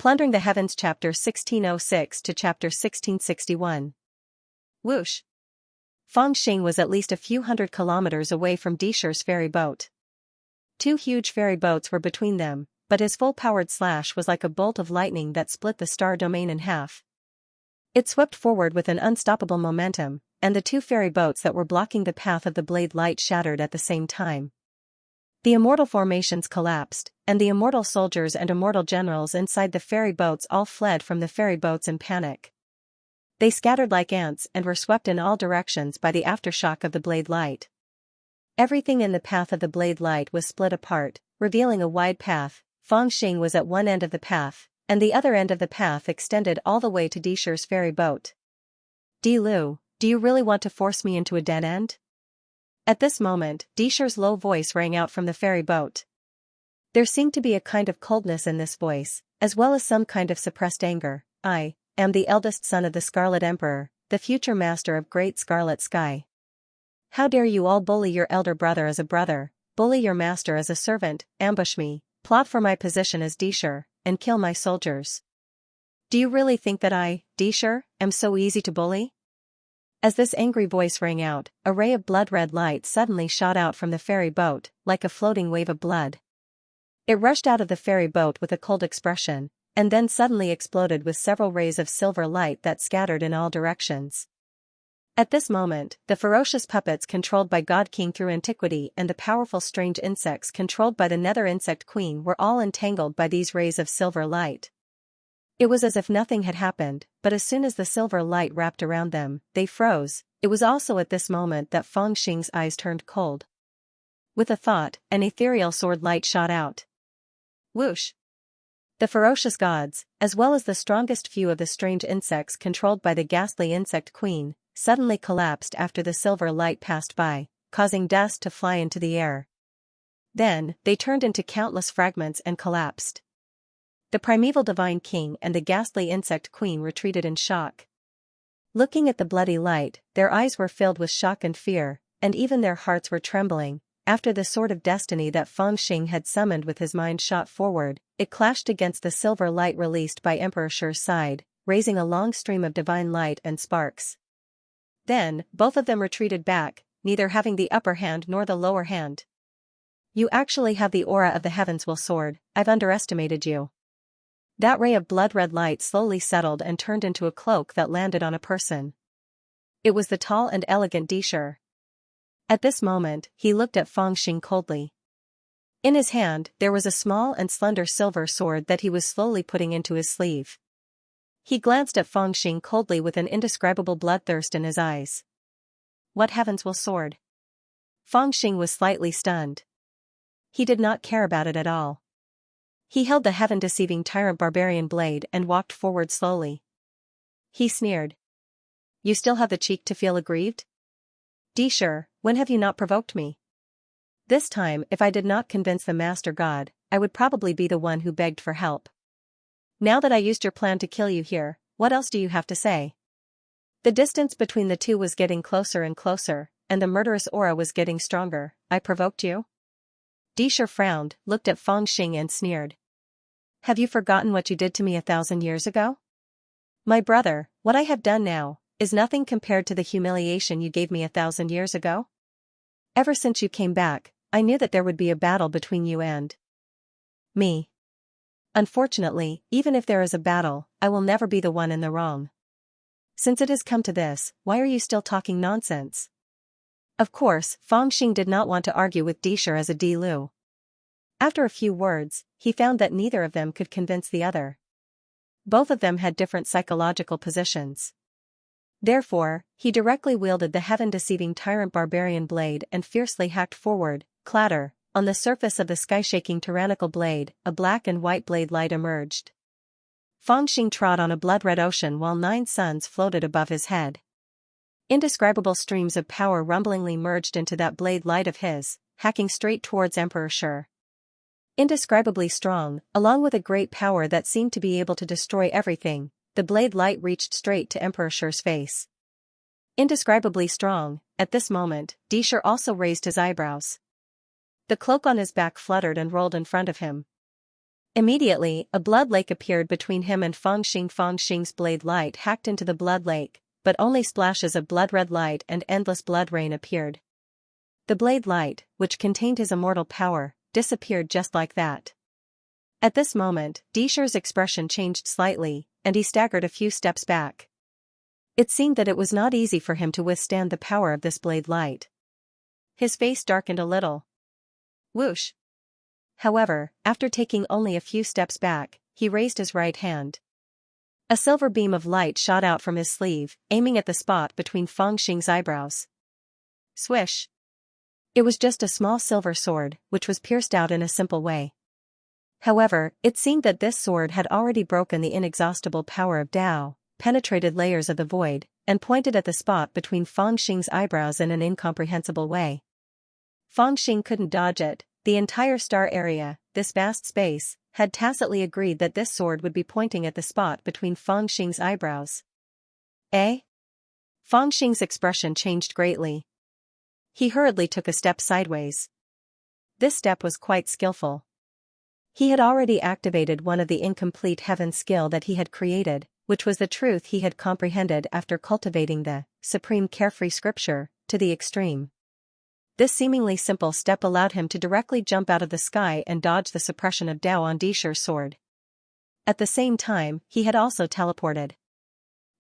Plundering the Heavens Chapter 1606 to Chapter 1661. Whoosh! Fangxing was at least a few hundred kilometers away from Disher's ferry boat. Two huge ferry boats were between them, but his full-powered slash was like a bolt of lightning that split the star domain in half. It swept forward with an unstoppable momentum, and the two ferry boats that were blocking the path of the blade light shattered at the same time. The immortal formations collapsed, and the immortal soldiers and immortal generals inside the ferry boats all fled from the ferry boats in panic. They scattered like ants and were swept in all directions by the aftershock of the blade light. Everything in the path of the blade light was split apart, revealing a wide path. Fangxing was at one end of the path, and the other end of the path extended all the way to Disher's ferry boat. Di Lu, do you really want to force me into a dead end? At this moment, Disher's low voice rang out from the ferry boat. There seemed to be a kind of coldness in this voice, as well as some kind of suppressed anger. I am the eldest son of the Scarlet Emperor, the future master of Great Scarlet Sky. How dare you all bully your elder brother as a brother, bully your master as a servant, ambush me, plot for my position as Disher, and kill my soldiers? Do you really think that I, Disher, am so easy to bully? As this angry voice rang out, a ray of blood-red light suddenly shot out from the ferry boat, like a floating wave of blood. It rushed out of the ferry boat with a cold expression, and then suddenly exploded with several rays of silver light that scattered in all directions. At this moment, the ferocious puppets controlled by God King through antiquity and the powerful strange insects controlled by the Nether Insect Queen were all entangled by these rays of silver light. It was as if nothing had happened, but as soon as the silver light wrapped around them, they froze. It was also at this moment that Fangxing's eyes turned cold. With a thought, an ethereal sword light shot out. Whoosh! The ferocious gods, as well as the strongest few of the strange insects controlled by the ghastly Insect Queen, suddenly collapsed after the silver light passed by, causing dust to fly into the air. Then, they turned into countless fragments and collapsed. The primeval divine king and the ghastly insect queen retreated in shock. Looking at the bloody light, their eyes were filled with shock and fear, and even their hearts were trembling. After the sword of destiny that Fangxing had summoned with his mind shot forward, it clashed against the silver light released by Emperor Shi's side, raising a long stream of divine light and sparks. Then, both of them retreated back, neither having the upper hand nor the lower hand. You actually have the aura of the heavens will sword, I've underestimated you. That ray of blood-red light slowly settled and turned into a cloak that landed on a person. It was the tall and elegant Disher. At this moment, he looked at Fangxing coldly. In his hand, there was a small and slender silver sword that he was slowly putting into his sleeve. He glanced at Fangxing coldly with an indescribable bloodthirst in his eyes. What heavens will sword? Fangxing was slightly stunned. He did not care about it at all. He held the heaven-deceiving tyrant barbarian blade and walked forward slowly. He sneered. You still have the cheek to feel aggrieved? Disher, when have you not provoked me? This time, if I did not convince the Master God, I would probably be the one who begged for help. Now that I used your plan to kill you here, what else do you have to say? The distance between the two was getting closer and closer, and the murderous aura was getting stronger. I provoked you? Disher frowned, looked at Fangxing and sneered. Have you forgotten what you did to me 1,000 years ago? My brother, what I have done now, is nothing compared to the humiliation you gave me 1,000 years ago. Ever since you came back, I knew that there would be a battle between you and me. Unfortunately, even if there is a battle, I will never be the one in the wrong. Since it has come to this, why are you still talking nonsense? Of course, Fangxing did not want to argue with Disher as a Di Lu. After a few words, he found that neither of them could convince the other. Both of them had different psychological positions. Therefore, he directly wielded the heaven-deceiving tyrant barbarian blade and fiercely hacked forward. Clatter, on the surface of the sky-shaking tyrannical blade, a black and white blade light emerged. Fangxing trod on a blood-red ocean while 9 suns floated above his head. Indescribable streams of power rumblingly merged into that blade light of his, hacking straight towards Emperor Shi. Indescribably strong, along with a great power that seemed to be able to destroy everything, the blade light reached straight to Emperor Shi's face. Indescribably strong, at this moment, Disher also raised his eyebrows. The cloak on his back fluttered and rolled in front of him. Immediately, a blood lake appeared between him and Feng Xing. Feng Xing's blade light hacked into the blood lake, but only splashes of blood-red light and endless blood rain appeared. The blade light, which contained his immortal power, disappeared just like that. At this moment, Disher's expression changed slightly, and he staggered a few steps back. It seemed that it was not easy for him to withstand the power of this blade light. His face darkened a little. Whoosh! However, after taking only a few steps back, he raised his right hand. A silver beam of light shot out from his sleeve, aiming at the spot between Feng Xing's eyebrows. Swish! It was just a small silver sword, which was pierced out in a simple way. However, it seemed that this sword had already broken the inexhaustible power of Tao, penetrated layers of the void, and pointed at the spot between Feng Xing's eyebrows in an incomprehensible way. Feng Xing couldn't dodge it. The entire star area, this vast space, had tacitly agreed that this sword would be pointing at the spot between Feng Xing's eyebrows. Eh? Feng Xing's expression changed greatly. He hurriedly took a step sideways. This step was quite skillful. He had already activated one of the incomplete heaven skill that he had created, which was the truth he had comprehended after cultivating the supreme carefree scripture to the extreme. This seemingly simple step allowed him to directly jump out of the sky and dodge the suppression of Tao on Disher's sword. At the same time, he had also teleported.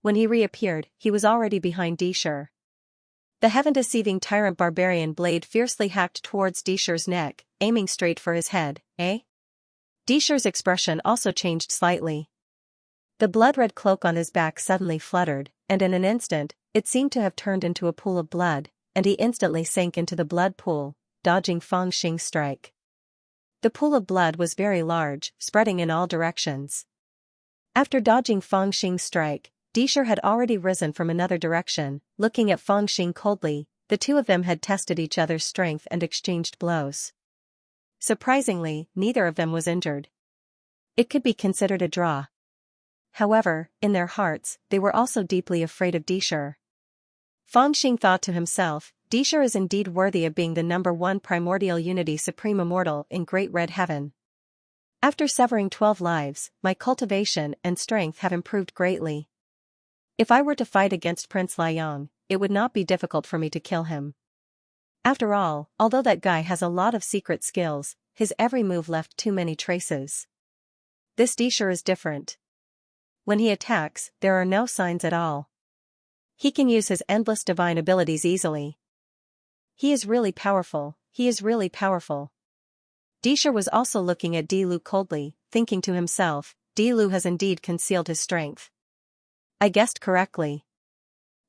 When he reappeared, he was already behind Disher. The heaven-deceiving tyrant barbarian blade fiercely hacked towards Disher's neck, aiming straight for his head. Eh? Disher's expression also changed slightly. The blood-red cloak on his back suddenly fluttered, and in an instant, it seemed to have turned into a pool of blood, and he instantly sank into the blood pool, dodging Feng Xing's strike. The pool of blood was very large, spreading in all directions. After dodging Feng Xing's strike, Disher had already risen from another direction, looking at Feng Xing coldly. The two of them had tested each other's strength and exchanged blows. Surprisingly, neither of them was injured. It could be considered a draw. However, in their hearts, they were also deeply afraid of Disher. Feng Xing thought to himself, Disher is indeed worthy of being the #1 primordial unity supreme immortal in Great Red Heaven. After severing 12 lives, my cultivation and strength have improved greatly. If I were to fight against Prince Liang, it would not be difficult for me to kill him. After all, although that guy has a lot of secret skills, his every move left too many traces. This Disher is different. When he attacks, there are no signs at all. He can use his endless divine abilities easily. He is really powerful, he is really powerful. Disher was also looking at Di Lu coldly, thinking to himself, Di Lu has indeed concealed his strength. I guessed correctly.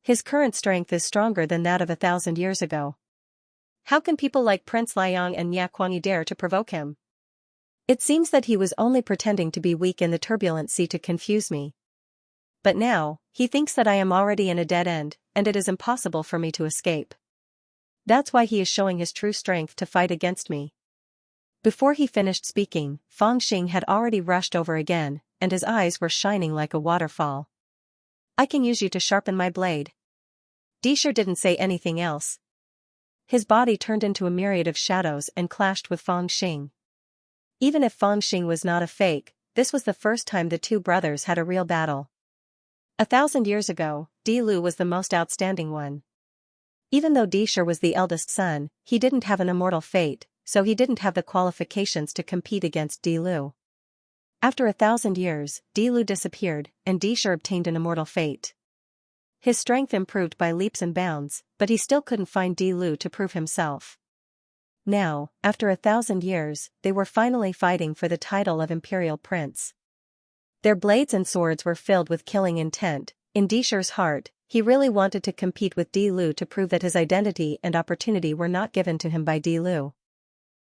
His current strength is stronger than that of 1,000 years ago. How can people like Prince Liang and Nya Kuangyi dare to provoke him? It seems that he was only pretending to be weak in the turbulent sea to confuse me. But now, he thinks that I am already in a dead end, and it is impossible for me to escape. That's why he is showing his true strength to fight against me. Before he finished speaking, Feng Xing had already rushed over again, and his eyes were shining like a waterfall. I can use you to sharpen my blade. Disher didn't say anything else. His body turned into a myriad of shadows and clashed with Feng Xing. Even if Feng Xing was not a fake, this was the first time the two brothers had a real battle. 1,000 years ago, Di Lu was the most outstanding one. Even though Disher was the eldest son, he didn't have an immortal fate, so he didn't have the qualifications to compete against Di Lu. After 1,000 years, Di Lu disappeared, and Disher obtained an immortal fate. His strength improved by leaps and bounds, but he still couldn't find Di Lu to prove himself. Now, after 1,000 years, they were finally fighting for the title of Imperial Prince. Their blades and swords were filled with killing intent. In Disher's heart, he really wanted to compete with Di Lu to prove that his identity and opportunity were not given to him by Di Lu.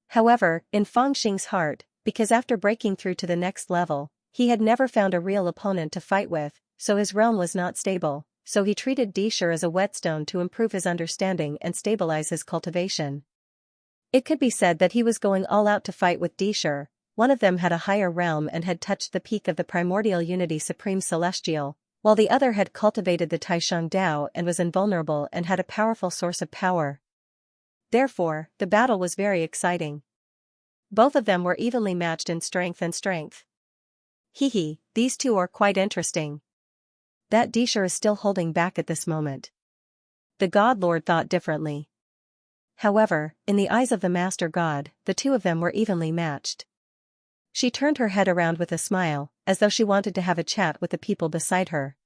However, in Feng Xing's heart, because after breaking through to the next level, he had never found a real opponent to fight with, so his realm was not stable, so he treated Disher as a whetstone to improve his understanding and stabilize his cultivation. It could be said that he was going all out to fight with Disher. One of them had a higher realm and had touched the peak of the primordial unity supreme celestial, while the other had cultivated the Taisheng Dao and was invulnerable and had a powerful source of power. Therefore, the battle was very exciting. Both of them were evenly matched in strength and strength. Hee, these two are quite interesting. That Disher is still holding back at this moment. The God Lord thought differently. However, in the eyes of the Master God, the two of them were evenly matched. She turned her head around with a smile, as though she wanted to have a chat with the people beside her.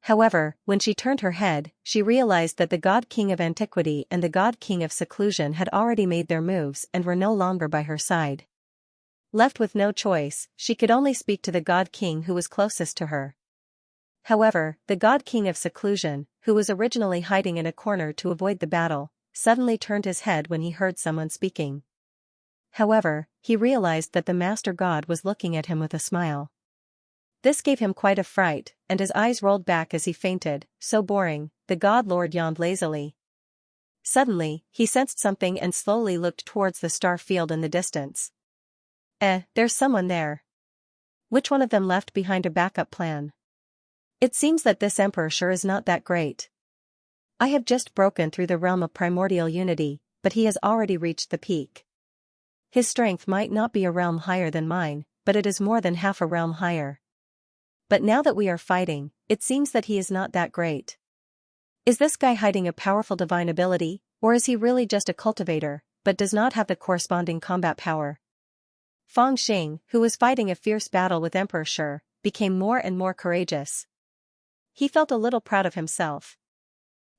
However, when she turned her head, she realized that the God King of Antiquity and the God King of Seclusion had already made their moves and were no longer by her side. Left with no choice, she could only speak to the God King who was closest to her. However, the God King of Seclusion, who was originally hiding in a corner to avoid the battle, suddenly turned his head when he heard someone speaking. However, he realized that the Master God was looking at him with a smile. This gave him quite a fright, and his eyes rolled back as he fainted. So boring, the God Lord yawned lazily. Suddenly, he sensed something and slowly looked towards the star field in the distance. There's someone there. Which one of them left behind a backup plan? It seems that this Emperor sure is not that great. I have just broken through the realm of primordial unity, but he has already reached the peak. His strength might not be a realm higher than mine, but it is more than half a realm higher. But now that we are fighting, it seems that he is not that great. Is this guy hiding a powerful divine ability, or is he really just a cultivator, but does not have the corresponding combat power? Fang Xing, who was fighting a fierce battle with Emperor Shi, became more and more courageous. He felt a little proud of himself.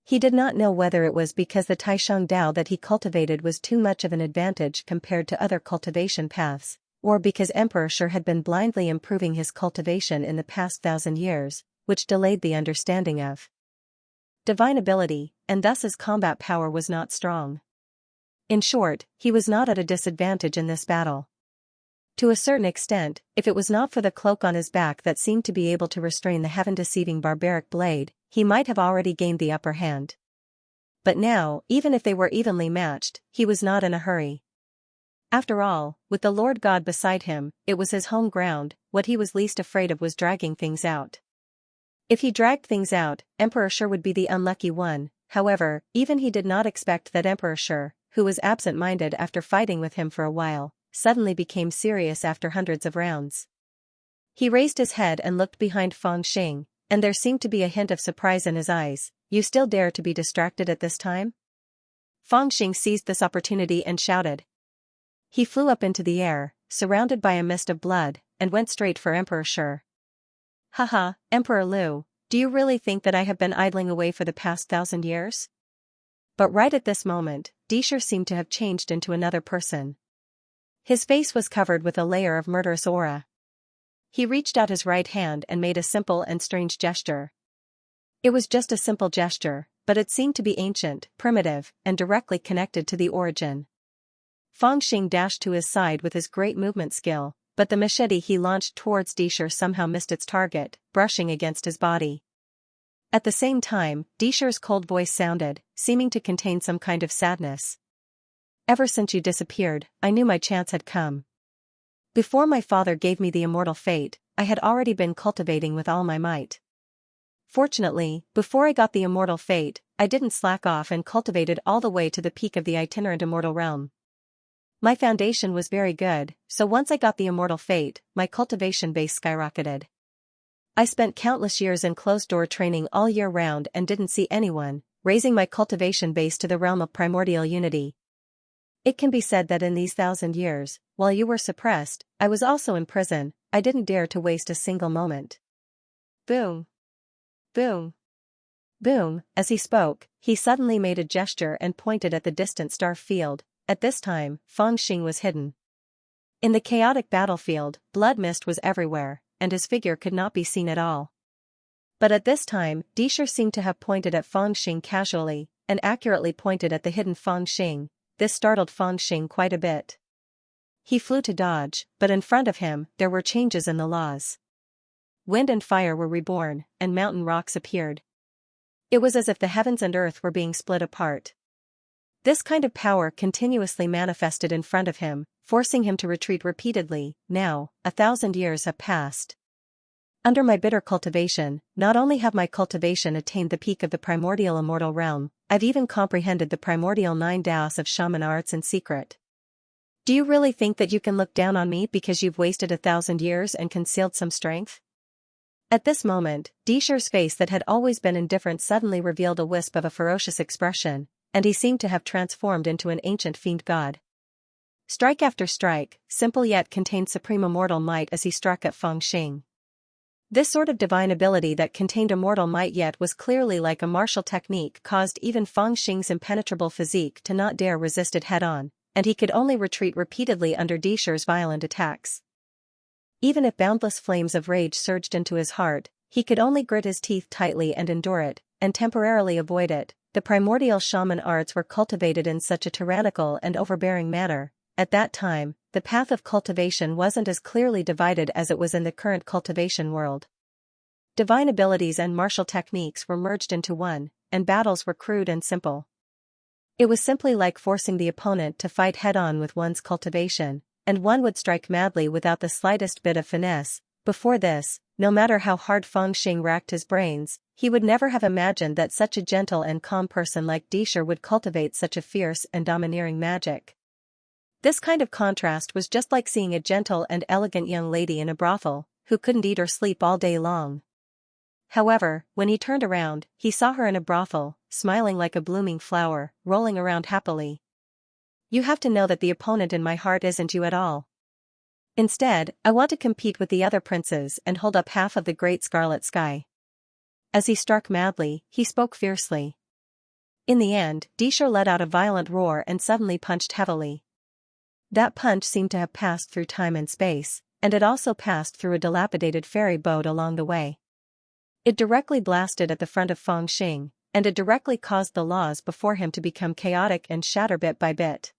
He did not know whether it was because the Taisheng Dao that he cultivated was too much of an advantage compared to other cultivation paths, or because Emperor Shi had been blindly improving his cultivation in the past 1,000 years, which delayed the understanding of divine ability, and thus his combat power was not strong. In short, he was not at a disadvantage in this battle. To a certain extent, if it was not for the cloak on his back that seemed to be able to restrain the heaven-deceiving barbaric blade, he might have already gained the upper hand. But now, even if they were evenly matched, he was not in a hurry. After all, with the Lord God beside him, it was his home ground. What he was least afraid of was dragging things out. If he dragged things out, Emperor Shi would be the unlucky one. However, even he did not expect that Emperor Shi, who was absent-minded after fighting with him for a while, suddenly became serious after hundreds of rounds. He raised his head and looked behind Fang Xing, and there seemed to be a hint of surprise in his eyes. You still dare to be distracted at this time? Fang Xing seized this opportunity and shouted. He flew up into the air, surrounded by a mist of blood, and went straight for Emperor Shi. Haha, Emperor Liu, do you really think that I have been idling away for the past 1,000 years? But right at this moment, Disher seemed to have changed into another person. His face was covered with a layer of murderous aura. He reached out his right hand and made a simple and strange gesture. It was just a simple gesture, but it seemed to be ancient, primitive, and directly connected to the origin. Fang Xing dashed to his side with his great movement skill, but the machete he launched towards Disher somehow missed its target, brushing against his body. At the same time, Disher's cold voice sounded, seeming to contain some kind of sadness. Ever since you disappeared, I knew my chance had come. Before my father gave me the immortal fate, I had already been cultivating with all my might. Fortunately, before I got the immortal fate, I didn't slack off and cultivated all the way to the peak of the itinerant immortal realm. My foundation was very good, so once I got the immortal fate, my cultivation base skyrocketed. I spent countless years in closed-door training all year round and didn't see anyone, raising my cultivation base to the realm of primordial unity. It can be said that in these 1,000 years, while you were suppressed, I was also in prison. I didn't dare to waste a single moment. Boom. Boom. Boom. As he spoke, he suddenly made a gesture and pointed at the distant star field. At this time, Fang Xing was hidden. In the chaotic battlefield, blood mist was everywhere, and his figure could not be seen at all. But at this time, Disher seemed to have pointed at Fang Xing casually, and accurately pointed at the hidden Fang Xing. This startled Fang Xing quite a bit. He flew to dodge, but in front of him, there were changes in the laws. Wind and fire were reborn, and mountain rocks appeared. It was as if the heavens and earth were being split apart. This kind of power continuously manifested in front of him, forcing him to retreat repeatedly. Now, 1,000 years have passed. Under my bitter cultivation, not only have my cultivation attained the peak of the primordial immortal realm, I've even comprehended the primordial 9 Daos of shaman arts in secret. Do you really think that you can look down on me because you've wasted 1,000 years and concealed some strength? At this moment, Disher's face that had always been indifferent suddenly revealed a wisp of a ferocious expression, and he seemed to have transformed into an ancient fiend god. Strike after strike, simple yet contained supreme immortal might as he struck at Feng Xing. This sort of divine ability that contained immortal might yet was clearly like a martial technique caused even Feng Xing's impenetrable physique to not dare resist it head-on, and he could only retreat repeatedly under Disher's violent attacks. Even if boundless flames of rage surged into his heart, he could only grit his teeth tightly and endure it, and temporarily avoid it. The primordial shaman arts were cultivated in such a tyrannical and overbearing manner. At that time, the path of cultivation wasn't as clearly divided as it was in the current cultivation world. Divine abilities and martial techniques were merged into one, and battles were crude and simple. It was simply like forcing the opponent to fight head-on with one's cultivation, and one would strike madly without the slightest bit of finesse. Before this, no matter how hard Feng Xing racked his brains, he would never have imagined that such a gentle and calm person like Disher would cultivate such a fierce and domineering magic. This kind of contrast was just like seeing a gentle and elegant young lady in a brothel, who couldn't eat or sleep all day long. However, when he turned around, he saw her in a brothel, smiling like a blooming flower, rolling around happily. You have to know that the opponent in my heart isn't you at all. Instead, I want to compete with the other princes and hold up half of the great scarlet sky. As he struck madly, he spoke fiercely. In the end, Disher let out a violent roar and suddenly punched heavily. That punch seemed to have passed through time and space, and it also passed through a dilapidated ferry boat along the way. It directly blasted at the front of Feng Xing, and it directly caused the laws before him to become chaotic and shatter bit by bit.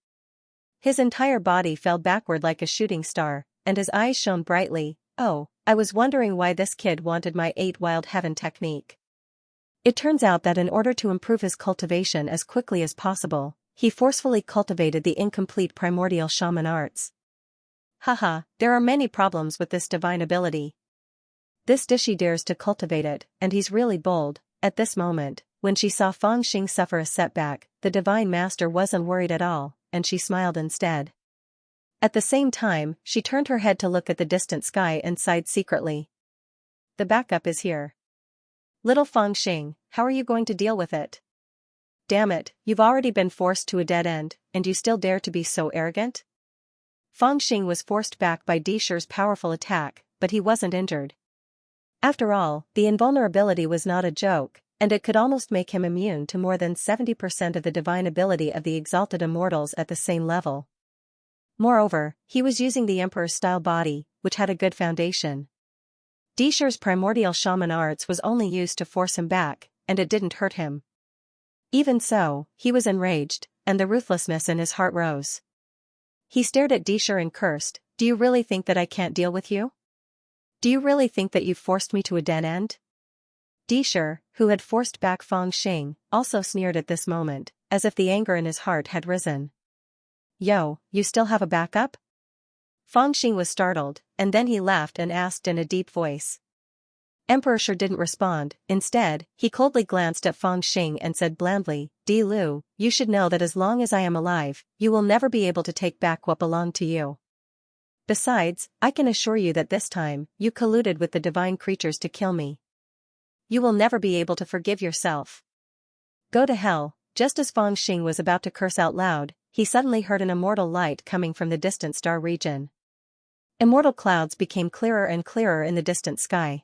His entire body fell backward like a shooting star, and his eyes shone brightly. Oh, I was wondering why this kid wanted my 8 Wild Heaven technique. It turns out that in order to improve his cultivation as quickly as possible, he forcefully cultivated the incomplete primordial shaman arts. Haha, there are many problems with this divine ability. This Dishi dares to cultivate it, and he's really bold. At this moment, when she saw Feng Xing suffer a setback, the divine master wasn't worried at all, and she smiled instead. At the same time, she turned her head to look at the distant sky and sighed secretly. The backup is here. Little Feng Xing, how are you going to deal with it? Damn it, you've already been forced to a dead end, and you still dare to be so arrogant? Feng Xing was forced back by Disher's powerful attack, but he wasn't injured. After all, the invulnerability was not a joke, and it could almost make him immune to more than 70% of the divine ability of the exalted immortals at the same level. Moreover, he was using the Emperor-style body, which had a good foundation. Disher's primordial shaman arts was only used to force him back, and it didn't hurt him. Even so, he was enraged, and the ruthlessness in his heart rose. He stared at Disher and cursed, "Do you really think that I can't deal with you? Do you really think that you've forced me to a dead end?" Disher, who had forced back Feng Xing, also sneered at this moment, as if the anger in his heart had risen. Yo, you still have a backup? Feng Xing was startled, and then he laughed and asked in a deep voice. Emperor sure didn't respond. Instead, he coldly glanced at Feng Xing and said blandly, "Di Lu, you should know that as long as I am alive, you will never be able to take back what belonged to you. Besides, I can assure you that this time, you colluded with the divine creatures to kill me. You will never be able to forgive yourself. Go to hell." Just as Feng Xing was about to curse out loud, he suddenly heard an immortal light coming from the distant star region. Immortal clouds became clearer and clearer in the distant sky.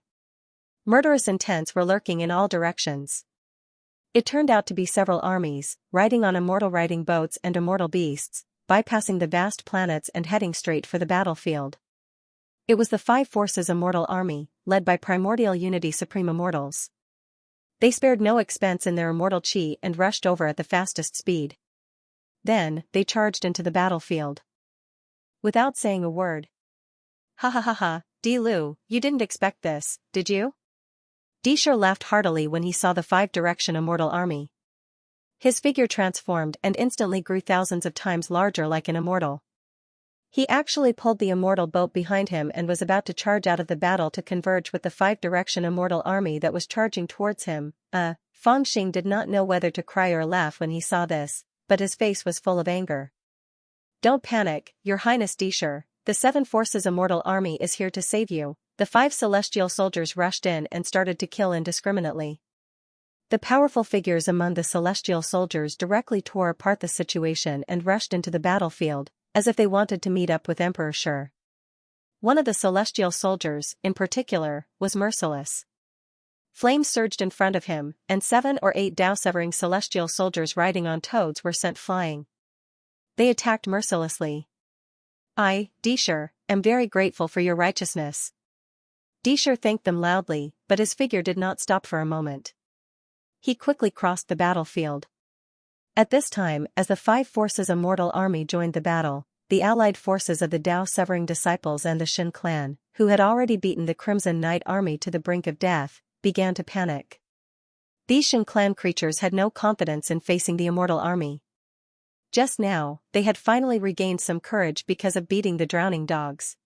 Murderous intents were lurking in all directions. It turned out to be several armies, riding on immortal riding boats and immortal beasts, bypassing the vast planets and heading straight for the battlefield. It was the 5 Forces Immortal Army, led by Primordial Unity Supreme Immortals. They spared no expense in their immortal chi and rushed over at the fastest speed. Then, they charged into the battlefield. Without saying a word. Ha ha ha ha, Di Lu, you didn't expect this, did you? Disher laughed heartily when he saw the 5-direction immortal army. His figure transformed and instantly grew thousands of times larger like an immortal. He actually pulled the immortal boat behind him and was about to charge out of the battle to converge with the 5-direction immortal army that was charging towards him. Feng Xing did not know whether to cry or laugh when he saw this, but his face was full of anger. Don't panic, Your Highness Dishur, the seven forces immortal army is here to save you. The 5 celestial soldiers rushed in and started to kill indiscriminately. The powerful figures among the celestial soldiers directly tore apart the situation and rushed into the battlefield, as if they wanted to meet up with Emperor Shur. One of the celestial soldiers, in particular, was merciless. Flames surged in front of him, and 7 or 8 Dao-severing celestial soldiers riding on toads were sent flying. They attacked mercilessly. I, Dishur, am very grateful for your righteousness. Dishur thanked them loudly, but his figure did not stop for a moment. He quickly crossed the battlefield. At this time, as the 5 forces immortal army joined the battle, the allied forces of the Dao-severing disciples and the Shin clan, who had already beaten the Crimson Knight army to the brink of death, began to panic. These Shin clan creatures had no confidence in facing the immortal army. Just now, they had finally regained some courage because of beating the drowning dogs.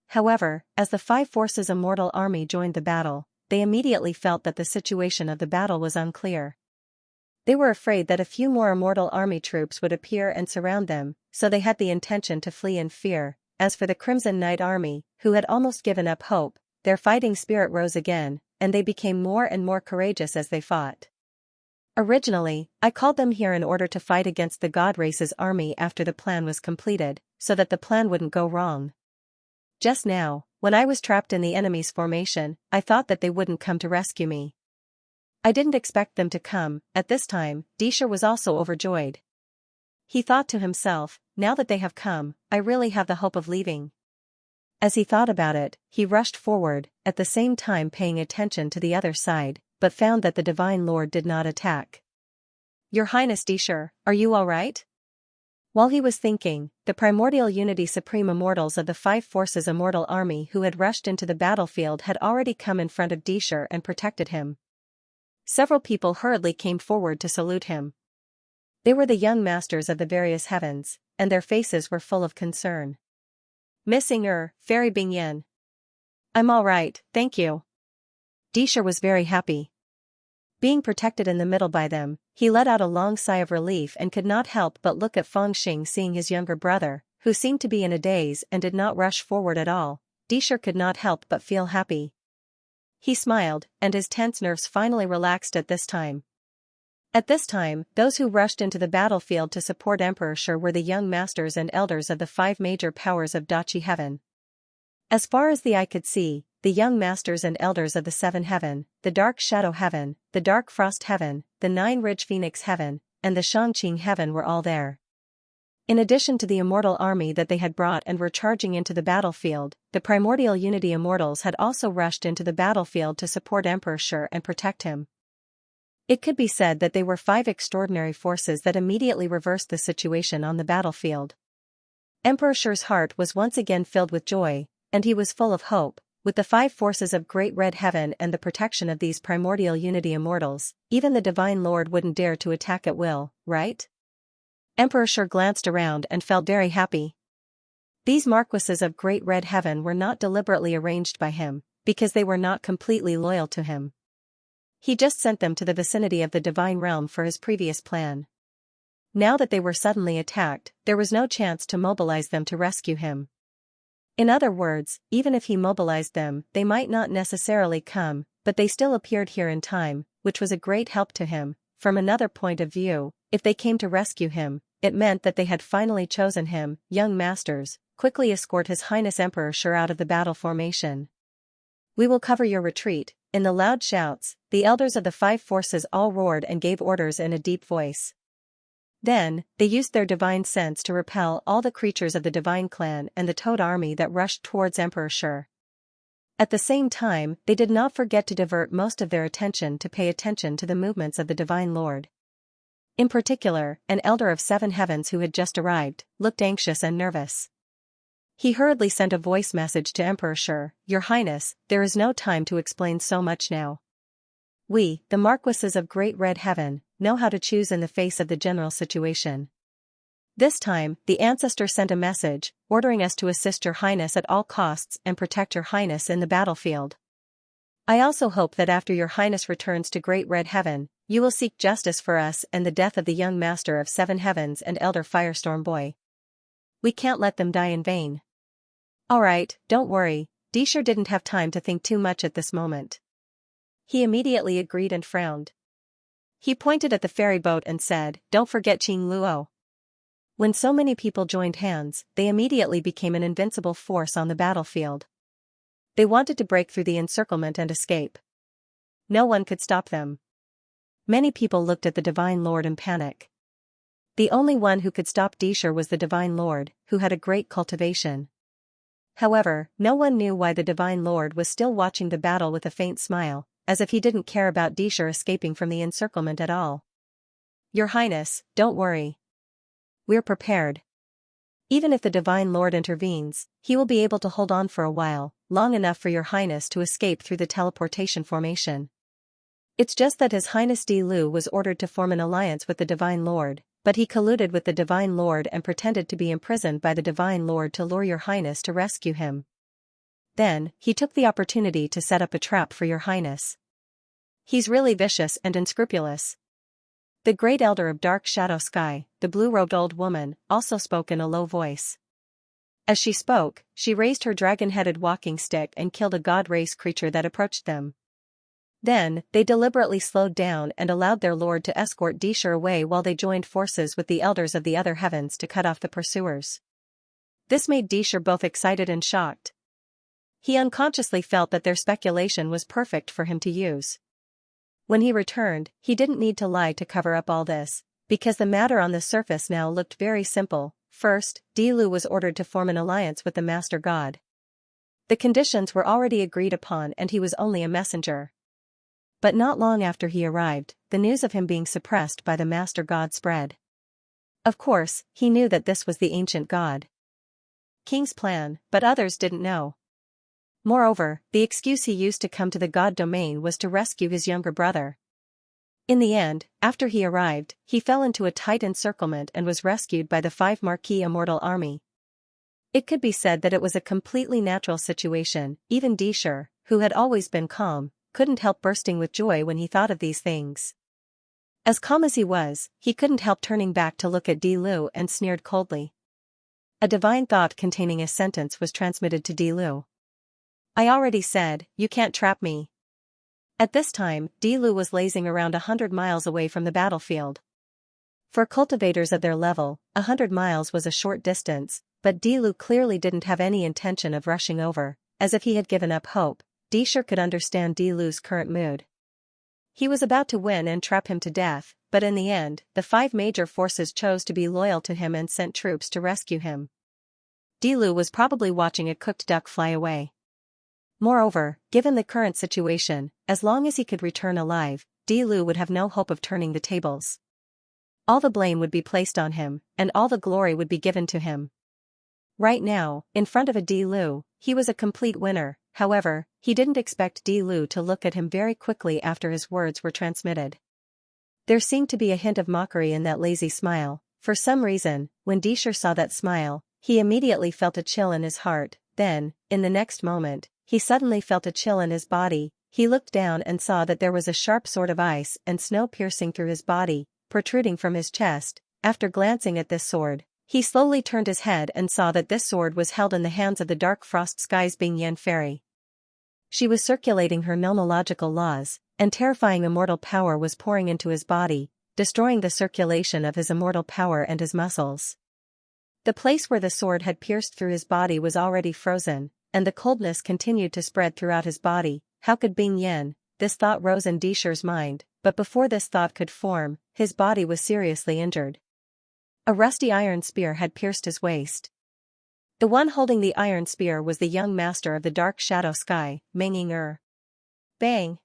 However, as the 5 forces immortal army joined the battle, they immediately felt that the situation of the battle was unclear. They were afraid that a few more immortal army troops would appear and surround them, so they had the intention to flee in fear. As for the Crimson Knight army, who had almost given up hope, their fighting spirit rose again, and they became more and more courageous as they fought. Originally, I called them here in order to fight against the God Race's army after the plan was completed, so that the plan wouldn't go wrong. Just now, when I was trapped in the enemy's formation, I thought that they wouldn't come to rescue me. I didn't expect them to come. At this time, Dishur was also overjoyed. He thought to himself, now that they have come, I really have the hope of leaving. As he thought about it, he rushed forward, at the same time paying attention to the other side, but found that the Divine Lord did not attack. Your Highness Dishur, are you all right? While he was thinking, the primordial unity supreme immortals of the 5 forces immortal army who had rushed into the battlefield had already come in front of Dishur and protected him. Several people hurriedly came forward to salute him. They were the young masters of the various heavens, and their faces were full of concern. Missing Fairy Bingyan. I'm all right, thank you. Dishur was very happy. Being protected in the middle by them, he let out a long sigh of relief and could not help but look at Fengxing, seeing his younger brother, who seemed to be in a daze and did not rush forward at all. Dishur could not help but feel happy. He smiled, and his tense nerves finally relaxed at this time. At this time, those who rushed into the battlefield to support Emperor Shur were the young masters and elders of the 5 major powers of Dachi Heaven. As far as the eye could see, the young masters and elders of the 7 Heaven, the Dark Shadow Heaven, the Dark Frost Heaven, the 9 Ridge Phoenix Heaven, and the Xianxia Heaven were all there. In addition to the immortal army that they had brought and were charging into the battlefield, the primordial unity immortals had also rushed into the battlefield to support Emperor Shur and protect him. It could be said that they were 5 extraordinary forces that immediately reversed the situation on the battlefield. Emperor Shur's heart was once again filled with joy, and he was full of hope. With the 5 forces of Great Red Heaven and the protection of these primordial unity immortals, even the Divine Lord wouldn't dare to attack at will, right? Emperor Shur glanced around and felt very happy. These Marquises of Great Red Heaven were not deliberately arranged by him, because they were not completely loyal to him. He just sent them to the vicinity of the Divine Realm for his previous plan. Now that they were suddenly attacked, there was no chance to mobilize them to rescue him. In other words, even if he mobilized them, they might not necessarily come, but they still appeared here in time, which was a great help to him. From another point of view, if they came to rescue him, it meant that they had finally chosen him. Young masters, quickly escort His Highness Emperor Shur out of the battle formation. We will cover your retreat. In the loud shouts, the elders of the 5 forces all roared and gave orders in a deep voice. Then, they used their divine sense to repel all the creatures of the Divine Clan and the Toad army that rushed towards Emperor Shur. At the same time, they did not forget to divert most of their attention to pay attention to the movements of the Divine Lord. In particular, an elder of 7 heavens who had just arrived, looked anxious and nervous. He hurriedly sent a voice message to Emperor Shur. Your Highness, there is no time to explain so much now. We, the Marquises of Great Red Heaven, know how to choose in the face of the general situation. This time, the Ancestor sent a message, ordering us to assist Your Highness at all costs and protect Your Highness in the battlefield. I also hope that after Your Highness returns to Great Red Heaven, you will seek justice for us and the death of the young Master of 7 Heavens and Elder Firestorm Boy. We can't let them die in vain. Alright, don't worry, Disher didn't have time to think too much at this moment. He immediately agreed and frowned. He pointed at the ferry boat and said, "Don't forget Qing Luo." When so many people joined hands, they immediately became an invincible force on the battlefield. They wanted to break through the encirclement and escape. No one could stop them. Many people looked at the Divine Lord in panic. The only one who could stop Disher was the Divine Lord, who had a great cultivation. However, no one knew why the Divine Lord was still watching the battle with a faint smile, as if he didn't care about Disher escaping from the encirclement at all. "Your Highness, don't worry. We're prepared. Even if the Divine Lord intervenes, he will be able to hold on for a while, long enough for your Highness to escape through the teleportation formation. It's just that His Highness Di Lu was ordered to form an alliance with the Divine Lord, but he colluded with the Divine Lord and pretended to be imprisoned by the Divine Lord to lure your Highness to rescue him. Then, he took the opportunity to set up a trap for your Highness. He's really vicious and unscrupulous." The Great Elder of Dark Shadow Sky, the blue-robed old woman, also spoke in a low voice. As she spoke, she raised her dragon-headed walking stick and killed a god race creature that approached them. Then, they deliberately slowed down and allowed their lord to escort Disher away while they joined forces with the elders of the other heavens to cut off the pursuers. This made Disher both excited and shocked. He unconsciously felt that their speculation was perfect for him to use. When he returned, he didn't need to lie to cover up all this, because the matter on the surface now looked very simple. First, Di Lu was ordered to form an alliance with the Master God. The conditions were already agreed upon and he was only a messenger. But not long after he arrived, the news of him being suppressed by the Master God spread. Of course, he knew that this was the ancient God King's plan, but others didn't know. Moreover, the excuse he used to come to the God domain was to rescue his younger brother. In the end, after he arrived, he fell into a tight encirclement and was rescued by the 5 Marquis Immortal Army. It could be said that it was a completely natural situation. Even Disher, who had always been calm, couldn't help bursting with joy when he thought of these things. As calm as he was, he couldn't help turning back to look at Di Lu and sneered coldly. A divine thought containing a sentence was transmitted to Di Lu. "I already said, you can't trap me." At this time, Di Lu was lazing around 100 miles away from the battlefield. For cultivators of their level, 100 miles was a short distance, but Di Lu clearly didn't have any intention of rushing over. As if he had given up hope, Disher could understand Di Lu's current mood. He was about to win and trap him to death, but in the end, the 5 major forces chose to be loyal to him and sent troops to rescue him. Di Lu was probably watching a cooked duck fly away. Moreover, given the current situation, as long as he could return alive, Di Lu would have no hope of turning the tables. All the blame would be placed on him, and all the glory would be given to him. Right now, in front of a Di Lu, he was a complete winner. However, he didn't expect Di Lu to look at him very quickly after his words were transmitted. There seemed to be a hint of mockery in that lazy smile. For some reason, when Disher saw that smile, he immediately felt a chill in his heart. Then, in the next moment, he suddenly felt a chill in his body. He looked down and saw that there was a sharp sword of ice and snow piercing through his body, protruding from his chest. After glancing at this sword, he slowly turned his head and saw that this sword was held in the hands of the Dark Frost Sky's Bing Yan Fairy. She was circulating her nomological laws, and terrifying immortal power was pouring into his body, destroying the circulation of his immortal power and his muscles. The place where the sword had pierced through his body was already frozen, and the coldness continued to spread throughout his body. How could Bing Yan? This thought rose in Disher's mind, but before this thought could form, his body was seriously injured. A rusty iron spear had pierced his waist. The one holding the iron spear was the young master of the Dark Shadow Sky, Meng Ying. Bang!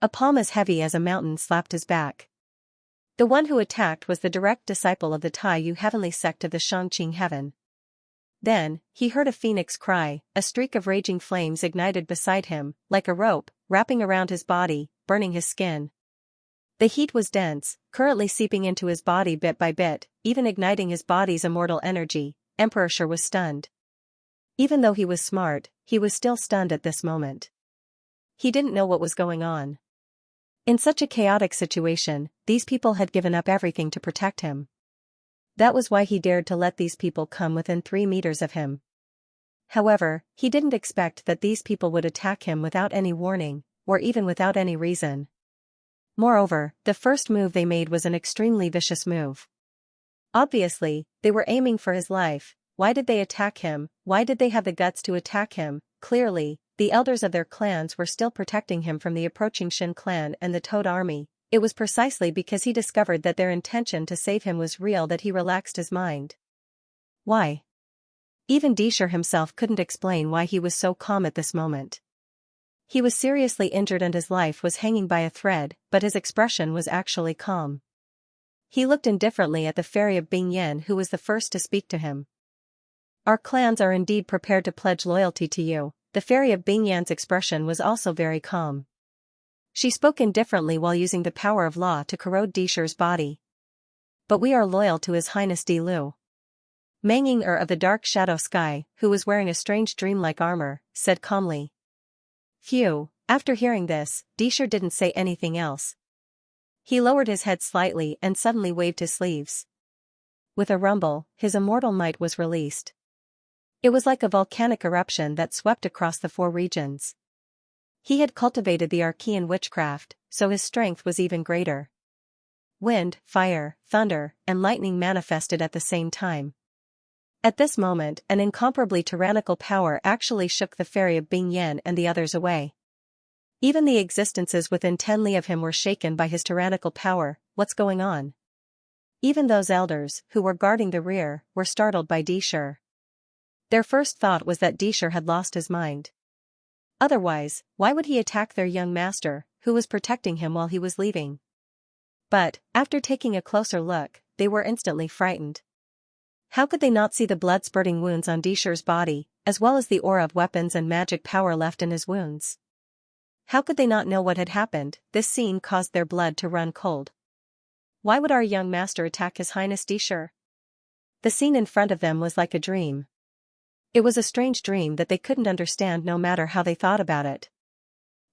A palm as heavy as a mountain slapped his back. The one who attacked was the direct disciple of the Tai Yu heavenly sect of the Shangqing heaven. Then, he heard a phoenix cry. A streak of raging flames ignited beside him, like a rope, wrapping around his body, burning his skin. The heat was dense, currently seeping into his body bit by bit, even igniting his body's immortal energy. Emperor Shi was stunned. Even though he was smart, he was still stunned at this moment. He didn't know what was going on. In such a chaotic situation, these people had given up everything to protect him. That was why he dared to let these people come within 3 meters of him. However, he didn't expect that these people would attack him without any warning, or even without any reason. Moreover, the first move they made was an extremely vicious move. Obviously, they were aiming for his life. Why did they attack him? Why did they have the guts to attack him? Clearly, the elders of their clans were still protecting him from the approaching Shin clan and the Toad army. It was precisely because he discovered that their intention to save him was real that he relaxed his mind. Why? Even Dishur himself couldn't explain why he was so calm at this moment. He was seriously injured and his life was hanging by a thread, but his expression was actually calm. He looked indifferently at the fairy of Bingyan, who was the first to speak to him. Our clans are indeed prepared to pledge loyalty to you. The fairy of Bingyan's expression was also very calm. She spoke indifferently while using the power of law to corrode Dishur's body. But we are loyal to His Highness Di Lu. Manging of the dark shadow sky, who was wearing a strange dreamlike armor, said calmly. Phew, after hearing this, Dishur didn't say anything else. He lowered his head slightly and suddenly waved his sleeves. With a rumble, his immortal might was released. It was like a volcanic eruption that swept across the 4 regions. He had cultivated the Archean witchcraft, so his strength was even greater. Wind, fire, thunder, and lightning manifested at the same time. At this moment, an incomparably tyrannical power actually shook the fairy of Bingyan and the others away. Even the existences within 10 li of him were shaken by his tyrannical power. What's going on? Even those elders, who were guarding the rear, were startled by Dishur. Their first thought was that Dishur had lost his mind. Otherwise, why would he attack their young master, who was protecting him while he was leaving? But, after taking a closer look, they were instantly frightened. How could they not see the blood-spurting wounds on Dishur's body, as well as the aura of weapons and magic power left in his wounds? How could they not know what had happened? This scene caused their blood to run cold. Why would our young master attack His Highness Dishur? The scene in front of them was like a dream. It was a strange dream that they couldn't understand no matter how they thought about it.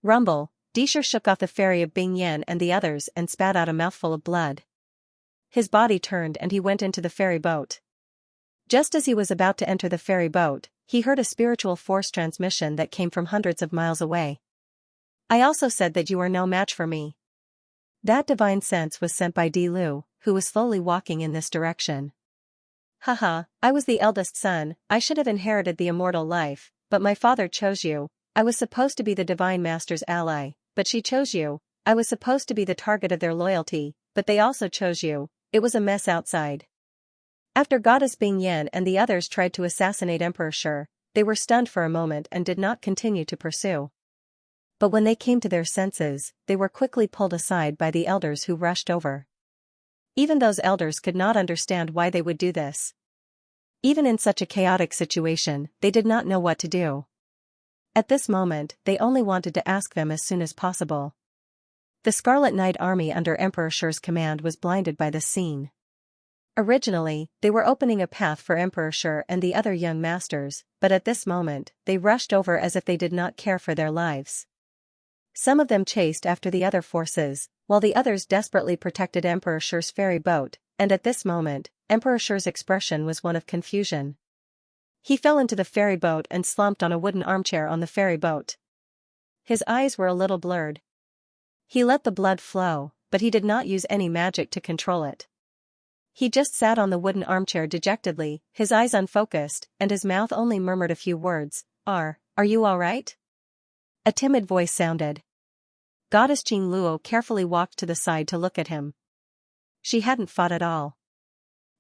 Rumble, Dishur shook off the fairy of Bingyan and the others and spat out a mouthful of blood. His body turned and he went into the ferry boat. Just as he was about to enter the ferry boat, he heard a spiritual force transmission that came from hundreds of miles away. I also said that you are no match for me. That divine sense was sent by Di Lu, who was slowly walking in this direction. Haha, I was the eldest son, I should have inherited the immortal life, but my father chose you. I was supposed to be the divine master's ally, but she chose you. I was supposed to be the target of their loyalty, but they also chose you. It was a mess outside. After Goddess Bingyan and the others tried to assassinate Emperor Shi, they were stunned for a moment and did not continue to pursue. But when they came to their senses, they were quickly pulled aside by the elders who rushed over. Even those elders could not understand why they would do this. Even in such a chaotic situation, they did not know what to do. At this moment, they only wanted to ask them as soon as possible. The Scarlet Knight army under Emperor Shi's command was blinded by this scene. Originally, they were opening a path for Emperor Shi and the other young masters, but at this moment, they rushed over as if they did not care for their lives. Some of them chased after the other forces, while the others desperately protected Emperor Shi's ferry boat, and at this moment, Emperor Shi's expression was one of confusion. He fell into the ferry boat and slumped on a wooden armchair on the ferry boat. His eyes were a little blurred. He let the blood flow, but he did not use any magic to control it. He just sat on the wooden armchair dejectedly, his eyes unfocused, and his mouth only murmured a few words. Are you all right? A timid voice sounded. Goddess Qing Luo carefully walked to the side to look at him. She hadn't fought at all.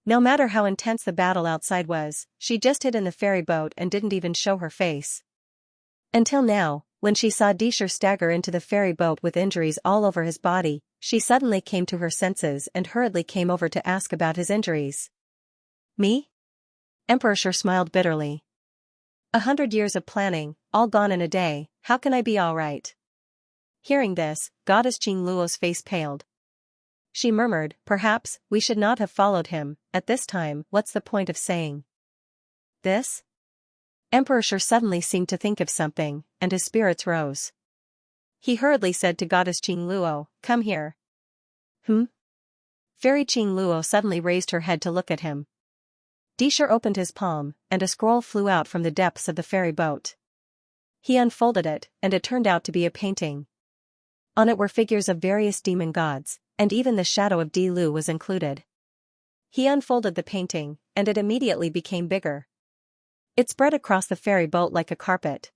No matter how intense the battle outside was, she just hid in the ferry boat and didn't even show her face. Until now, when she saw Dishur stagger into the ferry boat with injuries all over his body, she suddenly came to her senses and hurriedly came over to ask about his injuries. Me? Emperor Shi smiled bitterly. 100 years of planning, all gone in a day, how can I be all right? Hearing this, Goddess Qing Luo's face paled. She murmured, perhaps, we should not have followed him. At this time, what's the point of saying this? Emperor Shi suddenly seemed to think of something, and his spirits rose. He hurriedly said to Goddess Qing Luo, come here. Fairy Qing Luo suddenly raised her head to look at him. Disher opened his palm, and a scroll flew out from the depths of the ferry boat. He unfolded it, and it turned out to be a painting. On it were figures of various demon gods, and even the shadow of Di Lu was included. He unfolded the painting, and it immediately became bigger. It spread across the ferry boat like a carpet.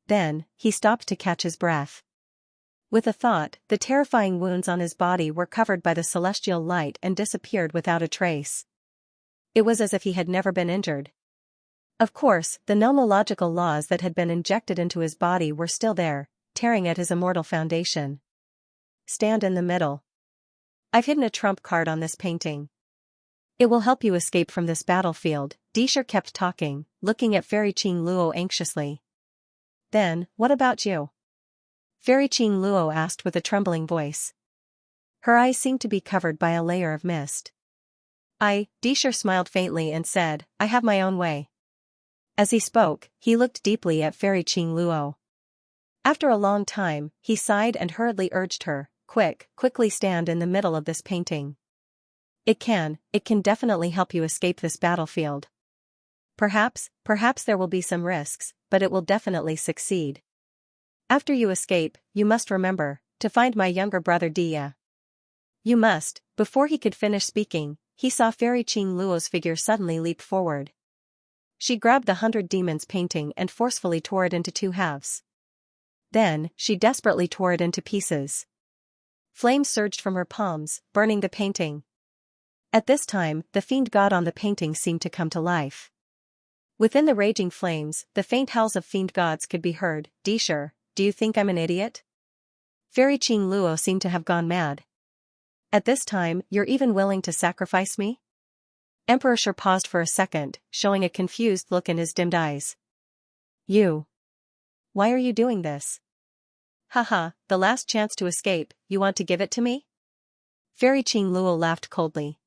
Then, he stopped to catch his breath. With a thought, the terrifying wounds on his body were covered by the celestial light and disappeared without a trace. It was as if he had never been injured. Of course, the nomological laws that had been injected into his body were still there, tearing at his immortal foundation. Stand in the middle. I've hidden a trump card on this painting. It will help you escape from this battlefield. Disher kept talking, looking at Fairy Qing Luo anxiously. Then, what about you? Fairy Qing Luo asked with a trembling voice. Her eyes seemed to be covered by a layer of mist. Disher smiled faintly and said, I have my own way. As he spoke, he looked deeply at Fairy Qing Luo. After a long time, he sighed and hurriedly urged her, quickly stand in the middle of this painting. It can definitely help you escape this battlefield. Perhaps there will be some risks, but it will definitely succeed. After you escape, you must remember to find my younger brother Dia. You must. Before he could finish speaking, he saw Fairy Qing Luo's figure suddenly leap forward. She grabbed the 100 Demons painting and forcefully tore it into two halves. Then, she desperately tore it into pieces. Flames surged from her palms, burning the painting. At this time, the fiend god on the painting seemed to come to life. Within the raging flames, the faint howls of fiend gods could be heard. Disher, do you think I'm an idiot? Fairy Qing Luo seemed to have gone mad. At this time, you're even willing to sacrifice me? Emperor Shi paused for a second, showing a confused look in his dimmed eyes. Why are you doing this? Haha, the last chance to escape, you want to give it to me? Fairy Qing Luo laughed coldly.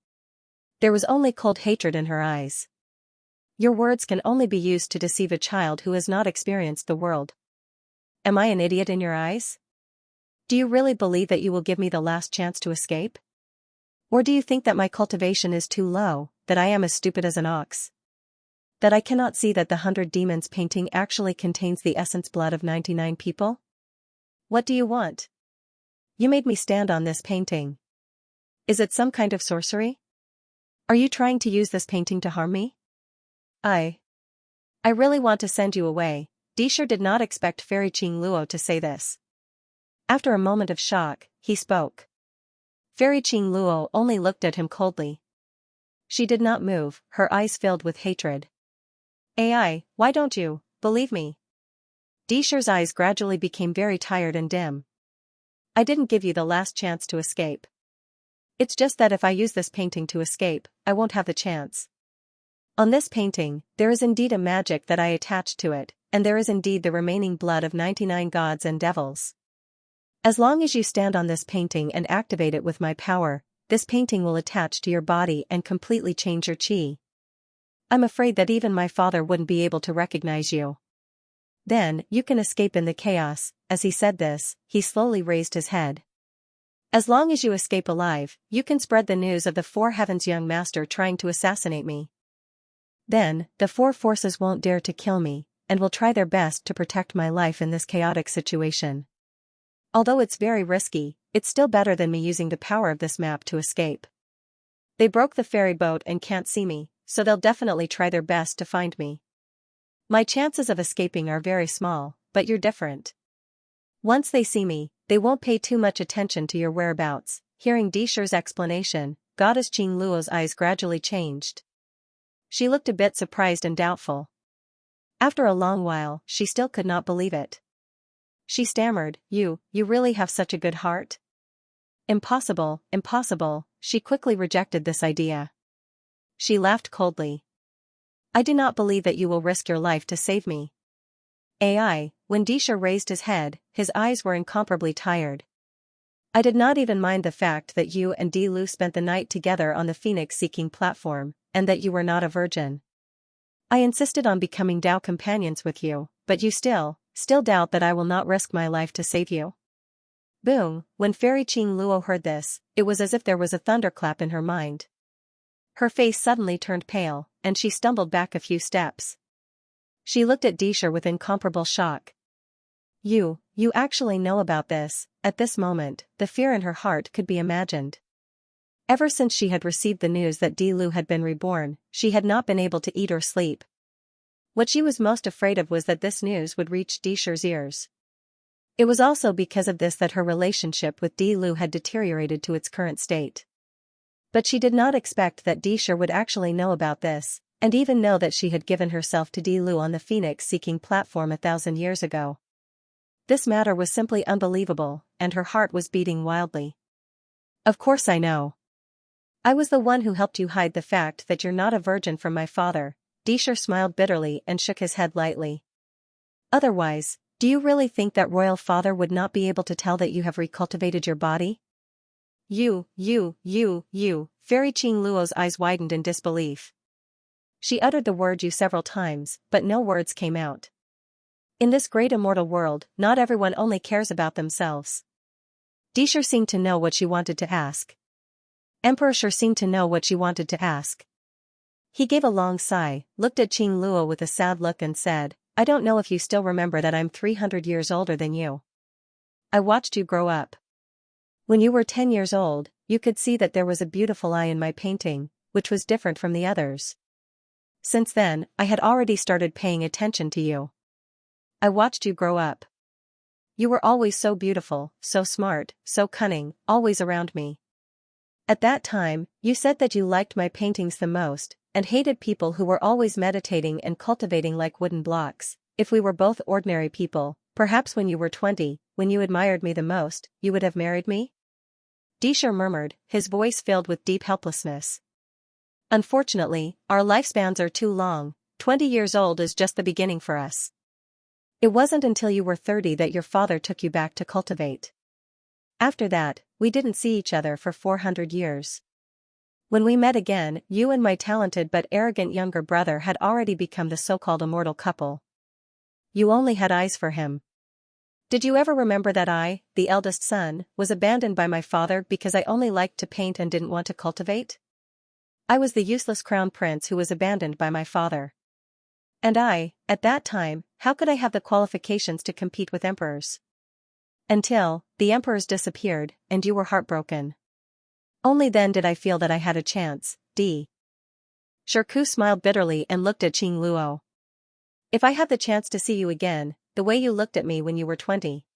There was only cold hatred in her eyes. Your words can only be used to deceive a child who has not experienced the world. Am I an idiot in your eyes? Do you really believe that you will give me the last chance to escape? Or do you think that my cultivation is too low, that I am as stupid as an ox? That I cannot see that the 100 Demons painting actually contains the essence blood of 99 people? What do you want? You made me stand on this painting. Is it some kind of sorcery? Are you trying to use this painting to harm me? I really want to send you away. Disher did not expect Fairy Qing Luo to say this. After a moment of shock, he spoke. Fairy Qing Luo only looked at him coldly. She did not move, her eyes filled with hatred. Why don't you believe me? Disher's eyes gradually became very tired and dim. I didn't give you the last chance to escape. It's just that if I use this painting to escape, I won't have the chance. On this painting, there is indeed a magic that I attached to it, and there is indeed the remaining blood of 99 gods and devils. As long as you stand on this painting and activate it with my power, this painting will attach to your body and completely change your chi. I'm afraid that even my father wouldn't be able to recognize you. Then, you can escape in the chaos. As he said this, he slowly raised his head. As long as you escape alive, you can spread the news of the Four Heavens' young master trying to assassinate me. Then, the four forces won't dare to kill me, and will try their best to protect my life in this chaotic situation. Although it's very risky, it's still better than me using the power of this map to escape. They broke the ferry boat and can't see me, so they'll definitely try their best to find me. My chances of escaping are very small, but you're different. Once they see me, they won't pay too much attention to your whereabouts. Hearing Disher's explanation, Goddess Qing Luo's eyes gradually changed. She looked a bit surprised and doubtful. After a long while, she still could not believe it. She stammered, You really have such a good heart? Impossible. She quickly rejected this idea. She laughed coldly. I do not believe that you will risk your life to save me. When Disher raised his head, his eyes were incomparably tired. I did not even mind the fact that you and Di Lu spent the night together on the Phoenix-seeking platform, and that you were not a virgin. I insisted on becoming Tao companions with you, but you still doubt that I will not risk my life to save you. Boom, when Fairy Qing Luo heard this, it was as if there was a thunderclap in her mind. Her face suddenly turned pale, and she stumbled back a few steps. She looked at Disher with incomparable shock. You actually know about this." At this moment, the fear in her heart could be imagined. Ever since she had received the news that Di Lu had been reborn, she had not been able to eat or sleep. What she was most afraid of was that this news would reach Disher's ears. It was also because of this that her relationship with Di Lu had deteriorated to its current state. But she did not expect that Disher would actually know about this, and even know that she had given herself to Di Lu on the Phoenix-seeking platform 1,000 years ago. This matter was simply unbelievable, and her heart was beating wildly. "Of course I know. I was the one who helped you hide the fact that you're not a virgin from my father." Disher smiled bitterly and shook his head lightly. "Otherwise, do you really think that royal father would not be able to tell that you have recultivated your body?" You. Fairy Qing Luo's eyes widened in disbelief. She uttered the word "you" several times, but no words came out. In this great immortal world, not everyone only cares about themselves. Disher seemed to know what she wanted to ask. Emperor Sure seemed to know what she wanted to ask. He gave a long sigh, looked at Qing Luo with a sad look and said, "I don't know if you still remember that I'm 300 years older than you. I watched you grow up. When you were 10 years old, you could see that there was a beautiful eye in my painting, which was different from the others. Since then, I had already started paying attention to you. I watched you grow up. You were always so beautiful, so smart, so cunning, always around me. At that time, you said that you liked my paintings the most, and hated people who were always meditating and cultivating like wooden blocks. If we were both ordinary people, perhaps when you were 20, when you admired me the most, you would have married me?" Disher murmured, his voice filled with deep helplessness. "Unfortunately, our lifespans are too long. 20 years old is just the beginning for us. It wasn't until you were 30 that your father took you back to cultivate. After that, we didn't see each other for 400 years. When we met again, you and my talented but arrogant younger brother had already become the so-called immortal couple. You only had eyes for him. Did you ever remember that I, the eldest son, was abandoned by my father because I only liked to paint and didn't want to cultivate? I was the useless crown prince who was abandoned by my father. And at that time, how could I have the qualifications to compete with emperors? Until the emperors disappeared, and you were heartbroken. Only then did I feel that I had a chance." Shirku smiled bitterly and looked at Qing Luo. "If I had the chance to see you again, the way you looked at me when you were 20.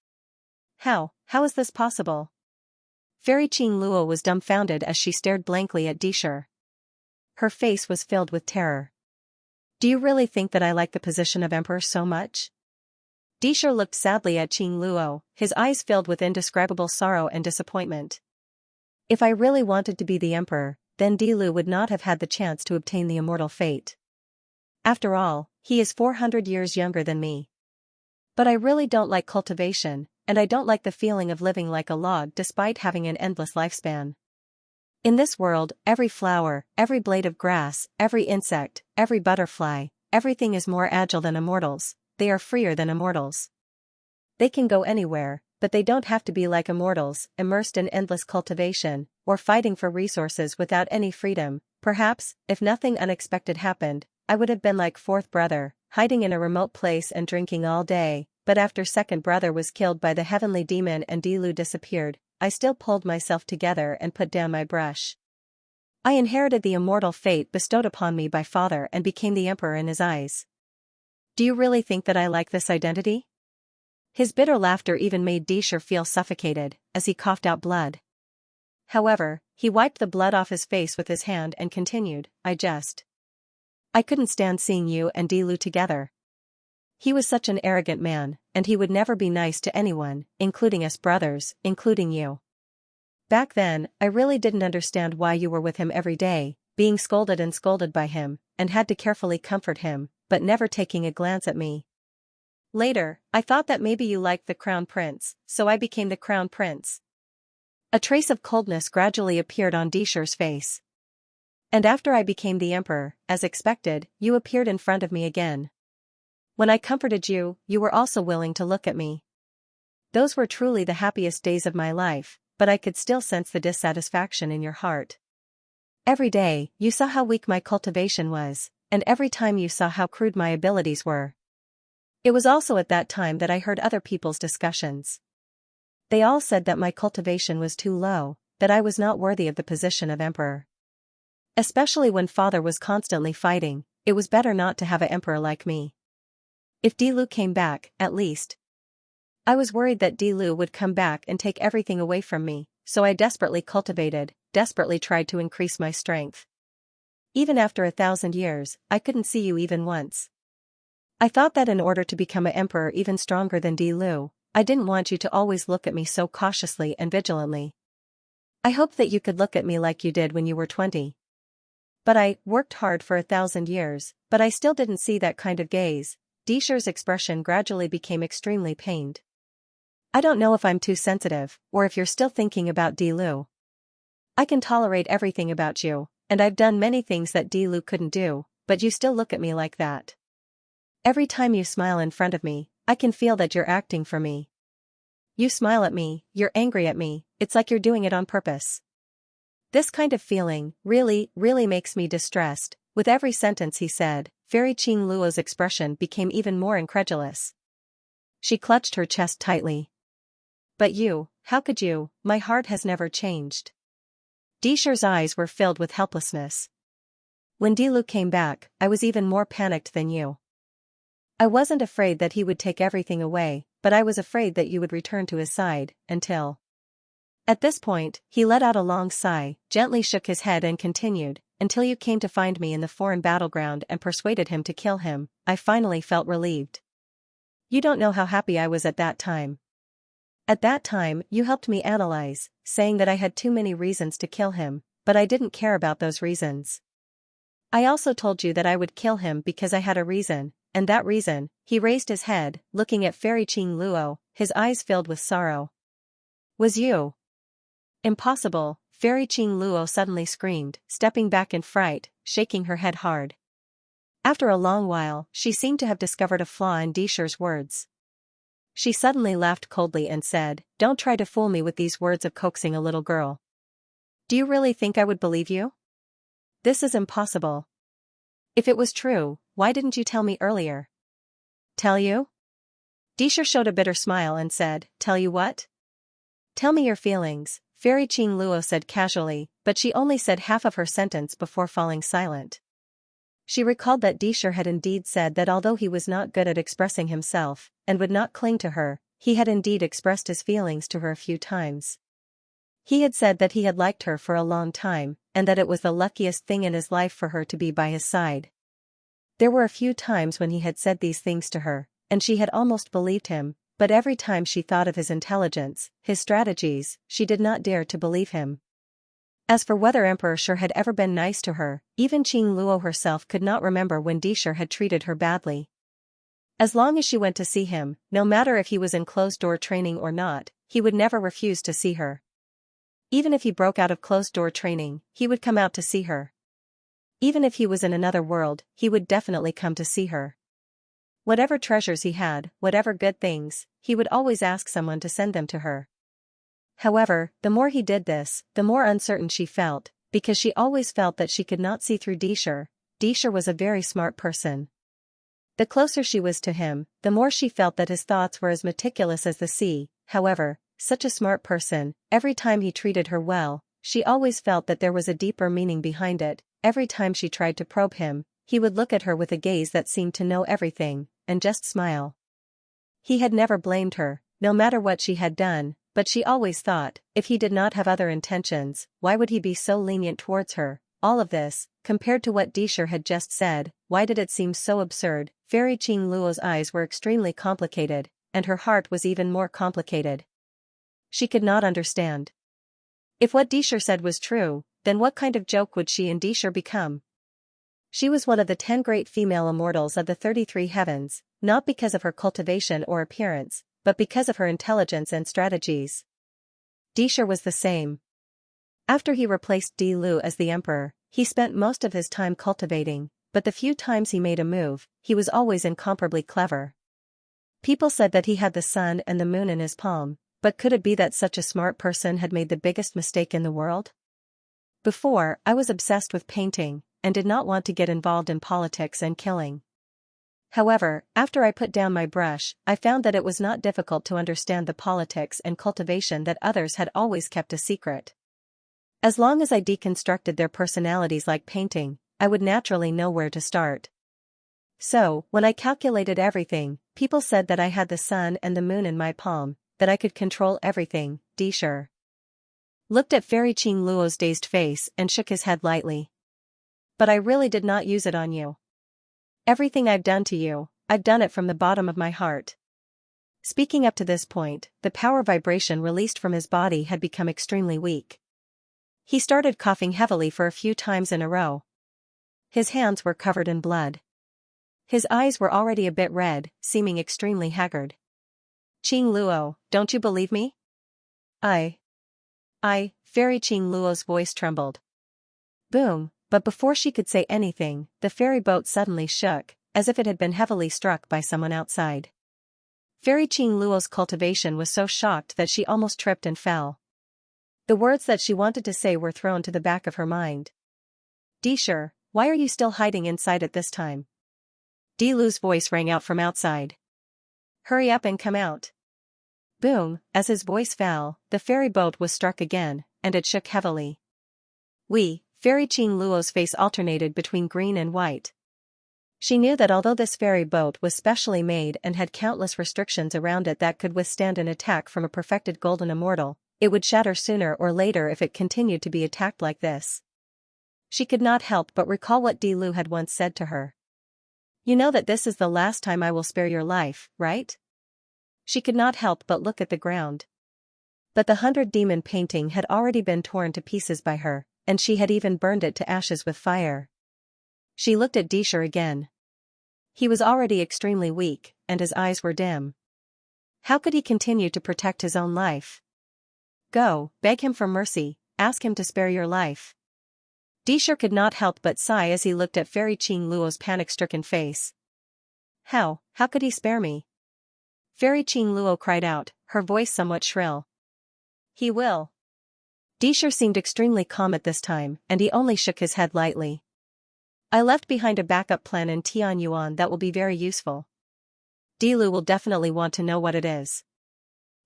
How is this possible?" Fairy Qing Luo was dumbfounded as she stared blankly at Disher. Her face was filled with terror. "Do you really think that I like the position of emperor so much?" Disher looked sadly at Qing Luo, his eyes filled with indescribable sorrow and disappointment. "If I really wanted to be the emperor, then Di Lu would not have had the chance to obtain the immortal fate. After all, he is 400 years younger than me. But I really don't like cultivation, and I don't like the feeling of living like a log despite having an endless lifespan. In this world, every flower, every blade of grass, every insect, every butterfly, everything is more agile than immortals. They are freer than immortals. They can go anywhere, but they don't have to be like immortals, immersed in endless cultivation, or fighting for resources without any freedom. Perhaps, if nothing unexpected happened, I would have been like fourth brother, hiding in a remote place and drinking all day, but after second brother was killed by the heavenly demon and Di Lu disappeared, I still pulled myself together and put down my brush. I inherited the immortal fate bestowed upon me by father and became the emperor in his eyes. Do you really think that I like this identity?" His bitter laughter even made Disher feel suffocated, as he coughed out blood. However, he wiped the blood off his face with his hand and continued, I couldn't stand seeing you and Di Lu together. He was such an arrogant man, and he would never be nice to anyone, including us brothers, including you. Back then, I really didn't understand why you were with him every day, being scolded and scolded by him, and had to carefully comfort him, but never taking a glance at me. Later, I thought that maybe you liked the crown prince, so I became the crown prince." A trace of coldness gradually appeared on Disher's face. "And after I became the emperor, as expected, you appeared in front of me again. When I comforted you, you were also willing to look at me. Those were truly the happiest days of my life, but I could still sense the dissatisfaction in your heart. Every day, you saw how weak my cultivation was, and every time you saw how crude my abilities were. It was also at that time that I heard other people's discussions. They all said that my cultivation was too low, that I was not worthy of the position of emperor. Especially when father was constantly fighting, it was better not to have an emperor like me. If Dilu came back, at least. I was worried that Dilu would come back and take everything away from me, so I desperately cultivated, desperately tried to increase my strength. Even after 1,000 years, I couldn't see you even once. I thought that in order to become an emperor even stronger than Dilu, I didn't want you to always look at me so cautiously and vigilantly. I hoped that you could look at me like you did when you were 20. But I worked hard for 1,000 years, but I still didn't see that kind of gaze. Disher's expression gradually became extremely pained. I don't know if I'm too sensitive, or if you're still thinking about Dilu. I can tolerate everything about you, and I've done many things that Dilu couldn't do, but you still look at me like that. Every time you smile in front of me, I can feel that you're acting for me. You smile at me, you're angry at me, it's like you're doing it on purpose. This kind of feeling really makes me distressed. With every sentence he said, Fairy Qing Luo's expression became even more incredulous. She clutched her chest tightly. But you, how could you? My heart has never changed. Disher's eyes were filled with helplessness. When Dilu came back, I was even more panicked than you. I wasn't afraid that he would take everything away, but I was afraid that you would return to his side, until... At this point, he let out a long sigh, gently shook his head and continued, until you came to find me in the foreign battleground and persuaded him to kill him, I finally felt relieved. You don't know how happy I was at that time. At that time, you helped me analyze, saying that I had too many reasons to kill him, but I didn't care about those reasons. I also told you that I would kill him because I had a reason, and that reason, he raised his head, looking at Fairy Qing Luo, his eyes filled with sorrow. Was you? Impossible, Fairy Qing Luo suddenly screamed, stepping back in fright, shaking her head hard. After a long while, she seemed to have discovered a flaw in Disher's words. She suddenly laughed coldly and said, Don't try to fool me with these words of coaxing a little girl. Do you really think I would believe you? This is impossible. If it was true, why didn't you tell me earlier? Tell you? Disher showed a bitter smile and said, Tell you what? Tell me your feelings, Fairy Qing Luo said casually, but she only said half of her sentence before falling silent. She recalled that Disher had indeed said that although he was not good at expressing himself, and would not cling to her, he had indeed expressed his feelings to her a few times. He had said that he had liked her for a long time, and that it was the luckiest thing in his life for her to be by his side. There were a few times when he had said these things to her, and she had almost believed him, but every time she thought of his intelligence, his strategies, she did not dare to believe him. As for whether Emperor Shi had ever been nice to her, even Qing Luo herself could not remember when Disher had treated her badly. As long as she went to see him, no matter if he was in closed-door training or not, he would never refuse to see her. Even if he broke out of closed-door training, he would come out to see her. Even if he was in another world, he would definitely come to see her. Whatever treasures he had, whatever good things, he would always ask someone to send them to her. However, the more he did this, the more uncertain she felt, because she always felt that she could not see through Disher. Disher was a very smart person. The closer she was to him, the more she felt that his thoughts were as meticulous as the sea. However, such a smart person, every time he treated her well, she always felt that there was a deeper meaning behind it. Every time she tried to probe him, he would look at her with a gaze that seemed to know everything, and just smile. He had never blamed her, no matter what she had done, but she always thought, if he did not have other intentions, why would he be so lenient towards her? All of this, compared to what Disher had just said, why did it seem so absurd? Fairy Qing Luo's eyes were extremely complicated, and her heart was even more complicated. She could not understand. If what Disher said was true, then what kind of joke would she and Disher become? She was one of the 10 great female immortals of the 33 heavens, not because of her cultivation or appearance, but because of her intelligence and strategies. Disher was the same. After he replaced Dilu as the emperor, he spent most of his time cultivating, but the few times he made a move, he was always incomparably clever. People said that he had the sun and the moon in his palm, but could it be that such a smart person had made the biggest mistake in the world? Before, I was obsessed with painting, and did not want to get involved in politics and killing. However, after I put down my brush, I found that it was not difficult to understand the politics and cultivation that others had always kept a secret. As long as I deconstructed their personalities like painting, I would naturally know where to start. So, when I calculated everything, people said that I had the sun and the moon in my palm, that I could control everything. Disher looked at Fairy Qing Luo's dazed face and shook his head lightly. But I really did not use it on you. Everything I've done to you, I've done it from the bottom of my heart. Speaking up to this point, the power vibration released from his body had become extremely weak. He started coughing heavily for a few times in a row. His hands were covered in blood. His eyes were already a bit red, seeming extremely haggard. Qing Luo, don't you believe me? Fairy Qing Luo's voice trembled. Boom, but before she could say anything, the ferry boat suddenly shook, as if it had been heavily struck by someone outside. Fairy Qing Luo's cultivation was so shocked that she almost tripped and fell. The words that she wanted to say were thrown to the back of her mind. Disher, why are you still hiding inside at this time? Dilu's voice rang out from outside. Hurry up and come out. Boom, as his voice fell, the ferry boat was struck again, and it shook heavily. Fairy Qing Luo's face alternated between green and white. She knew that although this ferry boat was specially made and had countless restrictions around it that could withstand an attack from a perfected golden immortal, it would shatter sooner or later if it continued to be attacked like this. She could not help but recall what Dilu had once said to her. You know that this is the last time I will spare your life, right? She could not help but look at the ground. But the 100 demon painting had already been torn to pieces by her, and she had even burned it to ashes with fire. She looked at Disher again. He was already extremely weak, and his eyes were dim. How could he continue to protect his own life? Go, beg him for mercy, ask him to spare your life. Disher could not help but sigh as he looked at Fairy Qing Luo's panic-stricken face. How could he spare me? Fairy Qing Luo cried out, her voice somewhat shrill. He will. Disher seemed extremely calm at this time, and he only shook his head lightly. I left behind a backup plan in Tianyuan that will be very useful. Dilu will definitely want to know what it is.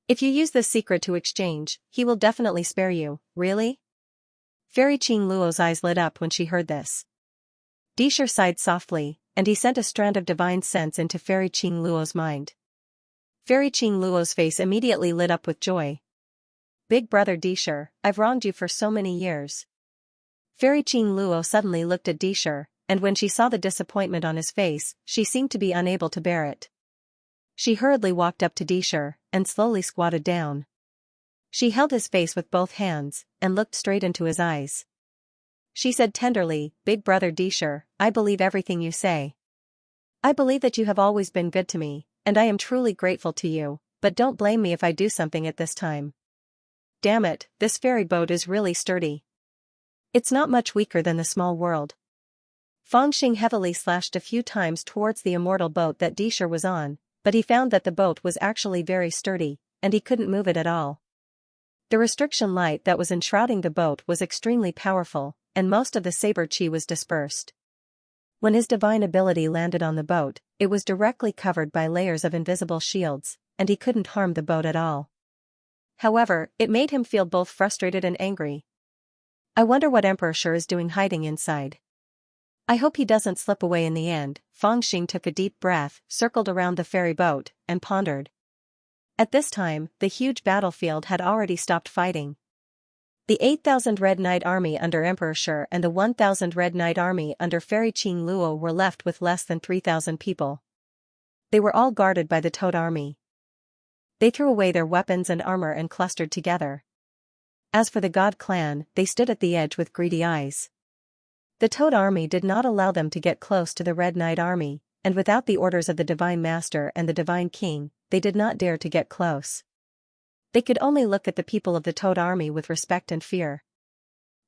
If you use this secret to exchange, he will definitely spare you. Really? Fairy Qing Luo's eyes lit up when she heard this. Disher sighed softly, and he sent a strand of divine sense into Fairy Qing Luo's mind. Fairy Qing Luo's face immediately lit up with joy. Big brother Disher, I've wronged you for so many years. Fairy Qing Luo suddenly looked at Disher, and when she saw the disappointment on his face, she seemed to be unable to bear it. She hurriedly walked up to Disher, and slowly squatted down. She held his face with both hands, and looked straight into his eyes. She said tenderly, Big brother Disher, I believe everything you say. I believe that you have always been good to me, and I am truly grateful to you, but don't blame me if I do something at this time. Damn it, this ferry boat is really sturdy. It's not much weaker than the small world. Fangxing heavily slashed a few times towards the immortal boat that Disher was on, but he found that the boat was actually very sturdy, and he couldn't move it at all. The restriction light that was enshrouding the boat was extremely powerful, and most of the saber chi was dispersed. When his divine ability landed on the boat, it was directly covered by layers of invisible shields, and he couldn't harm the boat at all. However, it made him feel both frustrated and angry. I wonder what Emperor Shi is doing hiding inside. I hope he doesn't slip away in the end. Fangxing took a deep breath, circled around the ferry boat, and pondered. At this time, the huge battlefield had already stopped fighting. The 8,000 Red Knight army under Emperor Shi and the 1,000 Red Knight army under Fairy Qing Luo were left with less than 3,000 people. They were all guarded by the Toad army. They threw away their weapons and armor and clustered together. As for the God clan, they stood at the edge with greedy eyes. The Toad army did not allow them to get close to the Red Knight army, and without the orders of the Divine Master and the Divine King, they did not dare to get close. They could only look at the people of the Toad army with respect and fear.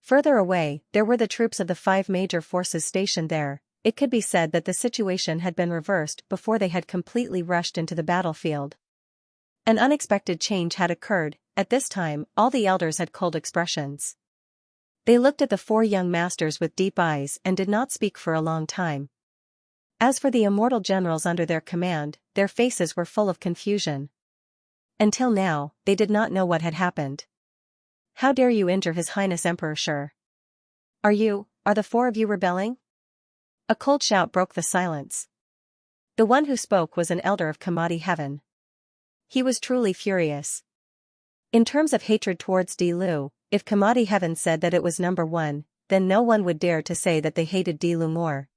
Further away, there were the troops of the 5 major forces stationed there, it could be said that the situation had been reversed before they had completely rushed into the battlefield. An unexpected change had occurred. At this time, all the elders had cold expressions. They looked at the four young masters with deep eyes and did not speak for a long time. As for the immortal generals under their command, their faces were full of confusion. Until now, they did not know what had happened. "How dare you injure His Highness Emperor Shur? Are the four of you rebelling?" A cold shout broke the silence. The one who spoke was an elder of Kamadi Heaven. He was truly furious. In terms of hatred towards Dilu, if Kamadi Heaven said that it was number one, then no one would dare to say that they hated Dilu more.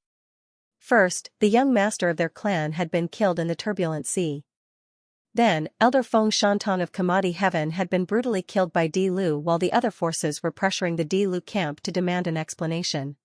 First, the young master of their clan had been killed in the turbulent sea. Then, Elder Feng Shantan of Kamadi Heaven had been brutally killed by Dilu while the other forces were pressuring the Dilu camp to demand an explanation.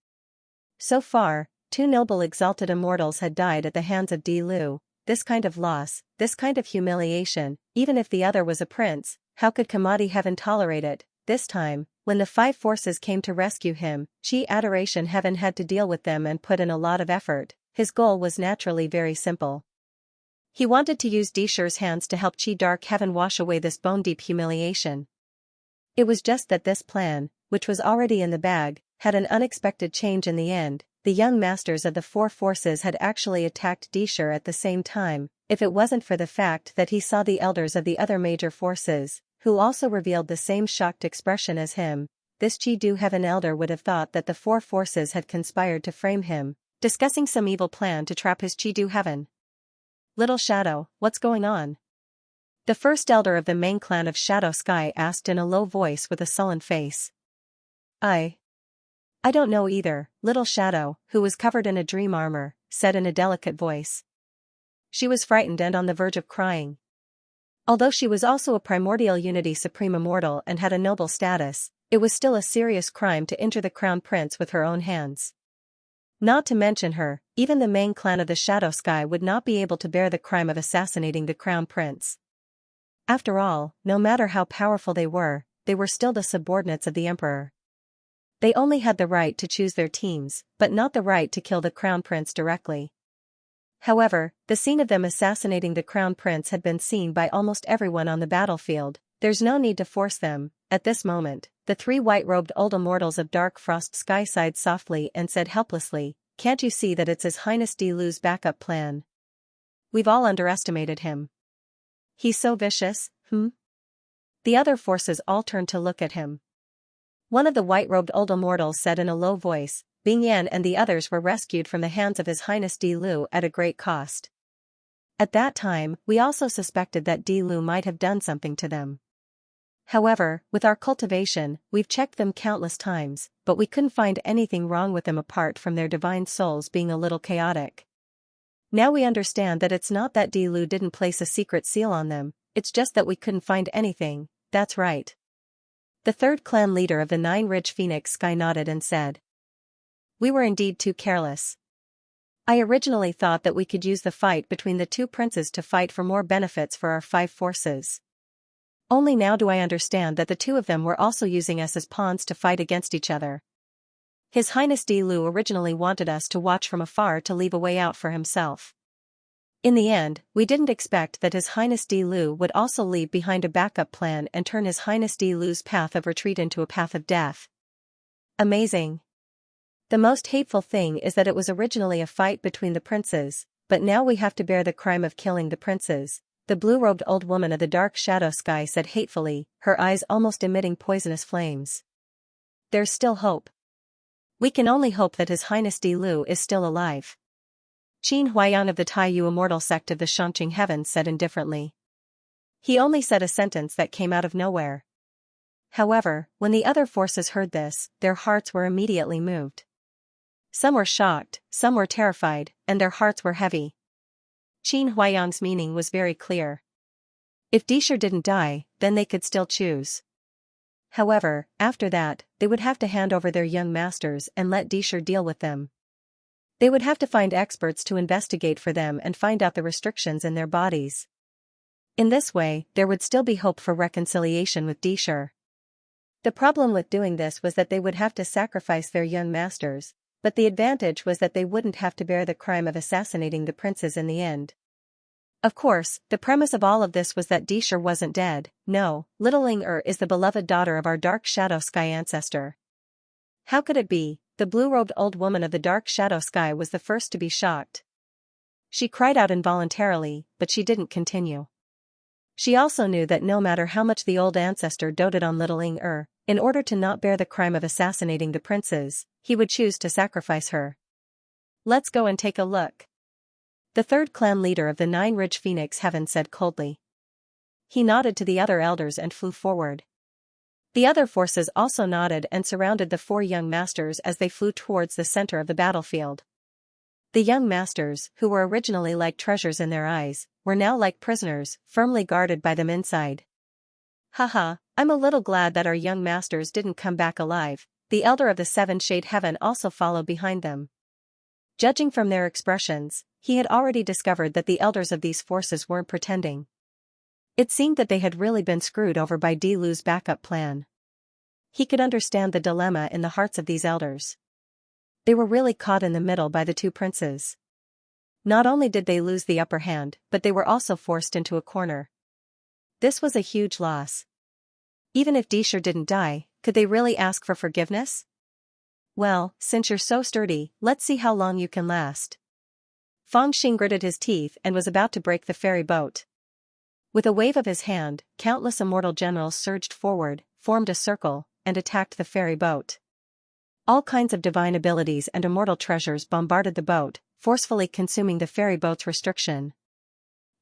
So far, two noble exalted immortals had died at the hands of Dilu. This kind of loss, this kind of humiliation, even if the other was a prince, how could Kamadi Heaven tolerate it? This time, when the five forces came to rescue him, Chi Adoration Heaven had to deal with them and put in a lot of effort. His goal was naturally very simple. He wanted to use Dishur's hands to help Chi Dark Heaven wash away this bone-deep humiliation. It was just that this plan, which was already in the bag, had an unexpected change in the end. The young masters of the four forces had actually attacked Dishur at the same time. If it wasn't for the fact that he saw the elders of the other major forces, who also revealed the same shocked expression as him, this Chi Du Heaven elder would have thought that the four forces had conspired to frame him, discussing some evil plan to trap his Chi Du Heaven. "Little Shadow, what's going on?" The first elder of the main clan of Shadow Sky asked in a low voice with a sullen face. I don't know either," Little Shadow, who was covered in a dream armor, said in a delicate voice. She was frightened and on the verge of crying. Although she was also a primordial unity supreme immortal and had a noble status, it was still a serious crime to injure the crown prince with her own hands. Not to mention her, even the main clan of the Shadow Sky would not be able to bear the crime of assassinating the crown prince. After all, no matter how powerful they were still the subordinates of the emperor. They only had the right to choose their teams, but not the right to kill the crown prince directly. However, the scene of them assassinating the crown prince had been seen by almost everyone on the battlefield. There's no need to force them. At this moment, the three white-robed old immortals of Dark Frost Sky sighed softly and said helplessly, "Can't you see that it's His Highness Dilu's backup plan? We've all underestimated him. He's so vicious, The other forces all turned to look at him. One of the white-robed old immortals said in a low voice, "Bing Yan and the others were rescued from the hands of His Highness Dilu at a great cost. At that time, we also suspected that Dilu might have done something to them. However, with our cultivation, we've checked them countless times, but we couldn't find anything wrong with them apart from their divine souls being a little chaotic. Now we understand that it's not that Dilu didn't place a secret seal on them, it's just that we couldn't find anything." "That's right." The third clan leader of the Nine Ridge Phoenix Sky nodded and said, "We were indeed too careless. I originally thought that we could use the fight between the two princes to fight for more benefits for our five forces. Only now do I understand that the two of them were also using us as pawns to fight against each other. His Highness Dilu originally wanted us to watch from afar to leave a way out for himself. In the end, we didn't expect that His Highness Dilu would also leave behind a backup plan and turn His Highness Dilu's path of retreat into a path of death. Amazing. The most hateful thing is that it was originally a fight between the princes, but now we have to bear the crime of killing the princes," the blue-robed old woman of the Dark Shadow Sky said hatefully, her eyes almost emitting poisonous flames. "There's still hope. We can only hope that His Highness Dilu is still alive." Qin Huaiyang of the Taiyu immortal sect of the Xianxia Heaven said indifferently. He only said a sentence that came out of nowhere. However, when the other forces heard this, their hearts were immediately moved. Some were shocked, some were terrified, and their hearts were heavy. Qin Huaiyang's meaning was very clear. If Dishur didn't die, then they could still choose. However, after that, they would have to hand over their young masters and let Dishur deal with them. They would have to find experts to investigate for them and find out the restrictions in their bodies. In this way, there would still be hope for reconciliation with Dishur. The problem with doing this was that they would have to sacrifice their young masters, But the advantage was that they wouldn't have to bear the crime of assassinating the princes in the end. Of course, the premise of all of this was that Dishar wasn't dead. No, little Ling is the beloved daughter of our dark shadow sky ancestor. How could it be? The blue-robed old woman of the dark shadow sky was the first to be shocked. She cried out involuntarily, but she didn't continue. She also knew that no matter how much the old ancestor doted on little Ling, in order to not bear the crime of assassinating the princes, he would choose to sacrifice her. Let's go and take a look. The third clan leader of the Nine-Ridge Phoenix Heaven said coldly. He nodded to the other elders and flew forward. The other forces also nodded and surrounded the four young masters as they flew towards the center of the battlefield. The young masters, who were originally like treasures in their eyes, were now like prisoners, firmly guarded by them inside. Haha, I'm a little glad that our young masters didn't come back alive. The elder of the Seven-Shade Heaven also followed behind them. Judging from their expressions, he had already discovered that the elders of these forces weren't pretending. It seemed that they had really been screwed over by Dilu's backup plan. He could understand the dilemma in the hearts of these elders. They were really caught in the middle by the two princes. Not only did they lose the upper hand, but they were also forced into a corner. This was a huge loss. Even if Dishar didn't die, could they really ask for forgiveness? Well, since you're so sturdy, let's see how long you can last. Fang Xing gritted his teeth and was about to break the ferry boat. With a wave of his hand, countless immortal generals surged forward, formed a circle, and attacked the ferry boat. All kinds of divine abilities and immortal treasures bombarded the boat, forcefully consuming the ferry boat's restriction.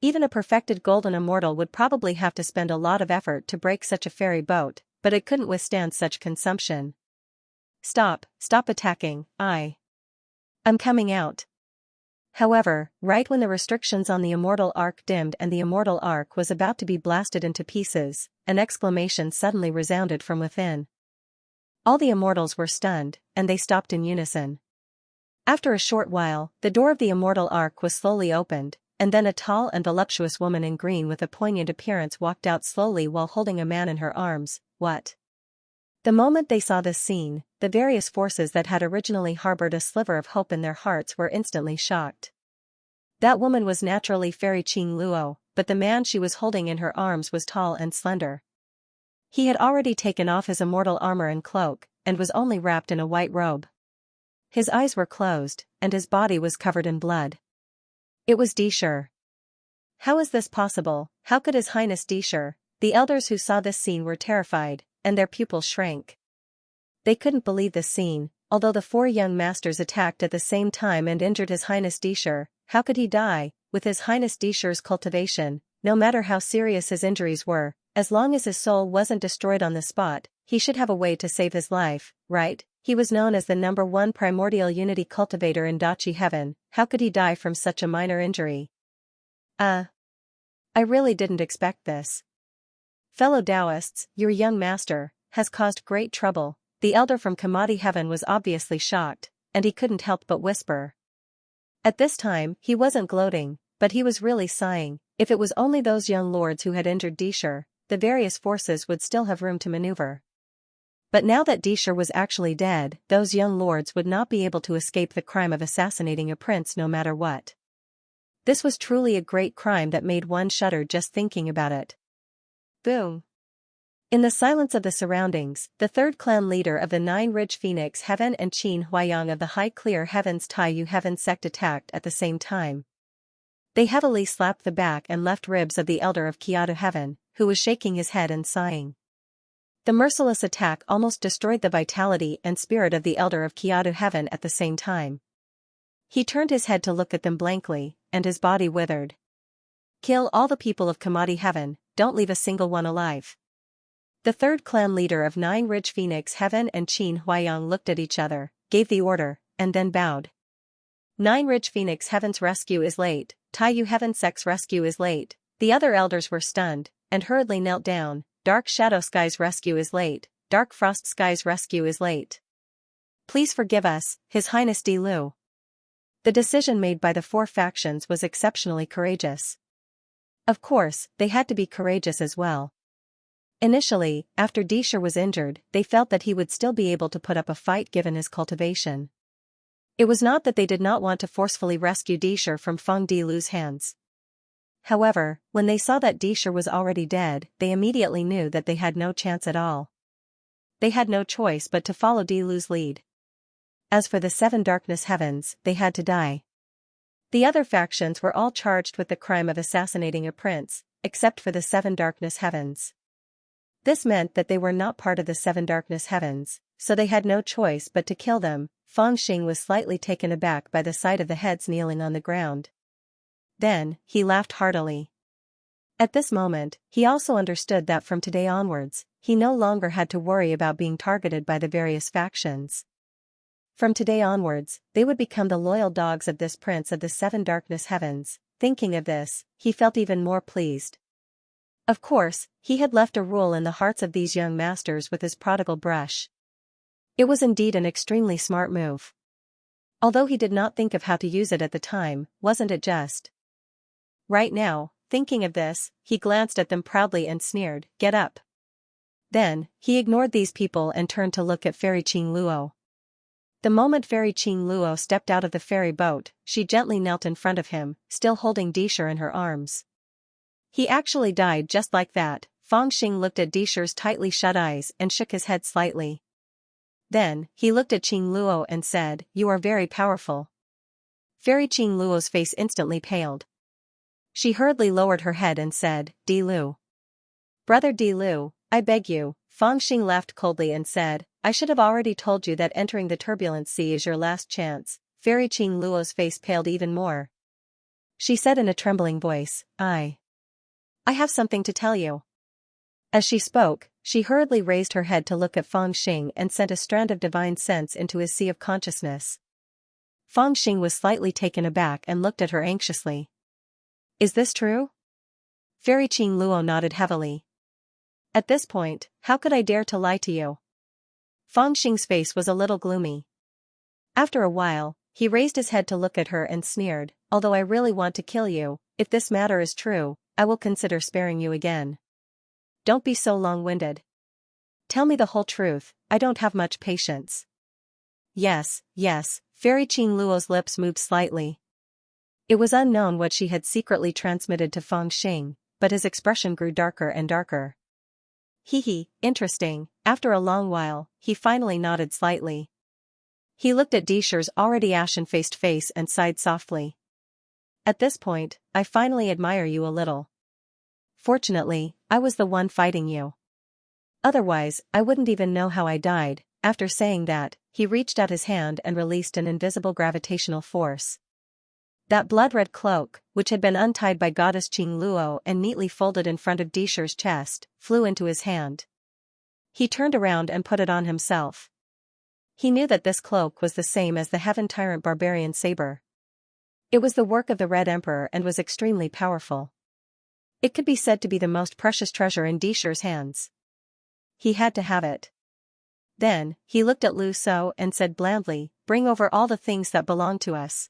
Even a perfected golden immortal would probably have to spend a lot of effort to break such a ferry boat, but it couldn't withstand such consumption. Stop attacking, I'm coming out. However, right when the restrictions on the immortal arc dimmed and the immortal arc was about to be blasted into pieces, an exclamation suddenly resounded from within. All the immortals were stunned, and they stopped in unison. After a short while, the door of the immortal arc was slowly opened, and then a tall and voluptuous woman in green with a poignant appearance walked out slowly while holding a man in her arms. What? The moment they saw this scene, the various forces that had originally harbored a sliver of hope in their hearts were instantly shocked. That woman was naturally Fairy Qing Luo, but the man she was holding in her arms was tall and slender. He had already taken off his immortal armor and cloak, and was only wrapped in a white robe. His eyes were closed, and his body was covered in blood. It was Dishar. How is this possible? How could His Highness Dishar? The elders who saw this scene were terrified, and their pupils shrank. They couldn't believe this scene. Although the four young masters attacked at the same time and injured His Highness Dishar, how could he die? With His Highness Dishar's cultivation, no matter how serious his injuries were, as long as his soul wasn't destroyed on the spot, he should have a way to save his life, right? He was known as the #1 primordial unity cultivator in Dachi Heaven. How could he die from such a minor injury? I really didn't expect this. Fellow Taoists, your young master has caused great trouble. The elder from Kamadi Heaven was obviously shocked, and he couldn't help but whisper. At this time, he wasn't gloating, but he was really sighing. If it was only those young lords who had injured Dishar, the various forces would still have room to maneuver. But now that Dishar was actually dead, those young lords would not be able to escape the crime of assassinating a prince no matter what. This was truly a great crime that made one shudder just thinking about it. Boom! In the silence of the surroundings, the third clan leader of the Nine-Ridge Phoenix Heaven and Qin Huayang of the High Clear Heavens Taiyu Heaven sect attacked at the same time. They heavily slapped the back and left ribs of the elder of Kiadu Heaven, who was shaking his head and sighing. The merciless attack almost destroyed the vitality and spirit of the elder of Kiadu Heaven at the same time. He turned his head to look at them blankly, and his body withered. Kill all the people of Kamadi Heaven, don't leave a single one alive. The third clan leader of Nine-Ridge Phoenix Heaven and Qin Huayang looked at each other, gave the order, and then bowed. Nine-Ridge Phoenix Heaven's rescue is late, Taiyu Heaven Sect's rescue is late. The other elders were stunned, and hurriedly knelt down. Dark Shadow Sky's rescue is late, Dark Frost Sky's rescue is late. Please forgive us, His Highness Dilu. The decision made by the four factions was exceptionally courageous. Of course, they had to be courageous as well. Initially, after Dishar was injured, they felt that he would still be able to put up a fight given his cultivation. It was not that they did not want to forcefully rescue Disher from Feng Dilu's hands. However, when they saw that Disher was already dead, they immediately knew that they had no chance at all. They had no choice but to follow Dilu's lead. As for the 7 Darkness Heavens, they had to die. The other factions were all charged with the crime of assassinating a prince, except for the 7 Darkness Heavens. This meant that they were not part of the 7 Darkness Heavens, so they had no choice but to kill them. Feng Xing was slightly taken aback by the sight of the heads kneeling on the ground. Then, he laughed heartily. At this moment, he also understood that from today onwards, he no longer had to worry about being targeted by the various factions. From today onwards, they would become the loyal dogs of this prince of the 7 Darkness Heavens. Thinking of this, he felt even more pleased. Of course, he had left a rule in the hearts of these young masters with his prodigal brush. It was indeed an extremely smart move. Although he did not think of how to use it at the time, wasn't it just? Right now, thinking of this, he glanced at them proudly and sneered, "Get up." Then, he ignored these people and turned to look at Fairy Qing Luo. The moment Fairy Qing Luo stepped out of the ferry boat, she gently knelt in front of him, still holding Disher in her arms. He actually died just like that. Feng Xing looked at Disher's tightly shut eyes and shook his head slightly. Then, he looked at Qing Luo and said, "You are very powerful." Fairy Qing Luo's face instantly paled. She hurriedly lowered her head and said, "Di Lu. Brother Di Lu, I beg you." Feng Xing laughed coldly and said, "I should have already told you that entering the turbulent sea is your last chance." Fairy Qing Luo's face paled even more. She said in a trembling voice, I have something to tell you." As she spoke, she hurriedly raised her head to look at Feng Xing and sent a strand of divine sense into his sea of consciousness. Feng Xing was slightly taken aback and looked at her anxiously. "Is this true?" Fairy Qing Luo nodded heavily. "At this point, how could I dare to lie to you?" Feng Xing's face was a little gloomy. After a while, he raised his head to look at her and sneered, "Although I really want to kill you, if this matter is true, I will consider sparing you again. Don't be so long-winded. Tell me the whole truth, I don't have much patience." Yes, yes, Fairy Qing Luo's lips moved slightly. It was unknown what she had secretly transmitted to Feng Xing, but his expression grew darker and darker. Hee, interesting. After a long while, he finally nodded slightly. He looked at Disher's already ashen-faced face and sighed softly. "At this point, I finally admire you a little. Fortunately, I was the one fighting you. Otherwise, I wouldn't even know how I died." After saying that, he reached out his hand and released an invisible gravitational force. That blood-red cloak, which had been untied by Goddess Qing Luo and neatly folded in front of Disher's chest, flew into his hand. He turned around and put it on himself. He knew that this cloak was the same as the Heaven Tyrant Barbarian saber. It was the work of the Red Emperor and was extremely powerful. It could be said to be the most precious treasure in Disher's hands. He had to have it. Then, he looked at Lu So and said blandly, "Bring over all the things that belong to us."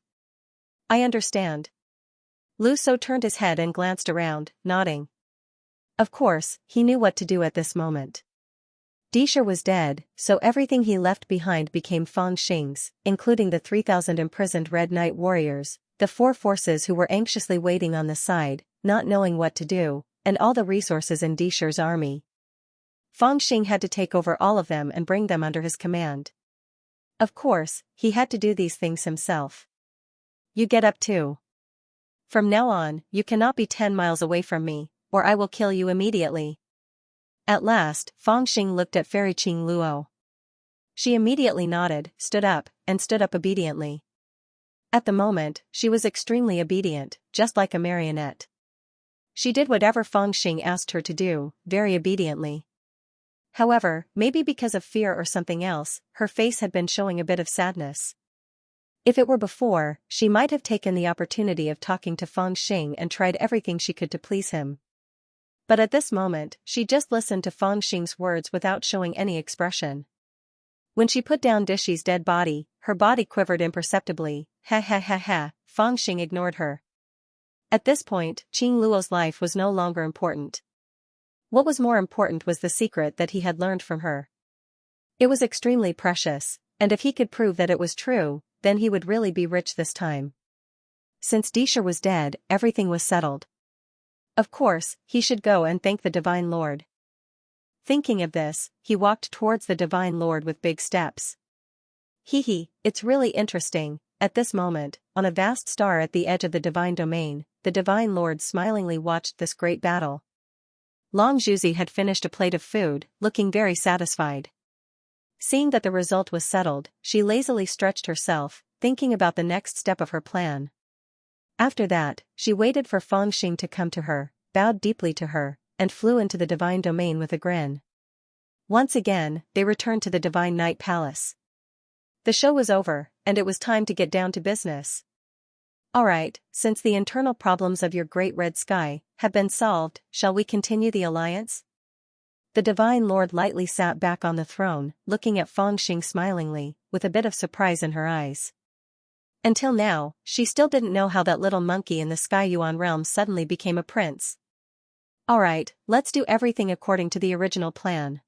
"I understand." Lu So turned his head and glanced around, nodding. Of course, he knew what to do at this moment. Disher was dead, so everything he left behind became Feng Xing's, including the 3,000 imprisoned Red Knight warriors, the 4 forces who were anxiously waiting on the side, not knowing what to do, and all the resources in Disher's army. Feng Xing had to take over all of them and bring them under his command. Of course, he had to do these things himself. "You get up too. From now on, you cannot be 10 miles away from me, or I will kill you immediately." At last, Feng Xing looked at Fairy Qing Luo. She immediately nodded, stood up obediently. At the moment, she was extremely obedient, just like a marionette. She did whatever Feng Xing asked her to do, very obediently. However, maybe because of fear or something else, her face had been showing a bit of sadness. If it were before, she might have taken the opportunity of talking to Feng Xing and tried everything she could to please him. But at this moment, she just listened to Feng Xing's words without showing any expression. When she put down Dishy's dead body, her body quivered imperceptibly. Ha ha ha ha, Feng Xing ignored her. At this point, Qing Luo's life was no longer important. What was more important was the secret that he had learned from her. It was extremely precious, and if he could prove that it was true, then he would really be rich this time. Since Disher was dead, everything was settled. Of course, he should go and thank the Divine Lord. Thinking of this, he walked towards the Divine Lord with big steps. It's really interesting. At this moment, on a vast star at the edge of the divine domain, the Divine Lord smilingly watched this great battle. Long Zhuzi had finished a plate of food, looking very satisfied. Seeing that the result was settled, she lazily stretched herself, thinking about the next step of her plan. After that, she waited for Fangxing to come to her, bowed deeply to her, and flew into the divine domain with a grin. Once again, they returned to the divine night palace. The show was over, and it was time to get down to business. Alright, since the internal problems of your great red sky have been solved, shall we continue the alliance? The Divine Lord lightly sat back on the throne, looking at Fangxing smilingly, with a bit of surprise in her eyes. Until now, she still didn't know how that little monkey in the Sky Yuan realm suddenly became a prince. Alright, let's do everything according to the original plan.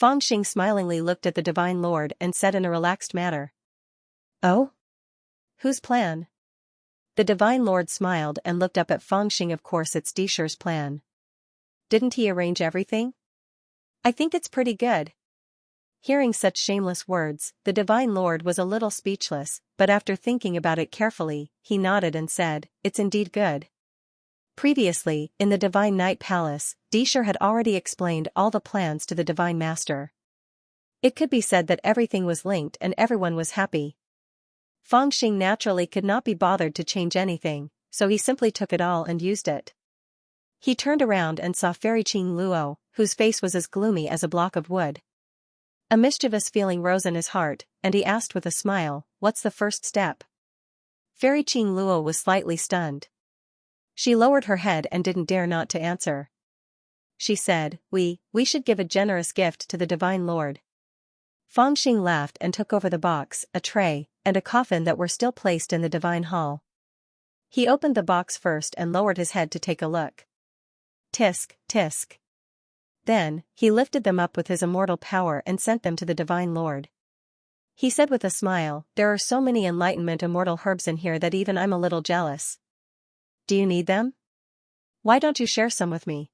Fangxing smilingly looked at the Divine Lord and said in a relaxed manner. Oh? Whose plan? The Divine Lord smiled and looked up at Fangxing. Of course it's Disher's plan. Didn't he arrange everything? I think it's pretty good. Hearing such shameless words, the Divine Lord was a little speechless, but after thinking about it carefully, he nodded and said, it's indeed good. Previously, in the Divine Night Palace, Disher had already explained all the plans to the Divine Master. It could be said that everything was linked and everyone was happy. Fangxing naturally could not be bothered to change anything, so he simply took it all and used it. He turned around and saw Fairy Qing Luo, whose face was as gloomy as a block of wood. A mischievous feeling rose in his heart, and he asked with a smile, what's the first step? Fairy Qing Luo was slightly stunned. She lowered her head and didn't dare not to answer. She said, we should give a generous gift to the Divine Lord. Fangxing laughed and took over the box, a tray, and a coffin that were still placed in the Divine Hall. He opened the box first and lowered his head to take a look. Tisk, tisk. Then, he lifted them up with his immortal power and sent them to the Divine Lord. He said with a smile, there are so many enlightenment immortal herbs in here that even I'm a little jealous. Do you need them? Why don't you share some with me?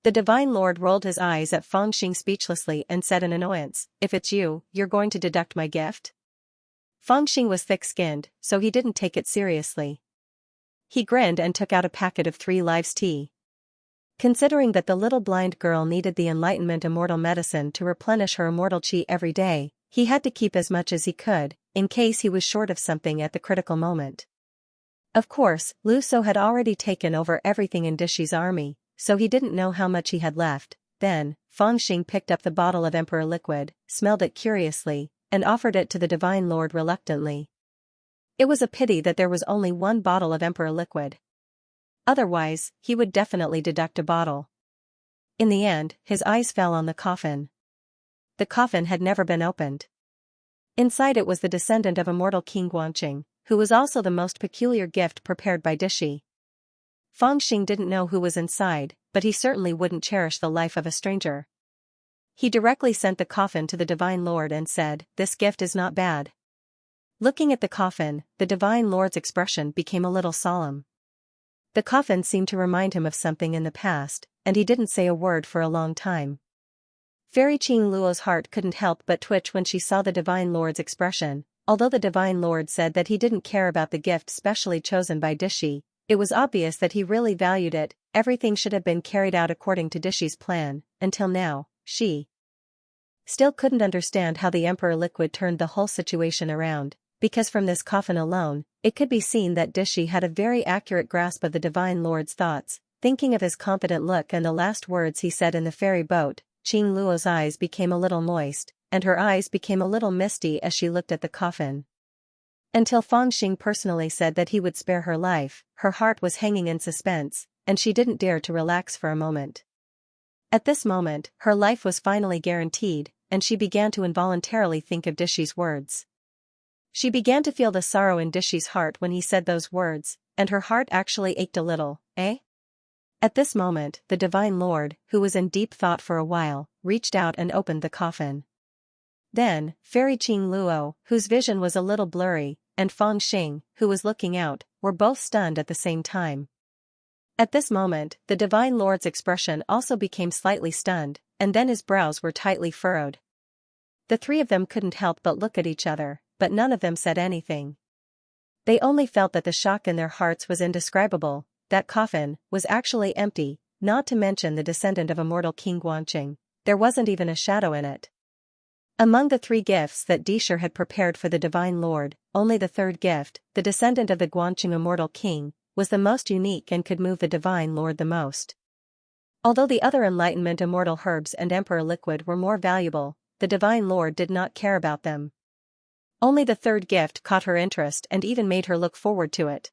The Divine Lord rolled his eyes at Fangxing speechlessly and said in annoyance, if it's you, you're going to deduct my gift? Fangxing was thick-skinned, so he didn't take it seriously. He grinned and took out a packet of 3 lives tea. Considering that the little blind girl needed the enlightenment immortal medicine to replenish her immortal qi every day, he had to keep as much as he could, in case he was short of something at the critical moment. Of course, Lu So had already taken over everything in Dishi's army, so he didn't know how much he had left. Then, Fangxing picked up the bottle of Emperor liquid, smelled it curiously, and offered it to the Divine Lord reluctantly. It was a pity that there was only 1 bottle of Emperor liquid. Otherwise, he would definitely deduct a bottle. In the end, his eyes fell on the coffin. The coffin had never been opened. Inside it was the descendant of immortal King Guanqing, who was also the most peculiar gift prepared by Dishi. Fangxing didn't know who was inside, but he certainly wouldn't cherish the life of a stranger. He directly sent the coffin to the Divine Lord and said, this gift is not bad. Looking at the coffin, the Divine Lord's expression became a little solemn. The coffin seemed to remind him of something in the past, and he didn't say a word for a long time. Fairy Qing Luo's heart couldn't help but twitch when she saw the Divine Lord's expression. Although the Divine Lord said that he didn't care about the gift specially chosen by Dishi, it was obvious that he really valued it. Everything should have been carried out according to Dishi's plan. Until now, she still couldn't understand how the Emperor liquid turned the whole situation around, because from this coffin alone, it could be seen that Dishi had a very accurate grasp of the Divine Lord's thoughts. Thinking of his confident look and the last words he said in the ferry boat, Qing Luo's eyes became a little moist, and her eyes became a little misty as she looked at the coffin. Until Fangxing personally said that he would spare her life, her heart was hanging in suspense, and she didn't dare to relax for a moment. At this moment, her life was finally guaranteed, and she began to involuntarily think of Dishi's words. She began to feel the sorrow in Dishi's heart when he said those words, and her heart actually ached a little, eh? At this moment, the Divine Lord, who was in deep thought for a while, reached out and opened the coffin. Then, Fairy Qing Luo, whose vision was a little blurry, and Feng Xing, who was looking out, were both stunned at the same time. At this moment, the Divine Lord's expression also became slightly stunned, and then his brows were tightly furrowed. The three of them couldn't help but look at each other, but none of them said anything. They only felt that the shock in their hearts was indescribable. That coffin was actually empty, not to mention the descendant of immortal King Guanqing. There wasn't even a shadow in it. Among the 3 gifts that Dishur had prepared for the Divine Lord, only the 3rd gift, the descendant of the Guanqing immortal king, was the most unique and could move the Divine Lord the most. Although the other Enlightenment immortal herbs and Emperor liquid were more valuable, the Divine Lord did not care about them. Only the 3rd gift caught her interest and even made her look forward to it.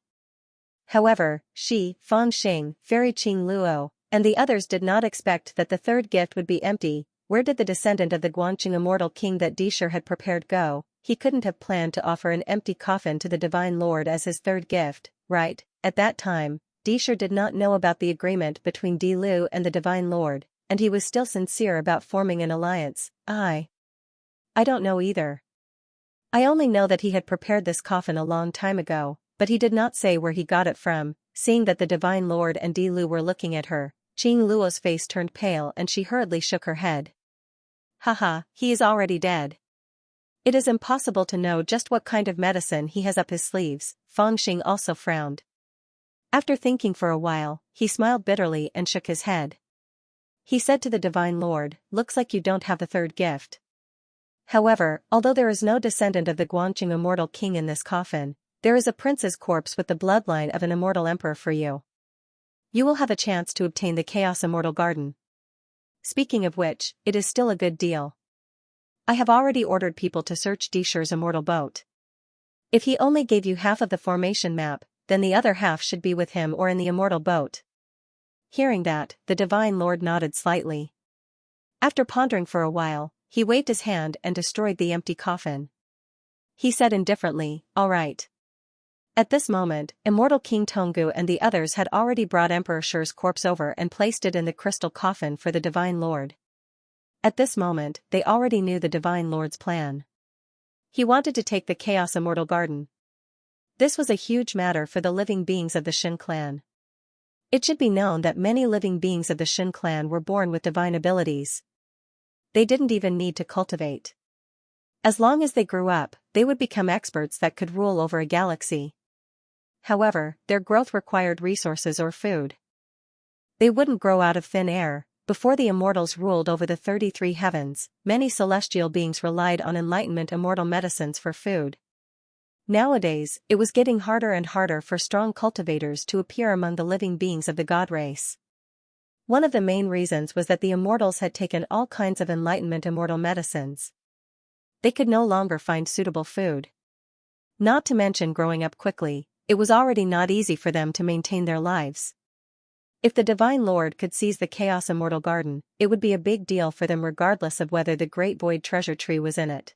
However, she, Feng Xing, Fairy Qing Luo, and the others did not expect that the 3rd gift would be empty. Where did the descendant of the Guanqing immortal king that Dishur had prepared go? He couldn't have planned to offer an empty coffin to the Divine Lord as his 3rd gift, right? At that time, Dishur did not know about the agreement between Di Lu and the Divine Lord, and he was still sincere about forming an alliance. I don't know either. I only know that he had prepared this coffin a long time ago, but he did not say where he got it from. Seeing that the Divine Lord and Di Lu were looking at her, Qing Luo's face turned pale and she hurriedly shook her head. Haha, he is already dead. It is impossible to know just what kind of medicine he has up his sleeves. Feng Xing also frowned. After thinking for a while, he smiled bitterly and shook his head. He said to the Divine Lord, "Looks like you don't have the 3rd gift. However, although there is no descendant of the Guanqing immortal king in this coffin, there is a prince's corpse with the bloodline of an immortal emperor for you. You will have a chance to obtain the Chaos Immortal Garden. Speaking of which, it is still a good deal. I have already ordered people to search Dishur's immortal boat. If he only gave you half of the formation map, then the other half should be with him or in the immortal boat." Hearing that, the Divine Lord nodded slightly. After pondering for a while, he waved his hand and destroyed the empty coffin. He said indifferently, "All right." At this moment, Immortal King Tonggu and the others had already brought Emperor Shi's corpse over and placed it in the crystal coffin for the Divine Lord. At this moment, they already knew the Divine Lord's plan. He wanted to take the Chaos Immortal Garden. This was a huge matter for the living beings of the Xin clan. It should be known that many living beings of the Xin clan were born with divine abilities. They didn't even need to cultivate. As long as they grew up, they would become experts that could rule over a galaxy. However, their growth required resources or food. They wouldn't grow out of thin air. Before the immortals ruled over the 33 heavens, many celestial beings relied on enlightenment immortal medicines for food. Nowadays, it was getting harder and harder for strong cultivators to appear among the living beings of the god race. One of the main reasons was that the immortals had taken all kinds of enlightenment immortal medicines. They could no longer find suitable food. Not to mention growing up quickly, it was already not easy for them to maintain their lives. If the Divine Lord could seize the Chaos Immortal Garden, it would be a big deal for them regardless of whether the Great Void Treasure Tree was in it.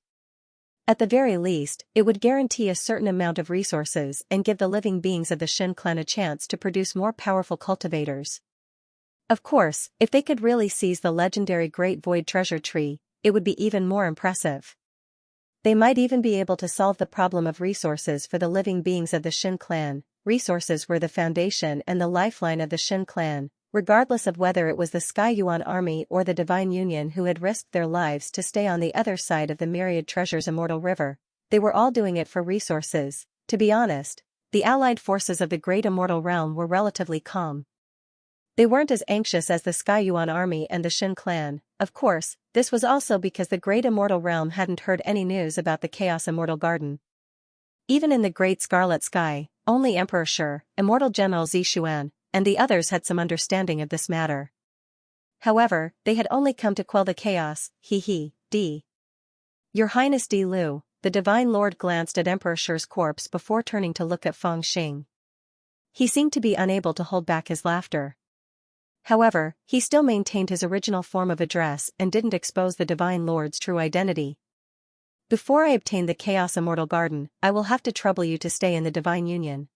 At the very least, it would guarantee a certain amount of resources and give the living beings of the Xin clan a chance to produce more powerful cultivators. Of course, if they could really seize the legendary Great Void Treasure Tree, it would be even more impressive. They might even be able to solve the problem of resources for the living beings of the Xin clan. Resources were the foundation and the lifeline of the Xin clan, regardless of whether it was the Sky Yuan army or the Divine Union who had risked their lives to stay on the other side of the Myriad Treasures Immortal River. They were all doing it for resources. To be honest, the allied forces of the Great Immortal Realm were relatively calm. They weren't as anxious as the Sky Yuan army and the Xin clan. Of course, this was also because the Great Immortal Realm hadn't heard any news about the Chaos Immortal Garden. Even in the Great Scarlet Sky, only Emperor Shi, Immortal General Zixuan, and the others had some understanding of this matter. However, they had only come to quell the chaos. Your Highness Di Lu, the Divine Lord glanced at Emperor Shi's corpse before turning to look at Feng Xing. He seemed to be unable to hold back his laughter. However, he still maintained his original form of address and didn't expose the Divine Lord's true identity. "Before I obtain the Chaos Immortal Garden, I will have to trouble you to stay in the Divine Union.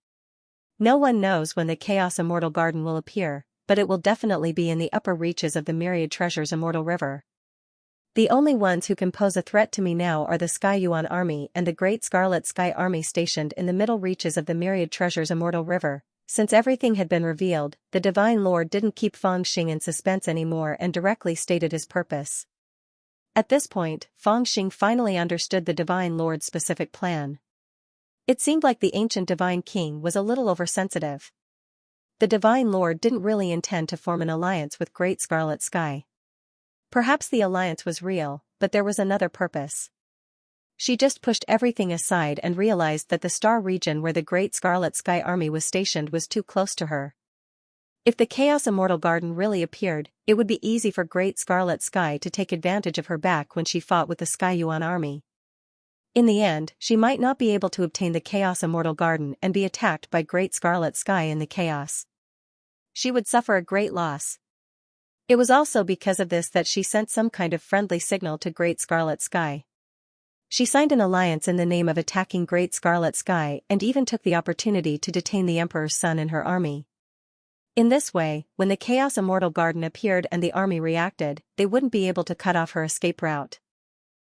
No one knows when the Chaos Immortal Garden will appear, but it will definitely be in the upper reaches of the Myriad Treasures Immortal River. The only ones who can pose a threat to me now are the Sky Yuan army and the Great Scarlet Sky army stationed in the middle reaches of the myriad treasures Immortal River. Since everything had been revealed, the Divine Lord didn't keep Feng Xing in suspense anymore and directly stated his purpose. At this point, Feng Xing finally understood the Divine Lord's specific plan. It seemed like the ancient Divine King was a little oversensitive. The Divine Lord didn't really intend to form an alliance with Great Scarlet Sky. Perhaps the alliance was real, but there was another purpose. She just pushed everything aside and realized that the star region where the Great Scarlet Sky army was stationed was too close to her. If the Chaos Immortal Garden really appeared, it would be easy for Great Scarlet Sky to take advantage of her back when she fought with the Sky Yuan army. In the end, she might not be able to obtain the Chaos Immortal Garden and be attacked by Great Scarlet Sky in the chaos. She would suffer a great loss. It was also because of this that she sent some kind of friendly signal to Great Scarlet Sky. She signed an alliance in the name of attacking Great Scarlet Sky and even took the opportunity to detain the Emperor's son in her army. In this way, when the Chaos Immortal Garden appeared and the army reacted, they wouldn't be able to cut off her escape route.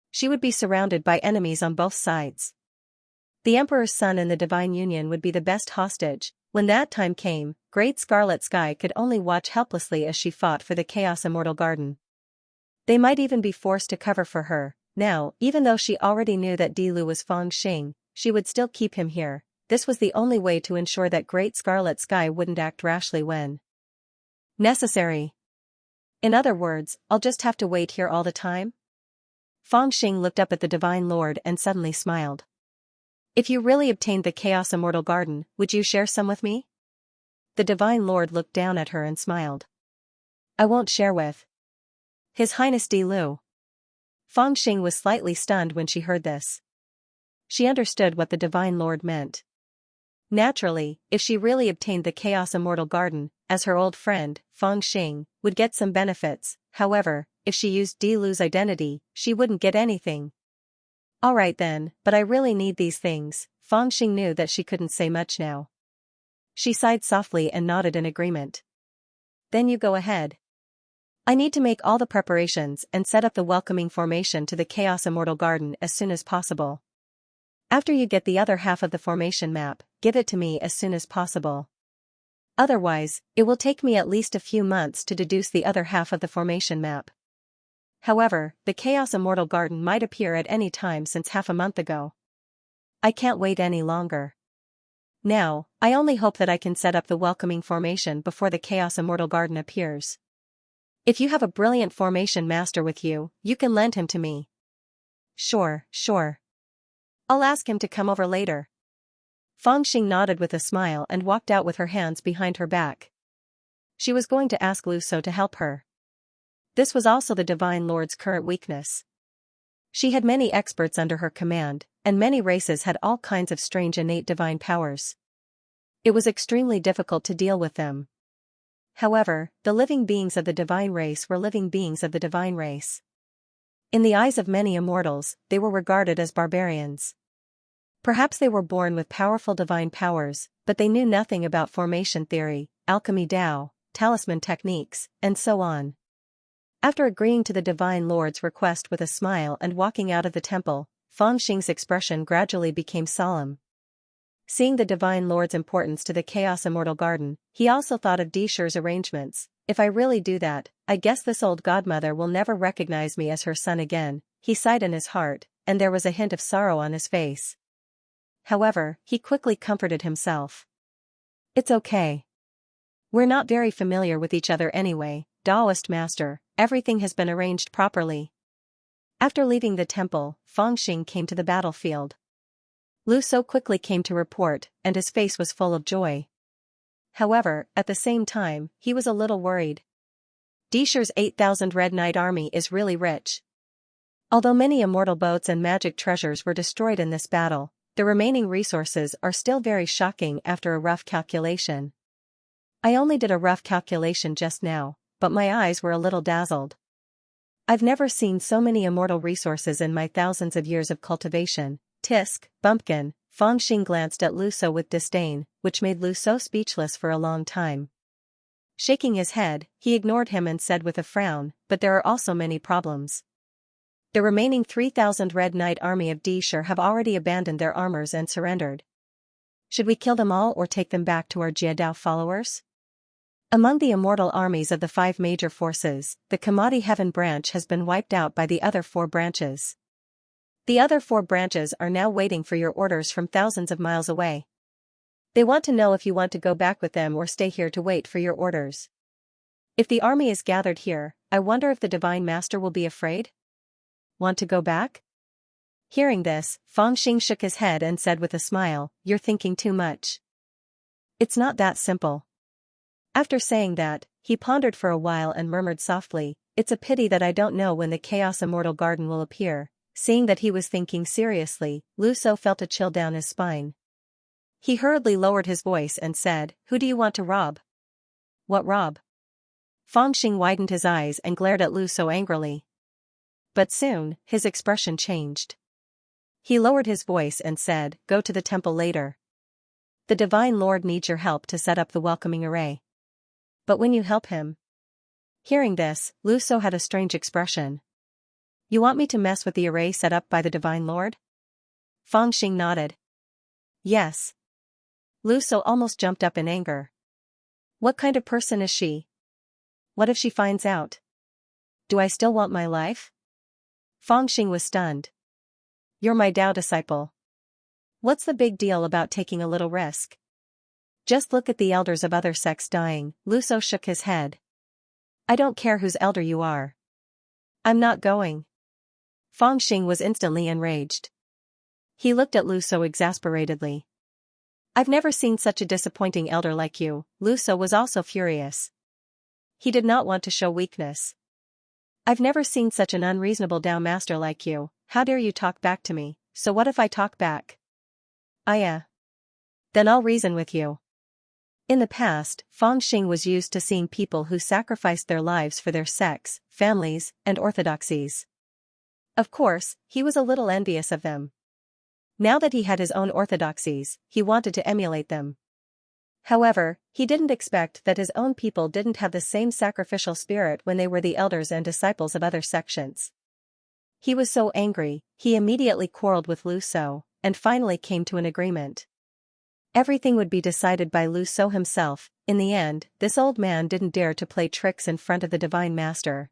She would be surrounded by enemies on both sides. The Emperor's son and the Divine Union would be the best hostage. When that time came, Great Scarlet Sky could only watch helplessly as she fought for the Chaos Immortal Garden. They might even be forced to cover for her. Now, even though she already knew that Di Lu was Feng Xing, she would still keep him here. This was the only way to ensure that Great Scarlet Sky wouldn't act rashly when necessary. In other words, I'll just have to wait here all the time? Feng Xing looked up at the Divine Lord and suddenly smiled. If you really obtained the Chaos Immortal Garden, would you share some with me? The Divine Lord looked down at her and smiled. I won't share with His Highness Di Lu. Feng Xing was slightly stunned when she heard this. She understood what the Divine Lord meant. Naturally, if she really obtained the Chaos Immortal Garden, as her old friend, Feng Xing, would get some benefits. However, if she used Di Lu's identity, she wouldn't get anything. Alright then, but I really need these things. Feng Xing knew that she couldn't say much now. She sighed softly and nodded in agreement. Then you go ahead. I need to make all the preparations and set up the welcoming formation to the Chaos Immortal Garden as soon as possible. After you get the other half of the formation map, give it to me as soon as possible. Otherwise, it will take me at least a few months to deduce the other half of the formation map. However, the Chaos Immortal Garden might appear at any time since half a month ago. I can't wait any longer. Now, I only hope that I can set up the welcoming formation before the Chaos Immortal Garden appears. If you have a brilliant formation master with you, you can lend him to me. Sure. I'll ask him to come over later. Feng Xing nodded with a smile and walked out with her hands behind her back. She was going to ask Lu So to help her. This was also the Divine Lord's current weakness. She had many experts under her command, and many races had all kinds of strange innate divine powers. It was extremely difficult to deal with them. However, the living beings of the divine race were living beings of the divine race. In the eyes of many immortals, they were regarded as barbarians. Perhaps they were born with powerful divine powers, but they knew nothing about formation theory, alchemy Tao, talisman techniques, and so on. After agreeing to the Divine Lord's request with a smile and walking out of the temple, Feng Xing's expression gradually became solemn. Seeing the Divine Lord's importance to the Chaos Immortal Garden, he also thought of Disher's arrangements. If I really do that, I guess this old godmother will never recognize me as her son again. He sighed in his heart, and there was a hint of sorrow on his face. However, he quickly comforted himself. It's okay. We're not very familiar with each other anyway, Taoist master, everything has been arranged properly. After leaving the temple, Feng Xing came to the battlefield. Lu So quickly came to report, and his face was full of joy. However, at the same time, he was a little worried. Disher's 8,000 Red Knight army is really rich. Although many immortal boats and magic treasures were destroyed in this battle, the remaining resources are still very shocking after a rough calculation. I only did a rough calculation just now, but my eyes were a little dazzled. I've never seen so many immortal resources in my thousands of years of cultivation. Tisk, bumpkin. Feng Xing glanced at Lu So with disdain, which made Lu So speechless for a long time. Shaking his head, he ignored him and said with a frown, but there are also many problems. The remaining 3,000 Red Knight army of Dishur have already abandoned their armors and surrendered. Should we kill them all or take them back to our Jiadao followers? Among the immortal armies of the 5 major forces, the Kamadi Heaven branch has been wiped out by the other 4 branches. The other 4 branches are now waiting for your orders from thousands of miles away. They want to know if you want to go back with them or stay here to wait for your orders. If the army is gathered here, I wonder if the Divine Master will be afraid? Want to go back? Hearing this, Fangxing shook his head and said with a smile, "You're thinking too much. It's not that simple." After saying that, he pondered for a while and murmured softly, "It's a pity that I don't know when the Chaos Immortal Garden will appear." Seeing that he was thinking seriously, Lu So felt a chill down his spine. He hurriedly lowered his voice and said, "Who do you want to rob?" "What rob?" Fangxing widened his eyes and glared at Lu So angrily. But soon, his expression changed. He lowered his voice and said, "Go to the temple later. The Divine Lord needs your help to set up the welcoming array." "But when you help him?" Hearing this, Lu So had a strange expression. "You want me to mess with the array set up by the Divine Lord?" Fangxing nodded. "Yes." Lu So almost jumped up in anger. "What kind of person is she? What if she finds out? Do I still want my life?" Fangxing was stunned. "You're my Dao disciple. What's the big deal about taking a little risk? Just look at the elders of other sects dying." Lu So shook his head. "I don't care whose elder you are. I'm not going." Fangxing was instantly enraged. He looked at Lu So exasperatedly. "I've never seen such a disappointing elder like you." Lu So was also furious. He did not want to show weakness. "I've never seen such an unreasonable Dao master like you. How dare you talk back to me?" "So what if I talk back?" Then I'll reason with you." In the past, Fangxing was used to seeing people who sacrificed their lives for their sects, families, and orthodoxies. Of course, he was a little envious of them. Now that he had his own orthodoxies, he wanted to emulate them. However, he didn't expect that his own people didn't have the same sacrificial spirit when they were the elders and disciples of other sections. He was so angry, he immediately quarreled with Lu So, and finally came to an agreement. Everything would be decided by Lu So himself. In the end, this old man didn't dare to play tricks in front of the Divine Master.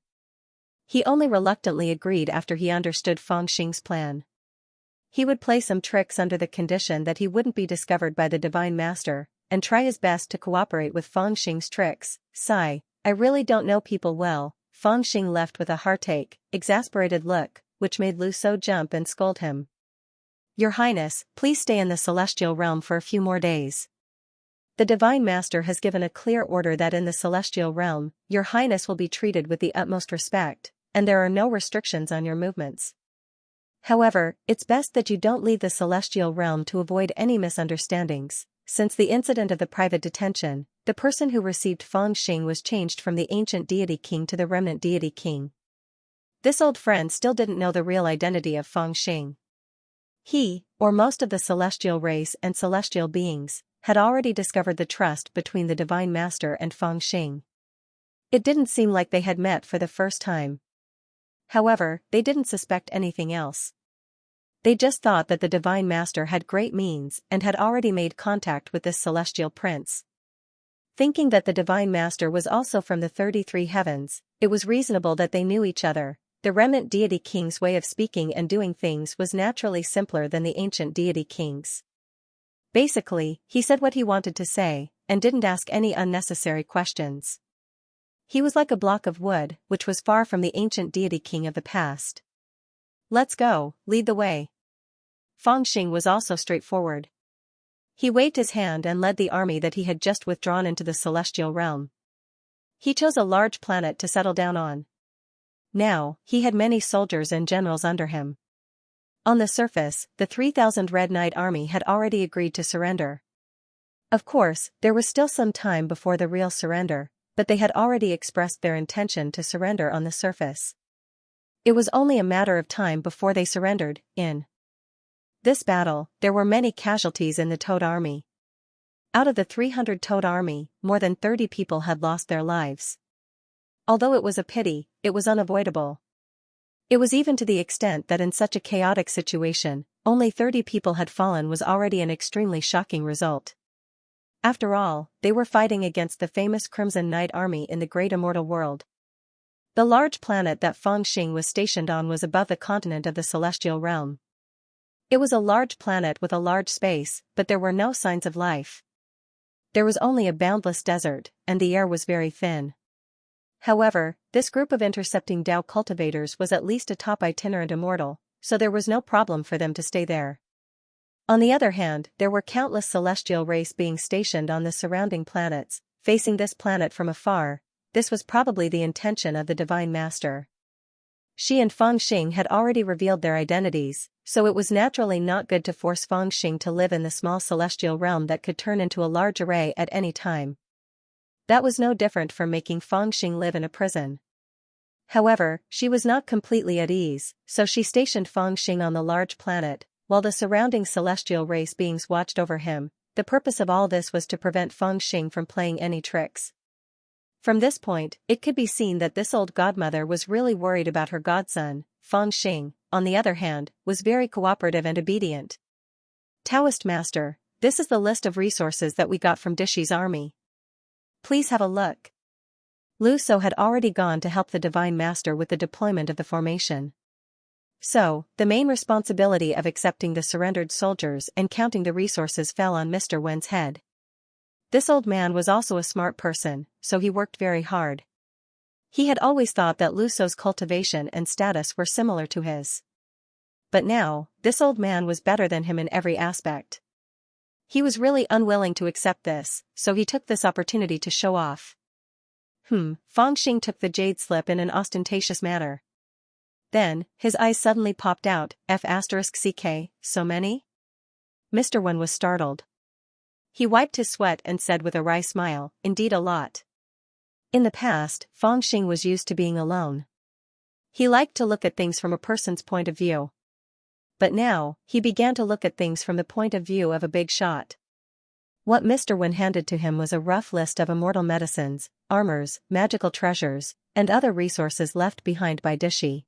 He only reluctantly agreed after he understood Fangxing's plan. He would play some tricks under the condition that he wouldn't be discovered by the Divine Master, and try his best to cooperate with Fangxing's tricks. Sigh, "I really don't know people well." Fangxing left with a heartache, exasperated look, which made Lu So jump and scold him. "Your Highness, please stay in the celestial realm for a few more days. The Divine Master has given a clear order that in the celestial realm, your Highness will be treated with the utmost respect, and there are no restrictions on your movements. However, it's best that you don't leave the celestial realm to avoid any misunderstandings." Since the incident of the private detention, the person who received Fangxing was changed from the ancient deity king to the remnant deity king. This old friend still didn't know the real identity of Fangxing. He, or most of the celestial race and celestial beings, had already discovered the trust between the Divine Master and Fangxing. It didn't seem like they had met for the first time. However, they didn't suspect anything else. They just thought that the Divine Master had great means and had already made contact with this celestial prince. Thinking that the Divine Master was also from the 33 heavens, it was reasonable that they knew each other. The remnant deity king's way of speaking and doing things was naturally simpler than the ancient deity king's. Basically, he said what he wanted to say, and didn't ask any unnecessary questions. He was like a block of wood, which was far from the ancient deity king of the past. "Let's go, lead the way." Fangxing was also straightforward. He waved his hand and led the army that he had just withdrawn into the celestial realm. He chose a large planet to settle down on. Now, he had many soldiers and generals under him. On the surface, the 3,000 Red Knight army had already agreed to surrender. Of course, there was still some time before the real surrender, but they had already expressed their intention to surrender on the surface. It was only a matter of time before they surrendered. In this battle, there were many casualties in the Toad army. Out of the 300 Toad army, more than 30 people had lost their lives. Although it was a pity, it was unavoidable. It was even to the extent that in such a chaotic situation, only 30 people had fallen was already an extremely shocking result. After all, they were fighting against the famous Crimson Knight army in the great immortal world. The large planet that Fangxing was stationed on was above the continent of the celestial realm. It was a large planet with a large space, but there were no signs of life. There was only a boundless desert, and the air was very thin. However, this group of intercepting Dao cultivators was at least a top itinerant immortal, so there was no problem for them to stay there. On the other hand, there were countless celestial race beings stationed on the surrounding planets, facing this planet from afar. This was probably the intention of the Divine Master. She and Fangxing had already revealed their identities, so it was naturally not good to force Fangxing to live in the small celestial realm that could turn into a large array at any time. That was no different from making Fangxing live in a prison. However, she was not completely at ease, so she stationed Fangxing on the large planet, while the surrounding celestial race beings watched over him. The purpose of all this was to prevent Fangxing from playing any tricks. From this point, it could be seen that this old godmother was really worried about her godson. Fangxing, on the other hand, was very cooperative and obedient. Taoist Master, this is the list of resources that we got from Dishi's army. Please have a look. Lu So had already gone to help the Divine Master with the deployment of the formation. So, the main responsibility of accepting the surrendered soldiers and counting the resources fell on Mr. Wen's head. This old man was also a smart person, so he worked very hard. He had always thought that Lu So's cultivation and status were similar to his. But now, this old man was better than him in every aspect. He was really unwilling to accept this, so he took this opportunity to show off. Fangxing took the jade slip in an ostentatious manner. Then, his eyes suddenly popped out. F***ck, so many? Mr. Wen was startled. He wiped his sweat and said with a wry smile, indeed a lot. In the past, Fangxing was used to being alone. He liked to look at things from a person's point of view. But now, he began to look at things from the point of view of a big shot. What Mr. Wen handed to him was a rough list of immortal medicines, armors, magical treasures, and other resources left behind by Dishi.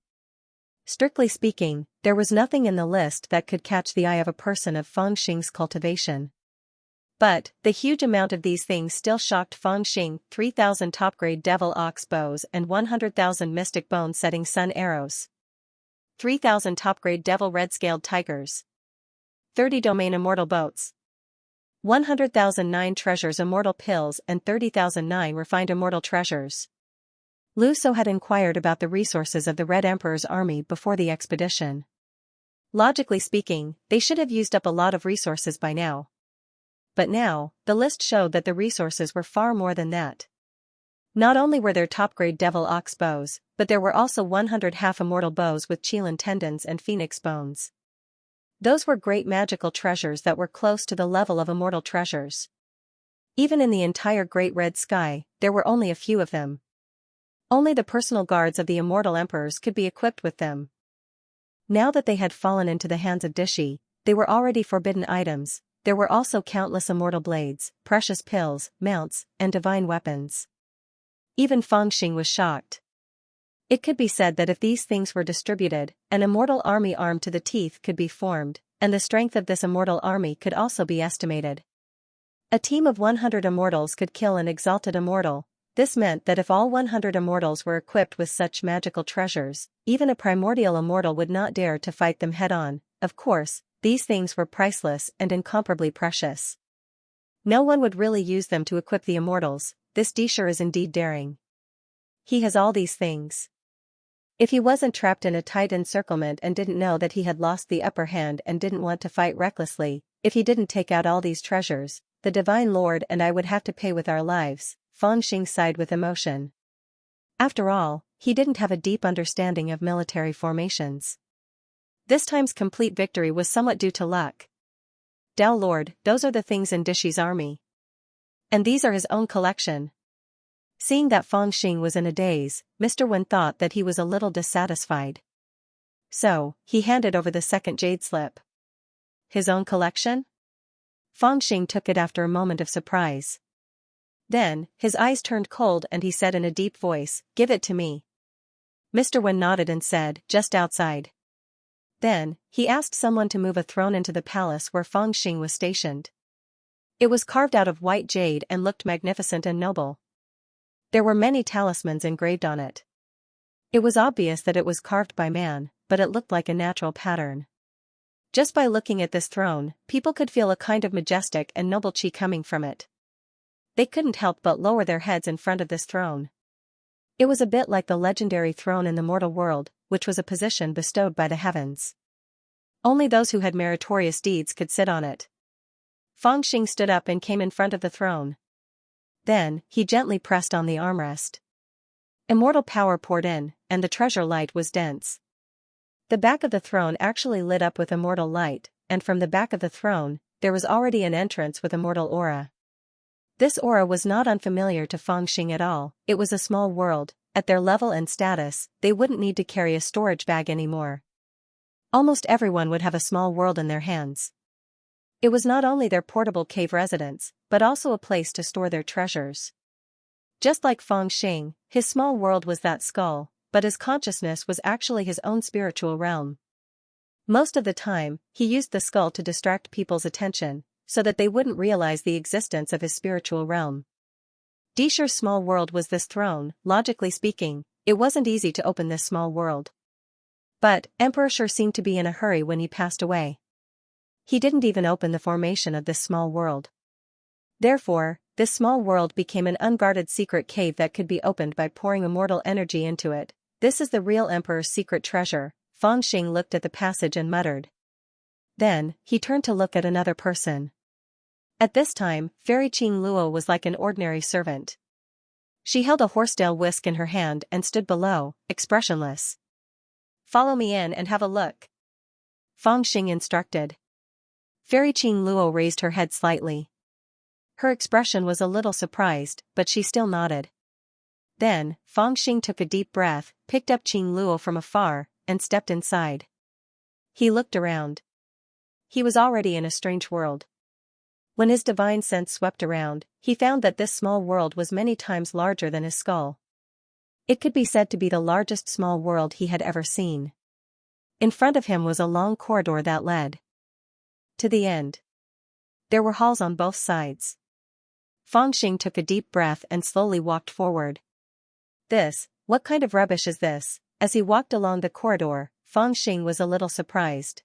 Strictly speaking, there was nothing in the list that could catch the eye of a person of Fangxing's cultivation. But, the huge amount of these things still shocked Fangxing: 3,000 top-grade devil ox bows and 100,000 mystic bone-setting sun arrows. 3,000 top-grade devil red-scaled tigers. 30 domain immortal boats. 100,000 9 treasures immortal pills and 30,000 9 refined immortal treasures. Lu So had inquired about the resources of the Red Emperor's army before the expedition. Logically speaking, they should have used up a lot of resources by now. But now, the list showed that the resources were far more than that. Not only were there top-grade devil ox bows, but there were also 100 half-immortal bows with Qilin tendons and phoenix bones. Those were great magical treasures that were close to the level of immortal treasures. Even in the entire Great Red Sky, there were only a few of them. Only the personal guards of the immortal emperors could be equipped with them. Now that they had fallen into the hands of Dishi, they were already forbidden items. There were also countless immortal blades, precious pills, mounts, and divine weapons. Even Fangxing was shocked. It could be said that if these things were distributed, an immortal army armed to the teeth could be formed, and the strength of this immortal army could also be estimated. A team of 100 immortals could kill an exalted immortal. This meant that if all 100 immortals were equipped with such magical treasures, even a primordial immortal would not dare to fight them head-on. Of course, these things were priceless and incomparably precious. No one would really use them to equip the immortals. This Disher is indeed daring. He has all these things. If he wasn't trapped in a tight encirclement and didn't know that he had lost the upper hand and didn't want to fight recklessly, if he didn't take out all these treasures, the Divine Lord and I would have to pay with our lives. Fangxing sighed with emotion. After all, he didn't have a deep understanding of military formations. This time's complete victory was somewhat due to luck. Dao Lord, those are the things in Dishi's army. And these are his own collection. Seeing that Fangxing was in a daze, Mr. Wen thought that he was a little dissatisfied. So, he handed over the second jade slip. His own collection? Fangxing took it after a moment of surprise. Then, his eyes turned cold and he said in a deep voice, "Give it to me." Mr. Wen nodded and said, just outside. Then, he asked someone to move a throne into the palace where Feng Xing was stationed. It was carved out of white jade and looked magnificent and noble. There were many talismans engraved on it. It was obvious that it was carved by man, but it looked like a natural pattern. Just by looking at this throne, people could feel a kind of majestic and noble chi coming from it. They couldn't help but lower their heads in front of this throne. It was a bit like the legendary throne in the mortal world, which was a position bestowed by the heavens. Only those who had meritorious deeds could sit on it. Feng Xing stood up and came in front of the throne. Then, he gently pressed on the armrest. Immortal power poured in, and the treasure light was dense. The back of the throne actually lit up with immortal light, and from the back of the throne, there was already an entrance with immortal aura. This aura was not unfamiliar to Feng Xing at all. It was a small world. At their level and status, they wouldn't need to carry a storage bag anymore. Almost everyone would have a small world in their hands. It was not only their portable cave residence, but also a place to store their treasures. Just like Feng Xing, his small world was that skull, but his consciousness was actually his own spiritual realm. Most of the time, he used the skull to distract people's attention, so that they wouldn't realize the existence of his spiritual realm. Disher's small world was this throne. Logically speaking, it wasn't easy to open this small world. But, Emperor Shi seemed to be in a hurry when he passed away. He didn't even open the formation of this small world. Therefore, this small world became an unguarded secret cave that could be opened by pouring immortal energy into it. This is the real Emperor's secret treasure. Feng Xing looked at the passage and muttered. Then, he turned to look at another person. At this time, Fairy Qing Luo was like an ordinary servant. She held a horsetail whisk in her hand and stood below, expressionless. Follow me in and have a look. Feng Xing instructed. Fairy Qing Luo raised her head slightly. Her expression was a little surprised, but she still nodded. Then, Feng Xing took a deep breath, picked up Qing Luo from afar, and stepped inside. He looked around. He was already in a strange world. When his divine sense swept around, he found that this small world was many times larger than his skull. It could be said to be the largest small world he had ever seen. In front of him was a long corridor that led to the end. There were halls on both sides. Feng Xing took a deep breath and slowly walked forward. What kind of rubbish is this? As he walked along the corridor, Feng Xing was a little surprised.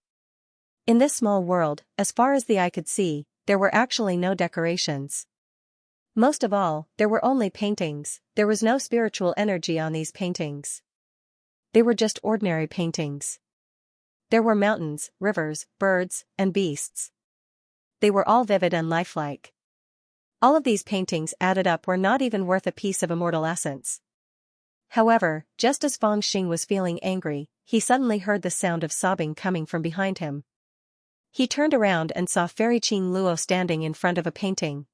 In this small world, as far as the eye could see, there were actually no decorations. Most of all, there were only paintings. There was no spiritual energy on these paintings. They were just ordinary paintings. There were mountains, rivers, birds, and beasts. They were all vivid and lifelike. All of these paintings added up were not even worth a piece of immortal essence. However, just as Feng Xing was feeling angry, he suddenly heard the sound of sobbing coming from behind him. He turned around and saw Fairy Qing Luo standing in front of a painting.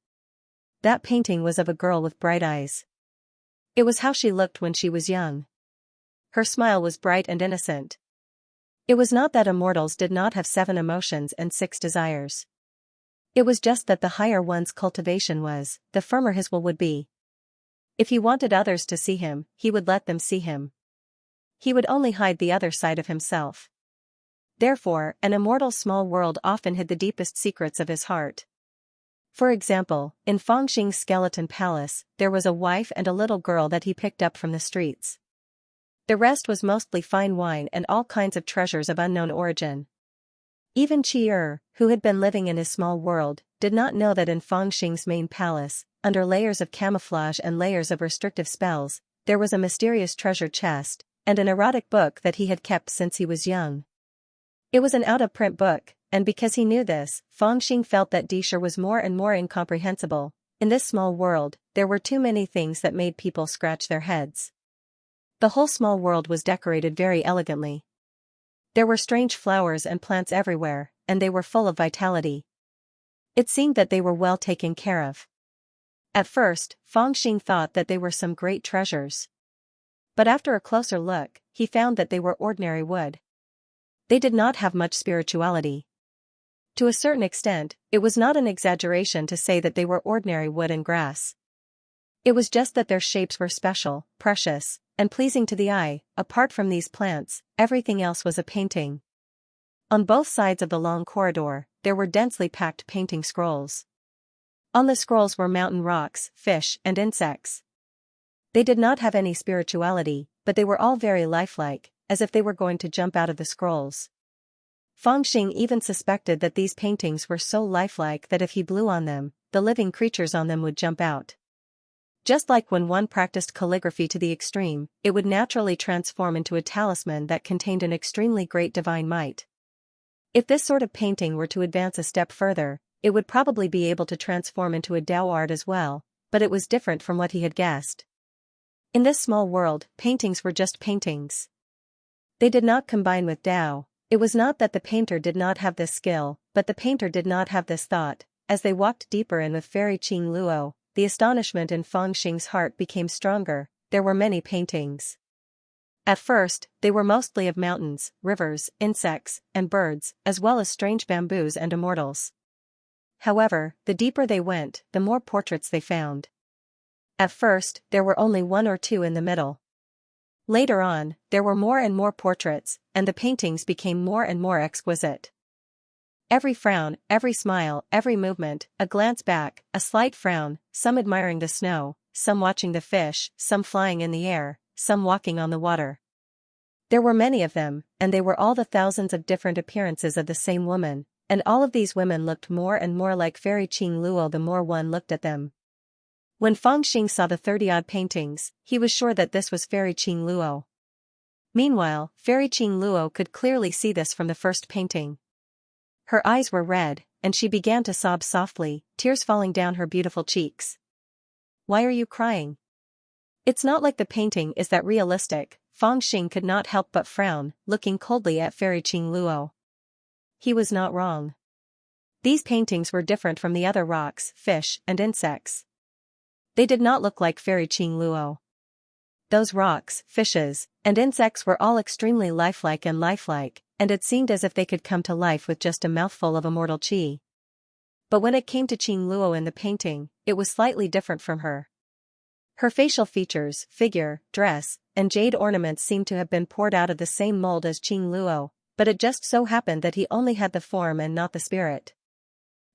That painting was of a girl with bright eyes. It was how she looked when she was young. Her smile was bright and innocent. It was not that immortals did not have 7 emotions and 6 desires. It was just that the higher one's cultivation was, the firmer his will would be. If he wanted others to see him, he would let them see him. He would only hide the other side of himself. Therefore, an immortal's small world often hid the deepest secrets of his heart. For example, in Feng Xing's skeleton palace, there was a wife and a little girl that he picked up from the streets. The rest was mostly fine wine and all kinds of treasures of unknown origin. Even Qi who had been living in his small world, did not know that in Feng Xing's main palace, under layers of camouflage and layers of restrictive spells, there was a mysterious treasure chest, and an erotic book that he had kept since he was young. It was an out-of-print book, and because he knew this, Feng Xing felt that Disher was more and more incomprehensible. In this small world, there were too many things that made people scratch their heads. The whole small world was decorated very elegantly. There were strange flowers and plants everywhere, and they were full of vitality. It seemed that they were well taken care of. At first, Feng Xing thought that they were some great treasures. But after a closer look, he found that they were ordinary wood. They did not have much spirituality. To a certain extent, it was not an exaggeration to say that they were ordinary wood and grass. It was just that their shapes were special, precious, and pleasing to the eye. Apart from these plants, everything else was a painting. On both sides of the long corridor, there were densely packed painting scrolls. On the scrolls were mountain rocks, fish, and insects. They did not have any spirituality, but they were all very lifelike, as if they were going to jump out of the scrolls. Fangxing even suspected that these paintings were so lifelike that if he blew on them, the living creatures on them would jump out. Just like when one practiced calligraphy to the extreme, it would naturally transform into a talisman that contained an extremely great divine might. If this sort of painting were to advance a step further, it would probably be able to transform into a Dao art as well, but it was different from what he had guessed. In this small world, paintings were just paintings. They did not combine with Dao. It was not that the painter did not have this skill, but the painter did not have this thought. As they walked deeper in with Fairy Qing Luo, the astonishment in Fangxing's heart became stronger. There were many paintings. At first, they were mostly of mountains, rivers, insects, and birds, as well as strange bamboos and immortals. However, the deeper they went, the more portraits they found. At first, there were only one or two in the middle. Later on, there were more and more portraits, and the paintings became more and more exquisite. Every frown, every smile, every movement, a glance back, a slight frown, some admiring the snow, some watching the fish, some flying in the air, some walking on the water. There were many of them, and they were all the thousands of different appearances of the same woman, and all of these women looked more and more like Fairy Qing Luo the more one looked at them. When Fangxing saw the 30-odd paintings, he was sure that this was Fairy Qing Luo. Meanwhile, Fairy Qing Luo could clearly see this from the first painting. Her eyes were red, and she began to sob softly, tears falling down her beautiful cheeks. "Why are you crying? It's not like the painting is that realistic." Fangxing could not help but frown, looking coldly at Fairy Qing Luo. He was not wrong. These paintings were different from the other rocks, fish, and insects. They did not look like Fairy Qing Luo. Those rocks, fishes, and insects were all extremely lifelike, and it seemed as if they could come to life with just a mouthful of immortal qi. But when it came to Qing Luo in the painting, it was slightly different from her. Her facial features, figure, dress, and jade ornaments seemed to have been poured out of the same mold as Qing Luo, but it just so happened that he only had the form and not the spirit.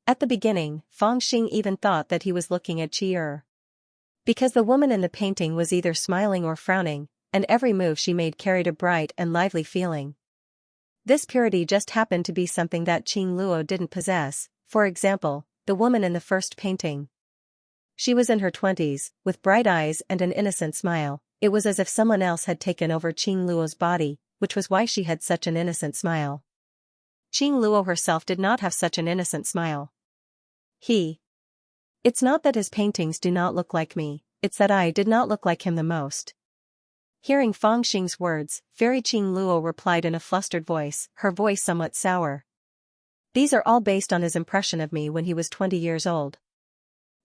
At the beginning, Fangxing even thought that he was looking at Qi. Because the woman in the painting was either smiling or frowning, and every move she made carried a bright and lively feeling. This purity just happened to be something that Qing Luo didn't possess. For example, the woman in the first painting. She was in her 20s, with bright eyes and an innocent smile. It was as if someone else had taken over Qing Luo's body, which was why she had such an innocent smile. Qing Luo herself did not have such an innocent smile. It's not that his paintings do not look like me, it's that I did not look like him the most. Hearing Fangxing's words, Fairy Qing Luo replied in a flustered voice, her voice somewhat sour. These are all based on his impression of me when he was 20 years old.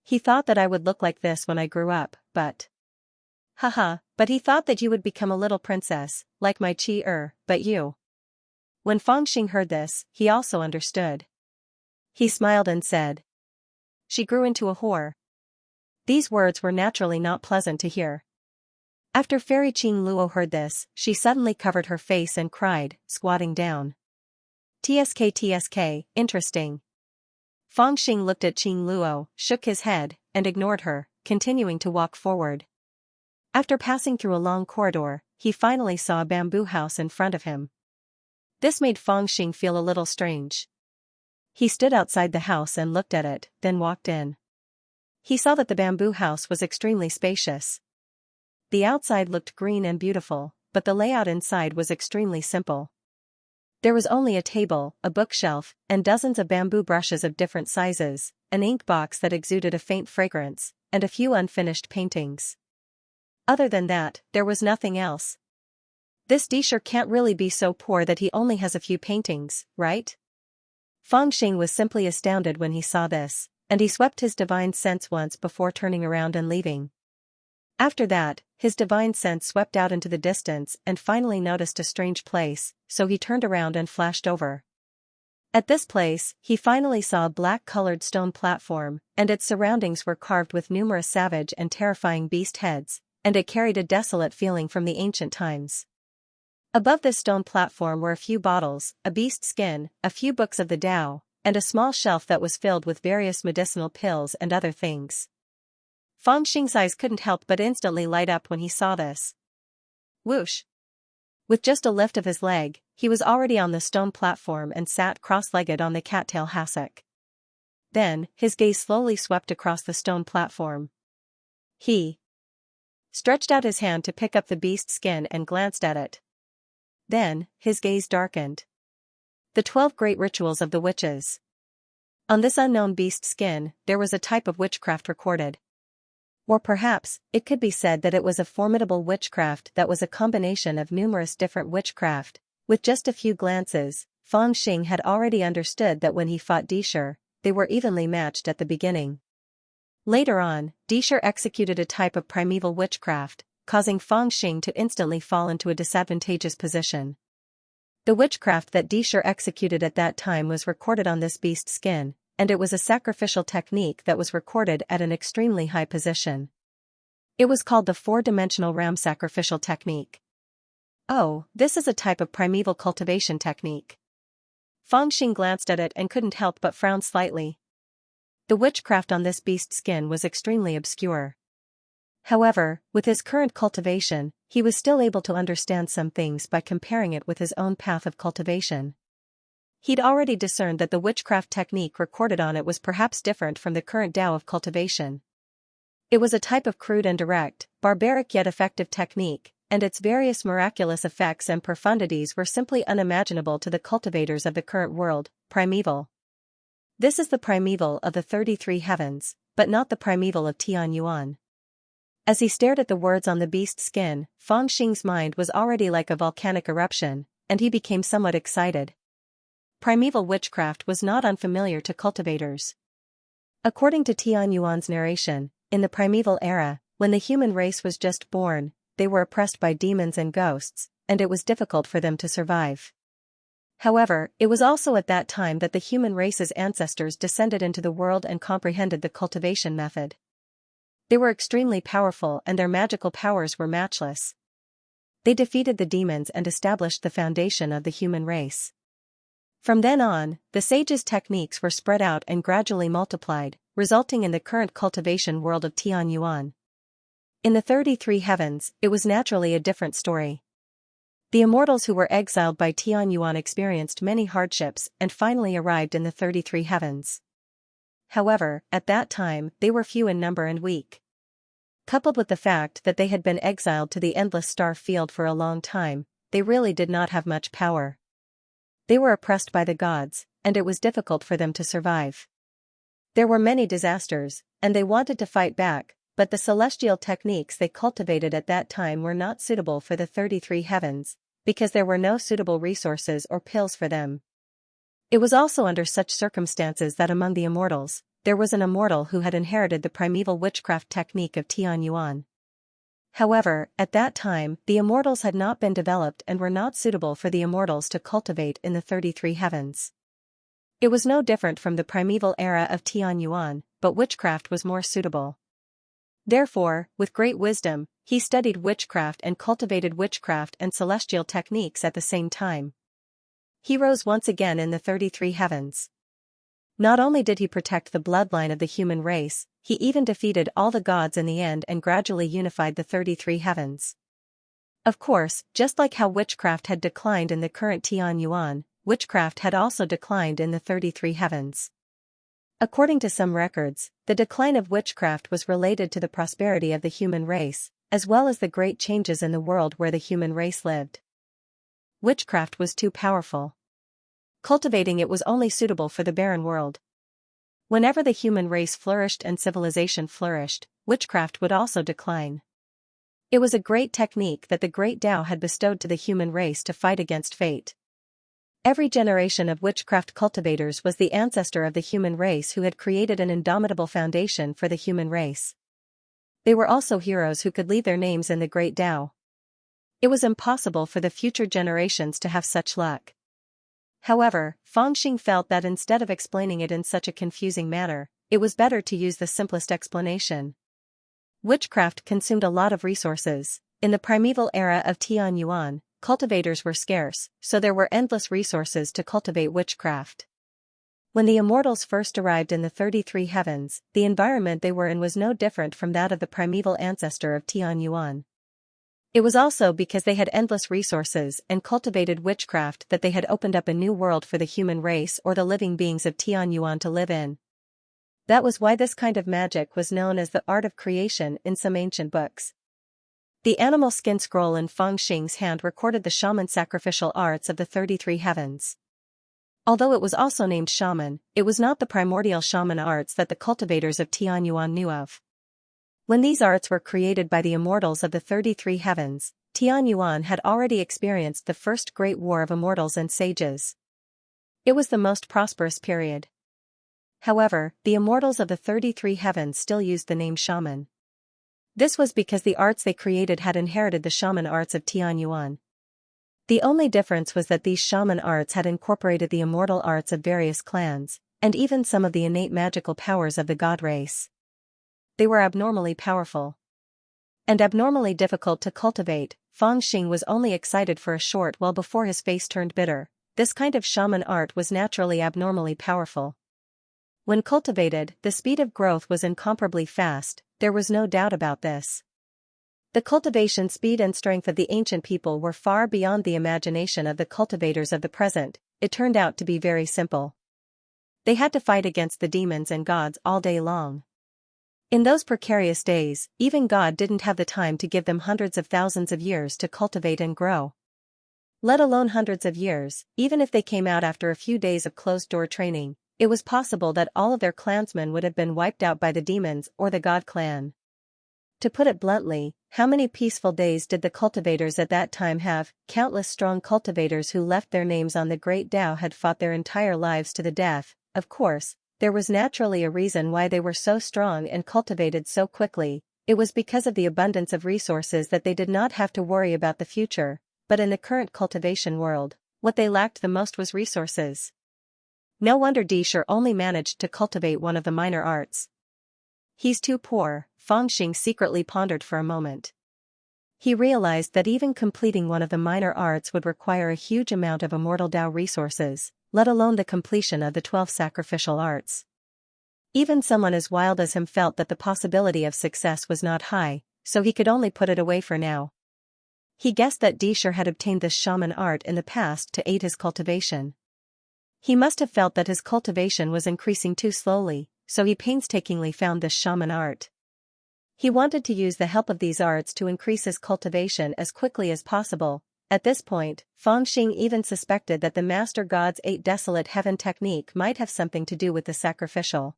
He thought that I would look like this when I grew up, but he thought that you would become a little princess, like my Qi but you. When Fangxing heard this, he also understood. He smiled and said, "She grew into a whore." These words were naturally not pleasant to hear. After Fairy Qing Luo heard this, she suddenly covered her face and cried, squatting down. TSK, interesting." Fangxing looked at Qing Luo, shook his head, and ignored her, continuing to walk forward. After passing through a long corridor, he finally saw a bamboo house in front of him. This made Fangxing feel a little strange. He stood outside the house and looked at it, then walked in. He saw that the bamboo house was extremely spacious. The outside looked green and beautiful, but the layout inside was extremely simple. There was only a table, a bookshelf, and dozens of bamboo brushes of different sizes, an ink box that exuded a faint fragrance, and a few unfinished paintings. Other than that, there was nothing else. This Disher can't really be so poor that he only has a few paintings, right? Fangxing was simply astounded when he saw this, and he swept his divine sense once before turning around and leaving. After that, his divine sense swept out into the distance and finally noticed a strange place, so he turned around and flashed over. At this place, he finally saw a black-colored stone platform, and its surroundings were carved with numerous savage and terrifying beast heads, and it carried a desolate feeling from the ancient times. Above this stone platform were a few bottles, a beast skin, a few books of the Tao, and a small shelf that was filled with various medicinal pills and other things. Fang Xing's eyes couldn't help but instantly light up when he saw this. Whoosh! With just a lift of his leg, he was already on the stone platform and sat cross-legged on the cattail hassock. Then, his gaze slowly swept across the stone platform. He stretched out his hand to pick up the beast skin and glanced at it. Then, his gaze darkened. The 12 Great Rituals of the Witches. On this unknown beast skin, there was a type of witchcraft recorded. Or perhaps, it could be said that it was a formidable witchcraft that was a combination of numerous different witchcraft. With just a few glances, Fang Xing had already understood that when he fought Disher, they were evenly matched at the beginning. Later on, Disher executed a type of primeval witchcraft, causing Fang Xing to instantly fall into a disadvantageous position. The witchcraft that Disher executed at that time was recorded on this beast skin, and it was a sacrificial technique that was recorded at an extremely high position. It was called the 4-dimensional ram sacrificial technique. Oh, this is a type of primeval cultivation technique. Fang Xing glanced at it and couldn't help but frown slightly. The witchcraft on this beast skin was extremely obscure. However, with his current cultivation, he was still able to understand some things by comparing it with his own path of cultivation. He'd already discerned that the witchcraft technique recorded on it was perhaps different from the current Tao of cultivation. It was a type of crude and direct, barbaric yet effective technique, and its various miraculous effects and profundities were simply unimaginable to the cultivators of the current world, primeval. This is the primeval of the 33 heavens, but not the primeval of Tianyuan. As he stared at the words on the beast skin, Fang Xing's mind was already like a volcanic eruption, and he became somewhat excited. Primeval witchcraft was not unfamiliar to cultivators. According to Tianyuan's narration, in the primeval era, when the human race was just born, they were oppressed by demons and ghosts, and it was difficult for them to survive. However, it was also at that time that the human race's ancestors descended into the world and comprehended the cultivation method. They were extremely powerful and their magical powers were matchless. They defeated the demons and established the foundation of the human race. From then on, the sages' techniques were spread out and gradually multiplied, resulting in the current cultivation world of Tianyuan. In the 33 heavens, it was naturally a different story. The immortals who were exiled by Tianyuan experienced many hardships and finally arrived in the 33 heavens. However, at that time, they were few in number and weak. Coupled with the fact that they had been exiled to the endless star field for a long time, they really did not have much power. They were oppressed by the gods, and it was difficult for them to survive. There were many disasters, and they wanted to fight back, but the celestial techniques they cultivated at that time were not suitable for the 33 heavens, because there were no suitable resources or pills for them. It was also under such circumstances that among the immortals, there was an immortal who had inherited the primeval witchcraft technique of Tianyuan. However, at that time, the immortals had not been developed and were not suitable for the immortals to cultivate in the 33 heavens. It was no different from the primeval era of Tianyuan, but witchcraft was more suitable. Therefore, with great wisdom, he studied witchcraft and cultivated witchcraft and celestial techniques at the same time. He rose once again in the 33 heavens. Not only did he protect the bloodline of the human race, he even defeated all the gods in the end and gradually unified the 33 heavens. Of course, just like how witchcraft had declined in the current Tianyuan, witchcraft had also declined in the 33 heavens. According to some records, the decline of witchcraft was related to the prosperity of the human race, as well as the great changes in the world where the human race lived. Witchcraft was too powerful. Cultivating it was only suitable for the barren world. Whenever the human race flourished and civilization flourished, witchcraft would also decline. It was a great technique that the great Tao had bestowed to the human race to fight against fate. Every generation of witchcraft cultivators was the ancestor of the human race who had created an indomitable foundation for the human race. They were also heroes who could leave their names in the great Tao. It was impossible for the future generations to have such luck. However, Fang Xing felt that instead of explaining it in such a confusing manner, it was better to use the simplest explanation. Witchcraft consumed a lot of resources. In the primeval era of Tianyuan, cultivators were scarce, so there were endless resources to cultivate witchcraft. When the immortals first arrived in the 33 heavens, the environment they were in was no different from that of the primeval ancestor of Tianyuan. It was also because they had endless resources and cultivated witchcraft that they had opened up a new world for the human race or the living beings of Tianyuan to live in. That was why this kind of magic was known as the art of creation in some ancient books. The animal skin scroll in Feng Xing's hand recorded the shaman sacrificial arts of the 33 heavens. Although it was also named shaman, it was not the primordial shaman arts that the cultivators of Tianyuan knew of. When these arts were created by the immortals of the 33 heavens, Tianyuan had already experienced the first great war of immortals and sages. It was the most prosperous period. However, the immortals of the 33 heavens still used the name shaman. This was because the arts they created had inherited the shaman arts of Tianyuan. The only difference was that these shaman arts had incorporated the immortal arts of various clans, and even some of the innate magical powers of the god race. They were abnormally powerful and abnormally difficult to cultivate. Feng Xing was only excited for a short while before his face turned bitter. This kind of shaman art was naturally abnormally powerful. When cultivated, the speed of growth was incomparably fast, there was no doubt about this. The cultivation speed and strength of the ancient people were far beyond the imagination of the cultivators of the present. It turned out to be very simple. They had to fight against the demons and gods all day long. In those precarious days, even God didn't have the time to give them hundreds of thousands of years to cultivate and grow. Let alone hundreds of years. Even if they came out after a few days of closed-door training, it was possible that all of their clansmen would have been wiped out by the demons or the god clan. To put it bluntly, how many peaceful days did the cultivators at that time have? Countless strong cultivators who left their names on the great Tao had fought their entire lives to the death. Of course, there was naturally a reason why they were so strong and cultivated so quickly. It was because of the abundance of resources that they did not have to worry about the future. But in the current cultivation world, what they lacked the most was resources. No wonder Disher only managed to cultivate one of the minor arts. He's too poor, Feng Xing secretly pondered for a moment. He realized that even completing one of the minor arts would require a huge amount of immortal Tao resources, let alone the completion of the 12 sacrificial arts. Even someone as wild as him felt that the possibility of success was not high, so he could only put it away for now. He guessed that Disher had obtained this shaman art in the past to aid his cultivation. He must have felt that his cultivation was increasing too slowly, so he painstakingly found this shaman art. He wanted to use the help of these arts to increase his cultivation as quickly as possible. At this point, Feng Xing even suspected that the Master God's 8 desolate heaven technique might have something to do with the sacrificial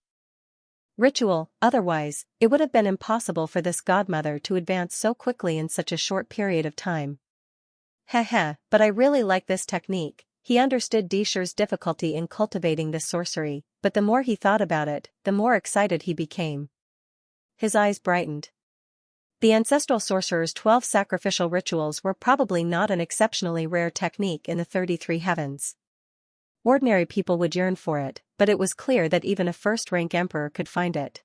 ritual. Otherwise, it would have been impossible for this godmother to advance so quickly in such a short period of time. Heh, but I really like this technique. He understood Disher's difficulty in cultivating this sorcery, but the more he thought about it, the more excited he became. His eyes brightened. The ancestral sorcerer's 12 sacrificial rituals were probably not an exceptionally rare technique in the 33 heavens. Ordinary people would yearn for it, but it was clear that even a first-rank emperor could find it.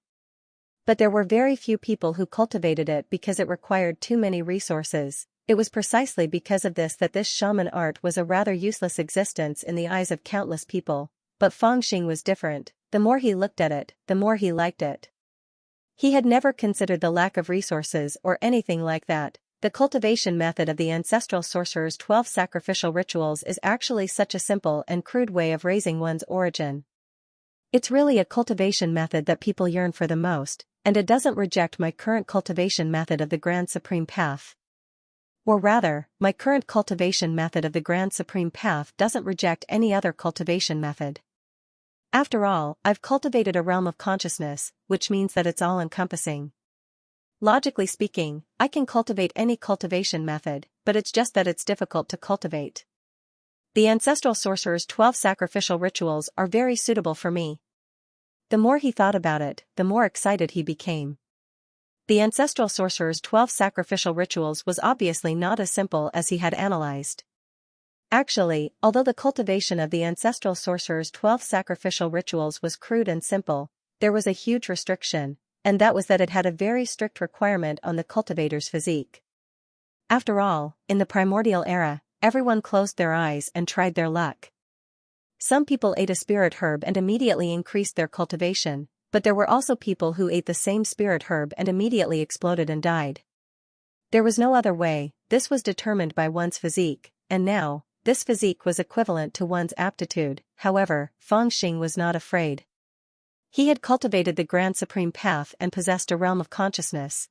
But there were very few people who cultivated it because it required too many resources. It was precisely because of this that this shaman art was a rather useless existence in the eyes of countless people. But Feng Xing was different. The more he looked at it, the more he liked it. He had never considered the lack of resources or anything like that. The cultivation method of the ancestral sorcerer's 12 sacrificial rituals is actually such a simple and crude way of raising one's origin. It's really a cultivation method that people yearn for the most, and it doesn't reject my current cultivation method of the Grand Supreme Path. Or rather, my current cultivation method of the Grand Supreme Path doesn't reject any other cultivation method. After all, I've cultivated a realm of consciousness, which means that it's all-encompassing. Logically speaking, I can cultivate any cultivation method, but it's just that it's difficult to cultivate. The ancestral sorcerer's 12 sacrificial rituals are very suitable for me. The more he thought about it, the more excited he became. The ancestral sorcerer's 12 sacrificial rituals was obviously not as simple as he had analyzed. Actually, although the cultivation of the ancestral sorcerer's 12 sacrificial rituals was crude and simple, there was a huge restriction, and that was that it had a very strict requirement on the cultivator's physique. After all, in the primordial era, everyone closed their eyes and tried their luck. Some people ate a spirit herb and immediately increased their cultivation, but there were also people who ate the same spirit herb and immediately exploded and died. There was no other way. This was determined by one's physique, and now, this physique was equivalent to one's aptitude. However, Feng Xing was not afraid. He had cultivated the Grand Supreme Path and possessed a realm of consciousness.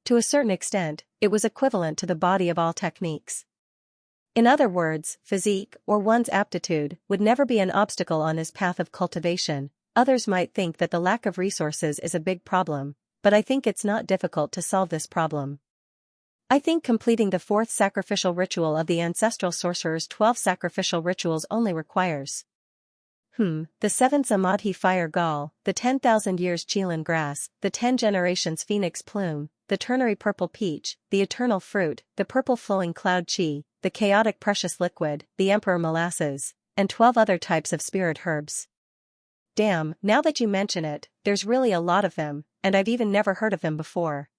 To a certain extent, it was equivalent to the body of all techniques. In other words, physique, or one's aptitude, would never be an obstacle on his path of cultivation. Others might think that the lack of resources is a big problem, but I think it's not difficult to solve this problem. I think completing the 4th sacrificial ritual of the ancestral sorcerer's 12 sacrificial rituals only requires the 7 Samadhi fire gall, the 10,000 years Qilin grass, the 10 generations phoenix plume, the ternary purple peach, the eternal fruit, the purple flowing cloud chi, the chaotic precious liquid, the emperor molasses, and 12 other types of spirit herbs. Damn, now that you mention it, there's really a lot of them, and I've even never heard of them before.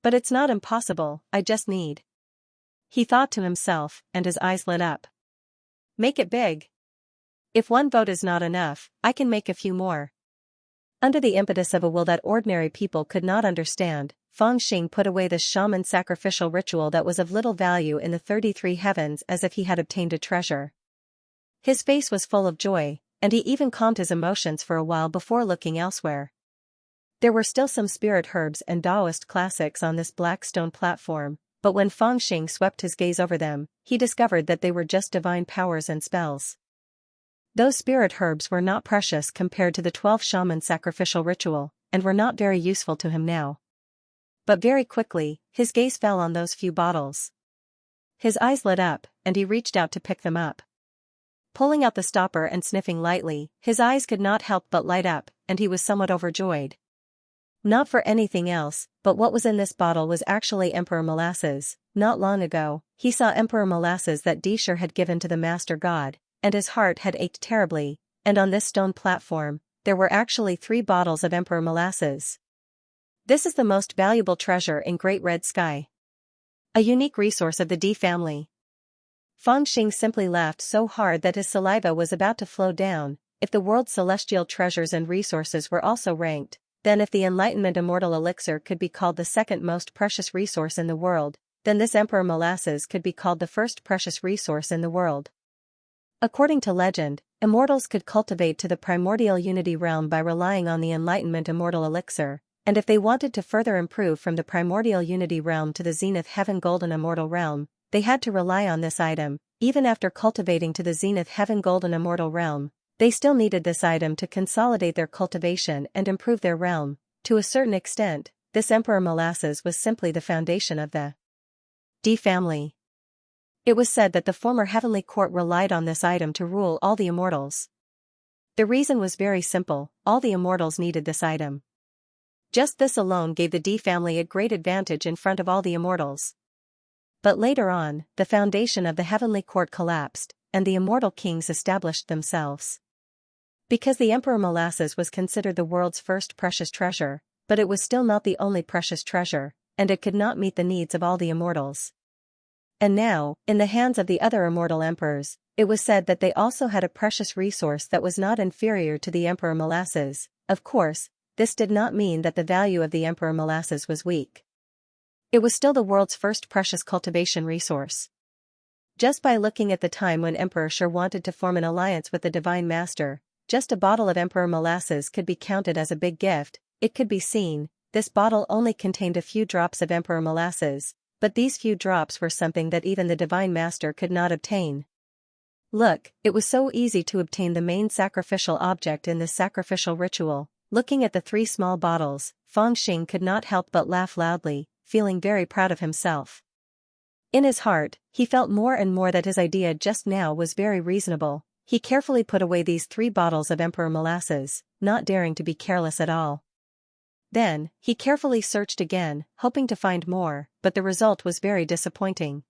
But it's not impossible, I just need. He thought to himself, and his eyes lit up. Make it big. If one vote is not enough, I can make a few more. Under the impetus of a will that ordinary people could not understand, Feng Xing put away the shaman sacrificial ritual that was of little value in the 33 heavens as if he had obtained a treasure. His face was full of joy, and he even calmed his emotions for a while before looking elsewhere. There were still some spirit herbs and Taoist classics on this black stone platform, but when Feng Xing swept his gaze over them, he discovered that they were just divine powers and spells. Those spirit herbs were not precious compared to the 12 shaman sacrificial ritual, and were not very useful to him now. But very quickly, his gaze fell on those few bottles. His eyes lit up, and he reached out to pick them up. Pulling out the stopper and sniffing lightly, his eyes could not help but light up, and he was somewhat overjoyed. Not for anything else, but what was in this bottle was actually Emperor Molasses. Not long ago, he saw Emperor Molasses that Dishur had given to the Master God, and his heart had ached terribly, and on this stone platform, there were actually 3 bottles of Emperor Molasses. This is the most valuable treasure in Great Red Sky. A unique resource of the D family. Feng Xing simply laughed so hard that his saliva was about to flow down. If the world's celestial treasures and resources were also ranked, then if the Enlightenment Immortal Elixir could be called the second most precious resource in the world, then this Emperor Molasses could be called the first precious resource in the world. According to legend, immortals could cultivate to the primordial unity realm by relying on the Enlightenment Immortal Elixir, and if they wanted to further improve from the primordial unity realm to the Zenith Heaven Golden Immortal realm, they had to rely on this item. Even after cultivating to the Zenith Heaven Golden Immortal realm, they still needed this item to consolidate their cultivation and improve their realm. To a certain extent, this Emperor Molasses was simply the foundation of the D family. It was said that the former heavenly court relied on this item to rule all the immortals. The reason was very simple: all the immortals needed this item. Just this alone gave the D family a great advantage in front of all the immortals. But later on, the foundation of the heavenly court collapsed, and the immortal kings established themselves. Because the Emperor Molasses was considered the world's first precious treasure, but it was still not the only precious treasure, and it could not meet the needs of all the immortals. And now, in the hands of the other immortal emperors, it was said that they also had a precious resource that was not inferior to the Emperor Molasses. Of course, this did not mean that the value of the Emperor Molasses was weak. It was still the world's first precious cultivation resource. Just by looking at the time when Emperor Shur wanted to form an alliance with the Divine Master, just a bottle of Emperor Molasses could be counted as a big gift. It could be seen, this bottle only contained a few drops of Emperor Molasses, but these few drops were something that even the Divine Master could not obtain. Look, it was so easy to obtain the main sacrificial object in this sacrificial ritual. Looking at the 3 small bottles, Feng Xing could not help but laugh loudly, feeling very proud of himself. In his heart, he felt more and more that his idea just now was very reasonable. He carefully put away these 3 bottles of Emperor Molasses, not daring to be careless at all. Then, he carefully searched again, hoping to find more, but the result was very disappointing.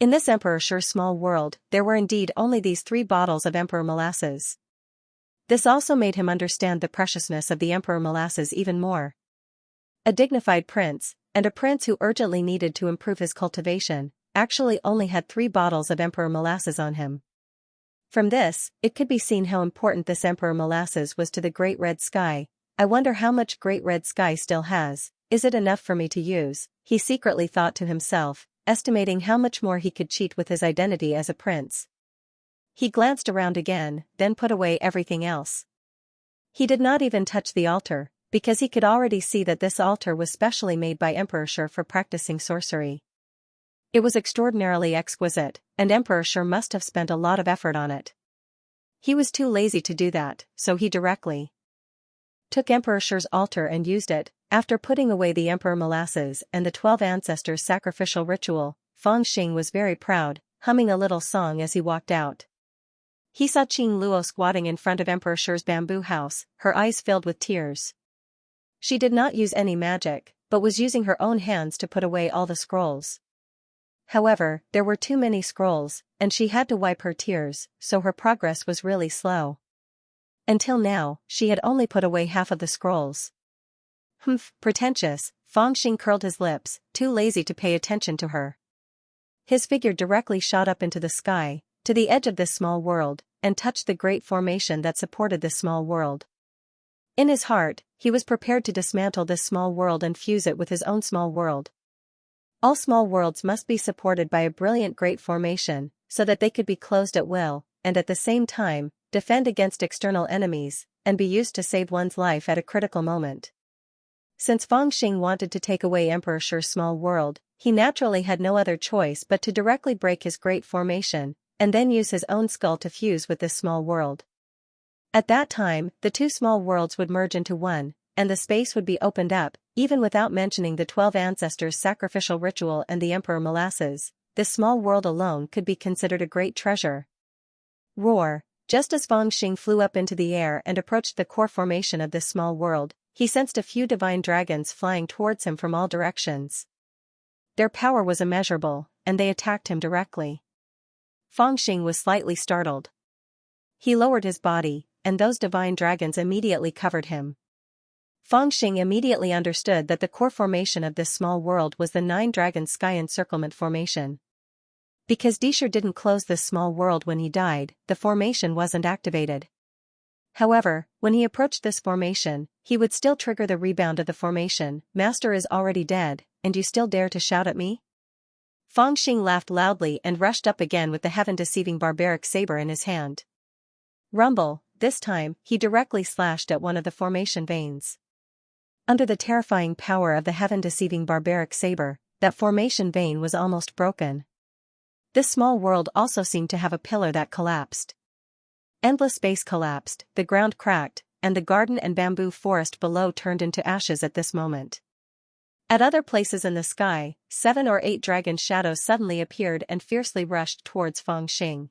In this Emperor Shur's small world, there were indeed only these 3 bottles of Emperor Molasses. This also made him understand the preciousness of the Emperor Molasses even more. A dignified prince, and a prince who urgently needed to improve his cultivation, actually only had 3 bottles of Emperor Molasses on him. From this, it could be seen how important this Emperor Molasses was to the Great Red Sky. I wonder how much Great Red Sky still has. Is it enough for me to use? He secretly thought to himself, estimating how much more he could cheat with his identity as a prince. He glanced around again, then put away everything else. He did not even touch the altar, because he could already see that this altar was specially made by Emperor Shi for practicing sorcery. It was extraordinarily exquisite, and Emperor Shi must have spent a lot of effort on it. He was too lazy to do that, so he directly took Emperor Shi's altar and used it. After putting away the Emperor Molasses and the 12 ancestors' sacrificial ritual, Fang Xing was very proud, humming a little song as he walked out. He saw Qing Luo squatting in front of Emperor Shi's bamboo house, her eyes filled with tears. She did not use any magic, but was using her own hands to put away all the scrolls. However, there were too many scrolls, and she had to wipe her tears, so her progress was really slow. Until now, she had only put away half of the scrolls. Humph, pretentious, Fang Xing curled his lips, too lazy to pay attention to her. His figure directly shot up into the sky, to the edge of this small world, and touched the great formation that supported this small world. In his heart, he was prepared to dismantle this small world and fuse it with his own small world. All small worlds must be supported by a brilliant great formation, so that they could be closed at will, and at the same time, defend against external enemies, and be used to save one's life at a critical moment. Since Fang Xing wanted to take away Emperor Shi's small world, he naturally had no other choice but to directly break his great formation, and then use his own skull to fuse with this small world. At that time, the 2 small worlds would merge into one, and the space would be opened up, even without mentioning the 12 ancestors' sacrificial ritual and the Emperor Molasses. This small world alone could be considered a great treasure. Roar! Just as Fang Xing flew up into the air and approached the core formation of this small world, he sensed a few divine dragons flying towards him from all directions. Their power was immeasurable, and they attacked him directly. Fang Xing was slightly startled. He lowered his body, and those divine dragons immediately covered him. Fang Xing immediately understood that the core formation of this small world was the 9-dragon sky encirclement formation. Because Dishir didn't close this small world when he died, the formation wasn't activated. However, when he approached this formation, he would still trigger the rebound of the formation. Master is already dead, and you still dare to shout at me? Fang Xing laughed loudly and rushed up again with the heaven-deceiving barbaric saber in his hand. Rumble! This time, he directly slashed at one of the formation veins. Under the terrifying power of the heaven-deceiving barbaric saber, that formation vein was almost broken. This small world also seemed to have a pillar that collapsed. Endless space collapsed, the ground cracked, and the garden and bamboo forest below turned into ashes at this moment. At other places in the sky, 7 or 8 dragon shadows suddenly appeared and fiercely rushed towards Fang Xing.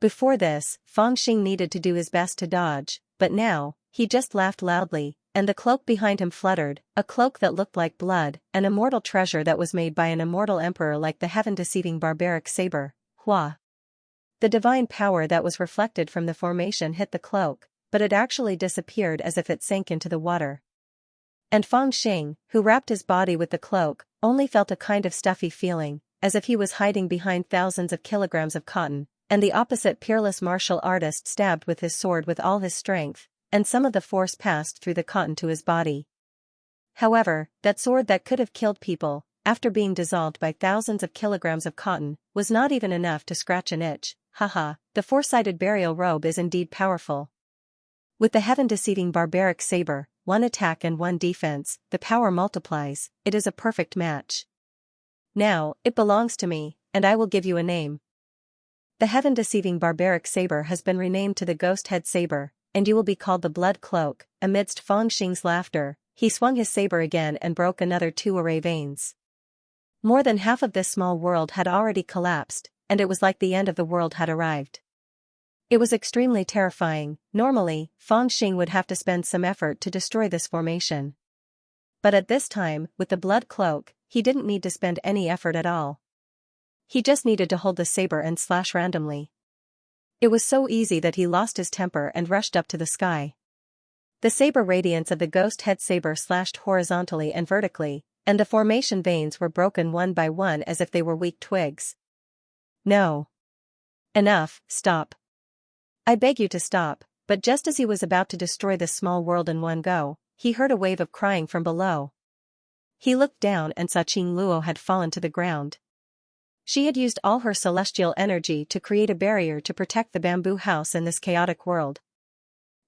Before this, Fang Xing needed to do his best to dodge, but now, he just laughed loudly, and the cloak behind him fluttered, a cloak that looked like blood, an immortal treasure that was made by an immortal emperor like the heaven-deceiving barbaric saber. Hua! The divine power that was reflected from the formation hit the cloak, but it actually disappeared as if it sank into the water. And Fang Xing, who wrapped his body with the cloak, only felt a kind of stuffy feeling, as if he was hiding behind thousands of kilograms of cotton, and the opposite peerless martial artist stabbed with his sword with all his strength, and some of the force passed through the cotton to his body. However, that sword that could have killed people, after being dissolved by thousands of kilograms of cotton, was not even enough to scratch an itch. Haha, the 4-sided burial robe is indeed powerful. With the heaven-deceiving barbaric saber, 1 attack and 1 defense, the power multiplies. It is a perfect match. Now, it belongs to me, and I will give you a name. The heaven-deceiving barbaric saber has been renamed to the Ghost Head Saber, and you will be called the Blood Cloak. Amidst Fang Xing's laughter, he swung his saber again and broke another 2 array veins. More than half of this small world had already collapsed, and it was like the end of the world had arrived. It was extremely terrifying. Normally, Fang Xing would have to spend some effort to destroy this formation. But at this time, with the Blood Cloak, he didn't need to spend any effort at all. He just needed to hold the saber and slash randomly. It was so easy that he lost his temper and rushed up to the sky. The saber radiance of the ghost head saber slashed horizontally and vertically, and the formation veins were broken one by one as if they were weak twigs. No. Enough, stop. I beg you to stop, but just as he was about to destroy this small world in one go, he heard a wave of crying from below. He looked down and saw Qing Luo had fallen to the ground. She had used all her celestial energy to create a barrier to protect the bamboo house in this chaotic world.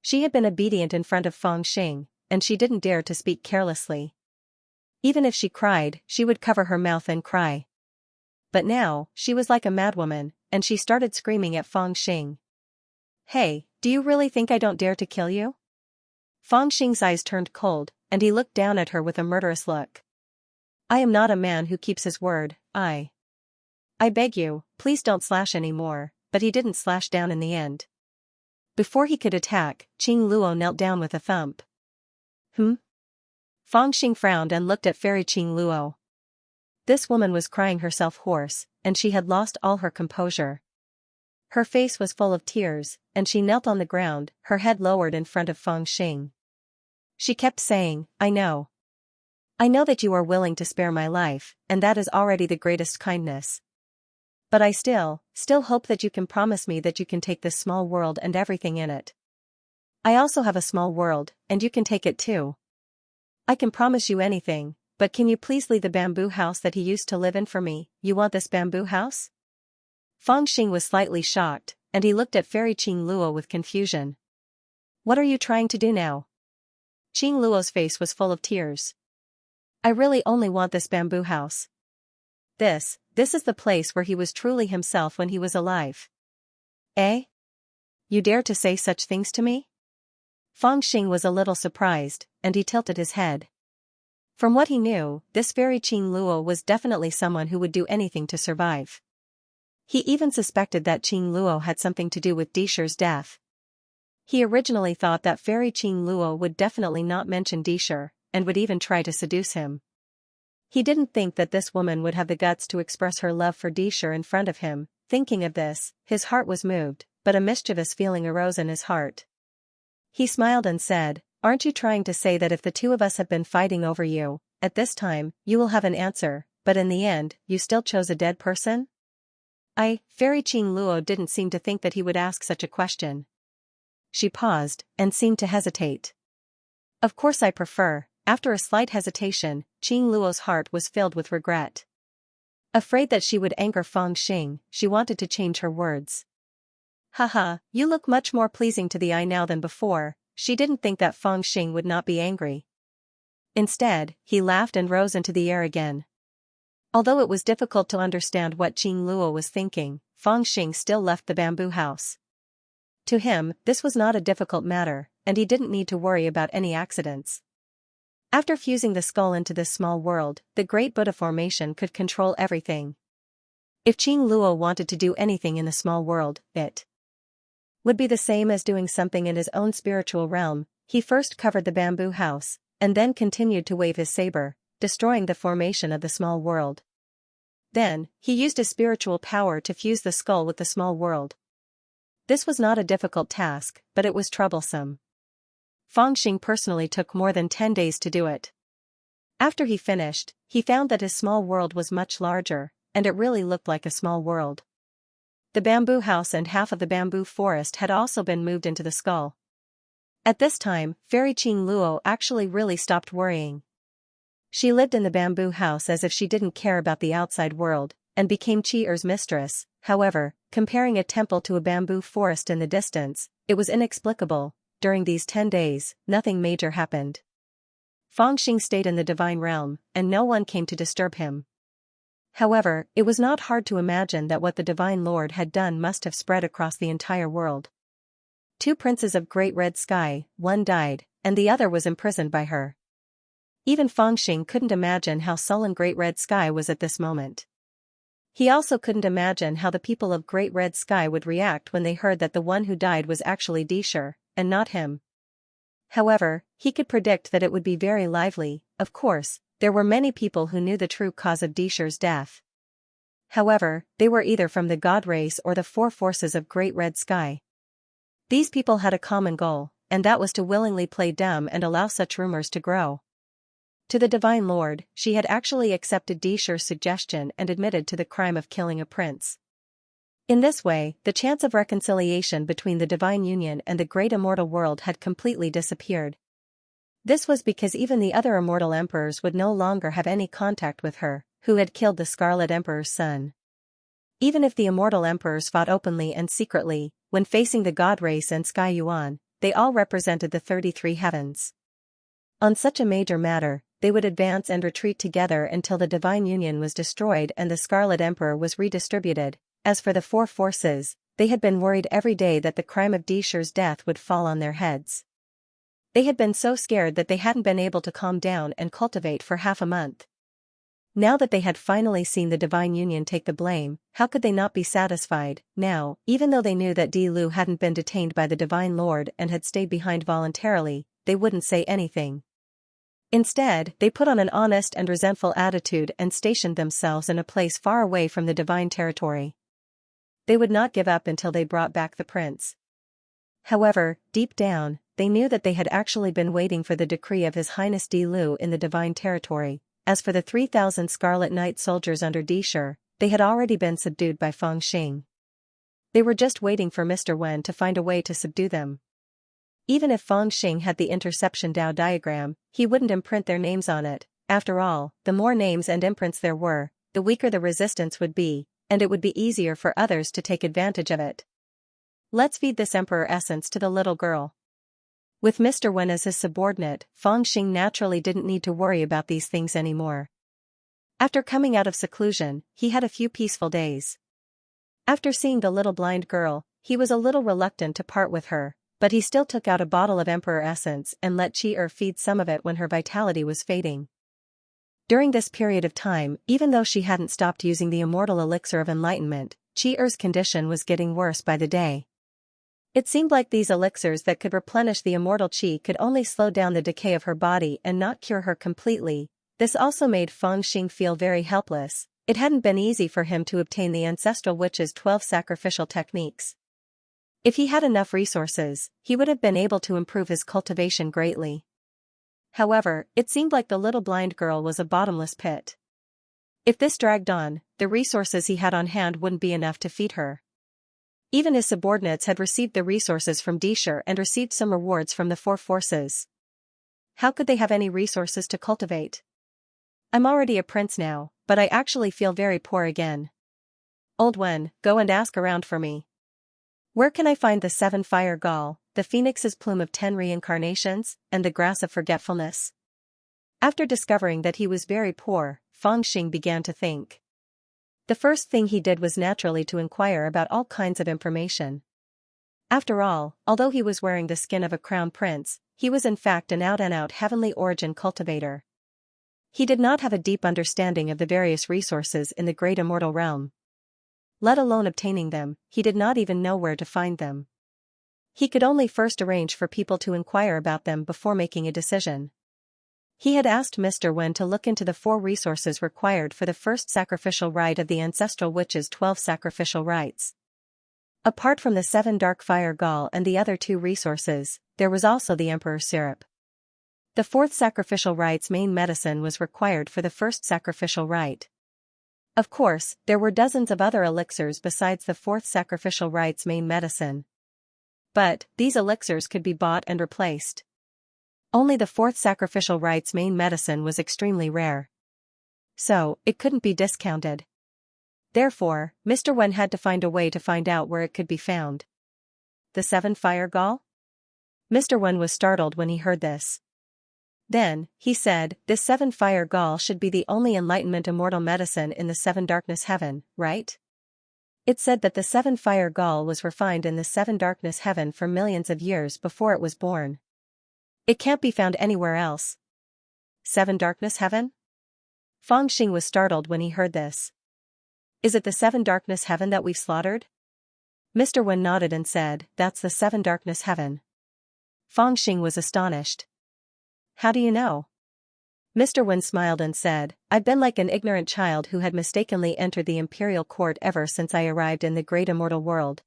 She had been obedient in front of Feng Xing, and she didn't dare to speak carelessly. Even if she cried, she would cover her mouth and cry. But now, she was like a madwoman, and she started screaming at Feng Xing. Hey, do you really think I don't dare to kill you? Feng Xing's eyes turned cold, and he looked down at her with a murderous look. I am not a man who keeps his word, I beg you, please don't slash anymore, but he didn't slash down in the end. Before he could attack, Qing Luo knelt down with a thump. Feng Xing frowned and looked at Fairy Qing Luo. This woman was crying herself hoarse, and she had lost all her composure. Her face was full of tears, and she knelt on the ground, her head lowered in front of Feng Xing. She kept saying, I know. I know that you are willing to spare my life, and that is already the greatest kindness. But I still hope that you can promise me that you can take this small world and everything in it. I also have a small world, and you can take it too. I can promise you anything, but can you please leave the bamboo house that he used to live in for me? You want this bamboo house? Feng Xing was slightly shocked, and he looked at Fairy Qing Luo with confusion. What are you trying to do now? Qing Luo's face was full of tears. I really only want this bamboo house. This is the place where he was truly himself when he was alive. Eh? You dare to say such things to me? Feng Xing was a little surprised, and he tilted his head. From what he knew, this Fairy Qing Luo was definitely someone who would do anything to survive. He even suspected that Qing Luo had something to do with Disher's death. He originally thought that Fairy Qing Luo would definitely not mention Disher, and would even try to seduce him. He didn't think that this woman would have the guts to express her love for Disher in front of him. Thinking of this, his heart was moved, but a mischievous feeling arose in his heart. He smiled and said, Aren't you trying to say that if the two of us have been fighting over you, at this time, you will have an answer, but in the end, you still chose a dead person? Fairy Qing Luo didn't seem to think that he would ask such a question. She paused, and seemed to hesitate. Of course I prefer. After a slight hesitation, Qing Luo's heart was filled with regret. Afraid that she would anger Feng Xing, she wanted to change her words. Haha, you look much more pleasing to the eye now than before. She didn't think that Feng Xing would not be angry. Instead, he laughed and rose into the air again. Although it was difficult to understand what Qing Luo was thinking, Feng Xing still left the bamboo house. To him, this was not a difficult matter, and he didn't need to worry about any accidents. After fusing the skull into this small world, the Great Buddha formation could control everything. If Qing Luo wanted to do anything in the small world, it would be the same as doing something in his own spiritual realm. He first covered the bamboo house, and then continued to wave his saber, destroying the formation of the small world. Then, he used his spiritual power to fuse the skull with the small world. This was not a difficult task, but it was troublesome. Feng Xing personally took more than 10 days to do it. After he finished, he found that his small world was much larger, and it really looked like a small world. The bamboo house and half of the bamboo forest had also been moved into the skull. At this time, Fairy Qing Luo actually really stopped worrying. She lived in the bamboo house as if she didn't care about the outside world, and became Qi-er's mistress. However, comparing a temple to a bamboo forest in the distance, it was inexplicable. During these 10 days, nothing major happened. Feng Xing stayed in the divine realm, and no one came to disturb him. However, it was not hard to imagine that what the Divine Lord had done must have spread across the entire world. 2 princes of Great Red Sky, one died, and the other was imprisoned by her. Even Feng Xing couldn't imagine how sullen Great Red Sky was at this moment. He also couldn't imagine how the people of Great Red Sky would react when they heard that the one who died was actually Disher, and not him. However, he could predict that it would be very lively. Of course, there were many people who knew the true cause of Disher's death. However, they were either from the god race or the four forces of Great Red Sky. These people had a common goal, and that was to willingly play dumb and allow such rumors to grow. To the Divine Lord, she had actually accepted Dishur's suggestion and admitted to the crime of killing a prince. In this way, the chance of reconciliation between the divine union and the great immortal world had completely disappeared. This was because even the other immortal emperors would no longer have any contact with her, who had killed the Scarlet Emperor's son. Even if the immortal emperors fought openly and secretly, when facing the god race and Sky Yuan, they all represented the 33 heavens. On such a major matter, they would advance and retreat together until the divine union was destroyed and the Scarlet Emperor was redistributed. As for the four forces, they had been worried every day that the crime of Dishur's death would fall on their heads. They had been so scared that they hadn't been able to calm down and cultivate for half a month. Now that they had finally seen the divine union take the blame, how could they not be satisfied? Now, even though they knew that Di Lu hadn't been detained by the divine lord and had stayed behind voluntarily, they wouldn't say anything. Instead, they put on an honest and resentful attitude and stationed themselves in a place far away from the divine territory. They would not give up until they brought back the prince. However, deep down, they knew that they had actually been waiting for the decree of His Highness Di Lu in the divine territory. As for the 3,000 Scarlet Knight soldiers under Dishur, they had already been subdued by Feng Xing. They were just waiting for Mr. Wen to find a way to subdue them. Even if Feng Xing had the interception Dao diagram, he wouldn't imprint their names on it. After all, the more names and imprints there were, the weaker the resistance would be, and it would be easier for others to take advantage of it. Let's feed this emperor essence to the little girl. With Mr. Wen as his subordinate, Feng Xing naturally didn't need to worry about these things anymore. After coming out of seclusion, he had a few peaceful days. After seeing the little blind girl, he was a little reluctant to part with her, but he still took out a bottle of emperor essence and let Chi feed some of it when her vitality was fading. During this period of time, even though she hadn't stopped using the immortal elixir of enlightenment, Chi-Er's condition was getting worse by the day. It seemed like these elixirs that could replenish the immortal Qi could only slow down the decay of her body and not cure her completely. This also made Feng Xing feel very helpless. It hadn't been easy for him to obtain the ancestral witch's 12 sacrificial techniques. If he had enough resources, he would have been able to improve his cultivation greatly. However, it seemed like the little blind girl was a bottomless pit. If this dragged on, the resources he had on hand wouldn't be enough to feed her. Even his subordinates had received the resources from Dishur and received some rewards from the four forces. How could they have any resources to cultivate? I'm already a prince now, but I actually feel very poor again. Old Wen, go and ask around for me. Where can I find the 7 fire gall, the phoenix's plume of 10 reincarnations, and the grass of forgetfulness? After discovering that he was very poor, Feng Xing began to think. The first thing he did was naturally to inquire about all kinds of information. After all, although he was wearing the skin of a crown prince, he was in fact an out-and-out heavenly origin cultivator. He did not have a deep understanding of the various resources in the great immortal realm. Let alone obtaining them, he did not even know where to find them. He could only first arrange for people to inquire about them before making a decision. He had asked Mr. Wen to look into the 4 resources required for the first sacrificial rite of the ancestral witch's 12 sacrificial rites. Apart from the 7 dark fire gall and the other 2 resources, there was also the emperor's syrup. The 4th sacrificial rite's main medicine was required for the first sacrificial rite. Of course, there were dozens of other elixirs besides the 4th sacrificial rite's main medicine. But, these elixirs could be bought and replaced. Only the 4th sacrificial rite's main medicine was extremely rare. So, it couldn't be discounted. Therefore, Mr. Wen had to find a way to find out where it could be found. The 7 fire gall? Mr. Wen was startled when he heard this. Then, he said, this 7 fire gall should be the only enlightenment immortal medicine in the 7 darkness heaven, right? It said that the 7 fire gall was refined in the 7 darkness heaven for millions of years before it was born. It can't be found anywhere else. 7 darkness heaven? Feng Xing was startled when he heard this. Is it the 7 darkness heaven that we've slaughtered? Mr. Wen nodded and said, that's the 7 darkness heaven. Feng Xing was astonished. How do you know? Mr. Wen smiled and said, I've been like an ignorant child who had mistakenly entered the imperial court ever since I arrived in the great immortal world.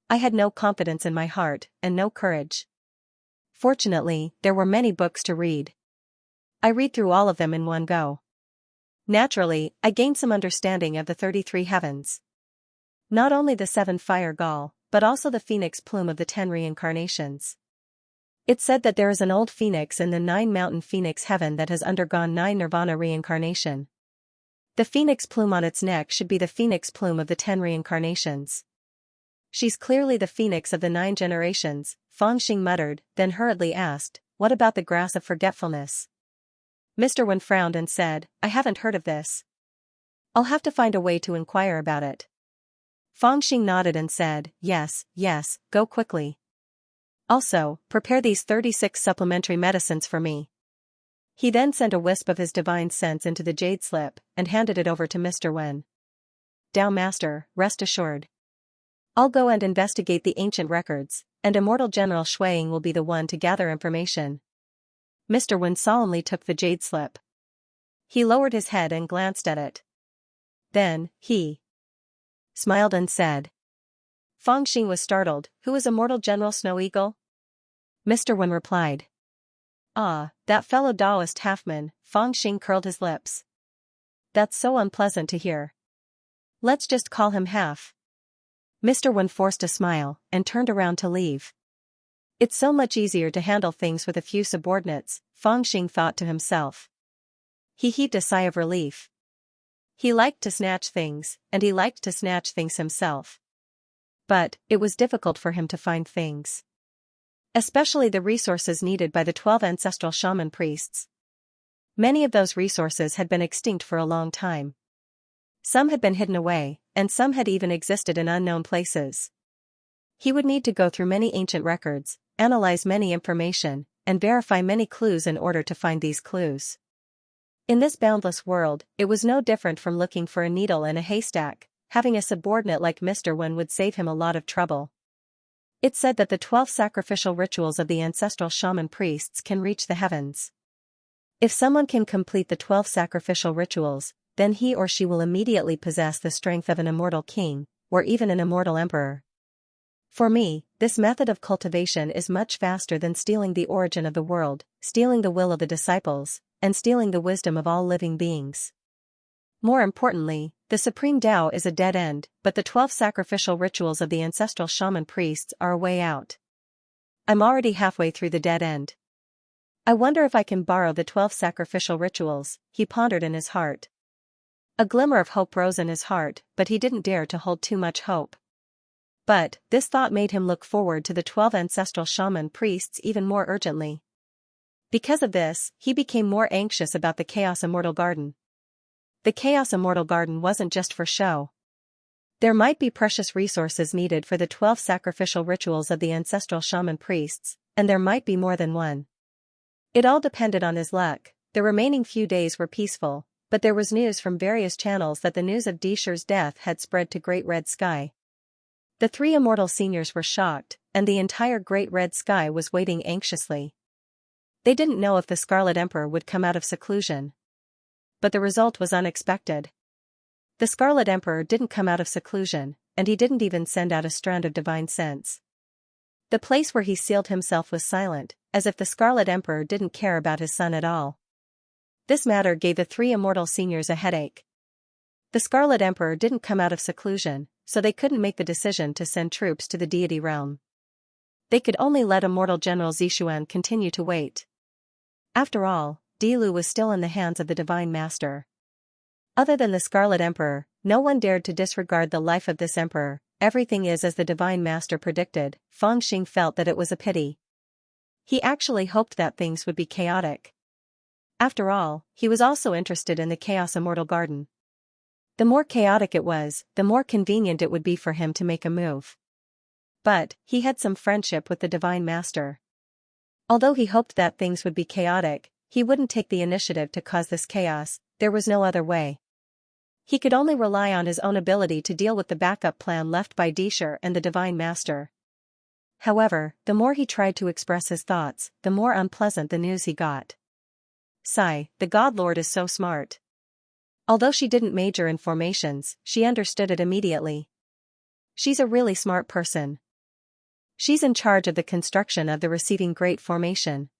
I had no confidence in my heart, and no courage. Fortunately, there were many books to read. I read through all of them in one go. Naturally, I gained some understanding of the 33 heavens. Not only the 7 fire gall, but also the phoenix plume of the 10 reincarnations. It's said that there is an old phoenix in the 9-mountain phoenix heaven that has undergone 9 nirvana reincarnation. The phoenix plume on its neck should be the phoenix plume of the 10 reincarnations. She's clearly the phoenix of the 9 generations, Fang Xing muttered, then hurriedly asked, what about the grass of forgetfulness? Mr. Wen frowned and said, I haven't heard of this. I'll have to find a way to inquire about it. Fang Xing nodded and said, yes, go quickly. Also, prepare these 36 supplementary medicines for me. He then sent a wisp of his divine sense into the jade slip, and handed it over to Mr. Wen. Dao Master, rest assured. I'll go and investigate the ancient records, and Immortal General Shuiying will be the one to gather information. Mr. Wen solemnly took the jade slip. He lowered his head and glanced at it. Then, he smiled and said. Fang Xing was startled, who is Immortal General Snow Eagle? Mr. Wen replied. Ah, that fellow Taoist halfman, Fang Xing curled his lips. That's so unpleasant to hear. Let's just call him Half. Mr. Wen forced a smile, and turned around to leave. It's so much easier to handle things with a few subordinates, Fang Xing thought to himself. He heaved a sigh of relief. He liked to snatch things, and he liked to snatch things himself. But, it was difficult for him to find things. Especially the resources needed by the 12 ancestral shaman priests. Many of those resources had been extinct for a long time. Some had been hidden away, and some had even existed in unknown places. He would need to go through many ancient records, analyze many information, and verify many clues in order to find these clues. In this boundless world, it was no different from looking for a needle in a haystack. Having a subordinate like Mr. Wen would save him a lot of trouble. It's said that the 12 sacrificial rituals of the ancestral shaman priests can reach the heavens. If someone can complete the 12 sacrificial rituals, then he or she will immediately possess the strength of an immortal king, or even an immortal emperor. For me, this method of cultivation is much faster than stealing the origin of the world, stealing the will of the disciples, and stealing the wisdom of all living beings. More importantly, the Supreme Tao is a dead end, but the 12 sacrificial rituals of the ancestral shaman priests are a way out. I'm already halfway through the dead end. I wonder if I can borrow the 12 sacrificial rituals, he pondered in his heart. A glimmer of hope rose in his heart, but he didn't dare to hold too much hope. But, this thought made him look forward to the 12 ancestral shaman priests even more urgently. Because of this, he became more anxious about the Chaos Immortal Garden. The Chaos Immortal Garden wasn't just for show. There might be precious resources needed for the 12 sacrificial rituals of the ancestral shaman priests, and there might be more than one. It all depended on his luck. The remaining few days were peaceful, but there was news from various channels that the news of Disher's death had spread to Great Red Sky. The 3 immortal seniors were shocked, and the entire Great Red Sky was waiting anxiously. They didn't know if the Scarlet Emperor would come out of seclusion. But the result was unexpected. The Scarlet Emperor didn't come out of seclusion, and he didn't even send out a strand of divine sense. The place where he sealed himself was silent, as if the Scarlet Emperor didn't care about his son at all. This matter gave the 3 immortal seniors a headache. The Scarlet Emperor didn't come out of seclusion, so they couldn't make the decision to send troops to the deity realm. They could only let Immortal General Zixuan continue to wait. After all, Dilu was still in the hands of the Divine Master. Other than the Scarlet Emperor, no one dared to disregard the life of this emperor. Everything is as the Divine Master predicted. Fang Xing felt that it was a pity. He actually hoped that things would be chaotic. After all, he was also interested in the Chaos Immortal Garden. The more chaotic it was, the more convenient it would be for him to make a move. But, he had some friendship with the Divine Master. Although he hoped that things would be chaotic, he wouldn't take the initiative to cause this chaos. There was no other way. He could only rely on his own ability to deal with the backup plan left by Disher and the Divine Master. However, the more he tried to express his thoughts, the more unpleasant the news he got. Sigh, the God Lord is so smart. Although she didn't major in formations, she understood it immediately. She's a really smart person. She's in charge of the construction of the receiving great formation.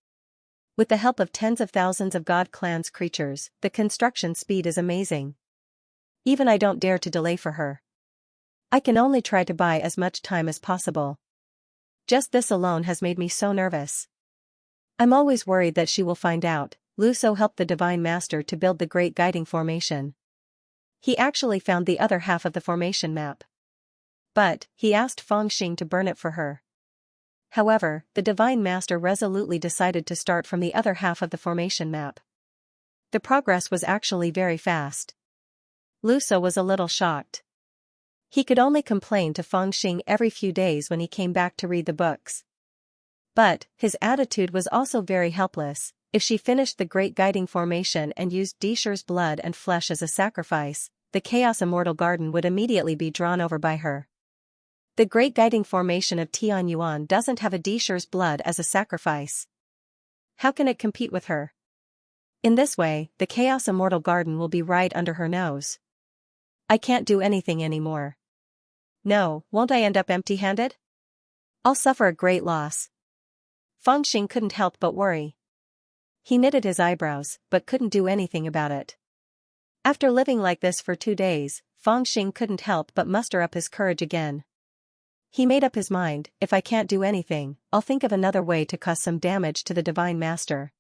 With the help of tens of thousands of God Clan's creatures, the construction speed is amazing. Even I don't dare to delay for her. I can only try to buy as much time as possible. Just this alone has made me so nervous. I'm always worried that she will find out. Luso helped the Divine Master to build the Great Guiding Formation. He actually found the other half of the formation map. But, he asked Fangxing to burn it for her. However, the Divine Master resolutely decided to start from the other half of the formation map. The progress was actually very fast. Luso was a little shocked. He could only complain to Fangxing every few days when he came back to read the books. But, his attitude was also very helpless. If she finished the Great Guiding Formation and used Disher's blood and flesh as a sacrifice, the Chaos Immortal Garden would immediately be drawn over by her. The Great Guiding Formation of Tianyuan doesn't have a Disher's blood as a sacrifice. How can it compete with her? In this way, the Chaos Immortal Garden will be right under her nose. I can't do anything anymore. No, won't I end up empty-handed? I'll suffer a great loss. Fangxing couldn't help but worry. He knitted his eyebrows, but couldn't do anything about it. After living like this for 2 days, Fangxing couldn't help but muster up his courage again. He made up his mind, if I can't do anything, I'll think of another way to cause some damage to the Divine Master.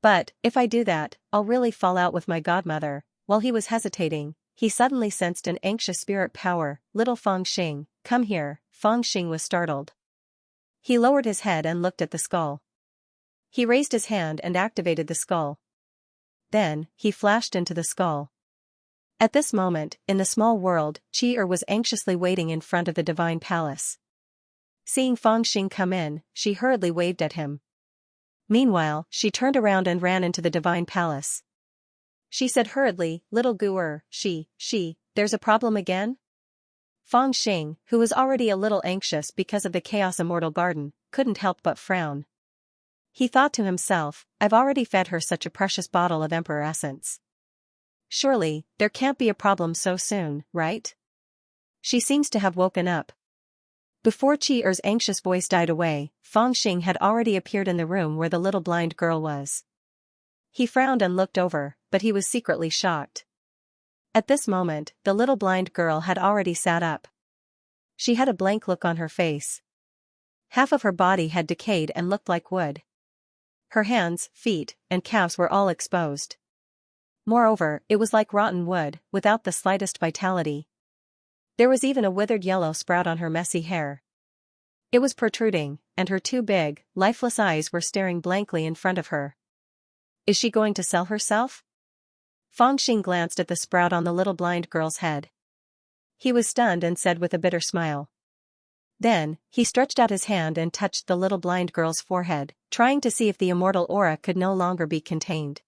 But, if I do that, I'll really fall out with my godmother. While he was hesitating, he suddenly sensed an anxious spirit power. Little Fangxing, come here. Fangxing was startled. He lowered his head and looked at the skull. He raised his hand and activated the skull. Then, he flashed into the skull. At this moment, in the small world, Qi was anxiously waiting in front of the Divine Palace. Seeing Fangxing come in, she hurriedly waved at him. Meanwhile, she turned around and ran into the Divine Palace. She said hurriedly, Little Gu'er, there's a problem again? Fangxing, who was already a little anxious because of the Chaos Immortal Garden, couldn't help but frown. He thought to himself, I've already fed her such a precious bottle of Emperor Essence. Surely, there can't be a problem so soon, right? She seems to have woken up. Before Qi anxious voice died away, Fangxing had already appeared in the room where the little blind girl was. He frowned and looked over, but he was secretly shocked. At this moment, the little blind girl had already sat up. She had a blank look on her face. Half of her body had decayed and looked like wood. Her hands, feet, and calves were all exposed. Moreover, it was like rotten wood, without the slightest vitality. There was even a withered yellow sprout on her messy hair. It was protruding, and her 2 big, lifeless eyes were staring blankly in front of her. Is she going to sell herself? Fangxing glanced at the sprout on the little blind girl's head. He was stunned and said with a bitter smile. Then, he stretched out his hand and touched the little blind girl's forehead, trying to see if the immortal aura could no longer be contained.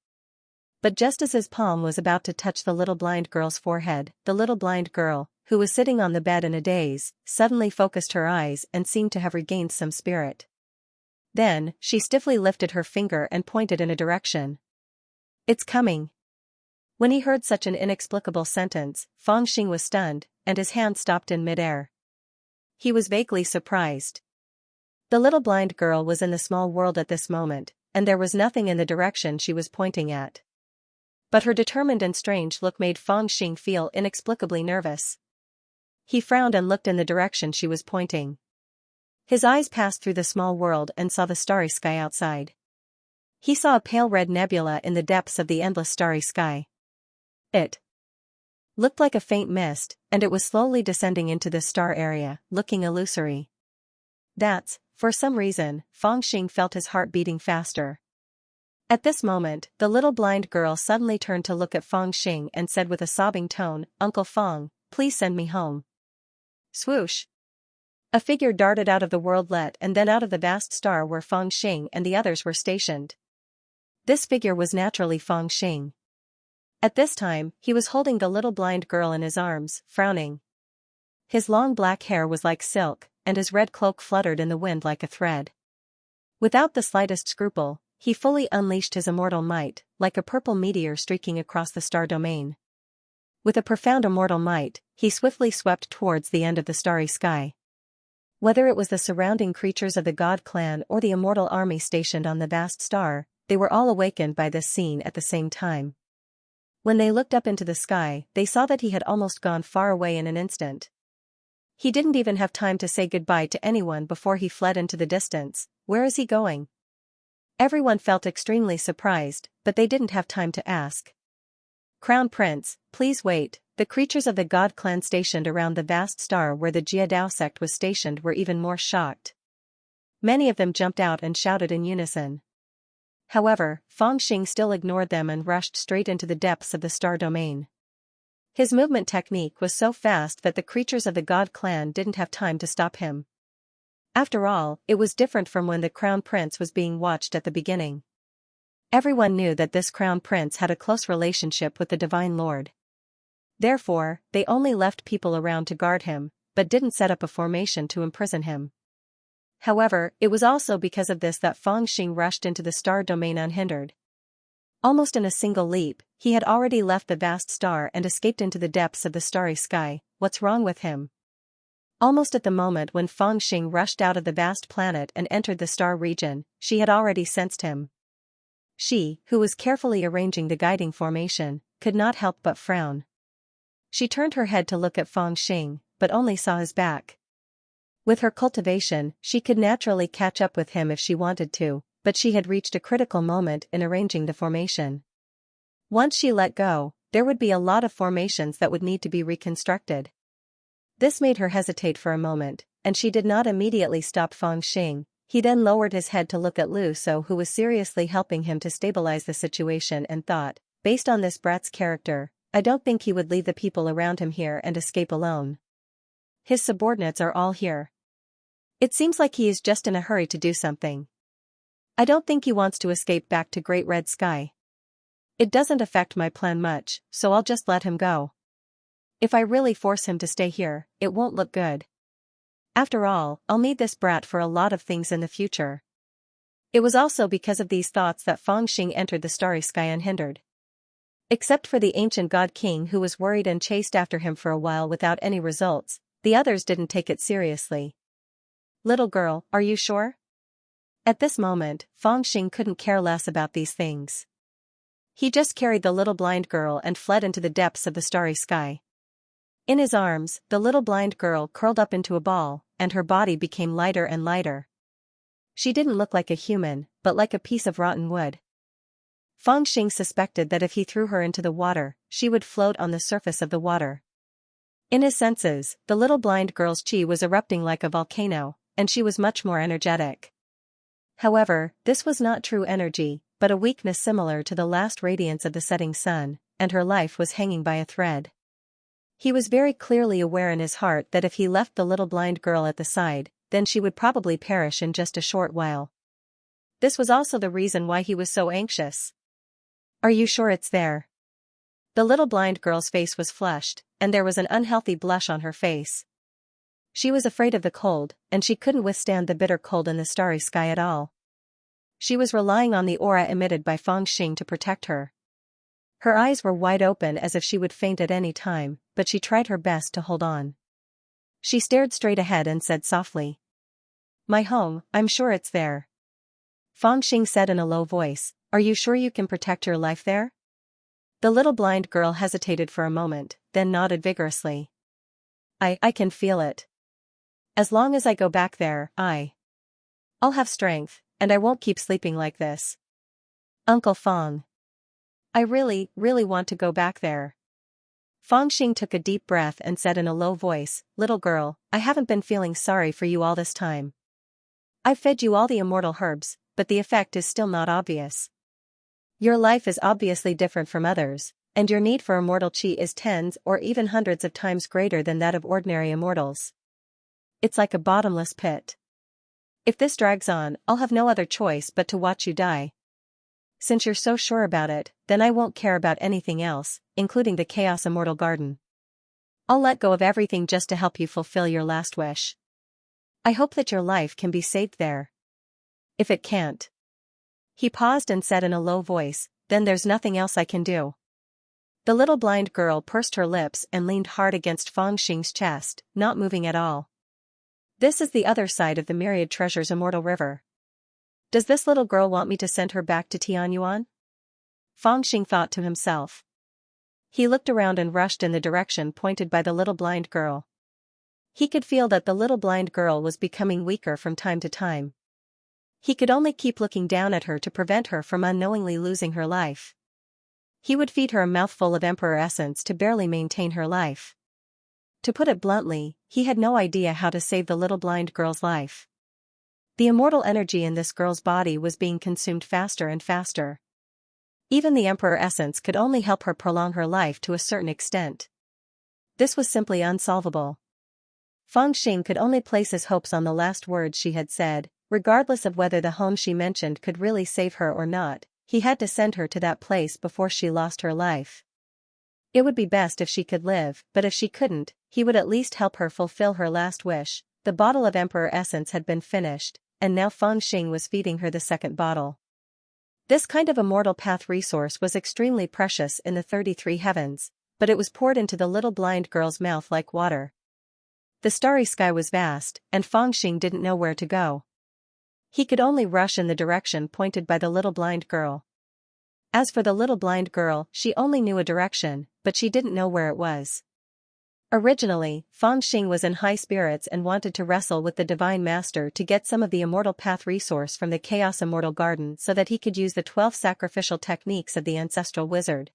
But just as his palm was about to touch the little blind girl's forehead, the little blind girl, who was sitting on the bed in a daze, suddenly focused her eyes and seemed to have regained some spirit. Then, she stiffly lifted her finger and pointed in a direction. It's coming. When he heard such an inexplicable sentence, Fangxing was stunned, and his hand stopped in midair. He was vaguely surprised. The little blind girl was in the small world at this moment, and there was nothing in the direction she was pointing at. But her determined and strange look made Fangxing feel inexplicably nervous. He frowned and looked in the direction she was pointing. His eyes passed through the small world and saw the starry sky outside. He saw a pale red nebula in the depths of the endless starry sky. It looked like a faint mist, and it was slowly descending into the star area, looking illusory. For some reason, Fangxing felt his heart beating faster. At this moment, the little blind girl suddenly turned to look at Fangxing and said with a sobbing tone, Uncle Fang, please send me home. Swoosh! A figure darted out of the worldlet and then out of the vast star where Fangxing and the others were stationed. This figure was naturally Fangxing. At this time, he was holding the little blind girl in his arms, frowning. His long black hair was like silk, and his red cloak fluttered in the wind like a thread. Without the slightest scruple, he fully unleashed his immortal might, like a purple meteor streaking across the star domain. With a profound immortal might, he swiftly swept towards the end of the starry sky. Whether it was the surrounding creatures of the god clan or the immortal army stationed on the vast star, they were all awakened by this scene at the same time. When they looked up into the sky, they saw that he had almost gone far away in an instant. He didn't even have time to say goodbye to anyone before he fled into the distance. Where is he going? Everyone felt extremely surprised, but they didn't have time to ask. Crown Prince, please wait. The creatures of the god clan stationed around the vast star where the Jiadao sect was stationed were even more shocked. Many of them jumped out and shouted in unison. However, Feng Xing still ignored them and rushed straight into the depths of the star domain. His movement technique was so fast that the creatures of the god clan didn't have time to stop him. After all, it was different from when the Crown Prince was being watched at the beginning. Everyone knew that this Crown Prince had a close relationship with the Divine Lord. Therefore, they only left people around to guard him, but didn't set up a formation to imprison him. However, it was also because of this that Feng Xing rushed into the star domain unhindered. Almost in a single leap, he had already left the vast star and escaped into the depths of the starry sky. What's wrong with him? Almost at the moment when Feng Xing rushed out of the vast planet and entered the star region, she had already sensed him. She, who was carefully arranging the guiding formation, could not help but frown. She turned her head to look at Feng Xing, but only saw his back. With her cultivation, she could naturally catch up with him if she wanted to, but she had reached a critical moment in arranging the formation. Once she let go, there would be a lot of formations that would need to be reconstructed. This made her hesitate for a moment, and she did not immediately stop Feng Xing. He then lowered his head to look at Lu So, who was seriously helping him to stabilize the situation, and thought, based on this brat's character, I don't think he would leave the people around him here and escape alone. His subordinates are all here. It seems like he is just in a hurry to do something. I don't think he wants to escape back to Great Red Sky. It doesn't affect my plan much, so I'll just let him go. If I really force him to stay here, it won't look good. After all, I'll need this brat for a lot of things in the future. It was also because of these thoughts that Feng Xing entered the starry sky unhindered. Except for the ancient god king, who was worried and chased after him for a while without any results, the others didn't take it seriously. Little girl, are you sure? At this moment, Feng Xing couldn't care less about these things. He just carried the little blind girl and fled into the depths of the starry sky. In his arms, the little blind girl curled up into a ball, and her body became lighter and lighter. She didn't look like a human, but like a piece of rotten wood. Feng Xing suspected that if he threw her into the water, she would float on the surface of the water. In his senses, the little blind girl's chi was erupting like a volcano, and she was much more energetic. However, this was not true energy, but a weakness similar to the last radiance of the setting sun, and her life was hanging by a thread. He was very clearly aware in his heart that if he left the little blind girl at the side, then she would probably perish in just a short while. This was also the reason why he was so anxious. Are you sure it's there? The little blind girl's face was flushed, and there was an unhealthy blush on her face. She was afraid of the cold, and she couldn't withstand the bitter cold in the starry sky at all. She was relying on the aura emitted by Feng Xing to protect her. Her eyes were wide open as if she would faint at any time, but she tried her best to hold on. She stared straight ahead and said softly, "My home, I'm sure it's there." Feng Xing said in a low voice, "Are you sure you can protect your life there?" The little blind girl hesitated for a moment, then nodded vigorously. I can feel it. As long as I go back there, I'll have strength, and I won't keep sleeping like this. Uncle Feng. I really want to go back there." Feng Xing took a deep breath and said in a low voice, "Little girl, I haven't been feeling sorry for you all this time. I've fed you all the immortal herbs, but the effect is still not obvious. Your life is obviously different from others, and your need for immortal chi is tens or even hundreds of times greater than that of ordinary immortals. It's like a bottomless pit. If this drags on, I'll have no other choice but to watch you die. Since you're so sure about it, then I won't care about anything else, including the Chaos Immortal Garden. I'll let go of everything just to help you fulfill your last wish. I hope that your life can be saved there. If it can't, He paused and said in a low voice, "Then there's nothing else I can do." The little blind girl pursed her lips and leaned hard against Fangxing's chest, not moving at all. "This is the other side of the myriad treasures immortal river. Does this little girl want me to send her back to Tianyuan?" Fangxing thought to himself. He looked around and rushed in the direction pointed by the little blind girl. He could feel that the little blind girl was becoming weaker from time to time. He could only keep looking down at her to prevent her from unknowingly losing her life. He would feed her a mouthful of emperor essence to barely maintain her life. To put it bluntly, he had no idea how to save the little blind girl's life. The immortal energy in this girl's body was being consumed faster and faster. Even the emperor essence could only help her prolong her life to a certain extent. This was simply unsolvable. Fangxing could only place his hopes on the last words she had said. Regardless of whether the home she mentioned could really save her or not, he had to send her to that place before she lost her life. It would be best if she could live, but if she couldn't, he would at least help her fulfill her last wish. The bottle of emperor essence had been finished, and now Fangxing was feeding her the second bottle. This kind of immortal path resource was extremely precious in the 33 heavens, but it was poured into the little blind girl's mouth like water. The starry sky was vast, and Fangxing didn't know where to go. He could only rush in the direction pointed by the little blind girl. As for the little blind girl, she only knew a direction, but she didn't know where it was. Originally, Fangxing was in high spirits and wanted to wrestle with the Divine Master to get some of the Immortal Path resource from the Chaos Immortal Garden so that he could use the 12 sacrificial techniques of the Ancestral Wizard.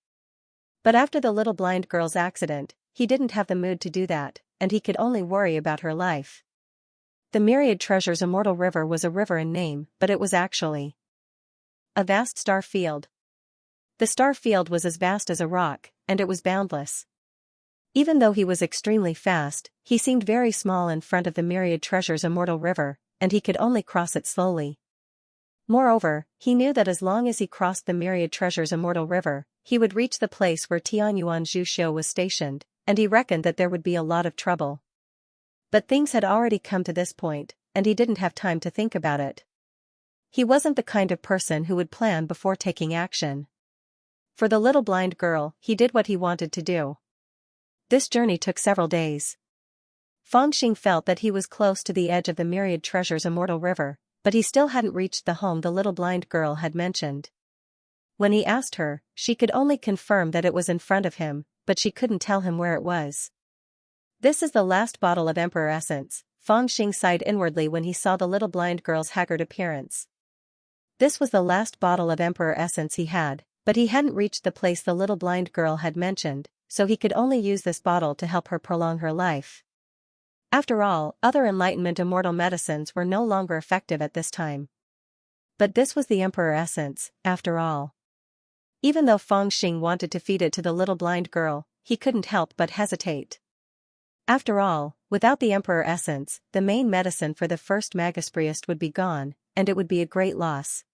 But after the little blind girl's accident, he didn't have the mood to do that, and he could only worry about her life. The Myriad Treasures Immortal River was a river in name, but it was actually a vast star field. The star field was as vast as a rock, and it was boundless. Even though he was extremely fast, he seemed very small in front of the Myriad Treasures Immortal River, and he could only cross it slowly. Moreover, he knew that as long as he crossed the Myriad Treasures Immortal River, he would reach the place where Tianyuan Zhuxiu was stationed, and he reckoned that there would be a lot of trouble. But things had already come to this point, and he didn't have time to think about it. He wasn't the kind of person who would plan before taking action. For the little blind girl, he did what he wanted to do. This journey took several days. Fangxing felt that he was close to the edge of the Myriad Treasures Immortal River, but he still hadn't reached the home the little blind girl had mentioned. When he asked her, she could only confirm that it was in front of him, but she couldn't tell him where it was. "This is the last bottle of Emperor Essence," Fangxing sighed inwardly when he saw the little blind girl's haggard appearance. This was the last bottle of Emperor Essence he had, but he hadn't reached the place the little blind girl had mentioned, so he could only use this bottle to help her prolong her life. After all, other Enlightenment immortal medicines were no longer effective at this time. But this was the Emperor Essence, after all. Even though Fangxing wanted to feed it to the little blind girl, he couldn't help but hesitate. After all, without the Emperor Essence, the main medicine for the first Magus Priest would be gone, and it would be a great loss.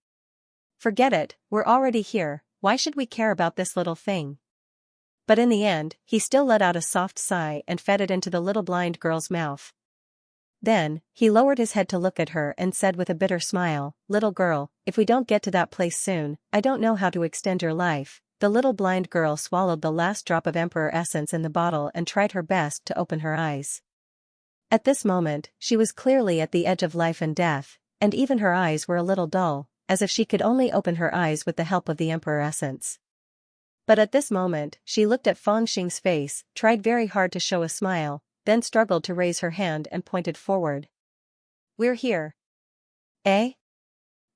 "Forget it, we're already here, why should we care about this little thing?" But in the end, he still let out a soft sigh and fed it into the little blind girl's mouth. Then, he lowered his head to look at her and said with a bitter smile, "Little girl, if we don't get to that place soon, I don't know how to extend your life." The little blind girl swallowed the last drop of Emperor Essence in the bottle and tried her best to open her eyes. At this moment, she was clearly at the edge of life and death, and even her eyes were a little dull, as if she could only open her eyes with the help of the Emperor Essence. But at this moment, she looked at Fangxing's face, tried very hard to show a smile, then struggled to raise her hand and pointed forward. "We're here." "Eh?"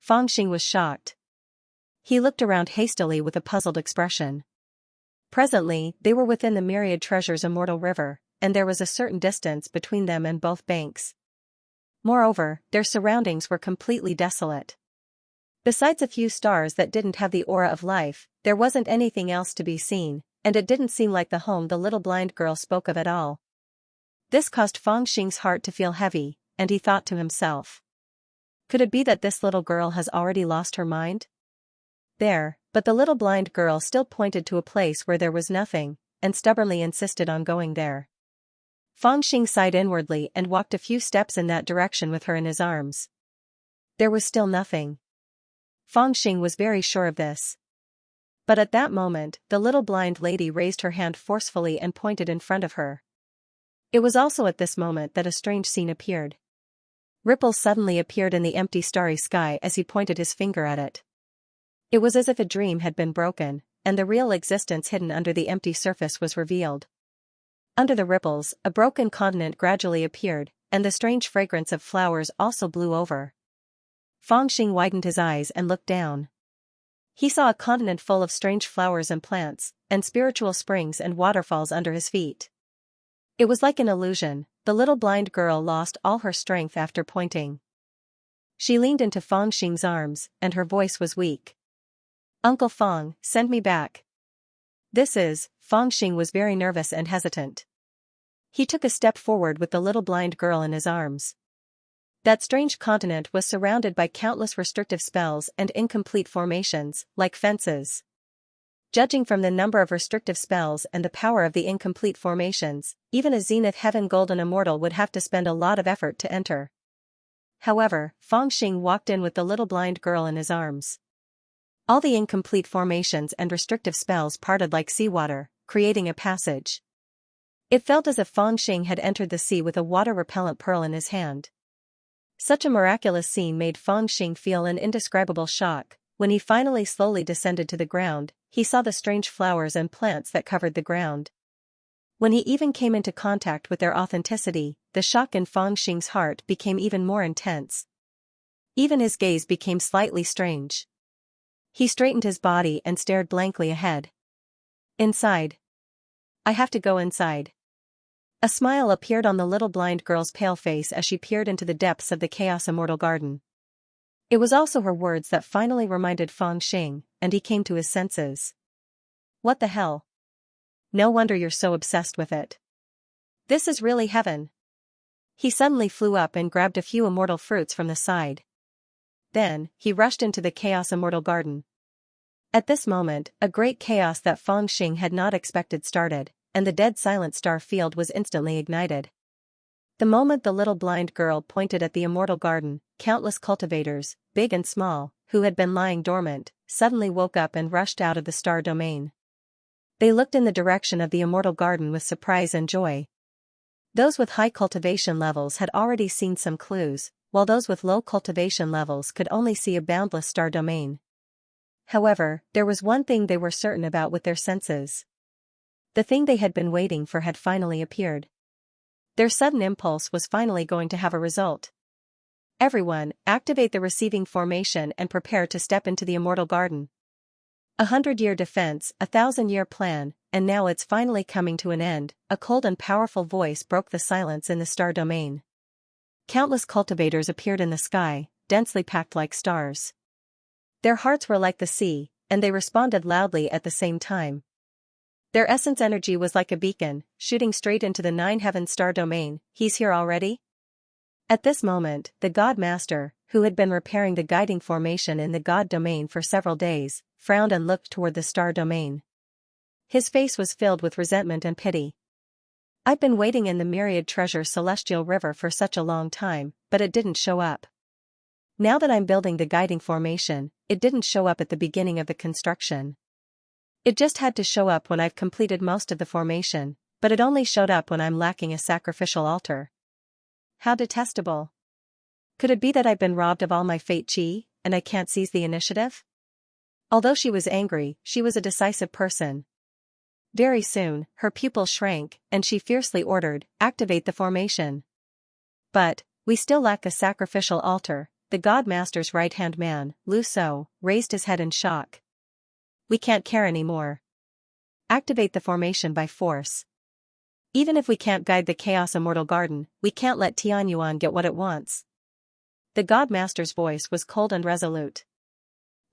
Fangxing was shocked. He looked around hastily with a puzzled expression. Presently, they were within the Myriad Treasures Immortal River, and there was a certain distance between them and both banks. Moreover, their surroundings were completely desolate. Besides a few stars that didn't have the aura of life, there wasn't anything else to be seen, and it didn't seem like the home the little blind girl spoke of at all. This caused Fangxing's heart to feel heavy, and he thought to himself. Could it be that this little girl has already lost her mind? But the little blind girl still pointed to a place where there was nothing, and stubbornly insisted on going there. Fangxing sighed inwardly and walked a few steps in that direction with her in his arms. There was still nothing. Fangxing was very sure of this. But at that moment, the little blind lady raised her hand forcefully and pointed in front of her. It was also at this moment that a strange scene appeared. Ripples suddenly appeared in the empty starry sky as he pointed his finger at it. It was as if a dream had been broken, and the real existence hidden under the empty surface was revealed. Under the ripples, a broken continent gradually appeared, and the strange fragrance of flowers also blew over. Fangxing widened his eyes and looked down. He saw a continent full of strange flowers and plants, and spiritual springs and waterfalls under his feet. It was like an illusion. The little blind girl lost all her strength after pointing. She leaned into Fangxing's arms, and her voice was weak. "Uncle Fang, send me back." Fangxing was very nervous and hesitant. He took a step forward with the little blind girl in his arms. That strange continent was surrounded by countless restrictive spells and incomplete formations, like fences. Judging from the number of restrictive spells and the power of the incomplete formations, even a Zenith Heaven Golden Immortal would have to spend a lot of effort to enter. However, Fangxing walked in with the little blind girl in his arms. All the incomplete formations and restrictive spells parted like seawater, creating a passage. It felt as if Fangxing had entered the sea with a water-repellent pearl in his hand. Such a miraculous scene made Fangxing feel an indescribable shock. When he finally slowly descended to the ground, he saw the strange flowers and plants that covered the ground. When he even came into contact with their authenticity, the shock in Fangxing's heart became even more intense. Even his gaze became slightly strange. He straightened his body and stared blankly ahead. Inside. I have to go inside. A smile appeared on the little blind girl's pale face as she peered into the depths of the Chaos Immortal Garden. It was also her words that finally reminded Fangxing, and he came to his senses. What the hell? No wonder you're so obsessed with it. This is really heaven. He suddenly flew up and grabbed a few immortal fruits from the side. Then, he rushed into the Chaos Immortal Garden. At this moment, a great chaos that Fangxing had not expected started, and the dead silent star field was instantly ignited. The moment the little blind girl pointed at the immortal garden, countless cultivators, big and small, who had been lying dormant, suddenly woke up and rushed out of the star domain. They looked in the direction of the immortal garden with surprise and joy. Those with high cultivation levels had already seen some clues, while those with low cultivation levels could only see a boundless star domain. However, there was one thing they were certain about with their senses. The thing they had been waiting for had finally appeared. Their sudden impulse was finally going to have a result. Everyone, activate the receiving formation and prepare to step into the immortal garden. 100-year defense, 1,000-year plan, and now it's finally coming to an end. A cold and powerful voice broke the silence in the star domain. Countless cultivators appeared in the sky, densely packed like stars. Their hearts were like the sea, and they responded loudly at the same time. Their essence energy was like a beacon, shooting straight into the 9 heaven star domain. He's here already? At this moment, the God Master, who had been repairing the guiding formation in the God domain for several days, frowned and looked toward the star domain. His face was filled with resentment and pity. I've been waiting in the myriad treasure celestial river for such a long time, but it didn't show up. Now that I'm building the guiding formation, it didn't show up at the beginning of the construction. It just had to show up when I've completed most of the formation, but it only showed up when I'm lacking a sacrificial altar. How detestable. Could it be that I've been robbed of all my fate chi, and I can't seize the initiative? Although she was angry, she was a decisive person. Very soon, her pupil shrank, and she fiercely ordered, activate the formation. But, we still lack a sacrificial altar. The God Master's right-hand man, Lu So, raised his head in shock. We can't care anymore. Activate the formation by force. Even if we can't guide the Chaos Immortal Garden, we can't let Tianyuan get what it wants. The God Master's voice was cold and resolute.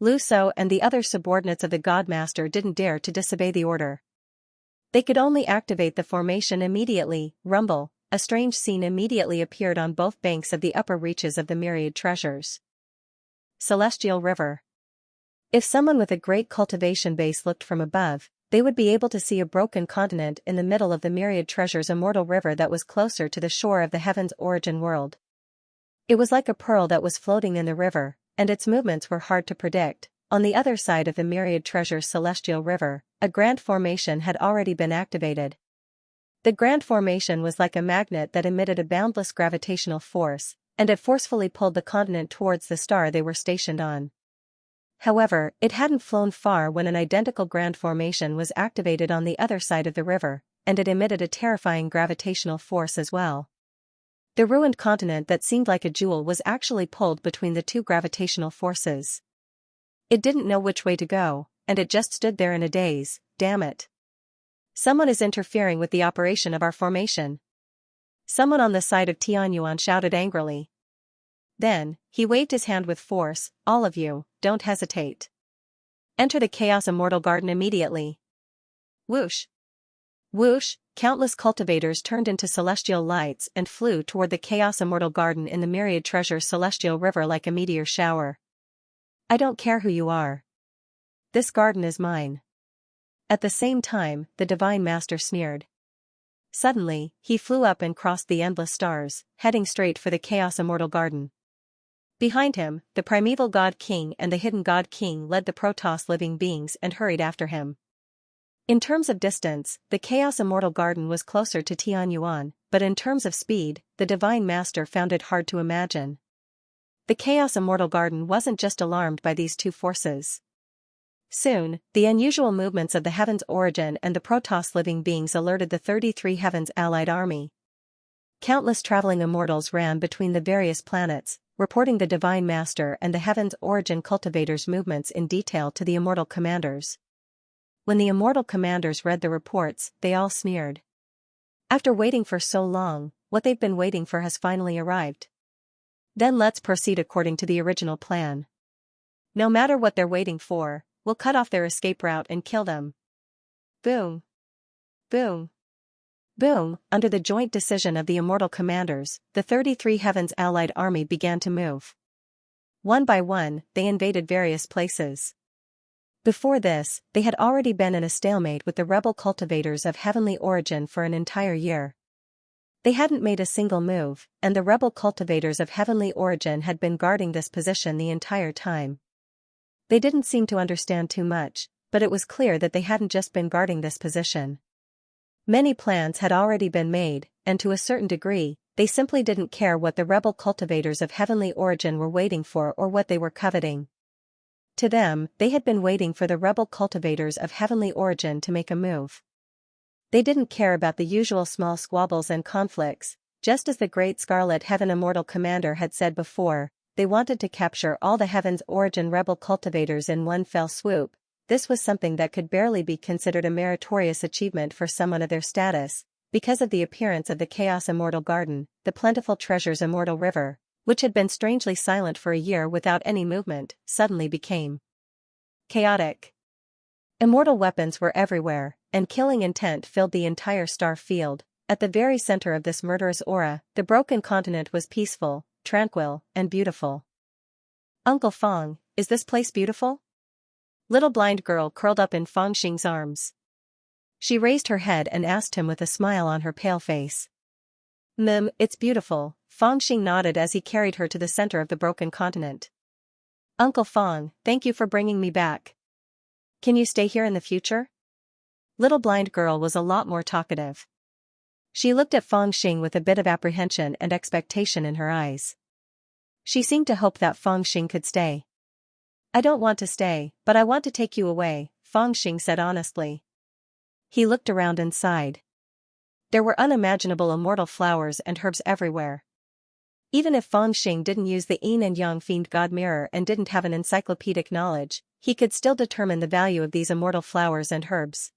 Lu So and the other subordinates of the God Master didn't dare to disobey the order. They could only activate the formation immediately. Rumble, a strange scene immediately appeared on both banks of the upper reaches of the myriad treasures. Celestial River. If someone with a great cultivation base looked from above, they would be able to see a broken continent in the middle of the myriad treasures immortal river that was closer to the shore of the heaven's origin world. It was like a pearl that was floating in the river, and its movements were hard to predict. On the other side of the myriad treasures celestial river, a grand formation had already been activated. The grand formation was like a magnet that emitted a boundless gravitational force, and it forcefully pulled the continent towards the star they were stationed on. However, it hadn't flown far when an identical grand formation was activated on the other side of the river, and it emitted a terrifying gravitational force as well. The ruined continent that seemed like a jewel was actually pulled between the two gravitational forces. It didn't know which way to go, and it just stood there in a daze. Damn it. Someone is interfering with the operation of our formation. Someone on the side of Tianyuan shouted angrily. Then, he waved his hand with force. All of you, don't hesitate. Enter the Chaos Immortal Garden immediately. Whoosh. Whoosh, countless cultivators turned into celestial lights and flew toward the Chaos Immortal Garden in the myriad treasures celestial river like a meteor shower. I don't care who you are. This garden is mine. At the same time, the Divine Master sneered. Suddenly, he flew up and crossed the endless stars, heading straight for the Chaos Immortal Garden. Behind him, the primeval God King and the hidden God King led the Protoss living beings and hurried after him. In terms of distance, the Chaos Immortal Garden was closer to Tianyuan, but in terms of speed, the Divine Master found it hard to imagine. The Chaos Immortal Garden wasn't just alarmed by these two forces. Soon, the unusual movements of the Heaven's Origin and the Protoss living beings alerted the 33 Heavens Allied Army. Countless traveling immortals ran between the various planets, reporting the Divine Master and the Heaven's Origin cultivators' movements in detail to the immortal commanders. When the immortal commanders read the reports, they all sneered. After waiting for so long, what they've been waiting for has finally arrived. Then let's proceed according to the original plan. No matter what they're waiting for, we'll cut off their escape route and kill them. Boom. Boom. Boom. Under the joint decision of the immortal commanders, the 33 Heavens Allied Army began to move. One by one, they invaded various places. Before this, they had already been in a stalemate with the rebel cultivators of heavenly origin for an entire year. They hadn't made a single move, and the rebel cultivators of heavenly origin had been guarding this position the entire time. They didn't seem to understand too much, but it was clear that they hadn't just been guarding this position. Many plans had already been made, and to a certain degree, they simply didn't care what the rebel cultivators of heavenly origin were waiting for or what they were coveting. To them, they had been waiting for the rebel cultivators of heavenly origin to make a move. They didn't care about the usual small squabbles and conflicts, just as the great Scarlet Heaven Immortal Commander had said before. They wanted to capture all the Heaven's Origin rebel cultivators in one fell swoop. This was something that could barely be considered a meritorious achievement for someone of their status, because of the appearance of the Chaos Immortal Garden, the plentiful treasures Immortal River, which had been strangely silent for a year without any movement, suddenly became chaotic. Immortal weapons were everywhere, and killing intent filled the entire star field. At the very center of this murderous aura, the broken continent was peaceful, tranquil, and beautiful. Uncle Fong, is this place beautiful? Little blind girl curled up in Fong Xing's arms. She raised her head and asked him with a smile on her pale face. It's beautiful, Fong Xing nodded as he carried her to the center of the broken continent. Uncle Fong, thank you for bringing me back. Can you stay here in the future? Little blind girl was a lot more talkative. She looked at Fong Xing with a bit of apprehension and expectation in her eyes. She seemed to hope that Fong Xing could stay. I don't want to stay, but I want to take you away, Fong Xing said honestly. He looked around and sighed. There were unimaginable immortal flowers and herbs everywhere. Even if Fong Xing didn't use the Yin and Yang Fiend God Mirror and didn't have an encyclopedic knowledge, he could still determine the value of these immortal flowers and herbs.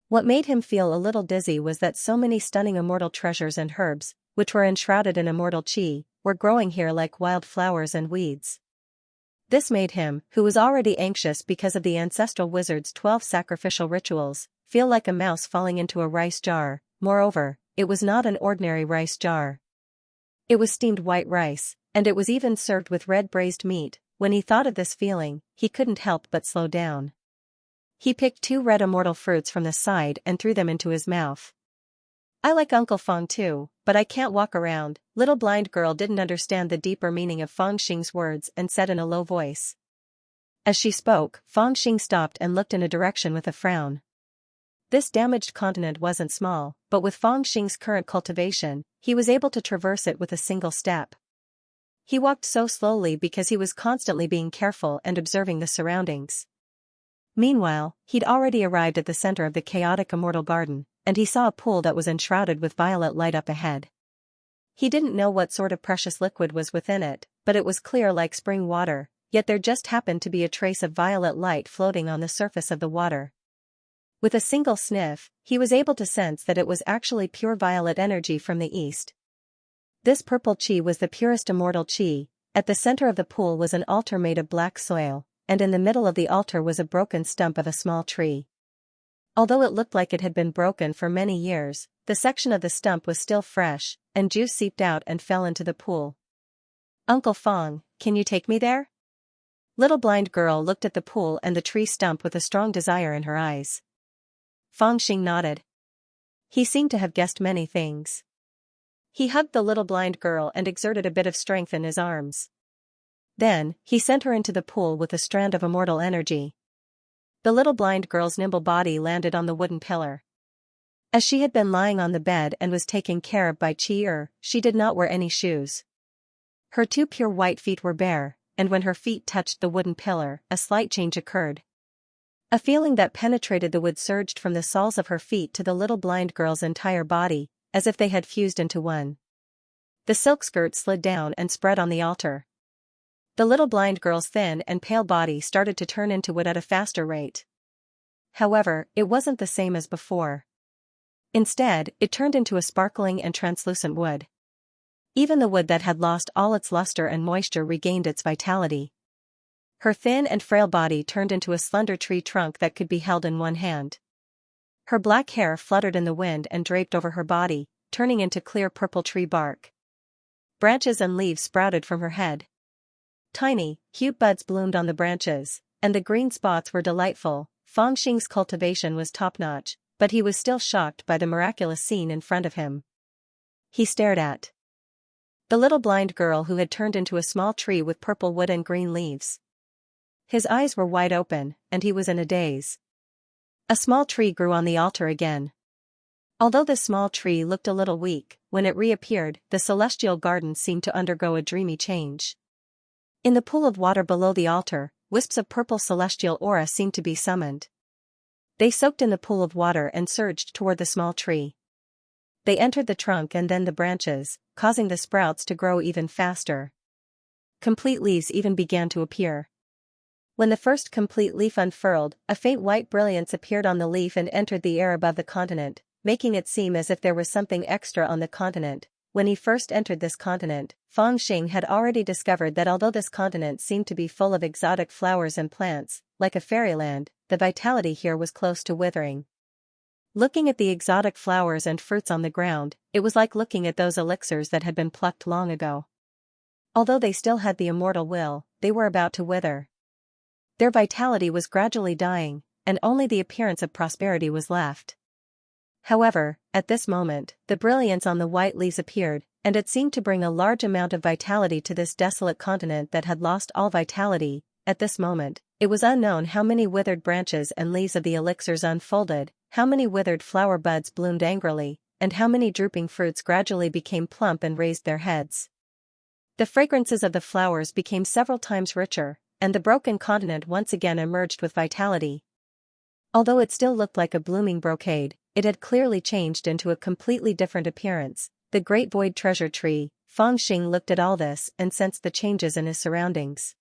What made him feel a little dizzy was that so many stunning immortal treasures and herbs, which were enshrouded in immortal chi, were growing here like wild flowers and weeds. This made him, who was already anxious because of the ancestral wizard's 12 sacrificial rituals, feel like a mouse falling into a rice jar. Moreover, it was not an ordinary rice jar. It was steamed white rice, and it was even served with red braised meat. When he thought of this feeling, he couldn't help but slow down. He picked 2 red immortal fruits from the side and threw them into his mouth. I like Uncle Feng too, but I can't walk around. Little blind girl didn't understand the deeper meaning of Feng Xing's words and said in a low voice. As she spoke, Feng Xing stopped and looked in a direction with a frown. This damaged continent wasn't small, but with Feng Xing's current cultivation, he was able to traverse it with a single step. He walked so slowly because he was constantly being careful and observing the surroundings. Meanwhile, he'd already arrived at the center of the chaotic immortal garden, and he saw a pool that was enshrouded with violet light up ahead. He didn't know what sort of precious liquid was within it, but it was clear like spring water, yet there just happened to be a trace of violet light floating on the surface of the water. With a single sniff, he was able to sense that it was actually pure violet energy from the east. This purple chi was the purest immortal chi. At the center of the pool was an altar made of black soil, and in the middle of the altar was a broken stump of a small tree. Although it looked like it had been broken for many years, the section of the stump was still fresh, and juice seeped out and fell into the pool. Uncle Feng, can you take me there? Little blind girl looked at the pool and the tree stump with a strong desire in her eyes. Feng Xing nodded. He seemed to have guessed many things. He hugged the little blind girl and exerted a bit of strength in his arms. Then, he sent her into the pool with a strand of immortal energy. The little blind girl's nimble body landed on the wooden pillar. As she had been lying on the bed and was taken care of by Chi-er, she did not wear any shoes. Her two pure white feet were bare, and when her feet touched the wooden pillar, a slight change occurred. A feeling that penetrated the wood surged from the soles of her feet to the little blind girl's entire body, as if they had fused into one. The silk skirt slid down and spread on the altar. The little blind girl's thin and pale body started to turn into wood at a faster rate. However, it wasn't the same as before. Instead, it turned into a sparkling and translucent wood. Even the wood that had lost all its luster and moisture regained its vitality. Her thin and frail body turned into a slender tree trunk that could be held in one hand. Her black hair fluttered in the wind and draped over her body, turning into clear purple tree bark. Branches and leaves sprouted from her head. Tiny, cute buds bloomed on the branches, and the green spots were delightful. Feng Xing's cultivation was top-notch, but he was still shocked by the miraculous scene in front of him. He stared at the little blind girl who had turned into a small tree with purple wood and green leaves. His eyes were wide open, and he was in a daze. A small tree grew on the altar again. Although the small tree looked a little weak, when it reappeared, the celestial garden seemed to undergo a dreamy change. In the pool of water below the altar, wisps of purple celestial aura seemed to be summoned. They soaked in the pool of water and surged toward the small tree. They entered the trunk and then the branches, causing the sprouts to grow even faster. Complete leaves even began to appear. When the first complete leaf unfurled, a faint white brilliance appeared on the leaf and entered the air above the continent, making it seem as if there was something extra on the continent. When he first entered this continent, Feng Xing had already discovered that although this continent seemed to be full of exotic flowers and plants, like a fairyland, the vitality here was close to withering. Looking at the exotic flowers and fruits on the ground, it was like looking at those elixirs that had been plucked long ago. Although they still had the immortal will, they were about to wither. Their vitality was gradually dying, and only the appearance of prosperity was left. However, at this moment, the brilliance on the white leaves appeared, and it seemed to bring a large amount of vitality to this desolate continent that had lost all vitality. At this moment, it was unknown how many withered branches and leaves of the elixirs unfolded, how many withered flower buds bloomed angrily, and how many drooping fruits gradually became plump and raised their heads. The fragrances of the flowers became several times richer, and the broken continent once again emerged with vitality. Although it still looked like a blooming brocade, it had clearly changed into a completely different appearance. The Great Void Treasure Tree. Feng Xing looked at all this and sensed the changes in his surroundings.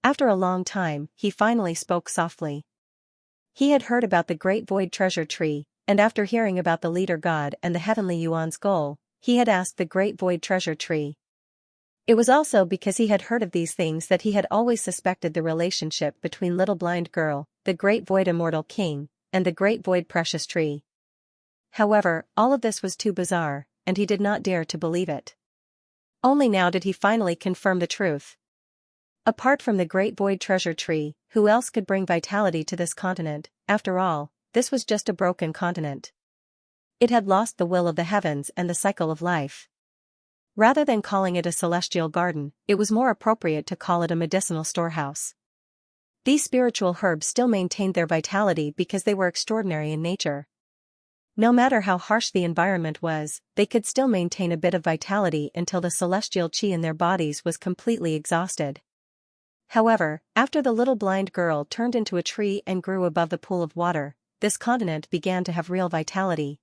After a long time, he finally spoke softly. He had heard about the Great Void Treasure Tree, and after hearing about the Leader God and the Heavenly Yuan's goal, he had asked the Great Void Treasure Tree. It was also because he had heard of these things that he had always suspected the relationship between Little Blind Girl, the Great Void Immortal King, and the Great Void Precious Tree. However, all of this was too bizarre, and he did not dare to believe it. Only now did he finally confirm the truth. Apart from the Great Void Treasure Tree, who else could bring vitality to this continent? After all, this was just a broken continent. It had lost the will of the heavens and the cycle of life. Rather than calling it a celestial garden, it was more appropriate to call it a medicinal storehouse. These spiritual herbs still maintained their vitality because they were extraordinary in nature. No matter how harsh the environment was, they could still maintain a bit of vitality until the celestial chi in their bodies was completely exhausted. However, after the little blind girl turned into a tree and grew above the pool of water, this continent began to have real vitality.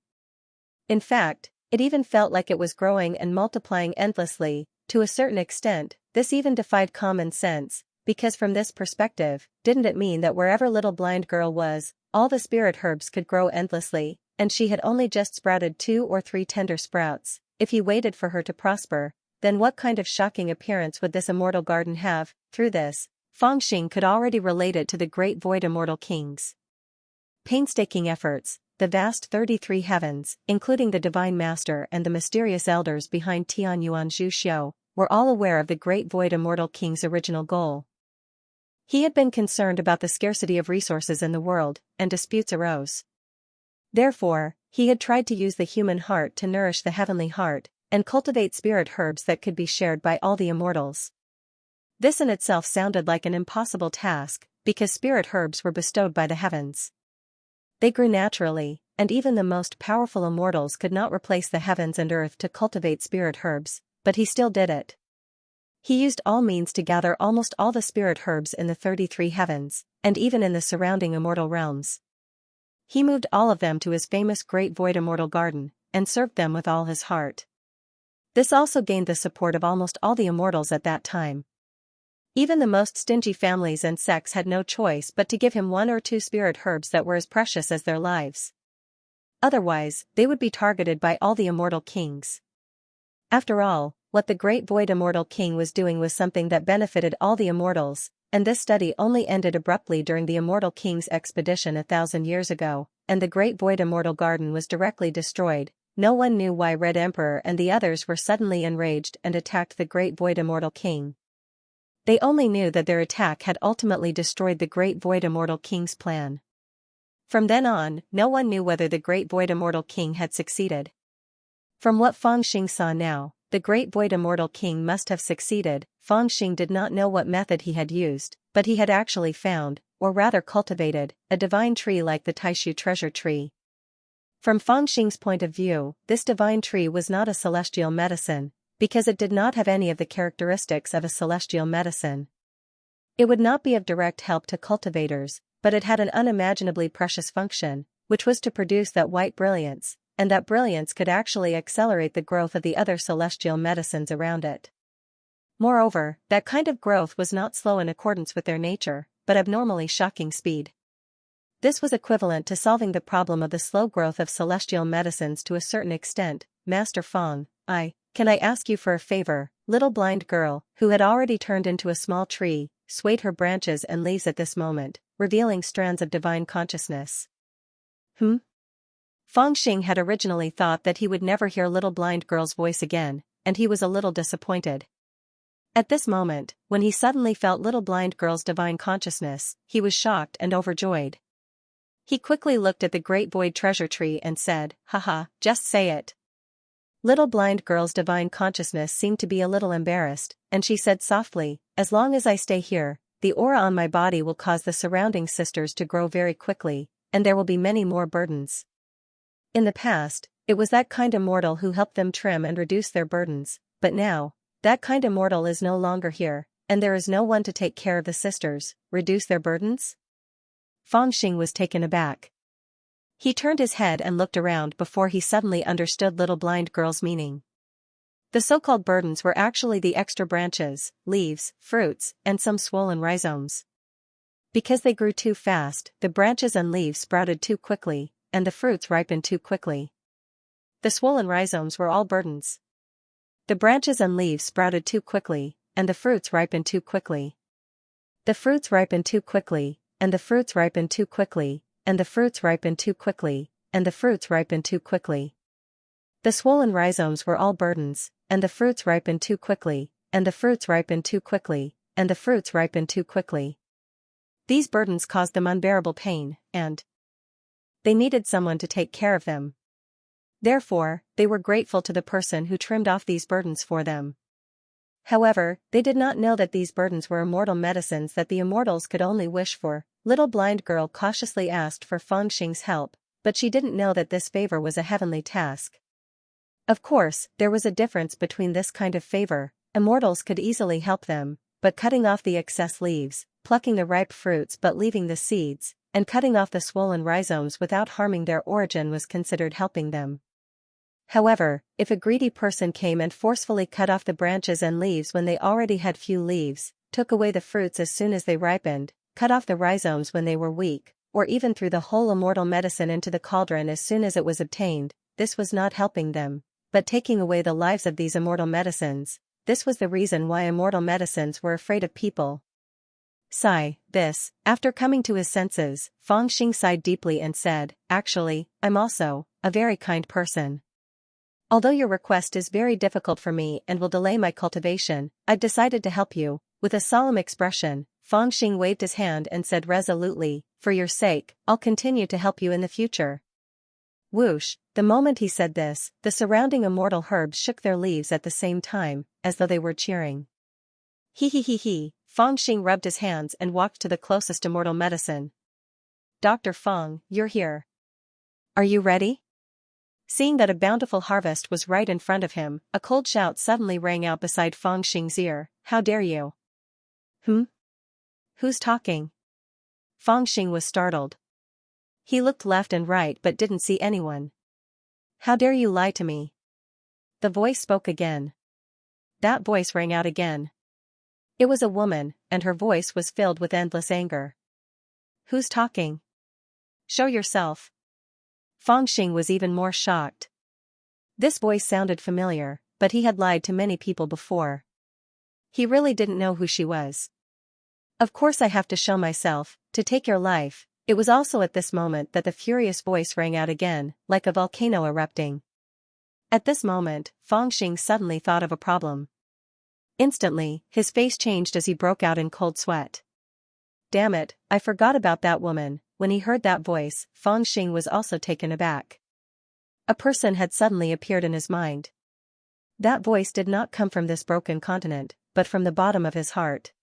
In fact, it even felt like it was growing and multiplying endlessly. To a certain extent, this even defied common sense, because from this perspective, didn't it mean that wherever little blind girl was, all the spirit herbs could grow endlessly, and she had only just sprouted 2 or 3 tender sprouts? If he waited for her to prosper, then what kind of shocking appearance would this immortal garden have? Through this, Fangxing could already relate it to the great void immortal kings. Painstaking efforts, the vast 33 heavens, including the Divine Master and the mysterious elders behind Tianyuan Zhuxiu, were all aware of the great void immortal king's original goal. He had been concerned about the scarcity of resources in the world, and disputes arose. Therefore, he had tried to use the human heart to nourish the heavenly heart, and cultivate spirit herbs that could be shared by all the immortals. This in itself sounded like an impossible task, because spirit herbs were bestowed by the heavens. They grew naturally, and even the most powerful immortals could not replace the heavens and earth to cultivate spirit herbs, but he still did it. He used all means to gather almost all the spirit herbs in the 33 heavens, and even in the surrounding immortal realms. He moved all of them to his famous Great Void Immortal Garden, and served them with all his heart. This also gained the support of almost all the immortals at that time. Even the most stingy families and sects had no choice but to give him 1 or 2 spirit herbs that were as precious as their lives. Otherwise, they would be targeted by all the immortal kings. After all, what the Great Void Immortal King was doing was something that benefited all the immortals, and this study only ended abruptly during the Immortal King's expedition 1,000 years ago, and the Great Void Immortal Garden was directly destroyed. No one knew why Red Emperor and the others were suddenly enraged and attacked the Great Void Immortal King. They only knew that their attack had ultimately destroyed the Great Void Immortal King's plan. From then on, no one knew whether the Great Void Immortal King had succeeded. From what Fangxing saw now, the Great Void Immortal King must have succeeded. Fangxing did not know what method he had used, but he had actually found, or rather cultivated, a divine tree like the Taishu treasure tree. From Fangxing's point of view, this divine tree was not a celestial medicine, because it did not have any of the characteristics of a celestial medicine. It would not be of direct help to cultivators, but it had an unimaginably precious function, which was to produce that white brilliance, and that brilliance could actually accelerate the growth of the other celestial medicines around it. Moreover, that kind of growth was not slow in accordance with their nature, but abnormally shocking speed. This was equivalent to solving the problem of the slow growth of celestial medicines to a certain extent. Master Fang, can I ask you for a favor? Little blind girl, who had already turned into a small tree, swayed her branches and leaves at this moment, revealing strands of divine consciousness. Fangxing had originally thought that he would never hear little blind girl's voice again, and he was a little disappointed. At this moment, when he suddenly felt little blind girl's divine consciousness, he was shocked and overjoyed. He quickly looked at the Great Void Treasure Tree and said, "Haha, just say it." Little blind girl's divine consciousness seemed to be a little embarrassed, and she said softly, "As long as I stay here, the aura on my body will cause the surrounding sisters to grow very quickly, and there will be many more burdens." In the past, it was that kind immortal who helped them trim and reduce their burdens, but now, that kind immortal is no longer here, and there is no one to take care of the sisters, reduce their burdens? Fangxing was taken aback. He turned his head and looked around before he suddenly understood little blind girl's meaning. The so-called burdens were actually the extra branches, leaves, fruits, and some swollen rhizomes. Because they grew too fast, the branches and leaves sprouted too quickly, and the fruits ripened too quickly. The swollen rhizomes were all burdens. The branches and leaves sprouted too quickly, and the fruits ripened too quickly. The fruits ripened too quickly, and the fruits ripened too quickly, and the fruits ripened too quickly, and the fruits ripened too quickly. The swollen rhizomes were all burdens, and the fruits ripened too quickly, and the fruits ripened too quickly, and the fruits ripened too quickly. These burdens caused them unbearable pain, and they needed someone to take care of them. Therefore, they were grateful to the person who trimmed off these burdens for them. However, they did not know that these burdens were immortal medicines that the immortals could only wish for. Little blind girl cautiously asked for Fengxing's help, but she didn't know that this favor was a heavenly task. Of course, there was a difference between this kind of favor. Immortals could easily help them, but cutting off the excess leaves, plucking the ripe fruits but leaving the seeds, and cutting off the swollen rhizomes without harming their origin was considered helping them. However, if a greedy person came and forcefully cut off the branches and leaves when they already had few leaves, took away the fruits as soon as they ripened, cut off the rhizomes when they were weak, or even threw the whole immortal medicine into the cauldron as soon as it was obtained, this was not helping them, but taking away the lives of these immortal medicines. This was the reason why immortal medicines were afraid of people. Sigh, this, after coming to his senses, Fengxing sighed deeply and said, "Actually, I'm also a very kind person. Although your request is very difficult for me and will delay my cultivation, I've decided to help you." With a solemn expression, Fengxing waved his hand and said resolutely, "For your sake, I'll continue to help you in the future." Whoosh, the moment he said this, the surrounding immortal herbs shook their leaves at the same time, as though they were cheering. He. Fengxing rubbed his hands and walked to the closest immortal medicine. "Dr. Feng, you're here. Are you ready?" Seeing that a bountiful harvest was right in front of him, a cold shout suddenly rang out beside Fengxing's ear. "How dare you?" Who's talking?" Fengxing was startled. He looked left and right but didn't see anyone. "How dare you lie to me?" The voice spoke again. That voice rang out again. It was a woman, and her voice was filled with endless anger. "Who's talking? Show yourself." Fengxing was even more shocked. This voice sounded familiar, but he had lied to many people before. He really didn't know who she was. "Of course I have to show myself, to take your life." It was also at this moment that the furious voice rang out again, like a volcano erupting. At this moment, Fengxing suddenly thought of a problem. Instantly, his face changed as he broke out in cold sweat. "Damn it, I forgot about that woman." When he heard that voice, Fengxing was also taken aback. A person had suddenly appeared in his mind. That voice did not come from this broken continent, but from the bottom of his heart.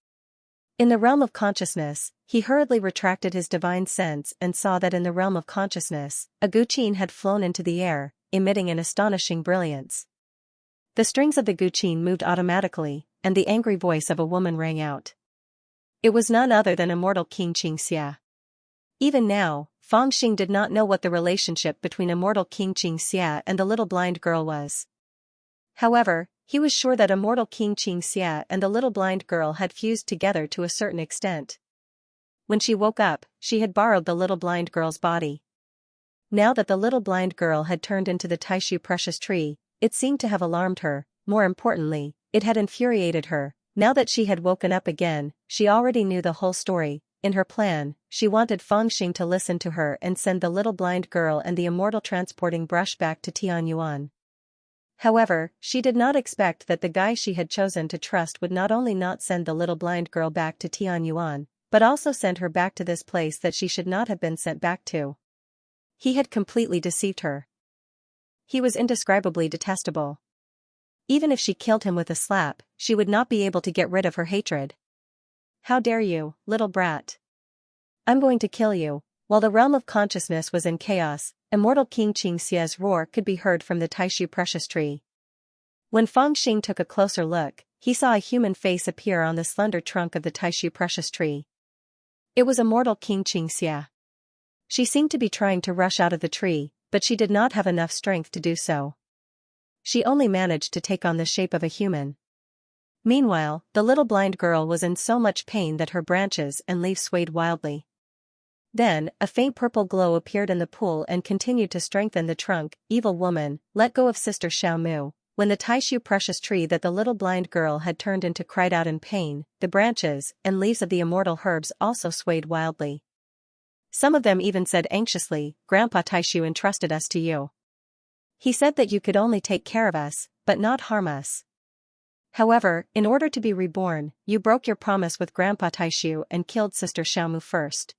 In the realm of consciousness, he hurriedly retracted his divine sense and saw that in the realm of consciousness, a guqin had flown into the air, emitting an astonishing brilliance. The strings of the guqin moved automatically, and the angry voice of a woman rang out. It was none other than immortal King Xianxia. Even now, Fengxing did not know what the relationship between immortal King Xianxia and the little blind girl was. However, he was sure that immortal King Xianxia and the little blind girl had fused together to a certain extent. When she woke up, she had borrowed the little blind girl's body. Now that the little blind girl had turned into the Taishu precious tree, it seemed to have alarmed her. More importantly, it had infuriated her. Now that she had woken up again, she already knew the whole story. In her plan, she wanted Fengxing to listen to her and send the little blind girl and the immortal transporting brush back to Tianyuan. However, she did not expect that the guy she had chosen to trust would not only not send the little blind girl back to Tianyuan, but also send her back to this place that she should not have been sent back to. He had completely deceived her. He was indescribably detestable. Even if she killed him with a slap, she would not be able to get rid of her hatred. "How dare you, little brat? I'm going to kill you." While the realm of consciousness was in chaos, immortal King Xianxia's roar could be heard from the Taishu precious tree. When Fengxing took a closer look, he saw a human face appear on the slender trunk of the Taishu precious tree. It was immortal King Xianxia. She seemed to be trying to rush out of the tree, but she did not have enough strength to do so. She only managed to take on the shape of a human. Meanwhile, the little blind girl was in so much pain that her branches and leaves swayed wildly. Then, a faint purple glow appeared in the pool and continued to strengthen the trunk. "Evil woman, let go of Sister Xiaomu." When the Taishu precious tree that the little blind girl had turned into cried out in pain, the branches and leaves of the immortal herbs also swayed wildly. Some of them even said anxiously, "Grandpa Taishu entrusted us to you. He said that you could only take care of us, but not harm us. However, in order to be reborn, you broke your promise with Grandpa Taishu and killed Sister Xiaomu first.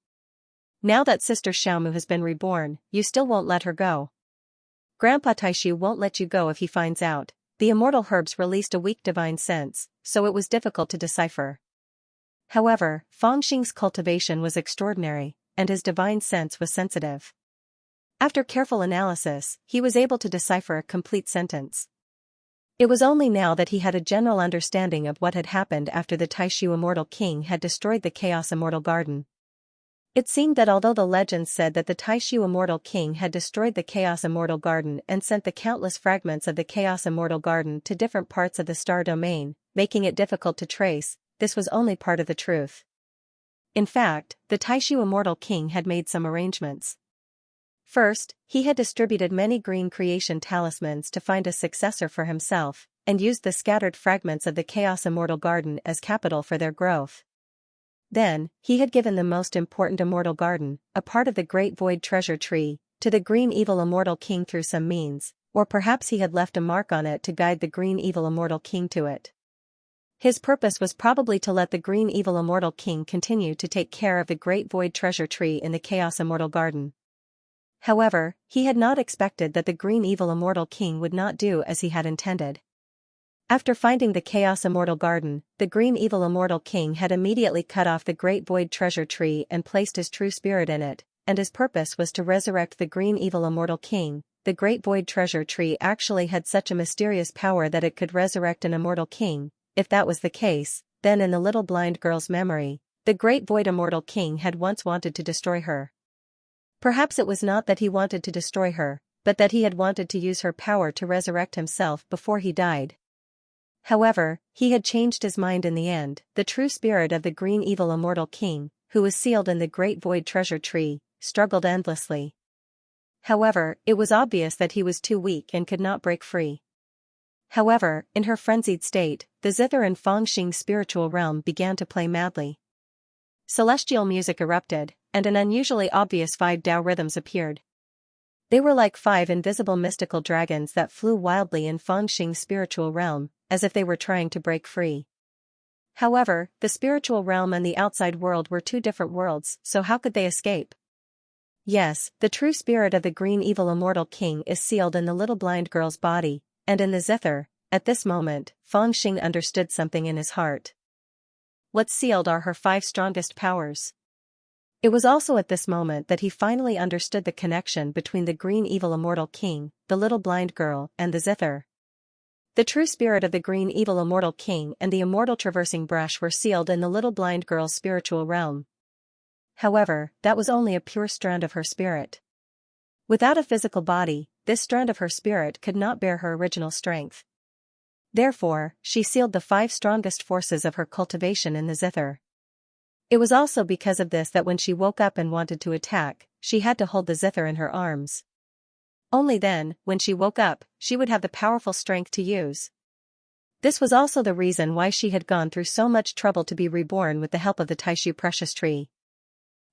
Now that Sister Xiaomu has been reborn, you still won't let her go." Grandpa Taishu won't let you go if he finds out. The immortal herbs released a weak divine sense, so it was difficult to decipher. However, Fangxing's cultivation was extraordinary, and his divine sense was sensitive. After careful analysis, he was able to decipher a complete sentence. It was only now that he had a general understanding of what had happened after the Taishu Immortal King had destroyed the Chaos Immortal Garden. It seemed that although the legends said that the Taishu Immortal King had destroyed the Chaos Immortal Garden and sent the countless fragments of the Chaos Immortal Garden to different parts of the star domain, making it difficult to trace, this was only part of the truth. In fact, the Taishu Immortal King had made some arrangements. First, he had distributed many green creation talismans to find a successor for himself, and used the scattered fragments of the Chaos Immortal Garden as capital for their growth. Then, he had given the most important Immortal Garden, a part of the Great Void Treasure Tree, to the Green Evil Immortal King through some means, or perhaps he had left a mark on it to guide the Green Evil Immortal King to it. His purpose was probably to let the Green Evil Immortal King continue to take care of the Great Void Treasure Tree in the Chaos Immortal Garden. However, he had not expected that the Green Evil Immortal King would not do as he had intended. After finding the Chaos Immortal Garden, the Green Evil Immortal King had immediately cut off the Great Void Treasure Tree and placed his true spirit in it, and his purpose was to resurrect the Green Evil Immortal King. The Great Void Treasure Tree actually had such a mysterious power that it could resurrect an immortal king. If that was the case, then in the little blind girl's memory, the Great Void Immortal King had once wanted to destroy her. Perhaps it was not that he wanted to destroy her, but that he had wanted to use her power to resurrect himself before he died. However, he had changed his mind in the end. The true spirit of the Green Evil Immortal King, who was sealed in the Great Void Treasure Tree, struggled endlessly. However, it was obvious that he was too weak and could not break free. However, in her frenzied state, the zither in Fangxing's spiritual realm began to play madly. Celestial music erupted, and an unusually obvious 5 Tao rhythms appeared. They were like 5 invisible mystical dragons that flew wildly in Fangxing's spiritual realm, as if they were trying to break free. However, the spiritual realm and the outside world were 2 different worlds, so how could they escape? Yes, the true spirit of the Green Evil Immortal King is sealed in the little blind girl's body, and in the zither. At this moment, Fangxing understood something in his heart. What sealed are her 5 strongest powers. It was also at this moment that he finally understood the connection between the Green Evil Immortal King, the little blind girl, and the zither. The true spirit of the Green Evil Immortal King and the Immortal Traversing Brush were sealed in the little blind girl's spiritual realm. However, that was only a pure strand of her spirit. Without a physical body, this strand of her spirit could not bear her original strength. Therefore, she sealed the 5 strongest forces of her cultivation in the zither. It was also because of this that when she woke up and wanted to attack, she had to hold the zither in her arms. Only then, when she woke up, she would have the powerful strength to use. This was also the reason why she had gone through so much trouble to be reborn with the help of the Taishu Precious Tree.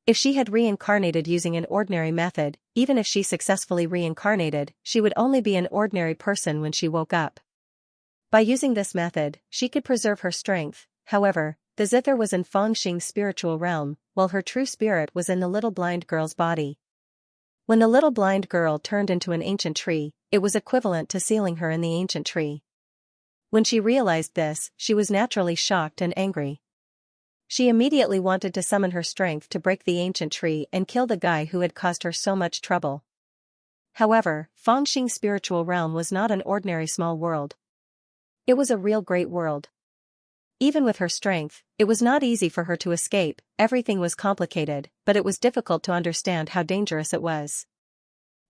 If she had reincarnated using an ordinary method, even if she successfully reincarnated, she would only be an ordinary person when she woke up. By using this method, she could preserve her strength. However, the zither was in Fangxing's spiritual realm, while her true spirit was in the little blind girl's body. When the little blind girl turned into an ancient tree, it was equivalent to sealing her in the ancient tree. When she realized this, she was naturally shocked and angry. She immediately wanted to summon her strength to break the ancient tree and kill the guy who had caused her so much trouble. However, Fangxing's spiritual realm was not an ordinary small world. It was a real great world. Even with her strength, it was not easy for her to escape. Everything was complicated, but it was difficult to understand how dangerous it was.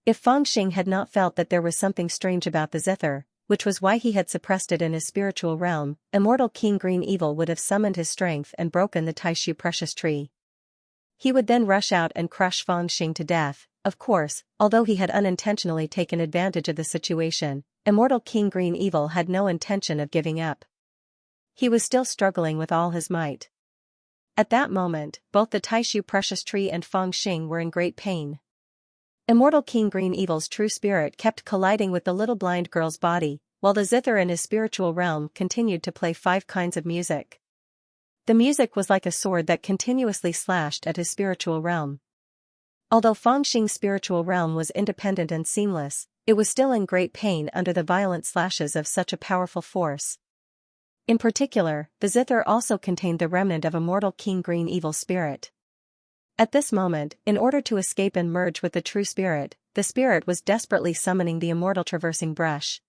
If Fangxing had not felt that there was something strange about the zither, which was why he had suppressed it in his spiritual realm, Immortal King Green Evil would have summoned his strength and broken the Taishu Precious Tree. He would then rush out and crush Fangxing to death. Of course, although he had unintentionally taken advantage of the situation, Immortal King Green Evil had no intention of giving up. He was still struggling with all his might. At that moment, both the Taishu Precious Tree and Fangxing were in great pain. Immortal King Green Evil's true spirit kept colliding with the little blind girl's body, while the zither in his spiritual realm continued to play 5 kinds of music. The music was like a sword that continuously slashed at his spiritual realm. Although Fangxing's spiritual realm was independent and seamless, It was still in great pain under the violent slashes of such a powerful force. In particular, the zither also contained the remnant of a mortal king green evil spirit. At this moment, in order to escape and merge with the true spirit, the spirit was desperately summoning the immortal traversing brush.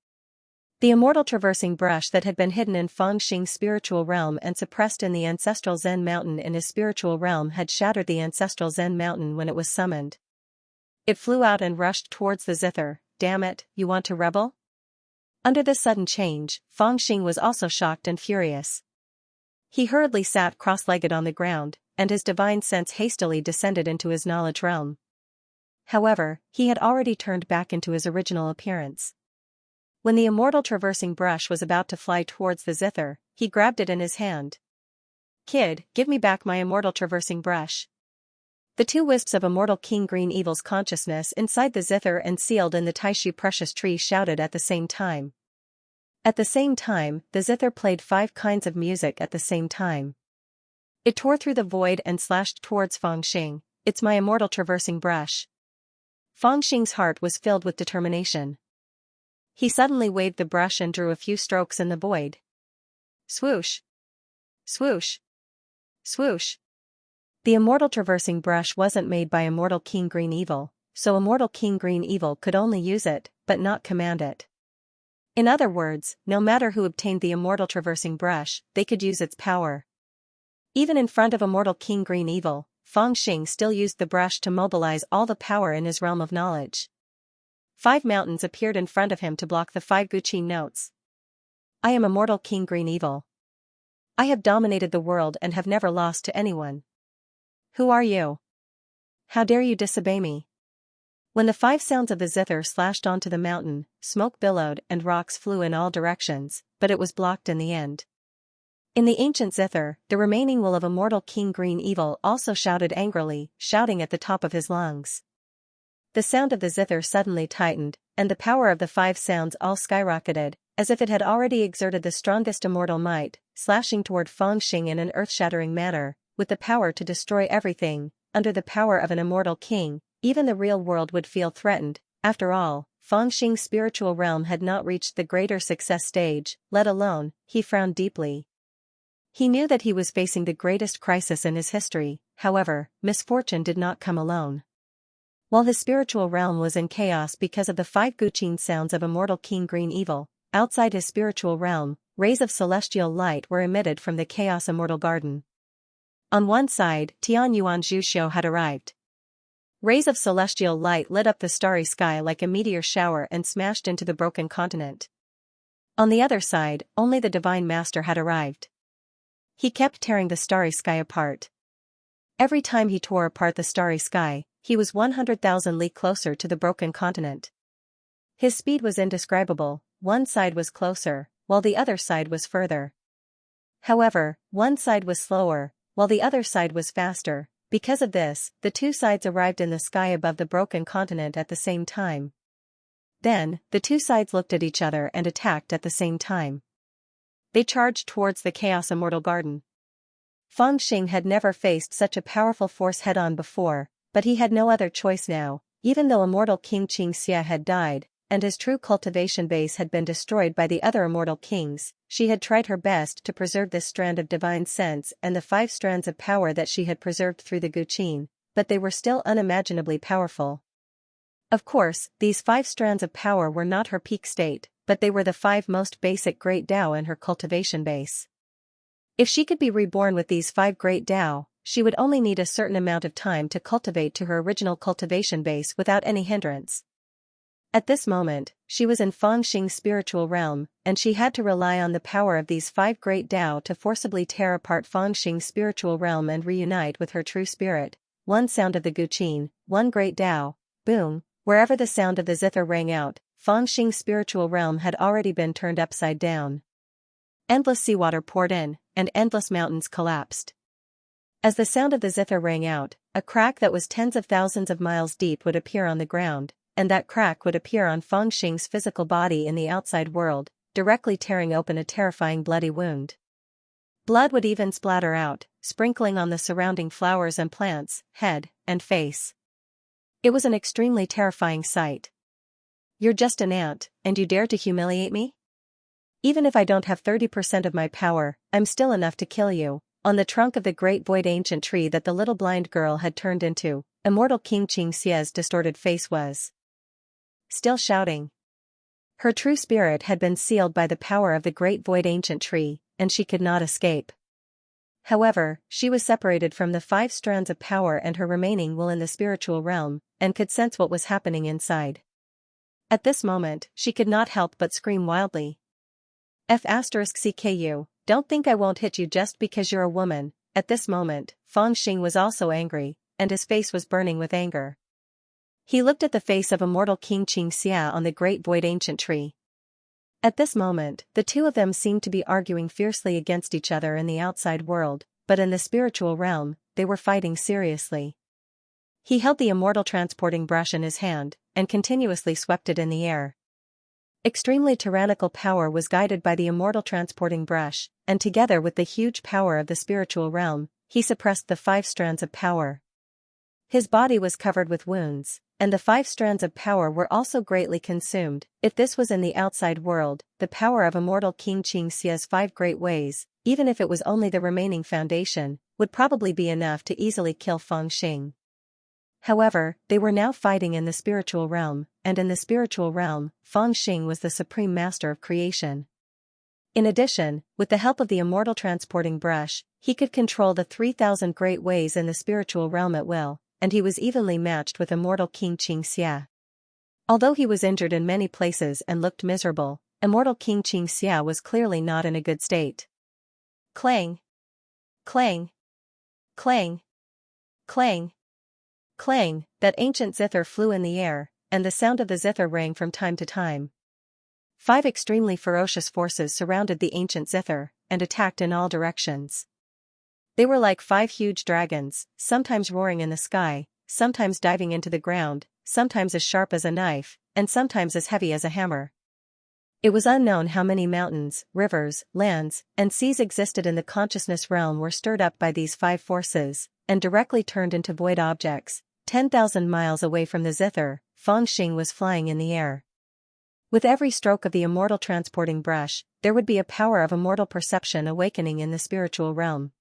The immortal traversing brush that had been hidden in Feng Xing's spiritual realm and suppressed in the ancestral Zen mountain in his spiritual realm had shattered the ancestral Zen mountain when it was summoned. It flew out and rushed towards the zither. Damn it, you want to rebel? Under this sudden change, Feng Xing was also shocked and furious. He hurriedly sat cross-legged on the ground, and his divine sense hastily descended into his knowledge realm. However, he had already turned back into his original appearance. When the immortal traversing brush was about to fly towards the zither, he grabbed it in his hand. "Kid, give me back my immortal traversing brush." The two wisps of immortal King Green Evil's consciousness inside the zither and sealed in the Taishu precious tree shouted at the same time. At the same time, the zither played 5 kinds of music at the same time. It tore through the void and slashed towards Feng Xing. "It's my immortal traversing brush." Feng Xing's heart was filled with determination. He suddenly waved the brush and drew a few strokes in the void. Swoosh! Swoosh! Swoosh! The immortal traversing brush wasn't made by immortal King Green Evil, so immortal King Green Evil could only use it, but not command it. In other words, no matter who obtained the immortal traversing brush, they could use its power. Even in front of immortal King Green Evil, Feng Xing still used the brush to mobilize all the power in his realm of knowledge. 5 mountains appeared in front of him to block the 5 Guqin notes. "I am immortal King Green Evil. I have dominated the world and have never lost to anyone. Who are you? How dare you disobey me?" When the 5 sounds of the zither slashed onto the mountain, smoke billowed and rocks flew in all directions, but it was blocked in the end. In the ancient zither, the remaining will of immortal King Green Evil also shouted angrily, shouting at the top of his lungs. The sound of the zither suddenly tightened, and the power of the 5 sounds all skyrocketed, as if it had already exerted the strongest immortal might, slashing toward Feng Xing in an earth-shattering manner, with the power to destroy everything. Under the power of an immortal king, even the real world would feel threatened. After all, Feng Xing's spiritual realm had not reached the greater success stage, let alone. He frowned deeply. He knew that he was facing the greatest crisis in his history. However, misfortune did not come alone. While his spiritual realm was in chaos because of the 5 Guqin sounds of immortal King Green Evil, outside his spiritual realm, rays of celestial light were emitted from the Chaos Immortal Garden. On one side, Tian Yuan Zhuxiu had arrived. Rays of celestial light lit up the starry sky like a meteor shower and smashed into the broken continent. On the other side, only the Divine Master had arrived. He kept tearing the starry sky apart. Every time he tore apart the starry sky, he was 100,000 li closer to the broken continent. His speed was indescribable. One side was closer, while the other side was further. However, one side was slower, while the other side was faster. Because of this, the 2 sides arrived in the sky above the broken continent at the same time. Then, the 2 sides looked at each other and attacked at the same time. They charged towards the Chaos Immortal Garden. Feng Xing had never faced such a powerful force head-on before, but he had no other choice now. Even though immortal King Xianxia had died, and his true cultivation base had been destroyed by the other immortal kings, she had tried her best to preserve this strand of divine sense and the 5 strands of power that she had preserved through the Guqin, but they were still unimaginably powerful. Of course, these 5 strands of power were not her peak state, but they were the 5 most basic great Tao in her cultivation base. If she could be reborn with these 5 great Tao, she would only need a certain amount of time to cultivate to her original cultivation base without any hindrance. At this moment, she was in Feng Xing's spiritual realm, and she had to rely on the power of these 5 great Tao to forcibly tear apart Feng Xing's spiritual realm and reunite with her true spirit. One sound of the Guqin, 1 great Tao, boom, wherever the sound of the zither rang out, Feng Xing's spiritual realm had already been turned upside down. Endless seawater poured in, and endless mountains collapsed. As the sound of the zither rang out, a crack that was tens of thousands of miles deep would appear on the ground, and that crack would appear on Feng Xing's physical body in the outside world, directly tearing open a terrifying bloody wound. Blood would even splatter out, sprinkling on the surrounding flowers and plants, head, and face. It was an extremely terrifying sight. You're just an ant, and you dare to humiliate me? Even if I don't have 30% of my power, I'm still enough to kill you." On the trunk of the great void ancient tree that the little blind girl had turned into, immortal King Xianxia's distorted face was still shouting. Her true spirit had been sealed by the power of the great void ancient tree, and she could not escape. However, she was separated from the 5 strands of power and her remaining will in the spiritual realm, and could sense what was happening inside. At this moment, she could not help but scream wildly. "F***CKU, don't think I won't hit you just because you're a woman." At this moment, Feng Xing was also angry, and his face was burning with anger. He looked at the face of immortal King Xianxia on the great void ancient tree. At this moment, the two of them seemed to be arguing fiercely against each other in the outside world, but in the spiritual realm, they were fighting seriously. He held the immortal transporting brush in his hand, and continuously swept it in the air. Extremely tyrannical power was guided by the immortal transporting brush, and together with the huge power of the spiritual realm, he suppressed the 5 strands of power. His body was covered with wounds, and the 5 strands of power were also greatly consumed. If this was in the outside world, the power of immortal King Xianxia's 5 great ways, even if it was only the remaining foundation, would probably be enough to easily kill Feng Xing. However, they were now fighting in the spiritual realm, and in the spiritual realm, Feng Xing was the supreme master of creation. In addition, with the help of the immortal transporting brush, he could control the 3,000 great ways in the spiritual realm at will, and he was evenly matched with immortal King Xianxia. Although he was injured in many places and looked miserable, immortal King Xianxia was clearly not in a good state. Clang! Clang! Clang! Clang! Clang! That ancient zither flew in the air, and the sound of the zither rang from time to time. 5 extremely ferocious forces surrounded the ancient zither, and attacked in all directions. They were like 5 huge dragons, sometimes roaring in the sky, sometimes diving into the ground, sometimes as sharp as a knife, and sometimes as heavy as a hammer. It was unknown how many mountains, rivers, lands, and seas existed in the consciousness realm were stirred up by these 5 forces, and directly turned into void objects. 10,000 miles away from the zither, Feng Xing was flying in the air. With every stroke of the immortal transporting brush, there would be a power of immortal perception awakening in the spiritual realm.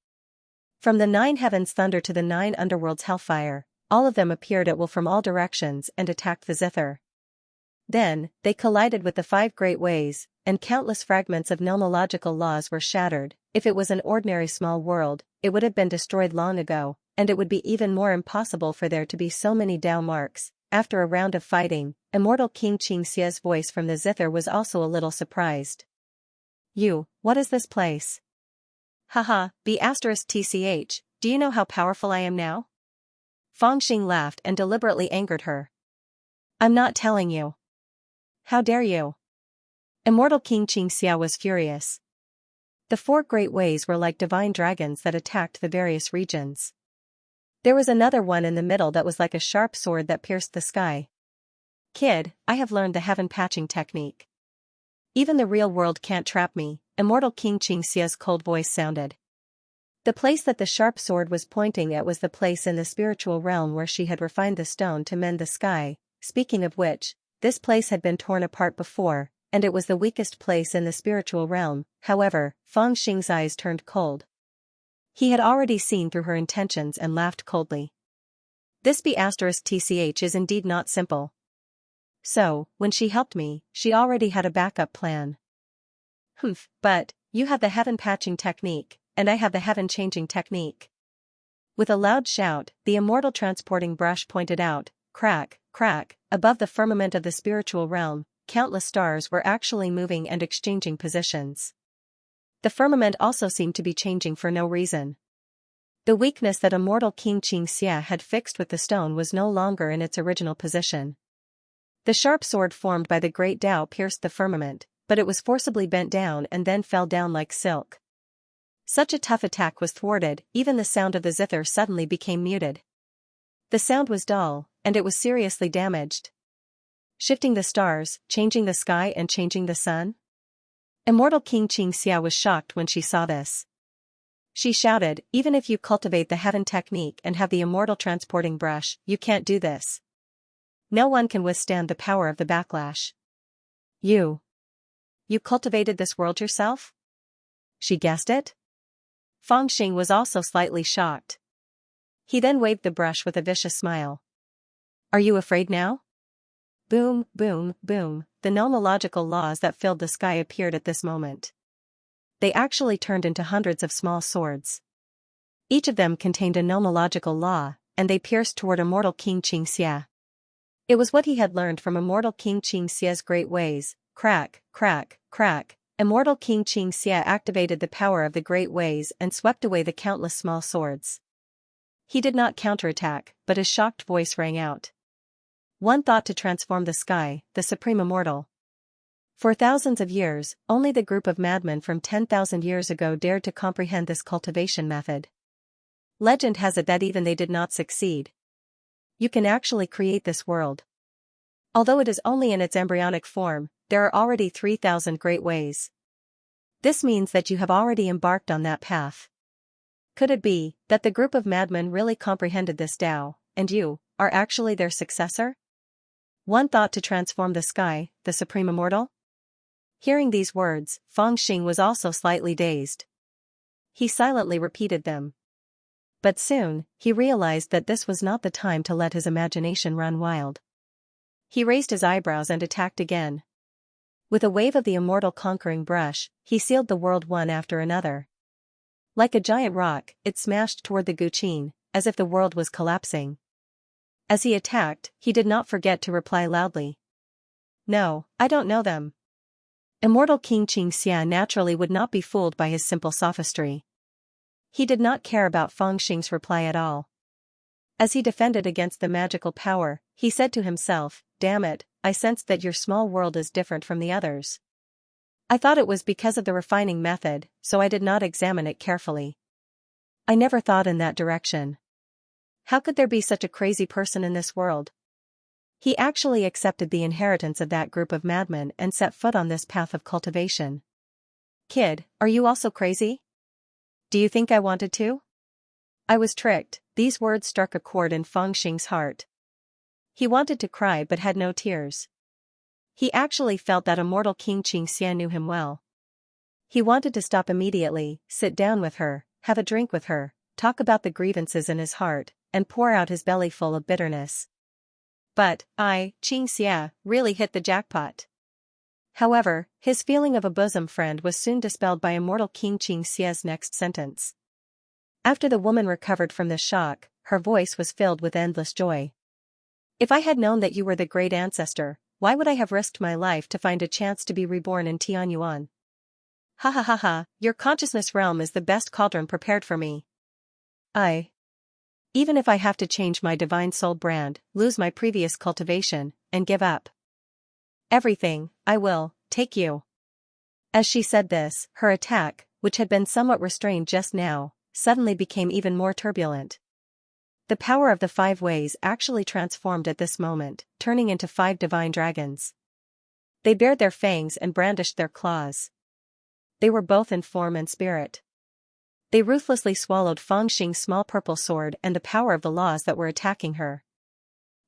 From the 9 heavens thunder to the 9 underworlds hellfire, all of them appeared at will from all directions and attacked the zither. Then, they collided with the 5 great ways, and countless fragments of nomological laws were shattered. If it was an ordinary small world, it would have been destroyed long ago, and it would be even more impossible for there to be so many Dao marks. After a round of fighting, immortal King Xianxia's voice from the zither was also a little surprised. What is this place?" "Haha, B***TCH, do you know how powerful I am now?" Feng Xing laughed and deliberately angered her. "I'm not telling you." "How dare you?" Immortal King Xianxia was furious. The 4 great ways were like divine dragons that attacked the various regions. There was another one in the middle that was like a sharp sword that pierced the sky. "Kid, I have learned the heaven patching technique. Even the real world can't trap me," immortal King Xianxia's cold voice sounded. The place that the sharp sword was pointing at was the place in the spiritual realm where she had refined the stone to mend the sky. Speaking of which, this place had been torn apart before, and it was the weakest place in the spiritual realm. However, Feng Xing's eyes turned cold. He had already seen through her intentions and laughed coldly. "This B***TCH is indeed not simple. So, when she helped me, she already had a backup plan." "Humph, but, you have the heaven patching technique, and I have the heaven changing technique." With a loud shout, the immortal transporting brush pointed out, crack, crack, above the firmament of the spiritual realm, countless stars were actually moving and exchanging positions. The firmament also seemed to be changing for no reason. The weakness that immortal King Xianxia had fixed with the stone was no longer in its original position. The sharp sword formed by the great Tao pierced the firmament, but it was forcibly bent down and then fell down like silk. Such a tough attack was thwarted, even the sound of the zither suddenly became muted. The sound was dull, and it was seriously damaged. Shifting the stars, changing the sky and changing the sun? Immortal King Xianxia was shocked when she saw this. She shouted, "Even if you cultivate the heaven technique and have the immortal transporting brush, you can't do this." No one can withstand the power of the backlash. You cultivated this world yourself? She guessed it? Fangxing was also slightly shocked. He then waved the brush with a vicious smile. Are you afraid now? Boom, boom, boom, the nomological laws that filled the sky appeared at this moment. They actually turned into hundreds of small swords. Each of them contained a nomological law, and they pierced toward immortal King Xianxia. It was what he had learned from immortal King Xianxia's great ways. Crack, crack, crack. Immortal King Xianxia activated the power of the great ways and swept away the countless small swords. He did not counterattack, but his shocked voice rang out. One thought to transform the sky, the supreme immortal. For thousands of years, only the group of madmen from 10,000 years ago dared to comprehend this cultivation method. Legend has it that even they did not succeed. You can actually create this world. Although it is only in its embryonic form, there are already 3,000 great ways. This means that you have already embarked on that path. Could it be that the group of madmen really comprehended this Tao, and you are actually their successor? One thought to transform the sky, the supreme immortal? Hearing these words, Fangxing was also slightly dazed. He silently repeated them. But soon, he realized that this was not the time to let his imagination run wild. He raised his eyebrows and attacked again. With a wave of the immortal conquering brush, he sealed the world one after another. Like a giant rock, it smashed toward the Guqin, as if the world was collapsing. As he attacked, he did not forget to reply loudly. No, I don't know them. Immortal King Xianxia naturally would not be fooled by his simple sophistry. He did not care about Fangxing's reply at all. As he defended against the magical power, he said to himself, damn it, I sensed that your small world is different from the others. I thought it was because of the refining method, so I did not examine it carefully. I never thought in that direction. How could there be such a crazy person in this world? He actually accepted the inheritance of that group of madmen and set foot on this path of cultivation. Kid, are you also crazy? Do you think I wanted to? I was tricked. These words struck a chord in Fangxing's heart. He wanted to cry but had no tears. He actually felt that immortal King Xianxia knew him well. He wanted to stop immediately, sit down with her, have a drink with her, talk about the grievances in his heart, and pour out his belly full of bitterness. But, Xianxia, really hit the jackpot. However, his feeling of a bosom friend was soon dispelled by immortal King Xianxia's next sentence. After the woman recovered from this shock, her voice was filled with endless joy. If I had known that you were the great ancestor, why would I have risked my life to find a chance to be reborn in Tianyuan? Ha ha ha ha, your consciousness realm is the best cauldron prepared for me. Even if I have to change my divine soul brand, lose my previous cultivation, and give up everything, I will take you. As she said this, her attack, which had been somewhat restrained just now, suddenly became even more turbulent. The power of the 5 ways actually transformed at this moment, turning into 5 divine dragons. They bared their fangs and brandished their claws. They were both in form and spirit. They ruthlessly swallowed Fangxing's small purple sword and the power of the laws that were attacking her.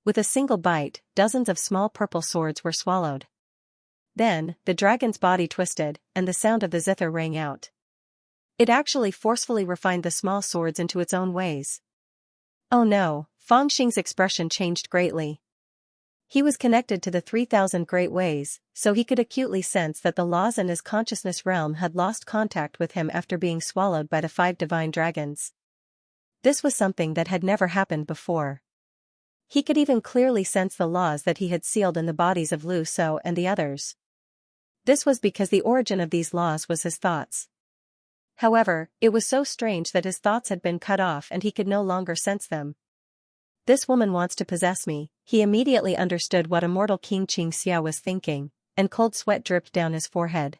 With a single bite, dozens of small purple swords were swallowed. Then, the dragon's body twisted, and the sound of the zither rang out. It actually forcefully refined the small swords into its own ways. Oh no, Fangxing's expression changed greatly. He was connected to the 3,000 great ways, so he could acutely sense that the laws in his consciousness realm had lost contact with him after being swallowed by the 5 divine dragons. This was something that had never happened before. He could even clearly sense the laws that he had sealed in the bodies of Lu So and the others. This was because the origin of these laws was his thoughts. However, it was so strange that his thoughts had been cut off and he could no longer sense them. This woman wants to possess me. He immediately understood what immortal King Xianxia was thinking, and cold sweat dripped down his forehead.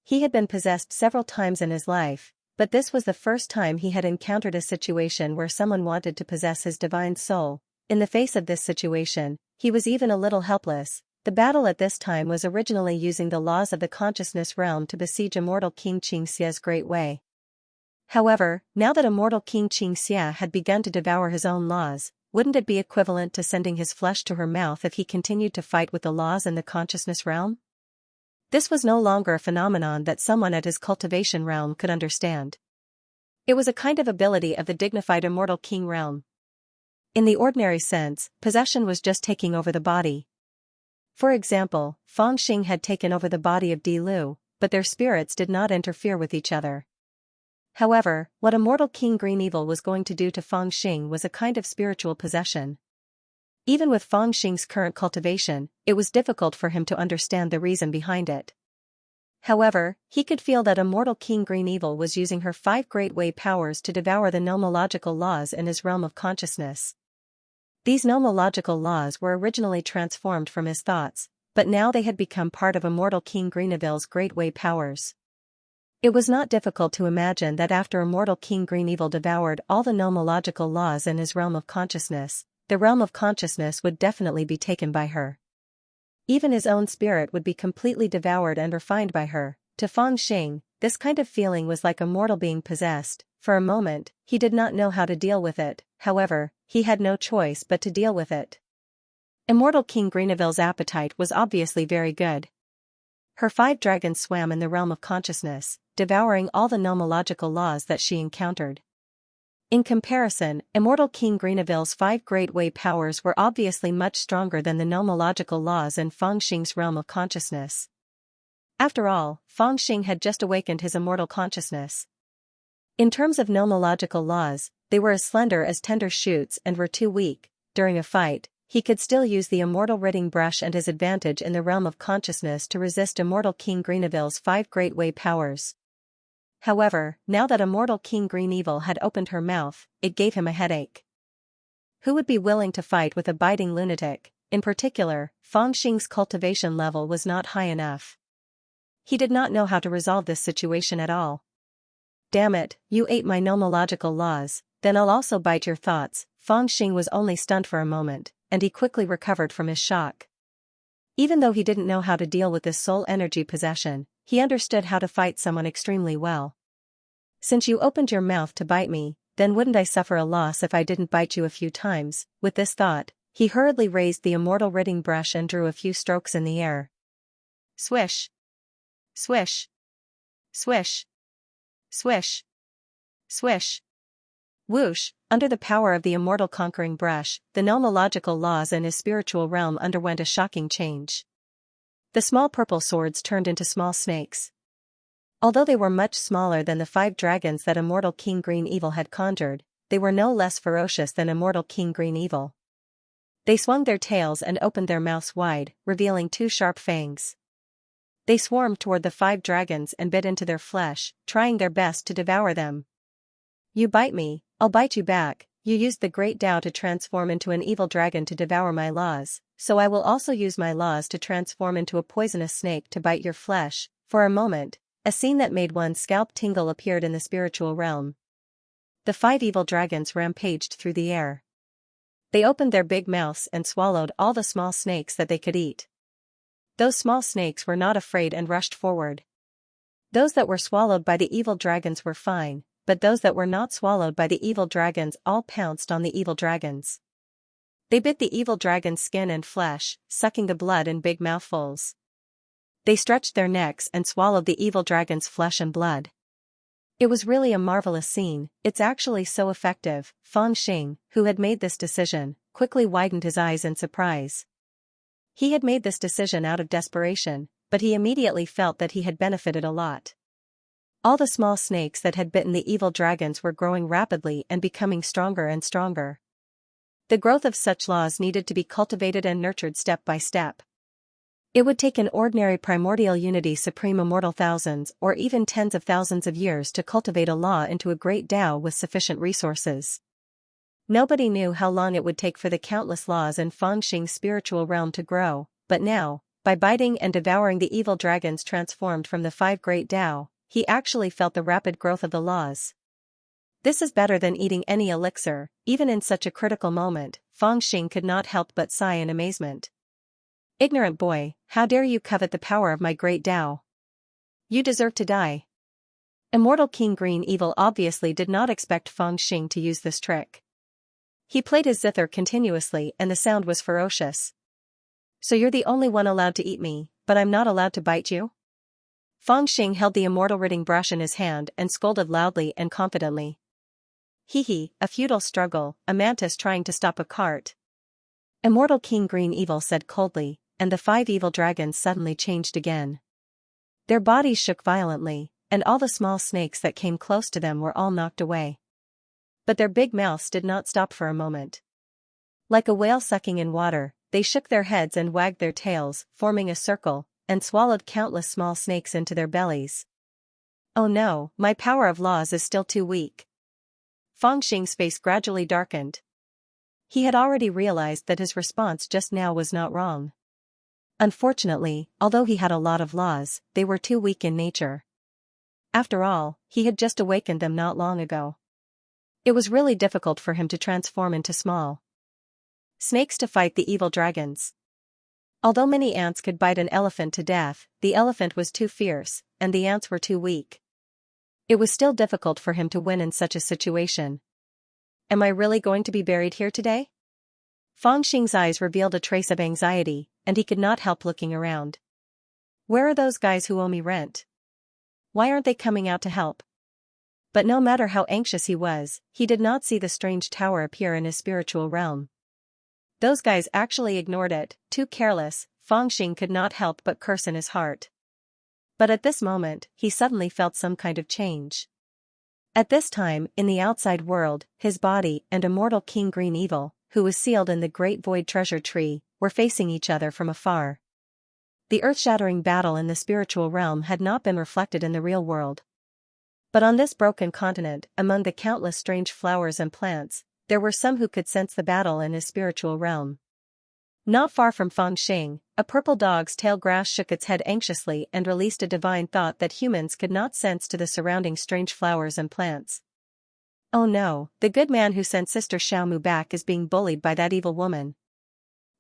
He had been possessed several times in his life, but this was the first time he had encountered a situation where someone wanted to possess his divine soul. In the face of this situation, he was even a little helpless. The battle at this time was originally using the laws of the consciousness realm to besiege immortal King Xianxia's great way. However, now that immortal King Xianxia had begun to devour his own laws, wouldn't it be equivalent to sending his flesh to her mouth if he continued to fight with the laws in the consciousness realm? This was no longer a phenomenon that someone at his cultivation realm could understand. It was a kind of ability of the dignified immortal king realm. In the ordinary sense, possession was just taking over the body. For example, Feng Xing had taken over the body of Di Lu, but their spirits did not interfere with each other. However, what immortal King Green Evil was going to do to Feng Xing was a kind of spiritual possession. Even with Feng Xing's current cultivation, it was difficult for him to understand the reason behind it. However, he could feel that immortal King Green Evil was using her 5 great way powers to devour the nomological laws in his realm of consciousness. These nomological laws were originally transformed from his thoughts, but now they had become part of immortal King Green Evil's great way powers. It was not difficult to imagine that after immortal King Green Evil devoured all the nomological laws in his realm of consciousness, the realm of consciousness would definitely be taken by her. Even his own spirit would be completely devoured and refined by her. To Feng Xing, this kind of feeling was like a mortal being possessed. For a moment, he did not know how to deal with it, however, he had no choice but to deal with it. Immortal King Greeneville's appetite was obviously very good. Her 5 dragons swam in the realm of consciousness, devouring all the nomological laws that she encountered. In comparison, immortal King Greeneville's 5 great way powers were obviously much stronger than the nomological laws in Feng Xing's realm of consciousness. After all, Feng Xing had just awakened his immortal consciousness. In terms of nomological laws, they were as slender as tender shoots and were too weak. During a fight, he could still use the immortal ridding brush and his advantage in the realm of consciousness to resist immortal King Greeneville's 5 great way powers. However, now that immortal King Green Evil had opened her mouth, it gave him a headache. Who would be willing to fight with a biting lunatic? In particular, Feng Xing's cultivation level was not high enough. He did not know how to resolve this situation at all. Damn it, you ate my nomological laws, then I'll also bite your thoughts. Feng Xing was only stunned for a moment, and he quickly recovered from his shock. Even though he didn't know how to deal with this soul energy possession, he understood how to fight someone extremely well. Since you opened your mouth to bite me, then wouldn't I suffer a loss if I didn't bite you a few times? With this thought, he hurriedly raised the immortal ridding brush and drew a few strokes in the air. Swish! Swish! Swish! Swish! Swish! Whoosh! Under the power of the immortal conquering brush, the nomological laws in his spiritual realm underwent a shocking change. The small purple swords turned into small snakes. Although they were much smaller than the 5 dragons that immortal King Green Evil had conjured, they were no less ferocious than immortal King Green Evil. They swung their tails and opened their mouths wide, revealing 2 sharp fangs. They swarmed toward the 5 dragons and bit into their flesh, trying their best to devour them. You bite me, I'll bite you back. You used the great Tao to transform into an evil dragon to devour my laws, so I will also use my laws to transform into a poisonous snake to bite your flesh. For a moment, a scene that made one's scalp tingle appeared in the spiritual realm. The 5 evil dragons rampaged through the air. They opened their big mouths and swallowed all the small snakes that they could eat. Those small snakes were not afraid and rushed forward. Those that were swallowed by the evil dragons were fine, but those that were not swallowed by the evil dragons all pounced on the evil dragons. They bit the evil dragon's skin and flesh, sucking the blood in big mouthfuls. They stretched their necks and swallowed the evil dragon's flesh and blood. It was really a marvelous scene. It's actually so effective. Feng Xing, who had made this decision, quickly widened his eyes in surprise. He had made this decision out of desperation, but he immediately felt that he had benefited a lot. All the small snakes that had bitten the evil dragons were growing rapidly and becoming stronger and stronger. The growth of such laws needed to be cultivated and nurtured step by step. It would take an ordinary primordial unity supreme immortal thousands or even tens of thousands of years to cultivate a law into a great Tao with sufficient resources. Nobody knew how long it would take for the countless laws in Feng Xing's spiritual realm to grow, but now, by biting and devouring the evil dragons transformed from the 5 great Tao, he actually felt the rapid growth of the laws. This is better than eating any elixir. Even in such a critical moment, Feng Xing could not help but sigh in amazement. Ignorant boy, how dare you covet the power of my great Tao? You deserve to die. Immortal King Green Evil obviously did not expect Feng Xing to use this trick. He played his zither continuously and the sound was ferocious. So you're the only one allowed to eat me, but I'm not allowed to bite you? Fang Xing held the immortal ridding brush in his hand and scolded loudly and confidently. Hee, a futile struggle, a mantis trying to stop a cart. Immortal King Green Evil said coldly, and the 5 evil dragons suddenly changed again. Their bodies shook violently, and all the small snakes that came close to them were all knocked away. But their big mouths did not stop for a moment. Like a whale sucking in water, they shook their heads and wagged their tails, forming a circle, and swallowed countless small snakes into their bellies. Oh no, my power of laws is still too weak. Fang Xing's face gradually darkened. He had already realized that his response just now was not wrong. Unfortunately, although he had a lot of laws, they were too weak in nature. After all, he had just awakened them not long ago. It was really difficult for him to transform into small snakes to fight the evil dragons. Although many ants could bite an elephant to death, the elephant was too fierce, and the ants were too weak. It was still difficult for him to win in such a situation. Am I really going to be buried here today? Fang Xing's eyes revealed a trace of anxiety, and he could not help looking around. Where are those guys who owe me rent? Why aren't they coming out to help? But no matter how anxious he was, he did not see the strange tower appear in his spiritual realm. Those guys actually ignored it, too careless. Fang Xing could not help but curse in his heart. But at this moment, he suddenly felt some kind of change. At this time, in the outside world, his body and immortal King Green Evil, who was sealed in the Great Void Treasure Tree, were facing each other from afar. The earth-shattering battle in the spiritual realm had not been reflected in the real world. But on this broken continent, among the countless strange flowers and plants, there were some who could sense the battle in his spiritual realm. Not far from Fang Xing, a purple dog's tail grass shook its head anxiously and released a divine thought that humans could not sense to the surrounding strange flowers and plants. Oh no, the good man who sent Sister Xiaomu back is being bullied by that evil woman.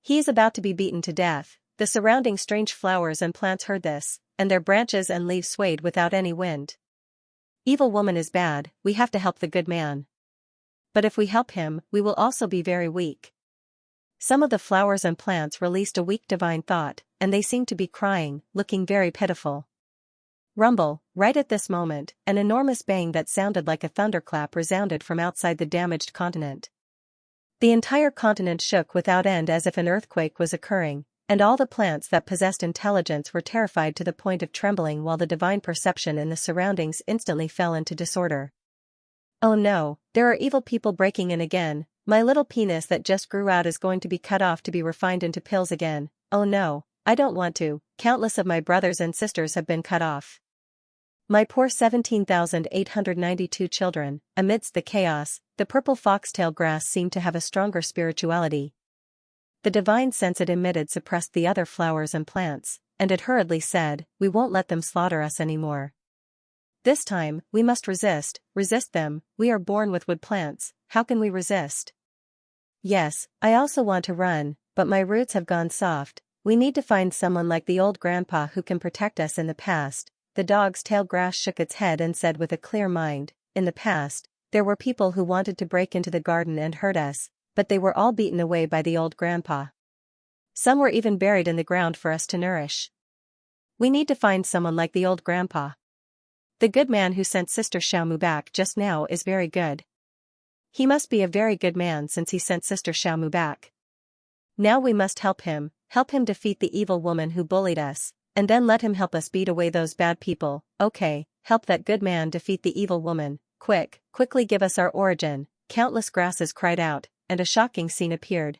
He is about to be beaten to death. The surrounding strange flowers and plants heard this, and their branches and leaves swayed without any wind. Evil woman is bad, we have to help the good man. But if we help him, we will also be very weak. Some of the flowers and plants released a weak divine thought, and they seemed to be crying, looking very pitiful. Rumble, right at this moment, an enormous bang that sounded like a thunderclap resounded from outside the damaged continent. The entire continent shook without end as if an earthquake was occurring, and all the plants that possessed intelligence were terrified to the point of trembling while the divine perception in the surroundings instantly fell into disorder. Oh no, there are evil people breaking in again. My little penis that just grew out is going to be cut off to be refined into pills again. Oh no, I don't want to. Countless of my brothers and sisters have been cut off. My poor 17,892 children. Amidst the chaos, the purple foxtail grass seemed to have a stronger spirituality. The divine sense it emitted suppressed the other flowers and plants, and it hurriedly said, "We won't let them slaughter us anymore. This time, we must resist them. We are born with wood plants, how can we resist? Yes, I also want to run, but my roots have gone soft. We need to find someone like the old grandpa who can protect us in the past." The dog's tail grass shook its head and said with a clear mind, "In the past, there were people who wanted to break into the garden and hurt us, but they were all beaten away by the old grandpa. Some were even buried in the ground for us to nourish. We need to find someone like the old grandpa. The good man who sent Sister Xiaomu back just now is very good. He must be a very good man since he sent Sister Xiaomu back. Now we must help him defeat the evil woman who bullied us, and then let him help us beat away those bad people. Okay, help that good man defeat the evil woman. Quickly give us our origin." Countless grasses cried out, and a shocking scene appeared.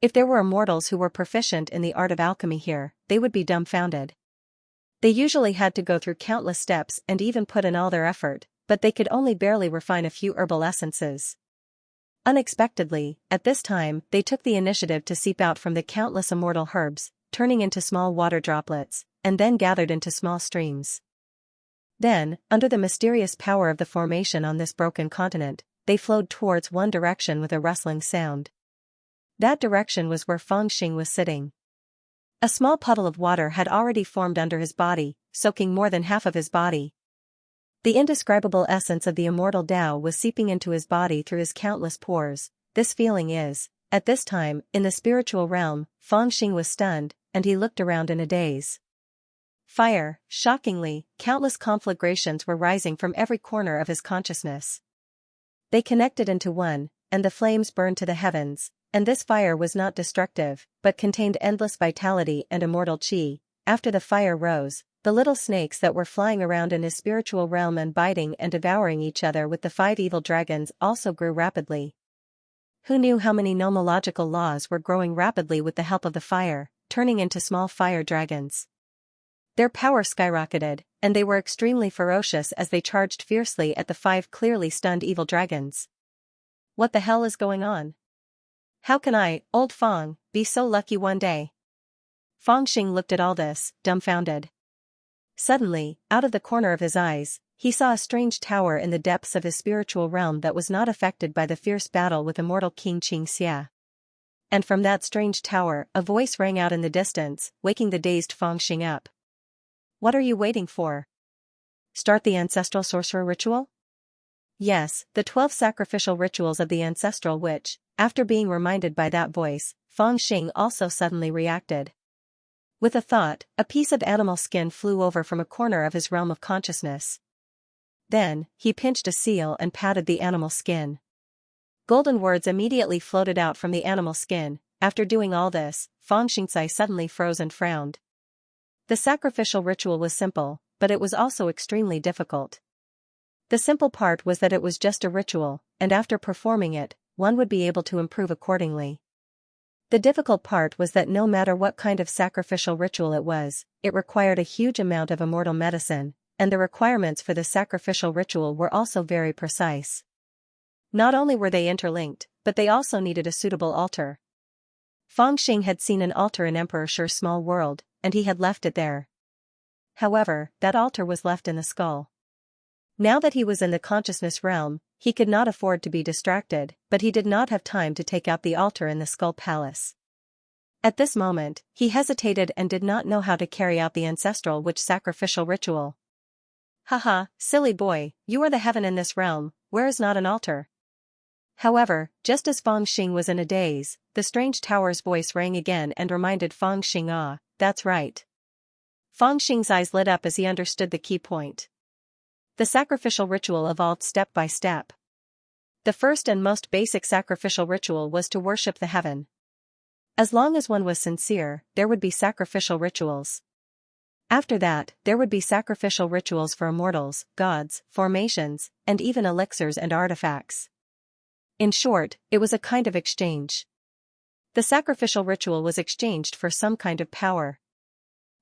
If there were immortals who were proficient in the art of alchemy here, they would be dumbfounded. They usually had to go through countless steps and even put in all their effort, but they could only barely refine a few herbal essences. Unexpectedly, at this time, they took the initiative to seep out from the countless immortal herbs, turning into small water droplets, and then gathered into small streams. Then, under the mysterious power of the formation on this broken continent, they flowed towards one direction with a rustling sound. That direction was where Fang Xing was sitting. A small puddle of water had already formed under his body, soaking more than half of his body. The indescribable essence of the immortal Tao was seeping into his body through his countless pores, this feeling is. At this time, in the spiritual realm, Fangxing was stunned, and he looked around in a daze. Fire, shockingly, countless conflagrations were rising from every corner of his consciousness. They connected into one, and the flames burned to the heavens, and this fire was not destructive, but contained endless vitality and immortal qi. After the fire rose, the little snakes that were flying around in his spiritual realm and biting and devouring each other with the 5 evil dragons also grew rapidly. Who knew how many nomological laws were growing rapidly with the help of the fire, turning into small fire dragons? Their power skyrocketed, and they were extremely ferocious as they charged fiercely at the 5 clearly stunned evil dragons. What the hell is going on? How can I, old Fang, be so lucky one day? Fangxing looked at all this, dumbfounded. Suddenly, out of the corner of his eyes, he saw a strange tower in the depths of his spiritual realm that was not affected by the fierce battle with immortal King Xianxia. And from that strange tower, a voice rang out in the distance, waking the dazed Fangxing up. What are you waiting for? Start the ancestral sorcerer ritual? Yes, the 12 sacrificial rituals of the ancestral which, after being reminded by that voice, Fangxing also suddenly reacted. With a thought, a piece of animal skin flew over from a corner of his realm of consciousness. Then, he pinched a seal and patted the animal skin. Golden words immediately floated out from the animal skin. After doing all this, Fangxing's eye suddenly froze and frowned. The sacrificial ritual was simple, but it was also extremely difficult. The simple part was that it was just a ritual, and after performing it, one would be able to improve accordingly. The difficult part was that no matter what kind of sacrificial ritual it was, it required a huge amount of immortal medicine, and the requirements for the sacrificial ritual were also very precise. Not only were they interlinked, but they also needed a suitable altar. Fangxing had seen an altar in Emperor Shi's small world, and he had left it there. However, that altar was left in the skull. Now that he was in the consciousness realm, he could not afford to be distracted, but he did not have time to take out the altar in the skull palace. At this moment, he hesitated and did not know how to carry out the ancestral witch sacrificial ritual. Haha, silly boy, you are the heaven in this realm, where is not an altar? However, just as Fangxing was in a daze, the strange tower's voice rang again and reminded Fangxing, that's right. Fangxing's eyes lit up as he understood the key point. The sacrificial ritual evolved step by step. The first and most basic sacrificial ritual was to worship the heaven. As long as one was sincere, there would be sacrificial rituals. After that, there would be sacrificial rituals for immortals, gods, formations, and even elixirs and artifacts. In short, it was a kind of exchange. The sacrificial ritual was exchanged for some kind of power.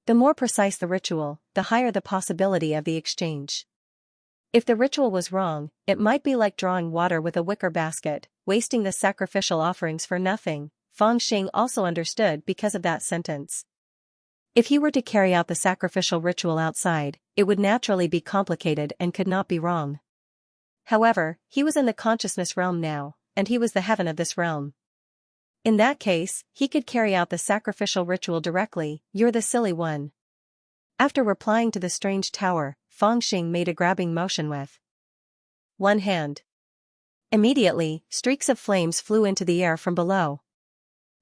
The more precise the ritual, the higher the possibility of the exchange. If the ritual was wrong, it might be like drawing water with a wicker basket, wasting the sacrificial offerings for nothing. Fangxing also understood because of that sentence. If he were to carry out the sacrificial ritual outside, it would naturally be complicated and could not be wrong. However, he was in the consciousness realm now, and he was the heaven of this realm. In that case, he could carry out the sacrificial ritual directly. You're the silly one. After replying to the strange tower, Fangxing made a grabbing motion with one hand. Immediately, streaks of flames flew into the air from below.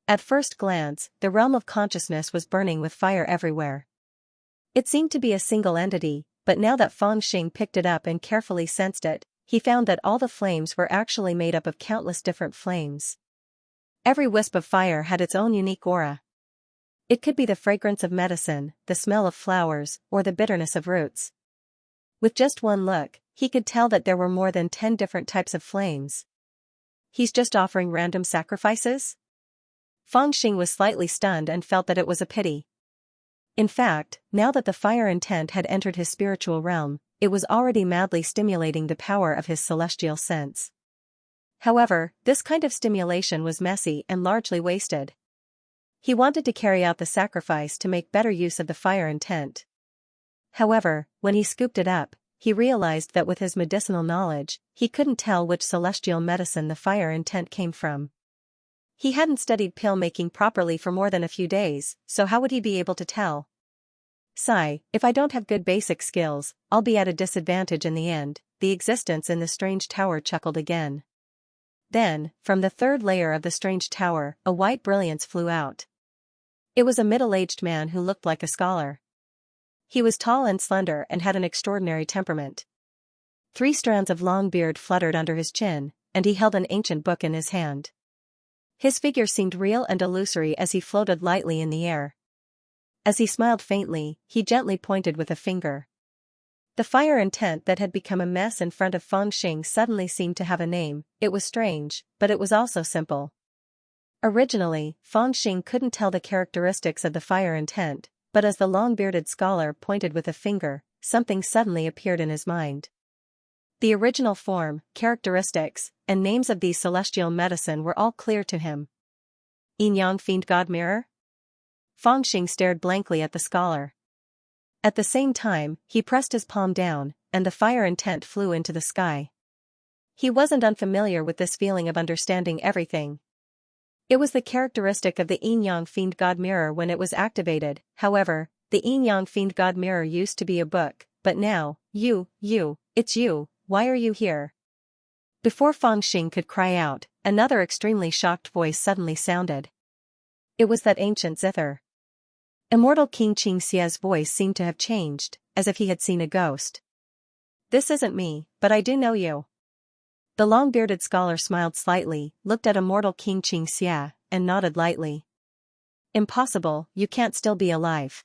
At first glance, the realm of consciousness was burning with fire everywhere. It seemed to be a single entity, but now that Fangxing picked it up and carefully sensed it, he found that all the flames were actually made up of countless different flames. Every wisp of fire had its own unique aura. It could be the fragrance of medicine, the smell of flowers, or the bitterness of roots. With just one look, he could tell that there were more than 10 different types of flames. He's just offering random sacrifices? Fangxing was slightly stunned and felt that it was a pity. In fact, now that the fire intent had entered his spiritual realm, it was already madly stimulating the power of his celestial sense. However, this kind of stimulation was messy and largely wasted. He wanted to carry out the sacrifice to make better use of the fire intent. However, when he scooped it up, he realized that with his medicinal knowledge, he couldn't tell which celestial medicine the fire intent came from. He hadn't studied pill making properly for more than a few days, so how would he be able to tell? Sigh, if I don't have good basic skills, I'll be at a disadvantage in the end. The existence in the strange tower chuckled again. Then, from the third layer of the strange tower, a white brilliance flew out. It was a middle-aged man who looked like a scholar. He was tall and slender and had an extraordinary temperament. 3 strands of long beard fluttered under his chin, and he held an ancient book in his hand. His figure seemed real and illusory as he floated lightly in the air. As he smiled faintly, he gently pointed with a finger. The fire and tent that had become a mess in front of Fangxing suddenly seemed to have a name. It was strange, but it was also simple. Originally, Fangxing couldn't tell the characteristics of the fire and tent, but as the long-bearded scholar pointed with a finger, something suddenly appeared in his mind. The original form, characteristics, and names of these celestial medicine were all clear to him. Yin Yang Fiend God Mirror? Fangxing stared blankly at the scholar. At the same time, he pressed his palm down, and the fire and tent flew into the sky. He wasn't unfamiliar with this feeling of understanding everything. It was the characteristic of the Yin Yang Fiend God Mirror when it was activated. However, the Yin Yang Fiend God Mirror used to be a book, but now, it's you, why are you here? Before Fangxing could cry out, another extremely shocked voice suddenly sounded. It was that ancient zither. Immortal King Xianxia's voice seemed to have changed, as if he had seen a ghost. This isn't me, but I do know you. The long-bearded scholar smiled slightly, looked at immortal King Xianxia, and nodded lightly. Impossible, you can't still be alive.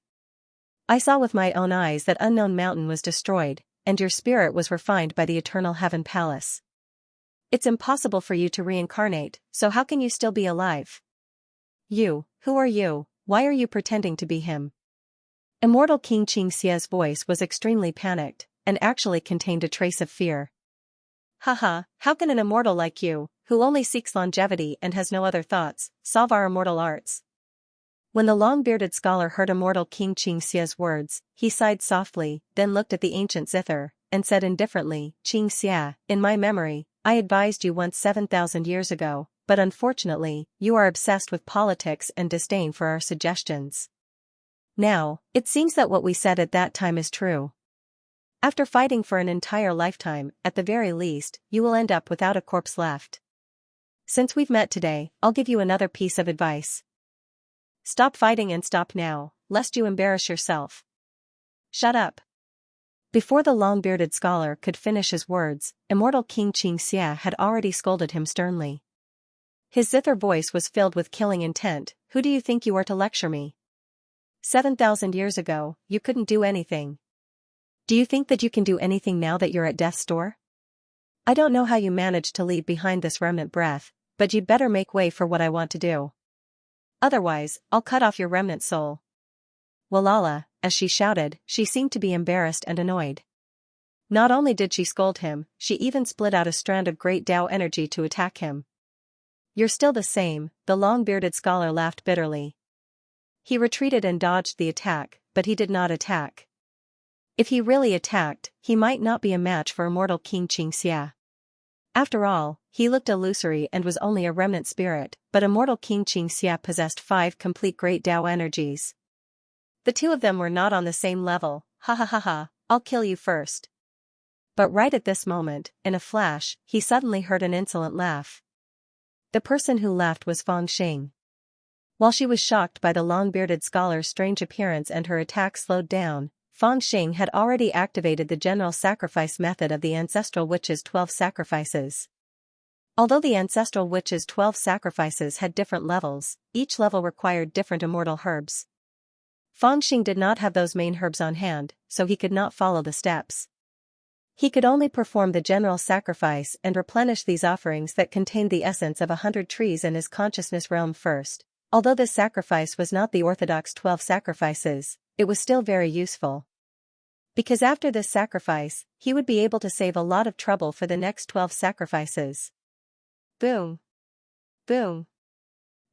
I saw with my own eyes that unknown mountain was destroyed, and your spirit was refined by the eternal heaven palace. It's impossible for you to reincarnate, so how can you still be alive? You, who are you? Why are you pretending to be him? Immortal King Xianxia's voice was extremely panicked, and actually contained a trace of fear. Haha, how can an immortal like you, who only seeks longevity and has no other thoughts, solve our immortal arts? When the long-bearded scholar heard immortal King Xianxia's words, he sighed softly, then looked at the ancient zither, and said indifferently, Xianxia, in my memory, I advised you once 7,000 years ago, but unfortunately, you are obsessed with politics and disdain for our suggestions. Now, it seems that what we said at that time is true. After fighting for an entire lifetime, at the very least, you will end up without a corpse left. Since we've met today, I'll give you another piece of advice. Stop fighting and stop now, lest you embarrass yourself. Shut up. Before the long-bearded scholar could finish his words, immortal King Xianxia had already scolded him sternly. His zither voice was filled with killing intent. Who do you think you are to lecture me? 7,000 years ago, you couldn't do anything. Do you think that you can do anything now that you're at death's door? I don't know how you managed to leave behind this remnant breath, but you'd better make way for what I want to do. Otherwise, I'll cut off your remnant soul. Walala, as she shouted, she seemed to be embarrassed and annoyed. Not only did she scold him, she even split out a strand of great Tao energy to attack him. You're still the same, the long-bearded scholar laughed bitterly. He retreated and dodged the attack, but he did not attack. If he really attacked, he might not be a match for immortal King Xianxia. After all, he looked illusory and was only a remnant spirit, but immortal King Xianxia possessed 5 complete great Tao energies. The two of them were not on the same level. Ha ha ha ha, I'll kill you first. But right at this moment, in a flash, he suddenly heard an insolent laugh. The person who laughed was Fangxing. While she was shocked by the long-bearded scholar's strange appearance and her attack slowed down, Fangxing had already activated the general sacrifice method of the ancestral witch's 12 sacrifices. Although the ancestral witch's 12 sacrifices had different levels, each level required different immortal herbs. Fangxing did not have those main herbs on hand, so he could not follow the steps. He could only perform the general sacrifice and replenish these offerings that contained the essence of 100 trees in his consciousness realm first. Although this sacrifice was not the orthodox 12 sacrifices, it was still very useful. Because after this sacrifice, he would be able to save a lot of trouble for the next 12 sacrifices. Boom. Boom.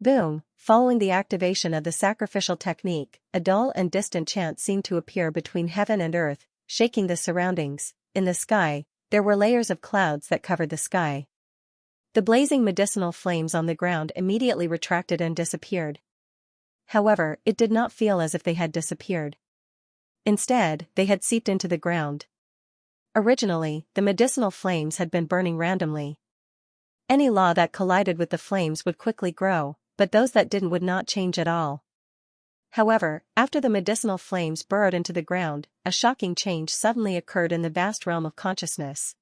Boom. Following the activation of the sacrificial technique, a dull and distant chant seemed to appear between heaven and earth, shaking the surroundings. In the sky, there were layers of clouds that covered the sky. The blazing medicinal flames on the ground immediately retracted and disappeared. However, it did not feel as if they had disappeared. Instead, they had seeped into the ground. Originally, the medicinal flames had been burning randomly. Any law that collided with the flames would quickly grow, but those that didn't would not change at all. However, after the medicinal flames burrowed into the ground, a shocking change suddenly occurred in the vast realm of consciousness.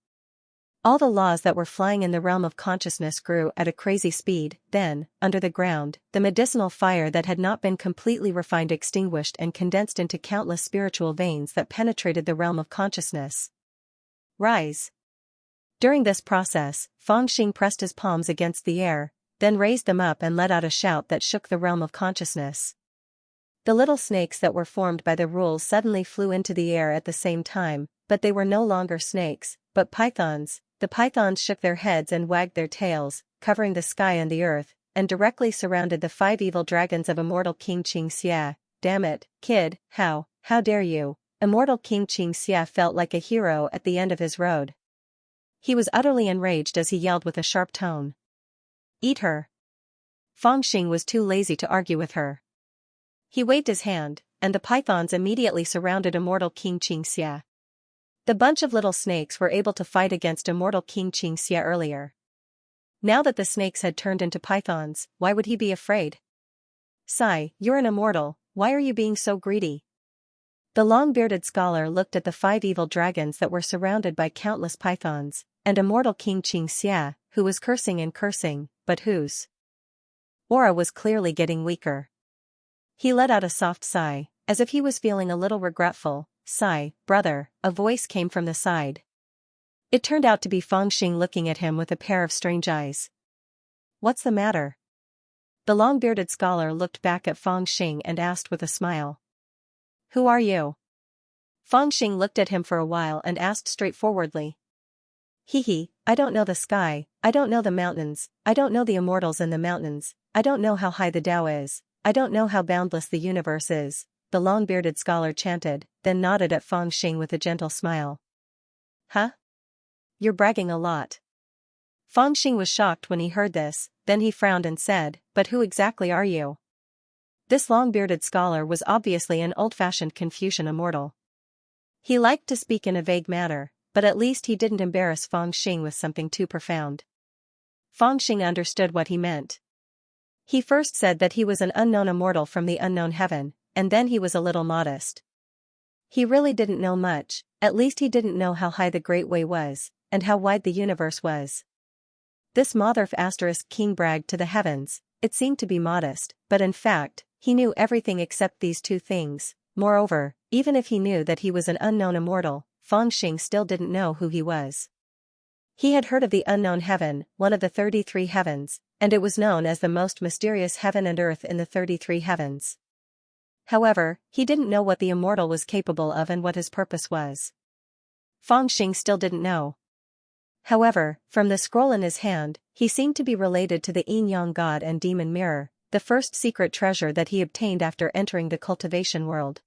All the laws that were flying in the realm of consciousness grew at a crazy speed. Then, under the ground, the medicinal fire that had not been completely refined extinguished and condensed into countless spiritual veins that penetrated the realm of consciousness. Rise. During this process, Fangxing pressed his palms against the air, then raised them up and let out a shout that shook the realm of consciousness. The little snakes that were formed by the rules suddenly flew into the air at the same time, but they were no longer snakes, but pythons. The pythons shook their heads and wagged their tails, covering the sky and the earth, and directly surrounded the 5 evil dragons of immortal King Xianxia. Damn it, kid, how dare you? Immortal King Xianxia felt like a hero at the end of his road. He was utterly enraged as he yelled with a sharp tone. Eat her. Fangxing was too lazy to argue with her. He waved his hand, and the pythons immediately surrounded immortal King Xianxia. The bunch of little snakes were able to fight against immortal King Xianxia earlier. Now that the snakes had turned into pythons, why would he be afraid? Sigh, you're an immortal, why are you being so greedy? The long-bearded scholar looked at the 5 evil dragons that were surrounded by countless pythons, and immortal King Xianxia, who was cursing and cursing, but whose aura was clearly getting weaker. He let out a soft sigh, as if he was feeling a little regretful. Sigh, brother, a voice came from the side. It turned out to be Fangxing looking at him with a pair of strange eyes. What's the matter? The long-bearded scholar looked back at Fangxing and asked with a smile. Who are you? Fangxing looked at him for a while and asked straightforwardly. I don't know the sky, I don't know the mountains, I don't know the immortals in the mountains, I don't know how high the Tao is, I don't know how boundless the universe is, the long-bearded scholar chanted, then nodded at Fangxing with a gentle smile. Huh? You're bragging a lot. Fangxing was shocked when he heard this, then he frowned and said, but who exactly are you? This long-bearded scholar was obviously an old-fashioned Confucian immortal. He liked to speak in a vague manner, but at least he didn't embarrass Fangxing with something too profound. Fangxing understood what he meant. He first said that he was an unknown immortal from the unknown heaven, and then he was a little modest. He really didn't know much, at least he didn't know how high the Great Way was, and how wide the universe was. This Motherf * king bragged to the heavens. It seemed to be modest, but in fact, he knew everything except these 2 things. Moreover, even if he knew that he was an unknown immortal, Fangxing still didn't know who he was. He had heard of the unknown heaven, one of the 33 heavens, and it was known as the most mysterious heaven and earth in the 33 heavens. However, he didn't know what the immortal was capable of and what his purpose was. Fangxing still didn't know. However, from the scroll in his hand, he seemed to be related to the yin-yang god and demon mirror, the first secret treasure that he obtained after entering the cultivation world.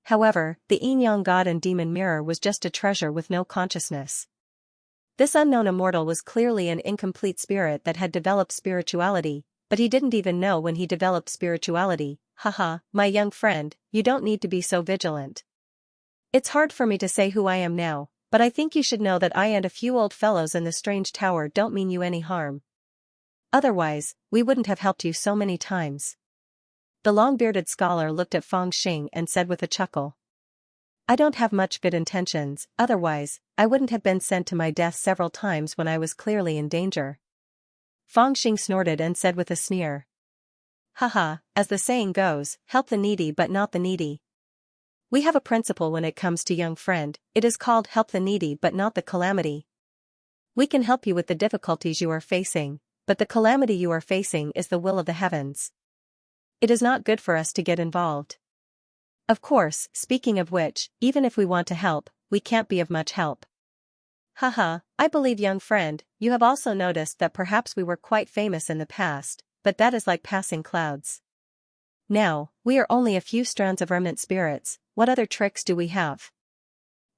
However, the yin-yang god and demon mirror was just a treasure with no consciousness. This unknown immortal was clearly an incomplete spirit that had developed spirituality, but he didn't even know when he developed spirituality. Haha, my young friend, you don't need to be so vigilant. It's hard for me to say who I am now, but I think you should know that I and a few old fellows in the strange tower don't mean you any harm. Otherwise, we wouldn't have helped you so many times. The long-bearded scholar looked at Fangxing and said with a chuckle. I don't have much good intentions, otherwise, I wouldn't have been sent to my death several times when I was clearly in danger. Fangxing snorted and said with a sneer. Haha, as the saying goes, help the needy but not the needy. We have a principle when it comes to young friend, it is called help the needy but not the calamity. We can help you with the difficulties you are facing, but the calamity you are facing is the will of the heavens. It is not good for us to get involved. Of course, speaking of which, even if we want to help, we can't be of much help. Haha, I believe young friend, you have also noticed that perhaps we were quite famous in the past, but that is like passing clouds. Now, we are only a few strands of remnant spirits, what other tricks do we have?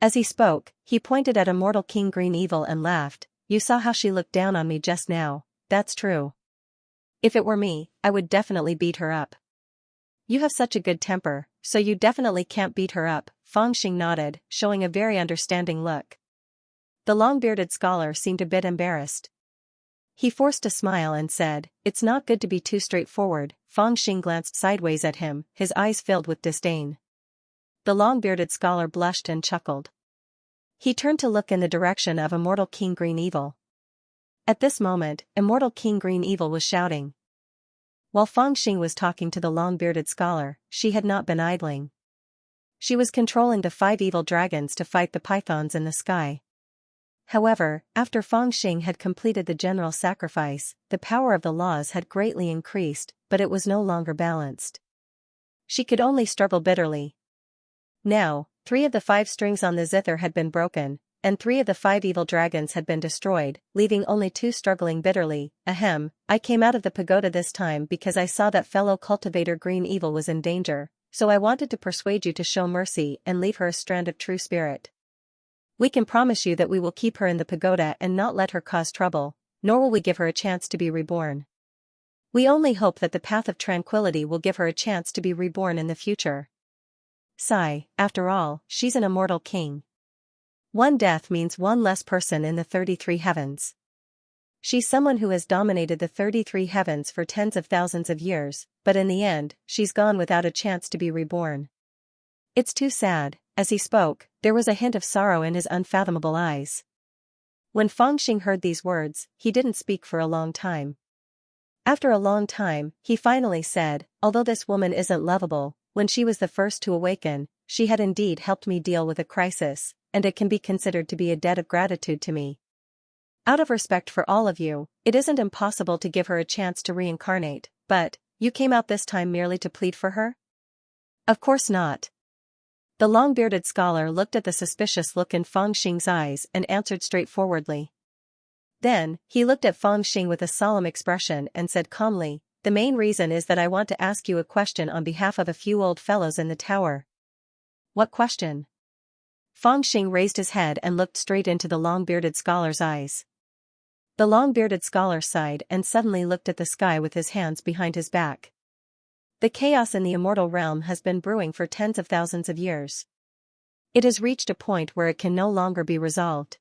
As he spoke, he pointed at immortal King Green Evil and laughed. You saw how she looked down on me just now, that's true. If it were me, I would definitely beat her up. You have such a good temper, so you definitely can't beat her up, Fangxing nodded, showing a very understanding look. The long-bearded scholar seemed a bit embarrassed. He forced a smile and said, "It's not good to be too straightforward." Fang Xing glanced sideways at him, his eyes filled with disdain. The long-bearded scholar blushed and chuckled. He turned to look in the direction of Immortal King Green Evil. At this moment, Immortal King Green Evil was shouting. While Fang Xing was talking to the long-bearded scholar, she had not been idling. She was controlling the 5 evil dragons to fight the pythons in the sky. However, after Fang Xing had completed the general sacrifice, the power of the laws had greatly increased, but it was no longer balanced. She could only struggle bitterly. Now, 3 of the 5 strings on the zither had been broken, and 3 of the 5 evil dragons had been destroyed, leaving only 2 struggling bitterly. Ahem, I came out of the pagoda this time because I saw that fellow cultivator Green Evil was in danger, so I wanted to persuade you to show mercy and leave her a strand of true spirit. We can promise you that we will keep her in the pagoda and not let her cause trouble, nor will we give her a chance to be reborn. We only hope that the path of tranquility will give her a chance to be reborn in the future. Sigh, after all, she's an immortal king. 1 death means 1 less person in the 33 heavens. She's someone who has dominated the 33 heavens for tens of thousands of years, but in the end, she's gone without a chance to be reborn. It's too sad. As he spoke, there was a hint of sorrow in his unfathomable eyes. When Fang Xing heard these words, he didn't speak for a long time. After a long time, he finally said, "Although this woman isn't lovable, when she was the first to awaken, she had indeed helped me deal with a crisis, and it can be considered to be a debt of gratitude to me. Out of respect for all of you, it isn't impossible to give her a chance to reincarnate, but, you came out this time merely to plead for her?" "Of course not." The long-bearded scholar looked at the suspicious look in Fang Xing's eyes and answered straightforwardly. Then, he looked at Fang Xing with a solemn expression and said calmly, "The main reason is that I want to ask you a question on behalf of a few old fellows in the tower." "What question?" Fang Xing raised his head and looked straight into the long-bearded scholar's eyes. The long-bearded scholar sighed and suddenly looked at the sky with his hands behind his back. The chaos in the immortal realm has been brewing for tens of thousands of years. It has reached a point where it can no longer be resolved.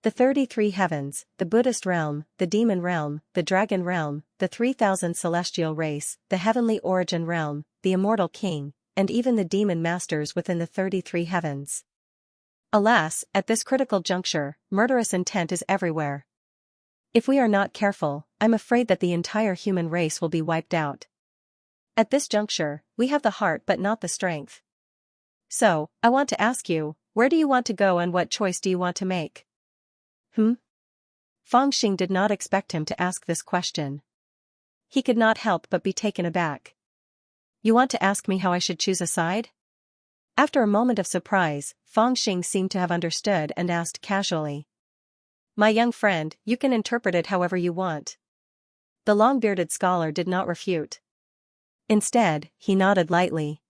The 33 heavens, the Buddhist realm, the demon realm, the dragon realm, the 3,000 celestial race, the heavenly origin realm, the immortal king, and even the demon masters within the 33 heavens. Alas, at this critical juncture, murderous intent is everywhere. If we are not careful, I'm afraid that the entire human race will be wiped out. At this juncture, we have the heart but not the strength. So, I want to ask you, where do you want to go and what choice do you want to make?" Fang Xing did not expect him to ask this question. He could not help but be taken aback. "You want to ask me how I should choose a side?" After a moment of surprise, Fang Xing seemed to have understood and asked casually. "My young friend, you can interpret it however you want." The long-bearded scholar did not refute. Instead, he nodded lightly.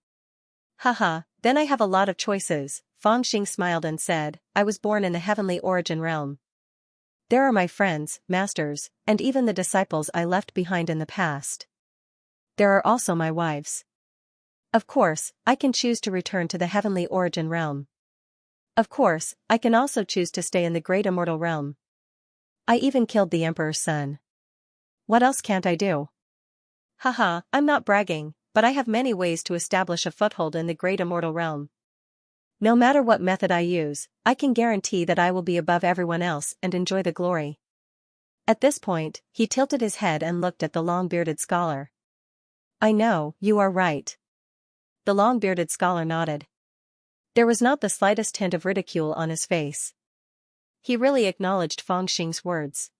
"Haha, then I have a lot of choices." Fang Xing smiled and said, "I was born in the heavenly origin realm. There are my friends, masters, and even the disciples I left behind in the past. There are also my wives. Of course, I can choose to return to the heavenly origin realm. Of course, I can also choose to stay in the great immortal realm. I even killed the emperor's son. What else can't I do? Haha, I'm not bragging, but I have many ways to establish a foothold in the great immortal realm. No matter what method I use, I can guarantee that I will be above everyone else and enjoy the glory." At this point, he tilted his head and looked at the long-bearded scholar. "I know, you are right." The long-bearded scholar nodded. There was not the slightest hint of ridicule on his face. He really acknowledged Fang Xing's words.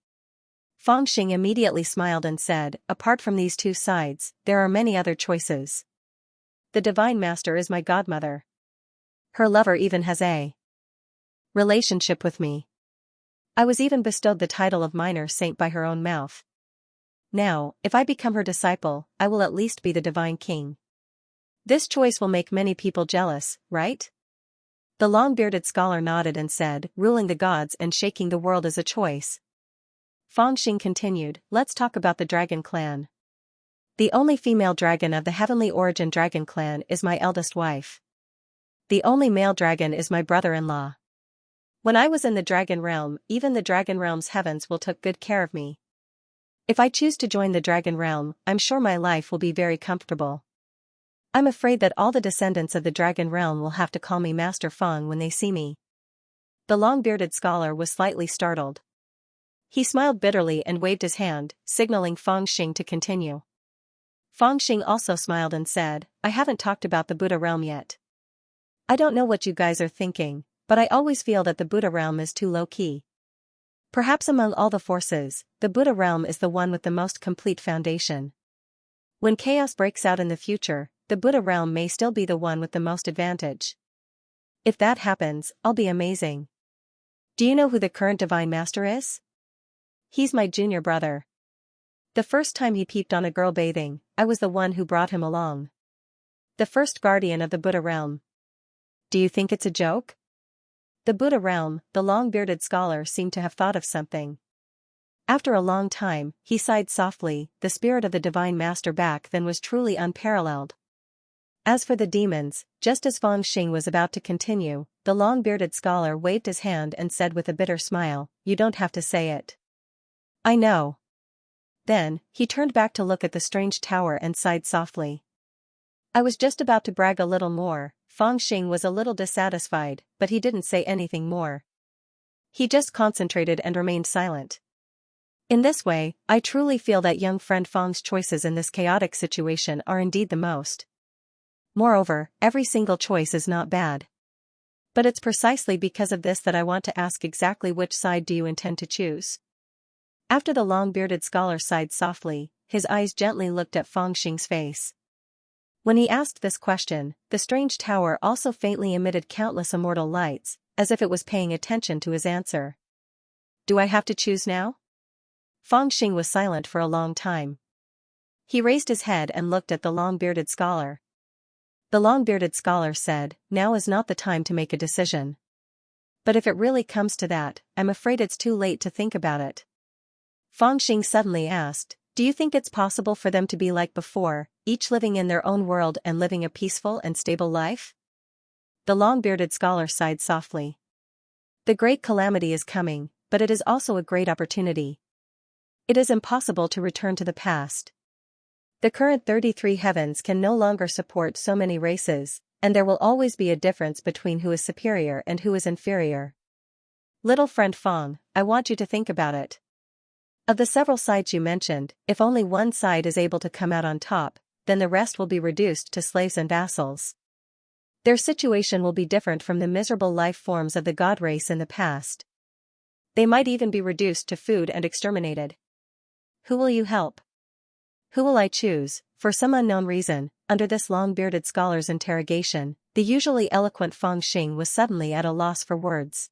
Fang Xing immediately smiled and said, "Apart from these 2 sides, there are many other choices. The Divine Master is my godmother. Her lover even has a relationship with me. I was even bestowed the title of minor saint by her own mouth. Now, if I become her disciple, I will at least be the divine king. This choice will make many people jealous, right?" The long-bearded scholar nodded and said, "Ruling the gods and shaking the world is a choice." Fang Xing continued, "Let's talk about the dragon clan. The only female dragon of the heavenly origin dragon clan is my eldest wife. The only male dragon is my brother-in-law. When I was in the dragon realm, even the dragon realm's heavens will took good care of me. If I choose to join the dragon realm, I'm sure my life will be very comfortable. I'm afraid that all the descendants of the dragon realm will have to call me Master Feng when they see me. The long-bearded scholar was slightly startled. He smiled bitterly and waved his hand, signaling Feng Xing to continue. Feng Xing also smiled and said, I haven't talked about the Buddha realm yet. I don't know what you guys are thinking, but I always feel that the Buddha realm is too low-key. Perhaps among all the forces, the Buddha realm is the one with the most complete foundation. When chaos breaks out in the future, the Buddha realm may still be the one with the most advantage. If that happens, I'll be amazing. Do you know who the current Divine Master is? He's my junior brother. The first time he peeped on a girl bathing, I was the one who brought him along. The first guardian of the Buddha realm. Do you think it's a joke? The Buddha realm, the long-bearded scholar seemed to have thought of something. After a long time, he sighed softly, the spirit of the Divine Master back then was truly unparalleled. As for the demons, just as Feng Xing was about to continue, the long-bearded scholar waved his hand and said with a bitter smile, You don't have to say it. I know. Then, he turned back to look at the strange tower and sighed softly. I was just about to brag a little more. Feng Xing was a little dissatisfied, but he didn't say anything more. He just concentrated and remained silent. In this way, I truly feel that young friend Feng's choices in this chaotic situation are indeed the most. Moreover, every single choice is not bad. But it's precisely because of this that I want to ask exactly which side do you intend to choose? After the long-bearded scholar sighed softly, his eyes gently looked at Feng Xing's face. When he asked this question, the strange tower also faintly emitted countless immortal lights, as if it was paying attention to his answer. Do I have to choose now? Feng Xing was silent for a long time. He raised his head and looked at the long-bearded scholar. The long-bearded scholar said, Now is not the time to make a decision. But if it really comes to that, I'm afraid it's too late to think about it. Feng Xing suddenly asked, Do you think it's possible for them to be like before, each living in their own world and living a peaceful and stable life? The long-bearded scholar sighed softly. The great calamity is coming, but it is also a great opportunity. It is impossible to return to the past. The current 33 heavens can no longer support so many races, and there will always be a difference between who is superior and who is inferior. Little friend Feng, I want you to think about it. Of the several sides you mentioned, if only one side is able to come out on top, then the rest will be reduced to slaves and vassals. Their situation will be different from the miserable life forms of the god race in the past. They might even be reduced to food and exterminated. Who will you help? Who will I choose? For some unknown reason, under this long-bearded scholar's interrogation, the usually eloquent Feng Xing was suddenly at a loss for words.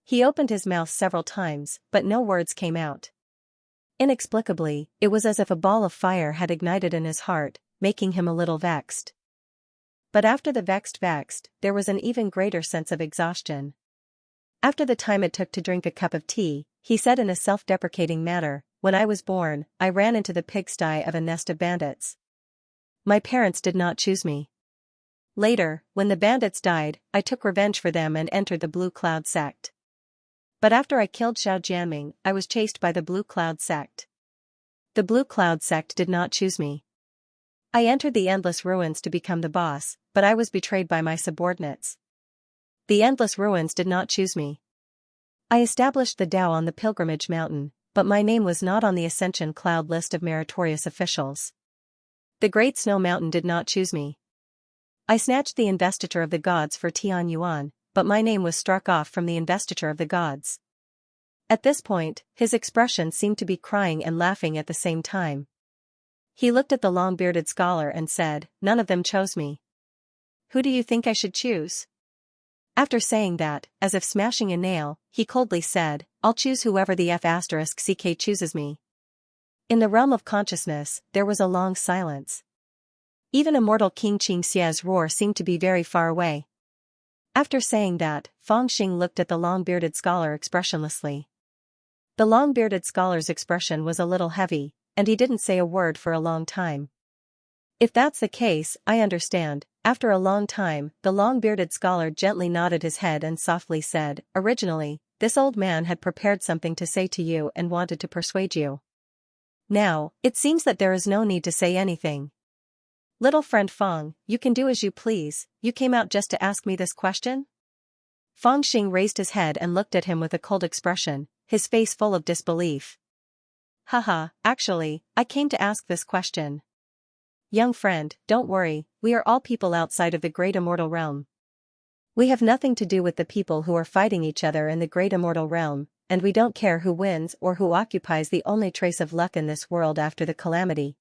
He opened his mouth several times, but no words came out. Inexplicably, it was as if a ball of fire had ignited in his heart, making him a little vexed. But after the vexed, there was an even greater sense of exhaustion. After the time it took to drink a cup of tea, he said in a self-deprecating manner, When I was born, I ran into the pigsty of a nest of bandits. My parents did not choose me. Later, when the bandits died, I took revenge for them and entered the Blue Cloud sect. But after I killed Xiao Jianming, I was chased by the Blue Cloud sect. The Blue Cloud sect did not choose me. I entered the Endless Ruins to become the boss, but I was betrayed by my subordinates. The Endless Ruins did not choose me. I established the Tao on the Pilgrimage Mountain, but my name was not on the Ascension Cloud list of meritorious officials. The Great Snow Mountain did not choose me. I snatched the investiture of the gods for Tian Yuan, but my name was struck off from the investiture of the gods. At this point, his expression seemed to be crying and laughing at the same time. He looked at the long-bearded scholar and said, None of them chose me. Who do you think I should choose? After saying that, as if smashing a nail, he coldly said, I'll choose whoever the F***ck chooses me. In the realm of consciousness, there was a long silence. Even immortal King Xianxia's roar seemed to be very far away. After saying that, Feng Xing looked at the long-bearded scholar expressionlessly. The long-bearded scholar's expression was a little heavy, and he didn't say a word for a long time. If that's the case, I understand. After a long time, the long-bearded scholar gently nodded his head and softly said, Originally, this old man had prepared something to say to you and wanted to persuade you. Now, it seems that there is no need to say anything. Little friend Feng, you can do as you please, you came out just to ask me this question? Feng Xing raised his head and looked at him with a cold expression, his face full of disbelief. Haha, actually, I came to ask this question. Young friend, don't worry, we are all people outside of the great immortal realm. We have nothing to do with the people who are fighting each other in the great immortal realm, and we don't care who wins or who occupies the only trace of luck in this world after the calamity.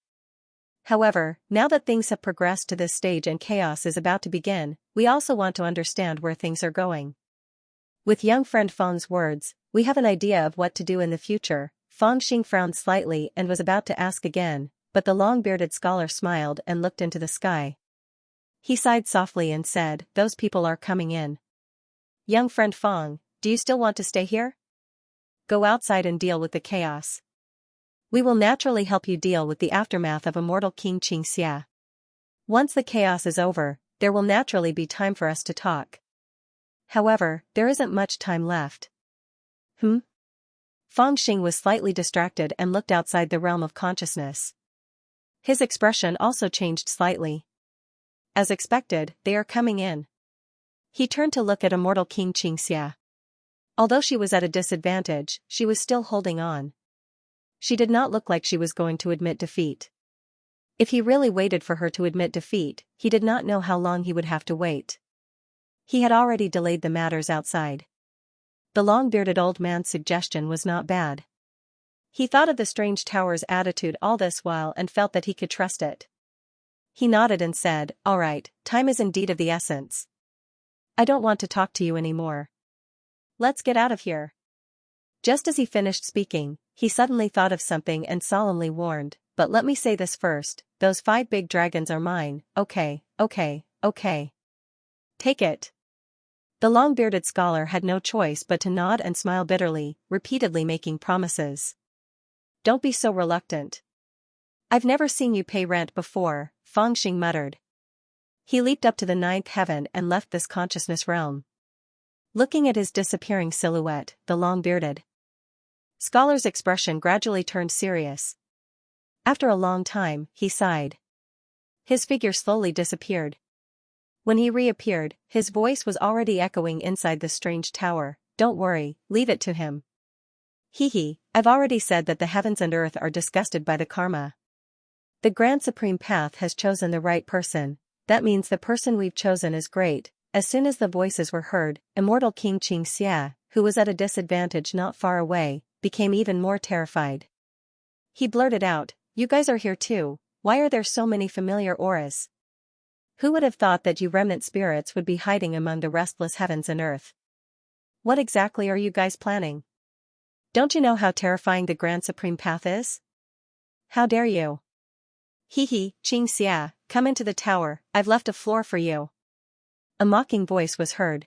However, now that things have progressed to this stage and chaos is about to begin, we also want to understand where things are going. With young friend Feng's words, we have an idea of what to do in the future. Feng Xing frowned slightly and was about to ask again, but the long-bearded scholar smiled and looked into the sky. He sighed softly and said, those people are coming in. Young friend Feng, do you still want to stay here? Go outside and deal with the chaos. We will naturally help you deal with the aftermath of immortal King Xianxia. Once the chaos is over, there will naturally be time for us to talk. However, there isn't much time left. Feng Xing was slightly distracted and looked outside the realm of consciousness. His expression also changed slightly. As expected, they are coming in. He turned to look at immortal King Xianxia. Although she was at a disadvantage, she was still holding on. She did not look like she was going to admit defeat. If he really waited for her to admit defeat, he did not know how long he would have to wait. He had already delayed the matters outside. The long-bearded old man's suggestion was not bad. He thought of the strange tower's attitude all this while and felt that he could trust it. He nodded and said, all right, time is indeed of the essence. I don't want to talk to you anymore. Let's get out of here. Just as he finished speaking, he suddenly thought of something and solemnly warned, but let me say this first, those 5 big dragons are mine, okay. Take it. The long-bearded scholar had no choice but to nod and smile bitterly, repeatedly making promises. Don't be so reluctant. I've never seen you pay rent before, Feng Xing muttered. He leaped up to the 9th heaven and left this consciousness realm. Looking at his disappearing silhouette, the long-bearded scholar's expression gradually turned serious. After a long time, he sighed. His figure slowly disappeared. When he reappeared, his voice was already echoing inside the strange tower, don't worry, leave it to him. I've already said that the heavens and earth are disgusted by the karma. The Grand Supreme Path has chosen the right person, that means the person we've chosen is great. As soon as the voices were heard, immortal King Xianxia, who was at a disadvantage not far away, became even more terrified. He blurted out, you guys are here too, why are there so many familiar auras? Who would have thought that you remnant spirits would be hiding among the restless heavens and earth? What exactly are you guys planning? Don't you know how terrifying the Grand Supreme Path is? How dare you? Xianxia, come into the tower, I've left a floor for you. A mocking voice was heard.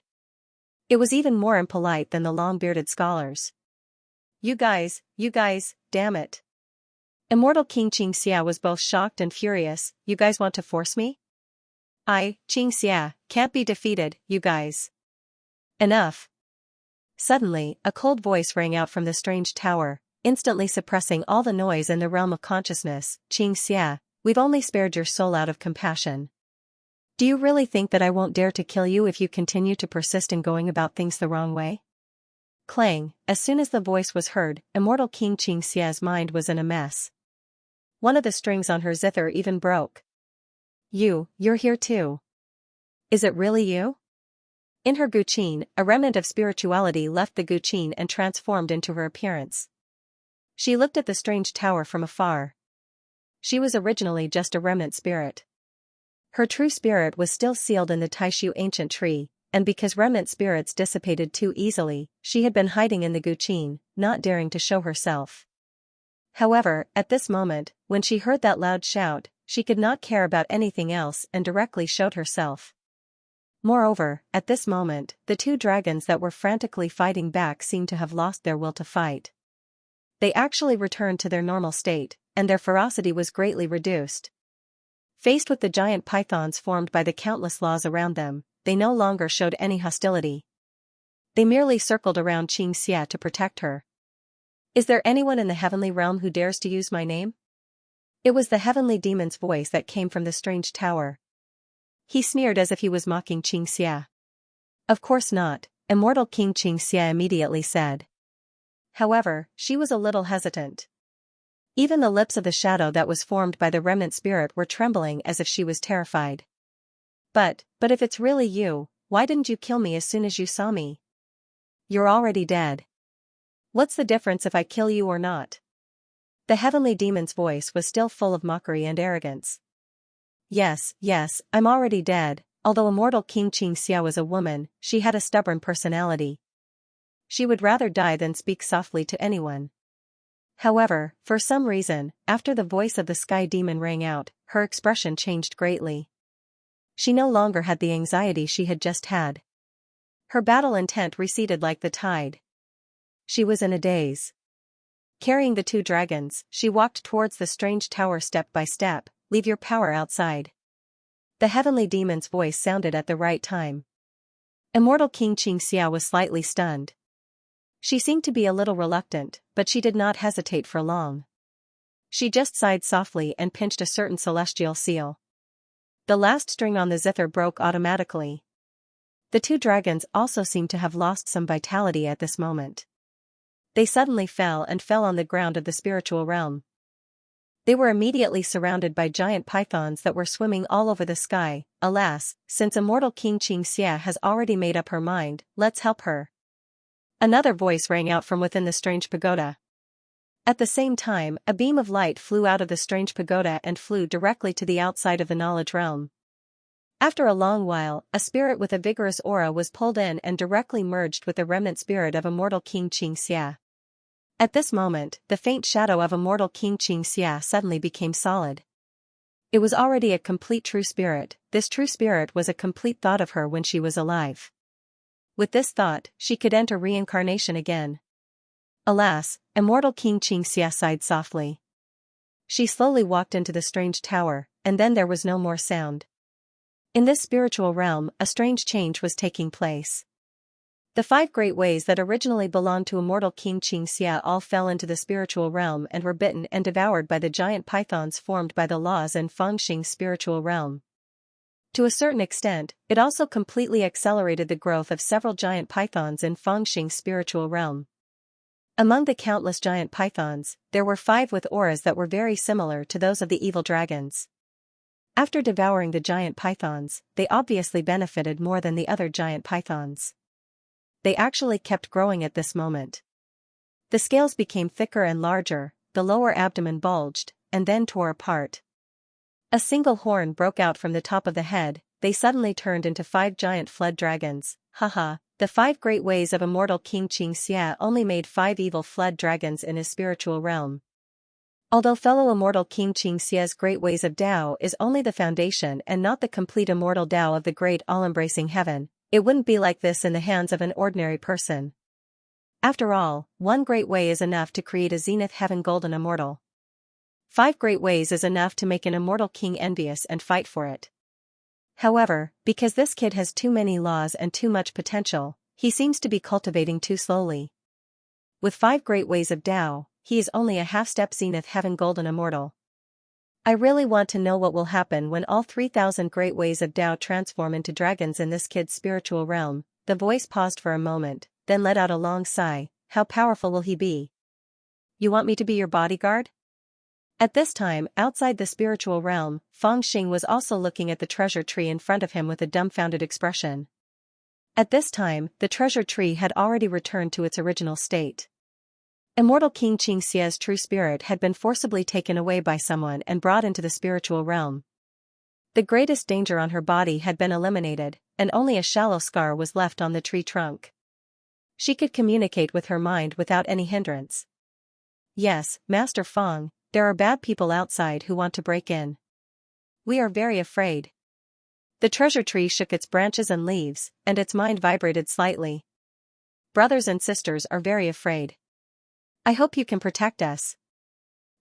It was even more impolite than the long-bearded scholars. You guys, damn it. Immortal King Xianxia was both shocked and furious, you guys want to force me? Xianxia, can't be defeated, you guys. Enough. Suddenly, a cold voice rang out from the strange tower, instantly suppressing all the noise in the realm of consciousness. Xianxia, we've only spared your soul out of compassion. Do you really think that I won't dare to kill you if you continue to persist in going about things the wrong way? Clang, as soon as the voice was heard, immortal King Xianxia's mind was in a mess. One of the strings on her zither even broke. You're here too. Is it really you? In her guqin, a remnant of spirituality left the guqin and transformed into her appearance. She looked at the strange tower from afar. She was originally just a remnant spirit. Her true spirit was still sealed in the Taishu ancient tree, and because remnant spirits dissipated too easily, she had been hiding in the guqin, not daring to show herself. However, at this moment, when she heard that loud shout, she could not care about anything else and directly showed herself. Moreover, at this moment, the 2 dragons that were frantically fighting back seemed to have lost their will to fight. They actually returned to their normal state, and their ferocity was greatly reduced. Faced with the giant pythons formed by the countless laws around them, they no longer showed any hostility. They merely circled around Xianxia to protect her. Is there anyone in the heavenly realm who dares to use my name? It was the heavenly demon's voice that came from the strange tower. He sneered as if he was mocking Xianxia. Of course not, immortal King Xianxia immediately said. However, she was a little hesitant. Even the lips of the shadow that was formed by the remnant spirit were trembling as if she was terrified. But if it's really you, why didn't you kill me as soon as you saw me? You're already dead. What's the difference if I kill you or not? The heavenly demon's voice was still full of mockery and arrogance. Yes, I'm already dead. Although immortal King Xianxia was a woman, she had a stubborn personality. She would rather die than speak softly to anyone. However, for some reason, after the voice of the sky demon rang out, her expression changed greatly. She no longer had the anxiety she had just had. Her battle intent receded like the tide. She was in a daze. Carrying the 2 dragons, she walked towards the strange tower step by step. Leave your power outside. The heavenly demon's voice sounded at the right time. Immortal King Xianxia was slightly stunned. She seemed to be a little reluctant, but she did not hesitate for long. She just sighed softly and pinched a certain celestial seal. The last string on the zither broke automatically. The 2 dragons also seemed to have lost some vitality at this moment. They suddenly fell on the ground of the spiritual realm. They were immediately surrounded by giant pythons that were swimming all over the sky. Alas, since immortal King Xianxia has already made up her mind, let's help her. Another voice rang out from within the strange pagoda. At the same time, a beam of light flew out of the strange pagoda and flew directly to the outside of the knowledge realm. After a long while, a spirit with a vigorous aura was pulled in and directly merged with the remnant spirit of immortal King Xianxia. At this moment, the faint shadow of immortal King Xianxia suddenly became solid. It was already a complete true spirit. This true spirit was a complete thought of her when she was alive. With this thought, she could enter reincarnation again. Alas, immortal King Xianxia sighed softly. She slowly walked into the strange tower, and then there was no more sound. In this spiritual realm, a strange change was taking place. The 5 great ways that originally belonged to immortal King Xianxia all fell into the spiritual realm and were bitten and devoured by the giant pythons formed by the laws in Fengxing's spiritual realm. To a certain extent, it also completely accelerated the growth of several giant pythons in Fengxing's spiritual realm. Among the countless giant pythons, there were 5 with auras that were very similar to those of the evil dragons. After devouring the giant pythons, they obviously benefited more than the other giant pythons. They actually kept growing at this moment. The scales became thicker and larger, the lower abdomen bulged, and then tore apart. A single horn broke out from the top of the head. They suddenly turned into 5 giant flood dragons. Haha, the 5 great ways of immortal King Xianxia only made 5 evil flood dragons in his spiritual realm. Although fellow immortal King Xianxia's great ways of Tao is only the foundation and not the complete immortal Tao of the great all-embracing heaven, it wouldn't be like this in the hands of an ordinary person. After all, 1 great way is enough to create a zenith heaven golden immortal. 5 great ways is enough to make an immortal king envious and fight for it. However, because this kid has too many laws and too much potential, he seems to be cultivating too slowly. With 5 great ways of Tao, he is only a half-step zenith heaven golden immortal. I really want to know what will happen when all 3,000 great ways of Tao transform into dragons in this kid's spiritual realm. The voice paused for a moment, then let out a long sigh. How powerful will he be? You want me to be your bodyguard? At this time, outside the spiritual realm, Fengxing was also looking at the treasure tree in front of him with a dumbfounded expression. At this time, the treasure tree had already returned to its original state. Immortal King Xianxia's true spirit had been forcibly taken away by someone and brought into the spiritual realm. The greatest danger on her body had been eliminated, and only a shallow scar was left on the tree trunk. She could communicate with her mind without any hindrance. Yes, Master Feng, there are bad people outside who want to break in. We are very afraid. The treasure tree shook its branches and leaves, and its mind vibrated slightly. Brothers and sisters are very afraid. I hope you can protect us.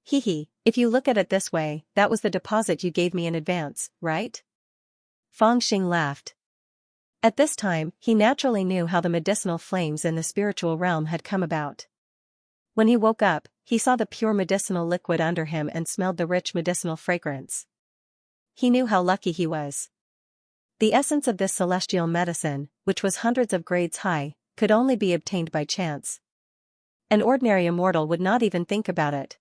Hehe, if you look at it this way, that was the deposit you gave me in advance, right? Fengxing laughed. At this time, he naturally knew how the medicinal flames in the spiritual realm had come about. When he woke up, he saw the pure medicinal liquid under him and smelled the rich medicinal fragrance. He knew how lucky he was. The essence of this celestial medicine, which was hundreds of grades high, could only be obtained by chance. An ordinary immortal would not even think about it.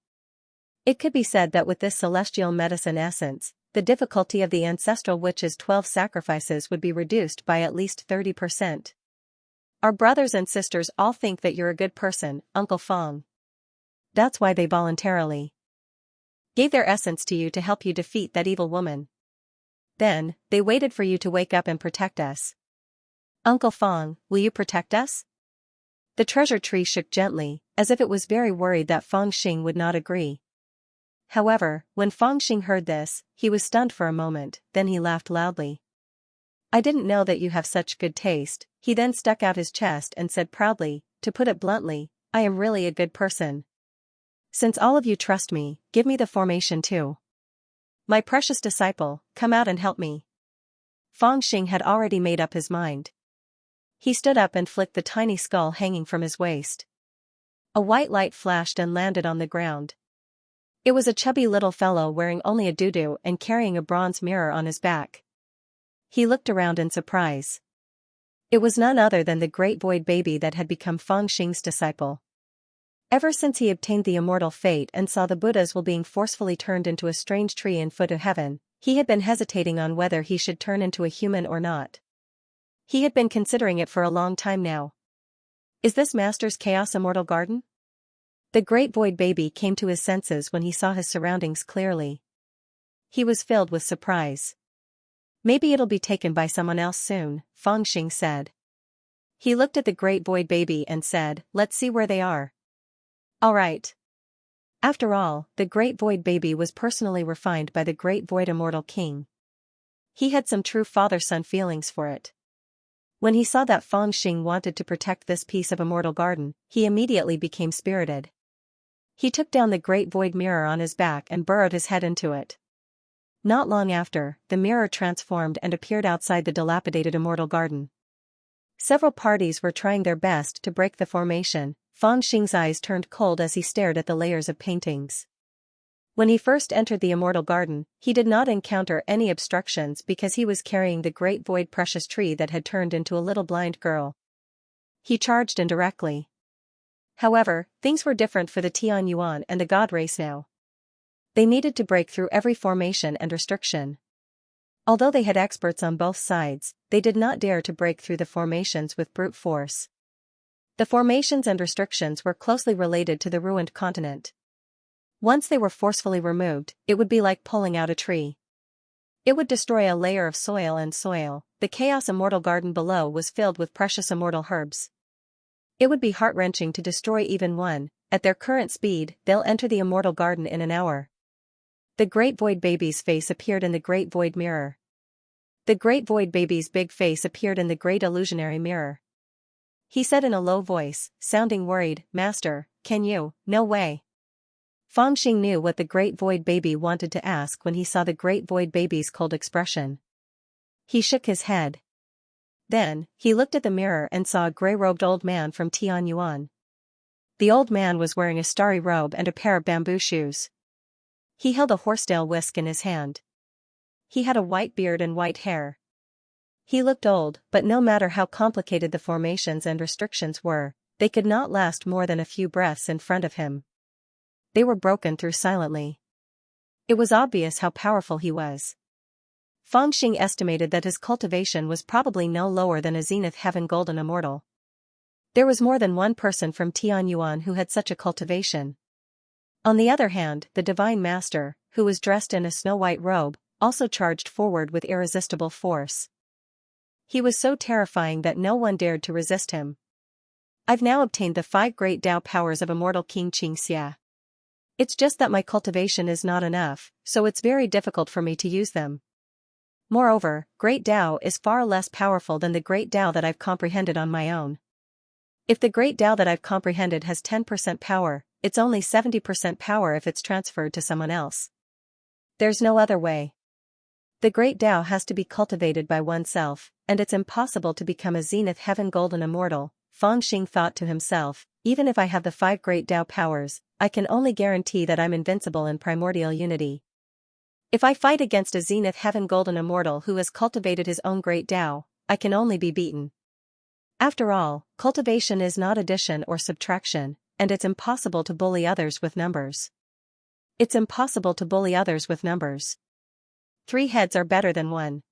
It could be said that with this celestial medicine essence, the difficulty of the ancestral witch's 12 sacrifices would be reduced by at least 30%. Our brothers and sisters all think that you're a good person, Uncle Fong. That's why they voluntarily gave their essence to you to help you defeat that evil woman. Then, they waited for you to wake up and protect us. Uncle Fong, will you protect us? The treasure tree shook gently, as if it was very worried that Fong Xing would not agree. However, when Fong Xing heard this, he was stunned for a moment, then he laughed loudly. I didn't know that you have such good taste. He then stuck out his chest and said proudly, to put it bluntly, I am really a good person. Since all of you trust me, give me the formation too. My precious disciple, come out and help me. Fong Xing had already made up his mind. He stood up and flicked the tiny skull hanging from his waist. A white light flashed and landed on the ground. It was a chubby little fellow wearing only a doo-doo and carrying a bronze mirror on his back. He looked around in surprise. It was none other than the great void baby that had become Fong Xing's disciple. Ever since he obtained the immortal fate and saw the Buddhas while being forcefully turned into a strange tree in foot of heaven, he had been hesitating on whether he should turn into a human or not. He had been considering it for a long time now. Is this Master's Chaos Immortal Garden? The great void baby came to his senses when he saw his surroundings clearly. He was filled with surprise. Maybe it'll be taken by someone else soon, Fong Xing said. He looked at the great void baby and said, let's see where they are. All right. After all, the great void baby was personally refined by the great void immortal king. He had some true father-son feelings for it. When he saw that Fong Xing wanted to protect this piece of immortal garden, he immediately became spirited. He took down the great void mirror on his back and burrowed his head into it. Not long after, the mirror transformed and appeared outside the dilapidated immortal garden. Several parties were trying their best to break the formation. Fong Xing's eyes turned cold as he stared at the layers of paintings. When he first entered the immortal garden, he did not encounter any obstructions because he was carrying the great void precious tree that had turned into a little blind girl. He charged in directly. However, things were different for the Tian Yuan and the God race now. They needed to break through every formation and restriction. Although they had experts on both sides, they did not dare to break through the formations with brute force. The formations and restrictions were closely related to the ruined continent. Once they were forcefully removed, it would be like pulling out a tree. It would destroy a layer of soil and soil. The Chaos Immortal Garden below was filled with precious immortal herbs. It would be heart-wrenching to destroy even one. At their current speed, they'll enter the immortal garden in an hour. The great void baby's face appeared in the great void mirror. The great void baby's big face appeared in the great illusionary mirror. He said in a low voice, sounding worried, Master, can you? No way. Fong Xing knew what the great void baby wanted to ask when he saw the great void baby's cold expression. He shook his head. Then, he looked at the mirror and saw a gray-robed old man from Tianyuan. The old man was wearing a starry robe and a pair of bamboo shoes. He held a horsetail whisk in his hand. He had a white beard and white hair. He looked old, but no matter how complicated the formations and restrictions were, they could not last more than a few breaths in front of him. They were broken through silently. It was obvious how powerful he was. Fong Xing estimated that his cultivation was probably no lower than a zenith heaven golden immortal. There was more than one person from Tianyuan who had such a cultivation. On the other hand, the Divine Master, who was dressed in a snow-white robe, also charged forward with irresistible force. He was so terrifying that no one dared to resist him. I've now obtained the 5 great Tao powers of immortal King Xianxia. It's just that my cultivation is not enough, so it's very difficult for me to use them. Moreover, Great Tao is far less powerful than the Great Tao that I've comprehended on my own. If the Great Tao that I've comprehended has 10% power, it's only 70% power if it's transferred to someone else. There's no other way. The Great Tao has to be cultivated by oneself, and it's impossible to become a zenith heaven golden immortal. Fang Xing thought to himself, even if I have the 5 great Tao powers, I can only guarantee that I'm invincible in primordial unity. If I fight against a Zenith Heaven Golden Immortal who has cultivated his own great Tao, I can only be beaten. After all, cultivation is not addition or subtraction, and it's impossible to bully others with numbers. It's impossible to bully others with numbers. 3 heads are better than 1.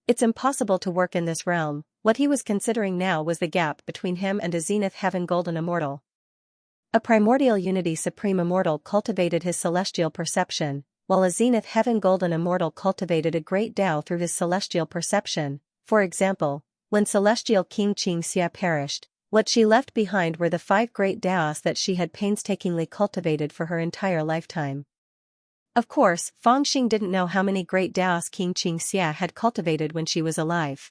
It's impossible to work in this realm. What he was considering now was the gap between him and a Zenith Heaven Golden Immortal. A primordial unity supreme immortal cultivated his celestial perception, while a Zenith Heaven Golden Immortal cultivated a great Tao through his celestial perception. For example, when celestial King Xianxia perished, what she left behind were the 5 great Taos that she had painstakingly cultivated for her entire lifetime. Of course, Fang Xing didn't know how many great Taos King Xianxia had cultivated when she was alive.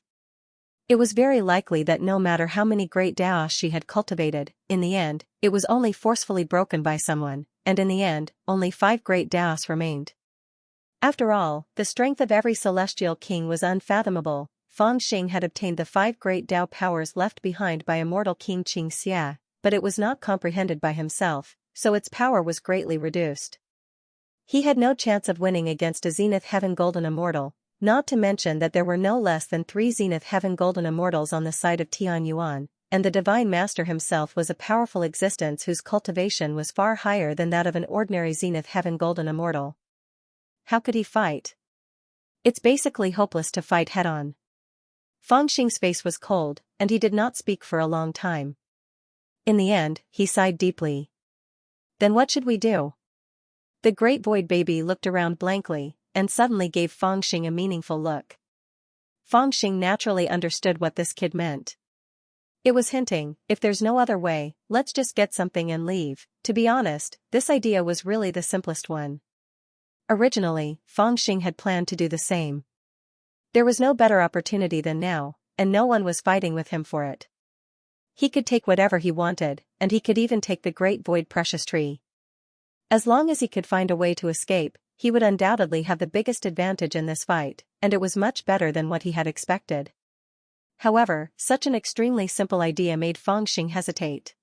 It was very likely that no matter how many great Taos she had cultivated, in the end, it was only forcefully broken by someone, and in the end, only 5 great Taos remained. After all, the strength of every celestial king was unfathomable. Fang Xing had obtained the 5 great Tao powers left behind by immortal King Xianxia, but it was not comprehended by himself, so its power was greatly reduced. He had no chance of winning against a Zenith Heaven Golden Immortal, not to mention that there were no less than 3 Zenith Heaven Golden Immortals on the side of Tianyuan, and the Divine Master himself was a powerful existence whose cultivation was far higher than that of an ordinary Zenith Heaven Golden Immortal. How could he fight? It's basically hopeless to fight head-on. Fang Xing's face was cold, and he did not speak for a long time. In the end, he sighed deeply. Then what should we do? The Great Void Baby looked around blankly, and suddenly gave Fang Xing a meaningful look. Fang Xing naturally understood what this kid meant. It was hinting, if there's no other way, let's just get something and leave. To be honest, this idea was really the simplest one. Originally, Fang Xing had planned to do the same. There was no better opportunity than now, and no one was fighting with him for it. He could take whatever he wanted, and he could even take the Great Void Precious Tree. As long as he could find a way to escape, he would undoubtedly have the biggest advantage in this fight, and it was much better than what he had expected. However, such an extremely simple idea made Fang Xing hesitate.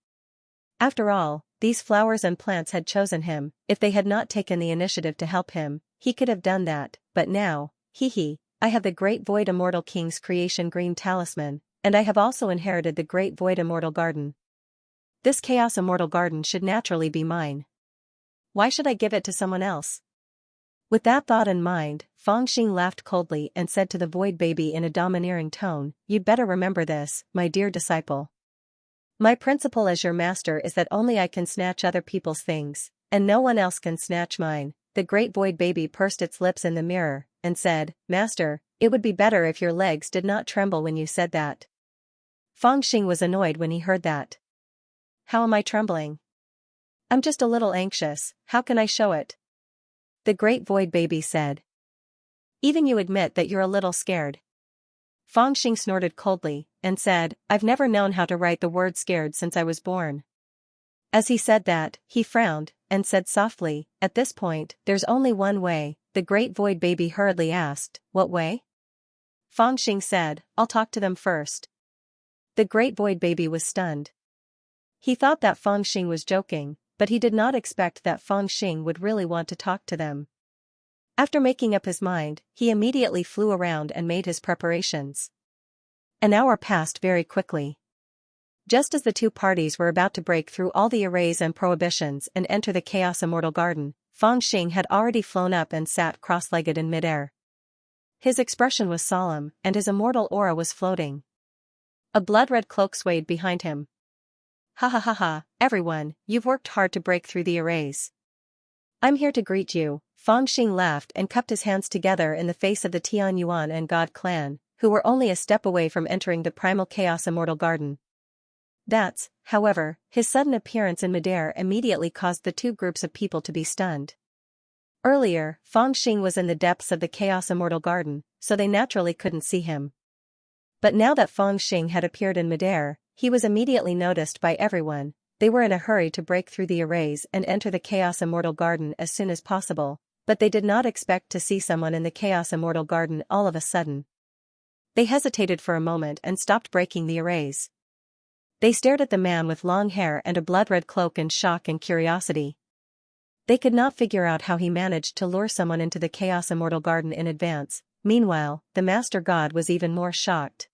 After all, these flowers and plants had chosen him. If they had not taken the initiative to help him, he could have done that, but now, I have the Great Void Immortal King's creation green talisman, and I have also inherited the Great Void Immortal Garden. This Chaos Immortal Garden should naturally be mine. Why should I give it to someone else? With that thought in mind, Fang Xing laughed coldly and said to the Void Baby in a domineering tone, "You'd better remember this, my dear disciple. My principle as your master is that only I can snatch other people's things, and no one else can snatch mine." The Great Void Baby pursed its lips in the mirror, and said, "Master, it would be better if your legs did not tremble when you said that." Fang Xing was annoyed when he heard that. "How am I trembling? I'm just a little anxious, how can I show it?" The Great Void Baby said. "Even you admit that you're a little scared." Fang Xing snorted coldly, and said, "I've never known how to write the word scared since I was born." As he said that, he frowned, and said softly, "At this point, there's only one way." The Great Void Baby hurriedly asked, "What way?" Fang Xing said, "I'll talk to them first." The Great Void Baby was stunned. He thought that Fang Xing was joking, but he did not expect that Fang Xing would really want to talk to them. After making up his mind, he immediately flew around and made his preparations. An hour passed very quickly. Just as the two parties were about to break through all the arrays and prohibitions and enter the Chaos Immortal Garden, Fang Xing had already flown up and sat cross-legged in midair. His expression was solemn, and his immortal aura was floating. A blood-red cloak swayed behind him. "Ha ha ha ha, everyone, you've worked hard to break through the arrays. I'm here to greet you." Fang Xing laughed and cupped his hands together in the face of the Tianyuan and God clan, who were only a step away from entering the primal Chaos Immortal Garden. However, his sudden appearance in midair immediately caused the two groups of people to be stunned. Earlier, Fang Xing was in the depths of the Chaos Immortal Garden, so they naturally couldn't see him. But now that Fang Xing had appeared in midair, he was immediately noticed by everyone. They were in a hurry to break through the arrays and enter the Chaos Immortal Garden as soon as possible, but they did not expect to see someone in the Chaos Immortal Garden all of a sudden. They hesitated for a moment and stopped breaking the arrays. They stared at the man with long hair and a blood-red cloak in shock and curiosity. They could not figure out how he managed to lure someone into the Chaos Immortal Garden in advance. Meanwhile, the Master God was even more shocked.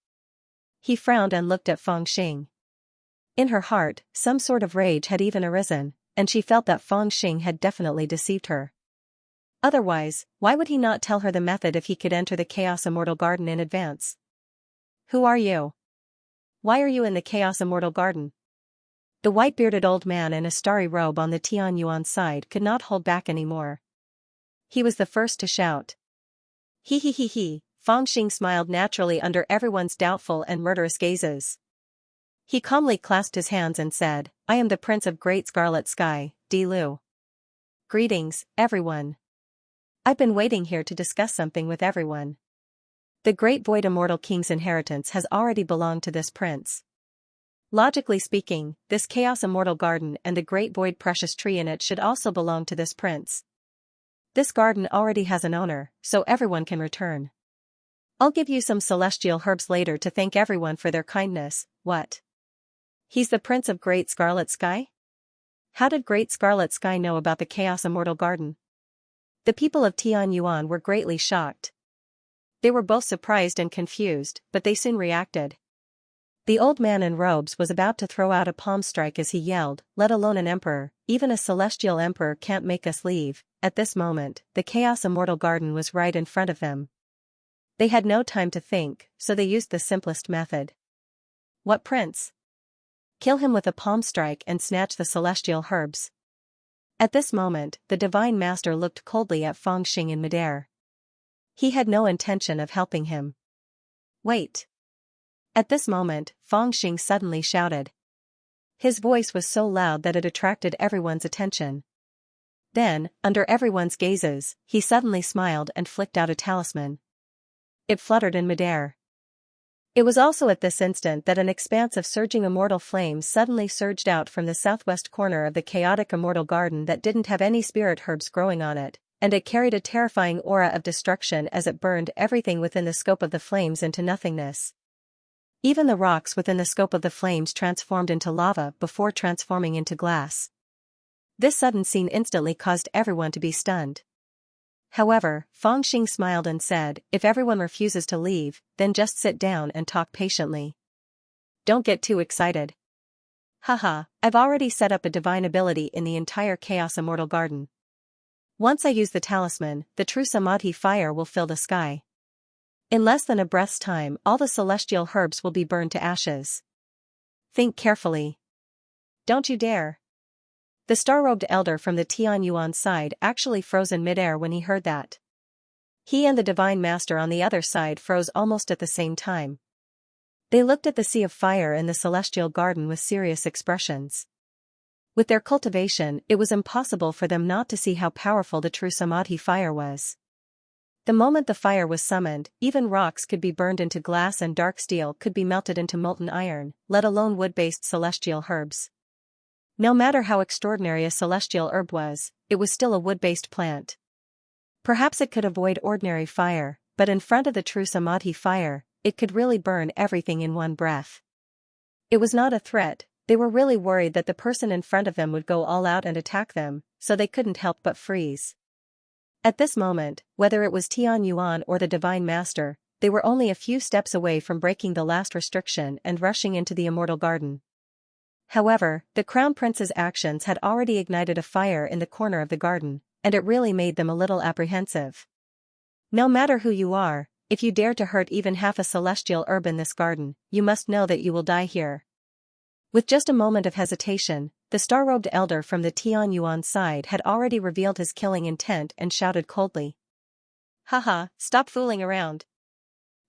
He frowned and looked at Feng Xing. In her heart, some sort of rage had even arisen, and she felt that Feng Xing had definitely deceived her. Otherwise, why would he not tell her the method if he could enter the Chaos Immortal Garden in advance? Who are you? Why are you in the Chaos Immortal Garden? The white-bearded old man in a starry robe on the Tianyuan side could not hold back anymore. He was the first to shout. He. Feng Xing smiled naturally under everyone's doubtful and murderous gazes. He calmly clasped his hands and said, I am the Prince of Great Scarlet Sky, Di Lu. Greetings, everyone. I've been waiting here to discuss something with everyone. The Great Void Immortal King's inheritance has already belonged to this prince. Logically speaking, this Chaos Immortal Garden and the Great Void Precious Tree in it should also belong to this prince. This garden already has an owner, so everyone can return. I'll give you some celestial herbs later to thank everyone for their kindness. What? He's the Prince of Great Scarlet Sky? How did Great Scarlet Sky know about the Chaos Immortal Garden? The people of Tianyuan were greatly shocked. They were both surprised and confused, but they soon reacted. The old man in robes was about to throw out a palm strike as he yelled, let alone an emperor, even a celestial emperor can't make us leave. At this moment, the Chaos Immortal Garden was right in front of them. They had no time to think, so they used the simplest method. What prince? Kill him with a palm strike and snatch the celestial herbs. At this moment, the Divine Master looked coldly at Feng Xing in midair. He had no intention of helping him. Wait. At this moment, Feng Xing suddenly shouted. His voice was so loud that it attracted everyone's attention. Then, under everyone's gazes, he suddenly smiled and flicked out a talisman. It fluttered in midair. It was also at this instant that an expanse of surging immortal flames suddenly surged out from the southwest corner of the chaotic immortal garden that didn't have any spirit herbs growing on it, and it carried a terrifying aura of destruction as it burned everything within the scope of the flames into nothingness. Even the rocks within the scope of the flames transformed into lava before transforming into glass. This sudden scene instantly caused everyone to be stunned. However, Feng Xing smiled and said, if everyone refuses to leave, then just sit down and talk patiently. Don't get too excited. Haha, I've already set up a divine ability in the entire Chaos Immortal Garden. Once I use the talisman, the true Samadhi fire will fill the sky. In less than a breath's time, all the celestial herbs will be burned to ashes. Think carefully. Don't you dare. The star-robed elder from the Tianyuan side actually froze in midair when he heard that. He and the Divine Master on the other side froze almost at the same time. They looked at the sea of fire in the celestial garden with serious expressions. With their cultivation, it was impossible for them not to see how powerful the true Samadhi fire was. The moment the fire was summoned, even rocks could be burned into glass and dark steel could be melted into molten iron, let alone wood-based celestial herbs. No matter how extraordinary a celestial herb was, it was still a wood-based plant. Perhaps it could avoid ordinary fire, but in front of the true Samadhi fire, it could really burn everything in one breath. It was not a threat, they were really worried that the person in front of them would go all out and attack them, so they couldn't help but freeze. At this moment, whether it was Tianyuan or the Divine Master, they were only a few steps away from breaking the last restriction and rushing into the Immortal Garden. However, the Crown Prince's actions had already ignited a fire in the corner of the garden, and it really made them a little apprehensive. No matter who you are, if you dare to hurt even half a celestial herb in this garden, you must know that you will die here. With just a moment of hesitation, the star-robed elder from the Tianyuan side had already revealed his killing intent and shouted coldly. Haha, stop fooling around.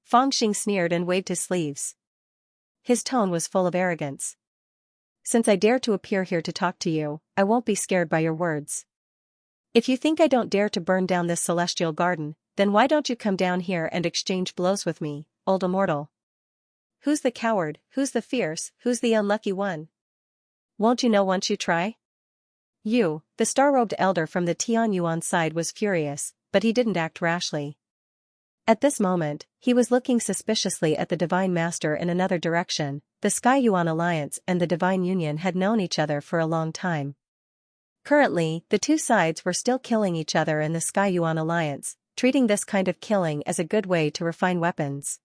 Feng Xing sneered and waved his sleeves. His tone was full of arrogance. Since I dare to appear here to talk to you, I won't be scared by your words. If you think I don't dare to burn down this celestial garden, then why don't you come down here and exchange blows with me, old immortal? Who's the coward, who's the fierce, who's the unlucky one? Won't you know once you try? You, the star-robed elder from the Tianyuan side was furious, but he didn't act rashly. At this moment, he was looking suspiciously at the Divine Master in another direction. The Sky Yuan Alliance and the Divine Union had known each other for a long time. Currently, the two sides were still killing each other in the Sky Yuan Alliance, treating this kind of killing as a good way to refine weapons.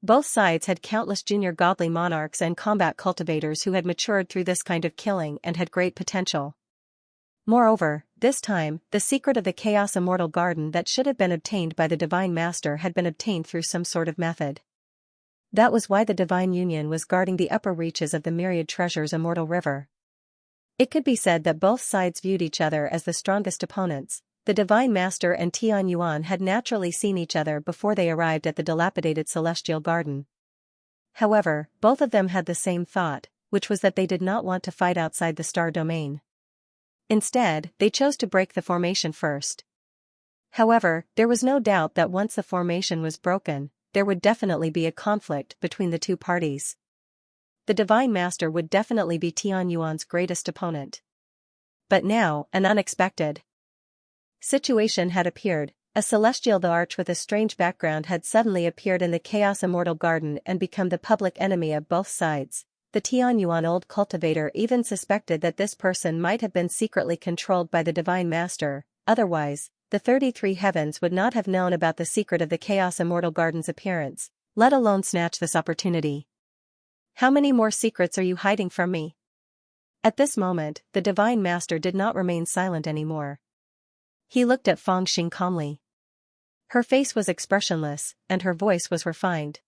Both sides had countless junior godly monarchs and combat cultivators who had matured through this kind of killing and had great potential. Moreover, this time, the secret of the Chaos Immortal Garden that should have been obtained by the Divine Master had been obtained through some sort of method. That was why the Divine Union was guarding the upper reaches of the myriad treasures Immortal River. It could be said that both sides viewed each other as the strongest opponents. The Divine Master and Tian Yuan had naturally seen each other before they arrived at the dilapidated Celestial Garden. However, both of them had the same thought, which was that they did not want to fight outside the star domain. Instead, they chose to break the formation first. However, there was no doubt that once the formation was broken, there would definitely be a conflict between the two parties. The Divine Master would definitely be Tian Yuan's greatest opponent. But now, an unexpected situation had appeared. A celestial arch with a strange background had suddenly appeared in the Chaos Immortal Garden and become the public enemy of both sides. The Tian Yuan old cultivator even suspected that this person might have been secretly controlled by the Divine Master. Otherwise, the 33 heavens would not have known about the secret of the Chaos Immortal Garden's appearance, let alone snatch this opportunity. How many more secrets are you hiding from me? At this moment, the Divine Master did not remain silent anymore. He looked at Fangxing calmly. Her face was expressionless, and her voice was refined.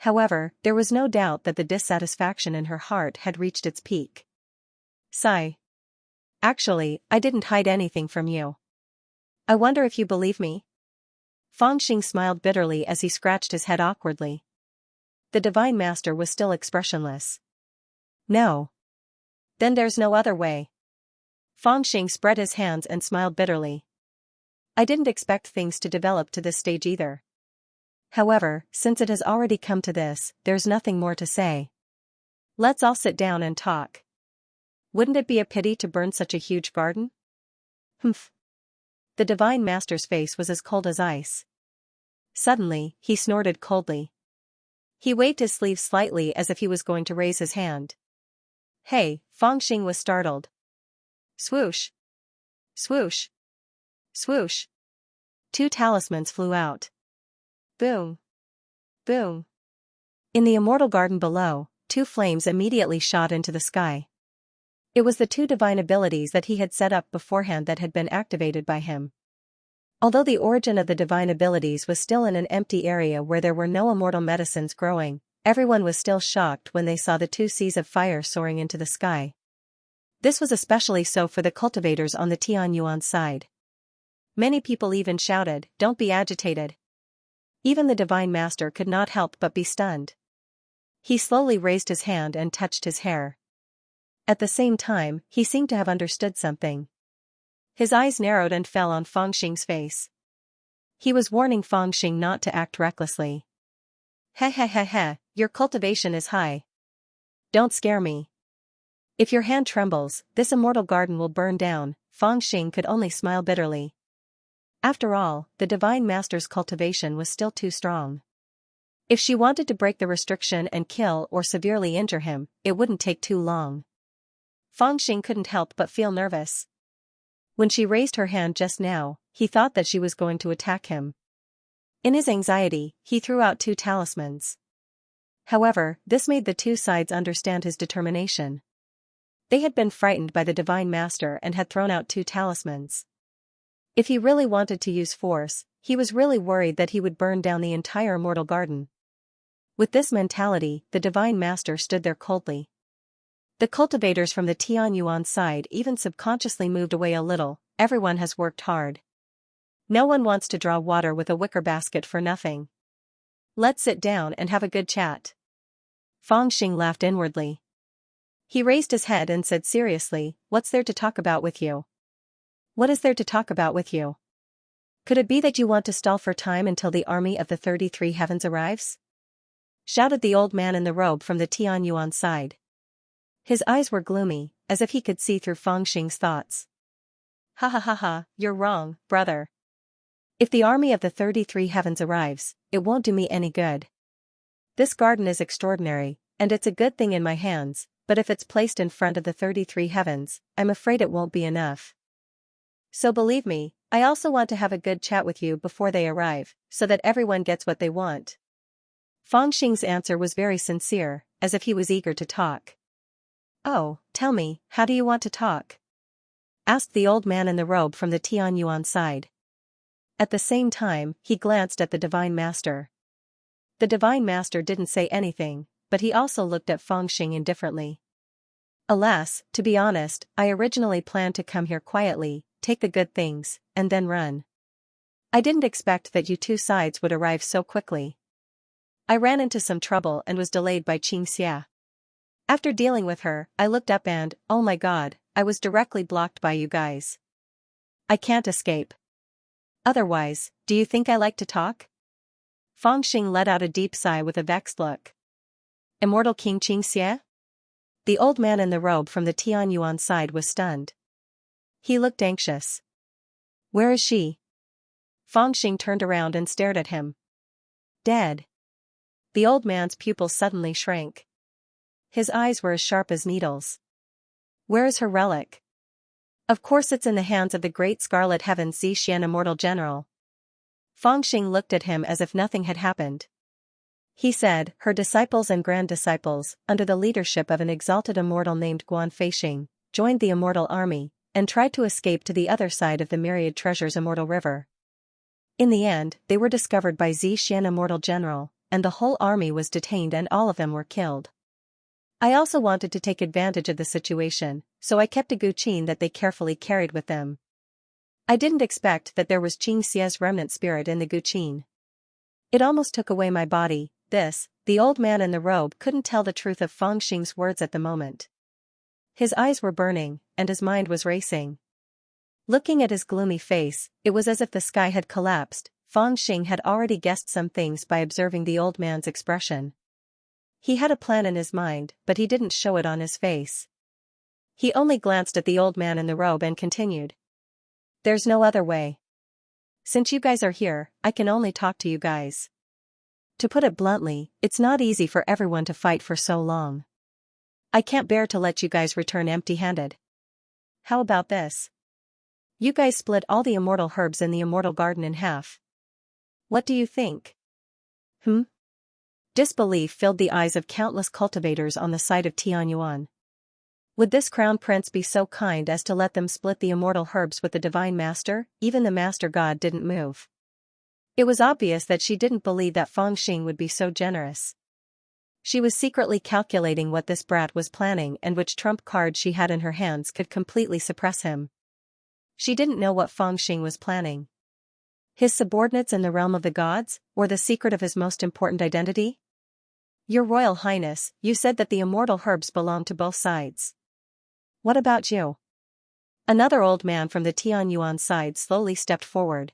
However, there was no doubt that the dissatisfaction in her heart had reached its peak. Sigh. Actually, I didn't hide anything from you. I wonder if you believe me? Fangxing smiled bitterly as he scratched his head awkwardly. The Divine Master was still expressionless. No. Then there's no other way. Fangxing spread his hands and smiled bitterly. I didn't expect things to develop to this stage either. However, since it has already come to this, there's nothing more to say. Let's all sit down and talk. Wouldn't it be a pity to burn such a huge garden? Humph. The Divine Master's face was as cold as ice. Suddenly, he snorted coldly. He waved his sleeve slightly as if he was going to raise his hand. Hey, Fangxing was startled. Swoosh. Swoosh. Swoosh. Two talismans flew out. Boom. Boom. In the Immortal Garden below, two flames immediately shot into the sky. It was the two divine abilities that he had set up beforehand that had been activated by him. Although the origin of the divine abilities was still in an empty area where there were no immortal medicines growing, everyone was still shocked when they saw the two seas of fire soaring into the sky. This was especially so for the cultivators on the Tian Yuan side. Many people even shouted, "Don't be agitated." Even the Divine Master could not help but be stunned. He slowly raised his hand and touched his hair. At the same time, he seemed to have understood something. His eyes narrowed and fell on Fangxing's face. He was warning Fangxing not to act recklessly. Heh, your cultivation is high. Don't scare me. If your hand trembles, this immortal garden will burn down. Fangxing could only smile bitterly. After all, the Divine Master's cultivation was still too strong. If she wanted to break the restriction and kill or severely injure him, it wouldn't take too long. Fangxing couldn't help but feel nervous. When she raised her hand just now, he thought that she was going to attack him. In his anxiety, he threw out two talismans. However, this made the two sides understand his determination. They had been frightened by the Divine Master and had thrown out two talismans. If he really wanted to use force, he was really worried that he would burn down the entire immortal garden. With this mentality, the Divine Master stood there coldly. The cultivators from the Tian Yuan side even subconsciously moved away a little. Everyone has worked hard. No one wants to draw water with a wicker basket for nothing. Let's sit down and have a good chat. Fangxing laughed inwardly. He raised his head and said seriously, "What's there to talk about with you?" What is there to talk about with you? Could it be that you want to stall for time until the army of the 33 heavens arrives? Shouted the old man in the robe from the Tian Yuan side. His eyes were gloomy, as if he could see through Fangxing's thoughts. Ha, you're wrong, brother. If the army of the 33 heavens arrives, it won't do me any good. This garden is extraordinary, and it's a good thing in my hands, but if it's placed in front of the 33 heavens, I'm afraid it won't be enough. So believe me, I also want to have a good chat with you before they arrive, so that everyone gets what they want. Fang Xing's answer was very sincere, as if he was eager to talk. Oh, tell me, how do you want to talk? Asked the old man in the robe from the Tianyuan side. At the same time, he glanced at the Divine Master. The Divine Master didn't say anything, but he also looked at Fang Xing indifferently. Alas, to be honest, I originally planned to come here quietly, take the good things, and then run. I didn't expect that you two sides would arrive so quickly. I ran into some trouble and was delayed by Xianxia. After dealing with her, I looked up and, oh my god, I was directly blocked by you guys. I can't escape. Otherwise, do you think I like to talk? Fang Xing let out a deep sigh with a vexed look. Immortal King Xianxia? The old man in the robe from the Tianyuan side was stunned. He looked anxious. Where is she? Fang Xing turned around and stared at him. Dead. The old man's pupils suddenly shrank. His eyes were as sharp as needles. Where is her relic? Of course it's in the hands of the great Scarlet Heaven Xianxia Immortal General. Fang Xing looked at him as if nothing had happened. He said, her disciples and grand disciples, under the leadership of an exalted immortal named Guan Feixing, joined the immortal army, and tried to escape to the other side of the myriad treasures Immortal River. In the end, they were discovered by Xianxia Immortal General, and the whole army was detained and all of them were killed. I also wanted to take advantage of the situation, so I kept a guqin that they carefully carried with them. I didn't expect that there was Xianxia's remnant spirit in the guqin. It almost took away my body. The old man in the robe couldn't tell the truth of Fang Xing's words at the moment. His eyes were burning, and his mind was racing. Looking at his gloomy face, it was as if the sky had collapsed. Fang Xing had already guessed some things by observing the old man's expression. He had a plan in his mind, but he didn't show it on his face. He only glanced at the old man in the robe and continued. There's no other way. Since you guys are here, I can only talk to you guys. To put it bluntly, it's not easy for everyone to fight for so long. I can't bear to let you guys return empty-handed. How about this? You guys split all the immortal herbs in the immortal garden in half. What do you think? Disbelief filled the eyes of countless cultivators on the side of Tianyuan. Would this crown prince be so kind as to let them split the immortal herbs with the divine master? Even the master god didn't move. It was obvious that she didn't believe that Fang Xing would be so generous. She was secretly calculating what this brat was planning and which trump card she had in her hands could completely suppress him. She didn't know what Fang Xing was planning. His subordinates in the realm of the gods, or the secret of his most important identity? Your Royal Highness, you said that the immortal herbs belong to both sides. What about you? Another old man from the Tianyuan side slowly stepped forward.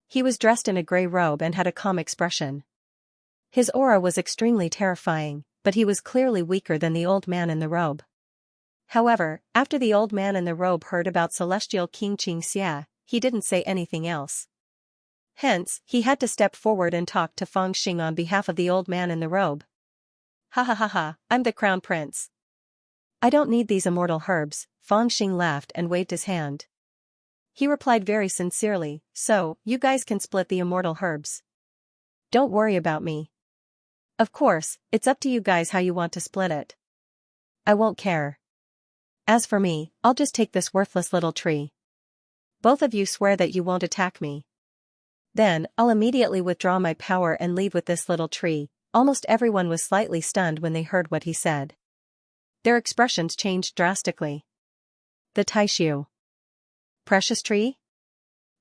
He was dressed in a grey robe and had a calm expression. His aura was extremely terrifying, but he was clearly weaker than the old man in the robe. However, after the old man in the robe heard about Celestial King Xianxia, he didn't say anything else. Hence, he had to step forward and talk to Fang Xing on behalf of the old man in the robe. Ha ha ha ha, I'm the crown prince. I don't need these immortal herbs, Fang Xing laughed and waved his hand. He replied very sincerely, so, you guys can split the immortal herbs. Don't worry about me. Of course, it's up to you guys how you want to split it. I won't care. As for me, I'll just take this worthless little tree. Both of you swear that you won't attack me. Then, I'll immediately withdraw my power and leave with this little tree. Almost everyone was slightly stunned when they heard what he said. Their expressions changed drastically. The Taishu. Precious tree?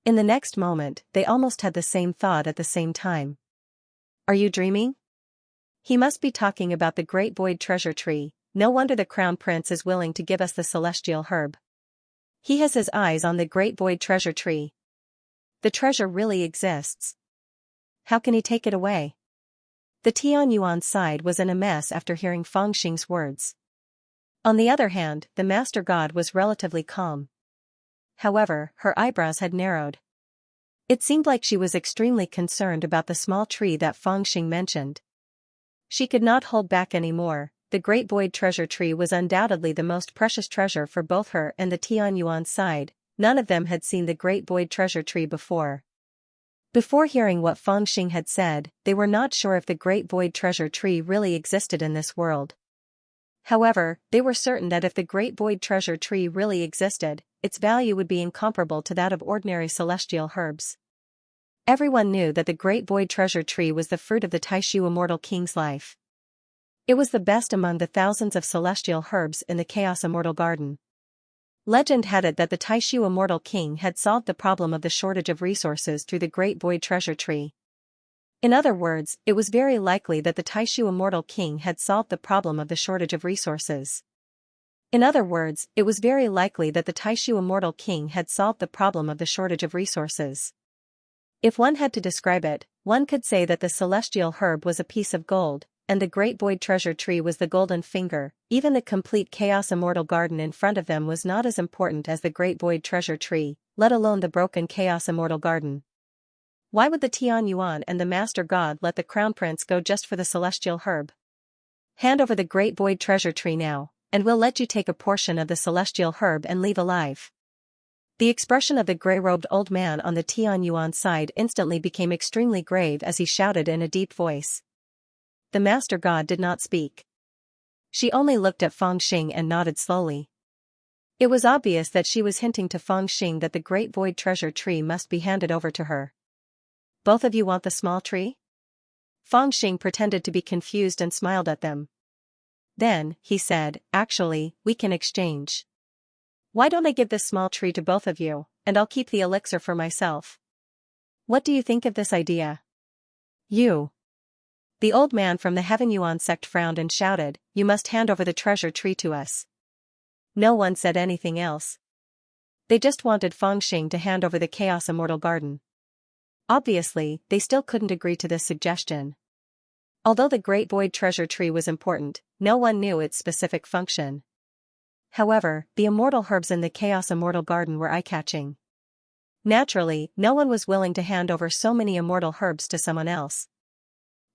In the next moment, they almost had the same thought at the same time. Are you dreaming? He must be talking about the great void treasure tree. No wonder the crown prince is willing to give us the celestial herb. He has his eyes on the great void treasure tree. The treasure really exists. How can he take it away? The Tianyuan side was in a mess after hearing Fang Xing's words. On the other hand, the master god was relatively calm. However, her eyebrows had narrowed. It seemed like she was extremely concerned about the small tree that Fangxing mentioned. She could not hold back anymore. The Great Void Treasure Tree was undoubtedly the most precious treasure for both her and the Tianyuan side. None of them had seen the Great Void Treasure Tree before. Before hearing what Fangxing had said, they were not sure if the Great Void Treasure Tree really existed in this world. However, they were certain that if the Great Void Treasure Tree really existed, its value would be incomparable to that of ordinary celestial herbs. Everyone knew that the Great Void Treasure Tree was the fruit of the Taishu Immortal King's life. It was the best among the thousands of celestial herbs in the Chaos Immortal Garden. Legend had it that the Taishu Immortal King had solved the problem of the shortage of resources through the Great Void Treasure Tree. In other words, it was very likely that the Taishu Immortal King had solved the problem of the shortage of resources. In other words, it was very likely that the Taishu Immortal King had solved the problem of the shortage of resources. If one had to describe it, one could say that the celestial herb was a piece of gold, and the Great Void Treasure Tree was the golden finger. Even the complete Chaos Immortal Garden in front of them was not as important as the Great Void Treasure Tree, let alone the broken Chaos Immortal Garden. Why would the Tianyuan and the Master God let the Crown Prince go just for the celestial herb? Hand over the Great Void Treasure Tree now, and we'll let you take a portion of the celestial herb and leave alive. The expression of the grey-robed old man on the Tianyuan side instantly became extremely grave as he shouted in a deep voice. The Master God did not speak. She only looked at Fangxing and nodded slowly. It was obvious that she was hinting to Fangxing that the Great Void Treasure Tree must be handed over to her. Both of you want the small tree? Fangxing pretended to be confused and smiled at them. Then, he said, actually, we can exchange. Why don't I give this small tree to both of you, and I'll keep the elixir for myself? What do you think of this idea? You. The old man from the Heaven Yuan sect frowned and shouted, you must hand over the treasure tree to us. No one said anything else. They just wanted Fangxing to hand over the Chaos Immortal Garden. Obviously, they still couldn't agree to this suggestion. Although the Great Void Treasure Tree was important, no one knew its specific function. However, the immortal herbs in the Chaos Immortal Garden were eye-catching. Naturally, no one was willing to hand over so many immortal herbs to someone else.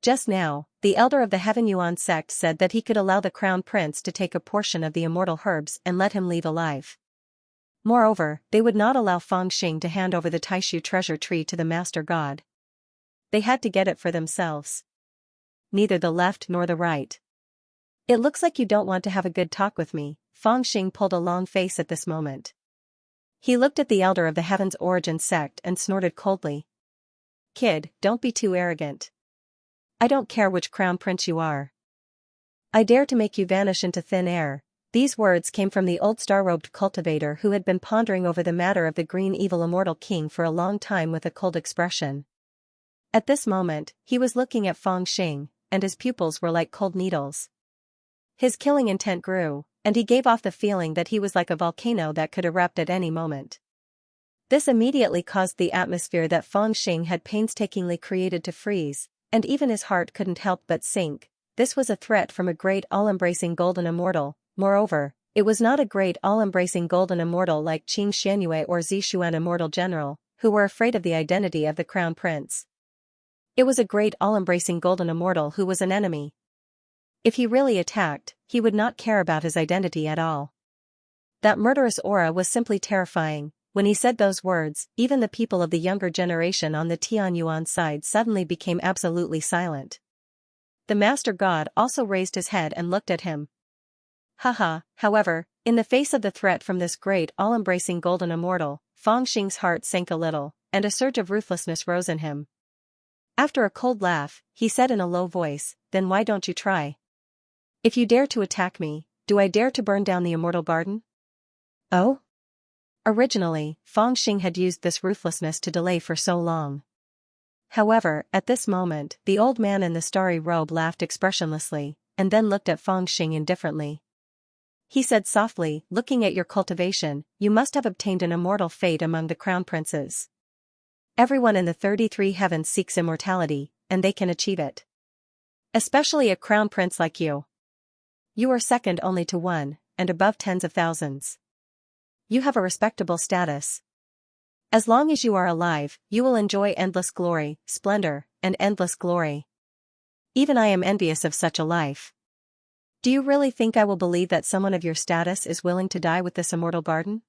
Just now, the elder of the Heaven Yuan sect said that he could allow the Crown Prince to take a portion of the immortal herbs and let him leave alive. Moreover, they would not allow Fangxing to hand over the Taishu treasure tree to the Master God. They had to get it for themselves. Neither the left nor the right. It looks like you don't want to have a good talk with me. Fangxing pulled a long face at this moment. He looked at the elder of the Heaven's Origin sect and snorted coldly. Kid, don't be too arrogant. I don't care which crown prince you are. I dare to make you vanish into thin air. These words came from the old star-robed cultivator who had been pondering over the matter of the green evil immortal king for a long time with a cold expression. At this moment, he was looking at Fangxing, and his pupils were like cold needles. His killing intent grew, and he gave off the feeling that he was like a volcano that could erupt at any moment. This immediately caused the atmosphere that Fangxing had painstakingly created to freeze, and even his heart couldn't help but sink. This was a threat from a great all-embracing golden immortal. Moreover, it was not a great all-embracing golden immortal like Xianxia or Zishuan immortal general, who were afraid of the identity of the crown prince. It was a great all-embracing golden immortal who was an enemy. If he really attacked, he would not care about his identity at all. That murderous aura was simply terrifying. When he said those words, even the people of the younger generation on the Tianyuan side suddenly became absolutely silent. The Master God also raised his head and looked at him. However, in the face of the threat from this great all-embracing golden immortal, Fangxing's heart sank a little, and a surge of ruthlessness rose in him. After a cold laugh, he said in a low voice, then why don't you try? If you dare to attack me, do I dare to burn down the immortal garden? Oh? Originally, Fangxing had used this ruthlessness to delay for so long. However, at this moment, the old man in the starry robe laughed expressionlessly, and then looked at Fangxing indifferently. He said softly, looking at your cultivation, you must have obtained an immortal fate among the crown princes. Everyone in the 33 heavens seeks immortality, and they can achieve it. Especially a crown prince like you. You are second only to one, and above tens of thousands. You have a respectable status. As long as you are alive, you will enjoy endless glory, splendor, and endless glory. Even I am envious of such a life. Do you really think I will believe that someone of your status is willing to die with this immortal garden?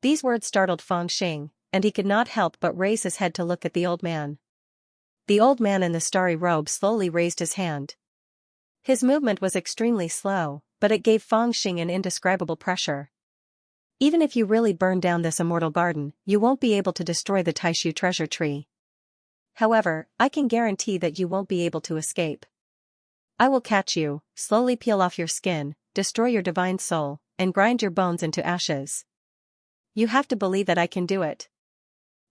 These words startled Feng Xing, and he could not help but raise his head to look at the old man. The old man in the starry robe slowly raised his hand. His movement was extremely slow, but it gave Feng Xing an indescribable pressure. Even if you really burn down this immortal garden, you won't be able to destroy the Taishu treasure tree. However, I can guarantee that you won't be able to escape. I will catch you, slowly peel off your skin, destroy your divine soul, and grind your bones into ashes. You have to believe that I can do it.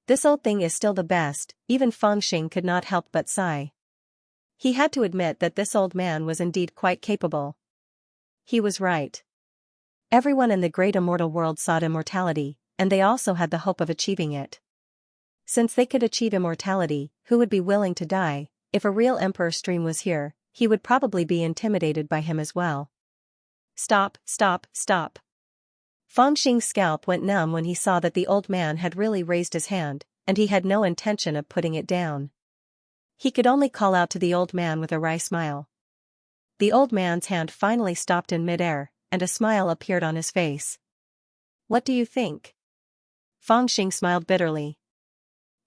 This old thing is still the best. Even Feng Xing could not help but sigh. He had to admit that this old man was indeed quite capable. He was right. Everyone in the great immortal world sought immortality, and they also had the hope of achieving it. Since they could achieve immortality, who would be willing to die? If a real Emperor Stream was here, he would probably be intimidated by him as well. Stop, stop, stop. Feng Xing's scalp went numb when he saw that the old man had really raised his hand, and he had no intention of putting it down. He could only call out to the old man with a wry smile. The old man's hand finally stopped in midair, and a smile appeared on his face. What do you think? Feng Xing smiled bitterly.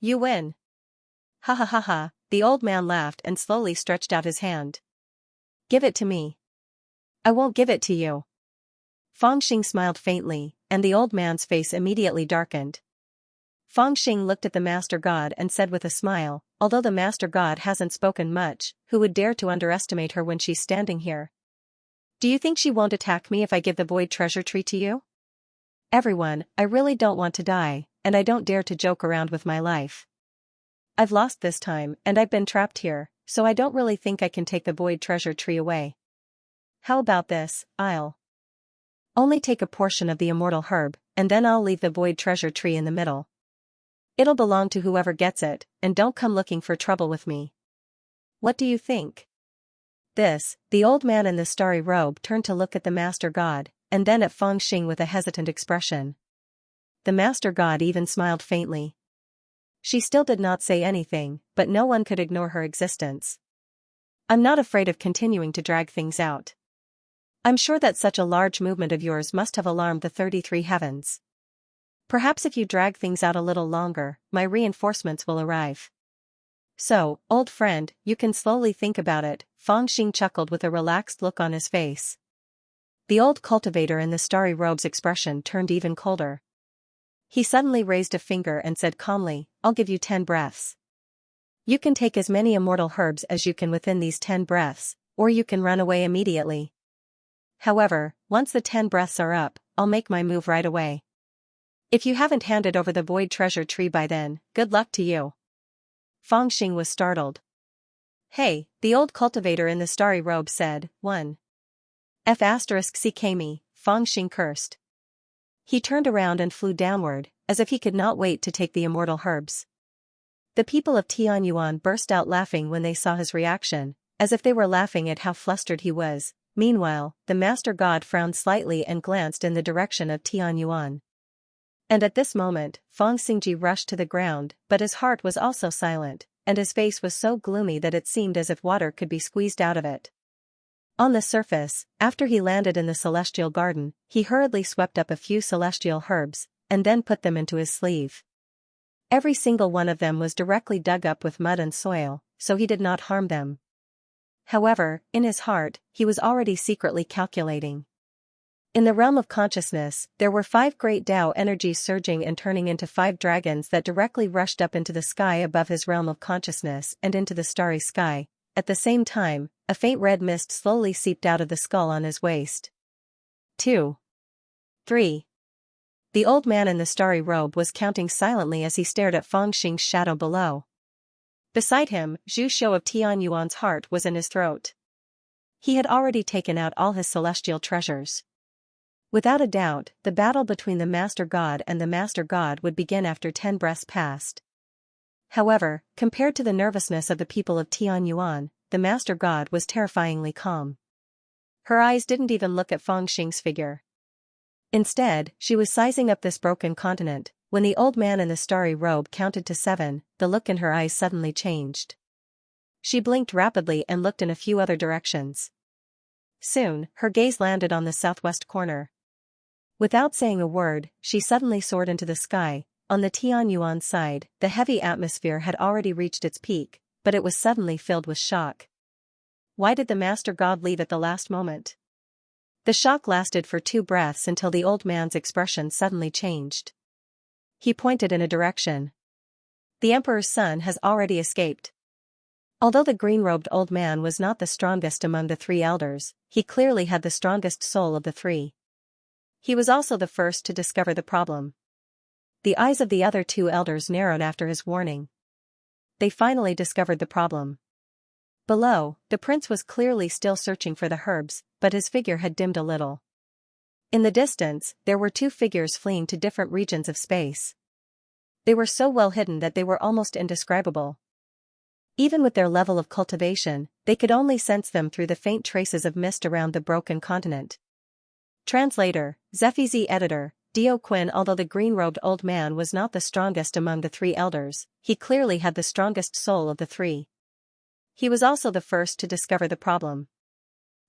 You win. Ha ha ha ha, the old man laughed and slowly stretched out his hand. Give it to me. I won't give it to you. Feng Xing smiled faintly, and the old man's face immediately darkened. Feng Xing looked at the Master God and said with a smile, although the Master God hasn't spoken much, who would dare to underestimate her when she's standing here? Do you think she won't attack me if I give the void treasure tree to you? Everyone, I really don't want to die, and I don't dare to joke around with my life. I've lost this time, and I've been trapped here, so I don't really think I can take the void treasure tree away. How about this? I'll only take a portion of the immortal herb, and then I'll leave the void treasure tree in the middle. It'll belong to whoever gets it, and don't come looking for trouble with me. What do you think? The old man in the starry robe turned to look at the Master God, and then at Feng Xing with a hesitant expression. The Master God even smiled faintly. She still did not say anything, but no one could ignore her existence. I'm not afraid of continuing to drag things out. I'm sure that such a large movement of yours must have alarmed the 33 heavens. Perhaps if you drag things out a little longer, my reinforcements will arrive. So, old friend, you can slowly think about it, Feng Xing chuckled with a relaxed look on his face. The old cultivator in the starry robe's expression turned even colder. He suddenly raised a finger and said calmly, I'll give you 10 breaths. You can take as many immortal herbs as you can within these 10 breaths, or you can run away immediately. However, once the 10 breaths are up, I'll make my move right away. If you haven't handed over the void treasure tree by then, good luck to you. Feng Xing was startled. Hey, the old cultivator in the starry robe said, 1. F***ck me, Feng Xing cursed. He turned around and flew downward, as if he could not wait to take the immortal herbs. The people of Tianyuan burst out laughing when they saw his reaction, as if they were laughing at how flustered he was. Meanwhile, the Master God frowned slightly and glanced in the direction of Tianyuan. And at this moment, Feng Xingji rushed to the ground, but his heart was also silent, and his face was so gloomy that it seemed as if water could be squeezed out of it. On the surface, after he landed in the celestial garden, he hurriedly swept up a few celestial herbs, and then put them into his sleeve. Every single one of them was directly dug up with mud and soil, so he did not harm them. However, in his heart, he was already secretly calculating. In the realm of consciousness, there were 5 great Tao energies surging and turning into 5 dragons that directly rushed up into the sky above his realm of consciousness and into the starry sky. At the same time, a faint red mist slowly seeped out of the skull on his waist. 2. 3. The old man in the starry robe was counting silently as he stared at Feng Xing's shadow below. Beside him, Zhu Shou of Tianyuan's heart was in his throat. He had already taken out all his celestial treasures. Without a doubt, the battle between the Master God and the Master God would begin after 10 breaths passed. However, compared to the nervousness of the people of Tianyuan, the Master God was terrifyingly calm. Her eyes didn't even look at Feng Xing's figure. Instead, she was sizing up this broken continent, When the old man in the starry robe counted to 7, the look in her eyes suddenly changed. She blinked rapidly and looked in a few other directions. Soon, her gaze landed on the southwest corner. Without saying a word, she suddenly soared into the sky. On the Tianyuan side, the heavy atmosphere had already reached its peak, but it was suddenly filled with shock. Why did the Master God leave at the last moment? The shock lasted for 2 breaths until the old man's expression suddenly changed. He pointed in a direction. The Emperor's son has already escaped. Although the green-robed old man was not the strongest among the 3 elders, he clearly had the strongest soul of the 3. He was also the first to discover the problem. The eyes of the other 2 elders narrowed after his warning. They finally discovered the problem. Below, the prince was clearly still searching for the herbs, but his figure had dimmed a little. In the distance, there were 2 figures fleeing to different regions of space. They were so well hidden that they were almost indescribable. Even with their level of cultivation, they could only sense them through the faint traces of mist around the broken continent. Translator, Zephizi Editor, Dio Quinn. Although the green-robed old man was not the strongest among the 3 elders, he clearly had the strongest soul of the 3. He was also the first to discover the problem.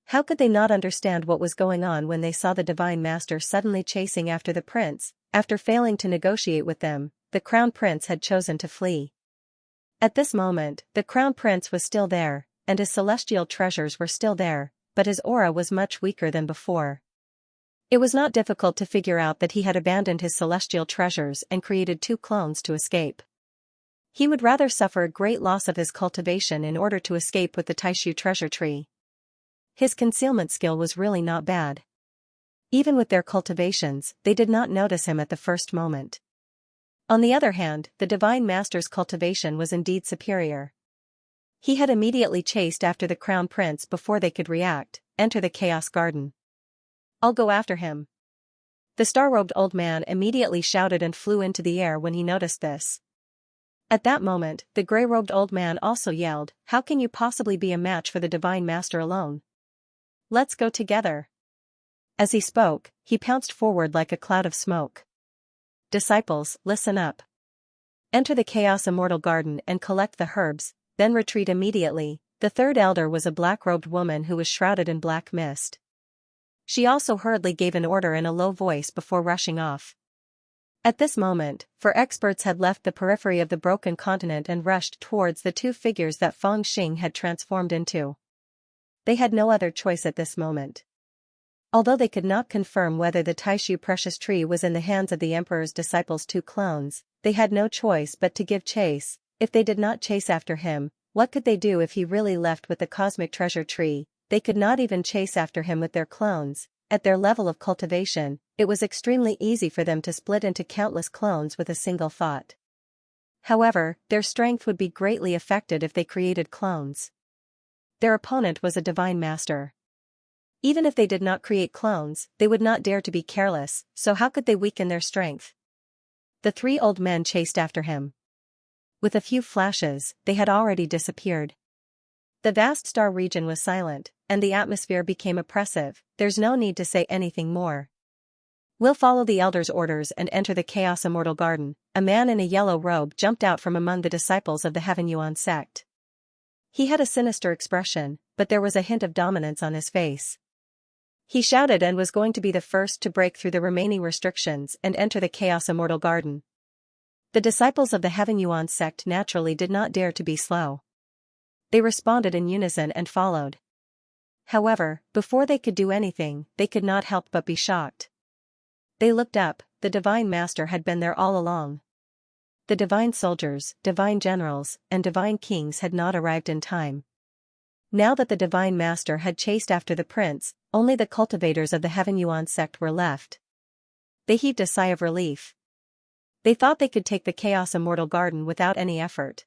How could they not understand what was going on when they saw the Divine Master suddenly chasing after the prince? After failing to negotiate with them, the Crown Prince had chosen to flee. At this moment, the Crown Prince was still there, and his celestial treasures were still there, but his aura was much weaker than before. It was not difficult to figure out that he had abandoned his celestial treasures and created 2 clones to escape. He would rather suffer a great loss of his cultivation in order to escape with the Taishu treasure tree. His concealment skill was really not bad. Even with their cultivations, they did not notice him at the first moment. On the other hand, the Divine Master's cultivation was indeed superior. He had immediately chased after the Crown Prince before they could react, enter the Chaos Garden. I'll go after him. The star-robed old man immediately shouted and flew into the air when he noticed this. At that moment, the gray-robed old man also yelled, "How can you possibly be a match for the Divine Master alone? Let's go together." As he spoke, he pounced forward like a cloud of smoke. Disciples, listen up. Enter the Chaos Immortal Garden and collect the herbs, then retreat immediately. The 3rd elder was a black-robed woman who was shrouded in black mist. She also hurriedly gave an order in a low voice before rushing off. At this moment, 4 experts had left the periphery of the broken continent and rushed towards the 2 figures that Feng Xing had transformed into. They had no other choice at this moment. Although they could not confirm whether the Taishu precious tree was in the hands of the Emperor's disciples' 2 clones, they had no choice but to give chase. If they did not chase after him, what could they do if he really left with the cosmic treasure tree? They could not even chase after him with their clones. At their level of cultivation, it was extremely easy for them to split into countless clones with a single thought. However, their strength would be greatly affected if they created clones. Their opponent was a Divine Master. Even if they did not create clones, they would not dare to be careless, so how could they weaken their strength? The 3 old men chased after him. With a few flashes, they had already disappeared. The vast star region was silent, and the atmosphere became oppressive. There's no need to say anything more. We'll follow the elder's orders and enter the Chaos Immortal Garden. A man in a yellow robe jumped out from among the disciples of the Heaven Yuan sect. He had a sinister expression, but there was a hint of dominance on his face. He shouted and was going to be the first to break through the remaining restrictions and enter the Chaos Immortal Garden. The disciples of the Heaven Yuan sect naturally did not dare to be slow. They responded in unison and followed. However, before they could do anything, they could not help but be shocked. They looked up. The Divine Master had been there all along. The divine soldiers, divine generals, and divine kings had not arrived in time. Now that the Divine Master had chased after the prince, only the cultivators of the Heaven Yuan sect were left. They heaved a sigh of relief. They thought they could take the Chaos Immortal Garden without any effort.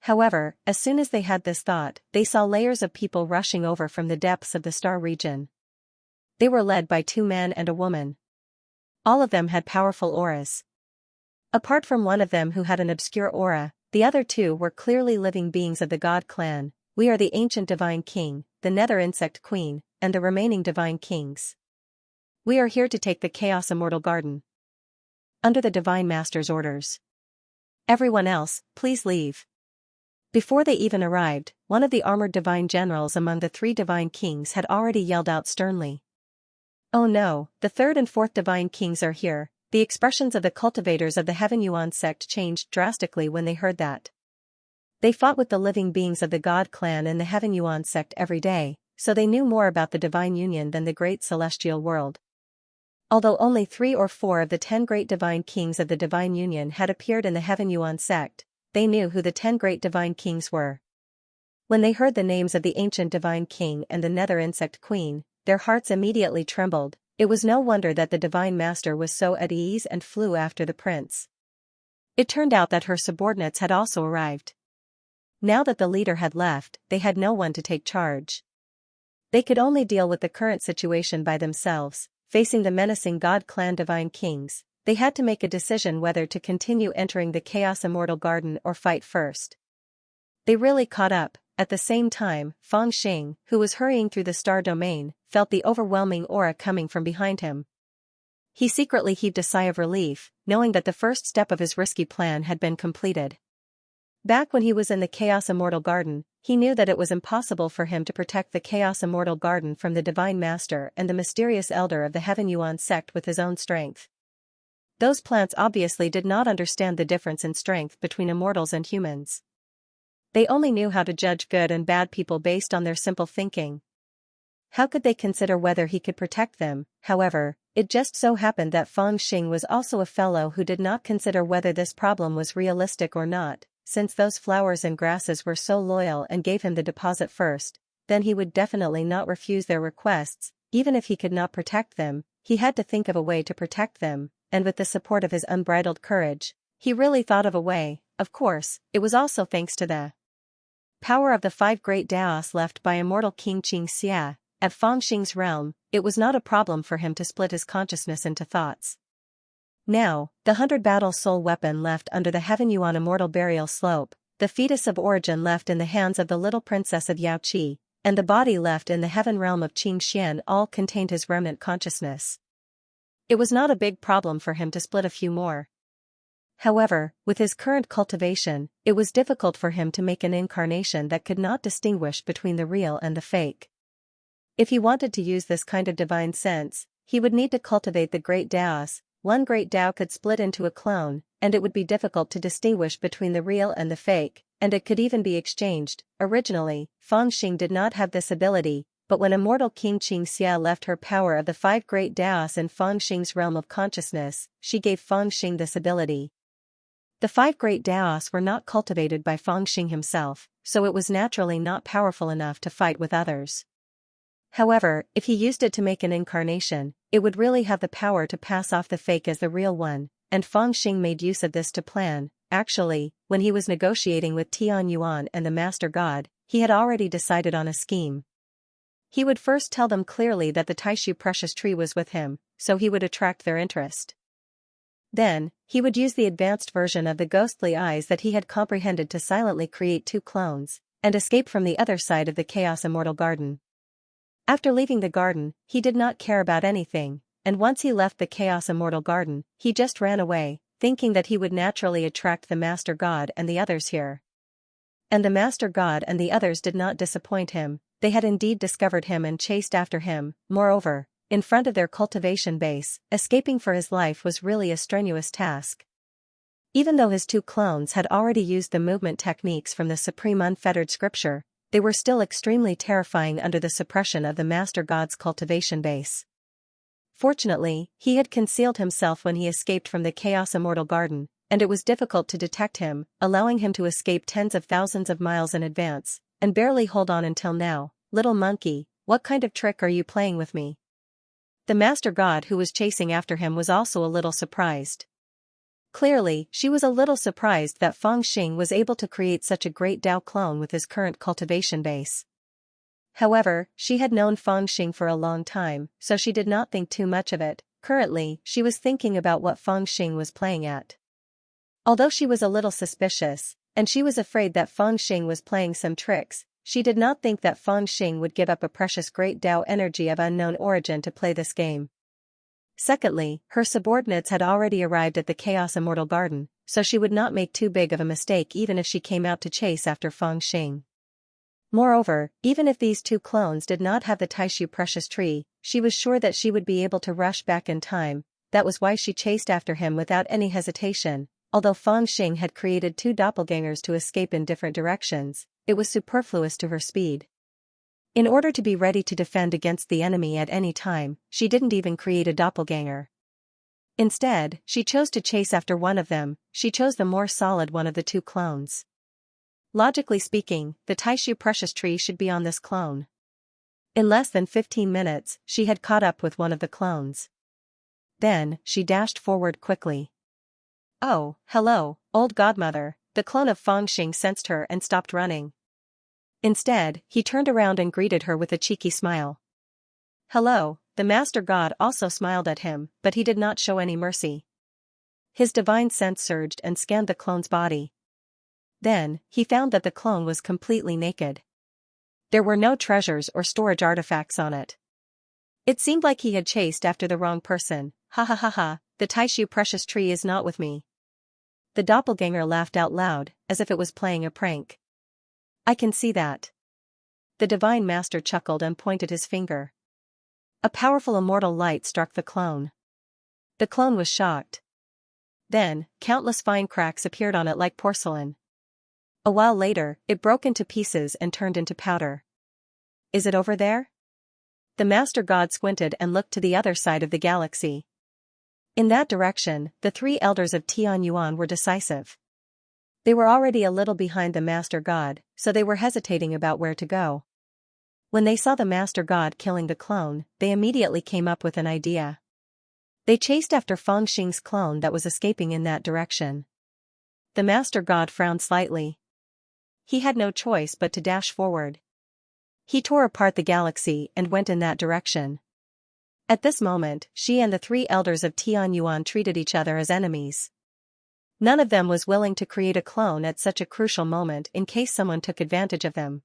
However, as soon as they had this thought, they saw layers of people rushing over from the depths of the star region. They were led by 2 men and a woman. All of them had powerful auras. Apart from one of them who had an obscure aura, the other 2 were clearly living beings of the God clan. We are the ancient Divine King, the Nether Insect Queen, and the remaining Divine Kings. We are here to take the Chaos Immortal Garden. under the Divine Master's orders. Everyone else, please leave. Before they even arrived, one of the armored divine generals among the 3 divine kings had already yelled out sternly. Oh no, the 3rd and 4th divine kings are here. The expressions of the cultivators of the Heaven Yuan sect changed drastically when they heard that. They fought with the living beings of the God clan in the Heaven Yuan sect every day, so they knew more about the divine union than the great celestial world. Although only 3 or 4 of the 10 great divine kings of the divine union had appeared in the Heaven Yuan sect, they knew who the 10 great divine kings were. When they heard the names of the ancient divine king and the nether insect queen, their hearts immediately trembled. It was no wonder that the divine master was so at ease and flew after the prince. It turned out that her subordinates had also arrived. Now that the leader had left, they had no one to take charge. They could only deal with the current situation by themselves, facing the menacing God clan divine kings. They had to make a decision whether to continue entering the Chaos Immortal Garden or fight first. They really caught up. At the same time, Feng Xing, who was hurrying through the star domain, felt the overwhelming aura coming from behind him. He secretly heaved a sigh of relief, knowing that the first step of his risky plan had been completed. Back when he was in the Chaos Immortal Garden, he knew that it was impossible for him to protect the Chaos Immortal Garden from the Divine Master and the mysterious elder of the Heaven Yuan sect with his own strength. Those plants obviously did not understand the difference in strength between immortals and humans. They only knew how to judge good and bad people based on their simple thinking. How could they consider whether he could protect them? However, it just so happened that Feng Xing was also a fellow who did not consider whether this problem was realistic or not. Since those flowers and grasses were so loyal and gave him the deposit first, then he would definitely not refuse their requests. Even if he could not protect them, he had to think of a way to protect them, and with the support of his unbridled courage, he really thought of a way. Of course, it was also thanks to the power of the 5 great Daos left by immortal King Xianxia. At Feng Xing's realm, it was not a problem for him to split his consciousness into thoughts. Now, the 100 battle soul weapon left under the Heaven Yuan immortal burial slope, the fetus of origin left in the hands of the little princess of Yaoqi, and the body left in the heaven realm of Qingxian all contained his remnant consciousness. It was not a big problem for him to split a few more. However, with his current cultivation, it was difficult for him to make an incarnation that could not distinguish between the real and the fake. If he wanted to use this kind of divine sense, he would need to cultivate the great Daos. One great Tao could split into a clone, and it would be difficult to distinguish between the real and the fake, and it could even be exchanged. Originally, Feng Xing did not have this ability, but when immortal King Xianxia left her power of the 5 great Daos in Feng Xing's realm of consciousness, she gave Feng Xing this ability. The 5 great Daos were not cultivated by Feng Xing himself, so it was naturally not powerful enough to fight with others. However, if he used it to make an incarnation, it would really have the power to pass off the fake as the real one, and Feng Xing made use of this to plan. Actually, when he was negotiating with Tian Yuan and the Master God, he had already decided on a scheme. He would first tell them clearly that the Taishu precious tree was with him, so he would attract their interest. Then, he would use the advanced version of the ghostly eyes that he had comprehended to silently create 2 clones, and escape from the other side of the Chaos Immortal Garden. After leaving the garden, he did not care about anything, and once he left the Chaos Immortal Garden, he just ran away, thinking that he would naturally attract the Master God and the others here. And the Master God and the others did not disappoint him. They had indeed discovered him and chased after him. Moreover, in front of their cultivation base, escaping for his life was really a strenuous task. Even though his 2 clones had already used the movement techniques from the Supreme Unfettered Scripture, they were still extremely terrifying under the suppression of the Master God's cultivation base. Fortunately, he had concealed himself when he escaped from the Chaos Immortal Garden, and it was difficult to detect him, allowing him to escape tens of thousands of miles in advance, and barely hold on until now. Little monkey, what kind of trick are you playing with me? The Master God who was chasing after him was also a little surprised. Clearly, she was a little surprised that Feng Xing was able to create such a great Tao clone with his current cultivation base. However, she had known Feng Xing for a long time, so she did not think too much of it. Currently, she was thinking about what Feng Xing was playing at. Although she was a little suspicious, and she was afraid that Feng Xing was playing some tricks, she did not think that Feng Xing would give up a precious great Tao energy of unknown origin to play this game. Secondly, her subordinates had already arrived at the Chaos Immortal Garden, so she would not make too big of a mistake even if she came out to chase after Feng Xing. Moreover, even if these two clones did not have the Taishu precious tree, she was sure that she would be able to rush back in time. That was why she chased after him without any hesitation. Although Feng Xing had created two doppelgangers to escape in different directions, it was superfluous to her speed. In order to be ready to defend against the enemy at any time, she didn't even create a doppelganger. Instead, she chose to chase after one of them. She chose the more solid one of the two clones. Logically speaking, the Taishu precious tree should be on this clone. In less than 15 minutes, she had caught up with one of the clones. Then, she dashed forward quickly. "Oh, hello, old godmother," the clone of Feng Xing sensed her and stopped running. Instead, he turned around and greeted her with a cheeky smile. "Hello," the Master God also smiled at him, but he did not show any mercy. His divine sense surged and scanned the clone's body. Then, he found that the clone was completely naked. There were no treasures or storage artifacts on it. It seemed like he had chased after the wrong person. "Ha ha ha ha, the Taishu precious tree is not with me." The doppelganger laughed out loud, as if it was playing a prank. "I can see that." The divine master chuckled and pointed his finger. A powerful immortal light struck the clone. The clone was shocked. Then, countless fine cracks appeared on it like porcelain. A while later, it broke into pieces and turned into powder. "Is it over there?" The Master God squinted and looked to the other side of the galaxy. In that direction, the three elders of Tianyuan were decisive. They were already a little behind the Master God, so they were hesitating about where to go. When they saw the Master God killing the clone, they immediately came up with an idea. They chased after Feng Xing's clone that was escaping in that direction. The Master God frowned slightly. He had no choice but to dash forward. He tore apart the galaxy and went in that direction. At this moment, she and the three elders of Tianyuan treated each other as enemies. None of them was willing to create a clone at such a crucial moment in case someone took advantage of them.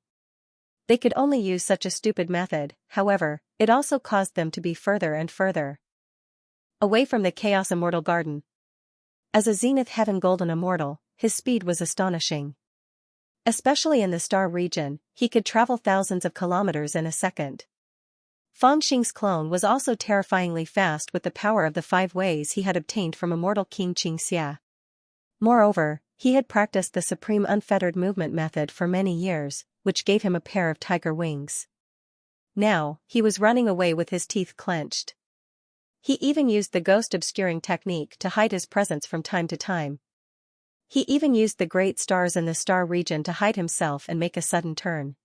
They could only use such a stupid method, however, it also caused them to be further and further away from the Chaos Immortal Garden. As a Zenith Heaven Golden Immortal, his speed was astonishing. Especially in the star region, he could travel thousands of kilometers in a second. Feng Xing's clone was also terrifyingly fast with the power of the 5 ways he had obtained from immortal King Xianxia. Moreover, he had practiced the supreme unfettered movement method for many years, which gave him a pair of tiger wings. Now, he was running away with his teeth clenched. He even used the ghost obscuring technique to hide his presence from time to time. He even used the great stars in the star region to hide himself and make a sudden turn.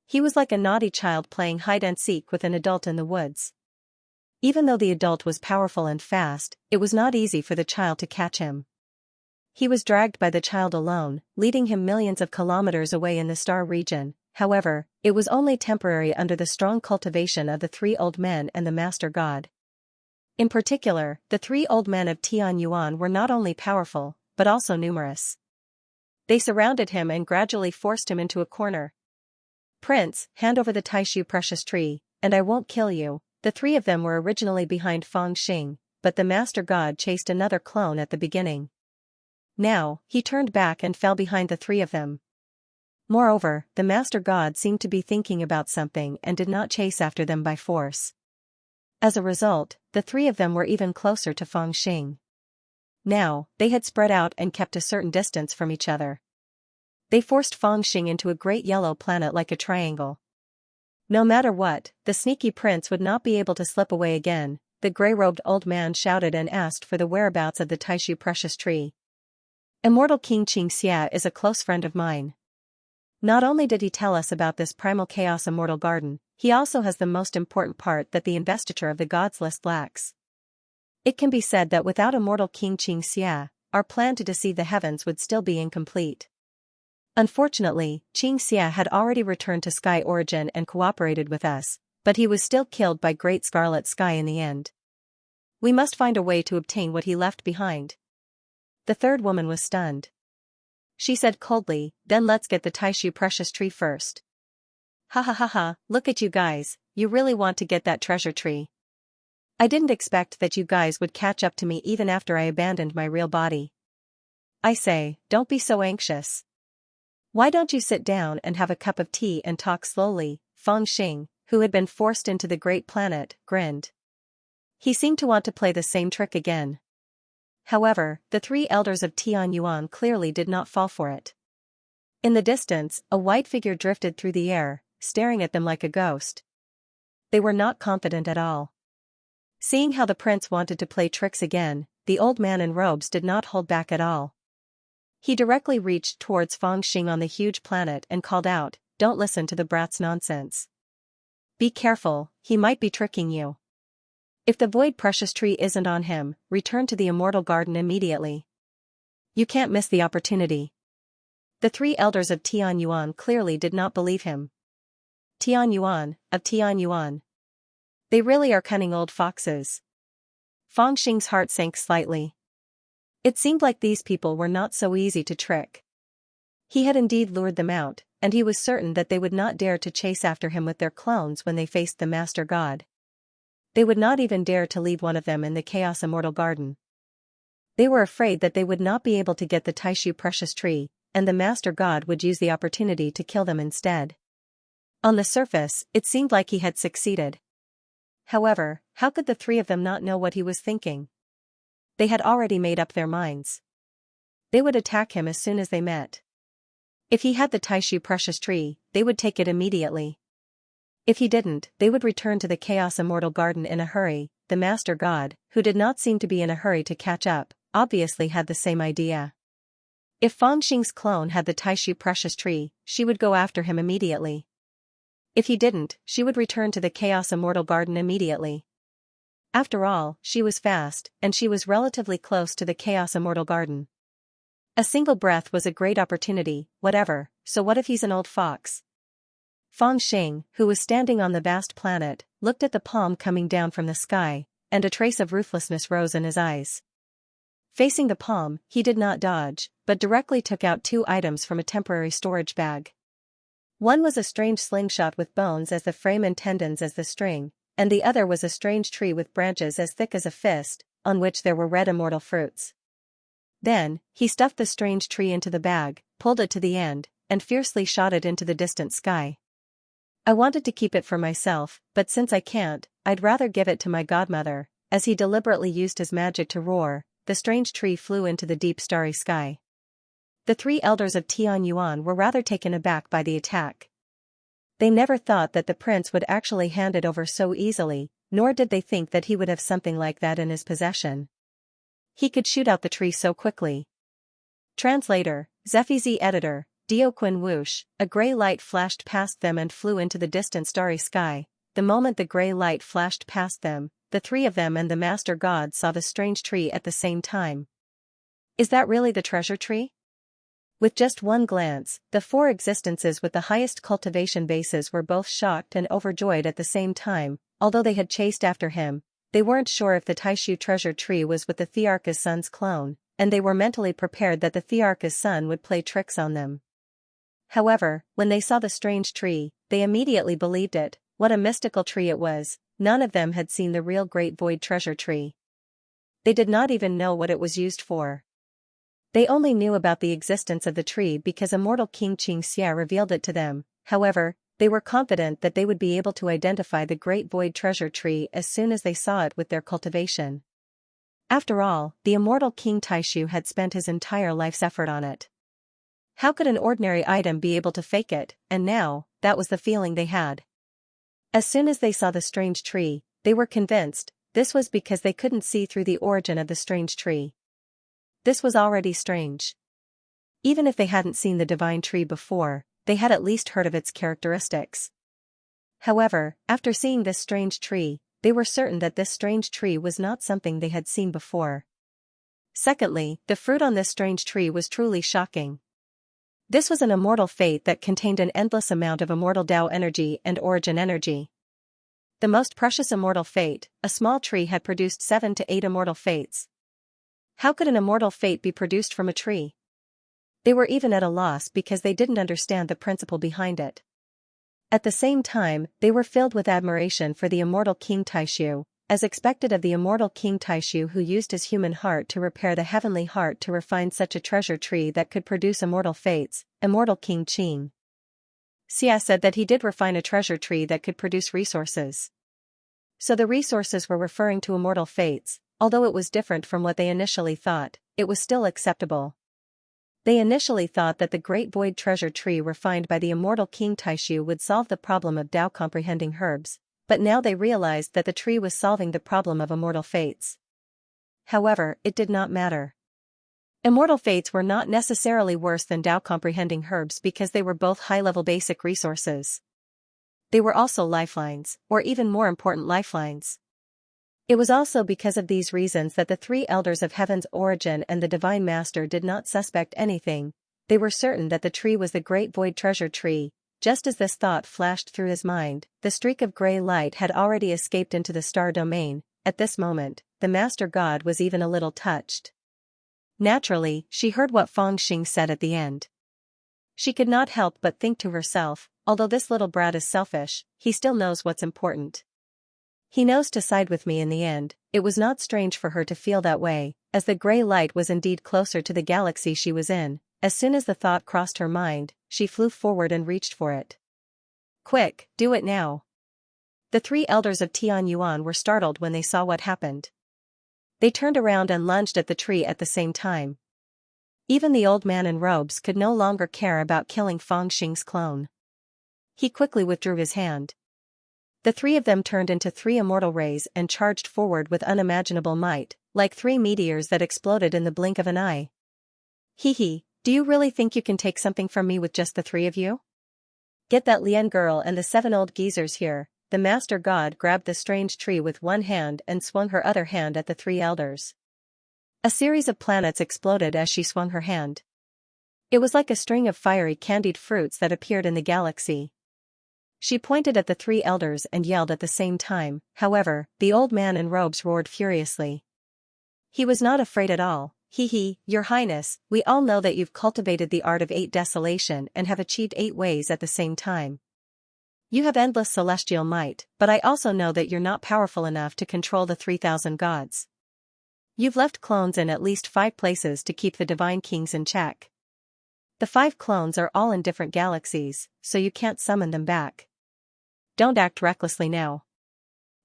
He was like a naughty child playing hide-and-seek with an adult in the woods. Even though the adult was powerful and fast, it was not easy for the child to catch him. He was dragged by the child alone, leading him millions of kilometers away in the star region. However, it was only temporary under the strong cultivation of the 3 old men and the Master God. In particular, the 3 old men of Tianyuan were not only powerful, but also numerous. They surrounded him and gradually forced him into a corner. "Prince, hand over the Taishu precious tree, and I won't kill you." The 3 of them were originally behind Feng Xing, but the Master God chased another clone at the beginning. Now, he turned back and fell behind the 3 of them. Moreover, the Master God seemed to be thinking about something and did not chase after them by force. As a result, the 3 of them were even closer to Feng Xing. Now, they had spread out and kept a certain distance from each other. They forced Feng Xing into a great yellow planet like a triangle. No matter what, the sneaky prince would not be able to slip away again. The gray-robed old man shouted and asked for the whereabouts of the Taishu precious tree. Immortal King Xianxia is a close friend of mine. Not only did he tell us about this primal chaos immortal garden, he also has the most important part that the investiture of the gods list lacks. It can be said that without immortal King Xianxia, our plan to deceive the heavens would still be incomplete. Unfortunately, Xianxia had already returned to Sky Origin and cooperated with us, but he was still killed by Great Scarlet Sky in the end. We must find a way to obtain what he left behind. The third woman was stunned. She said coldly, "Then let's get the Taishu precious tree first." "Ha ha ha ha, look at you guys, you really want to get that treasure tree." I didn't expect that you guys would catch up to me even after I abandoned my real body. I say, don't be so anxious. Why don't you sit down and have a cup of tea and talk slowly? Fangxing, who had been forced into the great planet, grinned. He seemed to want to play the same trick again. However, the three elders of Tianyuan clearly did not fall for it. In the distance, a white figure drifted through the air, staring at them like a ghost. They were not confident at all. Seeing how the prince wanted to play tricks again, the old man in robes did not hold back at all. He directly reached towards Fangxing on the huge planet and called out, "Don't listen to the brat's nonsense. Be careful, he might be tricking you. If the void precious tree isn't on him, return to the immortal garden immediately. You can't miss the opportunity." The three elders of Tianyuan clearly did not believe him. Tianyuan, of Tianyuan. They really are cunning old foxes. Fangxing's heart sank slightly. It seemed like these people were not so easy to trick. He had indeed lured them out, and he was certain that they would not dare to chase after him with their clones when they faced the Master God. They would not even dare to leave one of them in the Chaos Immortal Garden. They were afraid that they would not be able to get the Taishu precious tree, and the Master God would use the opportunity to kill them instead. On the surface, it seemed like he had succeeded. However, how could the three of them not know what he was thinking? They had already made up their minds. They would attack him as soon as they met. If he had the Taishu precious tree, they would take it immediately. If he didn't, they would return to the Chaos Immortal Garden in a hurry. The Master God, who did not seem to be in a hurry to catch up, obviously had the same idea. If Fangxing's clone had the Taishu precious tree, she would go after him immediately. If he didn't, she would return to the Chaos Immortal Garden immediately. After all, she was fast, and she was relatively close to the Chaos Immortal Garden. A single breath was a great opportunity, whatever, so what if he's an old fox? Fangxing, who was standing on the vast planet, looked at the palm coming down from the sky, and a trace of ruthlessness rose in his eyes. Facing the palm, he did not dodge, but directly took out two items from a temporary storage bag. One was a strange slingshot with bones as the frame and tendons as the string, and the other was a strange tree with branches as thick as a fist, on which there were red immortal fruits. Then, he stuffed the strange tree into the bag, pulled it to the end, and fiercely shot it into the distant sky. I wanted to keep it for myself, but since I can't, I'd rather give it to my godmother. As he deliberately used his magic to roar, the strange tree flew into the deep starry sky. The three elders of Tianyuan were rather taken aback by the attack. They never thought that the prince would actually hand it over so easily, nor did they think that he would have something like that in his possession. He could shoot out the tree so quickly. Translator, Zephizi Editor, Dioquin Whoosh, a grey light flashed past them and flew into the distant starry sky. The moment the grey light flashed past them, the three of them and the Master God saw the strange tree at the same time. Is that really the treasure tree? With just one glance, the four existences with the highest cultivation bases were both shocked and overjoyed at the same time. Although they had chased after him, they weren't sure if the Taishu treasure tree was with the Thearcha's son's clone, and they were mentally prepared that the Thearcha's son would play tricks on them. However, when they saw the strange tree, they immediately believed it. What a mystical tree it was. None of them had seen the real Great Void treasure tree. They did not even know what it was used for. They only knew about the existence of the tree because immortal King Xianxia revealed it to them. However, they were confident that they would be able to identify the Great Void treasure tree as soon as they saw it with their cultivation. After all, the immortal King Taishu had spent his entire life's effort on it. How could an ordinary item be able to fake it? And now, that was the feeling they had. As soon as they saw the strange tree, they were convinced. This was because they couldn't see through the origin of the strange tree. This was already strange. Even if they hadn't seen the divine tree before, they had at least heard of its characteristics. However, after seeing this strange tree, they were certain that this strange tree was not something they had seen before. Secondly, the fruit on this strange tree was truly shocking. This was an immortal fate that contained an endless amount of immortal Tao energy and origin energy. The most precious immortal fate, a small tree had produced 7 to 8 immortal fates. How could an immortal fate be produced from a tree? They were even at a loss because they didn't understand the principle behind it. At the same time, they were filled with admiration for the immortal King Taishu, as expected of the immortal King Taishu, who used his human heart to repair the heavenly heart to refine such a treasure tree that could produce immortal fates. Immortal King Xianxia said that he did refine a treasure tree that could produce resources. So the resources were referring to immortal fates. Although it was different from what they initially thought, it was still acceptable. They initially thought that the Great Void Treasure Tree refined by the immortal King Taishu would solve the problem of Tao comprehending herbs, but now they realized that the tree was solving the problem of immortal fates. However, it did not matter. Immortal fates were not necessarily worse than Tao comprehending herbs because they were both high-level basic resources. They were also lifelines, or even more important lifelines. It was also because of these reasons that the three elders of Heaven's Origin and the Divine Master did not suspect anything. They were certain that the tree was the Great Void Treasure Tree. Just as this thought flashed through his mind, the streak of gray light had already escaped into the star domain. At this moment, the Master God was even a little touched. Naturally, she heard what Fangxing said at the end. She could not help but think to herself, although this little brat is selfish, he still knows what's important. He knows to side with me in the end. It was not strange for her to feel that way, as the gray light was indeed closer to the galaxy she was in. As soon as the thought crossed her mind, she flew forward and reached for it. Quick, do it now. The three elders of Tianyuan were startled when they saw what happened. They turned around and lunged at the tree at the same time. Even the old man in robes could no longer care about killing Fangxing's clone. He quickly withdrew his hand. The three of them turned into three immortal rays and charged forward with unimaginable might, like three meteors that exploded in the blink of an eye. Hee, do you really think you can take something from me with just the three of you? Get that Lian girl and the 7 old geezers here. The Master God grabbed the strange tree with one hand and swung her other hand at the three elders. A series of planets exploded as she swung her hand. It was like a string of fiery candied fruits that appeared in the galaxy. She pointed at the three elders and yelled at the same time. However, the old man in robes roared furiously. He was not afraid at all. Your Highness, we all know that you've cultivated the art of 8 desolation and have achieved 8 ways at the same time. You have endless celestial might, but I also know that you're not powerful enough to control the 3,000 gods. You've left clones in at least 5 places to keep the divine kings in check. The 5 clones are all in different galaxies, so you can't summon them back. Don't act recklessly now.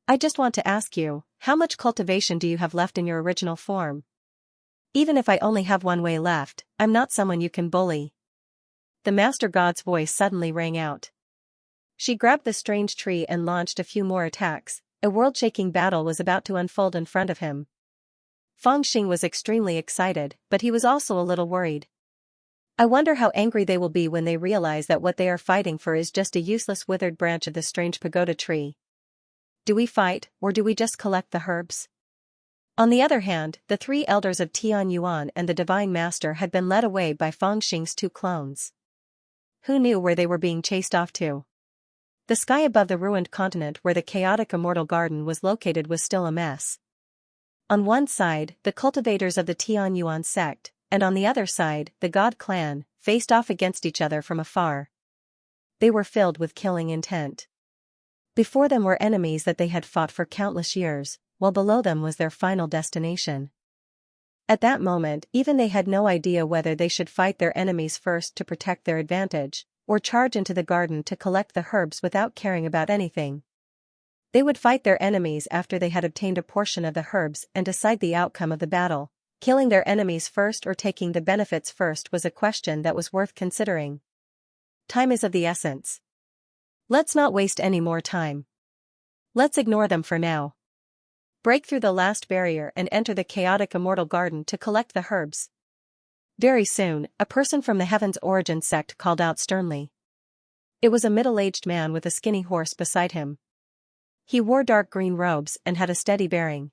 I just want to ask you, how much cultivation do you have left in your original form? Even if I only have 1 way left, I'm not someone you can bully. The Master God's voice suddenly rang out. She grabbed the strange tree and launched a few more attacks. A world-shaking battle was about to unfold in front of him. Fangxing was extremely excited, but he was also a little worried. I wonder how angry they will be when they realize that what they are fighting for is just a useless withered branch of the strange pagoda tree. Do we fight, or do we just collect the herbs? On the other hand, the 3 elders of Tianyuan and the Divine Master had been led away by Fangxing's 2 clones. Who knew where they were being chased off to? The sky above the ruined continent where the chaotic immortal garden was located was still a mess. On one side, the cultivators of the Tianyuan sect, and on the other side, the God clan, faced off against each other from afar. They were filled with killing intent. Before them were enemies that they had fought for countless years, while below them was their final destination. At that moment, even they had no idea whether they should fight their enemies first to protect their advantage, or charge into the garden to collect the herbs without caring about anything. They would fight their enemies after they had obtained a portion of the herbs and decide the outcome of the battle. Killing their enemies first or taking the benefits first was a question that was worth considering. Time is of the essence. Let's not waste any more time. Let's ignore them for now. Break through the last barrier and enter the chaotic immortal garden to collect the herbs. Very soon, a person from the Heaven's Origin sect called out sternly. It was a middle-aged man with a skinny horse beside him. He wore dark green robes and had a steady bearing.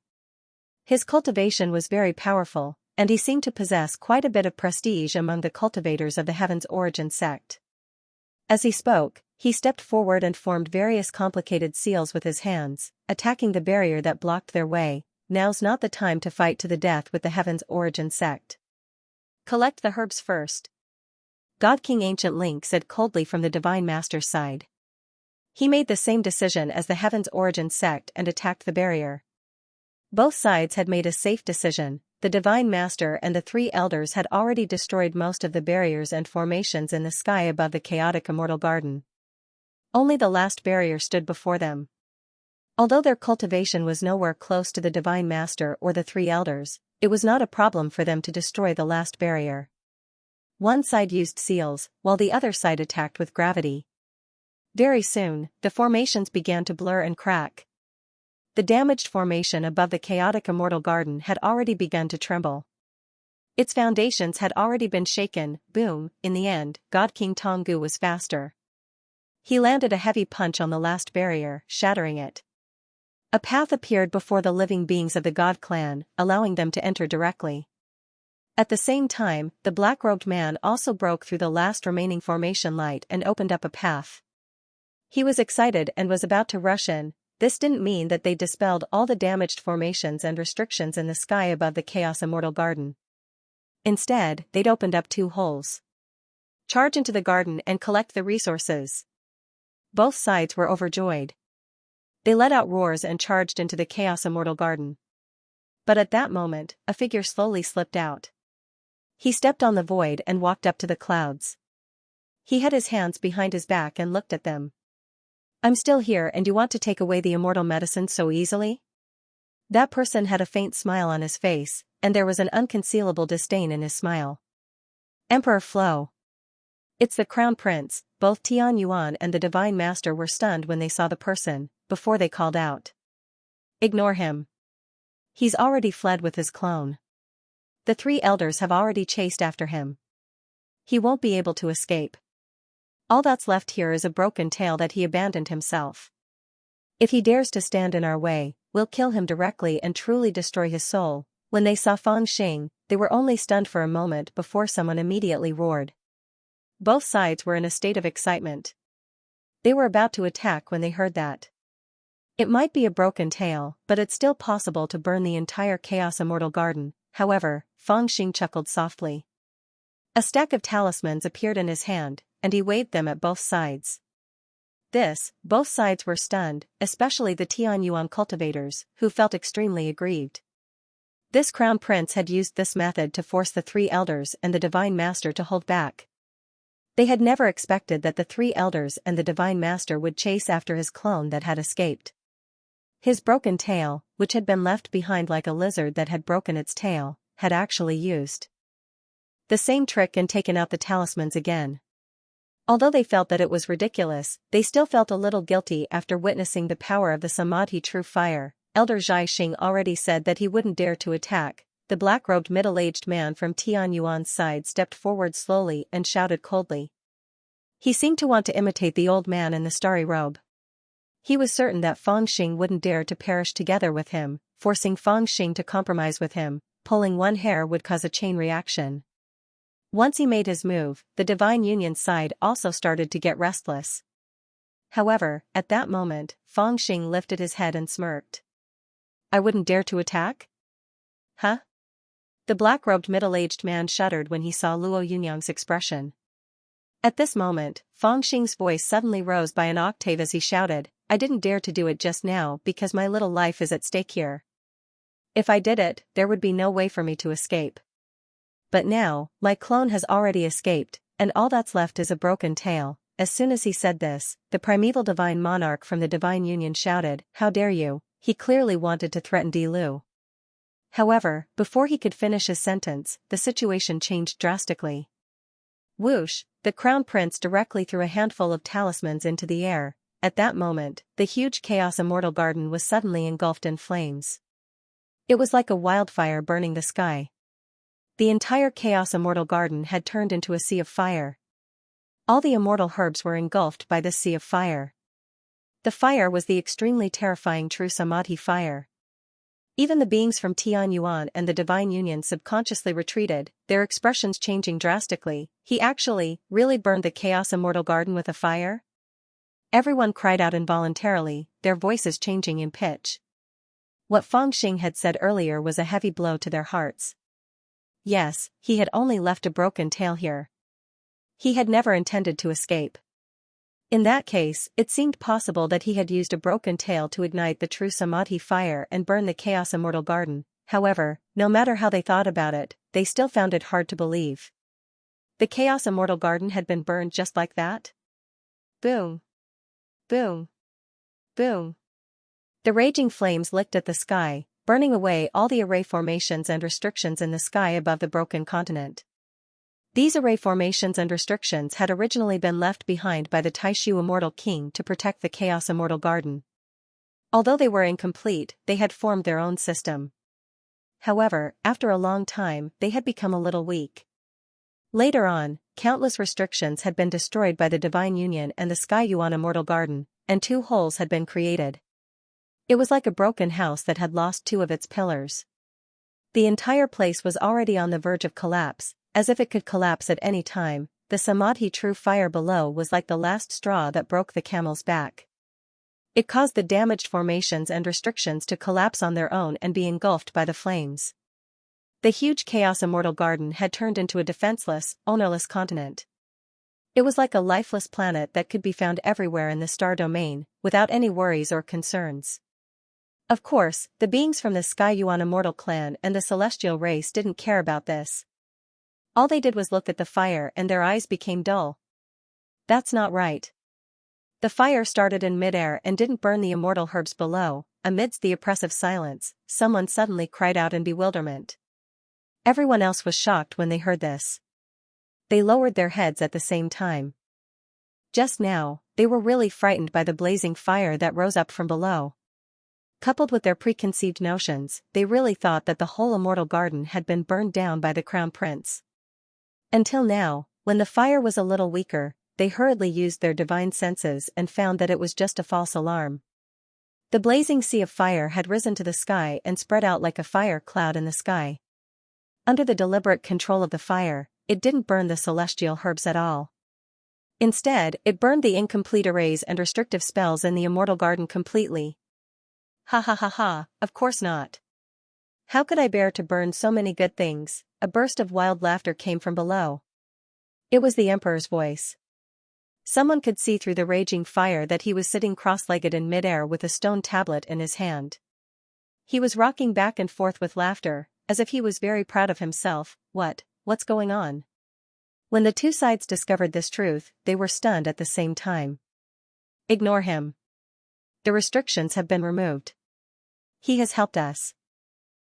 His cultivation was very powerful, and he seemed to possess quite a bit of prestige among the cultivators of the Heaven's Origin sect. As he spoke, he stepped forward and formed various complicated seals with his hands, attacking the barrier that blocked their way. Now's not the time to fight to the death with the Heaven's Origin sect. Collect the herbs first. God King Ancient Link said coldly from the Divine Master's side. He made the same decision as the Heaven's Origin sect and attacked the barrier. Both sides had made a safe decision. The Divine Master and the three elders had already destroyed most of the barriers and formations in the sky above the chaotic immortal garden. Only the last barrier stood before them. Although their cultivation was nowhere close to the Divine Master or the three elders, it was not a problem for them to destroy the last barrier. One side used seals, while the other side attacked with gravity. Very soon, the formations began to blur and crack. The damaged formation above the chaotic immortal garden had already begun to tremble. Its foundations had already been shaken. Boom. In the end, God King Tonggu was faster. He landed a heavy punch on the last barrier, shattering it. A path appeared before the living beings of the God clan, allowing them to enter directly. At the same time, the black-robed man also broke through the last remaining formation light and opened up a path. He was excited and was about to rush in. This didn't mean that they dispelled all the damaged formations and restrictions in the sky above the Chaos Immortal Garden. Instead, they'd opened up two holes. Charge into the garden and collect the resources. Both sides were overjoyed. They let out roars and charged into the Chaos Immortal Garden. But at that moment, a figure slowly slipped out. He stepped on the void and walked up to the clouds. He had his hands behind his back and looked at them. "I'm still here and you want to take away the immortal medicine so easily?" That person had a faint smile on his face, and there was an unconcealable disdain in his smile. "Emperor Flo. It's the Crown Prince." Both Tian Yuan and the Divine Master were stunned when they saw the person, before they called out. "Ignore him. He's already fled with his clone. The three elders have already chased after him. He won't be able to escape. All that's left here is a broken tail that he abandoned himself. If he dares to stand in our way, we'll kill him directly and truly destroy his soul." When they saw Fang Xing, they were only stunned for a moment before someone immediately roared. Both sides were in a state of excitement. They were about to attack when they heard that. It might be a broken tail, but it's still possible to burn the entire Chaos Immortal Garden. However, Fang Xing chuckled softly. A stack of talismans appeared in his hand, and he waved them at both sides. Both sides were stunned, especially the Tian Yuan cultivators, who felt extremely aggrieved. This Crown Prince had used this method to force the three elders and the Divine Master to hold back. They had never expected that the three elders and the Divine Master would chase after his clone that had escaped. His broken tail, which had been left behind like a lizard that had broken its tail, had actually used the same trick and taken out the talismans again. Although they felt that it was ridiculous, they still felt a little guilty after witnessing the power of the Samadhi True Fire. Elder Zhai Xing already said that he wouldn't dare to attack. The black-robed middle-aged man from Tian Yuan's side stepped forward slowly and shouted coldly. He seemed to want to imitate the old man in the starry robe. He was certain that Fang Xing wouldn't dare to perish together with him. Forcing Fang Xing to compromise with him, pulling one hair would cause a chain reaction. Once he made his move, the Divine Union's side also started to get restless. However, at that moment, Fang Xing lifted his head and smirked. "I wouldn't dare to attack? Huh?" The black-robed middle-aged man shuddered when he saw Luo Yunyang's expression. At this moment, Fang Xing's voice suddenly rose by an octave as he shouted, "I didn't dare to do it just now because my little life is at stake here. If I did it, there would be no way for me to escape. But now, my clone has already escaped, and all that's left is a broken tail." As soon as he said this, the primeval divine monarch from the Divine Union shouted, "How dare you!" He clearly wanted to threaten Di Lu. However, before he could finish his sentence, the situation changed drastically. Whoosh! The Crown Prince directly threw a handful of talismans into the air. At that moment, the huge Chaos Immortal Garden was suddenly engulfed in flames. It was like a wildfire burning the sky. The entire Chaos Immortal Garden had turned into a sea of fire. All the immortal herbs were engulfed by this sea of fire. The fire was the extremely terrifying True Samadhi fire. Even the beings from Tian Yuan and the Divine Union subconsciously retreated, their expressions changing drastically. He actually, really burned the Chaos Immortal Garden with a fire? Everyone cried out involuntarily, their voices changing in pitch. What Fang Xing had said earlier was a heavy blow to their hearts. Yes, he had only left a broken tail here. He had never intended to escape. In that case, it seemed possible that he had used a broken tail to ignite the true Samadhi fire and burn the Chaos Immortal Garden. However, no matter how they thought about it, they still found it hard to believe. The Chaos Immortal Garden had been burned just like that? Boom. Boom. Boom. The raging flames licked at the sky, burning away all the array formations and restrictions in the sky above the broken continent. These array formations and restrictions had originally been left behind by the Taishu Immortal King to protect the Chaos Immortal Garden. Although they were incomplete, they had formed their own system. However, after a long time, they had become a little weak. Later on, countless restrictions had been destroyed by the Divine Union and the Sky Yuan Immortal Garden, and 2 holes had been created. It was like a broken house that had lost 2 of its pillars. The entire place was already on the verge of collapse, as if it could collapse at any time. The Samadhi true fire below was like the last straw that broke the camel's back. It caused the damaged formations and restrictions to collapse on their own and be engulfed by the flames. The huge Chaos Immortal Garden had turned into a defenseless, ownerless continent. It was like a lifeless planet that could be found everywhere in the star domain, without any worries or concerns. Of course, the beings from the Sky Yuan Immortal clan and the celestial race didn't care about this. All they did was look at the fire and their eyes became dull. That's not right. The fire started in midair and didn't burn the immortal herbs below. Amidst the oppressive silence, someone suddenly cried out in bewilderment. Everyone else was shocked when they heard this. They lowered their heads at the same time. Just now, they were really frightened by the blazing fire that rose up from below. Coupled with their preconceived notions, they really thought that the whole immortal garden had been burned down by the crown prince. Until now, when the fire was a little weaker, they hurriedly used their divine senses and found that it was just a false alarm. The blazing sea of fire had risen to the sky and spread out like a fire cloud in the sky. Under the deliberate control of the fire, it didn't burn the celestial herbs at all. Instead, it burned the incomplete arrays and restrictive spells in the immortal garden completely. Ha ha ha ha, of course not. How could I bear to burn so many good things? A burst of wild laughter came from below. It was the Emperor's voice. Someone could see through the raging fire that he was sitting cross-legged in midair with a stone tablet in his hand. He was rocking back and forth with laughter, as if he was very proud of himself. What's going on? When the 2 sides discovered this truth, they were stunned at the same time. Ignore him. The restrictions have been removed. He has helped us.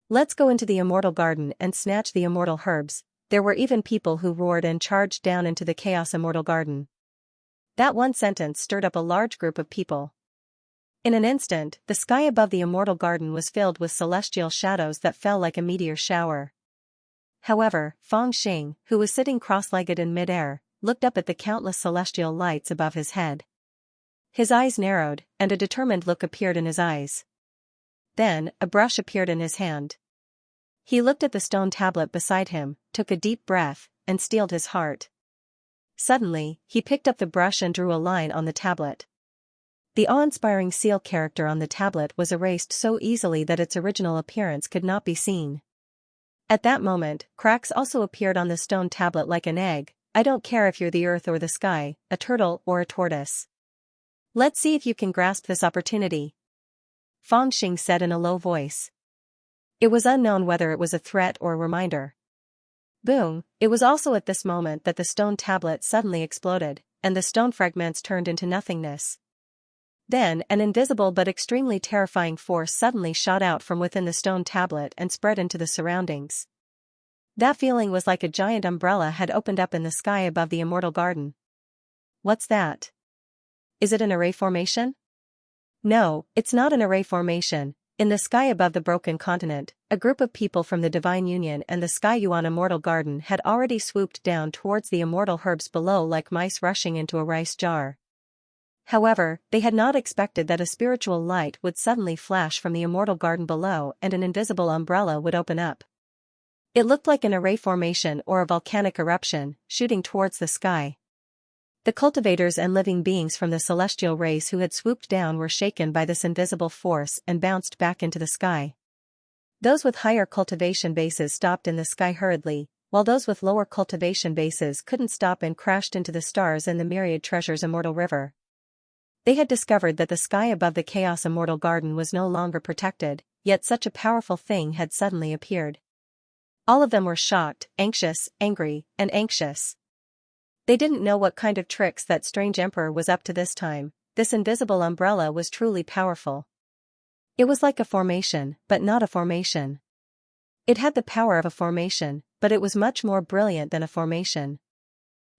Let's go into the immortal garden and snatch the immortal herbs. There were even people who roared and charged down into the Chaos Immortal Garden. That one sentence stirred up a large group of people. In an instant, the sky above the immortal garden was filled with celestial shadows that fell like a meteor shower. However, Feng Xing, who was sitting cross-legged in midair, looked up at the countless celestial lights above his head. His eyes narrowed, and a determined look appeared in his eyes. Then, a brush appeared in his hand. He looked at the stone tablet beside him, took a deep breath, and steeled his heart. Suddenly, he picked up the brush and drew a line on the tablet. The awe-inspiring seal character on the tablet was erased so easily that its original appearance could not be seen. At that moment, cracks also appeared on the stone tablet like an egg. I don't care if you're the earth or the sky, a turtle or a tortoise. Let's see if you can grasp this opportunity. Feng Xing said in a low voice. It was unknown whether it was a threat or a reminder. Boom! It was also at this moment that the stone tablet suddenly exploded, and the stone fragments turned into nothingness. Then, an invisible but extremely terrifying force suddenly shot out from within the stone tablet and spread into the surroundings. That feeling was like a giant umbrella had opened up in the sky above the immortal garden. What's that? Is it an array formation? No, it's not an array formation. In the sky above the broken continent, a group of people from the Divine Union and the Sky Yuan Immortal Garden had already swooped down towards the immortal herbs below like mice rushing into a rice jar. However, they had not expected that a spiritual light would suddenly flash from the immortal garden below and an invisible umbrella would open up. It looked like an array formation or a volcanic eruption, shooting towards the sky. The cultivators and living beings from the celestial race who had swooped down were shaken by this invisible force and bounced back into the sky. Those with higher cultivation bases stopped in the sky hurriedly, while those with lower cultivation bases couldn't stop and crashed into the stars in the myriad treasures immortal river. They had discovered that the sky above the Chaos Immortal Garden was no longer protected, yet such a powerful thing had suddenly appeared. All of them were shocked, anxious, angry, and anxious. They didn't know what kind of tricks that strange emperor was up to this time. This invisible umbrella was truly powerful. It was like a formation, but not a formation. It had the power of a formation, but it was much more brilliant than a formation.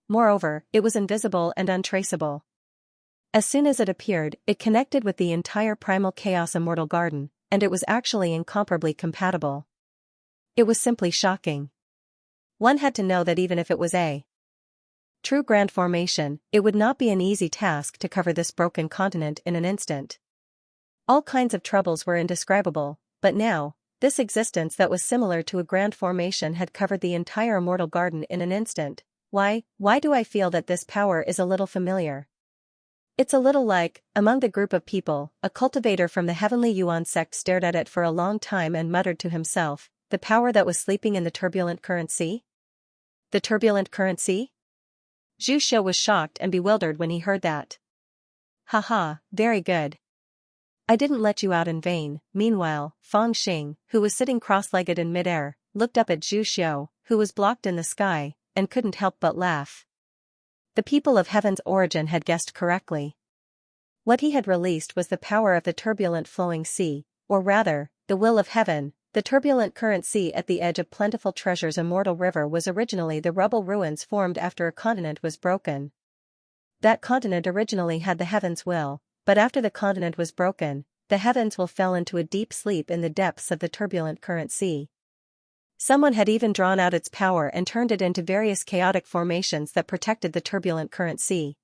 Moreover, it was invisible and untraceable. As soon as it appeared, it connected with the entire primal Chaos Immortal Garden, and it was actually incomparably compatible. It was simply shocking. One had to know that even if it was a true grand formation, it would not be an easy task to cover this broken continent in an instant. All kinds of troubles were indescribable, but now, this existence that was similar to a grand formation had covered the entire Immortal Garden in an instant. Why do I feel that this power is a little familiar? It's a little like, among the group of people, a cultivator from the heavenly Yuan sect stared at it for a long time and muttered to himself, the power that was sleeping in the turbulent current sea? The turbulent current sea? Zhu Xiu was shocked and bewildered when he heard that. Haha, very good. I didn't let you out in vain. Meanwhile, Fang Xing, who was sitting cross-legged in midair, looked up at Zhu Xiu, who was blocked in the sky, and couldn't help but laugh. The people of Heaven's origin had guessed correctly. What he had released was the power of the turbulent flowing sea, or rather, the will of heaven. The turbulent current sea at the edge of Plentiful Treasure's immortal river was originally the rubble ruins formed after a continent was broken. That continent originally had the heaven's will, but after the continent was broken, the heaven's will fell into a deep sleep in the depths of the turbulent current sea. Someone had even drawn out its power and turned it into various chaotic formations that protected the turbulent current sea.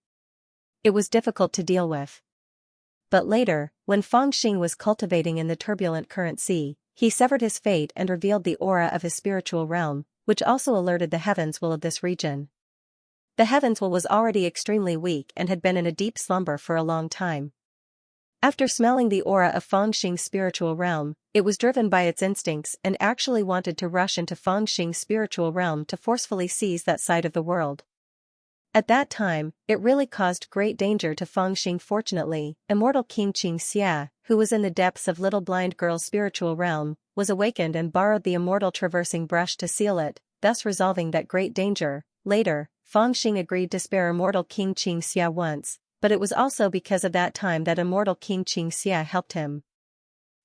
It was difficult to deal with. But later, when Fang Xing was cultivating in the turbulent current sea, he severed his fate and revealed the aura of his spiritual realm, which also alerted the heavens will of this region. The heavens will was already extremely weak and had been in a deep slumber for a long time. After smelling the aura of Fang Xing's spiritual realm, it was driven by its instincts and actually wanted to rush into Fang Xing's spiritual realm to forcefully seize that side of the world. At that time, it really caused great danger to Fang Xing. Fortunately, immortal King Xianxia, who was in the depths of little blind girl's spiritual realm, was awakened and borrowed the immortal traversing brush to seal it, thus resolving that great danger. Later, Fang Xing agreed to spare immortal King Xianxia once, but it was also because of that time that immortal King Xianxia helped him.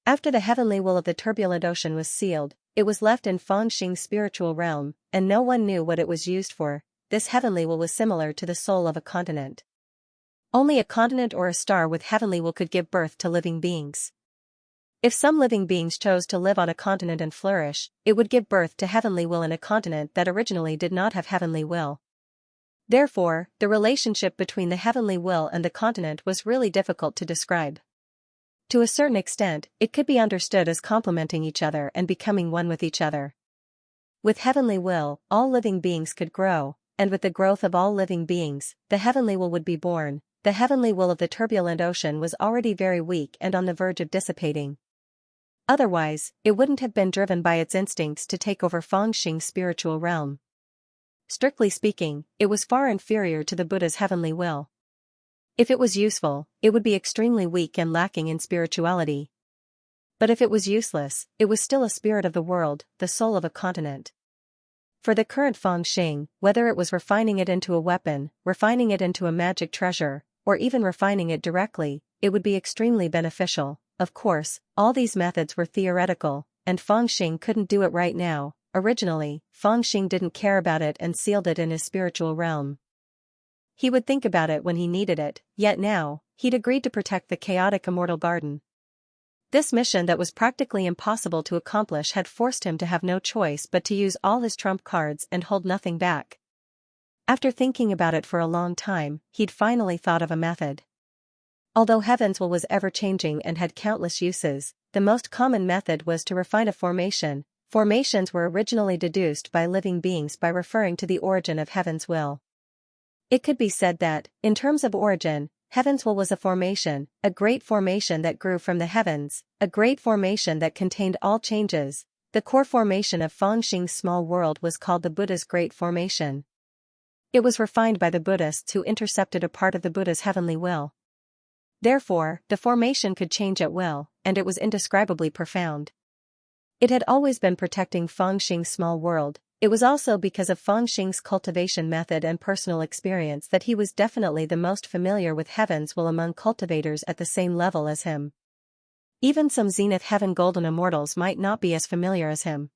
After the heavenly will of the turbulent ocean was sealed, it was left in Fang Xing's spiritual realm, and no one knew what it was used for. This heavenly will was similar to the soul of a continent. Only a continent or a star with heavenly will could give birth to living beings. If some living beings chose to live on a continent and flourish, it would give birth to heavenly will in a continent that originally did not have heavenly will. Therefore, the relationship between the heavenly will and the continent was really difficult to describe. To a certain extent, it could be understood as complementing each other and becoming one with each other. With heavenly will, all living beings could grow, and with the growth of all living beings, the heavenly will would be born. The heavenly will of the turbulent ocean was already very weak and on the verge of dissipating. Otherwise, it wouldn't have been driven by its instincts to take over Fang Xing's spiritual realm. Strictly speaking, it was far inferior to the Buddha's heavenly will. If it was useful, it would be extremely weak and lacking in spirituality. But if it was useless, it was still a spirit of the world, the soul of a continent. For the current Fang Xing, whether it was refining it into a weapon, refining it into a magic treasure, or even refining it directly, it would be extremely beneficial. Of course, all these methods were theoretical, and Fang Xing couldn't do it right now. Originally, Fang Xing didn't care about it and sealed it in his spiritual realm. He would think about it when he needed it, yet now, he'd agreed to protect the chaotic immortal garden. This mission that was practically impossible to accomplish had forced him to have no choice but to use all his trump cards and hold nothing back. After thinking about it for a long time, he'd finally thought of a method. Although Heaven's will was ever-changing and had countless uses, the most common method was to refine a formation. Formations were originally deduced by living beings by referring to the origin of Heaven's will. It could be said that, in terms of origin, Heaven's will was a formation, a great formation that grew from the heavens, a great formation that contained all changes. The core formation of Fang Xing's small world was called the Buddha's Great Formation. It was refined by the Buddhists who intercepted a part of the Buddha's heavenly will. Therefore, the formation could change at will, and it was indescribably profound. It had always been protecting Fengxing's small world. It was also because of Fengxing's cultivation method and personal experience that he was definitely the most familiar with heaven's will among cultivators at the same level as him. Even some Zenith Heaven Golden Immortals might not be as familiar as him.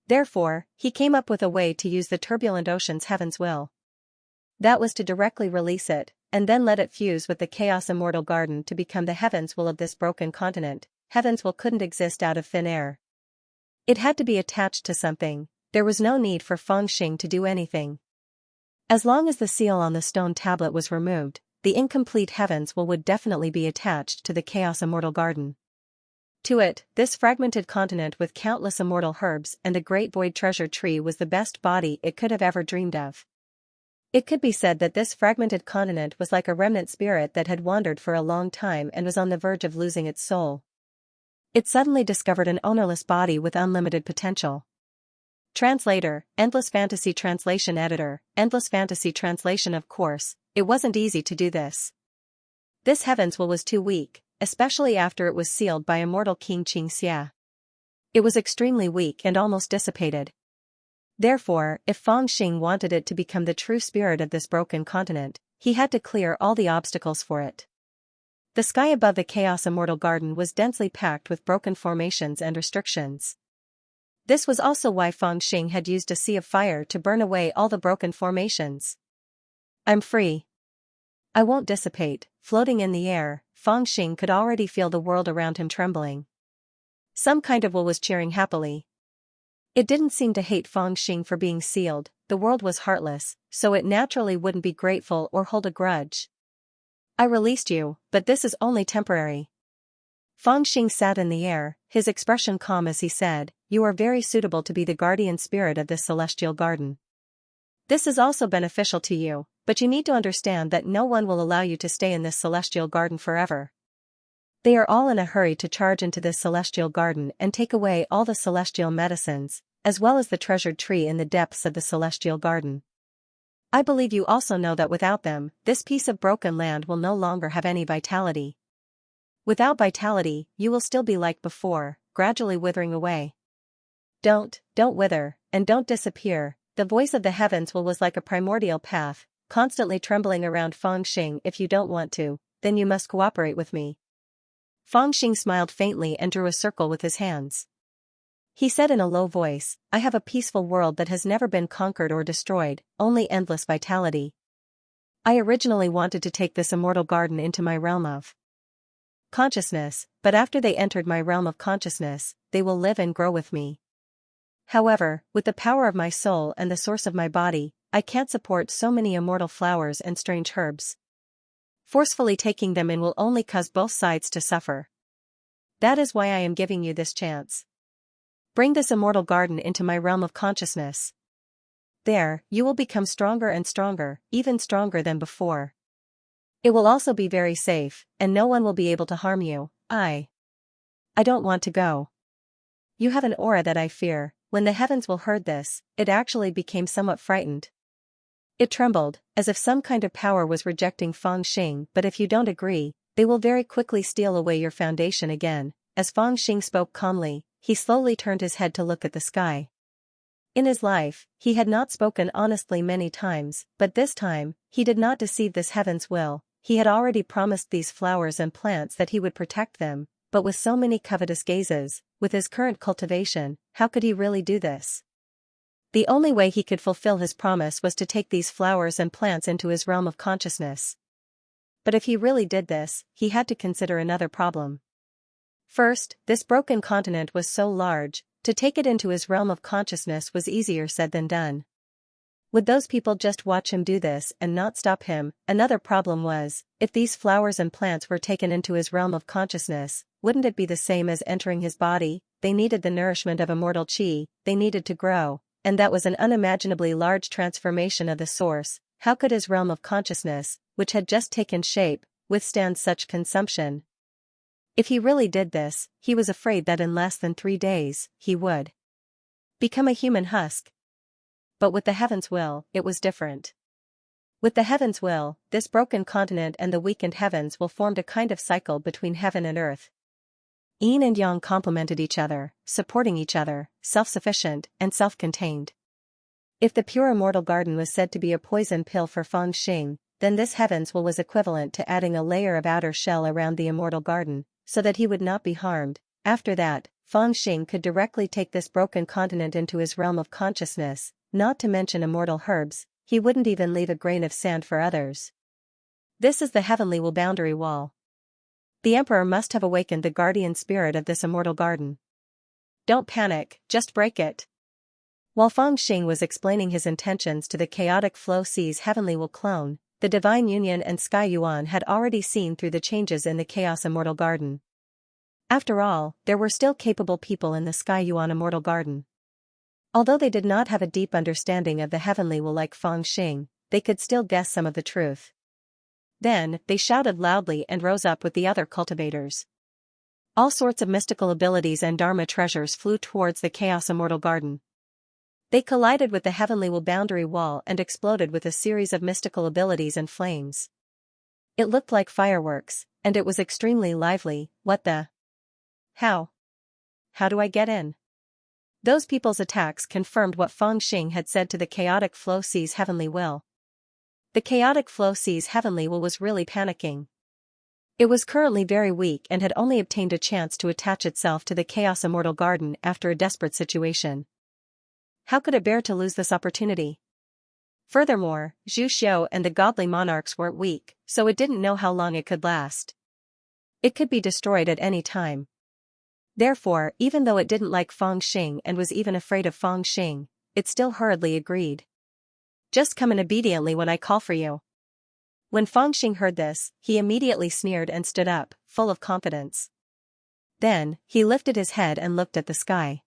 Therefore, he came up with a way to use the turbulent ocean's heaven's will. That was to directly release it, and then let it fuse with the Chaos Immortal Garden to become the heaven's will of this broken continent. Heaven's will couldn't exist out of thin air. It had to be attached to something. There was no need for Fengxing to do anything. As long as the seal on the stone tablet was removed, the incomplete heaven's will would definitely be attached to the Chaos Immortal Garden. To it, this fragmented continent with countless immortal herbs and a great void treasure tree was the best body it could have ever dreamed of. It could be said that this fragmented continent was like a remnant spirit that had wandered for a long time and was on the verge of losing its soul. It suddenly discovered an ownerless body with unlimited potential. Translator, Endless Fantasy Translation Editor, Endless Fantasy Translation. Of course, it wasn't easy to do this. This heaven's will was too weak, especially after it was sealed by immortal King Xianxia. It was extremely weak and almost dissipated. Therefore, if Fengxing wanted it to become the true spirit of this broken continent, he had to clear all the obstacles for it. The sky above the Chaos Immortal Garden was densely packed with broken formations and restrictions. This was also why Fengxing had used a sea of fire to burn away all the broken formations. I'm free. I won't dissipate. Floating in the air, Fengxing could already feel the world around him trembling. Some kind of will was cheering happily. It didn't seem to hate Fengxing for being sealed. The world was heartless, so it naturally wouldn't be grateful or hold a grudge. I released you, but this is only temporary. Fengxing sat in the air, his expression calm as he said, "You are very suitable to be the guardian spirit of this celestial garden. This is also beneficial to you, but you need to understand that no one will allow you to stay in this celestial garden forever. They are all in a hurry to charge into this celestial garden and take away all the celestial medicines, as well as the treasured tree in the depths of the celestial garden. I believe you also know that without them, this piece of broken land will no longer have any vitality. Without vitality, you will still be like before, gradually withering away. Don't wither, and don't disappear." The voice of the heavens was like a primordial path, constantly trembling around Fengxing. "If you don't want to, then you must cooperate with me." Fengxing smiled faintly and drew a circle with his hands. He said in a low voice, "I have a peaceful world that has never been conquered or destroyed, only endless vitality. I originally wanted to take this immortal garden into my realm of consciousness, but after they entered my realm of consciousness, they will live and grow with me. However, with the power of my soul and the source of my body, I can't support so many immortal flowers and strange herbs. Forcefully taking them in will only cause both sides to suffer. That is why I am giving you this chance. Bring this immortal garden into my realm of consciousness. There, you will become stronger and stronger, even stronger than before. It will also be very safe, and no one will be able to harm you." I don't want to go. You have an aura that I fear." When the heavens will heard this, it actually became somewhat frightened. It trembled, as if some kind of power was rejecting Fengxing. "But if you don't agree, they will very quickly steal away your foundation again." As Fengxing spoke calmly, he slowly turned his head to look at the sky. In his life, he had not spoken honestly many times, but this time, he did not deceive this heaven's will. He had already promised these flowers and plants that he would protect them, but with so many covetous gazes, with his current cultivation, how could he really do this? The only way he could fulfill his promise was to take these flowers and plants into his realm of consciousness. But if he really did this, he had to consider another problem. First, this broken continent was so large, to take it into his realm of consciousness was easier said than done. Would those people just watch him do this and not stop him? Another problem was, if these flowers and plants were taken into his realm of consciousness, wouldn't it be the same as entering his body? They needed the nourishment of immortal chi, they needed to grow, and that was an unimaginably large transformation of the source. How could his realm of consciousness, which had just taken shape, withstand such consumption? If he really did this, he was afraid that in less than 3 days, he would become a human husk. But with the heaven's will, it was different. With the heavens' will, this broken continent and the weakened heavens will form a kind of cycle between heaven and earth. Yin and yang complemented each other, supporting each other, self-sufficient and self-contained. If the pure immortal garden was said to be a poison pill for Feng Xing, then this heavens will was equivalent to adding a layer of outer shell around the immortal garden, so that he would not be harmed. After that, Feng Xing could directly take this broken continent into his realm of consciousness, not to mention immortal herbs, he wouldn't even leave a grain of sand for others. This is the heavenly will boundary wall. The emperor must have awakened the guardian spirit of this immortal garden. Don't panic, just break it. While Feng Xing was explaining his intentions to the chaotic flow sea's heavenly will clone, the divine union and Sky Yuan had already seen through the changes in the chaos immortal garden. After all, there were still capable people in the Sky Yuan immortal garden. Although they did not have a deep understanding of the heavenly will like Feng Xing, they could still guess some of the truth. Then, they shouted loudly and rose up with the other cultivators. All sorts of mystical abilities and Dharma treasures flew towards the Chaos Immortal Garden. They collided with the heavenly will boundary wall and exploded with a series of mystical abilities and flames. It looked like fireworks, and it was extremely lively. What the? How? How do I get in? Those people's attacks confirmed what Feng Xing had said to the chaotic flow sea's heavenly will. The chaotic flow sea's heavenly will was really panicking. It was currently very weak and had only obtained a chance to attach itself to the Chaos Immortal Garden after a desperate situation. How could it bear to lose this opportunity? Furthermore, Zhu Xiu and the godly monarchs weren't weak, so it didn't know how long it could last. It could be destroyed at any time. Therefore, even though it didn't like Feng Xing and was even afraid of Feng Xing, it still hurriedly agreed. Just come in obediently when I call for you. When Feng Xing heard this, he immediately sneered and stood up, full of confidence. Then, he lifted his head and looked at the sky.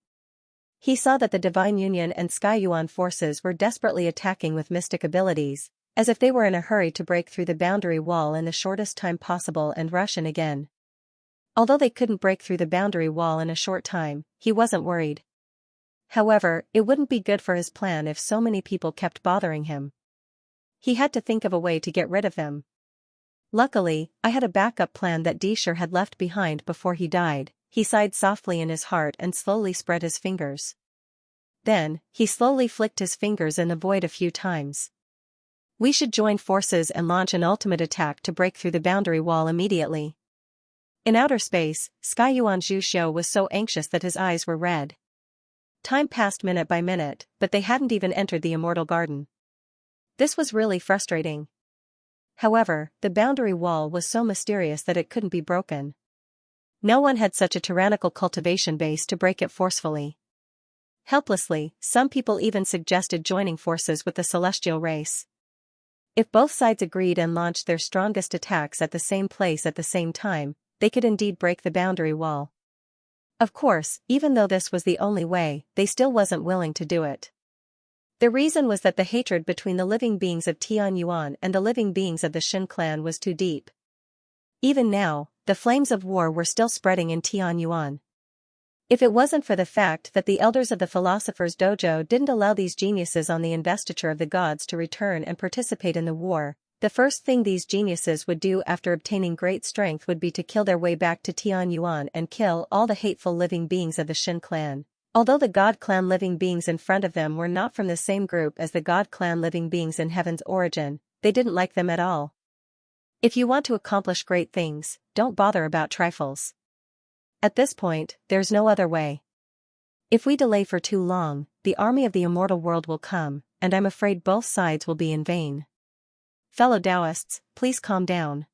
He saw that the Divine Union and Sky Yuan forces were desperately attacking with mystic abilities, as if they were in a hurry to break through the boundary wall in the shortest time possible and rush in again. Although they couldn't break through the boundary wall in a short time, he wasn't worried. However, it wouldn't be good for his plan if so many people kept bothering him. He had to think of a way to get rid of them. Luckily, I had a backup plan that Disher had left behind before he died. He sighed softly in his heart and slowly spread his fingers. Then, he slowly flicked his fingers in the void a few times. We should join forces and launch an ultimate attack to break through the boundary wall immediately. In outer space, Sky Yuan Zhu Xiu was so anxious that his eyes were red. Time passed minute by minute, but they hadn't even entered the immortal garden. This was really frustrating. However, the boundary wall was so mysterious that it couldn't be broken. No one had such a tyrannical cultivation base to break it forcefully. Helplessly, some people even suggested joining forces with the celestial race. If both sides agreed and launched their strongest attacks at the same place at the same time, they could indeed break the boundary wall. Of course, even though this was the only way, they still wasn't willing to do it. The reason was that the hatred between the living beings of Tianyuan and the living beings of the Shin clan was too deep. Even now, the flames of war were still spreading in Tianyuan. If it wasn't for the fact that the elders of the Philosopher's Dojo didn't allow these geniuses on the investiture of the gods to return and participate in the war, the first thing these geniuses would do after obtaining great strength would be to kill their way back to Tianyuan and kill all the hateful living beings of the Shin clan. Although the God clan living beings in front of them were not from the same group as the God clan living beings in Heaven's origin, they didn't like them at all. If you want to accomplish great things, don't bother about trifles. At this point, there's no other way. If we delay for too long, the army of the immortal world will come, and I'm afraid both sides will be in vain. Fellow Taoists, please calm down.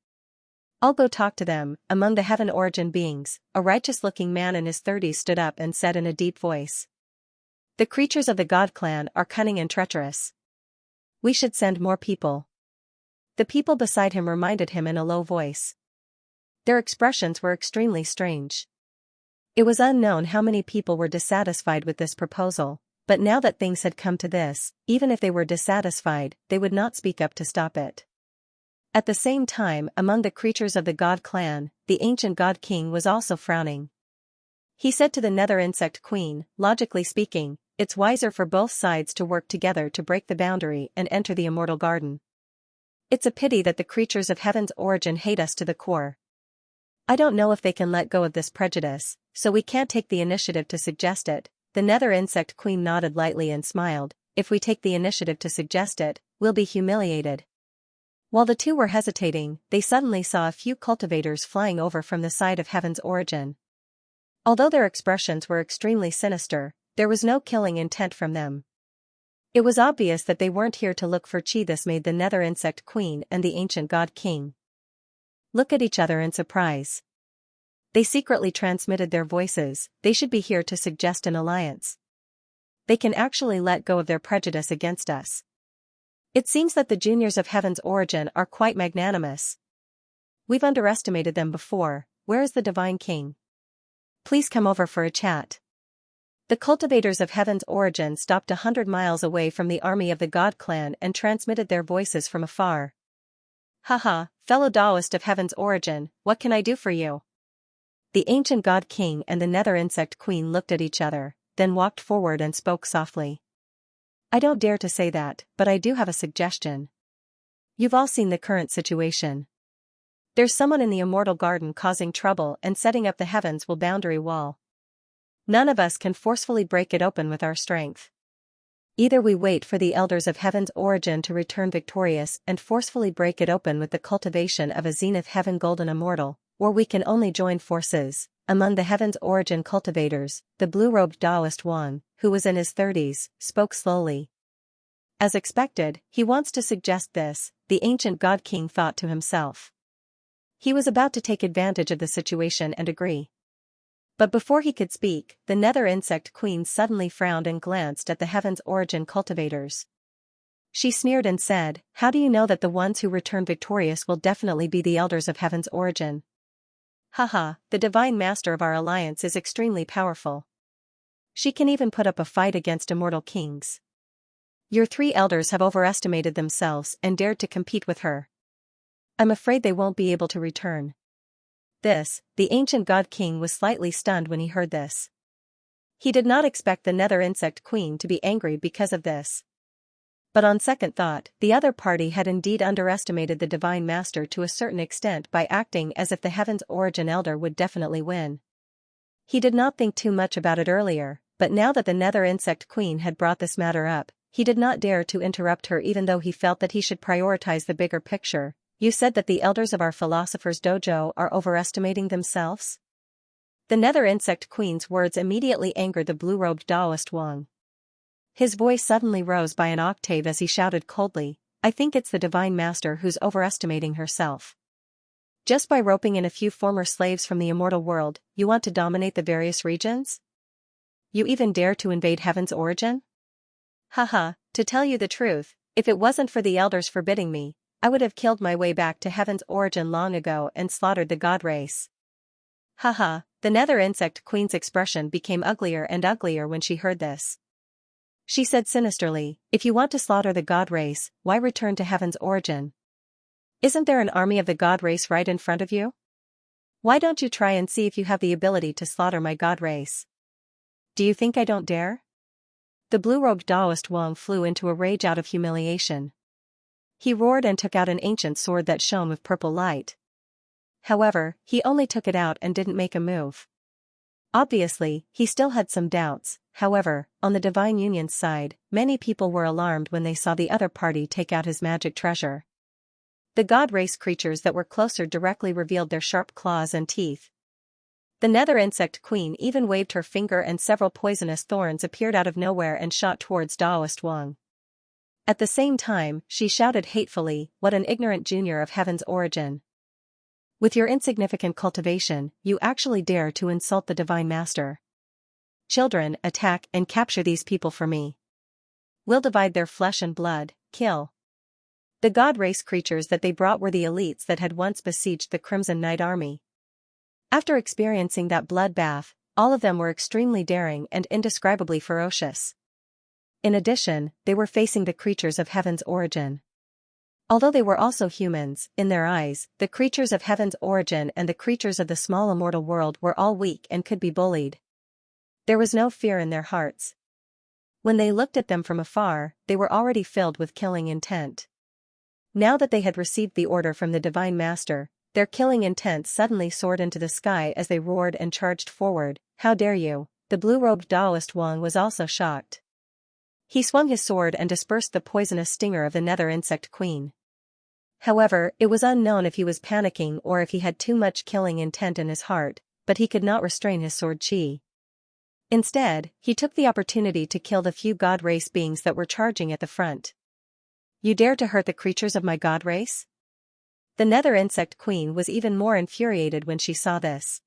I'll go talk to them. Among the heaven origin beings, a righteous-looking man in his 30s stood up and said in a deep voice. The creatures of the God clan are cunning and treacherous. We should send more people. The people beside him reminded him in a low voice. Their expressions were extremely strange. It was unknown how many people were dissatisfied with this proposal, but now that things had come to this, even if they were dissatisfied, they would not speak up to stop it. At the same time, among the creatures of the God clan, the ancient God King was also frowning. He said to the Nether Insect Queen, logically speaking, it's wiser for both sides to work together to break the boundary and enter the immortal garden. It's a pity that the creatures of heaven's origin hate us to the core. I don't know if they can let go of this prejudice, so we can't take the initiative to suggest it. The Nether Insect Queen nodded lightly and smiled. If we take the initiative to suggest it, we'll be humiliated. While the two were hesitating, they suddenly saw a few cultivators flying over from the side of heaven's origin. Although their expressions were extremely sinister, there was no killing intent from them. It was obvious that they weren't here to look for Chi. This made the Nether Insect Queen and the ancient God King look at each other in surprise. They secretly transmitted their voices. They should be here to suggest an alliance. They can actually let go of their prejudice against us. It seems that the juniors of heaven's origin are quite magnanimous. We've underestimated them before. Where is the Divine King? Please come over for a chat. The cultivators of heaven's origin stopped 100 miles away from the army of the God Clan and transmitted their voices from afar. Haha, fellow Taoist of heaven's origin, what can I do for you? The ancient God King and the Nether Insect Queen looked at each other, then walked forward and spoke softly. I don't dare to say that, but I do have a suggestion. You've all seen the current situation. There's someone in the Immortal Garden causing trouble and setting up the heavens boundary wall. None of us can forcefully break it open with our strength. Either we wait for the elders of heaven's origin to return victorious and forcefully break it open with the cultivation of a zenith heaven golden immortal, or we can only join forces. Among the heaven's origin cultivators, the blue-robed Taoist Wang, who was in his 30s, spoke slowly. As expected, he wants to suggest this, the ancient God King thought to himself. He was about to take advantage of the situation and agree. But before he could speak, the Nether Insect Queen suddenly frowned and glanced at the heaven's origin cultivators. She sneered and said, How do you know that the ones who return victorious will definitely be the elders of heaven's origin? Haha, the Divine Master of our alliance is extremely powerful. She can even put up a fight against immortal kings. Your 3 elders have overestimated themselves and dared to compete with her. I'm afraid they won't be able to return. The ancient God King was slightly stunned when he heard this. He did not expect the Nether Insect Queen to be angry because of this. But on second thought, the other party had indeed underestimated the Divine Master to a certain extent by acting as if the Heaven's Origin Elder would definitely win. He did not think too much about it earlier, but now that the Nether Insect Queen had brought this matter up, he did not dare to interrupt her even though he felt that he should prioritize the bigger picture. You said that the elders of our philosopher's dojo are overestimating themselves? The Nether Insect Queen's words immediately angered the blue-robed Taoist Wang. His voice suddenly rose by an octave as he shouted coldly, I think it's the Divine Master who's overestimating herself. Just by roping in a few former slaves from the immortal world, you want to dominate the various regions? You even dare to invade heaven's origin? Haha, to tell you the truth, if it wasn't for the elders forbidding me, I would have killed my way back to heaven's origin long ago and slaughtered the god race. Haha, the Nether Insect Queen's expression became uglier and uglier when she heard this. She said sinisterly, if you want to slaughter the god race, why return to heaven's origin? Isn't there an army of the god race right in front of you? Why don't you try and see if you have the ability to slaughter my god race? Do you think I don't dare? The blue-robed Taoist Wang flew into a rage out of humiliation. He roared and took out an ancient sword that shone with purple light. However, he only took it out and didn't make a move. Obviously, he still had some doubts. However, on the Divine Union's side, many people were alarmed when they saw the other party take out his magic treasure. The god race creatures that were closer directly revealed their sharp claws and teeth. The Nether Insect Queen even waved her finger and several poisonous thorns appeared out of nowhere and shot towards Taoist Wang. At the same time, she shouted hatefully, what an ignorant junior of heaven's origin. With your insignificant cultivation, you actually dare to insult the Divine Master. Children, attack and capture these people for me. We'll divide their flesh and blood, kill. The god race creatures that they brought were the elites that had once besieged the Crimson Knight army. After experiencing that bloodbath, all of them were extremely daring and indescribably ferocious. In addition, they were facing the creatures of heaven's origin. Although they were also humans, in their eyes, the creatures of heaven's origin and the creatures of the small immortal world were all weak and could be bullied. There was no fear in their hearts. When they looked at them from afar, they were already filled with killing intent. Now that they had received the order from the Divine Master, their killing intent suddenly soared into the sky as they roared and charged forward. "How dare you!" The blue-robed Taoist Wang was also shocked. He swung his sword and dispersed the poisonous stinger of the nether insect queen. However, it was unknown if he was panicking or if he had too much killing intent in his heart, but he could not restrain his sword chi. Instead, he took the opportunity to kill the few god race beings that were charging at the front. "You dare to hurt the creatures of my god race?" The nether insect queen was even more infuriated when she saw this.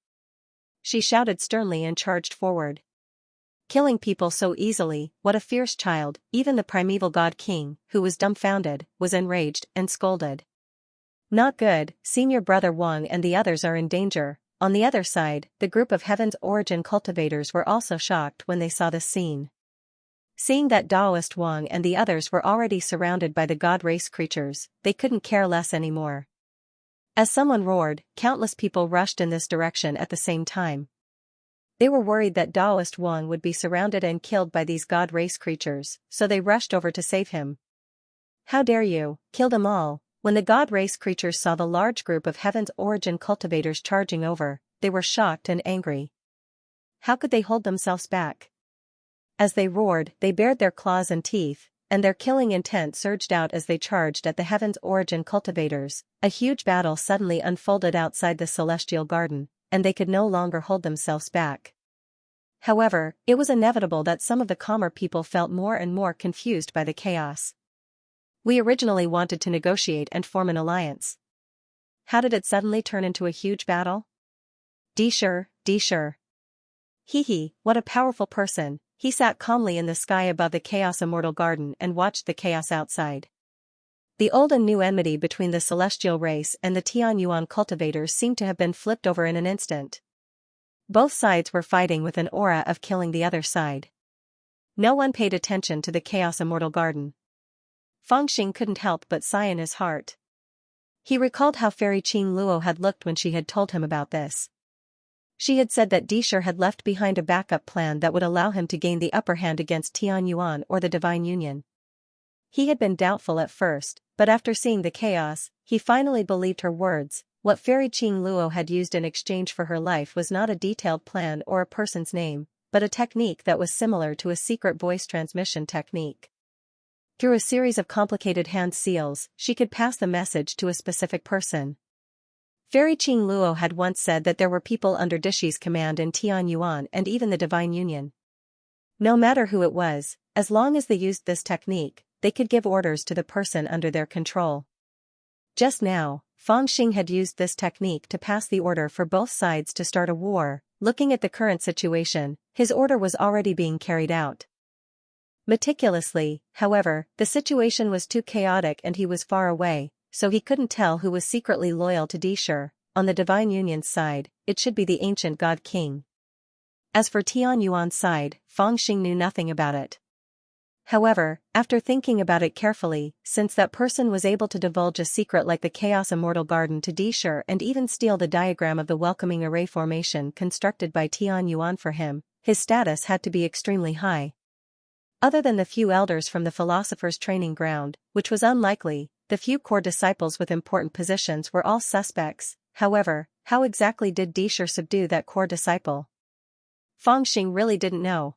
She shouted sternly and charged forward. Killing people so easily, what a fierce child! Even the primeval god king, who was dumbfounded, was enraged and scolded. "Not good, Senior Brother Wang and the others are in danger." On the other side, the group of Heaven's Origin cultivators were also shocked when they saw this scene. Seeing that Taoist Wang and the others were already surrounded by the god race creatures, they couldn't care less anymore. As someone roared, countless people rushed in this direction at the same time. They were worried that Taoist Wang would be surrounded and killed by these god race creatures, so they rushed over to save him. "How dare you, kill them all!" When the god race creatures saw the large group of Heaven's Origin cultivators charging over, they were shocked and angry. How could they hold themselves back? As they roared, they bared their claws and teeth, and their killing intent surged out as they charged at the Heaven's Origin cultivators. A huge battle suddenly unfolded outside the celestial garden, and they could no longer hold themselves back. However, it was inevitable that some of the calmer people felt more and more confused by the chaos. "We originally wanted to negotiate and form an alliance. How did it suddenly turn into a huge battle?" Sure. Hee, what a powerful person." He sat calmly in the sky above the Chaos Immortal Garden and watched the chaos outside. The old and new enmity between the celestial race and the Tianyuan cultivators seemed to have been flipped over in an instant. Both sides were fighting with an aura of killing the other side. No one paid attention to the Chaos Immortal Garden. Fangxing couldn't help but sigh in his heart. He recalled how Fairy Qing Luo had looked when she had told him about this. She had said that Dishur had left behind a backup plan that would allow him to gain the upper hand against Tianyuan or the Divine Union. He had been doubtful at first, but after seeing the chaos, he finally believed her words. What Fairy Qing Luo had used in exchange for her life was not a detailed plan or a person's name, but a technique that was similar to a secret voice transmission technique. Through a series of complicated hand seals, she could pass the message to a specific person. Fairy Qing Luo had once said that there were people under Dishi's command in Tianyuan and even the Divine Union. No matter who it was, as long as they used this technique, they could give orders to the person under their control. Just now, Fangxing had used this technique to pass the order for both sides to start a war. Looking at the current situation, his order was already being carried out. Meticulously, however, the situation was too chaotic and he was far away, so he couldn't tell who was secretly loyal to Dishur. On the Divine Union's side, it should be the ancient God King. As for Tianyuan's side, Fangxing knew nothing about it. However, after thinking about it carefully, since that person was able to divulge a secret like the Chaos Immortal Garden to Dishur and even steal the diagram of the welcoming array formation constructed by Tianyuan for him, his status had to be extremely high. Other than the few elders from the philosopher's training ground, which was unlikely, the few core disciples with important positions were all suspects. However, how exactly did Dishur subdue that core disciple? Fangxing really didn't know.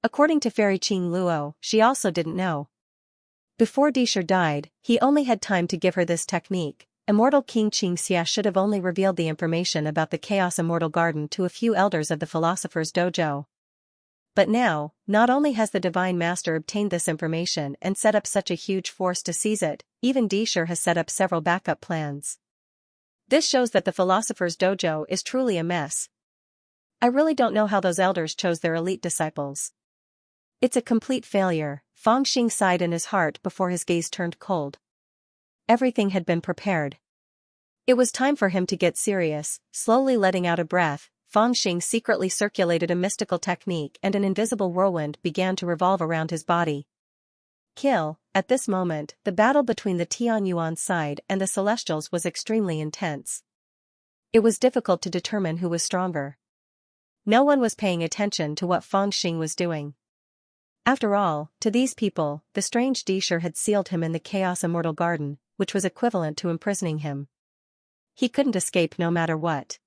According to Fairy Qing Luo, she also didn't know. Before Dishur died, he only had time to give her this technique. Immortal King Xianxia should have only revealed the information about the Chaos Immortal Garden to a few elders of the Philosopher's Dojo. But now, not only has the Divine Master obtained this information and set up such a huge force to seize it, even Dishur has set up several backup plans. This shows that the Philosopher's Dojo is truly a mess. I really don't know how those elders chose their elite disciples. It's a complete failure. Fangxing sighed in his heart before his gaze turned cold. Everything had been prepared. It was time for him to get serious. Slowly letting out a breath, Fangxing secretly circulated a mystical technique and an invisible whirlwind began to revolve around his body. Kill. At this moment, the battle between the Tianyuan side and the Celestials was extremely intense. It was difficult to determine who was stronger. No one was paying attention to what Fangxing was doing. After all, to these people, the strange Dishur had sealed him in the Chaos Immortal Garden, which was equivalent to imprisoning him. He couldn't escape no matter what.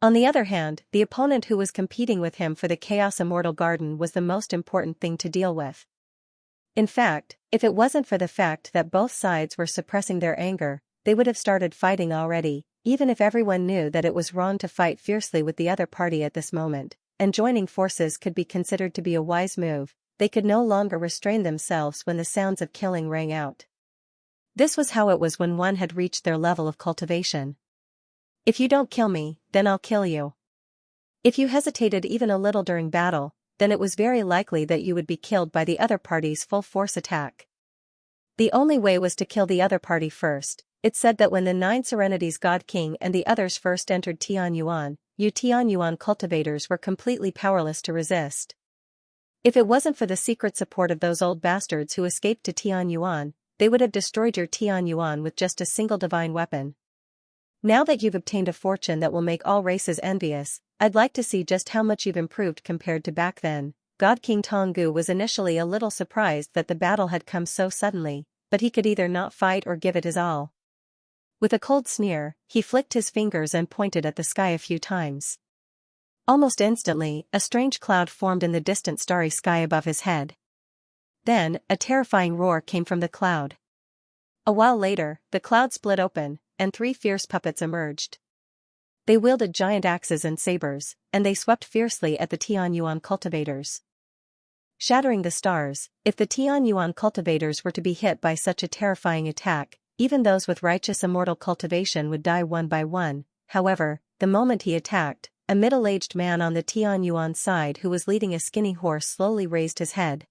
On the other hand, the opponent who was competing with him for the Chaos Immortal Garden was the most important thing to deal with. In fact, if it wasn't for the fact that both sides were suppressing their anger, they would have started fighting already, even if everyone knew that it was wrong to fight fiercely with the other party at this moment, and joining forces could be considered to be a wise move. They could no longer restrain themselves when the sounds of killing rang out. This was how it was when one had reached their level of cultivation. If you don't kill me, then I'll kill you. If you hesitated even a little during battle, then it was very likely that you would be killed by the other party's full-force attack. The only way was to kill the other party first. It said that when the 9 Serenities God King and the others first entered Tianyuan, Tianyuan cultivators were completely powerless to resist. If it wasn't for the secret support of those old bastards who escaped to Tianyuan, they would have destroyed your Tianyuan with just a single divine weapon. Now that you've obtained a fortune that will make all races envious, I'd like to see just how much you've improved compared to back then. God King Tonggu was initially a little surprised that the battle had come so suddenly, but he could either not fight or give it his all. With a cold sneer, he flicked his fingers and pointed at the sky a few times. Almost instantly, a strange cloud formed in the distant starry sky above his head. Then, a terrifying roar came from the cloud. A while later, the cloud split open, and 3 fierce puppets emerged. They wielded giant axes and sabers, and they swept fiercely at the Tianyuan cultivators. Shattering the stars, if the Tianyuan cultivators were to be hit by such a terrifying attack, even those with righteous immortal cultivation would die one by one. However, the moment he attacked, a middle-aged man on the Tianyuan side who was leading a skinny horse slowly raised his head.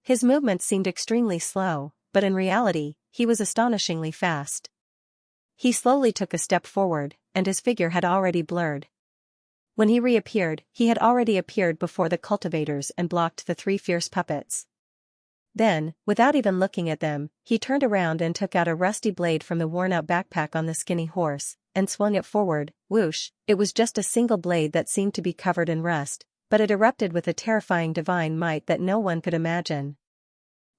His movements seemed extremely slow, but in reality, he was astonishingly fast. He slowly took a step forward, and his figure had already blurred. When he reappeared, he had already appeared before the cultivators and blocked the 3 fierce puppets. Then, without even looking at them, he turned around and took out a rusty blade from the worn-out backpack on the skinny horse, and swung it forward. Whoosh! It was just a single blade that seemed to be covered in rust, but it erupted with a terrifying divine might that no one could imagine.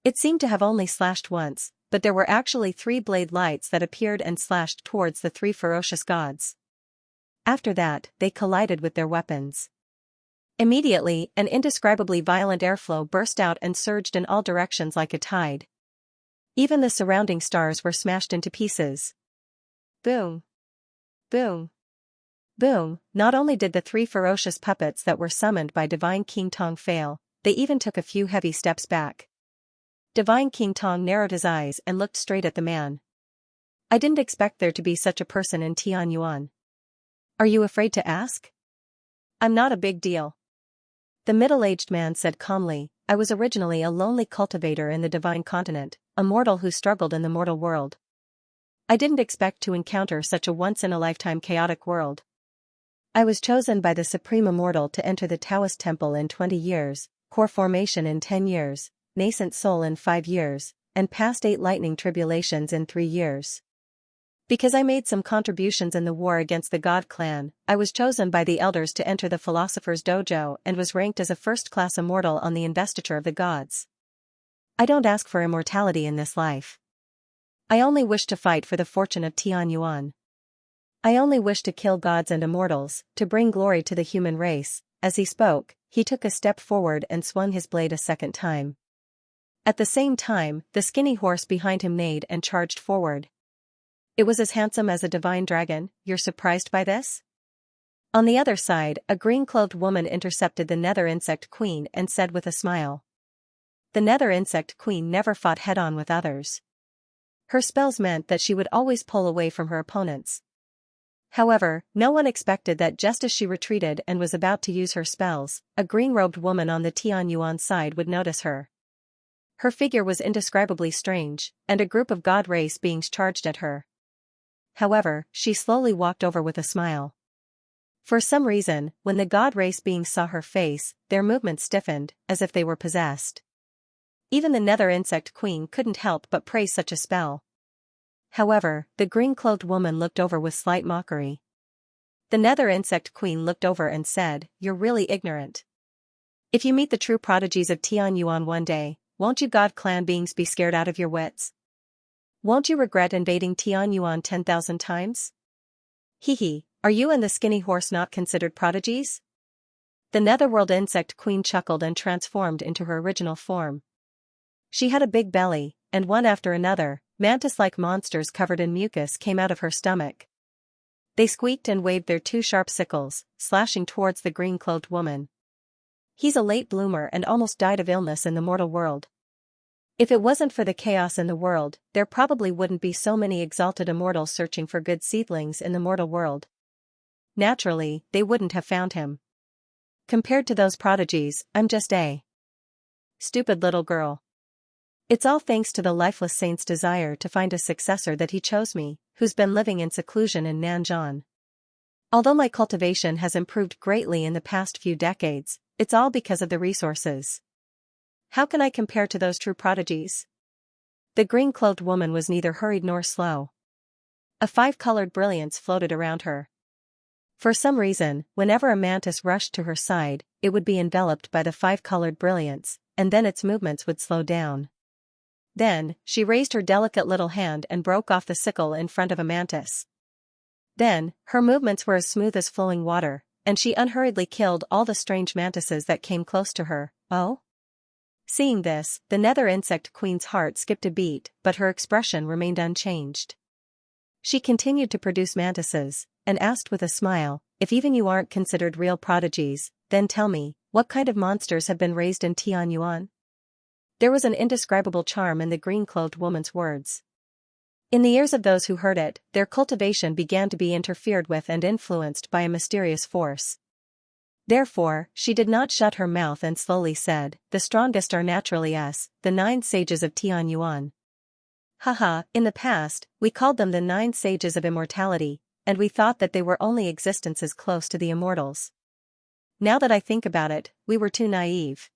It seemed to have only slashed once, but there were actually 3 blade lights that appeared and slashed towards the 3 ferocious gods. After that, they collided with their weapons. Immediately, an indescribably violent airflow burst out and surged in all directions like a tide. Even the surrounding stars were smashed into pieces. Boom! Boom! Boom! Not only did the 3 ferocious puppets that were summoned by Divine King Tong fail, they even took a few heavy steps back. Divine King Tong narrowed his eyes and looked straight at the man. I didn't expect there to be such a person in Tianyuan. Are you afraid to ask? I'm not a big deal. The middle-aged man said calmly, I was originally a lonely cultivator in the divine continent, a mortal who struggled in the mortal world. I didn't expect to encounter such a once-in-a-lifetime chaotic world. I was chosen by the Supreme Immortal to enter the Taoist Temple in 20 years, core formation in 10 years, nascent soul in 5 years, and past 8 lightning tribulations in 3 years. Because I made some contributions in the war against the God clan, I was chosen by the elders to enter the Philosopher's Dojo and was ranked as a first-class immortal on the investiture of the gods. I don't ask for immortality in this life. I only wish to fight for the fortune of Tianyuan. I only wish to kill gods and immortals, to bring glory to the human race. As he spoke, he took a step forward and swung his blade a second time. At the same time, the skinny horse behind him neighed and charged forward. It was as handsome as a divine dragon. You're surprised by this? On the other side, a green-clothed woman intercepted the Nether Insect Queen and said with a smile. The Nether Insect Queen never fought head-on with others. Her spells meant that she would always pull away from her opponents. However, no one expected that just as she retreated and was about to use her spells, a green-robed woman on the Tianyuan side would notice her. Her figure was indescribably strange, and a group of god race beings charged at her. However, she slowly walked over with a smile. For some reason, when the god race beings saw her face, their movements stiffened, as if they were possessed. Even the Nether Insect Queen couldn't help but praise such a spell. However, the green-clothed woman looked over with slight mockery. The Nether Insect Queen looked over and said, You're really ignorant. If you meet the true prodigies of Tianyuan one day, won't you god clan beings be scared out of your wits? Won't you regret invading Tianyuan 10,000 times? Hee, are you and the skinny horse not considered prodigies? The netherworld insect queen chuckled and transformed into her original form. She had a big belly, and one after another, mantis-like monsters covered in mucus came out of her stomach. They squeaked and waved their two sharp sickles, slashing towards the green-clothed woman. He's a late bloomer and almost died of illness in the mortal world. If it wasn't for the chaos in the world, there probably wouldn't be so many exalted immortals searching for good seedlings in the mortal world. Naturally, they wouldn't have found him. Compared to those prodigies, I'm just a stupid little girl. It's all thanks to the lifeless saint's desire to find a successor that he chose me, who's been living in seclusion in Nanzhan. Although my cultivation has improved greatly in the past few decades, it's all because of the resources. How can I compare to those true prodigies? The green-clothed woman was neither hurried nor slow. A five-colored brilliance floated around her. For some reason, whenever a mantis rushed to her side, it would be enveloped by the five-colored brilliance, and then its movements would slow down. Then, she raised her delicate little hand and broke off the sickle in front of a mantis. Then, her movements were as smooth as flowing water, and she unhurriedly killed all the strange mantises that came close to her. Oh? Seeing this, the nether insect queen's heart skipped a beat, but her expression remained unchanged. She continued to produce mantises, and asked with a smile, if even you aren't considered real prodigies, then tell me, what kind of monsters have been raised in Tianyuan? There was an indescribable charm in the green-clothed woman's words. In the ears of those who heard it, their cultivation began to be interfered with and influenced by a mysterious force. Therefore, she did not shut her mouth and slowly said, the strongest are naturally us, the 9 sages of Tianyuan. Haha, in the past, we called them the 9 sages of immortality, and we thought that they were only existences close to the immortals. Now that I think about it, we were too naive.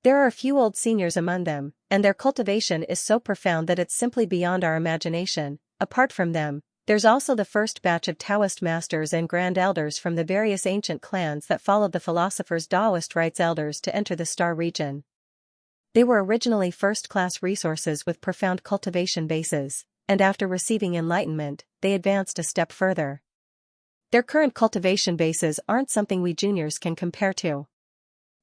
There are a few old seniors among them, and their cultivation is so profound that it's simply beyond our imagination. Apart from them, there's also the first batch of Taoist masters and grand elders from the various ancient clans that followed the philosopher's Taoist rites elders to enter the star region. They were originally first-class resources with profound cultivation bases, and after receiving enlightenment, they advanced a step further. Their current cultivation bases aren't something we juniors can compare to.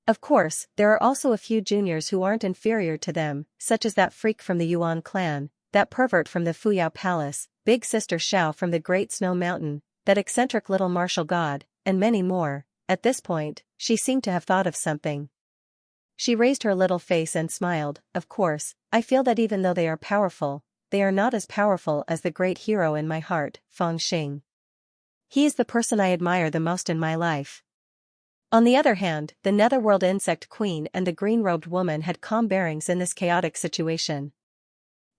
Of course, there are also a few juniors who aren't inferior to them, such as that freak from the Yuan clan, that pervert from the Fuyao Palace, Big Sister Xiao from the Great Snow Mountain, that eccentric little martial god, and many more. At this point, she seemed to have thought of something. She raised her little face and smiled. Of course, I feel that even though they are powerful, they are not as powerful as the great hero in my heart, Feng Xing. He is the person I admire the most in my life. On the other hand, the netherworld insect queen and the green-robed woman had calm bearings in this chaotic situation.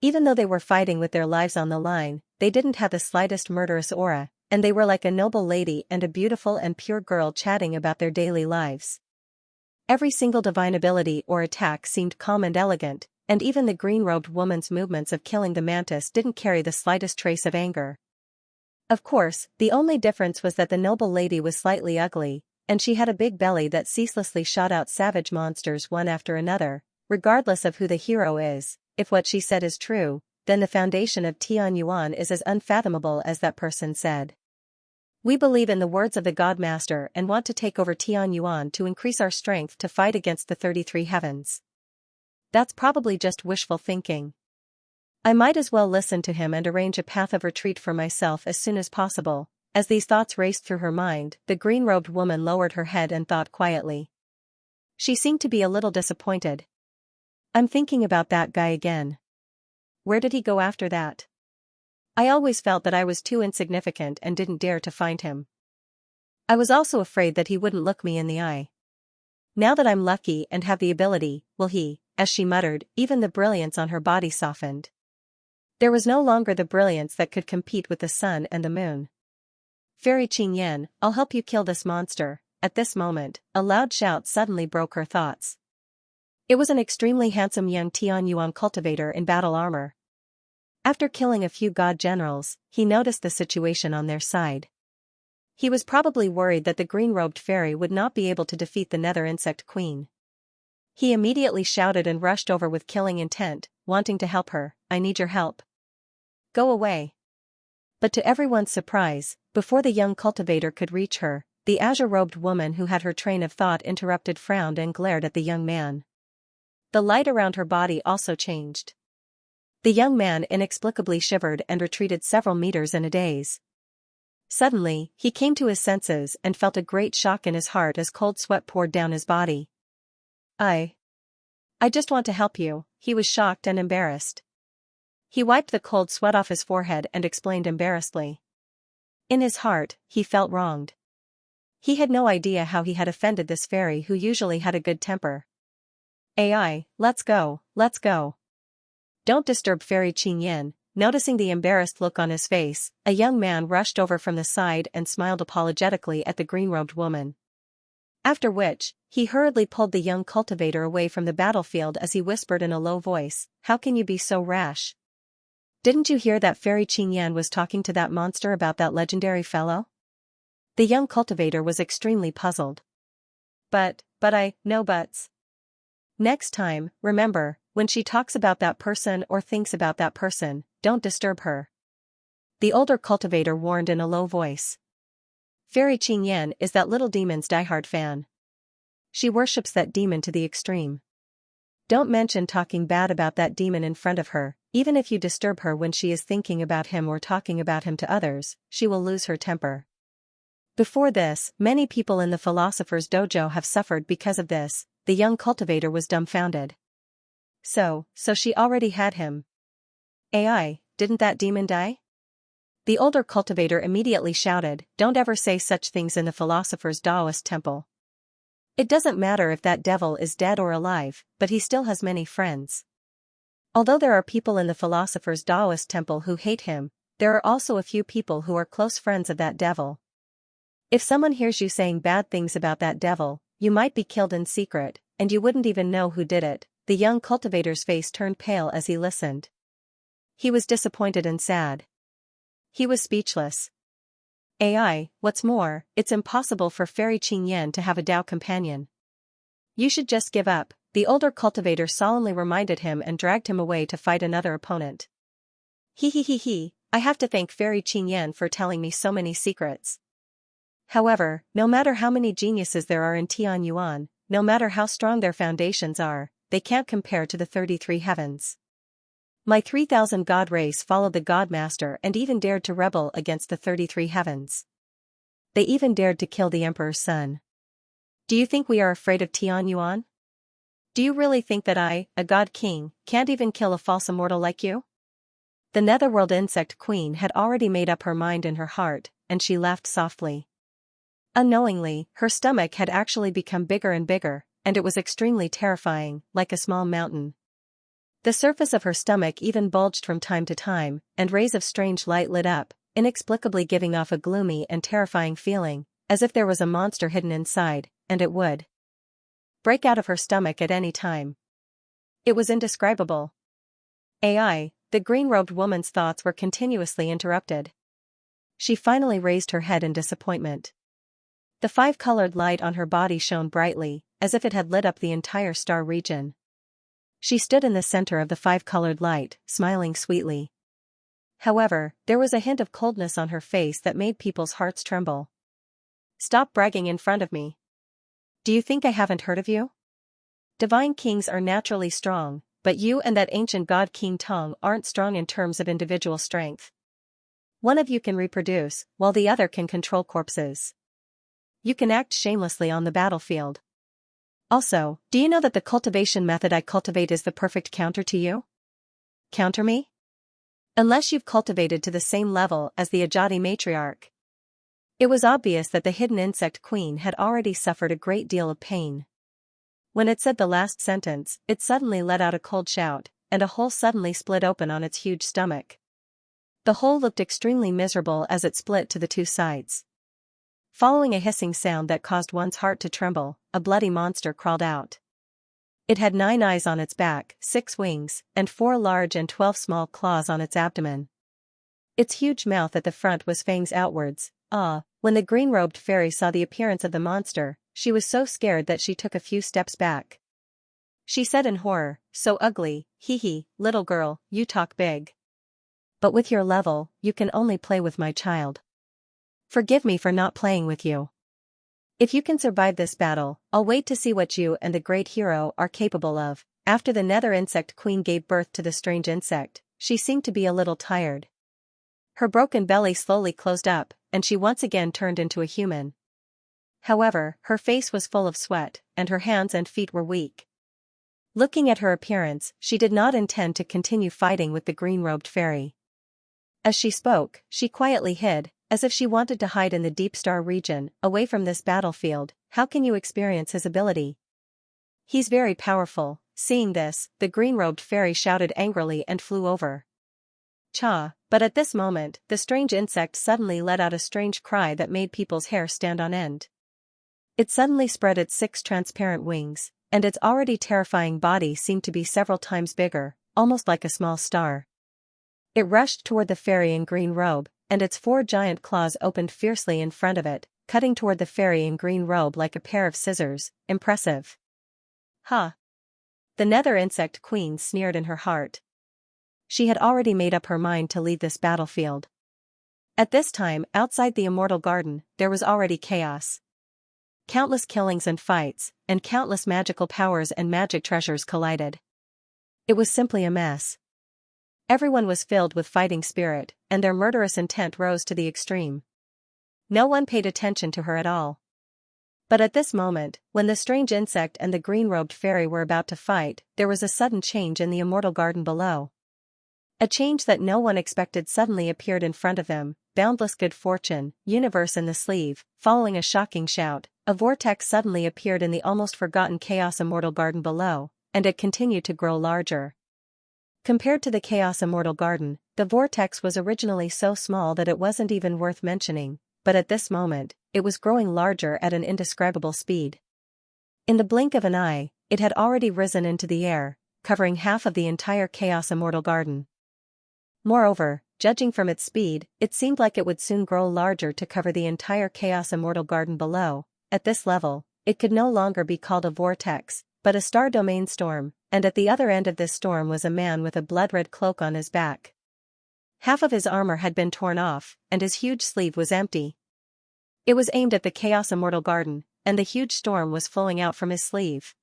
Even though they were fighting with their lives on the line, they didn't have the slightest murderous aura, and they were like a noble lady and a beautiful and pure girl chatting about their daily lives. Every single divine ability or attack seemed calm and elegant, and even the green-robed woman's movements of killing the mantis didn't carry the slightest trace of anger. Of course, the only difference was that the noble lady was slightly ugly, and she had a big belly that ceaselessly shot out savage monsters one after another. Regardless of who the hero is, if what she said is true, then the foundation of Tianyuan is as unfathomable as that person said. We believe in the words of the God Master and want to take over Tianyuan to increase our strength to fight against the 33 heavens. That's probably just wishful thinking. I might as well listen to him and arrange a path of retreat for myself as soon as possible. As these thoughts raced through her mind, the green-robed woman lowered her head and thought quietly. She seemed to be a little disappointed. I'm thinking about that guy again. Where did he go after that? I always felt that I was too insignificant and didn't dare to find him. I was also afraid that he wouldn't look me in the eye. Now that I'm lucky and have the ability, will he, as she muttered, even the brilliance on her body softened. There was no longer the brilliance that could compete with the sun and the moon. Fairy Qingyan, I'll help you kill this monster. At this moment, a loud shout suddenly broke her thoughts. It was an extremely handsome young Tianyuan cultivator in battle armor. After killing a few god generals, he noticed the situation on their side. He was probably worried that the green-robed fairy would not be able to defeat the nether insect queen. He immediately shouted and rushed over with killing intent, wanting to help her. I need your help. Go away. But to everyone's surprise, before the young cultivator could reach her, the azure-robed woman who had her train of thought interrupted frowned and glared at the young man. The light around her body also changed. The young man inexplicably shivered and retreated several meters in a daze. Suddenly, he came to his senses and felt a great shock in his heart as cold sweat poured down his body. I just want to help you, he was shocked and embarrassed. He wiped the cold sweat off his forehead and explained embarrassedly. In his heart, he felt wronged. He had no idea how he had offended this fairy who usually had a good temper. "Ai, let's go, let's go. Don't disturb Fairy Qingyan." Noticing the embarrassed look on his face, a young man rushed over from the side and smiled apologetically at the green-robed woman. After which, he hurriedly pulled the young cultivator away from the battlefield as he whispered in a low voice, "How can you be so rash? Didn't you hear that Fairy Qingyan was talking to that monster about that legendary fellow?" The young cultivator was extremely puzzled. No buts. Next time, remember, when she talks about that person or thinks about that person, don't disturb her. The older cultivator warned in a low voice. Fairy Qingyan is that little demon's diehard fan. She worships that demon to the extreme. Don't mention talking bad about that demon in front of her, even if you disturb her when she is thinking about him or talking about him to others, she will lose her temper. Before this, many people in the philosopher's dojo have suffered because of this. The young cultivator was dumbfounded. So she already had him. Ai, didn't that demon die? The older cultivator immediately shouted, "Don't ever say such things in the philosopher's Taoist temple. It doesn't matter if that devil is dead or alive, but he still has many friends. Although there are people in the philosopher's Taoist temple who hate him, there are also a few people who are close friends of that devil. If someone hears you saying bad things about that devil, you might be killed in secret, and you wouldn't even know who did it." The young cultivator's face turned pale as he listened. He was disappointed and sad. He was speechless. Ai, what's more, it's impossible for Fairy Qingyan to have a Tao companion. You should just give up, the older cultivator solemnly reminded him and dragged him away to fight another opponent. He, I have to thank Fairy Qingyan for telling me so many secrets. However, no matter how many geniuses there are in Tianyuan, no matter how strong their foundations are, they can't compare to the 33 heavens. My 3,000 god race followed the godmaster and even dared to rebel against the 33 heavens. They even dared to kill the emperor's son. Do you think we are afraid of Tianyuan? Do you really think that I, a god king, can't even kill a false immortal like you?" The netherworld insect queen had already made up her mind in her heart, and she laughed softly. Unknowingly, her stomach had actually become bigger and bigger, and it was extremely terrifying, like a small mountain. The surface of her stomach even bulged from time to time, and rays of strange light lit up, inexplicably giving off a gloomy and terrifying feeling, as if there was a monster hidden inside, and it would break out of her stomach at any time. It was indescribable. Ai, the green-robed woman's thoughts were continuously interrupted. She finally raised her head in disappointment. The five-colored light on her body shone brightly, as if it had lit up the entire star region. She stood in the center of the five-colored light, smiling sweetly. However, there was a hint of coldness on her face that made people's hearts tremble. "Stop bragging in front of me. Do you think I haven't heard of you? Divine kings are naturally strong, but you and that ancient god King Tong aren't strong in terms of individual strength. One of you can reproduce, while the other can control corpses. You can act shamelessly on the battlefield. Also, do you know that the cultivation method I cultivate is the perfect counter to you? Counter me? Unless you've cultivated to the same level as the Ajati matriarch." It was obvious that the hidden insect queen had already suffered a great deal of pain. When it said the last sentence, it suddenly let out a cold shout, and a hole suddenly split open on its huge stomach. The hole looked extremely miserable as it split to the two sides. Following a hissing sound that caused one's heart to tremble, a bloody monster crawled out. It had 9 eyes on its back, 6 wings, and 4 large and 12 small claws on its abdomen. Its huge mouth at the front was fangs outwards. When the green-robed fairy saw the appearance of the monster, she was so scared that she took a few steps back. She said in horror, "So ugly, little girl, you talk big. but with your level, you can only play with my child. Forgive me for not playing with you. If you can survive this battle, I'll wait to see what you and the great hero are capable of." After the nether insect queen gave birth to the strange insect, she seemed to be a little tired. Her broken belly slowly closed up, and she once again turned into a human. However, her face was full of sweat, and her hands and feet were weak. Looking at her appearance, she did not intend to continue fighting with the green-robed fairy. As she spoke, she quietly hid, as if she wanted to hide in the deep star region, away from this battlefield. "How can you experience his ability? He's very powerful." Seeing this, the green-robed fairy shouted angrily and flew over. Cha! But at this moment, the strange insect suddenly let out a strange cry that made people's hair stand on end. It suddenly spread its 6 transparent wings, and its already terrifying body seemed to be several times bigger, almost like a small star. It rushed toward the fairy in green robe, and its 4 giant claws opened fiercely in front of it, cutting toward the fairy in green robe like a pair of scissors. Impressive. "Ha!" The nether insect queen sneered in her heart. She had already made up her mind to leave this battlefield. At this time, outside the immortal garden, there was already chaos. Countless killings and fights, and countless magical powers and magic treasures collided. It was simply a mess. Everyone was filled with fighting spirit, and their murderous intent rose to the extreme. No one paid attention to her at all. But at this moment, when the strange insect and the green-robed fairy were about to fight, there was a sudden change in the immortal garden below. A change that no one expected suddenly appeared in front of them: boundless good fortune, universe in the sleeve. Following a shocking shout, a vortex suddenly appeared in the almost forgotten chaos immortal garden below, and it continued to grow larger. Compared to the chaos immortal garden, the vortex was originally so small that it wasn't even worth mentioning, but at this moment, it was growing larger at an indescribable speed. In the blink of an eye, it had already risen into the air, covering half of the entire chaos immortal garden. Moreover, judging from its speed, it seemed like it would soon grow larger to cover the entire chaos immortal garden below. At this level, it could no longer be called a vortex, but a star domain storm, and at the other end of this storm was a man with a blood-red cloak on his back. Half of his armor had been torn off, and his huge sleeve was empty. It was aimed at the chaos immortal garden, and the huge storm was flowing out from his sleeve.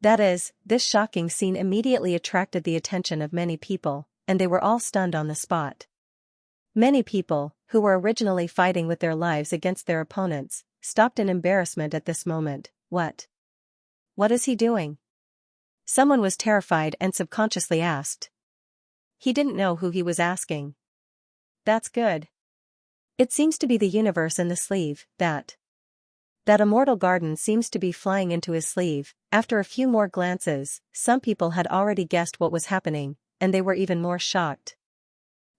That is, this shocking scene immediately attracted the attention of many people, and they were all stunned on the spot. Many people, who were originally fighting with their lives against their opponents, stopped in embarrassment at this moment. What is he doing? Someone was terrified and subconsciously asked. He didn't know who he was asking. That's good. It seems to be the universe in the sleeve. That immortal garden seems to be flying into his sleeve. After a few more glances, some people had already guessed what was happening, and they were even more shocked.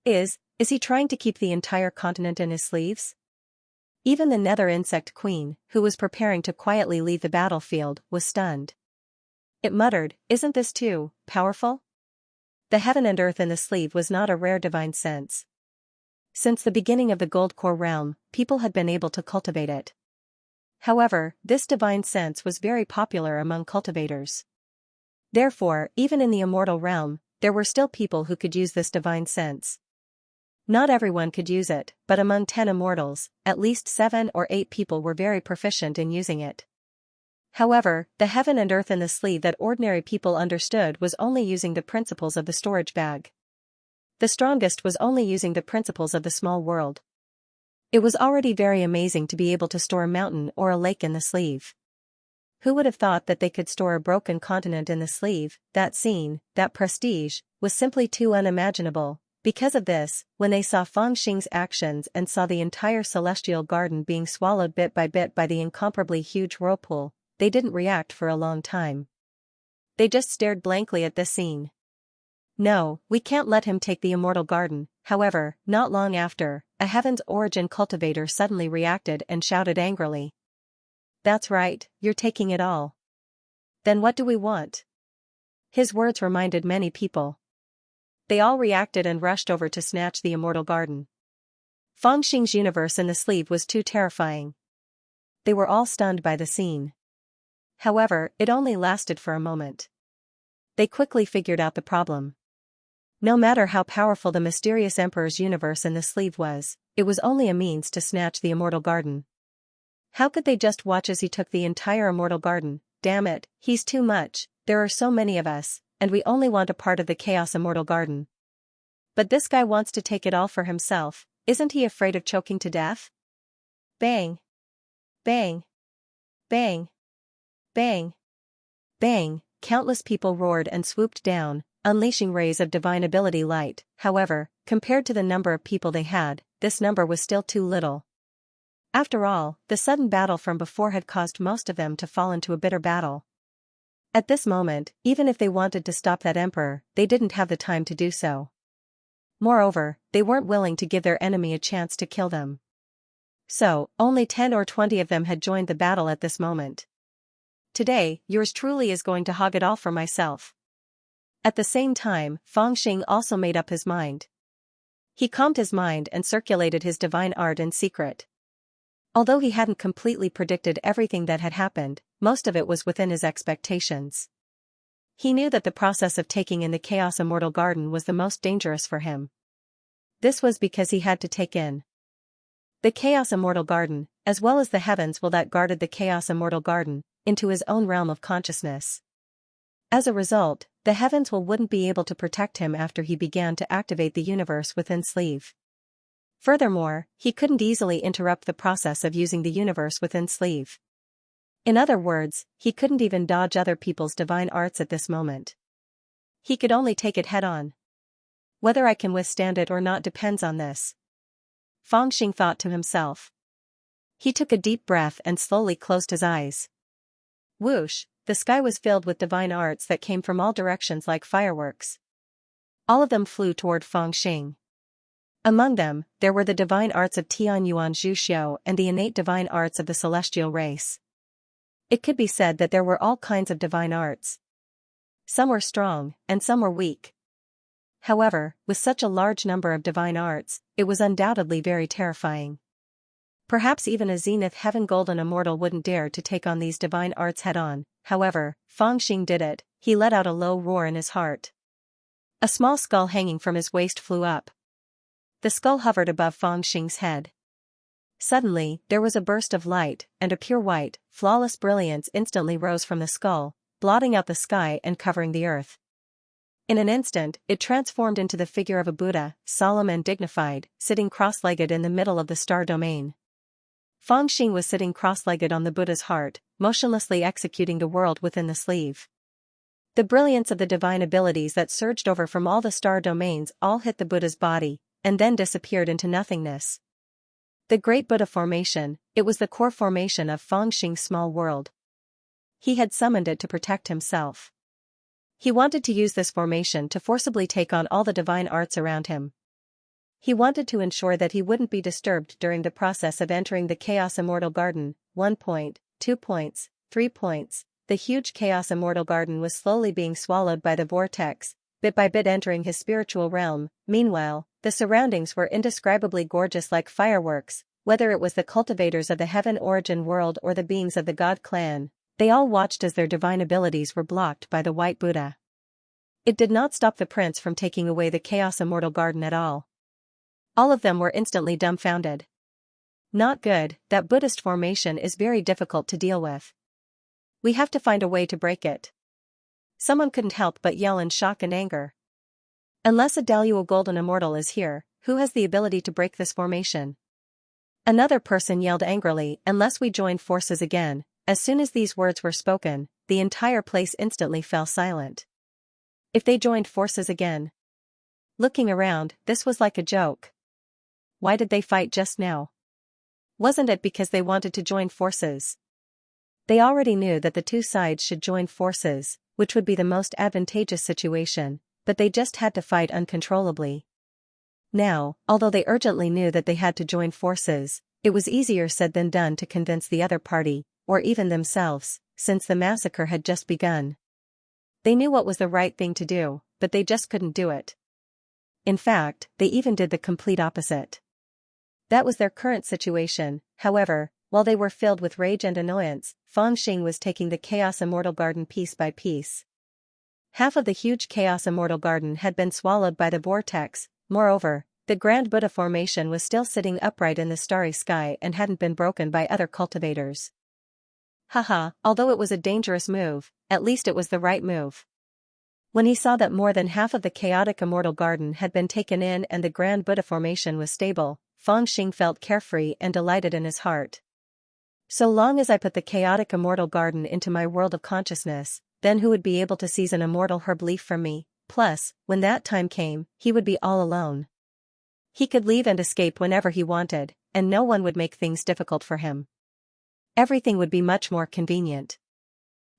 Is he trying to keep the entire continent in his sleeves? Even the nether insect queen, who was preparing to quietly leave the battlefield, was stunned. It muttered, "Isn't this too powerful?" The heaven and earth in the sleeve was not a rare divine sense. Since the beginning of the gold core realm, people had been able to cultivate it. However, this divine sense was very popular among cultivators. Therefore, even in the immortal realm, there were still people who could use this divine sense. Not everyone could use it, but among 10 immortals, at least 7 or 8 people were very proficient in using it. However, the heaven and earth in the sleeve that ordinary people understood was only using the principles of the storage bag. The strongest was only using the principles of the small world. It was already very amazing to be able to store a mountain or a lake in the sleeve. Who would have thought that they could store a broken continent in the sleeve? That scene, that prestige, was simply too unimaginable. Because of this, when they saw Feng Xing's actions and saw the entire celestial garden being swallowed bit by bit by the incomparably huge whirlpool, they didn't react for a long time. They just stared blankly at this scene. No, we can't let him take the immortal garden. However, not long after, a Heaven's Origin cultivator suddenly reacted and shouted angrily. That's right, you're taking it all. Then what do we want? His words reminded many people. They all reacted and rushed over to snatch the immortal garden. Feng Xing's universe in the sleeve was too terrifying. They were all stunned by the scene. However, it only lasted for a moment. They quickly figured out the problem. No matter how powerful the mysterious emperor's universe in the sleeve was, it was only a means to snatch the immortal garden. How could they just watch as he took the entire immortal garden? Damn it, he's too much, there are so many of us, and we only want a part of the chaos immortal garden. But this guy wants to take it all for himself, isn't he afraid of choking to death? Bang! Bang! Bang! Bang! Bang! Countless people roared and swooped down, unleashing rays of divine ability light. However, compared to the number of people they had, this number was still too little. After all, the sudden battle from before had caused most of them to fall into a bitter battle. At this moment, even if they wanted to stop that emperor, they didn't have the time to do so. Moreover, they weren't willing to give their enemy a chance to kill them. So, only 10 or 20 of them had joined the battle at this moment. Today, yours truly is going to hog it all for myself. At the same time, Fangxing also made up his mind. He calmed his mind and circulated his divine art in secret. Although he hadn't completely predicted everything that had happened, most of it was within his expectations. He knew that the process of taking in the Chaos Immortal Garden was the most dangerous for him. This was because he had to take in the Chaos Immortal Garden, as well as the heavens that guarded the Chaos Immortal Garden, into his own realm of consciousness. As a result, the heavens wouldn't be able to protect him after he began to activate the universe within sleeve. Furthermore, he couldn't easily interrupt the process of using the universe within sleeve. In other words, he couldn't even dodge other people's divine arts at this moment. He could only take it head-on. Whether I can withstand it or not depends on this, Fangxing thought to himself. He took a deep breath and slowly closed his eyes. Whoosh, the sky was filled with divine arts that came from all directions like fireworks. All of them flew toward Fangxing. Among them, there were the divine arts of Tianyuan Zhuxiu and the innate divine arts of the celestial race. It could be said that there were all kinds of divine arts. Some were strong, and some were weak. However, with such a large number of divine arts, it was undoubtedly very terrifying. Perhaps even a Zenith Heaven Golden Immortal wouldn't dare to take on these divine arts head-on. However, Fangxing did it. He let out a low roar in his heart. A small skull hanging from his waist flew up. The skull hovered above Fangxing's head. Suddenly, there was a burst of light, and a pure white, flawless brilliance instantly rose from the skull, blotting out the sky and covering the earth. In an instant, it transformed into the figure of a Buddha, solemn and dignified, sitting cross-legged in the middle of the star domain. Fangxing was sitting cross-legged on the Buddha's heart, motionlessly executing the world within the sleeve. The brilliance of the divine abilities that surged over from all the star domains all hit the Buddha's body, and then disappeared into nothingness. The Great Buddha Formation, it was the core formation of Fangxing's small world. He had summoned it to protect himself. He wanted to use this formation to forcibly take on all the divine arts around him. He wanted to ensure that he wouldn't be disturbed during the process of entering the Chaos Immortal Garden. 1 point, 2 points, 3 points. The huge Chaos Immortal Garden was slowly being swallowed by the vortex, bit by bit entering his spiritual realm. Meanwhile, the surroundings were indescribably gorgeous like fireworks, whether it was the cultivators of the Heaven Origin world or the beings of the God clan. They all watched as their divine abilities were blocked by the White Buddha. It did not stop the prince from taking away the Chaos Immortal Garden at all. All of them were instantly dumbfounded. Not good, that Buddhist formation is very difficult to deal with. We have to find a way to break it. Someone couldn't help but yell in shock and anger. Unless a Daluo Golden Immortal is here, who has the ability to break this formation? Another person yelled angrily, unless we join forces again. As soon as these words were spoken, the entire place instantly fell silent. If they joined forces again? Looking around, this was like a joke. Why did they fight just now? Wasn't it because they wanted to join forces? They already knew that the two sides should join forces, which would be the most advantageous situation, but they just had to fight uncontrollably. Now, although they urgently knew that they had to join forces, it was easier said than done to convince the other party, or even themselves, since the massacre had just begun. They knew what was the right thing to do, but they just couldn't do it. In fact, they even did the complete opposite. That was their current situation. However, while they were filled with rage and annoyance, Fangxing was taking the Chaos Immortal Garden piece by piece. Half of the huge Chaos Immortal Garden had been swallowed by the vortex. Moreover, the Grand Buddha formation was still sitting upright in the starry sky and hadn't been broken by other cultivators. Haha, although it was a dangerous move, at least it was the right move. When he saw that more than half of the chaotic Immortal Garden had been taken in and the Grand Buddha formation was stable, Feng Xing felt carefree and delighted in his heart. So long as I put the chaotic Immortal Garden into my world of consciousness, then who would be able to seize an immortal herb leaf from me? Plus, when that time came, he would be all alone. He could leave and escape whenever he wanted, and no one would make things difficult for him. Everything would be much more convenient.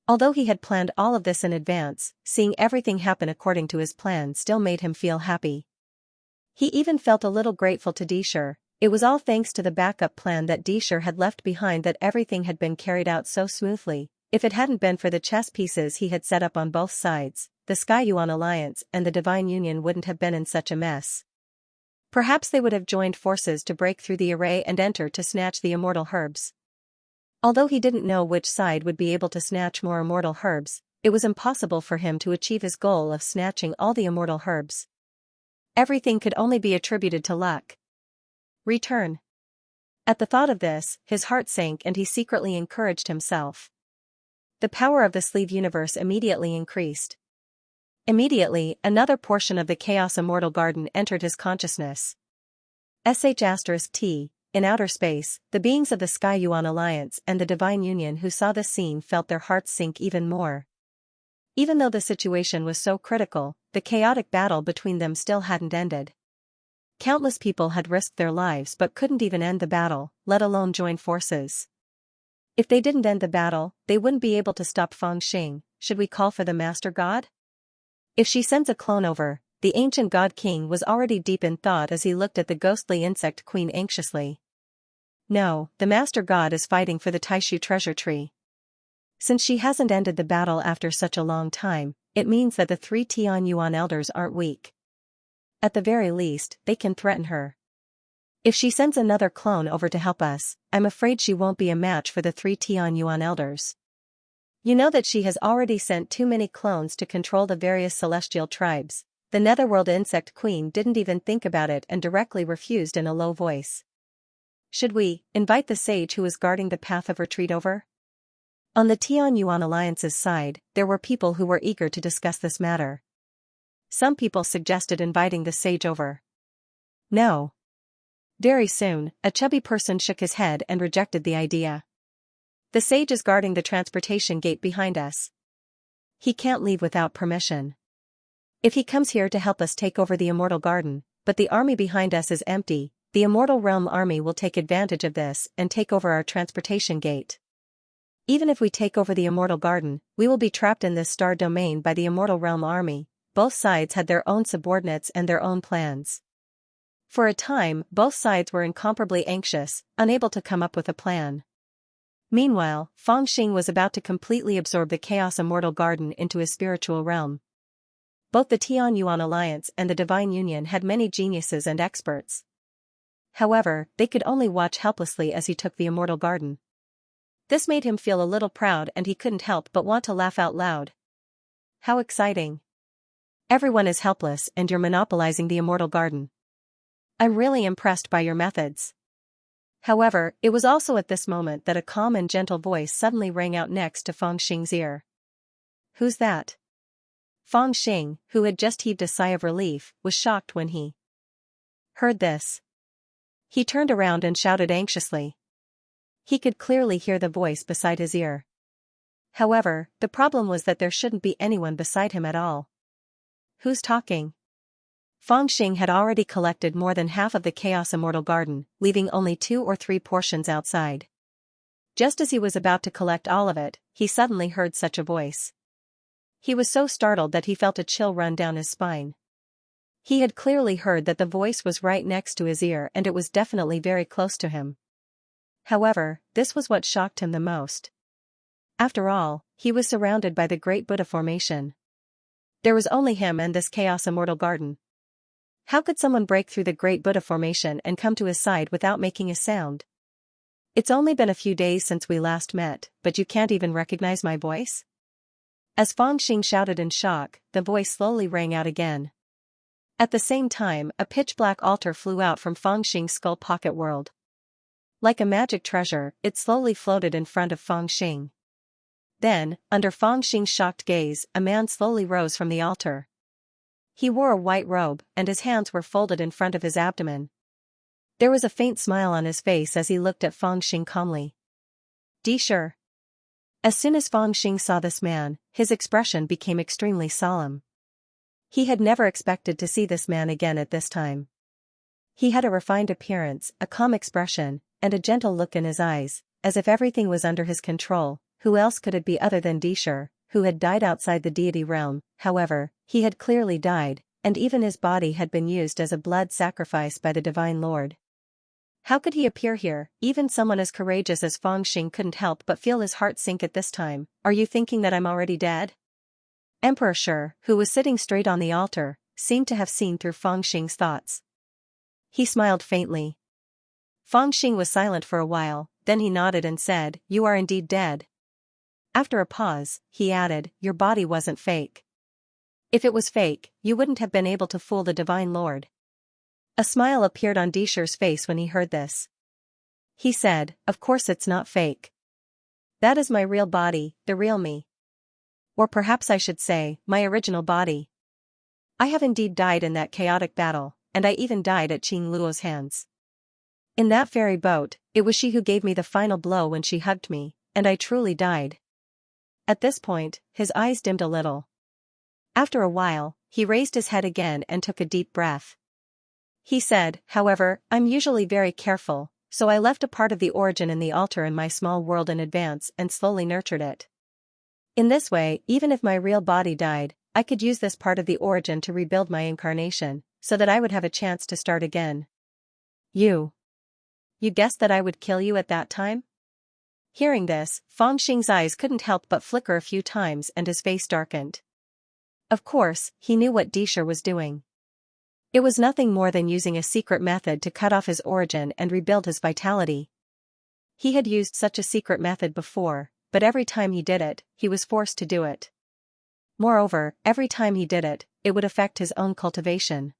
Although he had planned all of this in advance, seeing everything happen according to his plan still made him feel happy. He even felt a little grateful to Dishur. It was all thanks to the backup plan that Dishur had left behind that everything had been carried out so smoothly. If it hadn't been for the chess pieces he had set up on both sides, the Sky Yuan Alliance and the Divine Union wouldn't have been in such a mess. Perhaps they would have joined forces to break through the array and enter to snatch the immortal herbs. Although he didn't know which side would be able to snatch more immortal herbs, it was impossible for him to achieve his goal of snatching all the immortal herbs. Everything could only be attributed to luck. Return. At the thought of this, his heart sank and he secretly encouraged himself. The power of the sleeve universe immediately increased. Immediately, another portion of the Chaos Immortal Garden entered his consciousness. *T. In outer space, the beings of the Sky Yuan Alliance and the Divine Union who saw this scene felt their hearts sink even more. Even though the situation was so critical, the chaotic battle between them still hadn't ended. Countless people had risked their lives but couldn't even end the battle, let alone join forces. If they didn't end the battle, they wouldn't be able to stop Feng Xing. Should we call for the Master God? If she sends a clone over, the ancient God King was already deep in thought as he looked at the ghostly insect queen anxiously. No, the Master God is fighting for the Taishu treasure tree. Since she hasn't ended the battle after such a long time, it means that the 3 Tian Yuan elders aren't weak. At the very least, they can threaten her. If she sends another clone over to help us, I'm afraid she won't be a match for the 3 Tian Yuan elders. You know that she has already sent too many clones to control the various celestial tribes. The Netherworld Insect Queen didn't even think about it and directly refused in a low voice. Should we invite the sage who is guarding the path of retreat over? On the Tian Yuan Alliance's side, there were people who were eager to discuss this matter. Some people suggested inviting the sage over. No. Very soon, a chubby person shook his head and rejected the idea. The sage is guarding the transportation gate behind us. He can't leave without permission. If he comes here to help us take over the Immortal Garden, but the army behind us is empty, the Immortal Realm army will take advantage of this and take over our transportation gate. Even if we take over the Immortal Garden, we will be trapped in this star domain by the Immortal Realm army. Both sides had their own subordinates and their own plans. For a time, both sides were incomparably anxious, unable to come up with a plan. Meanwhile, Feng Xing was about to completely absorb the Chaos Immortal Garden into his spiritual realm. Both the Tian Yuan Alliance and the Divine Union had many geniuses and experts. However, they could only watch helplessly as he took the Immortal Garden. This made him feel a little proud and he couldn't help but want to laugh out loud. How exciting! Everyone is helpless and you're monopolizing the Immortal Garden. I'm really impressed by your methods. However, it was also at this moment that a calm and gentle voice suddenly rang out next to Feng Xing's ear. Who's that? Feng Xing, who had just heaved a sigh of relief, was shocked when he heard this. He turned around and shouted anxiously. He could clearly hear the voice beside his ear. However, the problem was that there shouldn't be anyone beside him at all. Who's talking? Feng Xing had already collected more than half of the Chaos Immortal Garden, leaving only 2 or 3 portions outside. Just as he was about to collect all of it, he suddenly heard such a voice. He was so startled that he felt a chill run down his spine. He had clearly heard that the voice was right next to his ear and it was definitely very close to him. However, this was what shocked him the most. After all, he was surrounded by the Great Buddha formation. There was only him and this Chaos Immortal Garden. How could someone break through the Great Buddha formation and come to his side without making a sound? It's only been a few days since we last met, but you can't even recognize my voice? As Fang Xing shouted in shock, the voice slowly rang out again. At the same time, a pitch-black altar flew out from Fang Xing's skull pocket world. Like a magic treasure, it slowly floated in front of Fang Xing. Then, under Fang Xing's shocked gaze, a man slowly rose from the altar. He wore a white robe, and his hands were folded in front of his abdomen. There was a faint smile on his face as he looked at Fang Xing calmly. "Disher." As soon as Fang Xing saw this man, his expression became extremely solemn. He had never expected to see this man again at this time. He had a refined appearance, a calm expression, and a gentle look in his eyes, as if everything was under his control. Who else could it be other than Disher, who had died outside the deity realm? However, he had clearly died, and even his body had been used as a blood sacrifice by the Divine Lord. How could he appear here? Even someone as courageous as Fang Xing couldn't help but feel his heart sink at this time. "Are you thinking that I'm already dead?" Emperor Shi, who was sitting straight on the altar, seemed to have seen through Fang Xing's thoughts. He smiled faintly. Fang Xing was silent for a while, then he nodded and said, "You are indeed dead." After a pause, he added, "Your body wasn't fake. If it was fake, you wouldn't have been able to fool the Divine Lord." A smile appeared on Disher's face when he heard this. He said, "Of course it's not fake. That is my real body, the real me. Or perhaps I should say, my original body. I have indeed died in that chaotic battle, and I even died at Qing Luo's hands. In that ferry boat, it was she who gave me the final blow when she hugged me, and I truly died." At this point, his eyes dimmed a little. After a while, he raised his head again and took a deep breath. He said, "However, I'm usually very careful, so I left a part of the origin in the altar in my small world in advance and slowly nurtured it. In this way, even if my real body died, I could use this part of the origin to rebuild my incarnation, so that I would have a chance to start again." You guessed that I would kill you at that time?" Hearing this, Fang Xing's eyes couldn't help but flicker a few times and his face darkened. Of course, he knew what Disher was doing. It was nothing more than using a secret method to cut off his origin and rebuild his vitality. He had used such a secret method before, but every time he did it, he was forced to do it. Moreover, every time he did it, it would affect his own cultivation.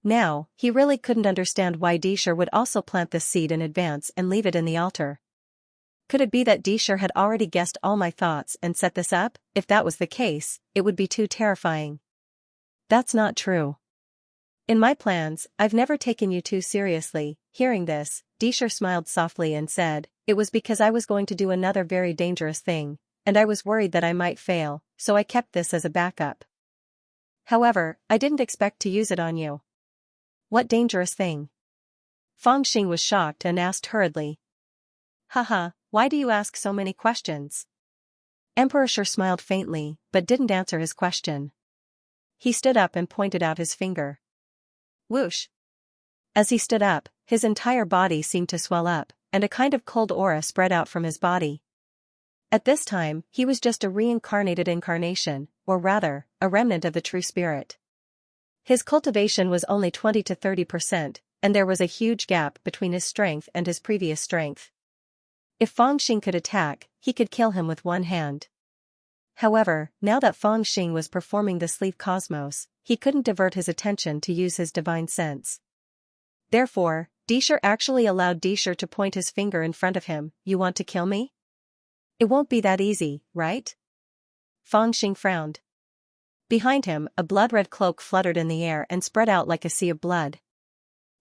Now, he really couldn't understand why Disher would also plant this seed in advance and leave it in the altar. Could it be that Disher had already guessed all my thoughts and set this up? If that was the case, it would be too terrifying. That's not true. In my plans, I've never taken you too seriously. Hearing this, Disher smiled softly and said, "It was because I was going to do another very dangerous thing, and I was worried that I might fail, so I kept this as a backup. However, I didn't expect to use it on you." "What dangerous thing?" Fang Xing was shocked and asked hurriedly. "Haha, why do you ask so many questions?" Emperor Shi smiled faintly, but didn't answer his question. He stood up and pointed out his finger. Whoosh! As he stood up, his entire body seemed to swell up, and a kind of cold aura spread out from his body. At this time, he was just a reincarnated incarnation, or rather, a remnant of the true spirit. His cultivation was only 20 to 30%, and there was a huge gap between his strength and his previous strength. If Fang Xing could attack, he could kill him with one hand. However, now that Fang Xing was performing the sleep cosmos, he couldn't divert his attention to use his divine sense. Therefore, Disher actually allowed Disher to point his finger in front of him. "You want to kill me? It won't be that easy, right?" Fang Xing frowned. Behind him, a blood-red cloak fluttered in the air and spread out like a sea of blood.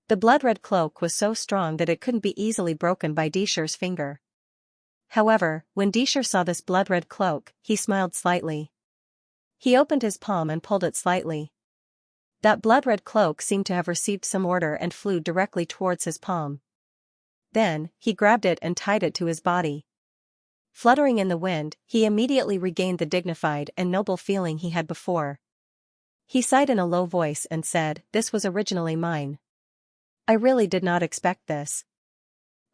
The blood-red cloak was so strong that it couldn't be easily broken by Disher's finger. However, when Disher saw this blood-red cloak, he smiled slightly. He opened his palm and pulled it slightly. That blood-red cloak seemed to have received some order and flew directly towards his palm. Then, he grabbed it and tied it to his body. Fluttering in the wind, he immediately regained the dignified and noble feeling he had before. He sighed in a low voice and said, "This was originally mine. I really did not expect this.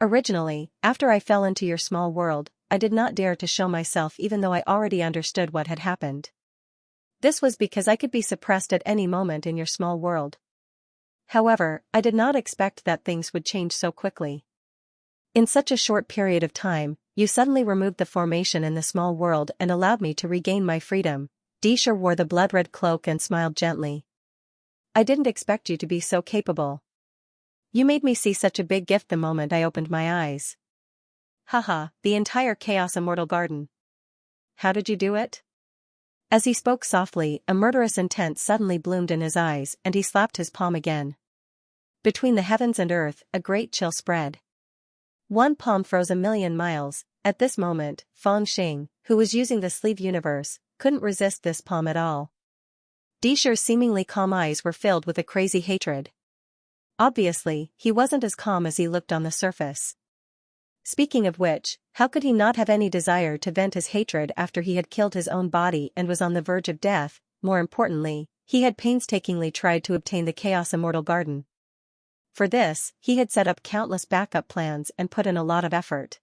Originally, after I fell into your small world, I did not dare to show myself even though I already understood what had happened. This was because I could be suppressed at any moment in your small world. However, I did not expect that things would change so quickly. In such a short period of time, you suddenly removed the formation in the small world and allowed me to regain my freedom. Disher wore the blood-red cloak and smiled gently. I didn't expect you to be so capable. You made me see such a big gift the moment I opened my eyes. Haha, the entire Chaos Immortal Garden. How did you do it? As he spoke softly, a murderous intent suddenly bloomed in his eyes and he slapped his palm again. Between the heavens and earth, a great chill spread. One palm froze a million miles. At this moment, Fang Xing, who was using the sleeve universe, couldn't resist this palm at all. Disher's seemingly calm eyes were filled with a crazy hatred. Obviously, he wasn't as calm as he looked on the surface. Speaking of which, how could he not have any desire to vent his hatred after he had killed his own body and was on the verge of death? More importantly, he had painstakingly tried to obtain the Chaos Immortal Garden. For this, he had set up countless backup plans and put in a lot of effort.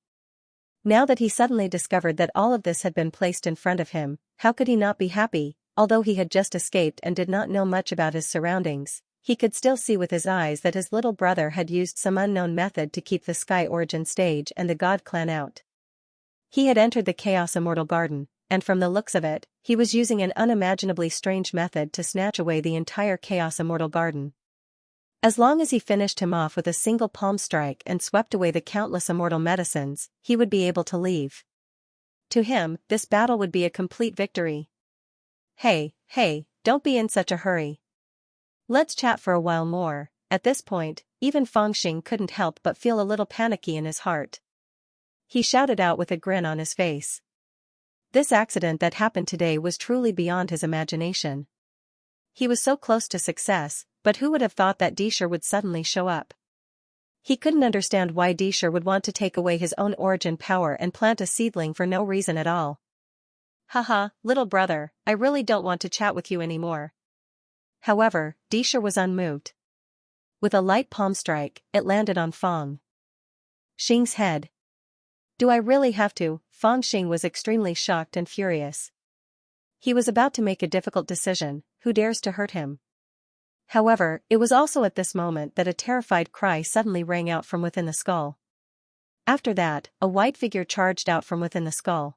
Now that he suddenly discovered that all of this had been placed in front of him, how could he not be happy? Although he had just escaped and did not know much about his surroundings, he could still see with his eyes that his little brother had used some unknown method to keep the Sky Origin stage and the God Clan out. He had entered the Chaos Immortal Garden, and from the looks of it, he was using an unimaginably strange method to snatch away the entire Chaos Immortal Garden. As long as he finished him off with a single palm strike and swept away the countless immortal medicines, he would be able to leave. To him, this battle would be a complete victory. Hey, don't be in such a hurry. Let's chat for a while more. At this point, even Fang Xing couldn't help but feel a little panicky in his heart. He shouted out with a grin on his face. This accident that happened today was truly beyond his imagination. He was so close to success, but who would have thought that Disher would suddenly show up? He couldn't understand why Disher would want to take away his own origin power and plant a seedling for no reason at all. Haha, little brother, I really don't want to chat with you anymore. However, Disher was unmoved. With a light palm strike, it landed on Fang Xing's head. Do I really have to? Fang Xing was extremely shocked and furious. He was about to make a difficult decision. Who dares to hurt him? However, it was also at this moment that a terrified cry suddenly rang out from within the skull. After that, a white figure charged out from within the skull.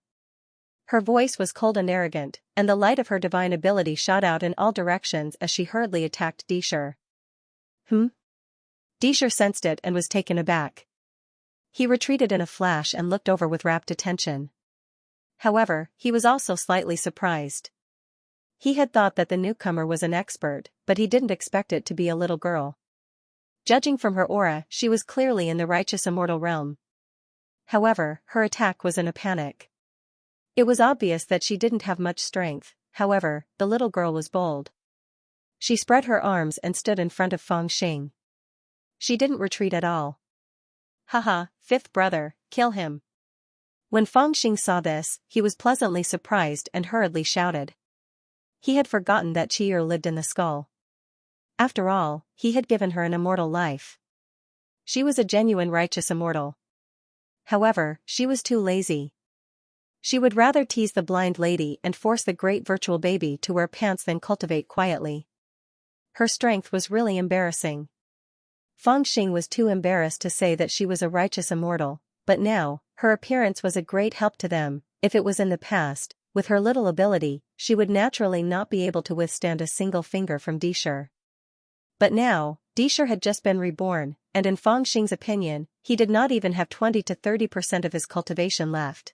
Her voice was cold and arrogant, and the light of her divine ability shot out in all directions as she hurriedly attacked Disher. Disher sensed it and was taken aback. He retreated in a flash and looked over with rapt attention. However, he was also slightly surprised. He had thought that the newcomer was an expert, but he didn't expect it to be a little girl. Judging from her aura, she was clearly in the righteous immortal realm. However, her attack was in a panic. It was obvious that she didn't have much strength. However, the little girl was bold. She spread her arms and stood in front of Fang Xing. She didn't retreat at all. Haha, fifth brother, kill him. When Fang Xing saw this, he was pleasantly surprised and hurriedly shouted. He had forgotten that Qi'er lived in the skull. After all, he had given her an immortal life. She was a genuine righteous immortal. However, she was too lazy. She would rather tease the blind lady and force the great virtual baby to wear pants than cultivate quietly. Her strength was really embarrassing. Fang Xing was too embarrassed to say that she was a righteous immortal, but now, her appearance was a great help to them. If it was in the past, with her little ability, she would naturally not be able to withstand a single finger from Disher. But now, Disher had just been reborn, and in Fang Xing's opinion, he did not even have 20 to 30% of his cultivation left.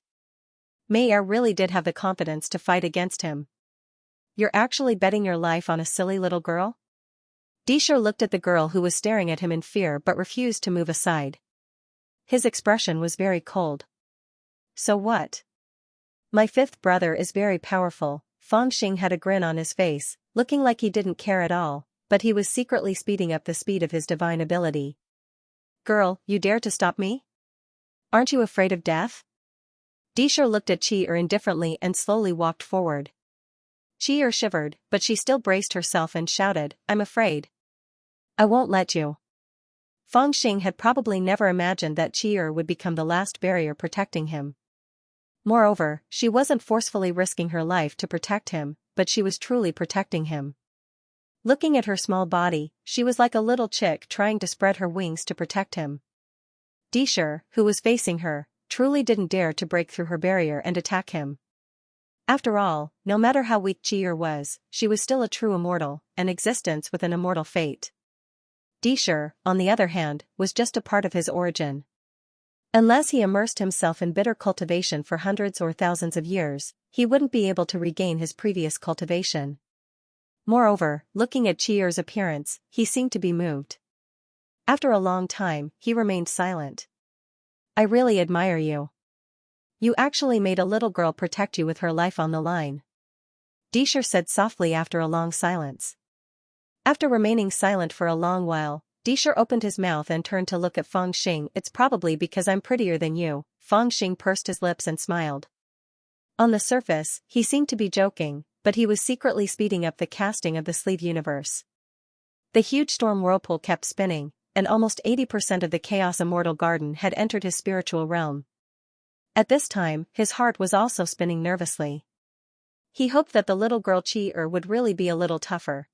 Mei really did have the confidence to fight against him. You're actually betting your life on a silly little girl? Disher looked at the girl who was staring at him in fear but refused to move aside. His expression was very cold. So what? My fifth brother is very powerful. Fang Xing had a grin on his face, looking like he didn't care at all, but he was secretly speeding up the speed of his divine ability. Girl, you dare to stop me? Aren't you afraid of death? Disher looked at Qi'er indifferently and slowly walked forward. Qi'er shivered, but she still braced herself and shouted, I'm afraid. I won't let you. Fang Xing had probably never imagined that Qi'er would become the last barrier protecting him. Moreover, she wasn't forcefully risking her life to protect him, but she was truly protecting him. Looking at her small body, she was like a little chick trying to spread her wings to protect him. Disher, who was facing her, truly didn't dare to break through her barrier and attack him. After all, no matter how weak Xianxia was, she was still a true immortal, an existence with an immortal fate. Disher, on the other hand, was just a part of his origin. Unless he immersed himself in bitter cultivation for hundreds or thousands of years, he wouldn't be able to regain his previous cultivation. Moreover, looking at Xianxia's appearance, he seemed to be moved. After a long time, he remained silent. I really admire you. You actually made a little girl protect you with her life on the line. Disher said softly after a long silence. After remaining silent for a long while, Disher opened his mouth and turned to look at Fangxing. It's probably because I'm prettier than you. Fangxing pursed his lips and smiled. On the surface, he seemed to be joking, but he was secretly speeding up the casting of the sleeve universe. The huge storm whirlpool kept spinning, and almost 80% of the Chaos Immortal Garden had entered his spiritual realm. At this time, his heart was also spinning nervously. He hoped that the little girl Xianxia would really be a little tougher.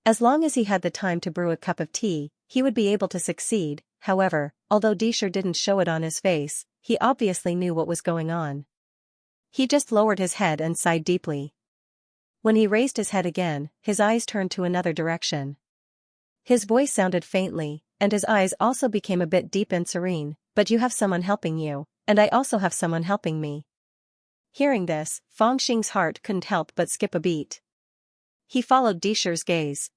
As long as he had the time to brew a cup of tea, he would be able to succeed. However, although Disher didn't show it on his face, he obviously knew what was going on. He just lowered his head and sighed deeply. When he raised his head again, his eyes turned to another direction. His voice sounded faintly, and his eyes also became a bit deep and serene. But you have someone helping you, and I also have someone helping me. Hearing this, Fangxing's heart couldn't help but skip a beat. He followed Disher's gaze.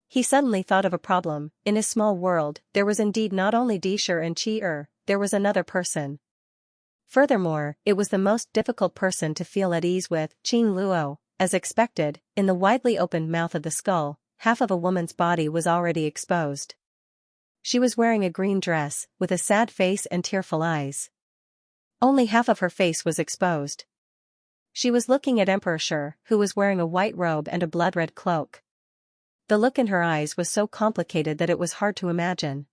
He suddenly thought of a problem. In his small world, there was indeed not only Disher and Xianxia, there was another person. Furthermore, it was the most difficult person to feel at ease with. Qing Luo. As expected, in the widely opened mouth of the skull, half of a woman's body was already exposed. She was wearing a green dress, with a sad face and tearful eyes. Only half of her face was exposed. She was looking at Emperor Shi, who was wearing a white robe and a blood-red cloak. The look in her eyes was so complicated that it was hard to imagine.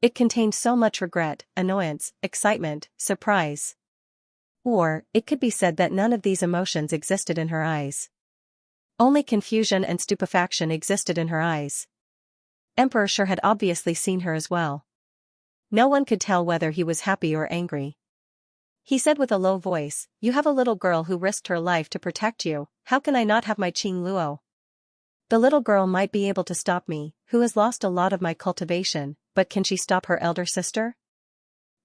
It contained so much regret, annoyance, excitement, surprise. Or, it could be said that none of these emotions existed in her eyes. Only confusion and stupefaction existed in her eyes. Emperor Shi had obviously seen her as well. No one could tell whether he was happy or angry. He said with a low voice, "You have a little girl who risked her life to protect you. How can I not have my Qing Luo? The little girl might be able to stop me, who has lost a lot of my cultivation, but can she stop her elder sister?"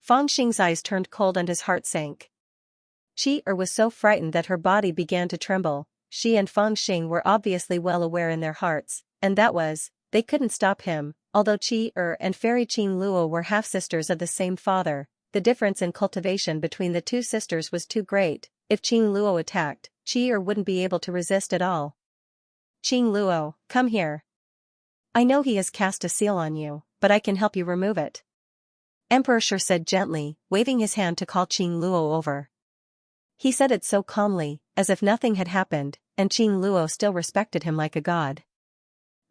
Fangxing's eyes turned cold and his heart sank. Xianxia was so frightened that her body began to tremble. She and Fangxing were obviously well aware in their hearts, and that was, they couldn't stop him. Although Xianxia and Fairy Qing Luo were half-sisters of the same father, the difference in cultivation between the two sisters was too great. If Qing Luo attacked, Xianxia wouldn't be able to resist at all. "Qing Luo, come here. I know he has cast a seal on you, but I can help you remove it," Emperor Shi said gently, waving his hand to call Qing Luo over. He said it so calmly, as if nothing had happened, and Qing Luo still respected him like a god.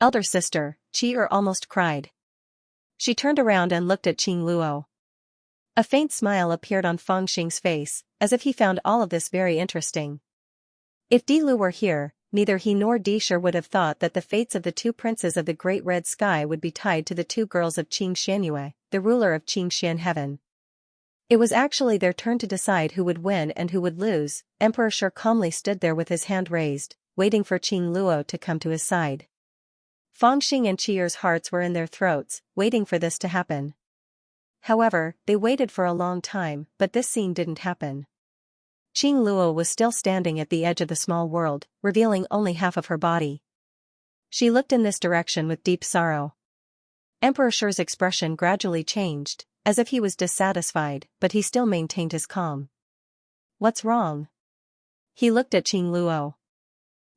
"Elder sister," Xianxia almost cried. She turned around and looked at Qing Luo. A faint smile appeared on Fangxing's face, as if he found all of this very interesting. If Di Lu were here, neither he nor Disher would have thought that the fates of the two princes of the Great Red Sky would be tied to the two girls of Qing Xianyue, the ruler of Qingxian Heaven. It was actually their turn to decide who would win and who would lose. Emperor Shi calmly stood there with his hand raised, waiting for Qing Luo to come to his side. Fangxing and Xianxia's hearts were in their throats, waiting for this to happen. However, they waited for a long time, but this scene didn't happen. Qing Luo was still standing at the edge of the small world, revealing only half of her body. She looked in this direction with deep sorrow. Emperor Shi's expression gradually changed, as if he was dissatisfied, but he still maintained his calm. "What's wrong?" He looked at Qing Luo.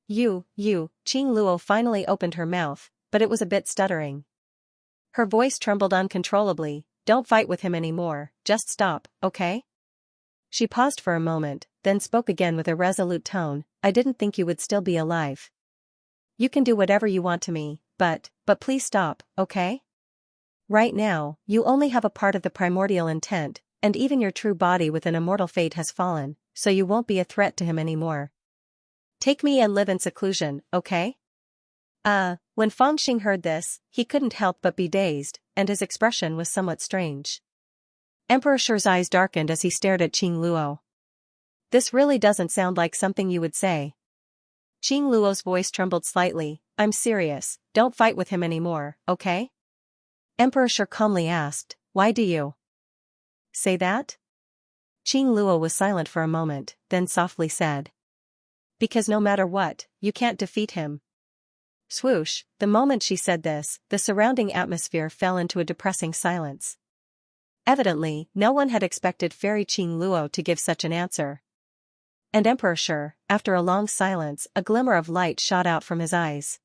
You, Qing Luo finally opened her mouth, but it was a bit stuttering. Her voice trembled uncontrollably. "Don't fight with him anymore, just stop, okay?" She paused for a moment, then spoke again with a resolute tone. "I didn't think you would still be alive. You can do whatever you want to me, but please stop, okay? Right now, you only have a part of the primordial intent, and even your true body with an immortal fate has fallen, so you won't be a threat to him anymore. Take me and live in seclusion, okay?" When Fangxing heard this, he couldn't help but be dazed, and his expression was somewhat strange. Emperor Shi's eyes darkened as he stared at Qing Luo. This really doesn't sound like something you would say. Qing Luo's voice trembled slightly. I'm serious, don't fight with him anymore, okay? Emperor Shi calmly asked, why do you say that? Qing Luo was silent for a moment, then softly said. Because no matter what, you can't defeat him. Swoosh, the moment she said this, the surrounding atmosphere fell into a depressing silence. Evidently, no one had expected Fairy Qing Luo to give such an answer. And Emperor Shi, after a long silence, a glimmer of light shot out from his eyes.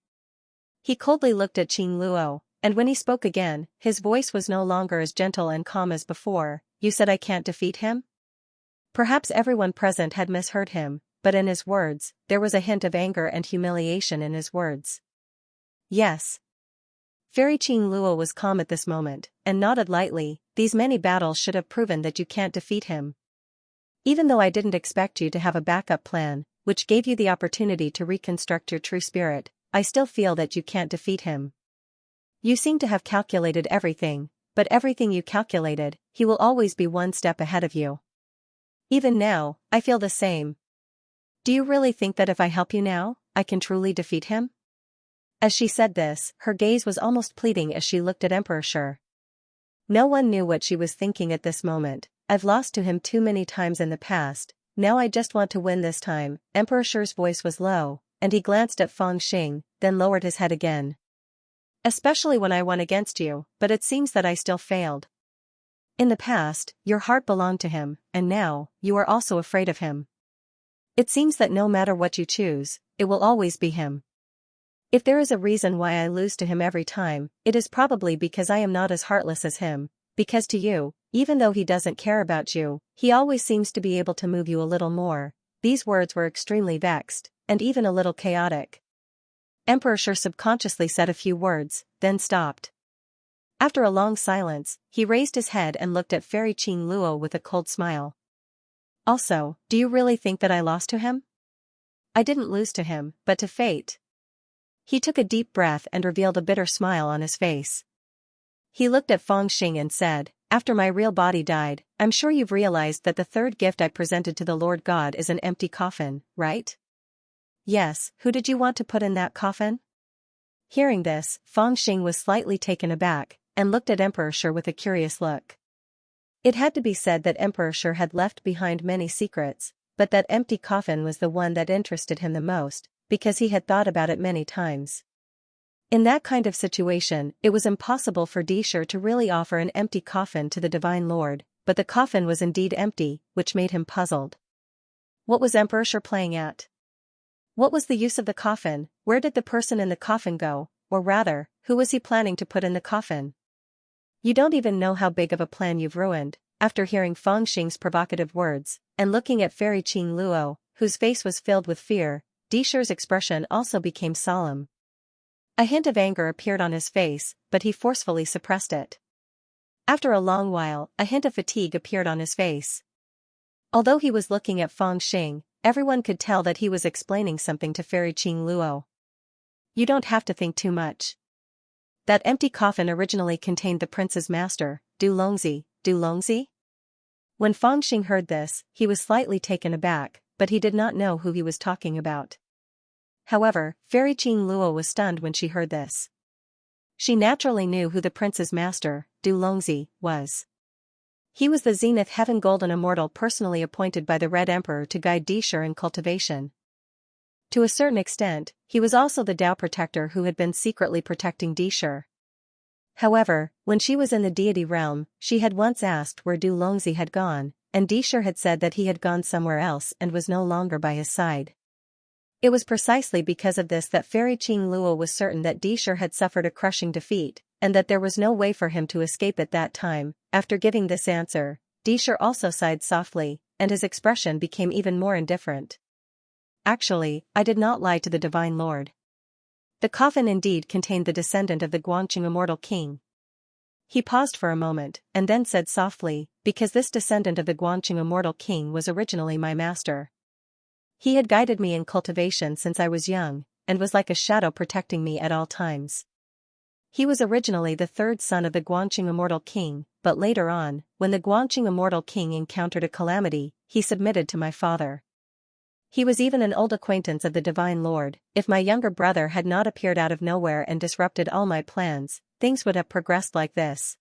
He coldly looked at Qing Luo, and when he spoke again, his voice was no longer as gentle and calm as before. You said I can't defeat him? Perhaps everyone present had misheard him, but in his words, there was a hint of anger and humiliation in his words. Yes. Fairy Qing Luo was calm at this moment, and nodded lightly. These many battles should have proven that you can't defeat him. Even though I didn't expect you to have a backup plan, which gave you the opportunity to reconstruct your true spirit, I still feel that you can't defeat him. You seem to have calculated everything, but everything you calculated, he will always be one step ahead of you. Even now, I feel the same. Do you really think that if I help you now, I can truly defeat him? As she said this, her gaze was almost pleading as she looked at Emperor Shi. No one knew what she was thinking at this moment. I've lost to him too many times in the past, now I just want to win this time. Emperor Shi's voice was low, and he glanced at Fangxing, then lowered his head again. Especially when I won against you, but it seems that I still failed. In the past, your heart belonged to him, and now, you are also afraid of him. It seems that no matter what you choose, it will always be him. If there is a reason why I lose to him every time, it is probably because I am not as heartless as him, because to you, even though he doesn't care about you, he always seems to be able to move you a little more. These words were extremely vexed, and even a little chaotic. Emperor Shi subconsciously said a few words, then stopped. After a long silence, he raised his head and looked at Fairy Qing Luo with a cold smile. Also, do you really think that I lost to him? I didn't lose to him, but to fate. He took a deep breath and revealed a bitter smile on his face. He looked at Fangxing and said, after my real body died, I'm sure you've realized that the third gift I presented to the Lord God is an empty coffin, right? Yes, who did you want to put in that coffin? Hearing this, Fangxing was slightly taken aback, and looked at Emperor Shi with a curious look. It had to be said that Emperor Shi had left behind many secrets, but that empty coffin was the one that interested him the most, because he had thought about it many times. In that kind of situation, it was impossible for Di Shi to really offer an empty coffin to the Divine Lord, but the coffin was indeed empty, which made him puzzled. What was Emperor Shi playing at? What was the use of the coffin? Where did the person in the coffin go, or rather, who was he planning to put in the coffin? You don't even know how big of a plan you've ruined. After hearing Fangxing's provocative words, and looking at Fairy Qing Luo, whose face was filled with fear, Di Shi's expression also became solemn. A hint of anger appeared on his face, but he forcefully suppressed it. After a long while, a hint of fatigue appeared on his face. Although he was looking at Fangxing, everyone could tell that he was explaining something to Fairy Qing Luo. You don't have to think too much. That empty coffin originally contained the prince's master, Du Longzi. When Fangxing heard this, he was slightly taken aback, but he did not know who he was talking about. However, Fairy Qing Luo was stunned when she heard this. She naturally knew who the prince's master, Du Longzi, was. He was the Zenith Heaven Golden Immortal personally appointed by the Red Emperor to guide Di Shi in cultivation. To a certain extent, he was also the Tao protector who had been secretly protecting Di Shi. However, when she was in the deity realm, she had once asked where Du Longzi had gone, and Di Shi had said that he had gone somewhere else and was no longer by his side. It was precisely because of this that Fairy Qing Luo was certain that Di Shi had suffered a crushing defeat, and that there was no way for him to escape at that time. After giving this answer, Di Shi also sighed softly, and his expression became even more indifferent. Actually, I did not lie to the Divine Lord. The coffin indeed contained the descendant of the Guangqing Immortal King. He paused for a moment, and then said softly, because this descendant of the Guangqing Immortal King was originally my master. He had guided me in cultivation since I was young, and was like a shadow protecting me at all times. He was originally the third son of the Guanqing Immortal King, but later on, when the Guanqing Immortal King encountered a calamity, he submitted to my father. He was even an old acquaintance of the Divine Lord. If my younger brother had not appeared out of nowhere and disrupted all my plans, things would have progressed like this.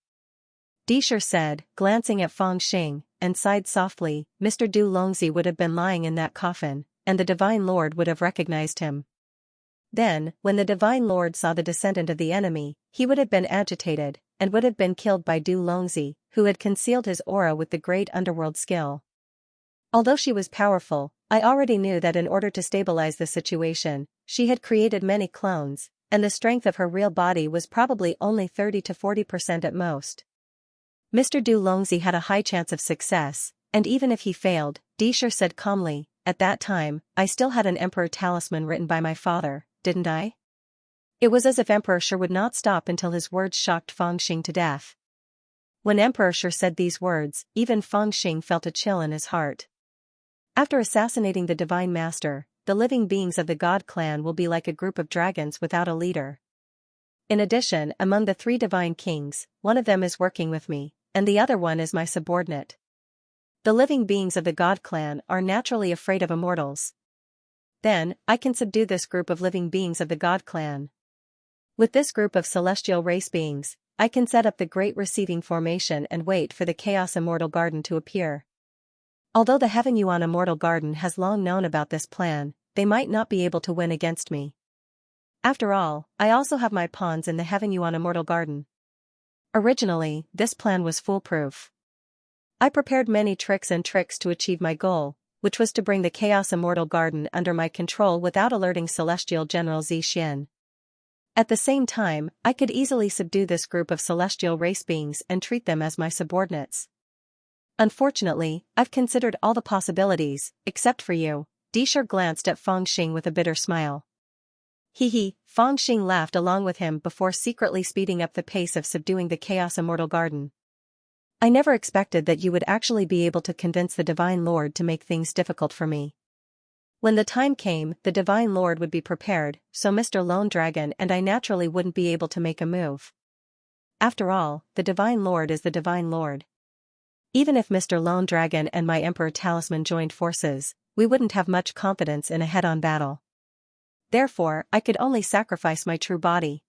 Disher said, glancing at Feng Xing, and sighed softly. Mr. Du Longzi would have been lying in that coffin, and the Divine Lord would have recognized him. Then, when the Divine Lord saw the descendant of the enemy, he would have been agitated, and would have been killed by Du Longzi, who had concealed his aura with the great underworld skill. Although she was powerful, I already knew that in order to stabilize the situation, she had created many clones, and the strength of her real body was probably only 30 to 40% at most. Mr. Du Longzi had a high chance of success, and even if he failed, Disher said calmly, at that time, I still had an Emperor talisman written by my father, didn't I? It was as if Emperor Shi would not stop until his words shocked Feng Xing to death. When Emperor Shi said these words, even Feng Xing felt a chill in his heart. After assassinating the Divine Master, the living beings of the God clan will be like a group of dragons without a leader. In addition, among the 3 divine kings, one of them is working with me, and the other one is my subordinate. The living beings of the God clan are naturally afraid of immortals. Then, I can subdue this group of living beings of the God clan. With this group of celestial race beings, I can set up the Great Receiving Formation and wait for the Chaos Immortal Garden to appear. Although the Heaven Yuan Immortal Garden has long known about this plan, they might not be able to win against me. After all, I also have my pawns in the Heaven Yuan Immortal Garden. Originally, this plan was foolproof. I prepared many tricks to achieve my goal, which was to bring the Chaos Immortal Garden under my control without alerting Celestial General Xianxia. At the same time, I could easily subdue this group of celestial race beings and treat them as my subordinates. Unfortunately, I've considered all the possibilities, except for you. Disher glanced at Feng Xing with a bitter smile. Feng Xing laughed along with him before secretly speeding up the pace of subduing the Chaos Immortal Garden. I never expected that you would actually be able to convince the Divine Lord to make things difficult for me. When the time came, the Divine Lord would be prepared, so Mr. Lone Dragon and I naturally wouldn't be able to make a move. After all, the Divine Lord is the Divine Lord. Even if Mr. Lone Dragon and my Emperor Talisman joined forces, we wouldn't have much confidence in a head-on battle. Therefore, I could only sacrifice my true body.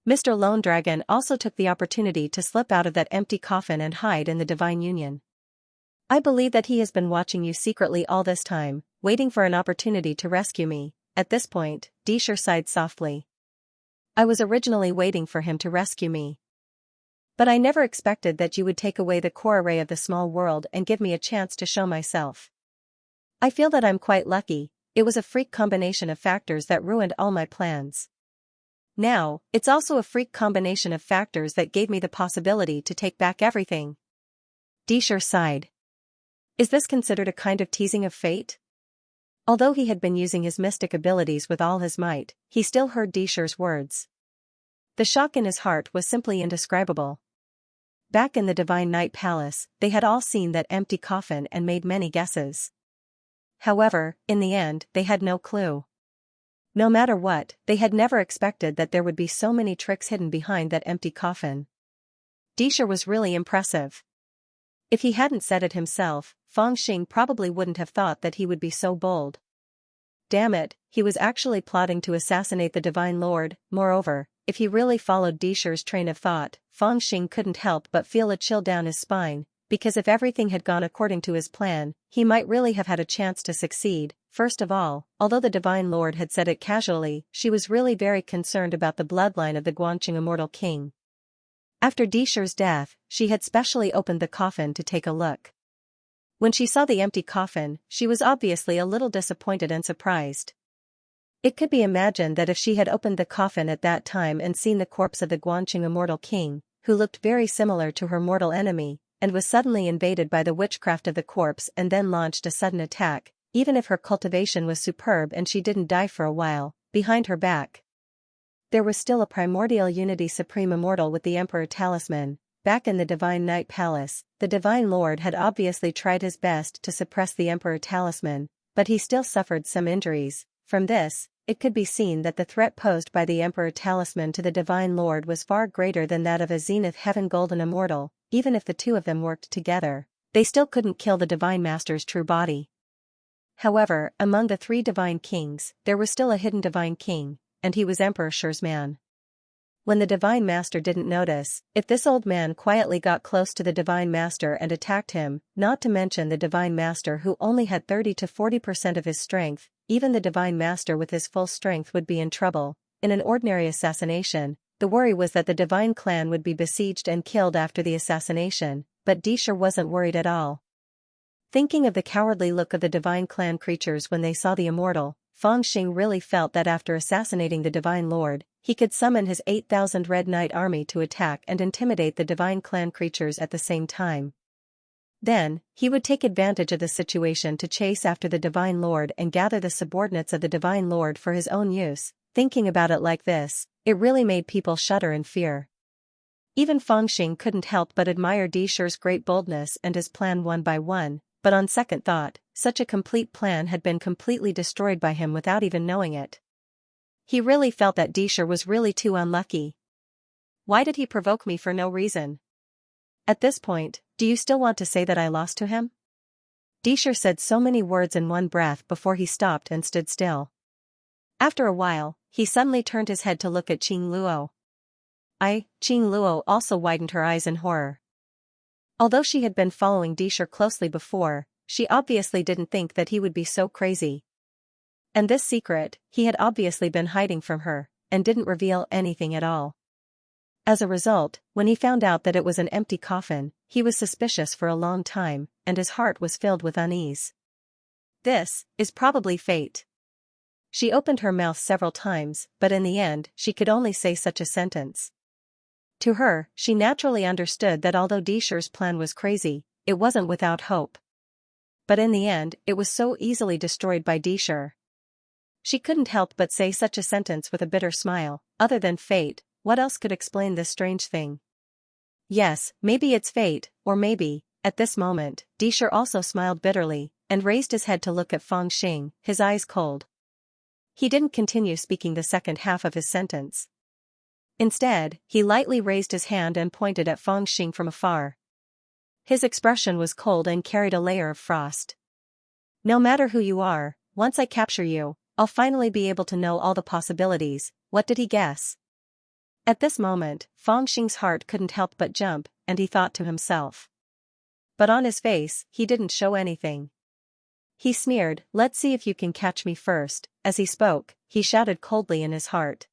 Mr. Lone Dragon also took the opportunity to slip out of that empty coffin and hide in the Divine Union. I believe that he has been watching you secretly all this time, waiting for an opportunity to rescue me. At this point, Disher sighed softly. I was originally waiting for him to rescue me. But I never expected that you would take away the core array of the small world and give me a chance to show myself. I feel that I'm quite lucky. It was a freak combination of factors that ruined all my plans. Now, it's also a freak combination of factors that gave me the possibility to take back everything. Disher sighed. Is this considered a kind of teasing of fate? Although he had been using his mystic abilities with all his might, he still heard Disher's words. The shock in his heart was simply indescribable. Back in the Divine Night Palace, they had all seen that empty coffin and made many guesses. However, in the end, they had no clue. No matter what, they had never expected that there would be so many tricks hidden behind that empty coffin. Disher was really impressive. If he hadn't said it himself, Feng Xing probably wouldn't have thought that he would be so bold. Damn it, he was actually plotting to assassinate the Divine Lord. Moreover, if he really followed Disher's train of thought, Feng Xing couldn't help but feel a chill down his spine, because if everything had gone according to his plan, he might really have had a chance to succeed. First of all, although the Divine Lord had said it casually, she was really very concerned about the bloodline of the Guanqing Immortal King. After Disher's death, she had specially opened the coffin to take a look. When she saw the empty coffin, she was obviously a little disappointed and surprised. It could be imagined that if she had opened the coffin at that time and seen the corpse of the Guanqing Immortal King, who looked very similar to her mortal enemy, and was suddenly invaded by the witchcraft of the corpse and then launched a sudden attack, even if her cultivation was superb and she didn't die for a while, behind her back, there was still a primordial unity supreme immortal with the Emperor Talisman. Back in the Divine Night Palace, the Divine Lord had obviously tried his best to suppress the Emperor Talisman, but he still suffered some injuries. From this, it could be seen that the threat posed by the Emperor Talisman to the Divine Lord was far greater than that of a Zenith Heaven Golden Immortal. Even if the two of them worked together, they still couldn't kill the Divine Master's true body. However, among the three Divine Kings, there was still a hidden Divine King, and he was Emperor Shi's man. When the Divine Master didn't notice, if this old man quietly got close to the Divine Master and attacked him, not to mention the Divine Master who only had 30 to 40% of his strength, even the Divine Master with his full strength would be in trouble. In an ordinary assassination, the worry was that the Divine Clan would be besieged and killed after the assassination, but Shi wasn't worried at all. Thinking of the cowardly look of the Divine Clan creatures when they saw the immortal, Fangxing really felt that after assassinating the Divine Lord, he could summon his 8,000 Red Knight army to attack and intimidate the Divine Clan creatures at the same time. Then, he would take advantage of the situation to chase after the Divine Lord and gather the subordinates of the Divine Lord for his own use. Thinking about it like this, it really made people shudder in fear. Even Fangxing couldn't help but admire Shi's great boldness and his plan one by one, but on second thought, such a complete plan had been completely destroyed by him without even knowing it. He really felt that Shi was really too unlucky. Why did he provoke me for no reason? At this point, do you still want to say that I lost to him? Shi said so many words in one breath before he stopped and stood still. After a while, he suddenly turned his head to look at Qing Luo. Qing Luo also widened her eyes in horror. Although she had been following Shi closely before, she obviously didn't think that he would be so crazy. And this secret, he had obviously been hiding from her, and didn't reveal anything at all. As a result, when he found out that it was an empty coffin, he was suspicious for a long time, and his heart was filled with unease. This is probably fate. She opened her mouth several times, but in the end, she could only say such a sentence. To her, she naturally understood that although Shi's plan was crazy, it wasn't without hope. But in the end, it was so easily destroyed by Shi. She couldn't help but say such a sentence with a bitter smile. Other than fate, what else could explain this strange thing? Yes, maybe it's fate, or maybe, at this moment, Shi also smiled bitterly, and raised his head to look at Fangxing, his eyes cold. He didn't continue speaking the second half of his sentence. Instead, he lightly raised his hand and pointed at Fangxing from afar. His expression was cold and carried a layer of frost. No matter who you are, once I capture you, I'll finally be able to know all the possibilities. What did he guess? At this moment, Fangxing's heart couldn't help but jump, and he thought to himself. But on his face, he didn't show anything. He sneered, "Let's see if you can catch me first." As he spoke, he shouted coldly in his heart.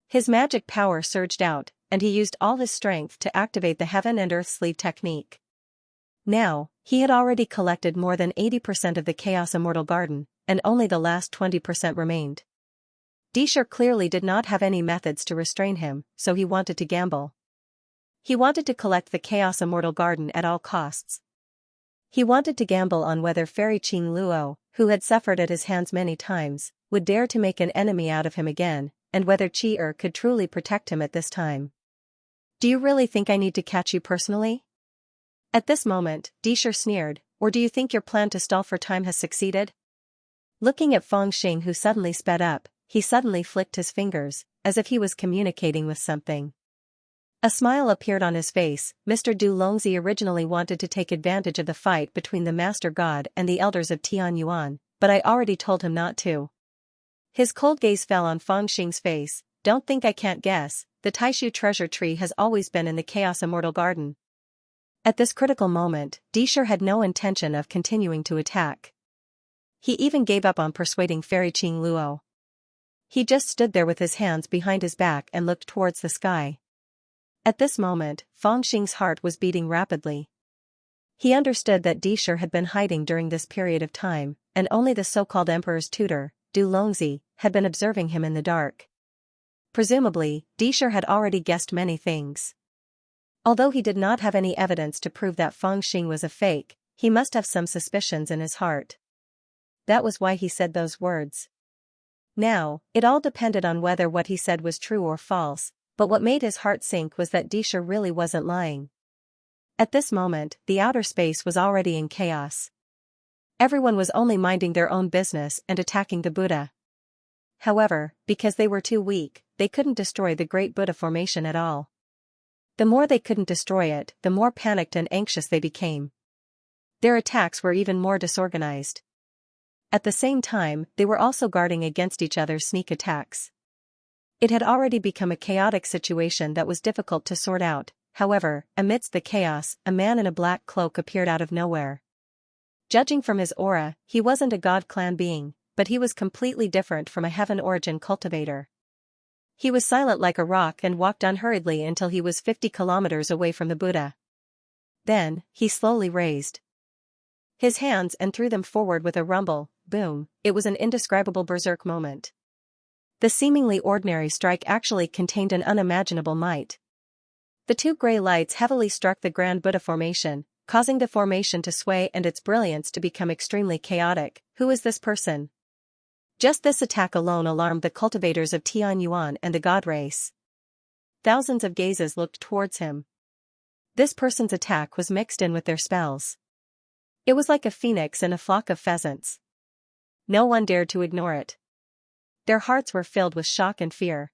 His magic power surged out, and he used all his strength to activate the Heaven and Earth Sleeve technique. Now, he had already collected more than 80% of the Chaos Immortal Garden, and only the last 20% remained. Shi clearly did not have any methods to restrain him, so he wanted to gamble. He wanted to collect the Chaos Immortal Garden at all costs. He wanted to gamble on whether Fairy Qing Luo, who had suffered at his hands many times, would dare to make an enemy out of him again, and whether Qi could truly protect him at this time. Do you really think I need to catch you personally? At this moment, Shi sneered, or do you think your plan to stall for time has succeeded? Looking at Fangxing, who suddenly sped up, he suddenly flicked his fingers, as if he was communicating with something. A smile appeared on his face. Mr. Du Longzi originally wanted to take advantage of the fight between the Master God and the elders of Tianyuan, but I already told him not to. His cold gaze fell on Fangxing's face. Don't think I can't guess, the Taishu treasure tree has always been in the Chaos Immortal Garden. At this critical moment, Shi had no intention of continuing to attack. He even gave up on persuading Fairy Qing Luo. He just stood there with his hands behind his back and looked towards the sky. At this moment, Fangxing's heart was beating rapidly. He understood that Shi had been hiding during this period of time, and only the so-called Emperor's tutor, Du Longzi, had been observing him in the dark. Presumably, Shi had already guessed many things. Although he did not have any evidence to prove that Fangxing was a fake, he must have some suspicions in his heart. That was why he said those words. Now, it all depended on whether what he said was true or false, but what made his heart sink was that Shi really wasn't lying. At this moment, the outer space was already in chaos. Everyone was only minding their own business and attacking the Buddha. However, because they were too weak, they couldn't destroy the Great Buddha Formation at all. The more they couldn't destroy it, the more panicked and anxious they became. Their attacks were even more disorganized. At the same time, they were also guarding against each other's sneak attacks. It had already become a chaotic situation that was difficult to sort out. However, amidst the chaos, a man in a black cloak appeared out of nowhere. Judging from his aura, he wasn't a God Clan being, but he was completely different from a Heaven Origin cultivator. He was silent like a rock and walked unhurriedly until he was 50 kilometers away from the Buddha. Then, he slowly raised his hands and threw them forward with a rumble, boom. It was an indescribable berserk moment. The seemingly ordinary strike actually contained an unimaginable might. The two gray lights heavily struck the Grand Buddha Formation, causing the formation to sway and its brilliance to become extremely chaotic. Who is this person? Just this attack alone alarmed the cultivators of Tianyuan and the God race. Thousands of gazes looked towards him. This person's attack was mixed in with their spells. It was like a phoenix in a flock of pheasants. No one dared to ignore it. Their hearts were filled with shock and fear.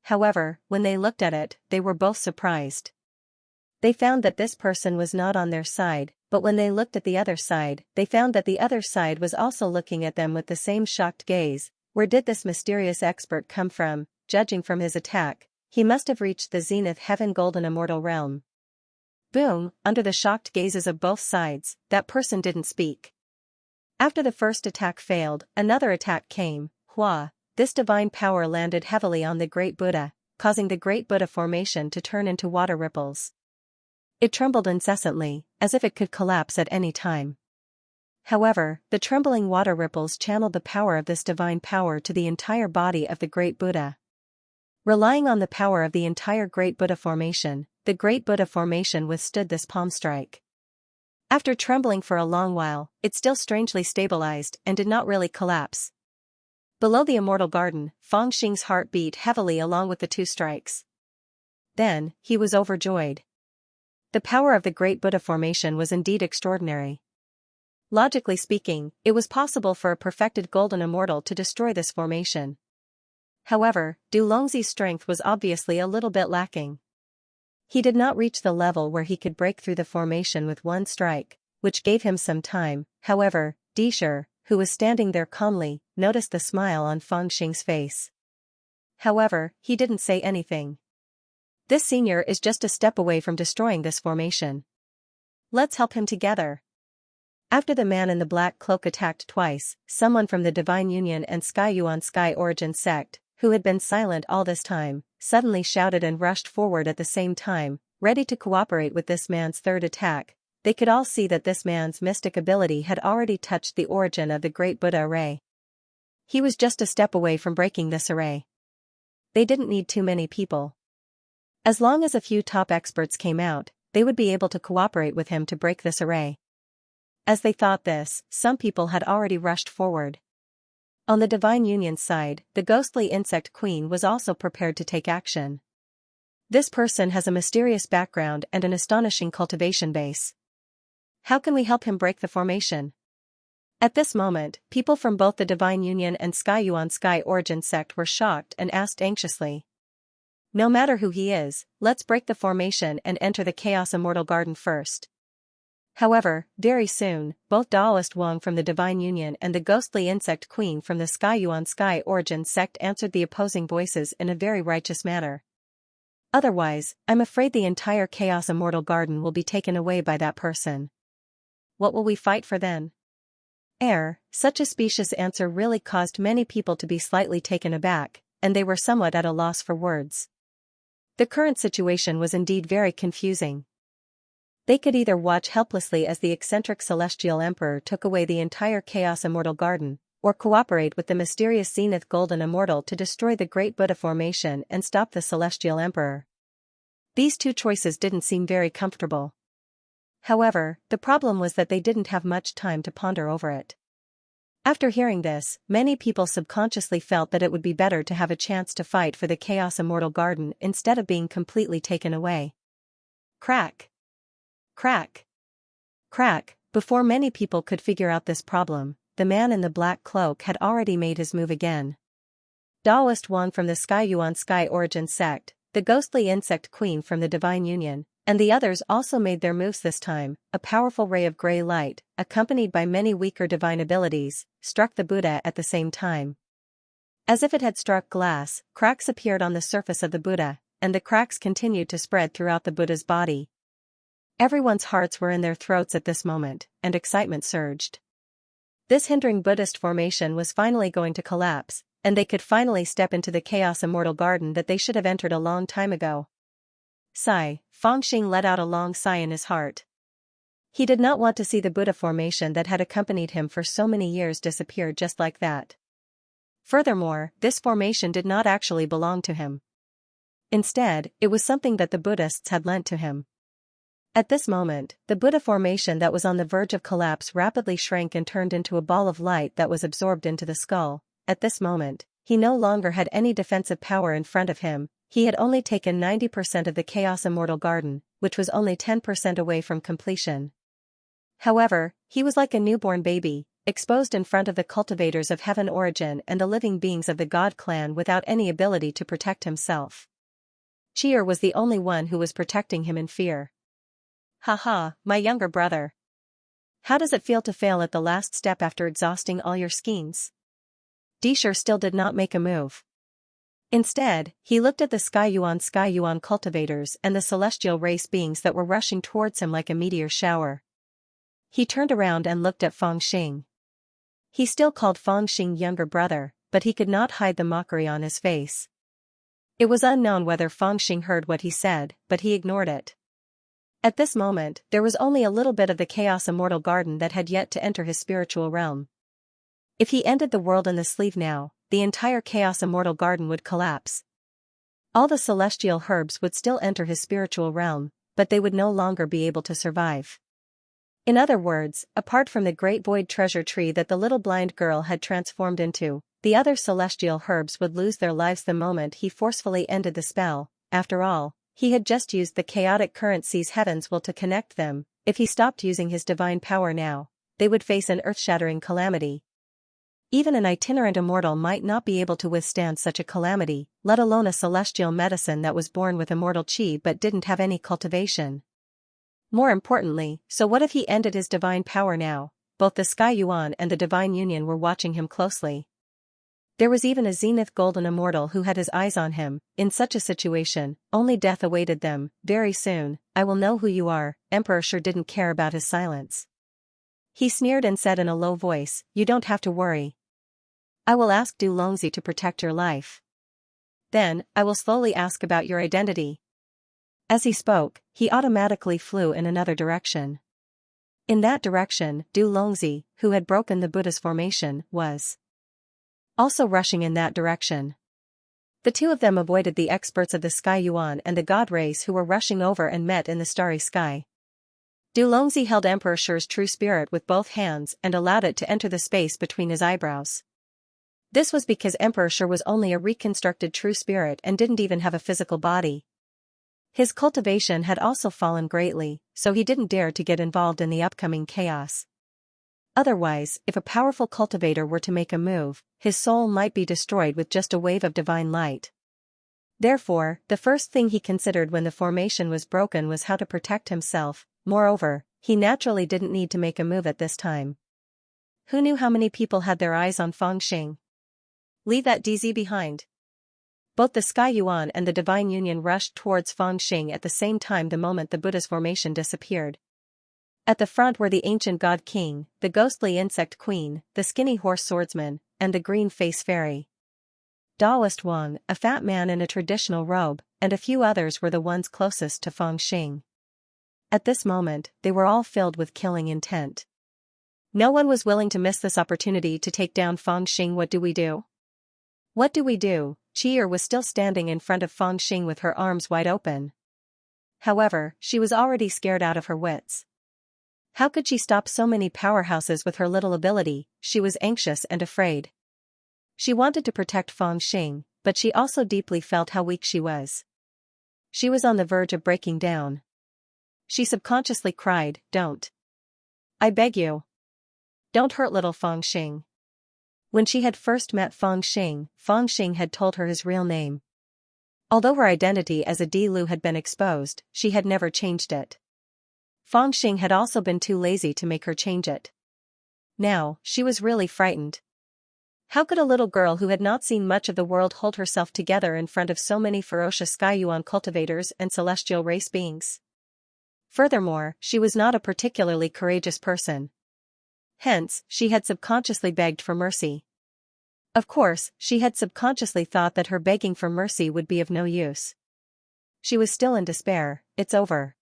However, when they looked at it, they were both surprised. They found that this person was not on their side, but when they looked at the other side, they found that the other side was also looking at them with the same shocked gaze. Where did this mysterious expert come from? Judging from his attack, he must have reached the zenith heaven golden immortal realm. Boom, under the shocked gazes of both sides, that person didn't speak. After the first attack failed, another attack came. Hua, this divine power landed heavily on the Great Buddha, causing the Great Buddha Formation to turn into water ripples. It trembled incessantly, as if it could collapse at any time. However, the trembling water ripples channeled the power of this divine power to the entire body of the Great Buddha. Relying on the power of the entire Great Buddha Formation, the Great Buddha Formation withstood this palm strike. After trembling for a long while, it still strangely stabilized and did not really collapse. Below the Immortal Garden, Fang Xing's heart beat heavily along with the two strikes. Then, he was overjoyed. The power of the Great Buddha Formation was indeed extraordinary. Logically speaking, it was possible for a perfected Golden Immortal to destroy this formation. However, Du Longzi's strength was obviously a little bit lacking. He did not reach the level where he could break through the formation with one strike, which gave him some time. However, Disher, who was standing there calmly, noticed the smile on Fang Xing's face. However, he didn't say anything. This senior is just a step away from destroying this formation. Let's help him together. After the man in the black cloak attacked twice, someone from the Divine Union and Skyuan Sky Origin sect, who had been silent all this time, suddenly shouted and rushed forward at the same time, ready to cooperate with this man's third attack. They could all see that this man's mystic ability had already touched the origin of the Great Buddha array. He was just a step away from breaking this array. They didn't need too many people. As long as a few top experts came out, they would be able to cooperate with him to break this array. As they thought this, some people had already rushed forward. On the Divine Union's side, the ghostly insect queen was also prepared to take action. This person has a mysterious background and an astonishing cultivation base. How can we help him break the formation? At this moment, people from both the Divine Union and Skyuan Sky Origin sect were shocked and asked anxiously. No matter who he is, let's break the formation and enter the Chaos Immortal Garden first. However, very soon, both Daoist Wang from the Divine Union and the ghostly insect queen from the Skyuan Sky Origin sect answered the opposing voices in a very righteous manner. Otherwise, I'm afraid the entire Chaos Immortal Garden will be taken away by that person. What will we fight for then? Such a specious answer really caused many people to be slightly taken aback, and they were somewhat at a loss for words. The current situation was indeed very confusing. They could either watch helplessly as the eccentric Celestial Emperor took away the entire Chaos Immortal Garden, or cooperate with the mysterious Zenith Golden Immortal to destroy the Great Buddha Formation and stop the Celestial Emperor. These two choices didn't seem very comfortable. However, the problem was that they didn't have much time to ponder over it. After hearing this, many people subconsciously felt that it would be better to have a chance to fight for the Chaos Immortal Garden instead of being completely taken away. Crack! Crack! Crack! Before many people could figure out this problem, the man in the black cloak had already made his move again. Daoist Wang from the Sky Yuan Sky Origin sect, the ghostly insect queen from the Divine Union, and the others also made their moves this time. A powerful ray of gray light, accompanied by many weaker divine abilities, struck the Buddha at the same time. As if it had struck glass, cracks appeared on the surface of the Buddha, and the cracks continued to spread throughout the Buddha's body. Everyone's hearts were in their throats at this moment, and excitement surged. This hindering Buddhist formation was finally going to collapse, and they could finally step into the Chaos Immortal Garden that they should have entered a long time ago. Sigh, Fangxing let out a long sigh in his heart. He did not want to see the Buddha formation that had accompanied him for so many years disappear just like that. Furthermore, this formation did not actually belong to him. Instead, it was something that the Buddhists had lent to him. At this moment, the Buddha formation that was on the verge of collapse rapidly shrank and turned into a ball of light that was absorbed into the skull. At this moment, he no longer had any defensive power in front of him. He had only taken 90% of the Chaos Immortal Garden, which was only 10% away from completion. However, he was like a newborn baby, exposed in front of the cultivators of heaven origin and the living beings of the God clan without any ability to protect himself. Cheer was the only one who was protecting him in fear. Haha, my younger brother. How does it feel to fail at the last step after exhausting all your schemes? Disher still did not make a move. Instead, he looked at the Sky Yuan cultivators and the celestial race beings that were rushing towards him like a meteor shower. He turned around and looked at Fangxing. He still called Fangxing younger brother, but he could not hide the mockery on his face. It was unknown whether Fangxing heard what he said, but he ignored it. At this moment, there was only a little bit of the Chaos Immortal Garden that had yet to enter his spiritual realm. If he ended the world in the sleeve now, the entire Chaos Immortal Garden would collapse. All the celestial herbs would still enter his spiritual realm, but they would no longer be able to survive. In other words, apart from the great void treasure tree that the little blind girl had transformed into, the other celestial herbs would lose their lives the moment he forcefully ended the spell. After all, he had just used the chaotic current sea's heaven's will to connect them. If he stopped using his divine power now, they would face an earth-shattering calamity. Even an itinerant immortal might not be able to withstand such a calamity, let alone a celestial medicine that was born with immortal chi but didn't have any cultivation. More importantly, so what if he ended his divine power now? Both the Sky Yuan and the Divine Union were watching him closely. There was even a Zenith Golden Immortal who had his eyes on him. In such a situation, only death awaited them. Very soon, I will know who you are. Emperor sure didn't care about his silence. He sneered and said in a low voice, you don't have to worry. I will ask Du Longzi to protect your life. Then, I will slowly ask about your identity. As he spoke, he automatically flew in another direction. In that direction, Du Longzi, who had broken the Buddha's formation, was also rushing in that direction. The two of them avoided the experts of the Sky Yuan and the God race who were rushing over and met in the starry sky. Du Longzi held Emperor Shi's true spirit with both hands and allowed it to enter the space between his eyebrows. This was because Emperor Shi was only a reconstructed true spirit and didn't even have a physical body. His cultivation had also fallen greatly, so he didn't dare to get involved in the upcoming chaos. Otherwise, if a powerful cultivator were to make a move, his soul might be destroyed with just a wave of divine light. Therefore, the first thing he considered when the formation was broken was how to protect himself. Moreover, he naturally didn't need to make a move at this time. Who knew how many people had their eyes on Fangxing? Leave that DZ behind. Both the Sky Yuan and the Divine Union rushed towards Fangxing at the same time the moment the Buddha's formation disappeared. At the front were the ancient God King, the ghostly insect queen, the skinny horse swordsman, and the green face fairy. Daoist Wang, a fat man in a traditional robe, and a few others were the ones closest to Fangxing. At this moment, they were all filled with killing intent. No one was willing to miss this opportunity to take down Fangxing. What do we do? What do we do? Qi'er was still standing in front of Fangxing with her arms wide open. However, she was already scared out of her wits. How could she stop so many powerhouses with her little ability? She was anxious and afraid. She wanted to protect Fangxing, but she also deeply felt how weak she was. She was on the verge of breaking down. She subconsciously cried, "Don't. I beg you. Don't hurt little Fangxing." When she had first met Feng Xing had told her his real name. Although her identity as a Dilu had been exposed, she had never changed it. Feng Xing had also been too lazy to make her change it. Now, she was really frightened. How could a little girl who had not seen much of the world hold herself together in front of so many ferocious Skyuan cultivators and celestial race beings? Furthermore, she was not a particularly courageous person. Hence, she had subconsciously begged for mercy. Of course, she had subconsciously thought that her begging for mercy would be of no use. She was still in despair. It's over.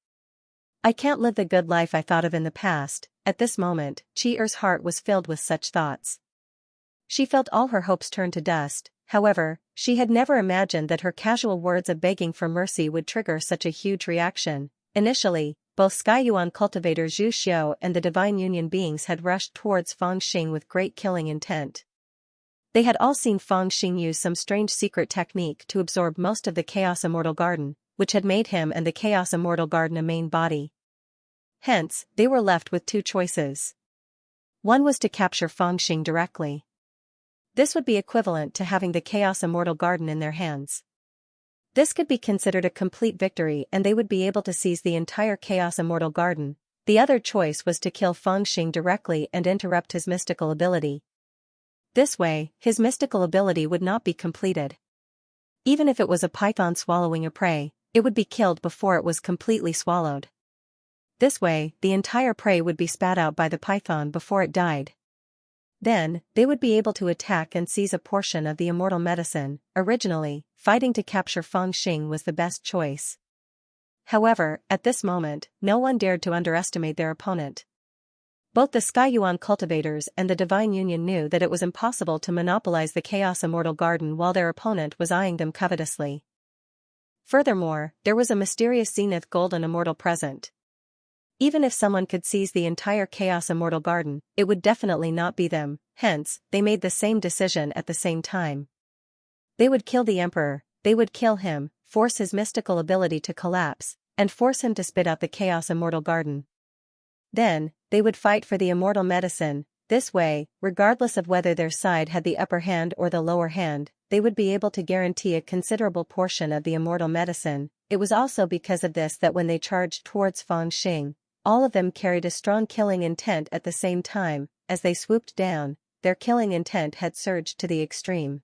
I can't live the good life I thought of in the past. At this moment, Chi-Er's heart was filled with such thoughts. She felt all her hopes turn to dust. However, she had never imagined that her casual words of begging for mercy would trigger such a huge reaction. Initially, both Skyuan cultivator Zhu Xiu and the Divine Union beings had rushed towards Feng Xing with great killing intent. They had all seen Feng Xing use some strange secret technique to absorb most of the Chaos Immortal Garden, which had made him and the Chaos Immortal Garden a main body. Hence, they were left with two choices. One was to capture Feng Xing directly. This would be equivalent to having the Chaos Immortal Garden in their hands. This could be considered a complete victory and they would be able to seize the entire Chaos Immortal Garden. The other choice was to kill Feng Xing directly and interrupt his mystical ability. This way, his mystical ability would not be completed. Even if it was a python swallowing a prey, it would be killed before it was completely swallowed. This way, the entire prey would be spat out by the python before it died. Then, they would be able to attack and seize a portion of the immortal medicine. Originally, fighting to capture Feng Xing was the best choice. However, at this moment, no one dared to underestimate their opponent. Both the Skyuan cultivators and the Divine Union knew that it was impossible to monopolize the Chaos Immortal Garden while their opponent was eyeing them covetously. Furthermore, there was a mysterious Zenith Golden Immortal present. Even if someone could seize the entire Chaos Immortal Garden, it would definitely not be them. Hence, they made the same decision at the same time. They would kill the Emperor, they would kill him, force his mystical ability to collapse, and force him to spit out the Chaos Immortal Garden. Then, they would fight for the immortal medicine. This way, regardless of whether their side had the upper hand or the lower hand, they would be able to guarantee a considerable portion of the immortal medicine. It was also because of this that when they charged towards Feng Xing, all of them carried a strong killing intent at the same time. As they swooped down, their killing intent had surged to the extreme.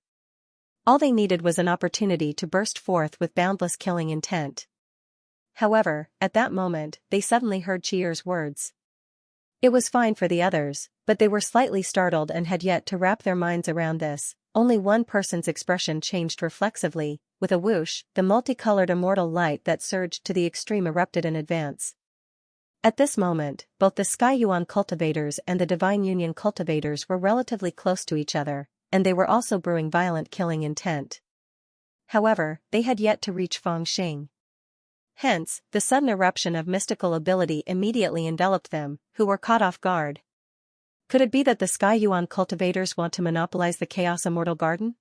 All they needed was an opportunity to burst forth with boundless killing intent. However, at that moment, they suddenly heard Chi-Er's words. It was fine for the others, but they were slightly startled and had yet to wrap their minds around this. Only one person's expression changed reflexively. With a whoosh, the multicolored immortal light that surged to the extreme erupted in advance. At this moment, both the Skyuan cultivators and the Divine Union cultivators were relatively close to each other, and they were also brewing violent killing intent. However, they had yet to reach Feng Xing. Hence, the sudden eruption of mystical ability immediately enveloped them, who were caught off guard. Could it be that the Skyuan cultivators want to monopolize the Chaos Immortal Garden?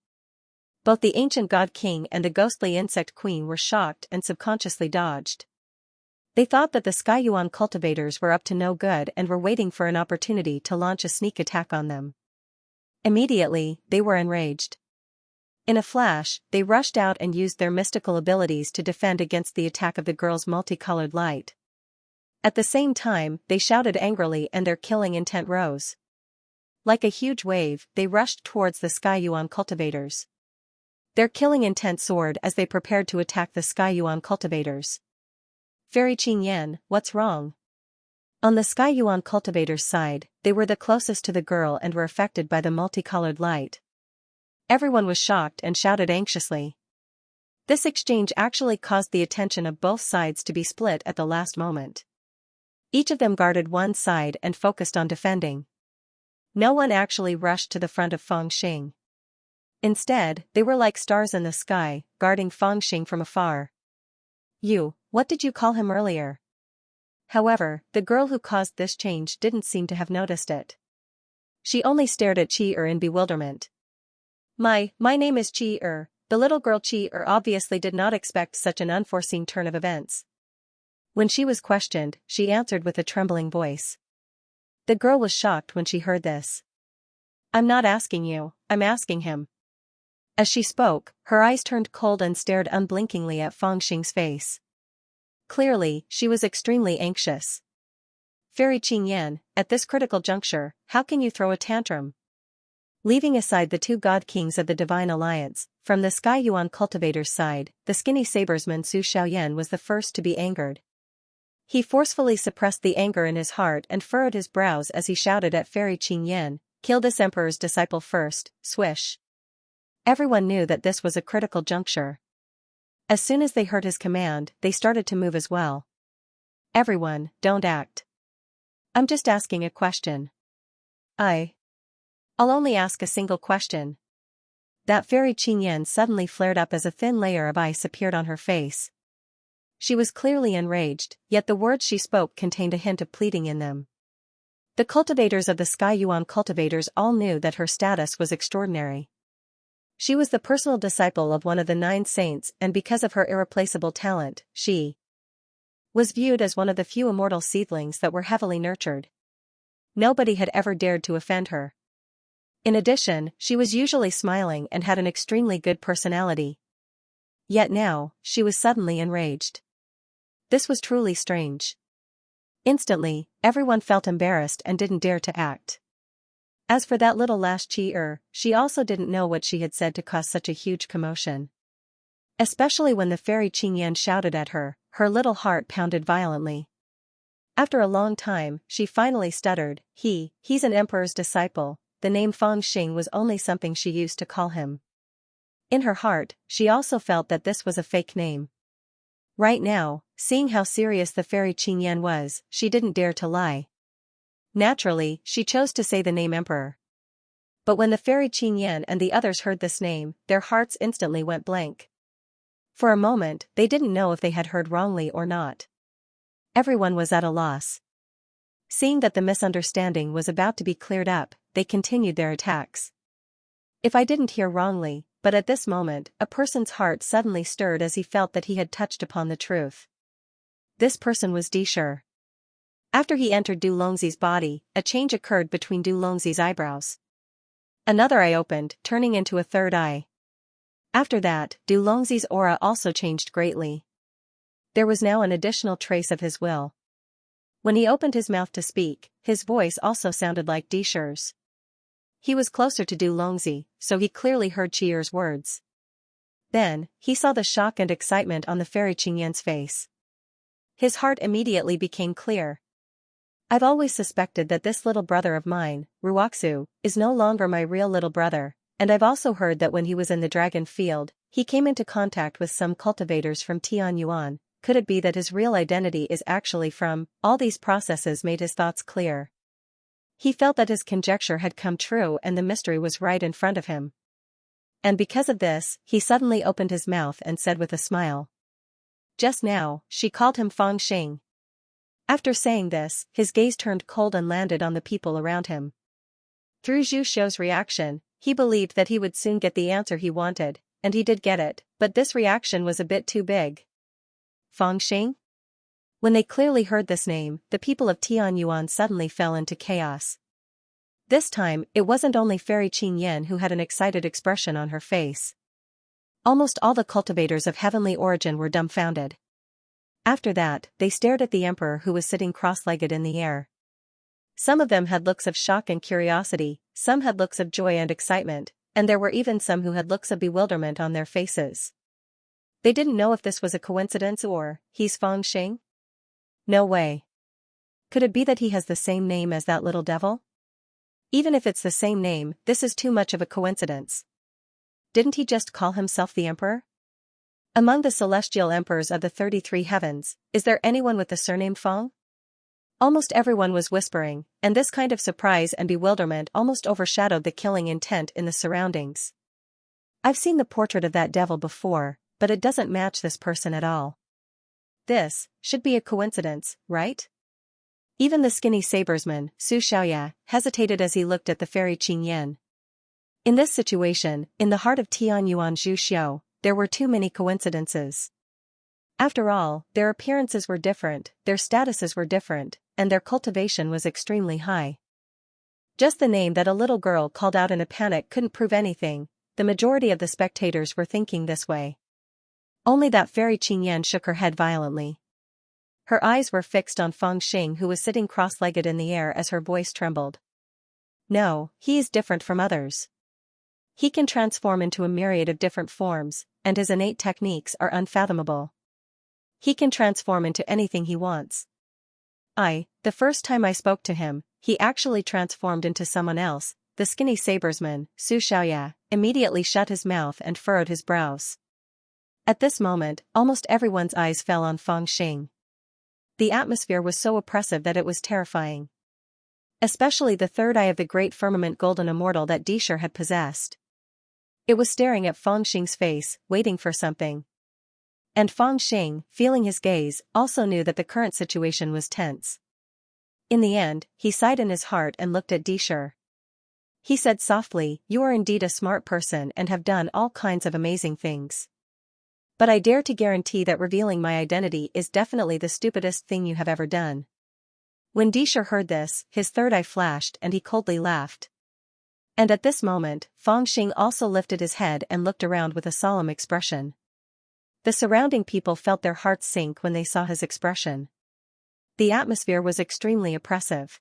Both the ancient God King and the ghostly insect queen were shocked and subconsciously dodged. They thought that the Skyuan cultivators were up to no good and were waiting for an opportunity to launch a sneak attack on them. Immediately, they were enraged. In a flash, they rushed out and used their mystical abilities to defend against the attack of the girl's multicolored light. At the same time, they shouted angrily and their killing intent rose. Like a huge wave, they rushed towards the Skyuan cultivators. Their killing intent soared as they prepared to attack the Skyuan cultivators. Fairy Qingyan, what's wrong? On the Skyuan cultivators' side, they were the closest to the girl and were affected by the multicolored light. Everyone was shocked and shouted anxiously. This exchange actually caused the attention of both sides to be split at the last moment. Each of them guarded one side and focused on defending. No one actually rushed to the front of Feng Xing. Instead, they were like stars in the sky, guarding Feng Xing from afar. What did you call him earlier? However, the girl who caused this change didn't seem to have noticed it. She only stared at Chi-Er in bewilderment. My name is Chi-Er. The little girl Chi-Er obviously did not expect such an unforeseen turn of events. When she was questioned, she answered with a trembling voice. The girl was shocked when she heard this. I'm not asking you, I'm asking him. As she spoke, her eyes turned cold and stared unblinkingly at Feng Xing's face. Clearly, she was extremely anxious. Fairy Qingyan, at this critical juncture, how can you throw a tantrum? Leaving aside the two god kings of the Divine Alliance, from the Sky Yuan cultivator's side, the skinny sabersman Su Xiaoyan was the first to be angered. He forcefully suppressed the anger in his heart and furrowed his brows as he shouted at Fairy Qingyan, "Kill this emperor's disciple first," swish. Everyone knew that this was a critical juncture. As soon as they heard his command, they started to move as well. Everyone, don't act. I'm just asking a question. I'll only ask a single question. That Fairy Qingyan suddenly flared up as a thin layer of ice appeared on her face. She was clearly enraged, yet the words she spoke contained a hint of pleading in them. The cultivators of the Sky Yuan cultivators all knew that her status was extraordinary. She was the personal disciple of one of the 9 saints, and because of her irreplaceable talent, she was viewed as one of the few immortal seedlings that were heavily nurtured. Nobody had ever dared to offend her. In addition, she was usually smiling and had an extremely good personality. Yet now, she was suddenly enraged. This was truly strange. Instantly, everyone felt embarrassed and didn't dare to act. As for that little lash Qi, she also didn't know what she had said to cause such a huge commotion. Especially when the Fairy Qingyan shouted at her, her little heart pounded violently. After a long time, she finally stuttered, he's an emperor's disciple. The name Feng Xing was only something she used to call him. In her heart, she also felt that this was a fake name. Right now, seeing how serious the Fairy Qingyan was, she didn't dare to lie. Naturally, she chose to say the name Emperor. But when the Fairy Qingyan and the others heard this name, their hearts instantly went blank. For a moment, they didn't know if they had heard wrongly or not. Everyone was at a loss. Seeing that the misunderstanding was about to be cleared up, they continued their attacks. If I didn't hear wrongly, but at this moment, a person's heart suddenly stirred as he felt that he had touched upon the truth. This person was Dishur. After he entered Du Longzi's body, a change occurred between Du Longzi's eyebrows. Another eye opened, turning into a third eye. After that, Du Longzi's aura also changed greatly. There was now an additional trace of his will. When he opened his mouth to speak, his voice also sounded like Dishur's. He was closer to Du Longzi, so he clearly heard Qiyer's words. Then, he saw the shock and excitement on the Fairy Qingyan's face. His heart immediately became clear. I've always suspected that this little brother of mine, Ruoxu, is no longer my real little brother, and I've also heard that when he was in the Dragon Field, he came into contact with some cultivators from Tianyuan. Could it be that his real identity is actually from? All these processes made his thoughts clear. He felt that his conjecture had come true and the mystery was right in front of him. And because of this, he suddenly opened his mouth and said with a smile. Just now, she called him Feng Xing. After saying this, his gaze turned cold and landed on the people around him. Through Zhu Xiu's reaction, he believed that he would soon get the answer he wanted, and he did get it, but this reaction was a bit too big. Feng Xing? When they clearly heard this name, the people of Tianyuan suddenly fell into chaos. This time, it wasn't only Fairy Qingyan who had an excited expression on her face. Almost all the cultivators of heavenly origin were dumbfounded. After that, they stared at the emperor who was sitting cross-legged in the air. Some of them had looks of shock and curiosity, some had looks of joy and excitement, and there were even some who had looks of bewilderment on their faces. They didn't know if this was a coincidence or, he's Feng Xing? No way. Could it be that he has the same name as that little devil? Even if it's the same name, this is too much of a coincidence. Didn't he just call himself the emperor? Among the celestial emperors of the 33 heavens, is there anyone with the surname Feng? Almost everyone was whispering, and this kind of surprise and bewilderment almost overshadowed the killing intent in the surroundings. I've seen the portrait of that devil before, but it doesn't match this person at all. This should be a coincidence, right? Even the skinny sabersman, Su Xiaoya, hesitated as he looked at the Fairy Qingyan. In this situation, in the heart of Tianyuan Zhu Xiu, there were too many coincidences. After all, their appearances were different, their statuses were different, and their cultivation was extremely high. Just the name that a little girl called out in a panic couldn't prove anything. The majority of the spectators were thinking this way. Only that fairy Qingyan shook her head violently. Her eyes were fixed on Feng Xing, who was sitting cross-legged in the air as her voice trembled. No, he is different from others. He can transform into a myriad of different forms, and his innate techniques are unfathomable. He can transform into anything he wants. The first time I spoke to him, he actually transformed into someone else. The skinny sabersman, Xianxia, immediately shut his mouth and furrowed his brows. At this moment, almost everyone's eyes fell on Feng Xing. The atmosphere was so oppressive that it was terrifying. Especially the third eye of the great firmament golden immortal that Dishur had possessed. It was staring at Feng Xing's face, waiting for something. And Feng Xing, feeling his gaze, also knew that the current situation was tense. In the end, he sighed in his heart and looked at Dishur. He said softly, "You are indeed a smart person and have done all kinds of amazing things. But I dare to guarantee that revealing my identity is definitely the stupidest thing you have ever done." When Dishur heard this, his third eye flashed and he coldly laughed. And at this moment, Feng Xing also lifted his head and looked around with a solemn expression. The surrounding people felt their hearts sink when they saw his expression. The atmosphere was extremely oppressive.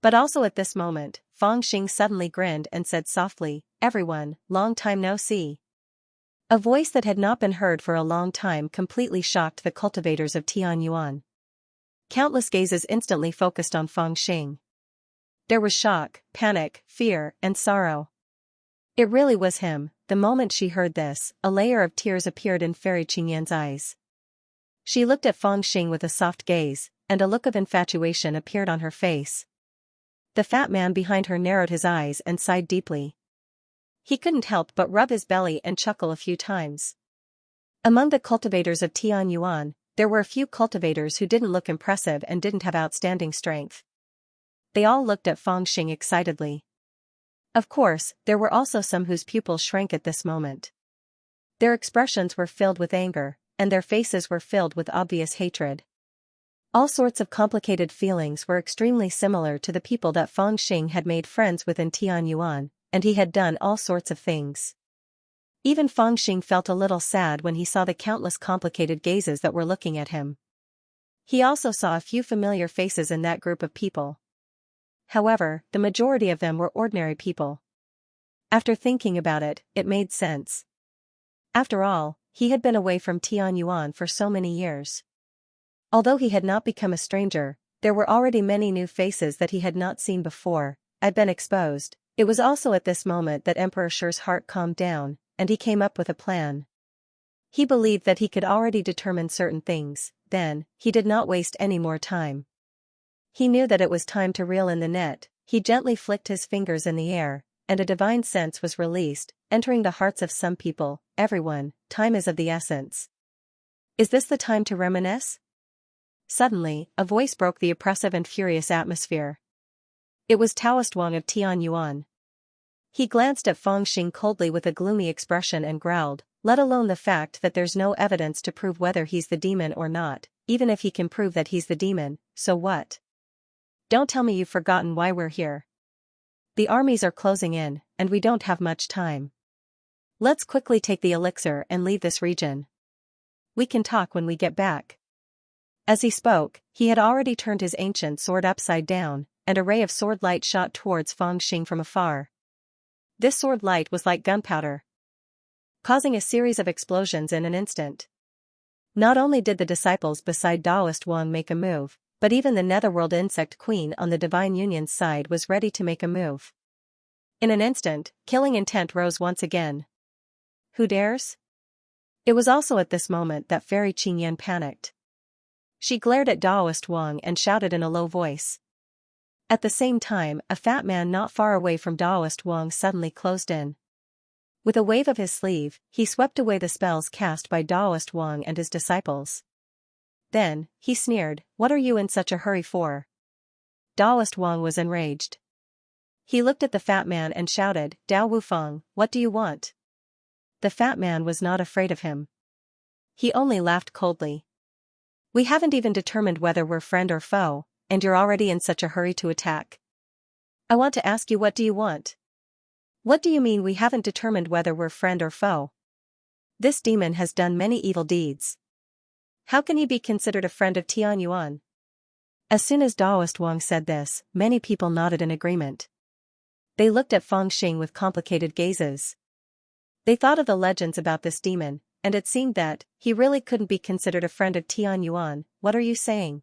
But also at this moment, Feng Xing suddenly grinned and said softly, "Everyone, long time no see." A voice that had not been heard for a long time completely shocked the cultivators of Tianyuan. Countless gazes instantly focused on Feng Xing. There was shock, panic, fear, and sorrow. It really was him. The moment she heard this, a layer of tears appeared in Fairy Qingyan's eyes. She looked at Feng Xing with a soft gaze, and a look of infatuation appeared on her face. The fat man behind her narrowed his eyes and sighed deeply. He couldn't help but rub his belly and chuckle a few times. Among the cultivators of Tianyuan, there were a few cultivators who didn't look impressive and didn't have outstanding strength. They all looked at Feng Xing excitedly. Of course, there were also some whose pupils shrank at this moment. Their expressions were filled with anger, and their faces were filled with obvious hatred. All sorts of complicated feelings were extremely similar to the people that Feng Xing had made friends with in Tianyuan, and he had done all sorts of things. Even Feng Xing felt a little sad when he saw the countless complicated gazes that were looking at him. He also saw a few familiar faces in that group of people. However, the majority of them were ordinary people. After thinking about it, it made sense. After all, he had been away from Tianyuan for so many years. Although he had not become a stranger, there were already many new faces that he had not seen before, had been exposed. It was also at this moment that Emperor Shi's heart calmed down, and he came up with a plan. He believed that he could already determine certain things. Then, he did not waste any more time. He knew that it was time to reel in the net. He gently flicked his fingers in the air, and a divine sense was released, entering the hearts of some people. "Everyone, time is of the essence. Is this the time to reminisce?" Suddenly, a voice broke the oppressive and furious atmosphere. It was Taoist Wang of Tianyuan. He glanced at Feng Xing coldly with a gloomy expression and growled, "Let alone the fact that there's no evidence to prove whether he's the demon or not. Even if he can prove that he's the demon, so what? Don't tell me you've forgotten why we're here. The armies are closing in, and we don't have much time. Let's quickly take the elixir and leave this region. We can talk when we get back." As he spoke, he had already turned his ancient sword upside down, and a ray of sword light shot towards Feng Xing from afar. This sword light was like gunpowder, causing a series of explosions in an instant. Not only did the disciples beside Taoist Wang make a move, but even the Netherworld Insect Queen on the Divine Union's side was ready to make a move. In an instant, killing intent rose once again. Who dares? It was also at this moment that Fairy Qingyan panicked. She glared at Taoist Wang and shouted in a low voice. At the same time, a fat man not far away from Taoist Wang suddenly closed in. With a wave of his sleeve, he swept away the spells cast by Taoist Wang and his disciples. Then, he sneered, "What are you in such a hurry for?" Taoist Wang was enraged. He looked at the fat man and shouted, "Dao Wufeng, what do you want?" The fat man was not afraid of him. He only laughed coldly. "We haven't even determined whether we're friend or foe, and you're already in such a hurry to attack." I want to ask you, what do you want? What do you mean we haven't determined whether we're friend or foe? This demon has done many evil deeds. How can he be considered a friend of Tianyuan? As soon as Daoist Wang said this, many people nodded in agreement. They looked at Feng Xing with complicated gazes. They thought of the legends about this demon, and it seemed that he really couldn't be considered a friend of Tianyuan. What are you saying?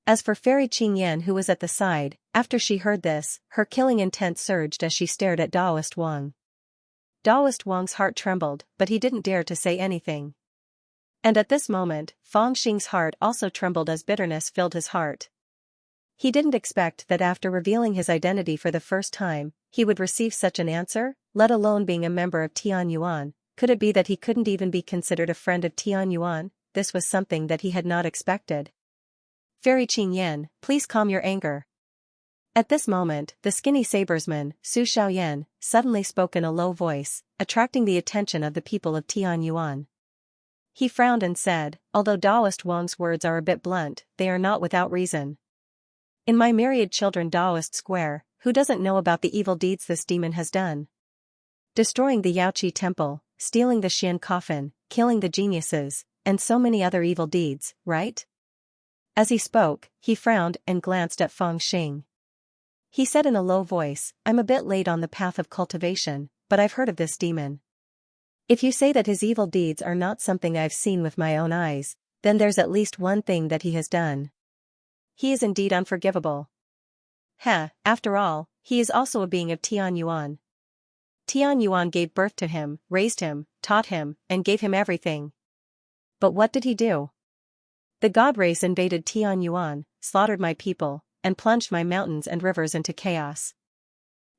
As for Fairy Qingyan, who was at the side, after she heard this, her killing intent surged as she stared at Daoist Wang. Daoist Wang's heart trembled, but he didn't dare to say anything. And at this moment, Feng Xing's heart also trembled as bitterness filled his heart. He didn't expect that after revealing his identity for the first time, he would receive such an answer, let alone being a member of Tianyuan. Could it be that he couldn't even be considered a friend of Tianyuan? This was something that he had not expected. Fairy Qingyan, please calm your anger. At this moment, the skinny sabersman, Su Xiaoyan, suddenly spoke in a low voice, attracting the attention of the people of Tianyuan. He frowned and said, although Daoist Wang's words are a bit blunt, they are not without reason. In my myriad children Daoist Square, who doesn't know about the evil deeds this demon has done? Destroying the Yaoqi temple, stealing the Xian coffin, killing the geniuses, and so many other evil deeds, right? As he spoke, he frowned and glanced at Feng Xing. He said in a low voice, I'm a bit late on the path of cultivation, but I've heard of this demon. If you say that his evil deeds are not something I've seen with my own eyes, then there's at least one thing that he has done. He is indeed unforgivable. After all, he is also a being of Tianyuan. Tianyuan gave birth to him, raised him, taught him, and gave him everything. But what did he do? The god race invaded Tianyuan, slaughtered my people, and plunged my mountains and rivers into chaos.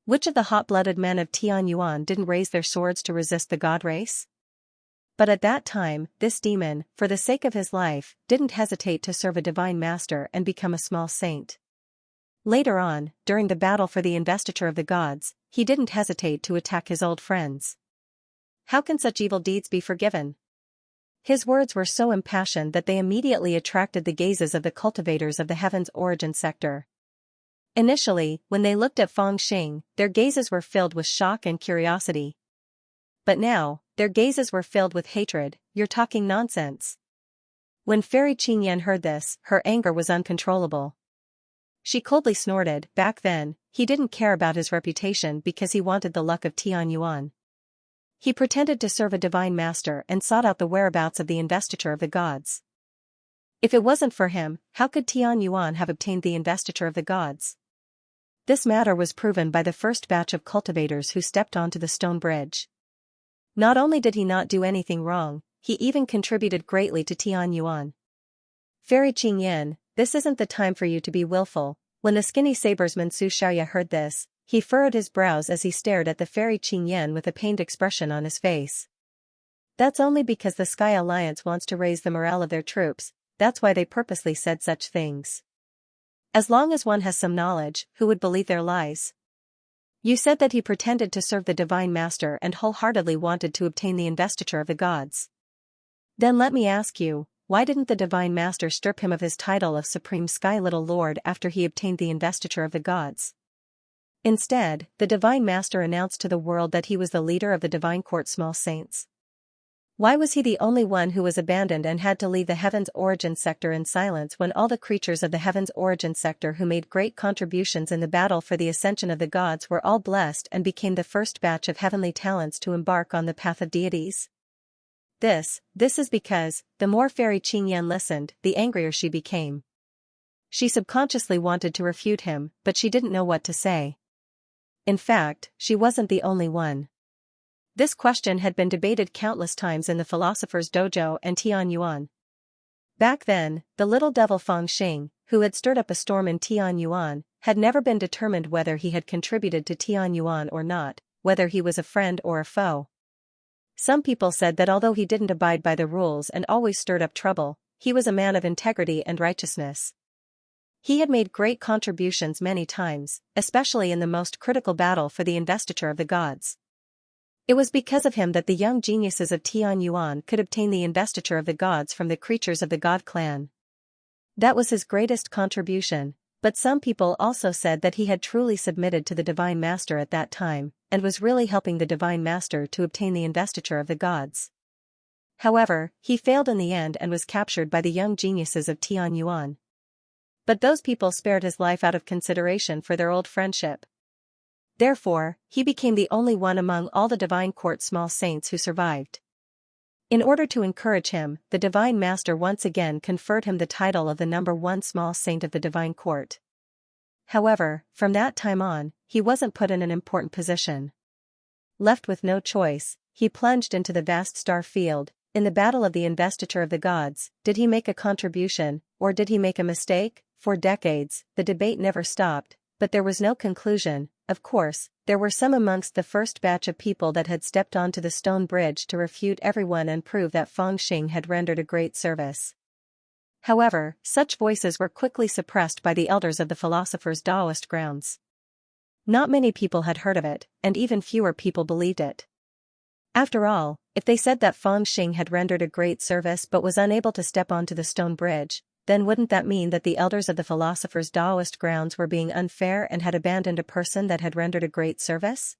Which of the hot-blooded men of Tianyuan didn't raise their swords to resist the god race? But at that time, this demon, for the sake of his life, didn't hesitate to serve a divine master and become a small saint. Later on, during the battle for the investiture of the gods, he didn't hesitate to attack his old friends. How can such evil deeds be forgiven? His words were so impassioned that they immediately attracted the gazes of the cultivators of the Heaven's Origin sector. Initially, when they looked at Feng Xing, their gazes were filled with shock and curiosity. But now, their gazes were filled with hatred. You're talking nonsense. When Fairy Qingyan heard this, her anger was uncontrollable. She coldly snorted. Back then, he didn't care about his reputation because he wanted the luck of Tianyuan. He pretended to serve a divine master and sought out the whereabouts of the investiture of the gods. If it wasn't for him, how could Tianyuan have obtained the investiture of the gods? This matter was proven by the first batch of cultivators who stepped onto the stone bridge. Not only did he not do anything wrong, he even contributed greatly to Tianyuan. Fairy Qingyan, this isn't the time for you to be willful. When the skinny sabersman Su Xiaoya heard this, he furrowed his brows as he stared at the Fairy Qingyan with a pained expression on his face. That's only because the Sky Alliance wants to raise the morale of their troops, that's why they purposely said such things. As long as one has some knowledge, who would believe their lies? You said that he pretended to serve the Divine Master and wholeheartedly wanted to obtain the investiture of the gods. Then let me ask you, why didn't the Divine Master strip him of his title of Supreme Sky Little Lord after he obtained the investiture of the gods? Instead, the Divine Master announced to the world that he was the leader of the Divine Court Small Saints. Why was he the only one who was abandoned and had to leave the Heaven's Origin sector in silence when all the creatures of the Heaven's Origin sector who made great contributions in the battle for the ascension of the gods were all blessed and became the first batch of heavenly talents to embark on the path of deities? This is because, the more Fairy Qingyan listened, the angrier she became. She subconsciously wanted to refute him, but she didn't know what to say. In fact, she wasn't the only one. This question had been debated countless times in the Philosopher's Dojo and Tianyuan. Back then, the little devil Feng Xing, who had stirred up a storm in Tianyuan, had never been determined whether he had contributed to Tianyuan or not, whether he was a friend or a foe. Some people said that although he didn't abide by the rules and always stirred up trouble, he was a man of integrity and righteousness. He had made great contributions many times, especially in the most critical battle for the investiture of the gods. It was because of him that the young geniuses of Tianyuan could obtain the investiture of the gods from the creatures of the god clan. That was his greatest contribution, But some people also said that he had truly submitted to the Divine Master at that time, and was really helping the Divine Master to obtain the investiture of the gods. However, he failed in the end and was captured by the young geniuses of Tianyuan. But those people spared his life out of consideration for their old friendship. Therefore, he became the only one among all the divine court small saints who survived. In order to encourage him, the Divine Master once again conferred him the title of the number one small saint of the divine court. However, from that time on, he wasn't put in an important position. Left with no choice, he plunged into the vast star field. In the battle of the investiture of the gods, did he make a contribution, or did he make a mistake? For decades, the debate never stopped, but there was no conclusion. Of course, there were some amongst the first batch of people that had stepped onto the stone bridge to refute everyone and prove that Fangxing had rendered a great service. However, such voices were quickly suppressed by the elders of the philosophers' Taoist grounds. Not many people had heard of it, and even fewer people believed it. After all, if they said that Fangxing had rendered a great service but was unable to step onto the stone bridge, then wouldn't that mean that the elders of the philosophers' Taoist grounds were being unfair and had abandoned a person that had rendered a great service?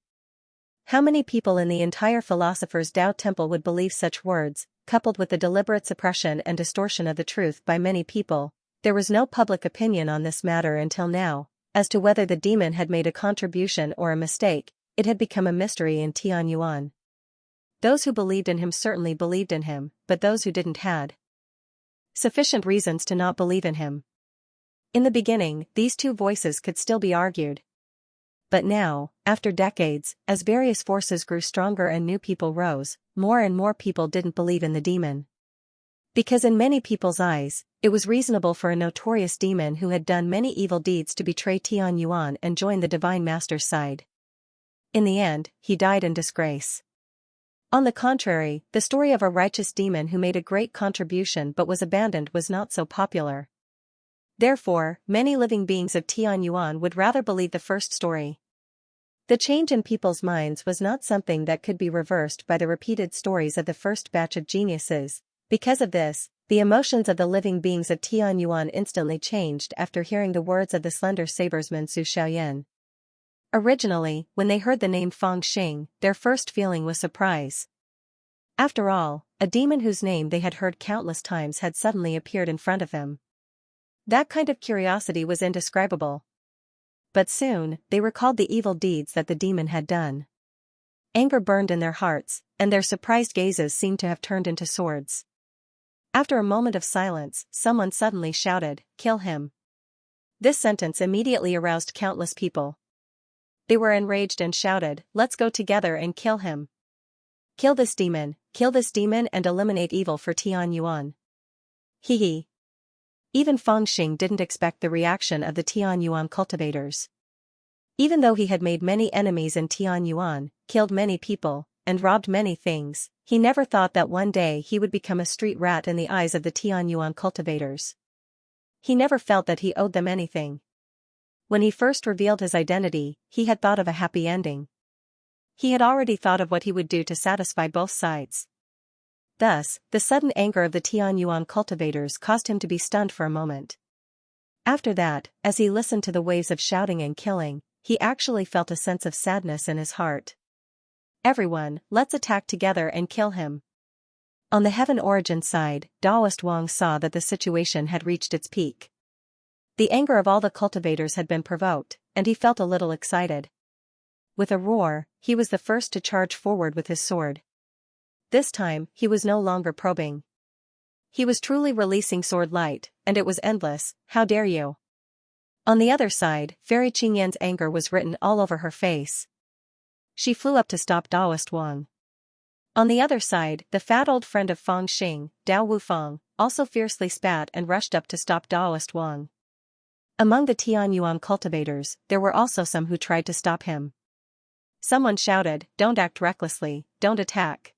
How many people in the entire philosophers' Tao temple would believe such words, coupled with the deliberate suppression and distortion of the truth by many people? There was no public opinion on this matter until now. As to whether the demon had made a contribution or a mistake, it had become a mystery in Tianyuan. Those who believed in him certainly believed in him, but those who didn't had sufficient reasons to not believe in him. In the beginning, these two voices could still be argued. But now, after decades, as various forces grew stronger and new people rose, more and more people didn't believe in the demon. Because in many people's eyes, it was reasonable for a notorious demon who had done many evil deeds to betray Tianyuan and join the Divine Master's side. In the end, he died in disgrace. On the contrary, the story of a righteous demon who made a great contribution but was abandoned was not so popular. Therefore, many living beings of Tianyuan would rather believe the first story. The change in people's minds was not something that could be reversed by the repeated stories of the first batch of geniuses. Because of this, the emotions of the living beings of Tianyuan instantly changed after hearing the words of the slender sabersman Su Xiaoyan. Originally, when they heard the name Fangxing, their first feeling was surprise. After all, a demon whose name they had heard countless times had suddenly appeared in front of them. That kind of curiosity was indescribable. But soon, they recalled the evil deeds that the demon had done. Anger burned in their hearts, and their surprised gazes seemed to have turned into swords. After a moment of silence, someone suddenly shouted, "Kill him." This sentence immediately aroused countless people. They were enraged and shouted, "Let's go together and kill him. Kill this demon and eliminate evil for Tianyuan." Hee. Even Fangxing didn't expect the reaction of the Tianyuan cultivators. Even though he had made many enemies in Tianyuan, killed many people, and robbed many things, he never thought that one day he would become a street rat in the eyes of the Tianyuan cultivators. He never felt that he owed them anything. When he first revealed his identity, he had thought of a happy ending. He had already thought of what he would do to satisfy both sides. Thus, the sudden anger of the Tianyuan cultivators caused him to be stunned for a moment. After that, as he listened to the waves of shouting and killing, he actually felt a sense of sadness in his heart. "Everyone, let's attack together and kill him." On the Heaven Origin side, Taoist Wang saw that the situation had reached its peak. The anger of all the cultivators had been provoked, and he felt a little excited. With a roar, he was the first to charge forward with his sword. This time, he was no longer probing. He was truly releasing sword light, and it was endless. "How dare you!" On the other side, Fairy Qingyan's anger was written all over her face. She flew up to stop Taoist Wang. On the other side, the fat old friend of Fangxing, Dao Wufang, also fiercely spat and rushed up to stop Taoist Wang. Among the Tianyuan cultivators, there were also some who tried to stop him. Someone shouted, "Don't act recklessly, don't attack."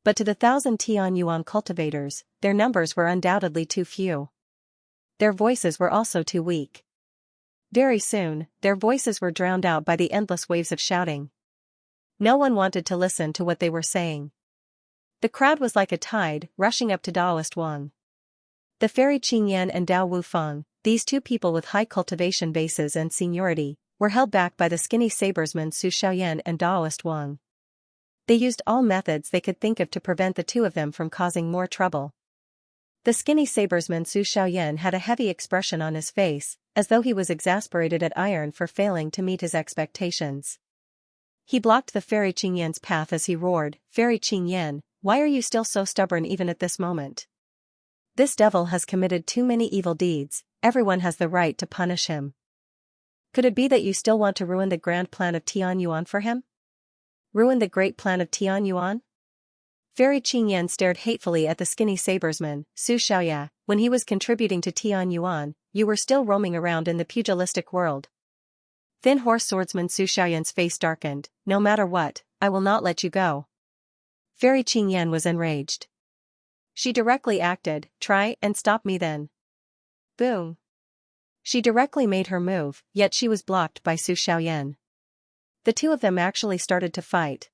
But to the 1,000 Tianyuan cultivators, their numbers were undoubtedly too few. Their voices were also too weak. Very soon, their voices were drowned out by the endless waves of shouting. No one wanted to listen to what they were saying. The crowd was like a tide, rushing up to Taoist Wang. The Fairy Qingyan and Dao Wufang, these two people with high cultivation bases and seniority were held back by the skinny sabresmen Su Xiaoyan and Daoist Wang. They used all methods they could think of to prevent the two of them from causing more trouble. The skinny sabresman Su Xiaoyan had a heavy expression on his face, as though he was exasperated at Iron for failing to meet his expectations. He blocked the Fairy Qingyan's path as he roared, "Fairy Qingyan, why are you still so stubborn even at this moment? This devil has committed too many evil deeds, everyone has the right to punish him. Could it be that you still want to ruin the grand plan of Tianyuan for him? Ruin the great plan of Tianyuan?" Fairy Qingyan stared hatefully at the skinny sabresman, Su Xiaoya. "When he was contributing to Tianyuan, you were still roaming around in the pugilistic world." Thin horse swordsman Su Xiaoyan's face darkened. "No matter what, I will not let you go." Fairy Qingyan was enraged. She directly acted, "Try and stop me then." Boom. She directly made her move, yet she was blocked by Su Xiaoyan. The two of them actually started to fight.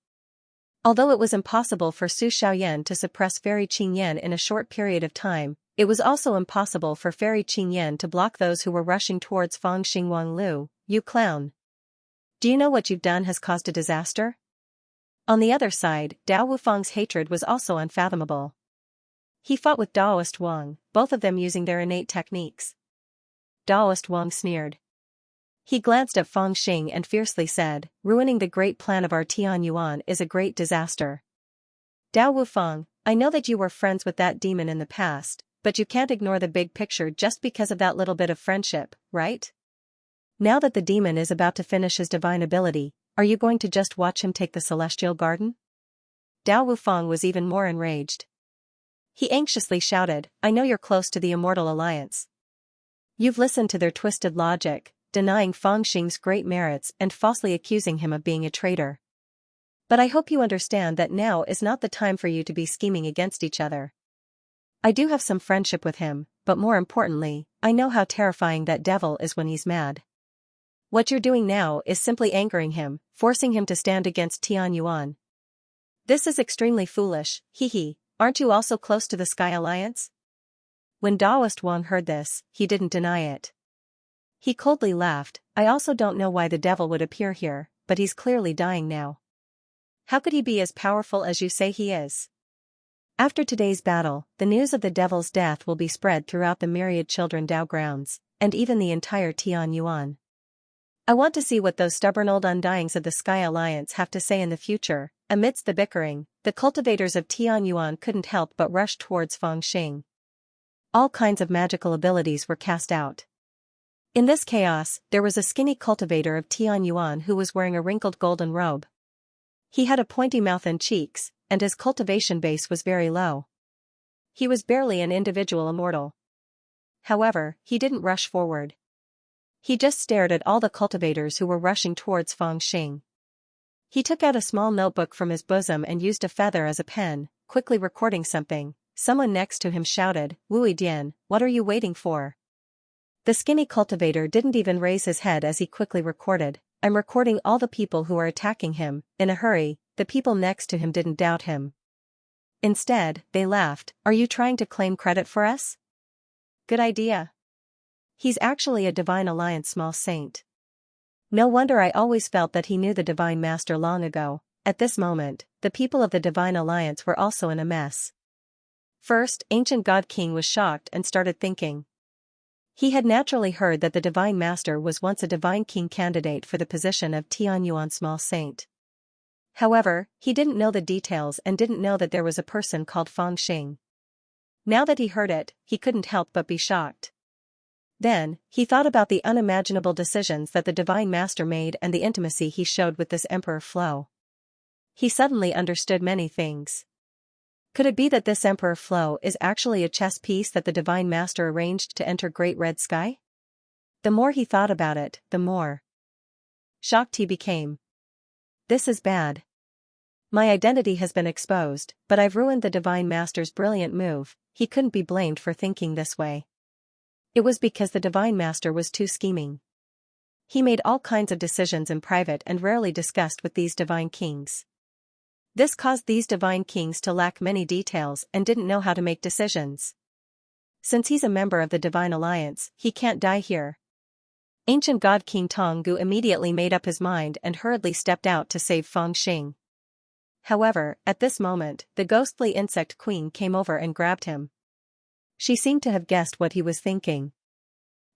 Although it was impossible for Su Xiaoyan to suppress Fairy Qingyan in a short period of time, it was also impossible for Fairy Qingyan to block those who were rushing towards Fang Xingwang Lu. "You clown. Do you know what you've done has caused a disaster?" On the other side, Dao Wufang's hatred was also unfathomable. He fought with Daoist Wang, both of them using their innate techniques. Daoist Wang sneered. He glanced at Fang Xing and fiercely said, "Ruining the great plan of our Tianyuan is a great disaster. Dao Wufang, I know that you were friends with that demon in the past, but you can't ignore the big picture just because of that little bit of friendship, right? Now that the demon is about to finish his divine ability, are you going to just watch him take the celestial garden?" Dao Wufang was even more enraged. He anxiously shouted, "I know you're close to the Immortal Alliance. You've listened to their twisted logic, denying Fang Xing's great merits and falsely accusing him of being a traitor. But I hope you understand that now is not the time for you to be scheming against each other. I do have some friendship with him, but more importantly, I know how terrifying that devil is when he's mad. What you're doing now is simply angering him, forcing him to stand against Tianyuan. This is extremely foolish, hee. Aren't you also close to the Sky Alliance?" When Daoist Wang heard this, he didn't deny it. He coldly laughed. "I also don't know why the devil would appear here, but he's clearly dying now. How could he be as powerful as you say he is? After today's battle, the news of the devil's death will be spread throughout the myriad children Dao grounds, and even the entire Tianyuan. I want to see what those stubborn old undyings of the Sky Alliance have to say in the future." Amidst the bickering, the cultivators of Tianyuan couldn't help but rush towards Fang Xing. All kinds of magical abilities were cast out. In this chaos, there was a skinny cultivator of Tianyuan who was wearing a wrinkled golden robe. He had a pointy mouth and cheeks, and his cultivation base was very low. He was barely an individual immortal. However, he didn't rush forward. He just stared at all the cultivators who were rushing towards Fang Xing. He took out a small notebook from his bosom and used a feather as a pen, quickly recording something. Someone next to him shouted, "Wui Dian, what are you waiting for?" The skinny cultivator didn't even raise his head as he quickly recorded, "I'm recording all the people who are attacking him." In a hurry, the people next to him didn't doubt him. Instead, they laughed, "Are you trying to claim credit for us? Good idea. He's actually a Divine Alliance small saint. No wonder I always felt that he knew the Divine Master long ago." At this moment, the people of the Divine Alliance were also in a mess. First, Ancient God King was shocked and started thinking. He had naturally heard that the Divine Master was once a Divine King candidate for the position of Tianyuan Small Saint. However, he didn't know the details and didn't know that there was a person called Fang Xing. Now that he heard it, he couldn't help but be shocked. Then, he thought about the unimaginable decisions that the Divine Master made and the intimacy he showed with this Emperor Flo. He suddenly understood many things. Could it be that this Emperor Flo is actually a chess piece that the Divine Master arranged to enter Great Red Sky? The more he thought about it, the more shocked he became. This is bad. My identity has been exposed, but I've ruined the Divine Master's brilliant move. He couldn't be blamed for thinking this way. It was because the Divine Master was too scheming. He made all kinds of decisions in private and rarely discussed with these Divine Kings. This caused these Divine Kings to lack many details and didn't know how to make decisions. Since he's a member of the Divine Alliance, he can't die here. Ancient God King Tonggu immediately made up his mind and hurriedly stepped out to save Feng Xing. However, at this moment, the ghostly insect queen came over and grabbed him. She seemed to have guessed what he was thinking.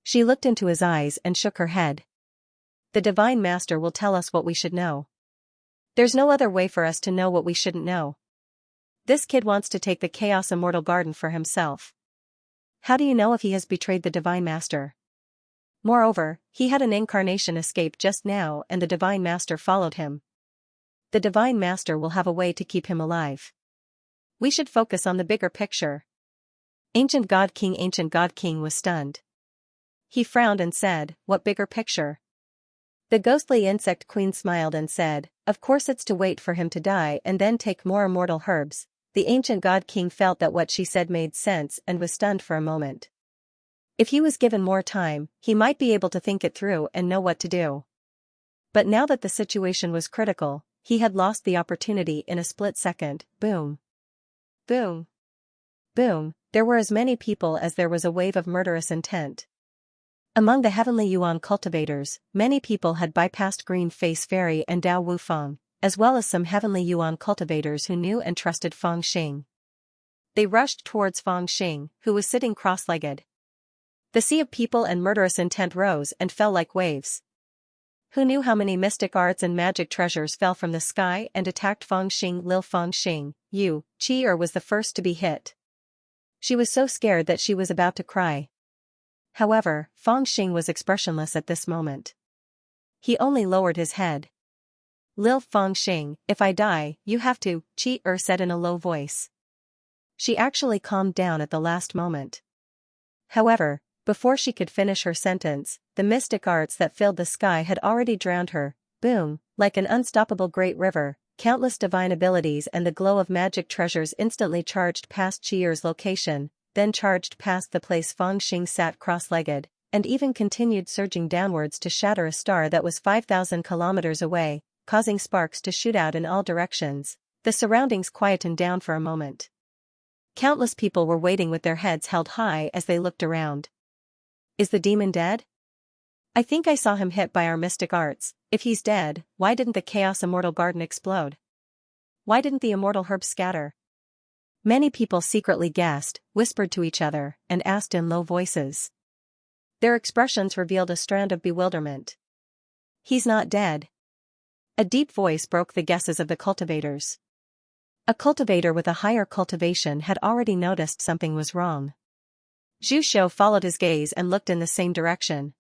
She looked into his eyes and shook her head. The Divine Master will tell us what we should know. There's no other way for us to know what we shouldn't know. This kid wants to take the Chaos Immortal Garden for himself. How do you know if he has betrayed the Divine Master? Moreover, he had an incarnation escape just now and the Divine Master followed him. The Divine Master will have a way to keep him alive. We should focus on the bigger picture. Ancient God King was stunned. He frowned and said, "What bigger picture?" The ghostly insect queen smiled and said, "Of course it's to wait for him to die and then take more immortal herbs." The ancient God King felt that what she said made sense and was stunned for a moment. If he was given more time, he might be able to think it through and know what to do. But now that the situation was critical, he had lost the opportunity in a split second. Boom. Boom. Boom. There were as many people as there was a wave of murderous intent. Among the heavenly Yuan cultivators, many people had bypassed Green Face Fairy and Dao Wufeng, as well as some heavenly Yuan cultivators who knew and trusted Feng Xing. They rushed towards Feng Xing, who was sitting cross-legged. The sea of people and murderous intent rose and fell like waves. Who knew how many mystic arts and magic treasures fell from the sky and attacked Feng Xing? Lil Feng Xing, Qi was the first to be hit. She was so scared that she was about to cry. However, Feng Xing was expressionless at this moment. He only lowered his head. "Lil Feng Xing, if I die, you have to," Qi said in a low voice. She actually calmed down at the last moment. However, before she could finish her sentence, the mystic arts that filled the sky had already drowned her. Boom, like an unstoppable great river, countless divine abilities and the glow of magic treasures instantly charged past Qi's location, then charged past the place Feng Xing sat cross-legged, and even continued surging downwards to shatter a star that was 5,000 kilometers away, causing sparks to shoot out in all directions. The surroundings quietened down for a moment. Countless people were waiting with their heads held high as they looked around. Is the demon dead? I think I saw him hit by our mystic arts. If he's dead, why didn't the Chaos Immortal Garden explode? Why didn't the immortal herbs scatter? Many people secretly guessed, whispered to each other, and asked in low voices. Their expressions revealed a strand of bewilderment. He's not dead. A deep voice broke the guesses of the cultivators. A cultivator with a higher cultivation had already noticed something was wrong. Zhu Shou followed his gaze and looked in the same direction.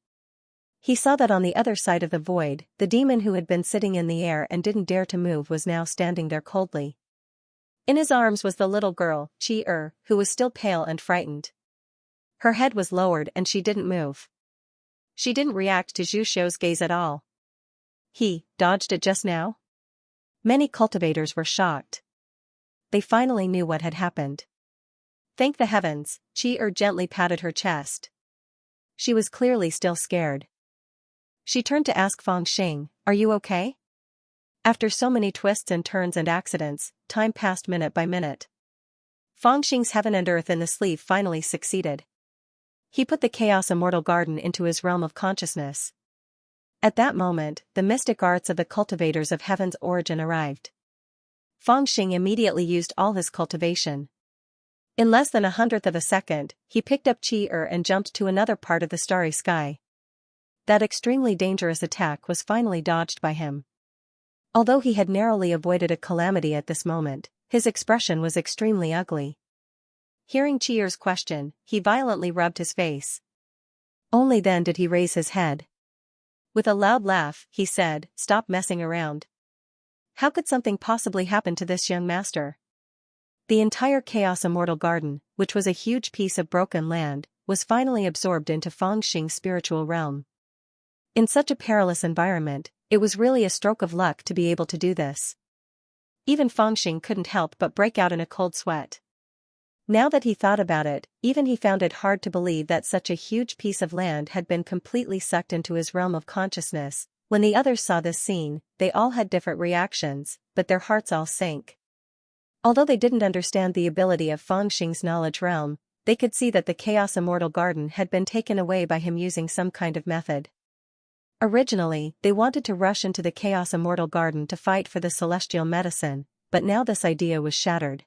He saw that on the other side of the void, the demon who had been sitting in the air and didn't dare to move was now standing there coldly. In his arms was the little girl, Qi, who was still pale and frightened. Her head was lowered and she didn't move. She didn't react to Zhu Shou's gaze at all. He dodged it just now? Many cultivators were shocked. They finally knew what had happened. Thank the heavens, Qi gently patted her chest. She was clearly still scared. She turned to ask Feng Xing, "Are you okay?" After so many twists and turns and accidents, time passed minute by minute. Feng Xing's heaven and earth in the sleeve finally succeeded. He put the Chaos Immortal Garden into his realm of consciousness. At that moment, the mystic arts of the cultivators of heaven's origin arrived. Feng Xing immediately used all his cultivation. In less than 1/100th of a second, he picked up Qi and jumped to another part of the starry sky. That extremely dangerous attack was finally dodged by him. Although he had narrowly avoided a calamity at this moment, his expression was extremely ugly. Hearing Qi's question, he violently rubbed his face. Only then did he raise his head. With a loud laugh, he said, "Stop messing around. How could something possibly happen to this young master?" The entire Chaos Immortal Garden, which was a huge piece of broken land, was finally absorbed into Feng Xing's spiritual realm. In such a perilous environment, it was really a stroke of luck to be able to do this. Even Feng Xing couldn't help but break out in a cold sweat. Now that he thought about it, even he found it hard to believe that such a huge piece of land had been completely sucked into his realm of consciousness. When the others saw this scene, they all had different reactions, but their hearts all sank. Although they didn't understand the ability of Feng Xing's knowledge realm, they could see that the Chaos Immortal Garden had been taken away by him using some kind of method. Originally, they wanted to rush into the Chaos Immortal Garden to fight for the celestial medicine, but now this idea was shattered.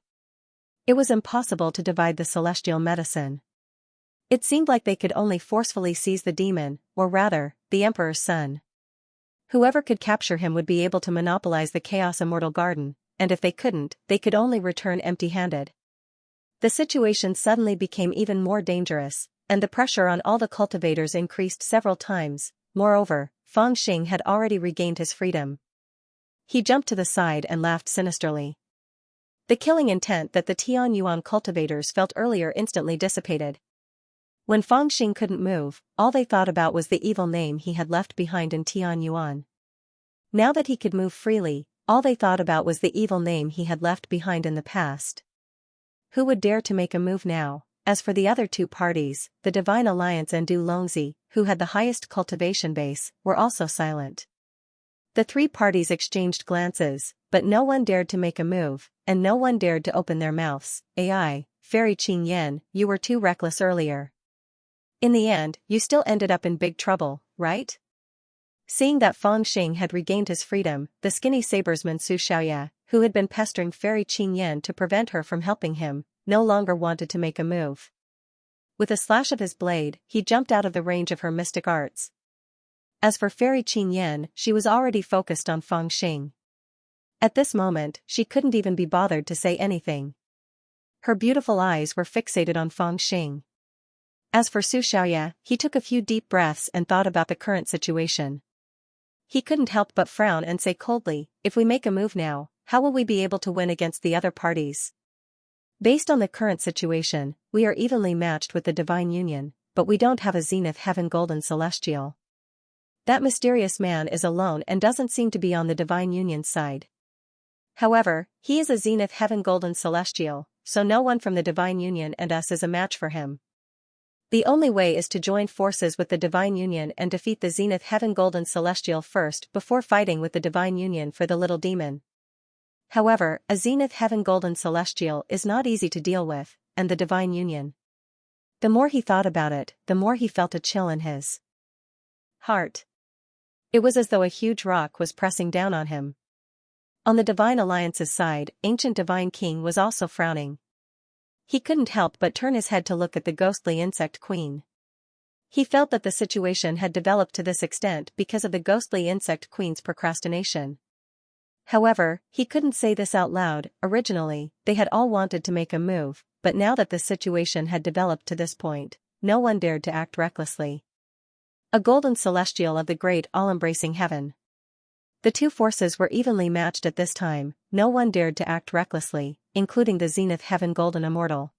It was impossible to divide the celestial medicine. It seemed like they could only forcefully seize the demon, or rather, the Emperor's son. Whoever could capture him would be able to monopolize the Chaos Immortal Garden, and if they couldn't, they could only return empty-handed. The situation suddenly became even more dangerous, and the pressure on all the cultivators increased several times. Moreover, Feng Xing had already regained his freedom. He jumped to the side and laughed sinisterly. The killing intent that the Tian Yuan cultivators felt earlier instantly dissipated. When Feng Xing couldn't move, all they thought about was the evil name he had left behind in Tian Yuan. Now that he could move freely, all they thought about was the evil name he had left behind in the past. Who would dare to make a move now? As for the other two parties, the Divine Alliance and Du Longzi, who had the highest cultivation base, were also silent. The three parties exchanged glances, but no one dared to make a move, and no one dared to open their mouths. Ai, Fairy Qing Yan, you were too reckless earlier. In the end, you still ended up in big trouble, right? Seeing that Feng Xing had regained his freedom, the skinny sabersman Xianxia, who had been pestering Fairy Qing Yan to prevent her from helping him, no longer wanted to make a move. With a slash of his blade, he jumped out of the range of her mystic arts. As for Fairy Qing Yan, she was already focused on Feng Xing. At this moment, she couldn't even be bothered to say anything. Her beautiful eyes were fixated on Feng Xing. As for Xianxia, he took a few deep breaths and thought about the current situation. He couldn't help but frown and say coldly, if we make a move now, how will we be able to win against the other parties? Based on the current situation, we are evenly matched with the Divine Union, but we don't have a Zenith Heaven Golden Celestial. That mysterious man is alone and doesn't seem to be on the Divine Union's side. However, he is a Zenith Heaven Golden Celestial, so no one from the Divine Union and us is a match for him. The only way is to join forces with the Divine Union and defeat the Zenith Heaven Golden Celestial first before fighting with the Divine Union for the little demon. However, a Zenith Heaven Golden Celestial is not easy to deal with, and the Divine Union. The more he thought about it, the more he felt a chill in his heart. It was as though a huge rock was pressing down on him. On the Divine Alliance's side, Ancient Divine King was also frowning. He couldn't help but turn his head to look at the ghostly insect queen. He felt that the situation had developed to this extent because of the ghostly insect queen's procrastination. However, he couldn't say this out loud. Originally, they had all wanted to make a move, but now that the situation had developed to this point, no one dared to act recklessly. A golden celestial of the great all-embracing heaven. The two forces were evenly matched at this time, no one dared to act recklessly, including the Zenith Heaven Golden Immortal.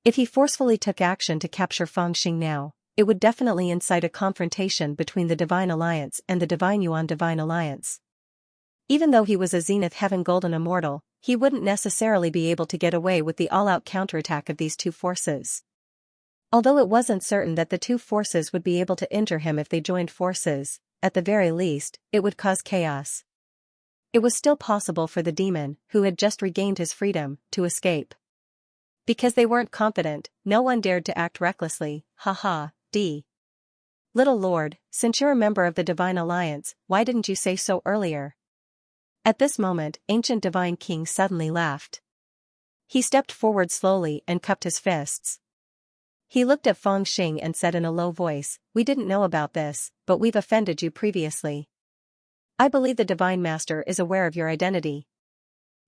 If he forcefully took action to capture Feng Xing now, it would definitely incite a confrontation between the Divine Alliance and the Divine Yuan Divine Alliance. Even though he was a Zenith Heaven Golden Immortal, he wouldn't necessarily be able to get away with the all-out counterattack of these two forces. Although it wasn't certain that the two forces would be able to injure him if they joined forces, at the very least, it would cause chaos. It was still possible for the demon, who had just regained his freedom, to escape. Because they weren't confident, no one dared to act recklessly. Haha, Little Lord, since you're a member of the Divine Alliance, why didn't you say so earlier? At this moment, Ancient Divine King suddenly laughed. He stepped forward slowly and cupped his fists. He looked at Feng Xing and said in a low voice, we didn't know about this, but we've offended you previously. I believe the Divine Master is aware of your identity.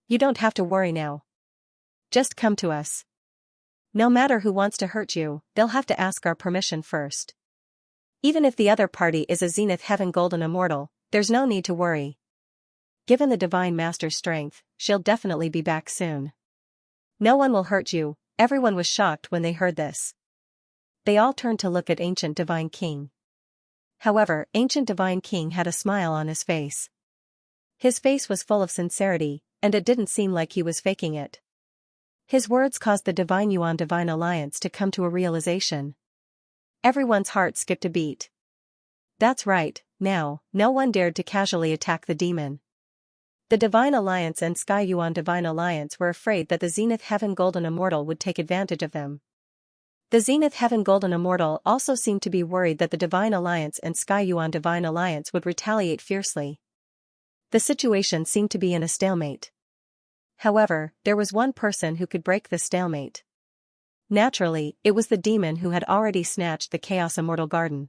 You don't have to worry now. Just come to us. No matter who wants to hurt you, they'll have to ask our permission first. Even if the other party is a Zenith Heaven Golden Immortal, there's no need to worry. Given the Divine Master's strength, she'll definitely be back soon. No one will hurt you. Everyone was shocked when they heard this. They all turned to look at Ancient Divine King. However, Ancient Divine King had a smile on his face. His face was full of sincerity, and it didn't seem like he was faking it. His words caused the Divine Yuan Divine Alliance to come to a realization. Everyone's heart skipped a beat. That's right, now, no one dared to casually attack the demon. The Divine Alliance and Sky Yuan Divine Alliance were afraid that the Zenith Heaven Golden Immortal would take advantage of them. The Zenith Heaven Golden Immortal also seemed to be worried that the Divine Alliance and Sky Yuan Divine Alliance would retaliate fiercely. The situation seemed to be in a stalemate. However, there was one person who could break the stalemate. Naturally, it was the demon who had already snatched the Chaos Immortal Garden.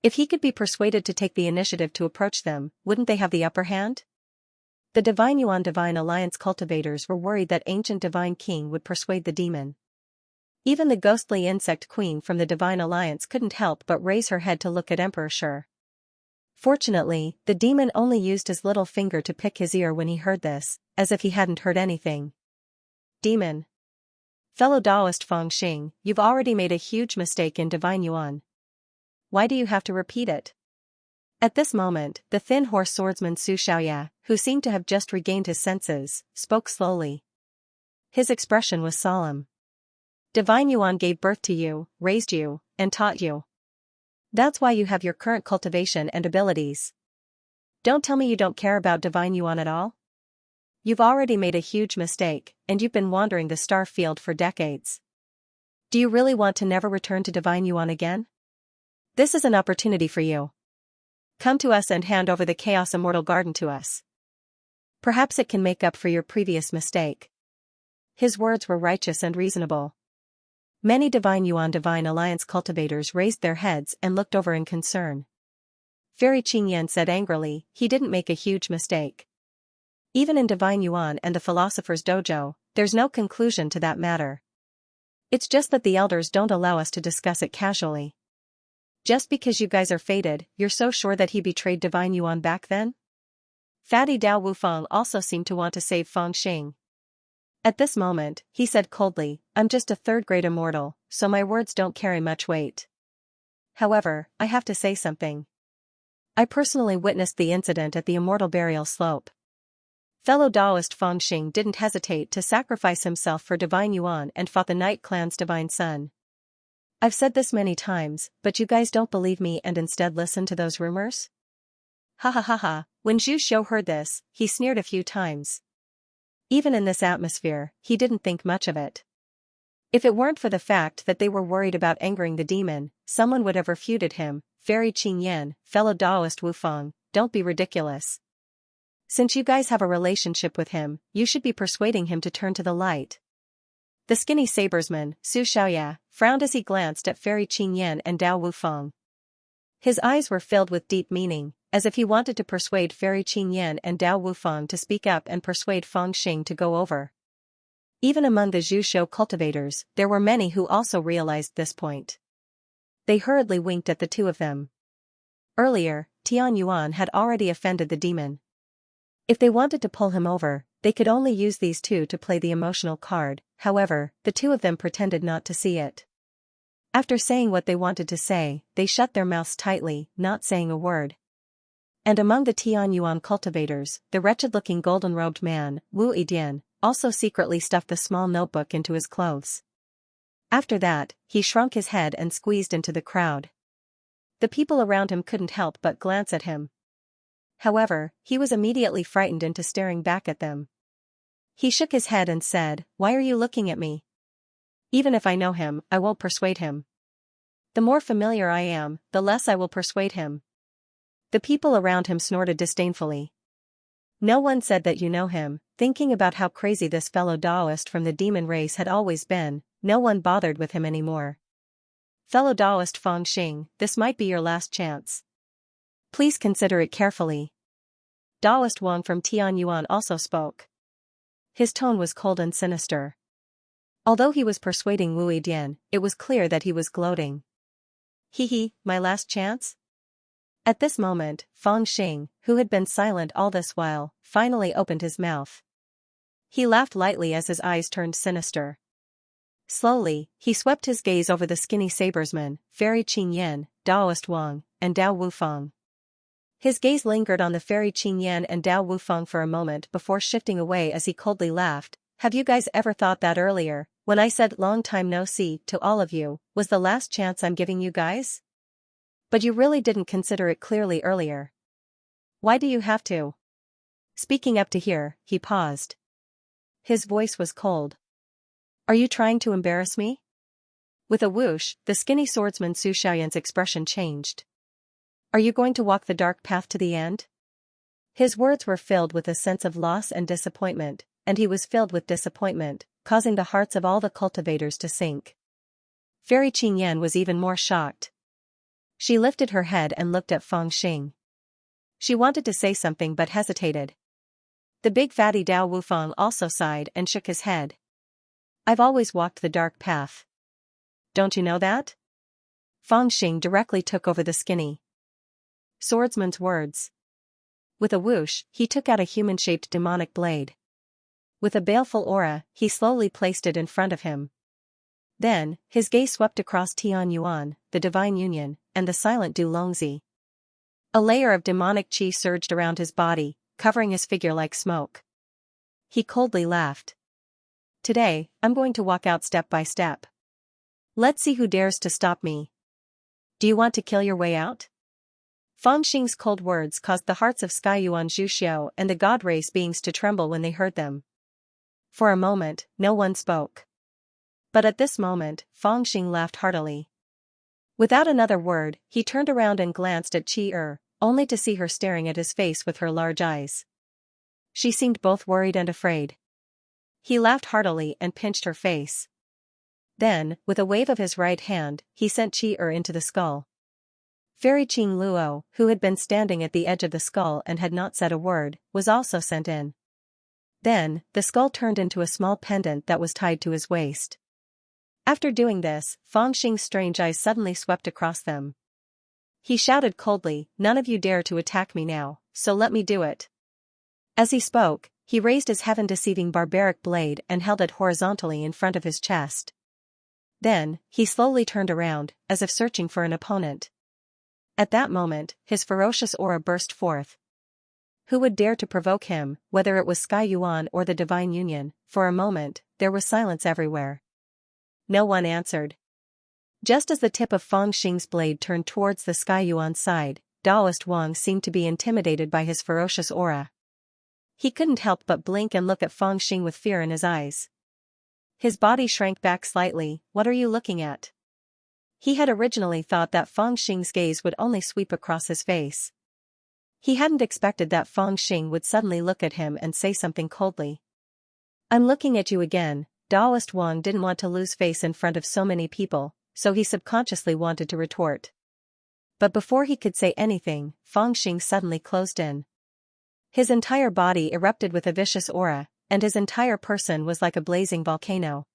If he could be persuaded to take the initiative to approach them, wouldn't they have the upper hand? The Divine Yuan Divine Alliance cultivators were worried that Ancient Divine King would persuade the demon. Even the ghostly insect queen from the Divine Alliance couldn't help but raise her head to look at Emperor Shi. Fortunately, the demon only used his little finger to pick his ear when he heard this, as if he hadn't heard anything. Demon. Fellow Taoist Feng Xing, you've already made a huge mistake in Divine Yuan. Why do you have to repeat it? At this moment, the thin horse swordsman Xianxia, who seemed to have just regained his senses, spoke slowly. His expression was solemn. Divine Yuan gave birth to you, raised you, and taught you. That's why you have your current cultivation and abilities. Don't tell me you don't care about Divine Yuan at all? You've already made a huge mistake, and you've been wandering the star field for decades. Do you really want to never return to Divine Yuan again? This is an opportunity for you. Come to us and hand over the Chaos Immortal Garden to us. Perhaps it can make up for your previous mistake. His words were righteous and reasonable. Many Divine Yuan Divine Alliance cultivators raised their heads and looked over in concern. Fairy Qingyan said angrily, he didn't make a huge mistake. Even in Divine Yuan and the Philosopher's Dojo, there's no conclusion to that matter. It's just that the elders don't allow us to discuss it casually. Just because you guys are fated, you're so sure that he betrayed Divine Yuan back then? Fatty Dao Wufeng also seemed to want to save Feng Xing. At this moment, he said coldly, I'm just a third-grade immortal, so my words don't carry much weight. However, I have to say something. I personally witnessed the incident at the Immortal Burial Slope. Fellow Taoist Feng Xing didn't hesitate to sacrifice himself for Divine Yuan and fought the Night Clan's divine son. I've said this many times, but you guys don't believe me and instead listen to those rumors? Ha ha ha ha, when Zhu Shou heard this, he sneered a few times. Even in this atmosphere, he didn't think much of it. If it weren't for the fact that they were worried about angering the demon, someone would have refuted him. Fairy Qingyan, fellow Taoist Wufeng, don't be ridiculous. Since you guys have a relationship with him, you should be persuading him to turn to the light. The skinny sabersman, Xianxia, frowned as he glanced at Fairy Qingyan and Dao Wufeng. His eyes were filled with deep meaning, as if he wanted to persuade Fairy Qingyan and Dao Wufeng to speak up and persuade Feng Xing to go over. Even among the Zhu Shou cultivators, there were many who also realized this point. They hurriedly winked at the two of them. Earlier, Tian Yuan had already offended the demon. If they wanted to pull him over, they could only use these two to play the emotional card. However, the two of them pretended not to see it. After saying what they wanted to say, they shut their mouths tightly, not saying a word. And among the Tian Yuan cultivators, the wretched-looking golden-robed man, Wu Yidian, also secretly stuffed the small notebook into his clothes. After that, he shrunk his head and squeezed into the crowd. The people around him couldn't help but glance at him. However, he was immediately frightened into staring back at them. He shook his head and said, "Why are you looking at me? Even if I know him, I won't persuade him. The more familiar I am, the less I will persuade him." The people around him snorted disdainfully. No one said that you know him. Thinking about how crazy this fellow Taoist from the demon race had always been, no one bothered with him anymore. Fellow Taoist Feng Xing, this might be your last chance. Please consider it carefully. Taoist Wang from Tian Yuan also spoke. His tone was cold and sinister. Although he was persuading Wu Yidian, it was clear that he was gloating. My last chance? At this moment, Feng Xing, who had been silent all this while, finally opened his mouth. He laughed lightly as his eyes turned sinister. Slowly, he swept his gaze over the skinny sabersman, Fairy Qingyan, Taoist Wang, and Dao Wufeng. His gaze lingered on the Fairy Qingyan and Dao Wufeng for a moment before shifting away as he coldly laughed. Have you guys ever thought that earlier, when I said long time no see to all of you, was the last chance I'm giving you guys? But you really didn't consider it clearly earlier. Why do you have to? Speaking up to here, he paused. His voice was cold. Are you trying to embarrass me? With a whoosh, the skinny swordsman Su Xiaoyan's expression changed. Are you going to walk the dark path to the end? His words were filled with a sense of loss and disappointment, and he was filled with disappointment, causing the hearts of all the cultivators to sink. Fairy Qingyan was even more shocked. She lifted her head and looked at Feng Xing. She wanted to say something but hesitated. The big fatty Dao Wufeng also sighed and shook his head. I've always walked the dark path. Don't you know that? Feng Xing directly took over the skinny swordsman's words. With a whoosh, he took out a human-shaped demonic blade. With a baleful aura, he slowly placed it in front of him. Then, his gaze swept across Tian Yuan, the Divine Union, and the silent Du Longzi. A layer of demonic qi surged around his body, covering his figure like smoke. He coldly laughed. Today, I'm going to walk out step by step. Let's see who dares to stop me. Do you want to kill your way out? Feng Xing's cold words caused the hearts of Sky Yuan Zhuxiao and the god race beings to tremble when they heard them. For a moment, no one spoke. But at this moment, Feng Xing laughed heartily. Without another word, he turned around and glanced at Qi only to see her staring at his face with her large eyes. She seemed both worried and afraid. He laughed heartily and pinched her face. Then, with a wave of his right hand, he sent Qi into the skull. Fairy Qing Luo, who had been standing at the edge of the skull and had not said a word, was also sent in. Then, the skull turned into a small pendant that was tied to his waist. After doing this, Feng Xing's strange eyes suddenly swept across them. He shouted coldly, "None of you dare to attack me now, so let me do it." As he spoke, he raised his heaven-deceiving barbaric blade and held it horizontally in front of his chest. Then, he slowly turned around, as if searching for an opponent. At that moment, his ferocious aura burst forth. Who would dare to provoke him, whether it was Sky Yuan or the Divine Union? For a moment, there was silence everywhere. No one answered. Just as the tip of Feng Xing's blade turned towards the Sky Yuan side, Daoist Wang seemed to be intimidated by his ferocious aura. He couldn't help but blink and look at Feng Xing with fear in his eyes. His body shrank back slightly. What are you looking at? He had originally thought that Feng Xing's gaze would only sweep across his face. He hadn't expected that Feng Xing would suddenly look at him and say something coldly. I'm looking at you again. Daoist Wang didn't want to lose face in front of so many people, so he subconsciously wanted to retort. But before he could say anything, Feng Xing suddenly closed in. His entire body erupted with a vicious aura, and his entire person was like a blazing volcano.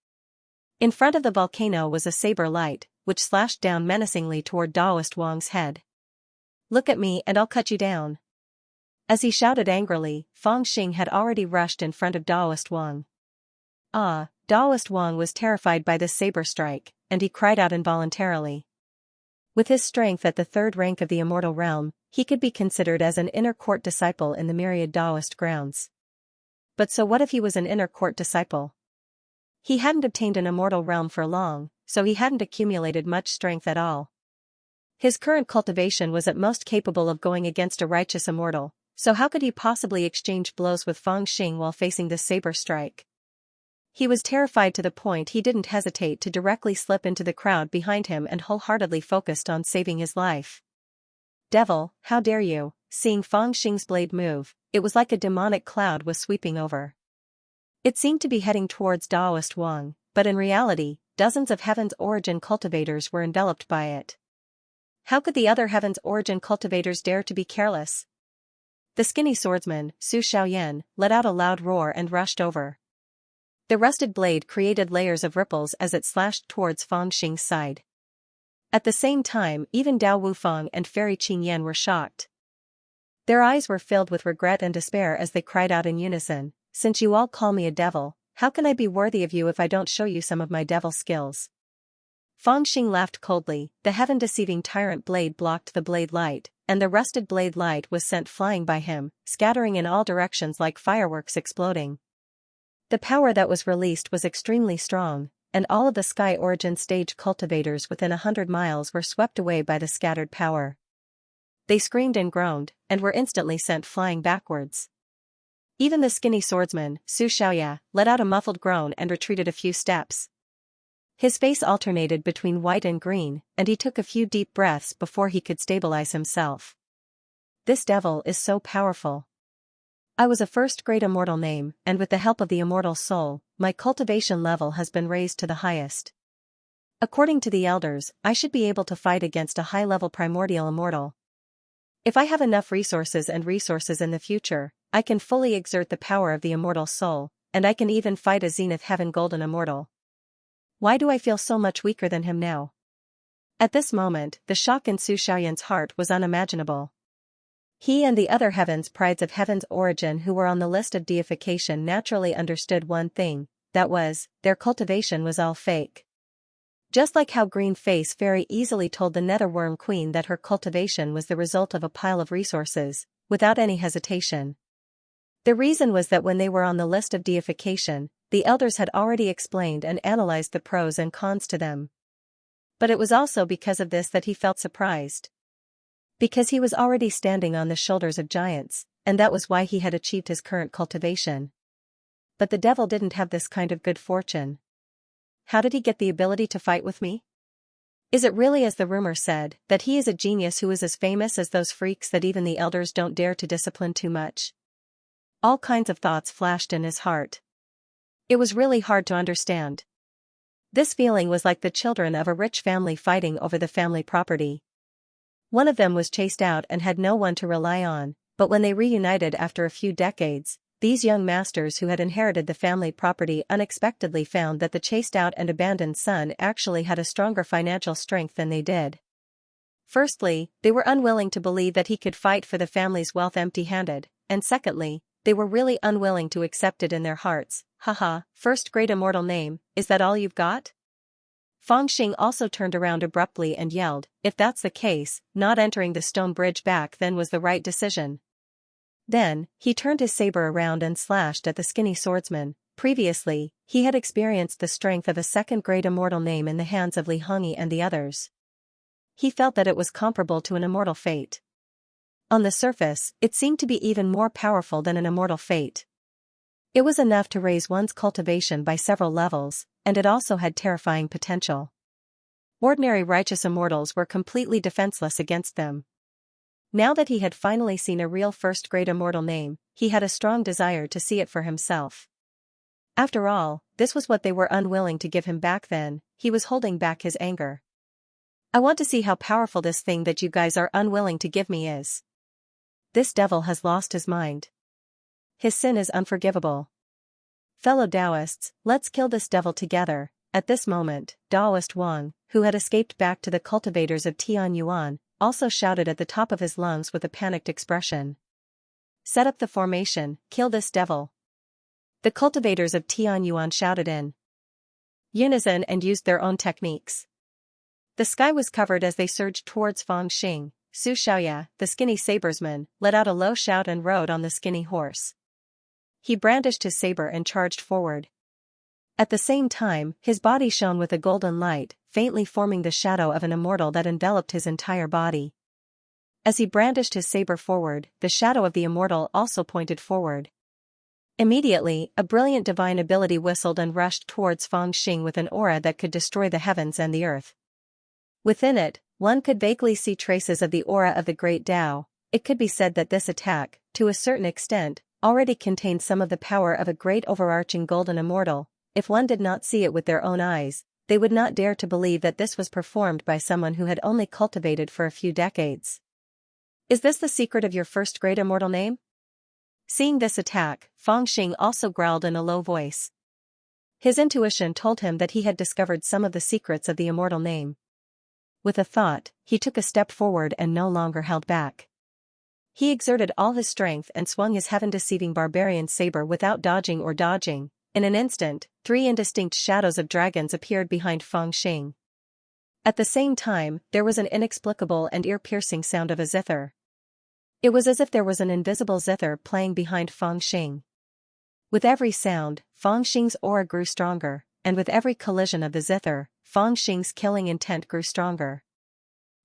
In front of the volcano was a saber light, which slashed down menacingly toward Daoist Wang's head. Look at me and I'll cut you down. As he shouted angrily, Feng Xing had already rushed in front of Daoist Wang. Daoist Wang was terrified by this saber strike, and he cried out involuntarily. With his strength at the third rank of the immortal realm, he could be considered as an inner court disciple in the myriad Daoist grounds. But so what if he was an inner court disciple? He hadn't obtained an immortal realm for long, so he hadn't accumulated much strength at all. His current cultivation was at most capable of going against a righteous immortal, so how could he possibly exchange blows with Feng Xing while facing this saber strike? He was terrified to the point he didn't hesitate to directly slip into the crowd behind him and wholeheartedly focused on saving his life. Devil, how dare you! Seeing Feng Xing's blade move, it was like a demonic cloud was sweeping over. It seemed to be heading towards Daoist Wang, but in reality, dozens of Heaven's Origin cultivators were enveloped by it. How could the other Heaven's Origin cultivators dare to be careless? The skinny swordsman, Su Xiaoyan, let out a loud roar and rushed over. The rusted blade created layers of ripples as it slashed towards Feng Xing's side. At the same time, even Dao Wufeng and Fairy Qingyan were shocked. Their eyes were filled with regret and despair as they cried out in unison, "Since you all call me a devil, how can I be worthy of you if I don't show you some of my devil skills?" Feng Xing laughed coldly. The heaven-deceiving tyrant blade blocked the blade light, and the rusted blade light was sent flying by him, scattering in all directions like fireworks exploding. The power that was released was extremely strong, and all of the Sky Origin stage cultivators within 100 miles were swept away by the scattered power. They screamed and groaned, and were instantly sent flying backwards. Even the skinny swordsman, Su Xiaoya, let out a muffled groan and retreated a few steps. His face alternated between white and green, and he took a few deep breaths before he could stabilize himself. This devil is so powerful. I was a first-grade immortal name, and with the help of the immortal soul, my cultivation level has been raised to the highest. According to the elders, I should be able to fight against a high-level primordial immortal. If I have enough resources in the future, I can fully exert the power of the immortal soul, and I can even fight a Zenith Heaven Golden Immortal. Why do I feel so much weaker than him now? At this moment, the shock in Xianxia's heart was unimaginable. He and the other heavens prides of heaven's origin who were on the list of deification naturally understood one thing, that was, their cultivation was all fake. Just like how Green Face very easily told the Netherworm Queen that her cultivation was the result of a pile of resources, without any hesitation. The reason was that when they were on the list of deification, the elders had already explained and analyzed the pros and cons to them. But it was also because of this that he felt surprised. Because he was already standing on the shoulders of giants, and that was why he had achieved his current cultivation. But the devil didn't have this kind of good fortune. How did he get the ability to fight with me? Is it really as the rumor said, that he is a genius who is as famous as those freaks that even the elders don't dare to discipline too much? All kinds of thoughts flashed in his heart. It was really hard to understand. This feeling was like the children of a rich family fighting over the family property. One of them was chased out and had no one to rely on, but when they reunited after a few decades, these young masters who had inherited the family property unexpectedly found that the chased out and abandoned son actually had a stronger financial strength than they did. Firstly, they were unwilling to believe that he could fight for the family's wealth empty-handed, and secondly, they were really unwilling to accept it in their hearts. Haha, first-grade immortal name, is that all you've got? Fangxing also turned around abruptly and yelled, if that's the case, not entering the stone bridge back then was the right decision. Then, he turned his saber around and slashed at the skinny swordsman. Previously, he had experienced the strength of a second-grade immortal name in the hands of Li Hongyi and the others. He felt that it was comparable to an immortal fate. On the surface, it seemed to be even more powerful than an immortal fate. It was enough to raise one's cultivation by several levels, and it also had terrifying potential. Ordinary righteous immortals were completely defenseless against them. Now that he had finally seen a real first-grade immortal name, he had a strong desire to see it for himself. After all, this was what they were unwilling to give him back then. He was holding back his anger. I want to see how powerful this thing that you guys are unwilling to give me is. This devil has lost his mind. His sin is unforgivable. Fellow Taoists, let's kill this devil together. At this moment, Taoist Wang, who had escaped back to the cultivators of Tianyuan, also shouted at the top of his lungs with a panicked expression. Set up the formation, kill this devil. The cultivators of Tianyuan shouted in unison and used their own techniques. The sky was covered as they surged towards Fangxing. Xianxia, the skinny sabersman, let out a low shout and rode on the skinny horse. He brandished his saber and charged forward. At the same time, his body shone with a golden light, faintly forming the shadow of an immortal that enveloped his entire body. As he brandished his saber forward, the shadow of the immortal also pointed forward. Immediately, a brilliant divine ability whistled and rushed towards Fangxing with an aura that could destroy the heavens and the earth. Within it, one could vaguely see traces of the aura of the great Tao. It could be said that this attack, to a certain extent, already contained some of the power of a great overarching golden immortal. If one did not see it with their own eyes, they would not dare to believe that this was performed by someone who had only cultivated for a few decades. Is this the secret of your first-grade immortal name? Seeing this attack, Fangxing also growled in a low voice. His intuition told him that he had discovered some of the secrets of the immortal name. With a thought, he took a step forward and no longer held back. He exerted all his strength and swung his heaven-deceiving barbarian saber without dodging or dodging. In an instant, 3 indistinct shadows of dragons appeared behind Fangxing. At the same time, there was an inexplicable and ear-piercing sound of a zither. It was as if there was an invisible zither playing behind Fangxing. With every sound, Fangxing's aura grew stronger, and with every collision of the zither, Fangxing's killing intent grew stronger.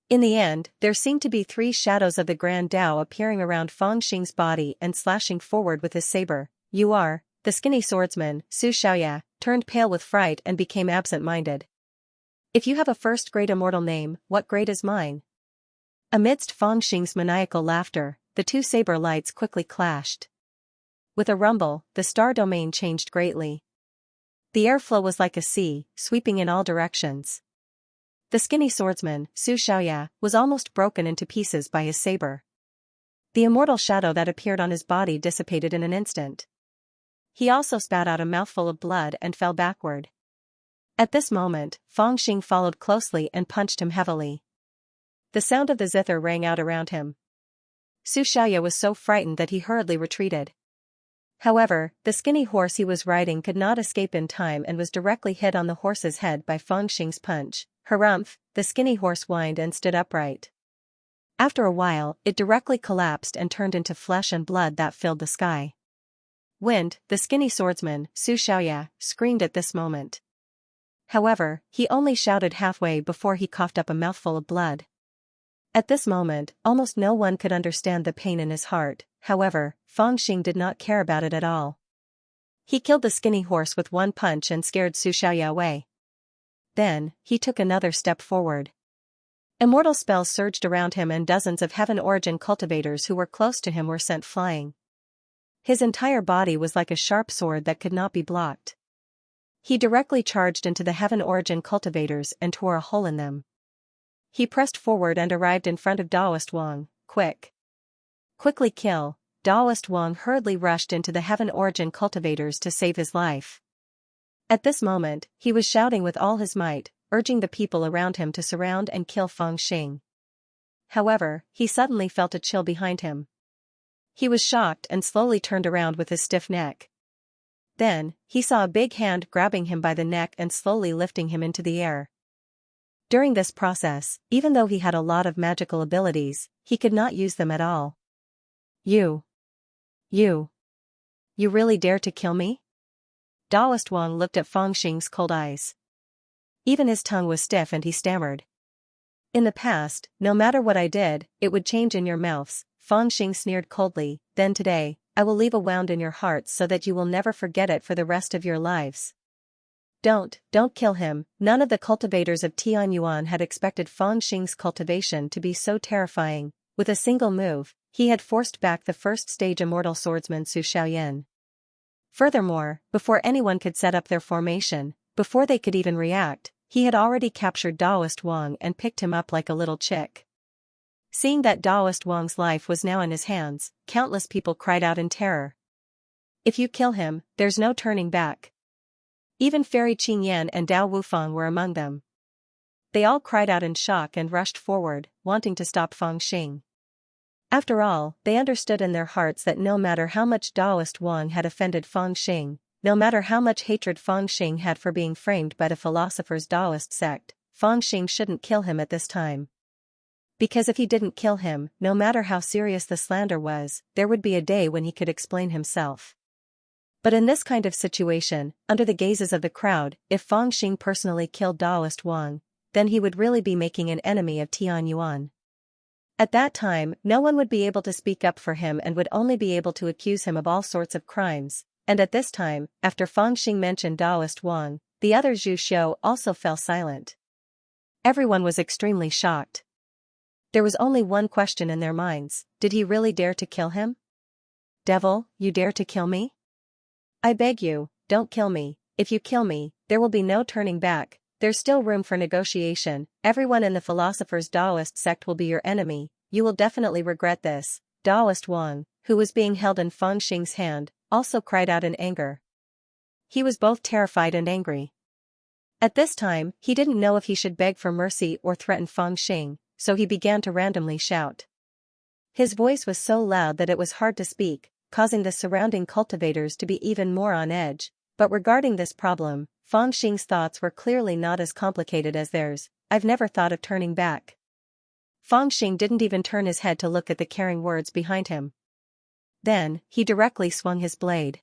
In the end, there seemed to be 3 shadows of the Grand Tao appearing around Fangxing's body and slashing forward with his saber. You are, the skinny swordsman, Xianxia, turned pale with fright and became absent-minded. If you have a first-grade immortal name, what grade is mine? Amidst Fang Xing's maniacal laughter, the two saber lights quickly clashed. With a rumble, the star domain changed greatly. The airflow was like a sea, sweeping in all directions. The skinny swordsman, Xianxia, was almost broken into pieces by his saber. The immortal shadow that appeared on his body dissipated in an instant. He also spat out a mouthful of blood and fell backward. At this moment, Fang Xing followed closely and punched him heavily. The sound of the zither rang out around him. Xianxia was so frightened that he hurriedly retreated. However, the skinny horse he was riding could not escape in time and was directly hit on the horse's head by Fang Xing's punch. Harumph, the skinny horse whined and stood upright. After a while, it directly collapsed and turned into flesh and blood that filled the sky. Wind, the skinny swordsman, Xianxia, screamed at this moment. However, he only shouted halfway before he coughed up a mouthful of blood. At this moment, almost no one could understand the pain in his heart. However, Fang Xing did not care about it at all. He killed the skinny horse with one punch and scared Xianxia away. Then, he took another step forward. Immortal spells surged around him and dozens of heaven-origin cultivators who were close to him were sent flying. His entire body was like a sharp sword that could not be blocked. He directly charged into the heaven-origin cultivators and tore a hole in them. He pressed forward and arrived in front of Daoist Wang. Quickly kill! Daoist Wang hurriedly rushed into the heaven-origin cultivators to save his life. At this moment, he was shouting with all his might, urging the people around him to surround and kill Fang Xing. However, he suddenly felt a chill behind him. He was shocked and slowly turned around with his stiff neck. Then, he saw a big hand grabbing him by the neck and slowly lifting him into the air. During this process, even though he had a lot of magical abilities, he could not use them at all. You really dare to kill me? Daoist Wang looked at Fang Xing's cold eyes. Even his tongue was stiff and he stammered. In the past, no matter what I did, it would change in your mouths, Fang Xing sneered coldly. Then today, I will leave a wound in your hearts so that you will never forget it for the rest of your lives. Don't kill him. None of the cultivators of Tianyuan had expected Fang Xing's cultivation to be so terrifying. With a single move, he had forced back the first-stage immortal swordsman Su Shaoyan. Furthermore, before anyone could set up their formation, before they could even react, he had already captured Daoist Wang and picked him up like a little chick. Seeing that Daoist Wang's life was now in his hands, countless people cried out in terror. If you kill him, there's no turning back. Even Fairy Qingyan and Dao Wufang were among them. They all cried out in shock and rushed forward, wanting to stop Fang Xing. After all, they understood in their hearts that no matter how much Daoist Wang had offended Fang Xing, no matter how much hatred Fang Xing had for being framed by the philosopher's Daoist sect, Fang Xing shouldn't kill him at this time. Because if he didn't kill him, no matter how serious the slander was, there would be a day when he could explain himself. But in this kind of situation, under the gazes of the crowd, if Fang Xing personally killed Daoist Wang, then he would really be making an enemy of Tianyuan. At that time, no one would be able to speak up for him and would only be able to accuse him of all sorts of crimes, and at this time, after Fang Xing mentioned Daoist Wang, the other Zhu Xiu also fell silent. Everyone was extremely shocked. There was only one question in their minds: did he really dare to kill him? Devil, you dare to kill me? I beg you, don't kill me. If you kill me, there will be no turning back. There's still room for negotiation. Everyone in the philosopher's Daoist sect will be your enemy. You will definitely regret this. Daoist Wang, who was being held in Fang Xing's hand, also cried out in anger. He was both terrified and angry. At this time, he didn't know if he should beg for mercy or threaten Fang Xing, so he began to randomly shout. His voice was so loud that it was hard to speak, causing the surrounding cultivators to be even more on edge. But regarding this problem, Fang Xing's thoughts were clearly not as complicated as theirs. I've never thought of turning back. Fang Xing didn't even turn his head to look at the carrying words behind him. Then, he directly swung his blade.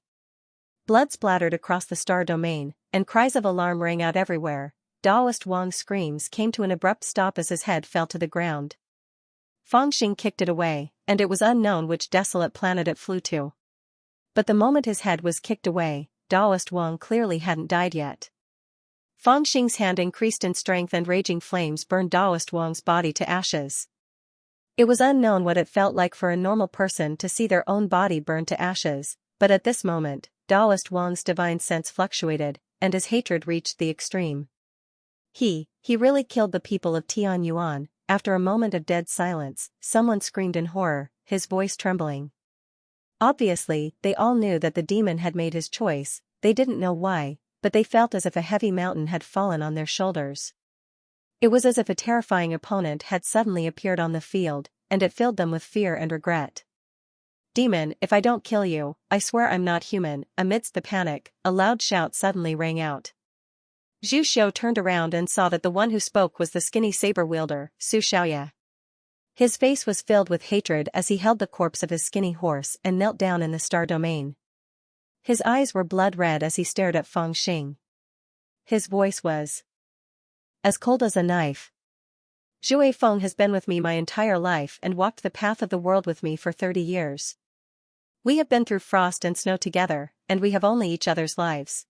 Blood splattered across the star domain, and cries of alarm rang out everywhere. Daoist Wang's screams came to an abrupt stop as his head fell to the ground. Fang Xing kicked it away, and it was unknown which desolate planet it flew to. But the moment his head was kicked away, Daoist Wang clearly hadn't died yet. Fang Xing's hand increased in strength and raging flames burned Daoist Wang's body to ashes. It was unknown what it felt like for a normal person to see their own body burned to ashes, but at this moment, Daoist Wang's divine sense fluctuated, and his hatred reached the extreme. He really killed the people of Tianyuan. After a moment of dead silence, someone screamed in horror, his voice trembling. Obviously, they all knew that the demon had made his choice, they didn't know why, but they felt as if a heavy mountain had fallen on their shoulders. It was as if a terrifying opponent had suddenly appeared on the field, and it filled them with fear and regret. "Demon, if I don't kill you, I swear I'm not human." Amidst the panic, a loud shout suddenly rang out. Zhu Xiu turned around and saw that the one who spoke was the skinny saber wielder, Su Xiaoya. His face was filled with hatred as he held the corpse of his skinny horse and knelt down in the star domain. His eyes were blood red as he stared at Fang Xing. His voice was as cold as a knife. "Zhui Feng has been with me my entire life and walked the path of the world with me for 30 years. We have been through frost and snow together, and we have only each other's lives.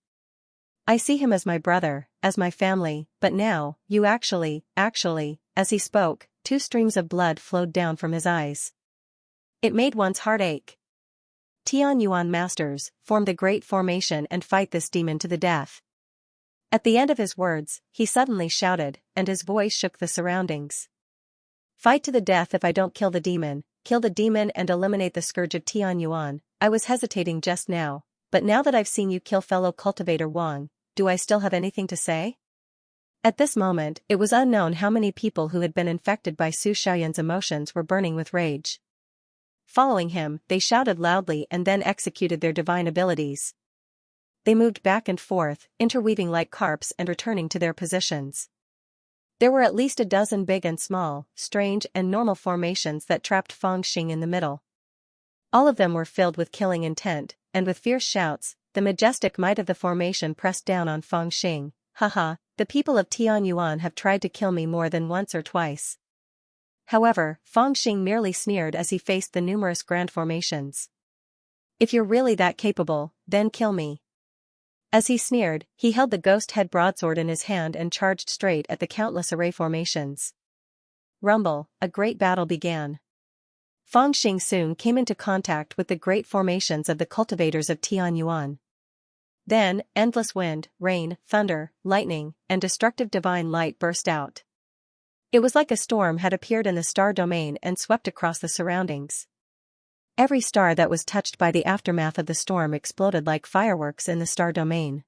I see him as my brother, as my family, but now, you actually, as he spoke, 2 streams of blood flowed down from his eyes. It made one's heart ache. Tianyuan masters, form the great formation and fight this demon to the death." At the end of his words, he suddenly shouted, and his voice shook the surroundings. "Fight to the death if I don't kill the demon and eliminate the scourge of Tianyuan." I was hesitating just now, but now that I've seen you kill fellow cultivator Wang, do I still have anything to say? At this moment, it was unknown how many people who had been infected by Su Xiaoyan's emotions were burning with rage. Following him, they shouted loudly and then executed their divine abilities. They moved back and forth, interweaving like carps and returning to their positions. There were at least a dozen big and small, strange and normal formations that trapped Fang Xing in the middle. All of them were filled with killing intent, and with fierce shouts, the majestic might of the formation pressed down on Fang Xing. "Haha, the people of Tianyuan have tried to kill me more than once or twice." However, Fang Xing merely sneered as he faced the numerous grand formations. "If you're really that capable, then kill me." As he sneered, he held the ghost head broadsword in his hand and charged straight at the countless array formations. Rumble, a great battle began. Fang Xing soon came into contact with the great formations of the cultivators of Tianyuan. Then, endless wind, rain, thunder, lightning, and destructive divine light burst out. It was like a storm had appeared in the star domain and swept across the surroundings. Every star that was touched by the aftermath of the storm exploded like fireworks in the star domain.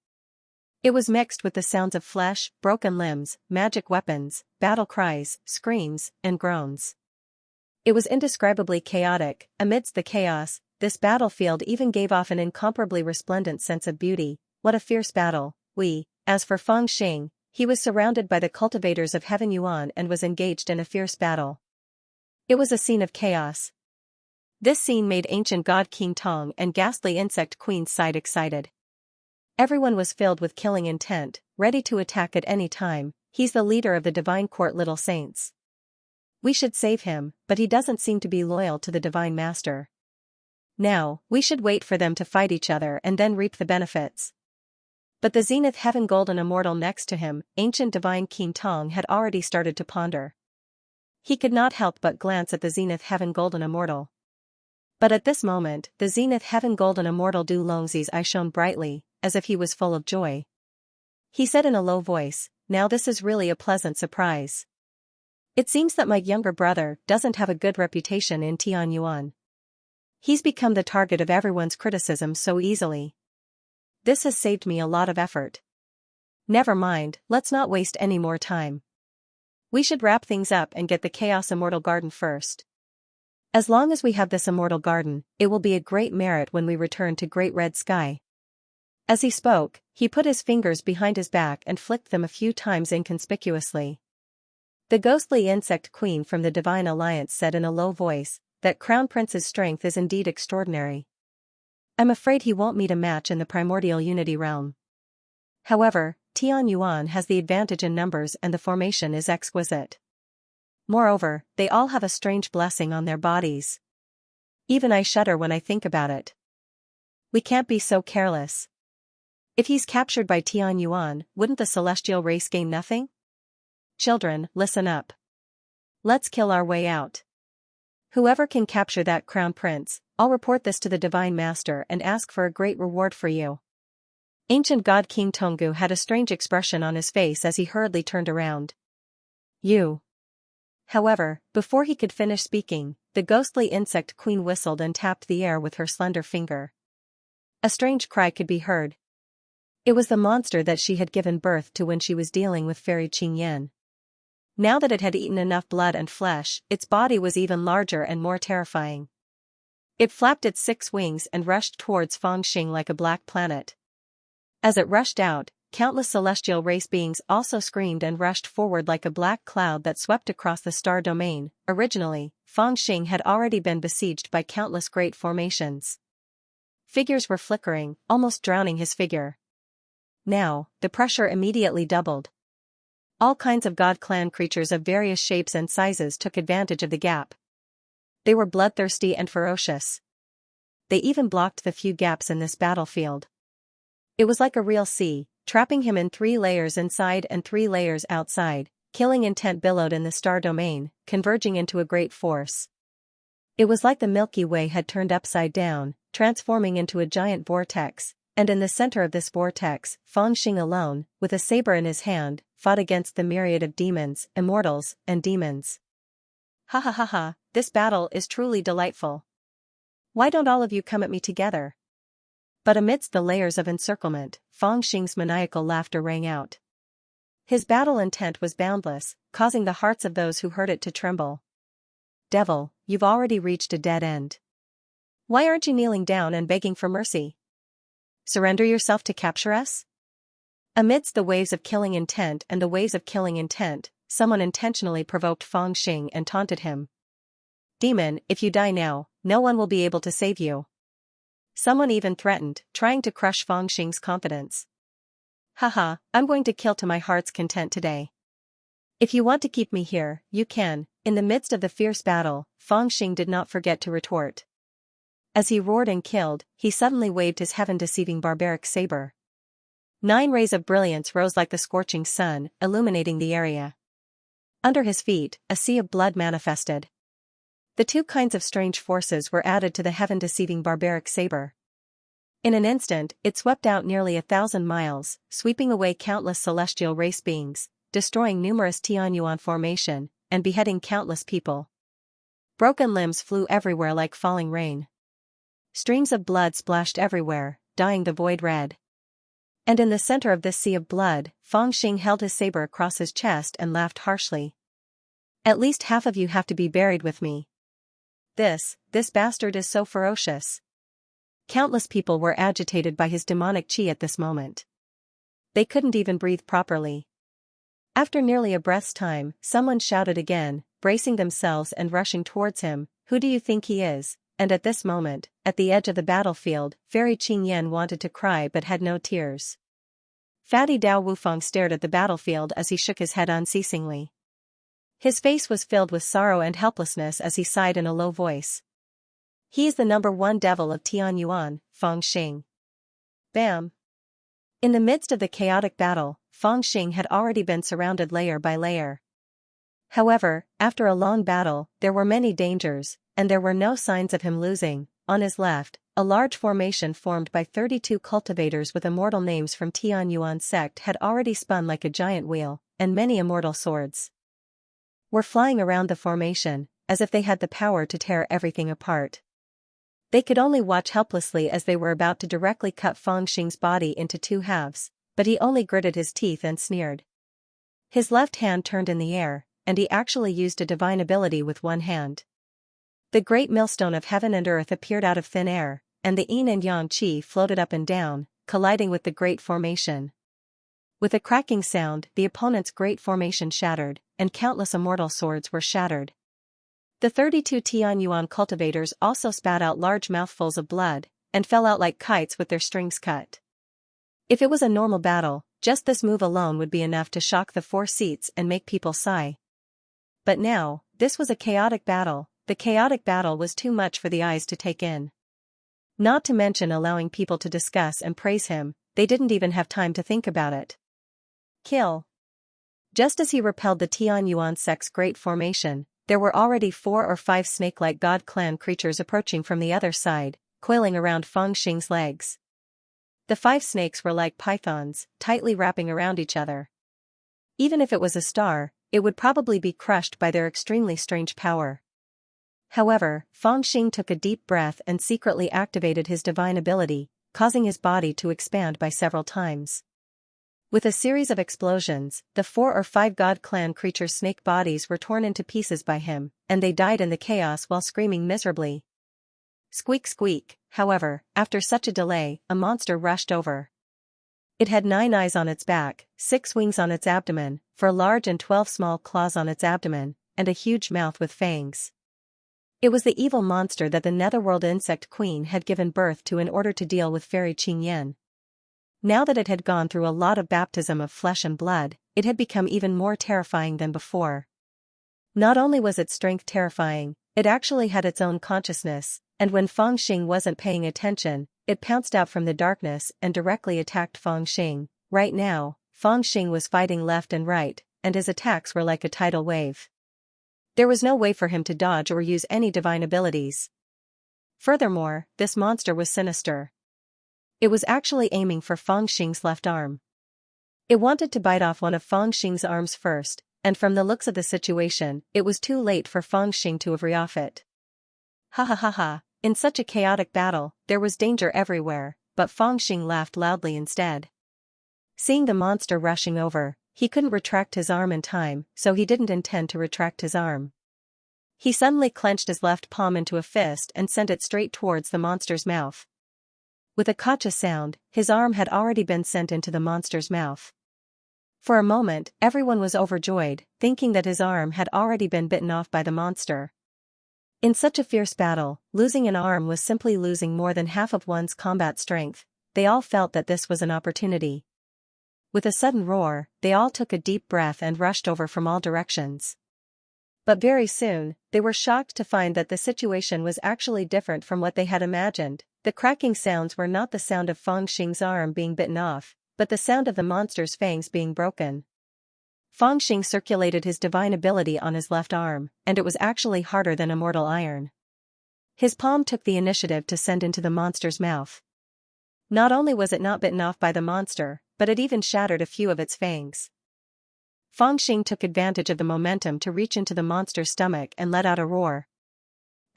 It was mixed with the sounds of flesh, broken limbs, magic weapons, battle cries, screams, and groans. It was indescribably chaotic. Amidst the chaos, this battlefield even gave off an incomparably resplendent sense of beauty. What a fierce battle! As for Fang Xing, he was surrounded by the cultivators of Heaven Yuan and was engaged in a fierce battle. It was a scene of chaos. This scene made ancient god King Tong and ghastly insect Queen Side excited. Everyone was filled with killing intent, ready to attack at any time. "He's the leader of the divine court little saints. We should save him, but he doesn't seem to be loyal to the divine master. Now, we should wait for them to fight each other and then reap the benefits." But the Zenith Heaven Golden Immortal next to him, ancient divine King Tong, had already started to ponder. He could not help but glance at the Zenith Heaven Golden Immortal. But at this moment, the Zenith Heaven Golden Immortal Du Longzi's eye shone brightly, as if he was full of joy. He said in a low voice, "Now this is really a pleasant surprise. It seems that my younger brother doesn't have a good reputation in Tianyuan. He's become the target of everyone's criticism so easily. This has saved me a lot of effort. Never mind, let's not waste any more time. We should wrap things up and get the Chaos Immortal Garden first. As long as we have this Immortal Garden, it will be a great merit when we return to Great Red Sky." As he spoke, he put his fingers behind his back and flicked them a few times inconspicuously. The ghostly insect queen from the Divine Alliance said in a low voice, "That Crown Prince's strength is indeed extraordinary. I'm afraid he won't meet a match in the primordial unity realm. However, Tianyuan has the advantage in numbers and the formation is exquisite. Moreover, they all have a strange blessing on their bodies. Even I shudder when I think about it. We can't be so careless. If he's captured by Tian Yuan, wouldn't the celestial race gain nothing? Children, listen up. Let's kill our way out. Whoever can capture that crown prince, I'll report this to the divine master and ask for a great reward for you. Ancient god King Tonggu had a strange expression on his face as he hurriedly turned around. You. However, before he could finish speaking, the ghostly insect queen whistled and tapped the air with her slender finger. A strange cry could be heard. It was the monster that she had given birth to when she was dealing with fairy Qingyan. Now that it had eaten enough blood and flesh, its body was even larger and more terrifying. It flapped its 6 wings and rushed towards Fangxing like a black planet. As it rushed out, countless celestial race beings also screamed and rushed forward like a black cloud that swept across the star domain. Originally, Fangxing had already been besieged by countless great formations. Figures were flickering, almost drowning his figure. Now, the pressure immediately doubled. All kinds of god clan creatures of various shapes and sizes took advantage of the gap. They were bloodthirsty and ferocious. They even blocked the few gaps in this battlefield. It was like a real sea, trapping him in 3 layers inside and 3 layers outside. Killing intent billowed in the star domain, converging into a great force. It was like the Milky Way had turned upside down, transforming into a giant vortex, and in the center of this vortex, Fangxing alone, with a saber in his hand, fought against the myriad of demons, immortals, and demons. Ha ha ha ha, this battle is truly delightful. Why don't all of you come at me together? But amidst the layers of encirclement, Fangxing's maniacal laughter rang out. His battle intent was boundless, causing the hearts of those who heard it to tremble. Devil, you've already reached a dead end. Why aren't you kneeling down and begging for mercy? Surrender yourself to capture us? Amidst the waves of killing intent and the waves of killing intent, someone intentionally provoked Fangxing and taunted him. Demon, if you die now, no one will be able to save you. Someone even threatened, trying to crush Fangxing's confidence. Haha, I'm going to kill to my heart's content today. If you want to keep me here, you can. In the midst of the fierce battle, Fangxing did not forget to retort. As he roared and killed, he suddenly waved his heaven-deceiving barbaric saber. 9 rays of brilliance rose like the scorching sun, illuminating the area. Under his feet, a sea of blood manifested. The 2 kinds of strange forces were added to the heaven-deceiving barbaric saber. In an instant, it swept out nearly 1,000 miles, sweeping away countless celestial race beings, destroying numerous Tianyuan formation, and beheading countless people. Broken limbs flew everywhere like falling rain. Streams of blood splashed everywhere, dyeing the void red. And in the center of this sea of blood, Fangxing held his saber across his chest and laughed harshly. At least half of you have to be buried with me. This bastard is so ferocious. Countless people were agitated by his demonic chi at this moment. They couldn't even breathe properly. After nearly a breath's time, someone shouted again, bracing themselves and rushing towards him, "Who do you think he is?" And at this moment, at the edge of the battlefield, Fairy Qingyan wanted to cry but had no tears. Fatty Dao Wufeng stared at the battlefield as he shook his head unceasingly. His face was filled with sorrow and helplessness as he sighed in a low voice. He is the number 1 devil of Tianyuan, Fangxing. Bam! In the midst of the chaotic battle, Fangxing had already been surrounded layer by layer. However, after a long battle, there were many dangers, and there were no signs of him losing. On his left, a large formation formed by 32 cultivators with immortal names from Tianyuan sect had already spun like a giant wheel, and many immortal swords were flying around the formation, as if they had the power to tear everything apart. They could only watch helplessly as they were about to directly cut Fangxing's body into 2 halves, but he only gritted his teeth and sneered. His left hand turned in the air, and he actually used a divine ability with one hand. The great millstone of heaven and earth appeared out of thin air, and the yin and yang qi floated up and down, colliding with the great formation. With a cracking sound, the opponent's great formation shattered, and countless immortal swords were shattered. The 32 Tianyuan cultivators also spat out large mouthfuls of blood, and fell out like kites with their strings cut. If it was a normal battle, just this move alone would be enough to shock the 4 seats and make people sigh. But now, this was a chaotic battle. The chaotic battle was too much for the eyes to take in. Not to mention allowing people to discuss and praise him, they didn't even have time to think about it. Kill. Just as he repelled the Tianyuan sect's great formation, there were already 4 or 5 snake-like god clan creatures approaching from the other side, coiling around Feng Xing's legs. The 5 snakes were like pythons, tightly wrapping around each other. Even if it was a star, it would probably be crushed by their extremely strange power. However, Feng Xing took a deep breath and secretly activated his divine ability, causing his body to expand by several times. With a series of explosions, the 4 or 5 god clan creatures' snake bodies were torn into pieces by him, and they died in the chaos while screaming miserably. Squeak squeak, however, after such a delay, a monster rushed over. It had 9 eyes on its back, 6 wings on its abdomen, 4 large and 12 small claws on its abdomen, and a huge mouth with fangs. It was the evil monster that the Netherworld Insect Queen had given birth to in order to deal with Fairy Qingyan. Now that it had gone through a lot of baptism of flesh and blood, it had become even more terrifying than before. Not only was its strength terrifying, it actually had its own consciousness, and when Feng Xing wasn't paying attention, it pounced out from the darkness and directly attacked Feng Xing. Right now, Feng Xing was fighting left and right, and his attacks were like a tidal wave. There was no way for him to dodge or use any divine abilities. Furthermore, this monster was sinister. It was actually aiming for Feng Xing's left arm. It wanted to bite off one of Feng Xing's arms first, and from the looks of the situation, it was too late for Feng Xing to have off it. Ha ha ha ha, in such a chaotic battle, there was danger everywhere, but Feng Xing laughed loudly instead. Seeing the monster rushing over, he couldn't retract his arm in time, so he didn't intend to retract his arm. He suddenly clenched his left palm into a fist and sent it straight towards the monster's mouth. With a kacha sound, his arm had already been sent into the monster's mouth. For a moment, everyone was overjoyed, thinking that his arm had already been bitten off by the monster. In such a fierce battle, losing an arm was simply losing more than half of one's combat strength. They all felt that this was an opportunity. With a sudden roar, they all took a deep breath and rushed over from all directions. But very soon, they were shocked to find that the situation was actually different from what they had imagined. The cracking sounds were not the sound of Feng Xing's arm being bitten off, but the sound of the monster's fangs being broken. Feng Xing circulated his divine ability on his left arm, and it was actually harder than immortal iron. His palm took the initiative to send into the monster's mouth. Not only was it not bitten off by the monster, but it even shattered a few of its fangs. Feng Xing took advantage of the momentum to reach into the monster's stomach and let out a roar.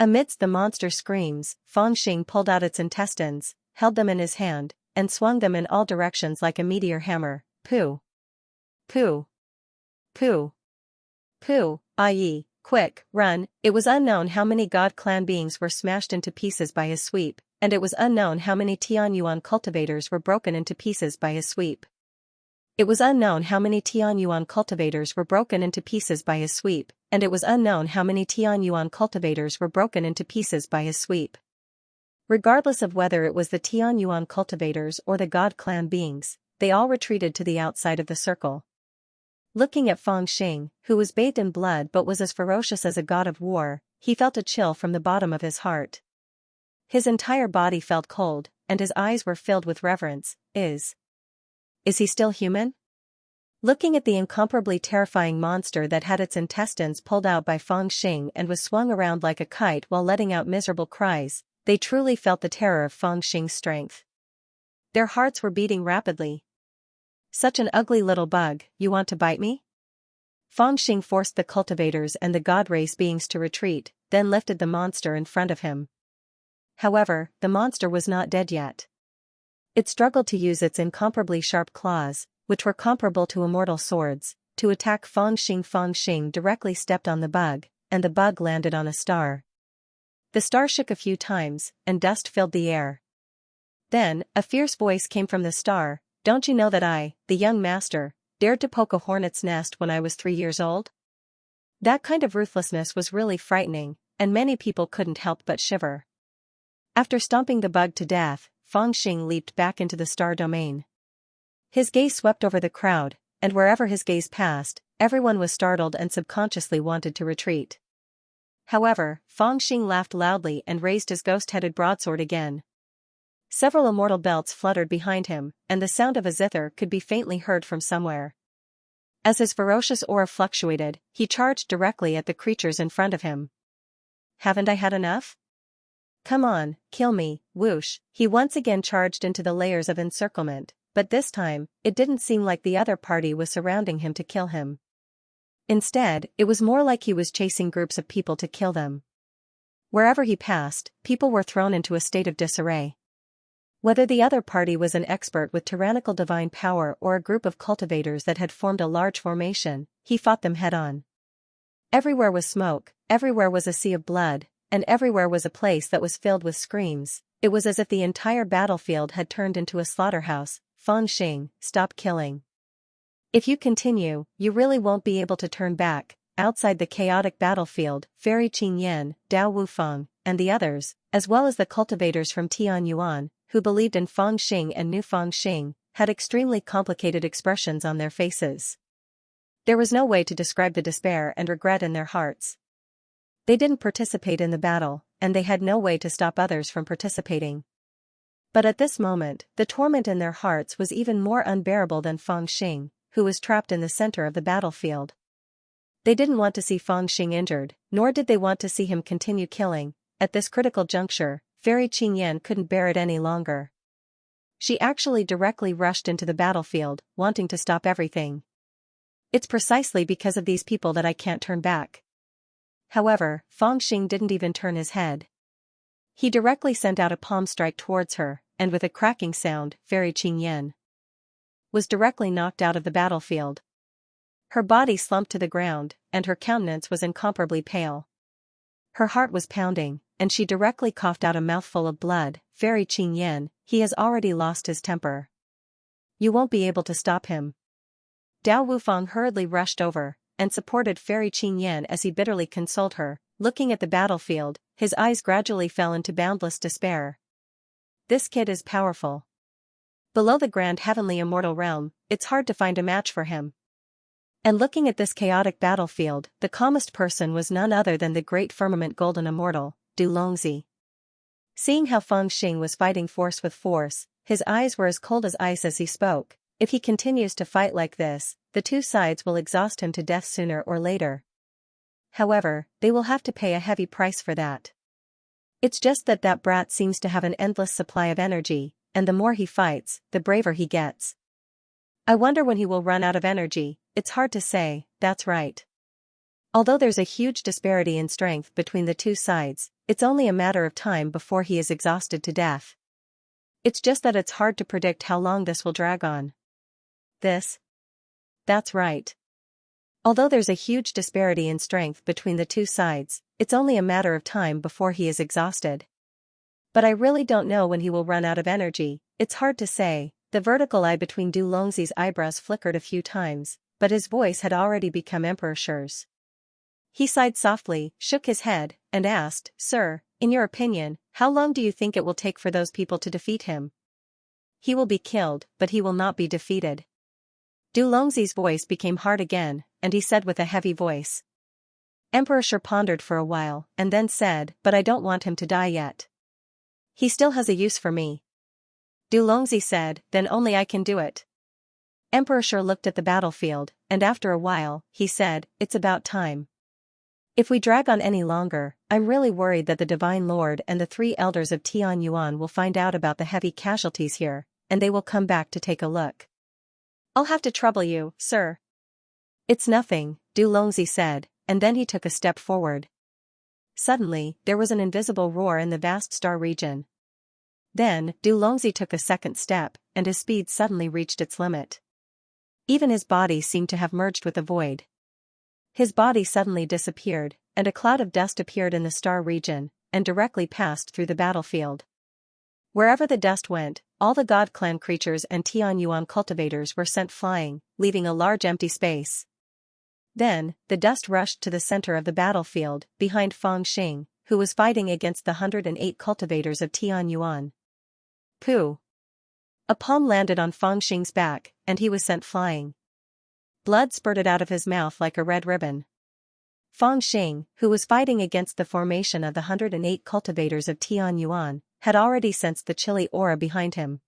Amidst the monster's screams, Feng Xing pulled out its intestines, held them in his hand, and swung them in all directions like a meteor hammer. Pooh! Pooh! Pooh! Pooh! I.e., quick, run. It was unknown how many god clan beings were smashed into pieces by his sweep, and it was unknown how many Tianyuan cultivators were broken into pieces by his sweep. It was unknown how many Tianyuan cultivators were broken into pieces by his sweep, and it was unknown how many Tianyuan cultivators were broken into pieces by his sweep. Regardless of whether it was the Tianyuan cultivators or the god clan beings, they all retreated to the outside of the circle. Looking at Feng Xing, who was bathed in blood but was as ferocious as a god of war, he felt a chill from the bottom of his heart. His entire body felt cold, and his eyes were filled with reverence. Is he still human? Looking at the incomparably terrifying monster that had its intestines pulled out by Feng Xing and was swung around like a kite while letting out miserable cries, they truly felt the terror of Feng Xing's strength. Their hearts were beating rapidly. Such an ugly little bug, you want to bite me? Feng Xing forced the cultivators and the god race beings to retreat, then lifted the monster in front of him. However, the monster was not dead yet. It struggled to use its incomparably sharp claws, which were comparable to immortal swords, to attack Feng Xing. Feng Xing directly stepped on the bug, and the bug landed on a star. The star shook a few times, and dust filled the air. Then, a fierce voice came from the star. Don't you know that I, the young master, dared to poke a hornet's nest when I was 3 years old? That kind of ruthlessness was really frightening, and many people couldn't help but shiver. After stomping the bug to death, Feng Xing leaped back into the star domain. His gaze swept over the crowd, and wherever his gaze passed, everyone was startled and subconsciously wanted to retreat. However, Feng Xing laughed loudly and raised his ghost-headed broadsword again. Several immortal belts fluttered behind him, and the sound of a zither could be faintly heard from somewhere. As his ferocious aura fluctuated, he charged directly at the creatures in front of him. Haven't I had enough? Come on, kill me, whoosh. He once again charged into the layers of encirclement, but this time, it didn't seem like the other party was surrounding him to kill him. Instead, it was more like he was chasing groups of people to kill them. Wherever he passed, people were thrown into a state of disarray. Whether the other party was an expert with tyrannical divine power or a group of cultivators that had formed a large formation, he fought them head-on. Everywhere was smoke, everywhere was a sea of blood, and everywhere was a place that was filled with screams. It was as if the entire battlefield had turned into a slaughterhouse. Feng Xing, stop killing. If you continue, you really won't be able to turn back. Outside the chaotic battlefield, Fairy Qingyan, Dao Wufeng, and the others, as well as the cultivators from Tianyuan, who believed in Feng Xing and knew Feng Xing, had extremely complicated expressions on their faces. There was no way to describe the despair and regret in their hearts. They didn't participate in the battle, and they had no way to stop others from participating. But at this moment, the torment in their hearts was even more unbearable than Feng Xing, who was trapped in the center of the battlefield. They didn't want to see Feng Xing injured, nor did they want to see him continue killing. At this critical juncture, Fairy Qingyan couldn't bear it any longer. She actually directly rushed into the battlefield, wanting to stop everything. It's precisely because of these people that I can't turn back. However, Feng Xing didn't even turn his head. He directly sent out a palm strike towards her, and with a cracking sound, Fairy Qingyan was directly knocked out of the battlefield. Her body slumped to the ground, and her countenance was incomparably pale. Her heart was pounding, and she directly coughed out a mouthful of blood. Fairy Qingyan, he has already lost his temper. You won't be able to stop him. Dao Wufeng hurriedly rushed over, and supported Fairy Qingyan as he bitterly consoled her. Looking at the battlefield, his eyes gradually fell into boundless despair. This kid is powerful. Below the grand heavenly immortal realm, it's hard to find a match for him. And looking at this chaotic battlefield, the calmest person was none other than the great firmament golden immortal, Du Longzi. Seeing how Feng Xing was fighting force with force, his eyes were as cold as ice as he spoke. If he continues to fight like this, the two sides will exhaust him to death sooner or later. However, they will have to pay a heavy price for that. It's just that brat seems to have an endless supply of energy, and the more he fights, the braver he gets. I wonder when he will run out of energy. It's hard to say, that's right. Although there's a huge disparity in strength between the two sides, it's only a matter of time before he is exhausted to death. It's just that it's hard to predict how long this will drag on. That's right. Although there's a huge disparity in strength between the two sides, it's only a matter of time before he is exhausted. But I really don't know when he will run out of energy. It's hard to say. The vertical eye between Du Longzi's eyebrows flickered a few times, but his voice had already become Emperor Shi's. He sighed softly, shook his head, and asked, Sir, in your opinion, how long do you think it will take for those people to defeat him? He will be killed, but he will not be defeated. Du Longzi's voice became hard again, and he said with a heavy voice. Emperor Shi pondered for a while, and then said, But I don't want him to die yet. He still has a use for me. Du Longzi said, Then only I can do it. Emperor Shi looked at the battlefield, and after a while, he said, It's about time. If we drag on any longer, I'm really worried that the Divine Lord and the 3 elders of Tianyuan will find out about the heavy casualties here, and they will come back to take a look. I'll have to trouble you, sir. It's nothing, Du Longzi said, and then he took a step forward. Suddenly, there was an invisible roar in the vast star region. Then, Du Longzi took a second step, and his speed suddenly reached its limit. Even his body seemed to have merged with the void. His body suddenly disappeared, and a cloud of dust appeared in the star region, and directly passed through the battlefield. Wherever the dust went, all the God Clan creatures and Tianyuan cultivators were sent flying, leaving a large empty space. Then, the dust rushed to the center of the battlefield, behind Feng Xing, who was fighting against the 108 cultivators of Tianyuan. Pooh! A palm landed on Feng Xing's back, and he was sent flying. Blood spurted out of his mouth like a red ribbon. Feng Xing, who was fighting against the formation of the 108 cultivators of Tianyuan, had already sensed the chilly aura behind him.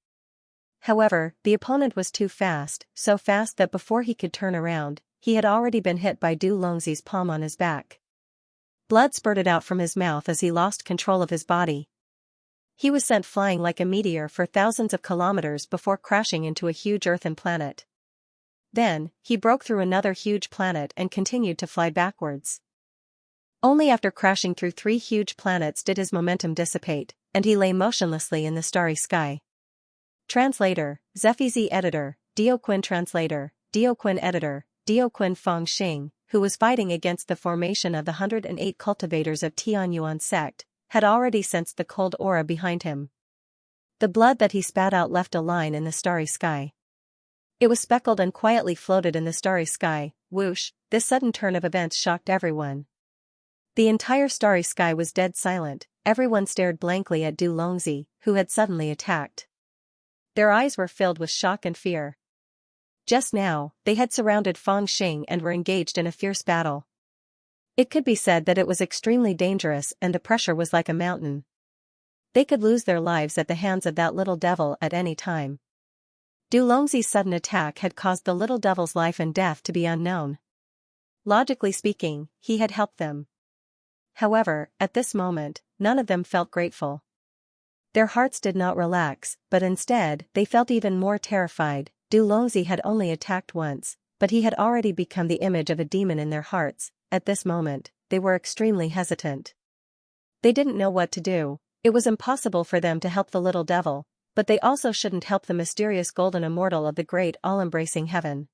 However, the opponent was too fast, so fast that before he could turn around, he had already been hit by Du Longzi's palm on his back. Blood spurted out from his mouth as he lost control of his body. He was sent flying like a meteor for thousands of kilometers before crashing into a huge earthen planet. Then, he broke through another huge planet and continued to fly backwards. Only after crashing through 3 huge planets did his momentum dissipate, and he lay motionlessly in the starry sky. Translator, Zephizi Editor, Dioquin Translator, Dioquin Editor, Dioquin Feng Xing, who was fighting against the formation of the 108 cultivators of Tianyuan sect, had already sensed the cold aura behind him. The blood that he spat out left a line in the starry sky. It was speckled and quietly floated in the starry sky. Whoosh, this sudden turn of events shocked everyone. The entire starry sky was dead silent, everyone stared blankly at Du Longzi, who had suddenly attacked. Their eyes were filled with shock and fear. Just now, they had surrounded Feng Xing and were engaged in a fierce battle. It could be said that it was extremely dangerous and the pressure was like a mountain. They could lose their lives at the hands of that little devil at any time. Du Longzi's sudden attack had caused the little devil's life and death to be unknown. Logically speaking, he had helped them. However, at this moment, none of them felt grateful. Their hearts did not relax, but instead, they felt even more terrified. Du Longzi had only attacked once, but he had already become the image of a demon in their hearts. At this moment, they were extremely hesitant. They didn't know what to do. It was impossible for them to help the little devil, but they also shouldn't help the mysterious golden immortal of the great all-embracing heaven.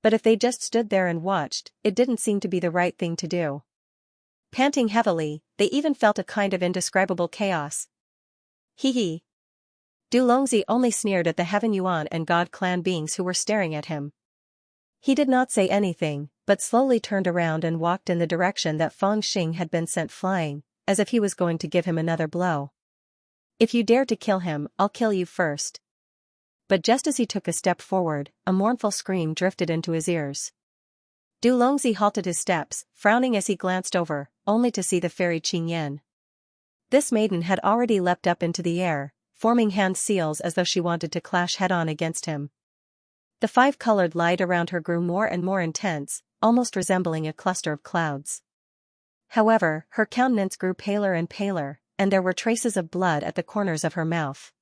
But if they just stood there and watched, it didn't seem to be the right thing to do. Panting heavily, they even felt a kind of indescribable chaos. Hee hee. Du Longzi only sneered at the Heaven Yuan and God clan beings who were staring at him. He did not say anything, but slowly turned around and walked in the direction that Feng Xing had been sent flying, as if he was going to give him another blow. If you dare to kill him, I'll kill you first. But just as he took a step forward, a mournful scream drifted into his ears. Du Longzi halted his steps, frowning as he glanced over, only to see the fairy Qingyan. This maiden had already leapt up into the air, forming hand seals as though she wanted to clash head-on against him. The 5-colored light around her grew more and more intense, almost resembling a cluster of clouds. However, her countenance grew paler and paler, and there were traces of blood at the corners of her mouth.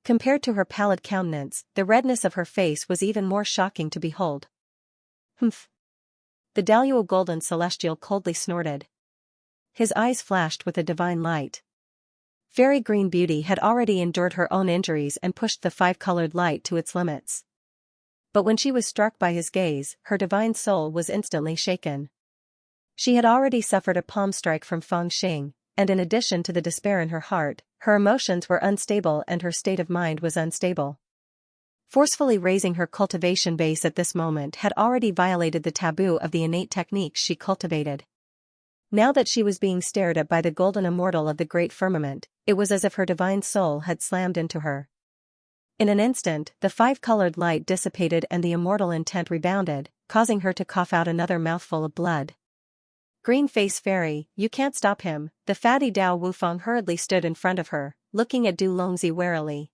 Compared to her pallid countenance, the redness of her face was even more shocking to behold. Humph! The Daluo Golden Celestial coldly snorted. His eyes flashed with a divine light. Fairy Green Beauty had already endured her own injuries and pushed the 5-colored light to its limits. But when she was struck by his gaze, her divine soul was instantly shaken. She had already suffered a palm strike from Feng Xing, and in addition to the despair in her heart, her emotions were unstable and her state of mind was unstable. Forcefully raising her cultivation base at this moment had already violated the taboo of the innate techniques she cultivated. Now that she was being stared at by the golden immortal of the great firmament, it was as if her divine soul had slammed into her. In an instant, the 5-colored light dissipated and the immortal intent rebounded, causing her to cough out another mouthful of blood. Green Face Fairy, you can't stop him. The fatty Dao Wufeng hurriedly stood in front of her, looking at Du Longzi warily.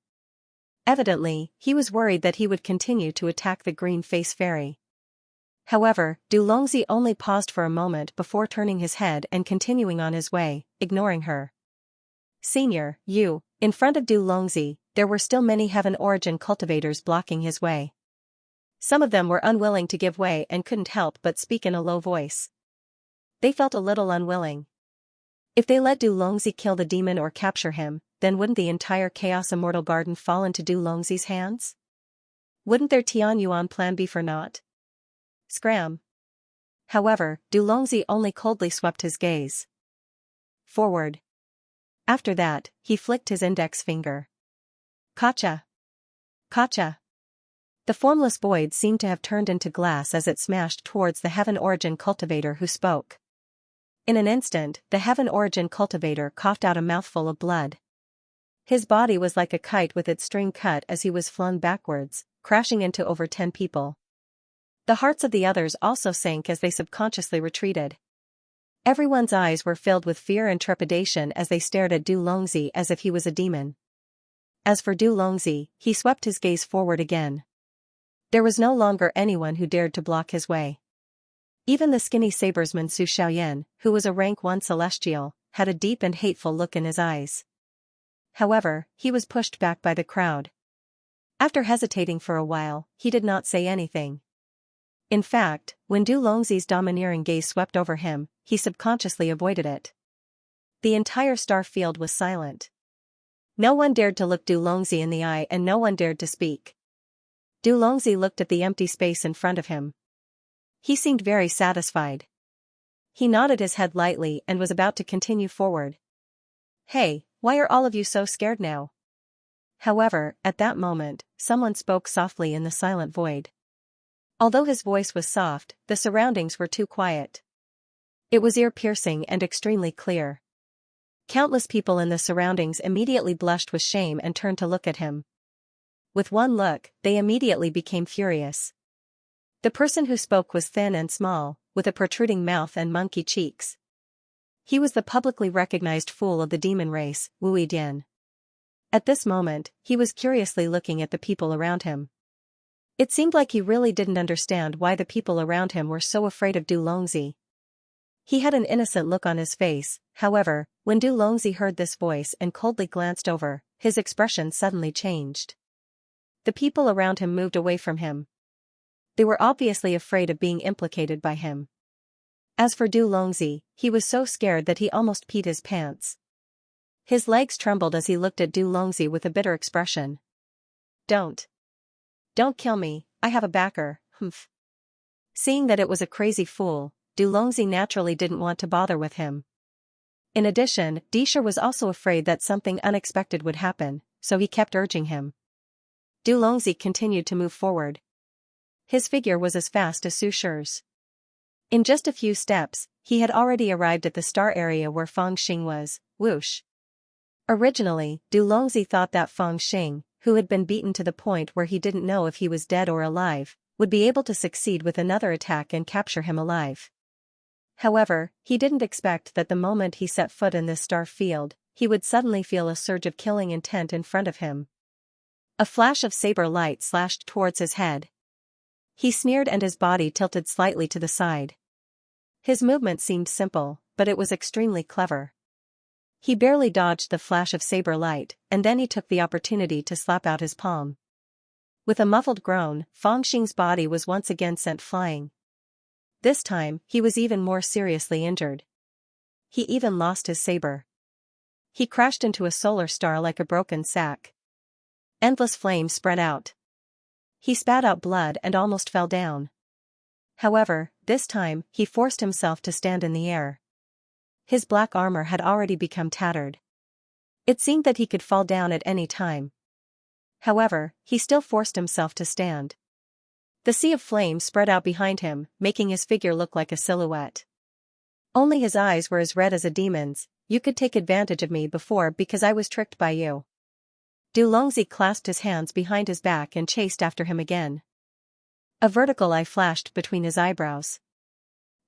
Evidently, he was worried that he would continue to attack the Green Face Fairy. However, Du Longzi only paused for a moment before turning his head and continuing on his way, ignoring her. Senior, you. In front of Du Longzi, there were still many Heaven Origin cultivators blocking his way. Some of them were unwilling to give way and couldn't help but speak in a low voice. They felt a little unwilling. If they let Du Longzi kill the demon or capture him, then wouldn't the entire Chaos Immortal Garden fall into Du Longzi's hands? Wouldn't their Tianyuan plan be for naught? Scram. However, Du Longzi only coldly swept his gaze forward. After that, he flicked his index finger. Kacha! Kacha! The formless void seemed to have turned into glass as it smashed towards the Heaven Origin cultivator who spoke. In an instant, the Heaven Origin cultivator coughed out a mouthful of blood. His body was like a kite with its string cut as he was flung backwards, crashing into over 10 people. The hearts of the others also sank as they subconsciously retreated. Everyone's eyes were filled with fear and trepidation as they stared at Du Longzi as if he was a demon. As for Du Longzi, he swept his gaze forward again. There was no longer anyone who dared to block his way. Even the skinny sabersman Su Xiaoyan, who was a rank 1 celestial, had a deep and hateful look in his eyes. However, he was pushed back by the crowd. After hesitating for a while, he did not say anything. In fact, when Du Longzi's domineering gaze swept over him, he subconsciously avoided it. The entire star field was silent. No one dared to look Du Longzi in the eye and no one dared to speak. Du Longzi looked at the empty space in front of him. He seemed very satisfied. He nodded his head lightly and was about to continue forward. "Hey, why are all of you so scared now?" However, at that moment, someone spoke softly in the silent void. Although his voice was soft, the surroundings were too quiet. It was ear-piercing and extremely clear. Countless people in the surroundings immediately blushed with shame and turned to look at him. With one look, they immediately became furious. The person who spoke was thin and small, with a protruding mouth and monkey cheeks. He was the publicly recognized fool of the demon race, Wu Yidian. At this moment, he was curiously looking at the people around him. It seemed like he really didn't understand why the people around him were so afraid of Du Longzi. He had an innocent look on his face, however, when Du Longzi heard this voice and coldly glanced over, his expression suddenly changed. The people around him moved away from him. They were obviously afraid of being implicated by him. As for Du Longzi, he was so scared that he almost peed his pants. His legs trembled as he looked at Du Longzi with a bitter expression. Don't kill me, I have a backer, humph." Seeing that it was a crazy fool, Du Longzi naturally didn't want to bother with him. In addition, Disher was also afraid that something unexpected would happen, so he kept urging him. Du Longzi continued to move forward. His figure was as fast as Su Shi's. In just a few steps, he had already arrived at the star area where Feng Xing was. Whoosh. Originally, Du Longzi thought that Feng Xing, who had been beaten to the point where he didn't know if he was dead or alive, would be able to succeed with another attack and capture him alive. However, he didn't expect that the moment he set foot in this star field, he would suddenly feel a surge of killing intent in front of him. A flash of saber light slashed towards his head. He sneered and his body tilted slightly to the side. His movement seemed simple, but it was extremely clever. He barely dodged the flash of saber light, and then he took the opportunity to slap out his palm. With a muffled groan, Feng Xing's body was once again sent flying. This time, he was even more seriously injured. He even lost his saber. He crashed into a solar star like a broken sack. Endless flames spread out. He spat out blood and almost fell down. However, this time, he forced himself to stand in the air. His black armor had already become tattered. It seemed that he could fall down at any time. However, he still forced himself to stand. The sea of flame spread out behind him, making his figure look like a silhouette. Only his eyes were as red as a demon's. "You could take advantage of me before because I was tricked by you." Du Longzi clasped his hands behind his back and chased after him again. A vertical eye flashed between his eyebrows.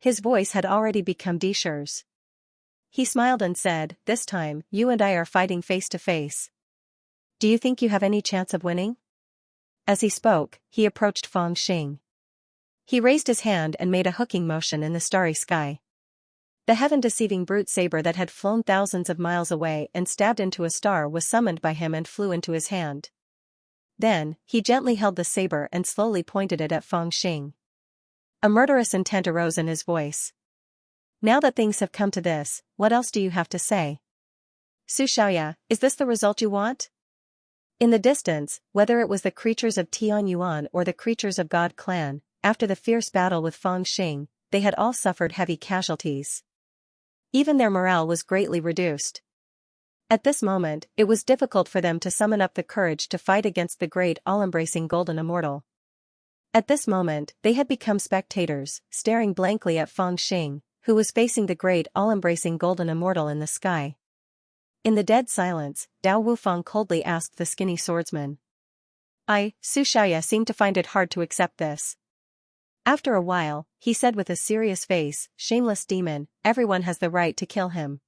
His voice had already become Disher's. He smiled and said, "This time, you and I are fighting face to face. Do you think you have any chance of winning?" As he spoke, he approached Feng Xing. He raised his hand and made a hooking motion in the starry sky. The heaven-deceiving brute saber that had flown thousands of miles away and stabbed into a star was summoned by him and flew into his hand. Then, he gently held the saber and slowly pointed it at Feng Xing. A murderous intent arose in his voice. "Now that things have come to this, what else do you have to say? Su Xiaoya, is this the result you want?" In the distance, whether it was the creatures of Tian Yuan or the creatures of God Clan, after the fierce battle with Feng Xing, they had all suffered heavy casualties. Even their morale was greatly reduced. At this moment, it was difficult for them to summon up the courage to fight against the great all-embracing Golden Immortal. At this moment, they had become spectators, staring blankly at Feng Xing, who was facing the great all-embracing Golden Immortal in the sky. In the dead silence, Dao Wufeng coldly asked the skinny swordsman. Su Xiaoya seemed to find it hard to accept this. After a while, he said with a serious face, "Shameless demon, everyone has the right to kill him."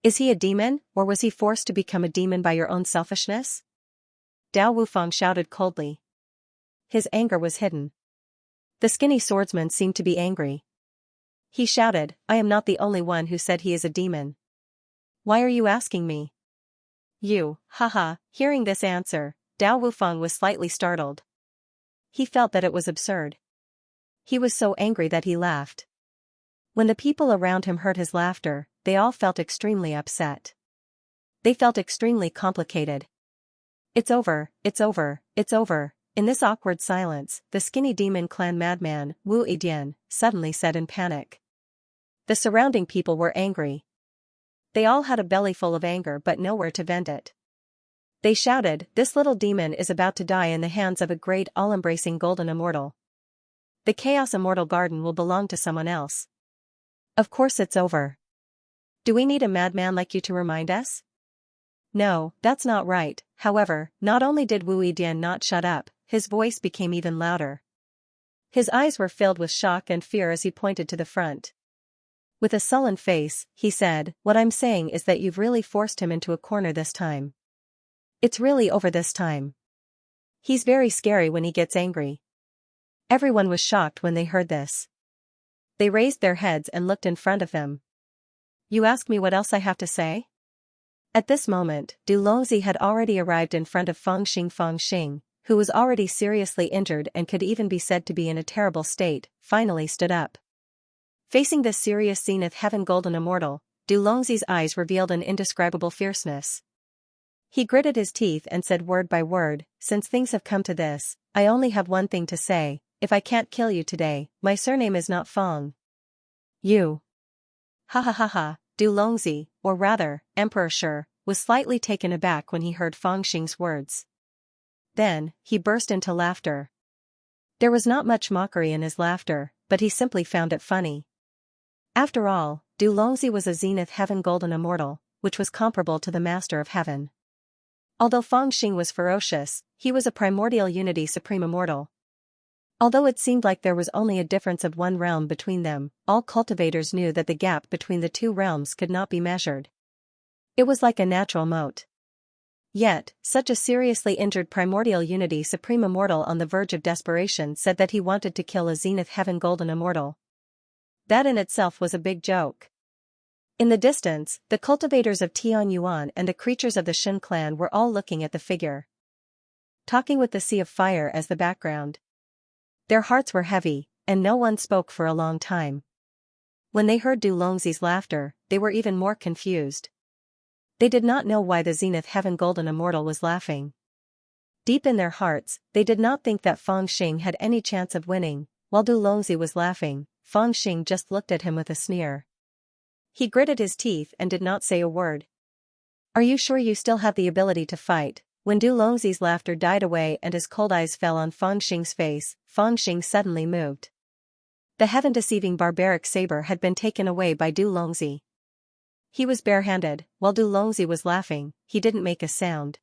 "Is he a demon, or was he forced to become a demon by your own selfishness?" Dao Wufang shouted coldly. His anger was hidden. The skinny swordsman seemed to be angry. He shouted, "I am not the only one who said he is a demon. Why are you asking me?" "You, haha." Hearing this answer, Dao Wufang was slightly startled. He felt that it was absurd. He was so angry that he laughed. When the people around him heard his laughter, they all felt extremely upset. They felt extremely complicated. "It's over, it's over, it's over." In this awkward silence, the skinny demon clan madman, Wu Yidian, suddenly said in panic. The surrounding people were angry. They all had a belly full of anger but nowhere to vent it. They shouted, "This little demon is about to die in the hands of a great all-embracing golden immortal. The Chaos Immortal Garden will belong to someone else. Of course it's over. Do we need a madman like you to remind us?" "No, that's not right." However, not only did Wu Yidian not shut up, his voice became even louder. His eyes were filled with shock and fear as he pointed to the front. With a sullen face, he said, "What I'm saying is that you've really forced him into a corner this time. It's really over this time. He's very scary when he gets angry." Everyone was shocked when they heard this. They raised their heads and looked in front of them. "You ask me what else I have to say?" At this moment, Du Longzi had already arrived in front of Fangxing, who was already seriously injured and could even be said to be in a terrible state, finally stood up. Facing this serious Zenith Heaven Golden Immortal, Du Longzi's eyes revealed an indescribable fierceness. He gritted his teeth and said word by word, "Since things have come to this, I only have one thing to say. If I can't kill you today, my surname is not Fang. You." Ha ha ha ha. Du Longzi, or rather, Emperor Shi, was slightly taken aback when he heard Fangxing's words. Then, he burst into laughter. There was not much mockery in his laughter, but he simply found it funny. After all, Du Longzi was a Zenith Heaven Golden Immortal, which was comparable to the Master of Heaven. Although Fangxing was ferocious, he was a primordial unity supreme immortal. Although it seemed like there was only a difference of one realm between them, all cultivators knew that the gap between the two realms could not be measured. It was like a natural moat. Yet, such a seriously injured primordial unity supreme immortal on the verge of desperation said that he wanted to kill a Zenith Heaven Golden Immortal. That in itself was a big joke. In the distance, the cultivators of Tianyuan and the creatures of the Shin clan were all looking at the figure, talking with the sea of fire as the background. Their hearts were heavy, and no one spoke for a long time. When they heard Du Longzi's laughter, they were even more confused. They did not know why the Zenith Heaven Golden Immortal was laughing. Deep in their hearts, they did not think that Fangxing had any chance of winning. While Du Longzi was laughing, Fangxing just looked at him with a sneer. He gritted his teeth and did not say a word. "Are you sure you still have the ability to fight?" When Du Longzi's laughter died away and his cold eyes fell on Fangxing's face, Fangxing suddenly moved. The heaven-deceiving barbaric saber had been taken away by Du Longzi. He was barehanded. While Du Longzi was laughing, he didn't make a sound.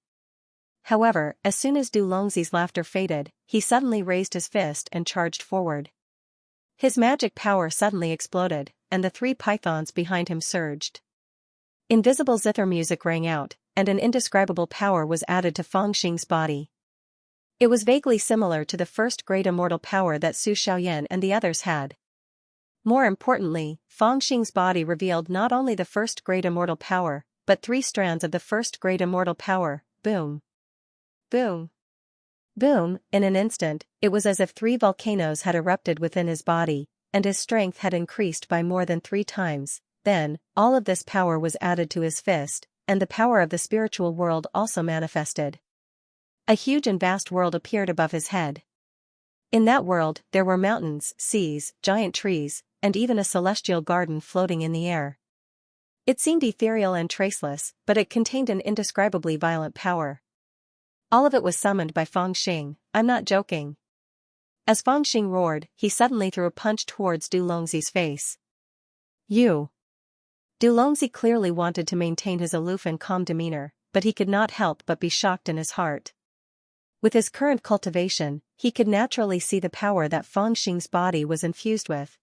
However, as soon as Du Longzi's laughter faded, he suddenly raised his fist and charged forward. His magic power suddenly exploded, and the three pythons behind him surged. Invisible zither music rang out, and an indescribable power was added to Fangxing's body. It was vaguely similar to the first great immortal power that Su Xiaoyan and the others had. More importantly, Fangxing's body revealed not only the first great immortal power, but three strands of the first great immortal power. Boom. Boom. Boom. In an instant, it was as if three volcanoes had erupted within his body, and his strength had increased by more than 3 times. Then, all of this power was added to his fist, and the power of the spiritual world also manifested. A huge and vast world appeared above his head. In that world, there were mountains, seas, giant trees, and even a celestial garden floating in the air. It seemed ethereal and traceless, but it contained an indescribably violent power. All of it was summoned by Fangxing. I'm not joking. As Fangxing roared, he suddenly threw a punch towards Du Longzi's face. You. Du Longzi clearly wanted to maintain his aloof and calm demeanor, but he could not help but be shocked in his heart. With his current cultivation, he could naturally see the power that Fangxing's body was infused with.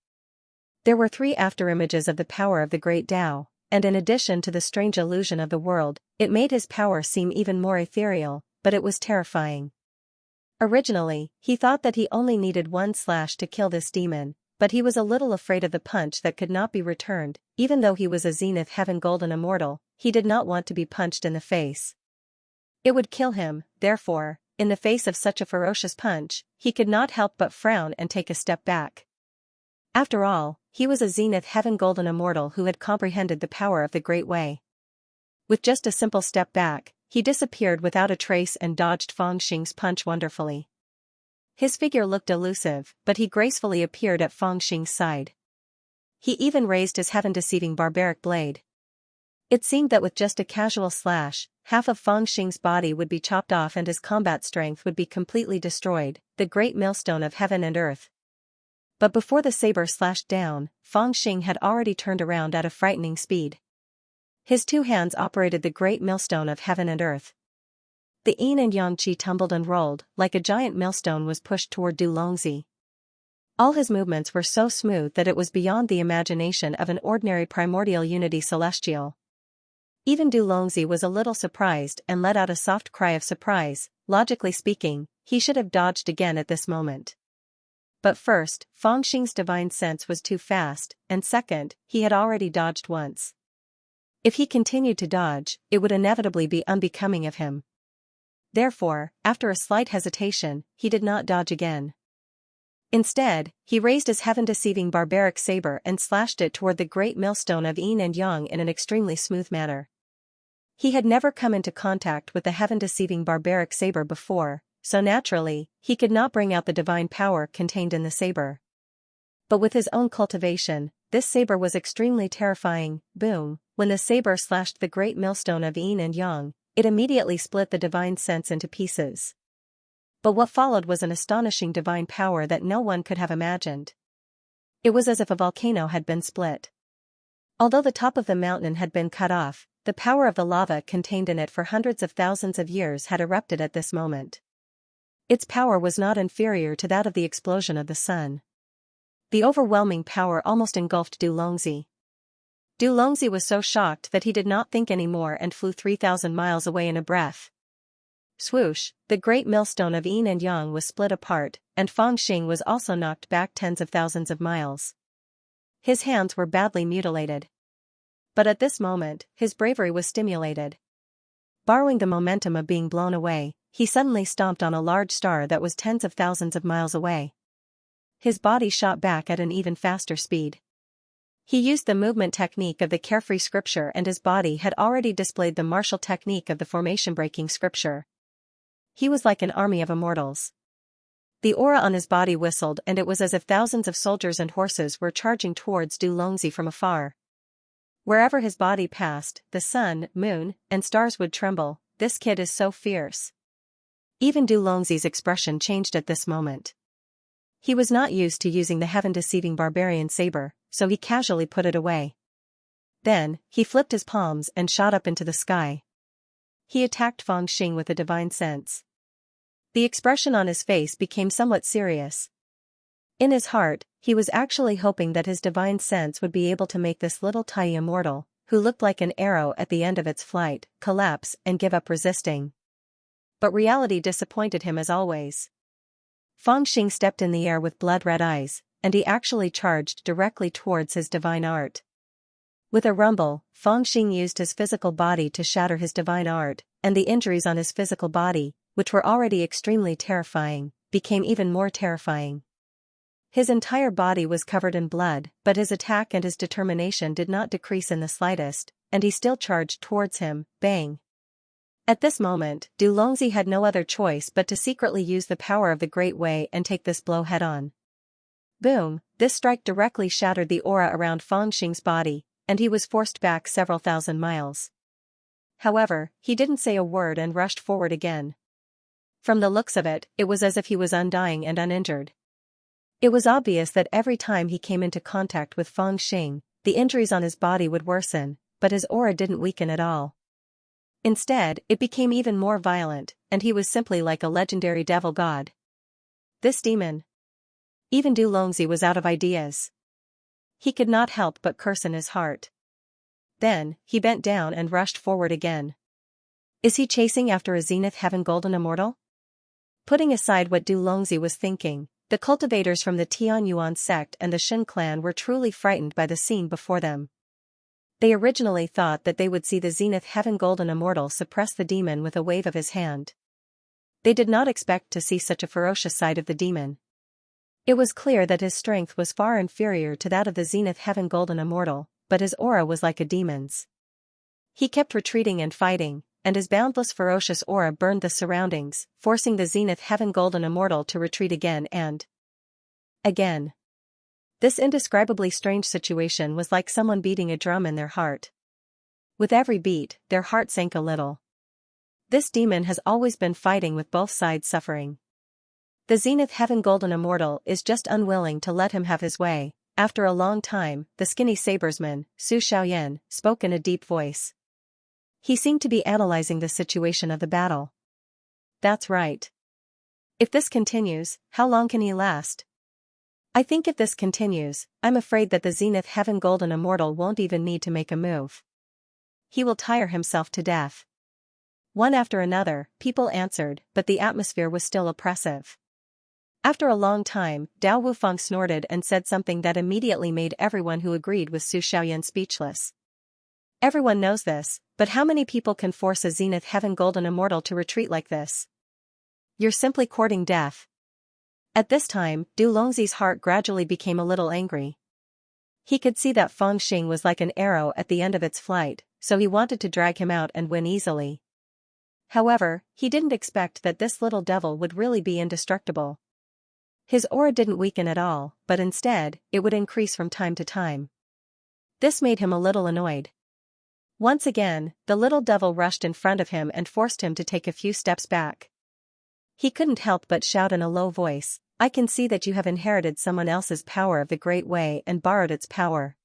There were 3 afterimages of the power of the great Tao, and in addition to the strange illusion of the world, it made his power seem even more ethereal, but it was terrifying. Originally, he thought that he only needed 1 slash to kill this demon, but he was a little afraid of the punch that could not be returned. Even though he was a Zenith Heaven Golden Immortal, he did not want to be punched in the face. It would kill him, therefore, in the face of such a ferocious punch, he could not help but frown and take a step back. After all, he was a Zenith Heaven Golden Immortal who had comprehended the power of the Great Way. With just a simple step back, he disappeared without a trace and dodged Fangxing's punch wonderfully. His figure looked elusive, but he gracefully appeared at Fangxing's side. He even raised his heaven-deceiving barbaric blade. It seemed that with just a casual slash, half of Fangxing's body would be chopped off and his combat strength would be completely destroyed, the great millstone of heaven and earth. But before the saber slashed down, Fangxing had already turned around at a frightening speed. His 2 hands operated the great millstone of heaven and earth. The yin and yang qi tumbled and rolled, like a giant millstone was pushed toward Du Longzi. All his movements were so smooth that it was beyond the imagination of an ordinary primordial unity celestial. Even Du Longzi was a little surprised and let out a soft cry of surprise. Logically speaking, he should have dodged again at this moment. But first, Fangxing's divine sense was too fast, and second, he had already dodged once. If he continued to dodge, it would inevitably be unbecoming of him. Therefore, after a slight hesitation, he did not dodge again. Instead, he raised his heaven-deceiving barbaric saber and slashed it toward the great millstone of yin and yang in an extremely smooth manner. He had never come into contact with the heaven-deceiving barbaric saber before, so naturally, he could not bring out the divine power contained in the saber. But with his own cultivation, this saber was extremely terrifying. Boom! When the saber slashed the great millstone of yin and yang, it immediately split the divine sense into pieces. But what followed was an astonishing divine power that no one could have imagined. It was as if a volcano had been split. Although the top of the mountain had been cut off, the power of the lava contained in it for hundreds of thousands of years had erupted at this moment. Its power was not inferior to that of the explosion of the sun. The overwhelming power almost engulfed Du Longzi. Du Longzi was so shocked that he did not think anymore and flew 3,000 miles away in a breath. Swoosh, the great millstone of yin and yang was split apart, and Fangxing was also knocked back tens of thousands of miles. His hands were badly mutilated. But at this moment, his bravery was stimulated. Borrowing the momentum of being blown away, he suddenly stomped on a large star that was tens of thousands of miles away. His body shot back at an even faster speed. He used the movement technique of the carefree scripture, and his body had already displayed the martial technique of the formation-breaking scripture. He was like an army of immortals. The aura on his body whistled, and it was as if thousands of soldiers and horses were charging towards Du Longzi from afar. Wherever his body passed, the sun, moon, and stars would tremble. This kid is so fierce. Even Du Longzi's expression changed at this moment. He was not used to using the heaven-deceiving barbarian saber, so he casually put it away. Then, he flipped his palms and shot up into the sky. He attacked Fangxing with a divine sense. The expression on his face became somewhat serious. In his heart, he was actually hoping that his divine sense would be able to make this little tiny immortal, who looked like an arrow at the end of its flight, collapse and give up resisting. But reality disappointed him as always. Fangxing stepped in the air with blood-red eyes, and he actually charged directly towards his divine art. With a rumble, Fangxing used his physical body to shatter his divine art, and the injuries on his physical body, which were already extremely terrifying, became even more terrifying. His entire body was covered in blood, but his attack and his determination did not decrease in the slightest, and he still charged towards him. Bang! At this moment, Du Longzi had no other choice but to secretly use the power of the Great Way and take this blow head-on. Boom! This strike directly shattered the aura around Fangxing's body, and he was forced back several thousand miles. However, he didn't say a word and rushed forward again. From the looks of it, it was as if he was undying and uninjured. It was obvious that every time he came into contact with Fangxing, the injuries on his body would worsen, but his aura didn't weaken at all. Instead, it became even more violent, and he was simply like a legendary devil god. This demon. Even Du Longzi was out of ideas. He could not help but curse in his heart. Then, he bent down and rushed forward again. Is he chasing after a Zenith Heaven Golden Immortal? Putting aside what Du Longzi was thinking, the cultivators from the Tianyuan sect and the Shin clan were truly frightened by the scene before them. They originally thought that they would see the Zenith Heaven Golden Immortal suppress the demon with a wave of his hand. They did not expect to see such a ferocious side of the demon. It was clear that his strength was far inferior to that of the Zenith Heaven Golden Immortal, but his aura was like a demon's. He kept retreating and fighting, and his boundless ferocious aura burned the surroundings, forcing the Zenith Heaven Golden Immortal to retreat again and again. This indescribably strange situation was like someone beating a drum in their heart. With every beat, their heart sank a little. This demon has always been fighting with both sides suffering. The Zenith Heaven Golden Immortal is just unwilling to let him have his way. After a long time, the skinny sabersman, Su Xiaoyan, spoke in a deep voice. He seemed to be analyzing the situation of the battle. That's right. If this continues, how long can he last? I think if this continues, I'm afraid that the Zenith Heaven Golden Immortal won't even need to make a move. He will tire himself to death. One after another, people answered, but the atmosphere was still oppressive. After a long time, Dao Wufeng snorted and said something that immediately made everyone who agreed with Su Xiaoyan speechless. Everyone knows this, but how many people can force a Zenith Heaven Golden Immortal to retreat like this? You're simply courting death. At this time, Du Longzi's heart gradually became a little angry. He could see that Feng Xing was like an arrow at the end of its flight, so he wanted to drag him out and win easily. However, he didn't expect that this little devil would really be indestructible. His aura didn't weaken at all, but instead, it would increase from time to time. This made him a little annoyed. Once again, the little devil rushed in front of him and forced him to take a few steps back. He couldn't help but shout in a low voice, I can see that you have inherited someone else's power of the Great Way and borrowed its power.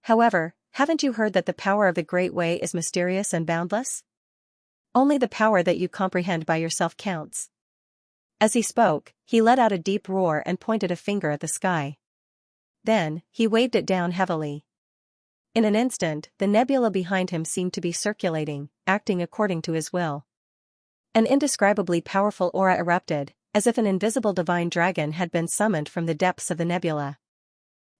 However, haven't you heard that the power of the Great Way is mysterious and boundless? Only the power that you comprehend by yourself counts. As he spoke, he let out a deep roar and pointed a finger at the sky. Then, he waved it down heavily. In an instant, the nebula behind him seemed to be circulating, acting according to his will. An indescribably powerful aura erupted, as if an invisible divine dragon had been summoned from the depths of the nebula.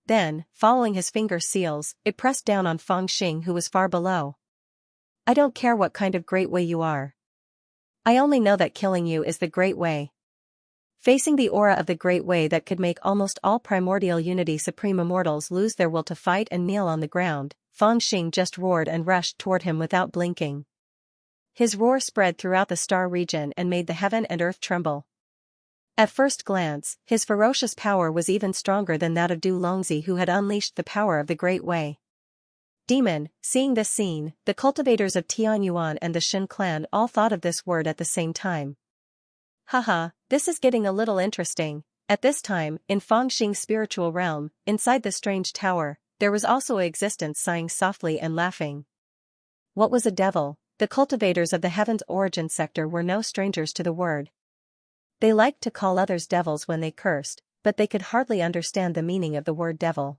Then, following his finger seals, it pressed down on Feng Xing, who was far below. I don't care what kind of Great Way you are. I only know that killing you is the Great Way. Facing the aura of the Great Way that could make almost all primordial unity supreme immortals lose their will to fight and kneel on the ground, Feng Xing just roared and rushed toward him without blinking. His roar spread throughout the star region and made the heaven and earth tremble. At first glance, his ferocious power was even stronger than that of Du Longzi, who had unleashed the power of the Great Way. Demon, seeing this scene, the cultivators of Tianyuan and the Shin clan all thought of this word at the same time. Haha, this is getting a little interesting. At this time, in Feng Xing's spiritual realm, inside the strange tower, there was also an existence sighing softly and laughing. What was a devil? The cultivators of the heaven's origin sector were no strangers to the word. They liked to call others devils when they cursed, but they could hardly understand the meaning of the word devil.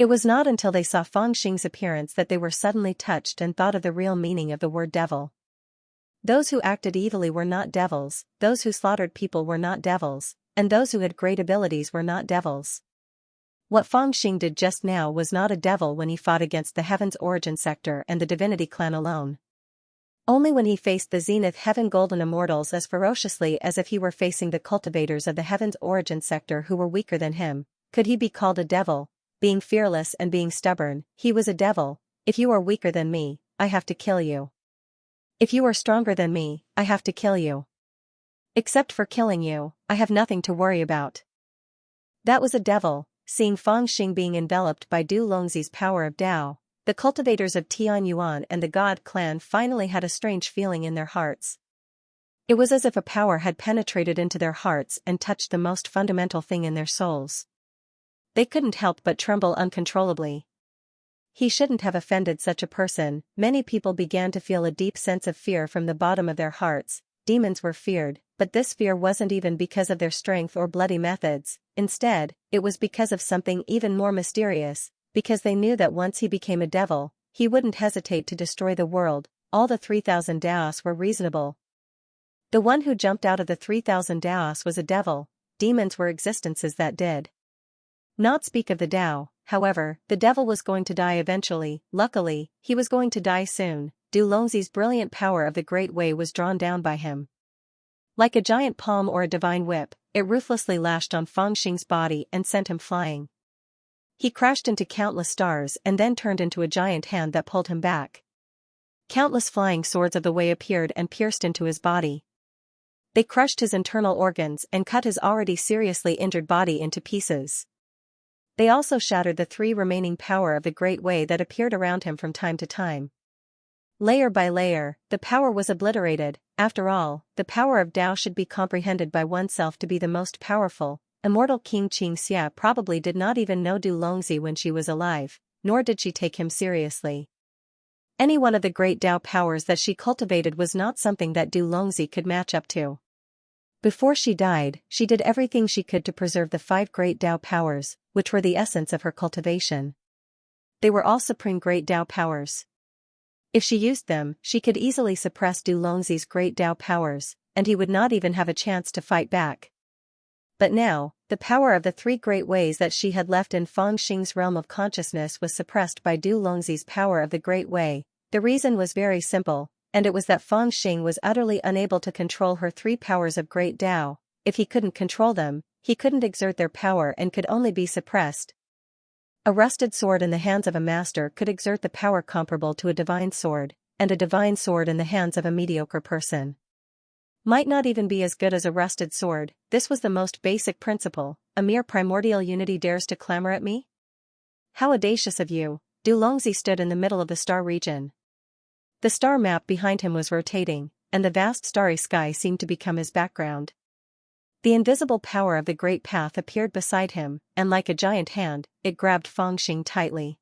It was not until they saw Feng Xing's appearance that they were suddenly touched and thought of the real meaning of the word devil. Those who acted evilly were not devils, those who slaughtered people were not devils, and those who had great abilities were not devils. What Feng Xing did just now was not a devil when he fought against the Heaven's Origin Sector and the Divinity Clan alone. Only when he faced the Zenith Heaven Golden Immortals as ferociously as if he were facing the cultivators of the Heaven's Origin Sector who were weaker than him, could he be called a devil. Being fearless and being stubborn, he was a devil. If you are weaker than me, I have to kill you. If you are stronger than me, I have to kill you. Except for killing you, I have nothing to worry about. That was a devil. Seeing Feng Xing being enveloped by Du Longzi's power of Dao, the cultivators of Tianyuan and the God clan finally had a strange feeling in their hearts. It was as if a power had penetrated into their hearts and touched the most fundamental thing in their souls. They couldn't help but tremble uncontrollably. He shouldn't have offended such a person. Many people began to feel a deep sense of fear from the bottom of their hearts. Demons were feared, but this fear wasn't even because of their strength or bloody methods. Instead, it was because of something even more mysterious, because they knew that once he became a devil, he wouldn't hesitate to destroy the world. All the 3,000 Daos were reasonable. The one who jumped out of the 3,000 Daos was a devil. Demons were existences that did not speak of the Tao. However, the devil was going to die eventually. Luckily, he was going to die soon. Du Longzi's brilliant power of the Great Way was drawn down by him. Like a giant palm or a divine whip, it ruthlessly lashed on Fangxing's body and sent him flying. He crashed into countless stars and then turned into a giant hand that pulled him back. Countless flying swords of the way appeared and pierced into his body. They crushed his internal organs and cut his already seriously injured body into pieces. They also shattered the 3 remaining power of the Great Way that appeared around him from time to time. Layer by layer, the power was obliterated. After all, the power of Tao should be comprehended by oneself to be the most powerful. Immortal King Xianxia probably did not even know Du Longzi when she was alive, nor did she take him seriously. Any one of the great Tao powers that she cultivated was not something that Du Longzi could match up to. Before she died, she did everything she could to preserve the 5 great Tao powers, which were the essence of her cultivation. They were all supreme great Tao powers. If she used them, she could easily suppress Du Longzi's great Tao powers, and he would not even have a chance to fight back. But now, the power of the 3 great ways that she had left in Fangxing's realm of consciousness was suppressed by Du Longzi's power of the Great Way. The reason was very simple, and it was that Fangxing was utterly unable to control her 3 powers of great Tao. If he couldn't control them, he couldn't exert their power and could only be suppressed. A rusted sword in the hands of a master could exert the power comparable to a divine sword, and a divine sword in the hands of a mediocre person might not even be as good as a rusted sword. This was the most basic principle. A mere primordial unity dares to clamor at me? How audacious of you! Du Longzi stood in the middle of the star region. The star map behind him was rotating, and the vast starry sky seemed to become his background. The invisible power of the Great Path appeared beside him, and like a giant hand, it grabbed Fangxing tightly.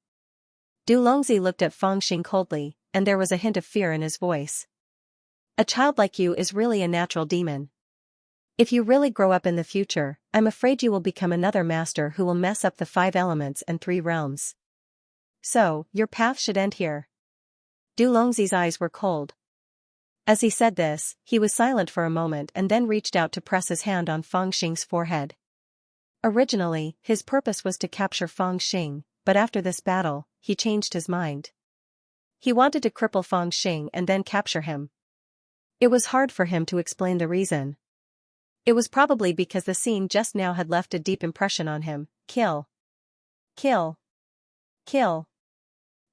Du Longzi looked at Fangxing coldly, and there was a hint of fear in his voice. A child like you is really a natural demon. If you really grow up in the future, I'm afraid you will become another master who will mess up the 5 elements and 3 realms. So, your path should end here. Du Longzi's eyes were cold. As he said this, he was silent for a moment and then reached out to press his hand on Fangxing's forehead. Originally, his purpose was to capture Fangxing, but after this battle, he changed his mind. He wanted to cripple Fangxing and then capture him. It was hard for him to explain the reason. It was probably because the scene just now had left a deep impression on him. Kill. Kill. Kill.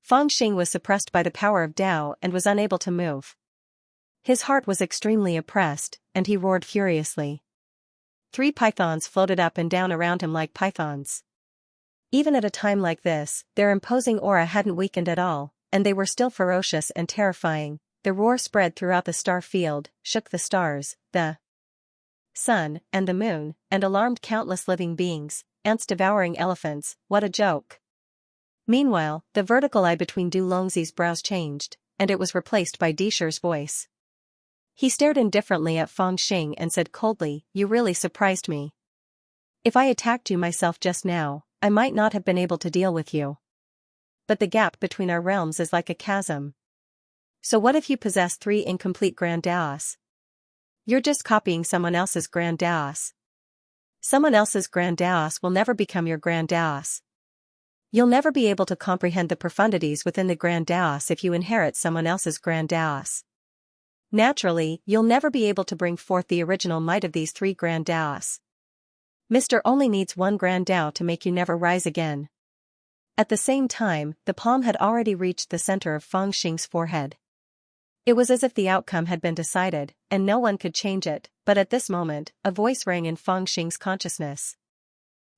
Fangxing was suppressed by the power of Tao and was unable to move. His heart was extremely oppressed, and he roared furiously. 3 pythons floated up and down around him like pythons. Even at a time like this, their imposing aura hadn't weakened at all, and they were still ferocious and terrifying. The roar spread throughout the star field, shook the stars, the sun, and the moon, and alarmed countless living beings. Ants devouring elephants, what a joke. Meanwhile, the vertical eye between Du Longzi's brows changed, and it was replaced by Disher's voice. He stared indifferently at Fangxing and said coldly, "You really surprised me. If I attacked you myself just now, I might not have been able to deal with you. But the gap between our realms is like a chasm. So what if you possess 3 incomplete Grand Daos? You're just copying someone else's Grand Daos. Someone else's Grand Daos will never become your Grand Daos. You'll never be able to comprehend the profundities within the Grand Daos if you inherit someone else's Grand Daos. Naturally, you'll never be able to bring forth the original might of these 3 Grand Daos. Mr. only needs 1 Grand Dao to make you never rise again." At the same time, the palm had already reached the center of Fangxing's forehead. It was as if the outcome had been decided, and no one could change it, but at this moment, a voice rang in Fangxing's consciousness.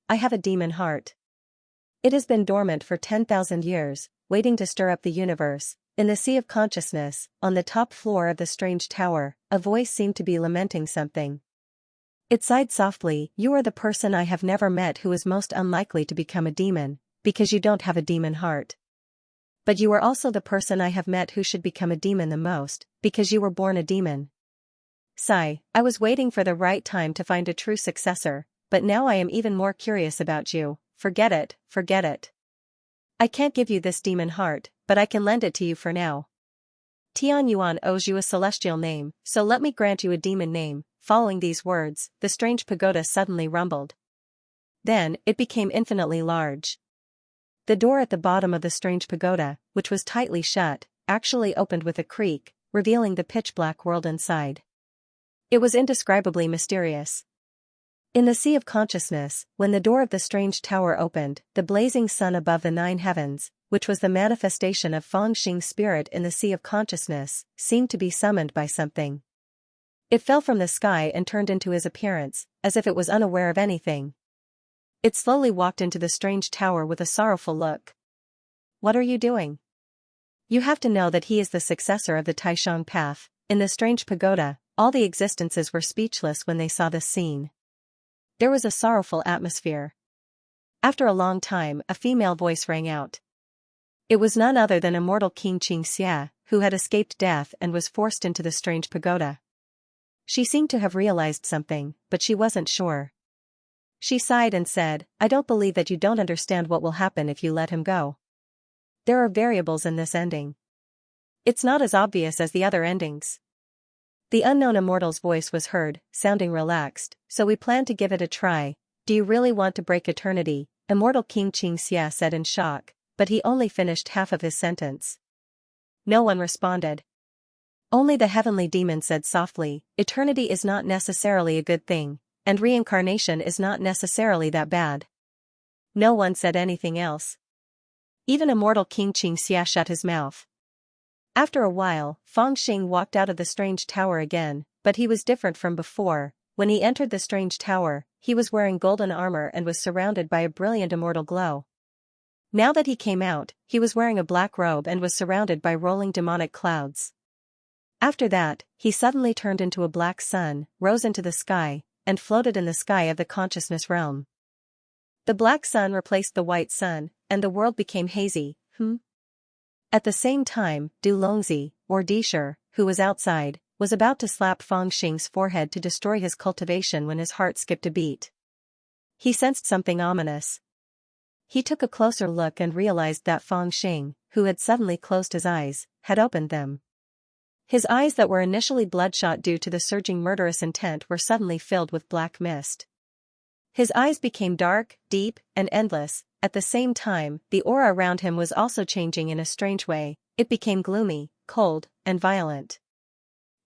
"I have a demon heart. It has been dormant for 10,000 years, waiting to stir up the universe." In the sea of consciousness, on the top floor of the strange tower, a voice seemed to be lamenting something. It sighed softly, "You are the person I have never met who is most unlikely to become a demon, because you don't have a demon heart. But you are also the person I have met who should become a demon the most, because you were born a demon. Sigh, I was waiting for the right time to find a true successor, but now I am even more curious about you. Forget it, forget it. I can't give you this demon heart, but I can lend it to you for now. Tian Yuan owes you a celestial name, so let me grant you a demon name. Following these words, the strange pagoda suddenly rumbled. Then, it became infinitely large. The door at the bottom of the strange pagoda, which was tightly shut, actually opened with a creak, revealing the pitch-black world inside. It was indescribably mysterious. In the sea of consciousness, when the door of the strange tower opened, the blazing sun above the 9 heavens, which was the manifestation of Feng Xing's spirit in the sea of consciousness, seemed to be summoned by something. It fell from the sky and turned into his appearance, as if it was unaware of anything. It slowly walked into the strange tower with a sorrowful look. What are you doing? You have to know that he is the successor of the Taishang path. In the strange pagoda, all the existences were speechless when they saw this scene. There was a sorrowful atmosphere. After a long time, a female voice rang out. It was none other than immortal King Xianxia, who had escaped death and was forced into the strange pagoda. She seemed to have realized something, but she wasn't sure. She sighed and said, I don't believe that you don't understand what will happen if you let him go. There are variables in this ending. It's not as obvious as the other endings. The unknown immortal's voice was heard, sounding relaxed, so we plan to give it a try. Do you really want to break eternity? Immortal King Xianxia said in shock, but he only finished half of his sentence. No one responded. Only the heavenly demon said softly, eternity is not necessarily a good thing, and reincarnation is not necessarily that bad. No one said anything else. Even immortal King Xianxia shut his mouth. After a while, Feng Xing walked out of the strange tower again, but he was different from before. When he entered the strange tower, he was wearing golden armor and was surrounded by a brilliant immortal glow. Now that he came out, he was wearing a black robe and was surrounded by rolling demonic clouds. After that, he suddenly turned into a black sun, rose into the sky, and floated in the sky of the consciousness realm. The black sun replaced the white sun, and the world became hazy. At the same time, Du Longzi, or Disher, who was outside, was about to slap Feng Xing's forehead to destroy his cultivation when his heart skipped a beat. He sensed something ominous. He took a closer look and realized that Feng Xing, who had suddenly closed his eyes, had opened them. His eyes that were initially bloodshot due to the surging murderous intent were suddenly filled with black mist. His eyes became dark, deep, and endless. At the same time, the aura around him was also changing in a strange way. It became gloomy, cold, and violent.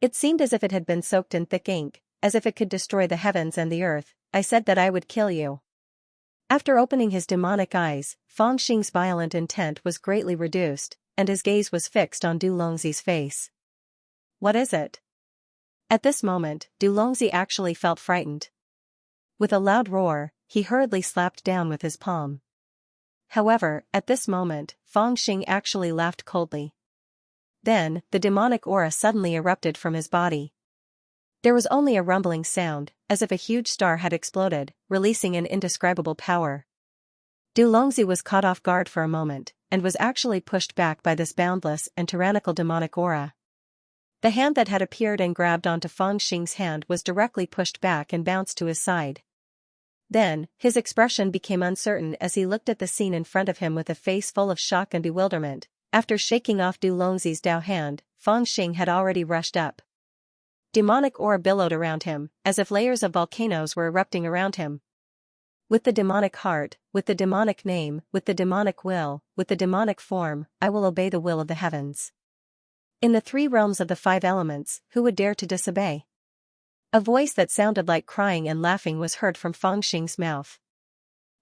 It seemed as if it had been soaked in thick ink, as if it could destroy the heavens and the earth. I said that I would kill you. After opening his demonic eyes, Feng Xing's violent intent was greatly reduced, and his gaze was fixed on Du Longzi's face. What is it? At this moment, Du Longzi actually felt frightened. With a loud roar, he hurriedly slapped down with his palm. However, at this moment, Feng Xing actually laughed coldly. Then, the demonic aura suddenly erupted from his body. There was only a rumbling sound, as if a huge star had exploded, releasing an indescribable power. Du Longzi was caught off guard for a moment, and was actually pushed back by this boundless and tyrannical demonic aura. The hand that had appeared and grabbed onto Feng Xing's hand was directly pushed back and bounced to his side. Then, his expression became uncertain as he looked at the scene in front of him with a face full of shock and bewilderment. After shaking off Du Longzi's Dao hand, Feng Xing had already rushed up. Demonic aura billowed around him, as if layers of volcanoes were erupting around him. With the demonic heart, with the demonic name, with the demonic will, with the demonic form, I will obey the will of the heavens. In the 3 realms of the 5 elements, who would dare to disobey? A voice that sounded like crying and laughing was heard from Feng Xing's mouth.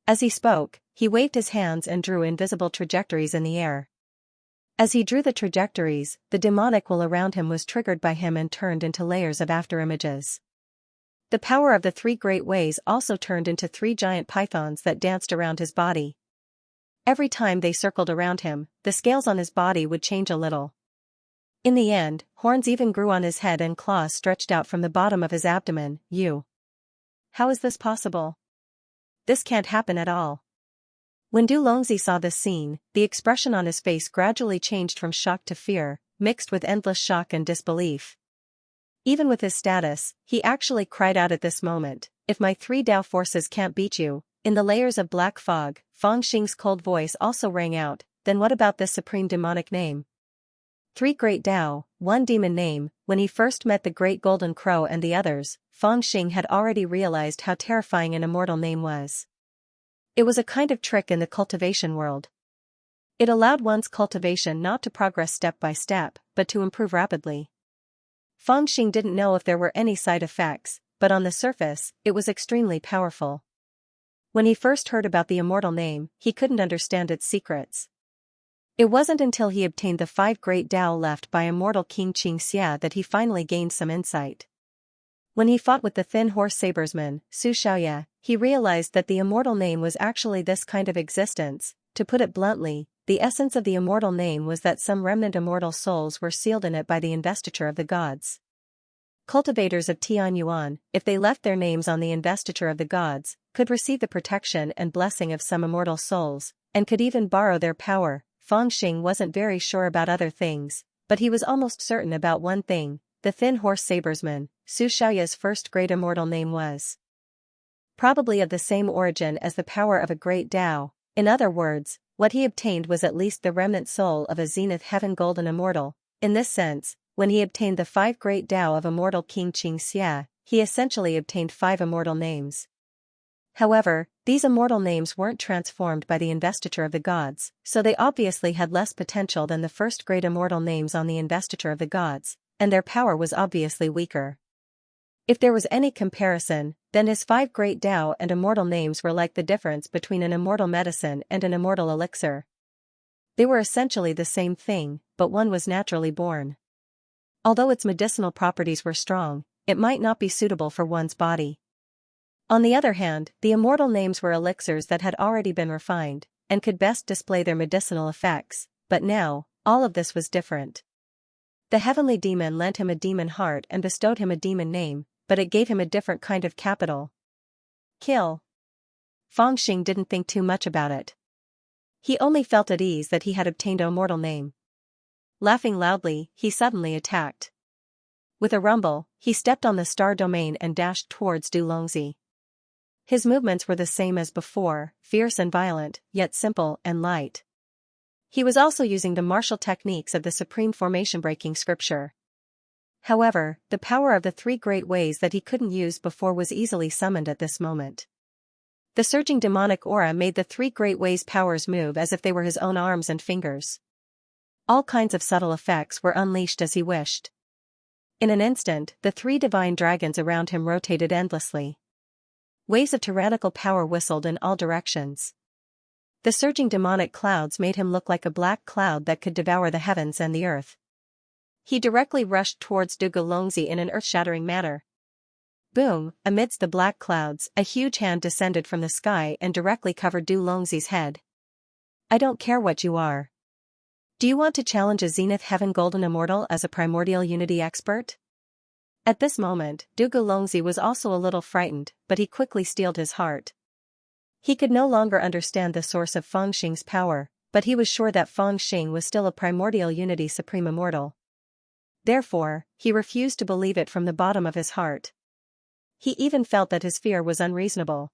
As he spoke, he waved his hands and drew invisible trajectories in the air. As he drew the trajectories, the demonic will around him was triggered by him and turned into layers of afterimages. The power of the 3 great ways also turned into 3 giant pythons that danced around his body. Every time they circled around him, the scales on his body would change a little. In the end, horns even grew on his head and claws stretched out from the bottom of his abdomen. How is this possible? This can't happen at all. When Du Longzi saw this scene, the expression on his face gradually changed from shock to fear, mixed with endless shock and disbelief. Even with his status, he actually cried out at this moment, "If my 3 Dao forces can't beat you." In the layers of black fog, Fang Xing's cold voice also rang out, "Then what about this supreme demonic name? 3 Great Dao, 1 demon name." When he first met the Great Golden Crow and the others, Fang Xing had already realized how terrifying an immortal name was. It was a kind of trick in the cultivation world. It allowed one's cultivation not to progress step by step, but to improve rapidly. Fang Xing didn't know if there were any side effects, but on the surface, it was extremely powerful. When he first heard about the immortal name, he couldn't understand its secrets. It wasn't until he obtained the 5 Great Dao left by immortal King Xianxia that he finally gained some insight. When he fought with the thin horse sabersman, Xianxia, he realized that the immortal name was actually this kind of existence. To put it bluntly, the essence of the immortal name was that some remnant immortal souls were sealed in it by the investiture of the gods. Cultivators of Tianyuan, if they left their names on the investiture of the gods, could receive the protection and blessing of some immortal souls, and could even borrow their power. Fang Xing wasn't very sure about other things, but he was almost certain about one thing: the thin horse sabersman, Xianxia's first great immortal name was probably of the same origin as the power of a great Dao. In other words, what he obtained was at least the remnant soul of a zenith heaven golden immortal. In this sense, when he obtained the 5 Great Dao of immortal King Xianxia, he essentially obtained 5 immortal names. However, these immortal names weren't transformed by the investiture of the gods, so they obviously had less potential than the first great immortal names on the investiture of the gods, and their power was obviously weaker. If there was any comparison, then his 5 Great Dao and immortal names were like the difference between an immortal medicine and an immortal elixir. They were essentially the same thing, but one was naturally born. Although its medicinal properties were strong, it might not be suitable for one's body. On the other hand, the immortal names were elixirs that had already been refined, and could best display their medicinal effects, but now, all of this was different. The heavenly demon lent him a demon heart and bestowed him a demon name, but it gave him a different kind of capital. Kill. Fang Xing didn't think too much about it. He only felt at ease that he had obtained a mortal name. Laughing loudly, he suddenly attacked. With a rumble, he stepped on the star domain and dashed towards Du Longzi. His movements were the same as before, fierce and violent, yet simple and light. He was also using the martial techniques of the supreme formation-breaking scripture. However, the power of the 3 great ways that he couldn't use before was easily summoned at this moment. The surging demonic aura made the 3 great ways' powers move as if they were his own arms and fingers. All kinds of subtle effects were unleashed as he wished. In an instant, the 3 divine dragons around him rotated endlessly. Waves of tyrannical power whistled in all directions. The surging demonic clouds made him look like a black cloud that could devour the heavens and the earth. He directly rushed towards Du Longzi in an earth-shattering manner. Boom! Amidst the black clouds, a huge hand descended from the sky and directly covered Du Longzi's head. "I don't care what you are. Do you want to challenge a Zenith Heaven Golden Immortal as a primordial unity expert?" At this moment, Du Longzi was also a little frightened, but he quickly steeled his heart. He could no longer understand the source of Fang Xing's power, but he was sure that Fang Xing was still a primordial unity supreme immortal. Therefore, he refused to believe it from the bottom of his heart. He even felt that his fear was unreasonable.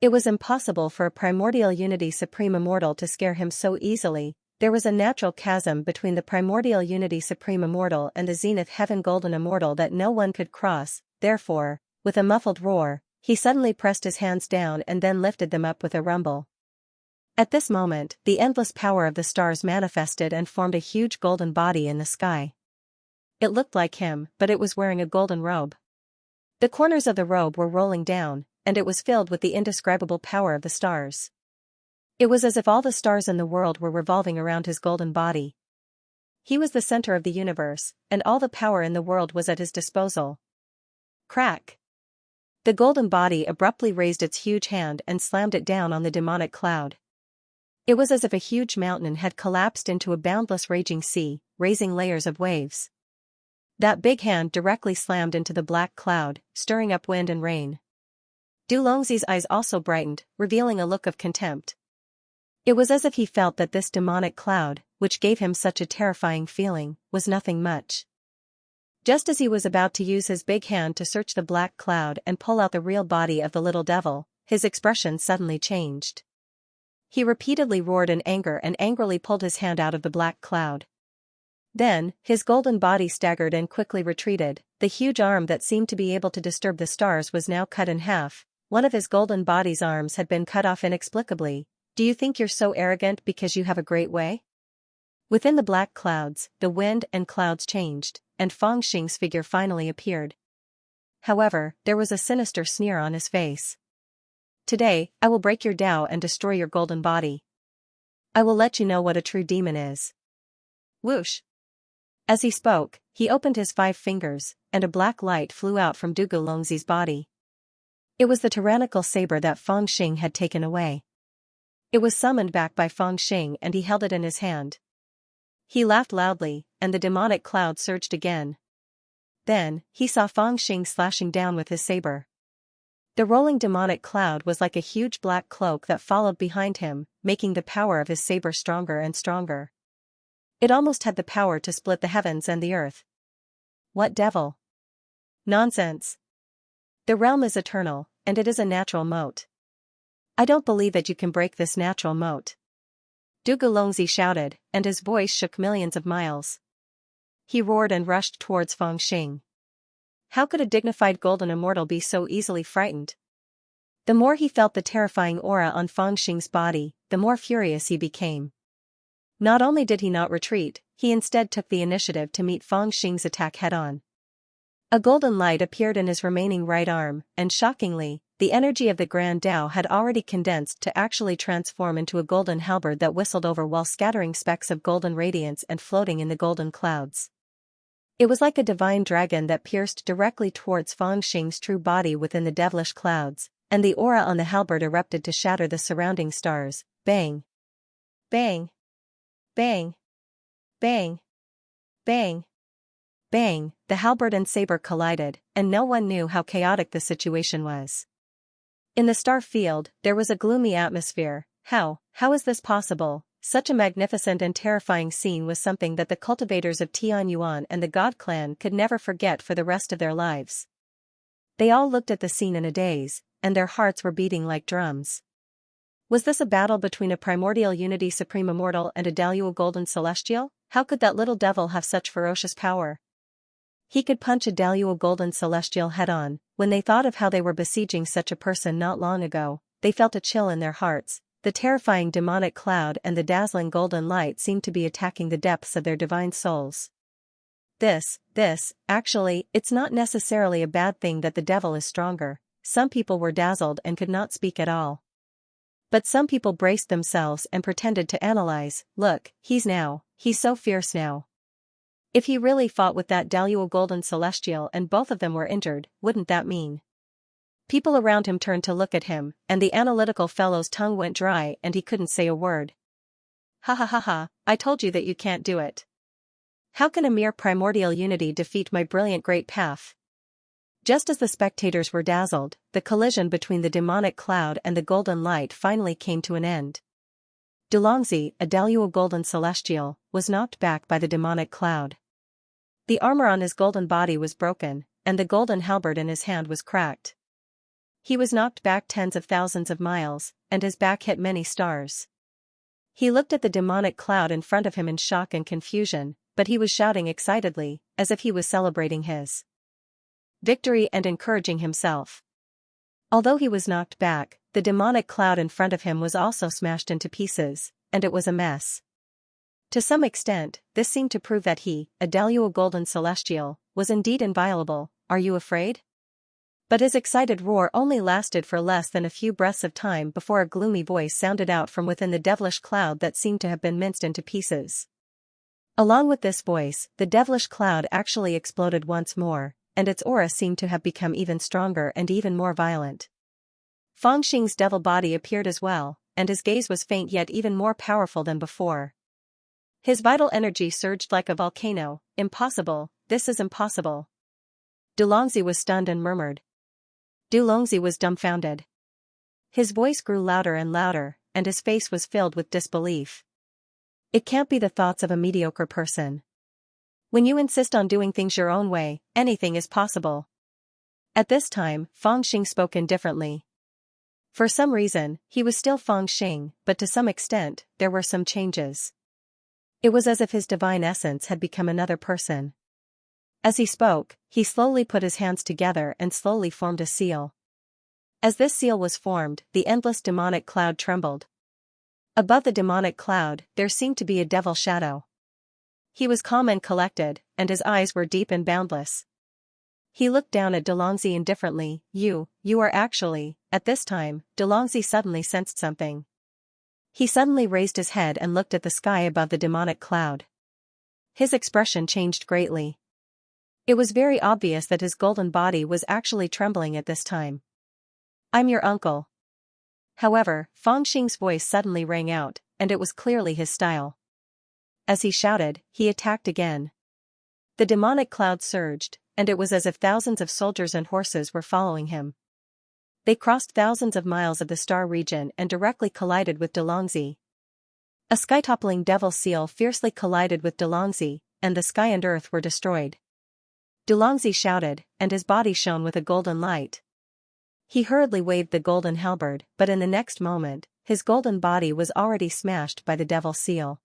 It was impossible for a primordial unity supreme immortal to scare him so easily. There was a natural chasm between the primordial unity supreme immortal and the zenith heaven golden immortal that no one could cross. Therefore, with a muffled roar, he suddenly pressed his hands down and then lifted them up with a rumble. At this moment, the endless power of the stars manifested and formed a huge golden body in the sky. It looked like him, but it was wearing a golden robe. The corners of the robe were rolling down, and it was filled with the indescribable power of the stars. It was as if all the stars in the world were revolving around his golden body. He was the center of the universe, and all the power in the world was at his disposal. Crack! The golden body abruptly raised its huge hand and slammed it down on the demonic cloud. It was as if a huge mountain had collapsed into a boundless raging sea, raising layers of waves. That big hand directly slammed into the black cloud, stirring up wind and rain. Du Longzi's eyes also brightened, revealing a look of contempt. It was as if he felt that this demonic cloud, which gave him such a terrifying feeling, was nothing much. Just as he was about to use his big hand to search the black cloud and pull out the real body of the little devil, his expression suddenly changed. He repeatedly roared in anger and angrily pulled his hand out of the black cloud. Then, his golden body staggered and quickly retreated. The huge arm that seemed to be able to disturb the stars was now cut in half. One of his golden body's arms had been cut off inexplicably. Do you think you're so arrogant because you have a great way? Within the black clouds, the wind and clouds changed, and Fangxing's figure finally appeared. However, there was a sinister sneer on his face. Today, I will break your Tao and destroy your golden body. I will let you know what a true demon is. Whoosh! As he spoke, he opened his 5 fingers, and a black light flew out from Dugu Longzi's body. It was the tyrannical saber that Fangxing had taken away. It was summoned back by Fangxing and he held it in his hand. He laughed loudly, and the demonic cloud surged again. Then, he saw Fangxing slashing down with his saber. The rolling demonic cloud was like a huge black cloak that followed behind him, making the power of his saber stronger and stronger. It almost had the power to split the heavens and the earth. What devil? Nonsense. The realm is eternal, and it is a natural moat. I don't believe that you can break this natural moat. Dugu Longzi shouted, and his voice shook millions of miles. He roared and rushed towards Fangxing. How could a dignified golden immortal be so easily frightened? The more he felt the terrifying aura on Fangxing's body, the more furious he became. Not only did he not retreat, he instead took the initiative to meet Fangxing's attack head-on. A golden light appeared in his remaining right arm, and shockingly, the energy of the Grand Tao had already condensed to actually transform into a golden halberd that whistled over while scattering specks of golden radiance and floating in the golden clouds. It was like a divine dragon that pierced directly towards Fangxing's true body within the devilish clouds, and the aura on the halberd erupted to shatter the surrounding stars. Bang! Bang! Bang! Bang! Bang! Bang! The halberd and saber collided, and no one knew how chaotic the situation was. In the star field, there was a gloomy atmosphere. How is this possible? Such a magnificent and terrifying scene was something that the cultivators of Tianyuan and the God Clan could never forget for the rest of their lives. They all looked at the scene in a daze, and their hearts were beating like drums. Was this a battle between a primordial unity supreme immortal and a Daluo golden celestial? How could that little devil have such ferocious power? He could punch a Daluo golden celestial head-on. When they thought of how they were besieging such a person not long ago, they felt a chill in their hearts. The terrifying demonic cloud and the dazzling golden light seemed to be attacking the depths of their divine souls. Actually, it's not necessarily a bad thing that the devil is stronger. Some people were dazzled and could not speak at all. But some people braced themselves and pretended to analyze. Look, he's so fierce now. If he really fought with that Daluo golden celestial and both of them were injured, wouldn't that mean? People around him turned to look at him, and the analytical fellow's tongue went dry and he couldn't say a word. Ha ha ha ha, I told you that you can't do it. How can a mere primordial unity defeat my brilliant great path? Just as the spectators were dazzled, the collision between the demonic cloud and the golden light finally came to an end. Dulongzi, a Daluo golden celestial, was knocked back by the demonic cloud. The armor on his golden body was broken, and the golden halberd in his hand was cracked. He was knocked back tens of thousands of miles, and his back hit many stars. He looked at the demonic cloud in front of him in shock and confusion, but he was shouting excitedly, as if he was celebrating his victory and encouraging himself. Although he was knocked back, the demonic cloud in front of him was also smashed into pieces, and it was a mess. To some extent, this seemed to prove that he, a Daluo golden celestial, was indeed inviolable. Are you afraid? But his excited roar only lasted for less than a few breaths of time before a gloomy voice sounded out from within the devilish cloud that seemed to have been minced into pieces. Along with this voice, the devilish cloud actually exploded once more, and its aura seemed to have become even stronger and even more violent. Fangxing's devil body appeared as well, and his gaze was faint yet even more powerful than before. His vital energy surged like a volcano. Impossible, this is impossible. Dulongzi was stunned and murmured. Dulongzi was dumbfounded. His voice grew louder and louder, and his face was filled with disbelief. It can't be the thoughts of a mediocre person. When you insist on doing things your own way, anything is possible. At this time, Feng Xing spoke indifferently. For some reason, he was still Feng Xing, but to some extent, there were some changes. It was as if his divine essence had become another person. As he spoke, he slowly put his hands together and slowly formed a seal. As this seal was formed, the endless demonic cloud trembled. Above the demonic cloud, there seemed to be a devil shadow. He was calm and collected, and his eyes were deep and boundless. He looked down at Delongzi indifferently. You are actually, at this time, Delongzi suddenly sensed something. He suddenly raised his head and looked at the sky above the demonic cloud. His expression changed greatly. It was very obvious that his golden body was actually trembling at this time. I'm your uncle. However, Feng Xing's voice suddenly rang out, and it was clearly his style. As he shouted, he attacked again. The demonic cloud surged, and it was as if thousands of soldiers and horses were following him. They crossed thousands of miles of the star region and directly collided with Delongzi. A sky-toppling devil seal fiercely collided with Delongzi, and the sky and earth were destroyed. Delongzi shouted, and his body shone with a golden light. He hurriedly waved the golden halberd, but in the next moment, his golden body was already smashed by the devil seal.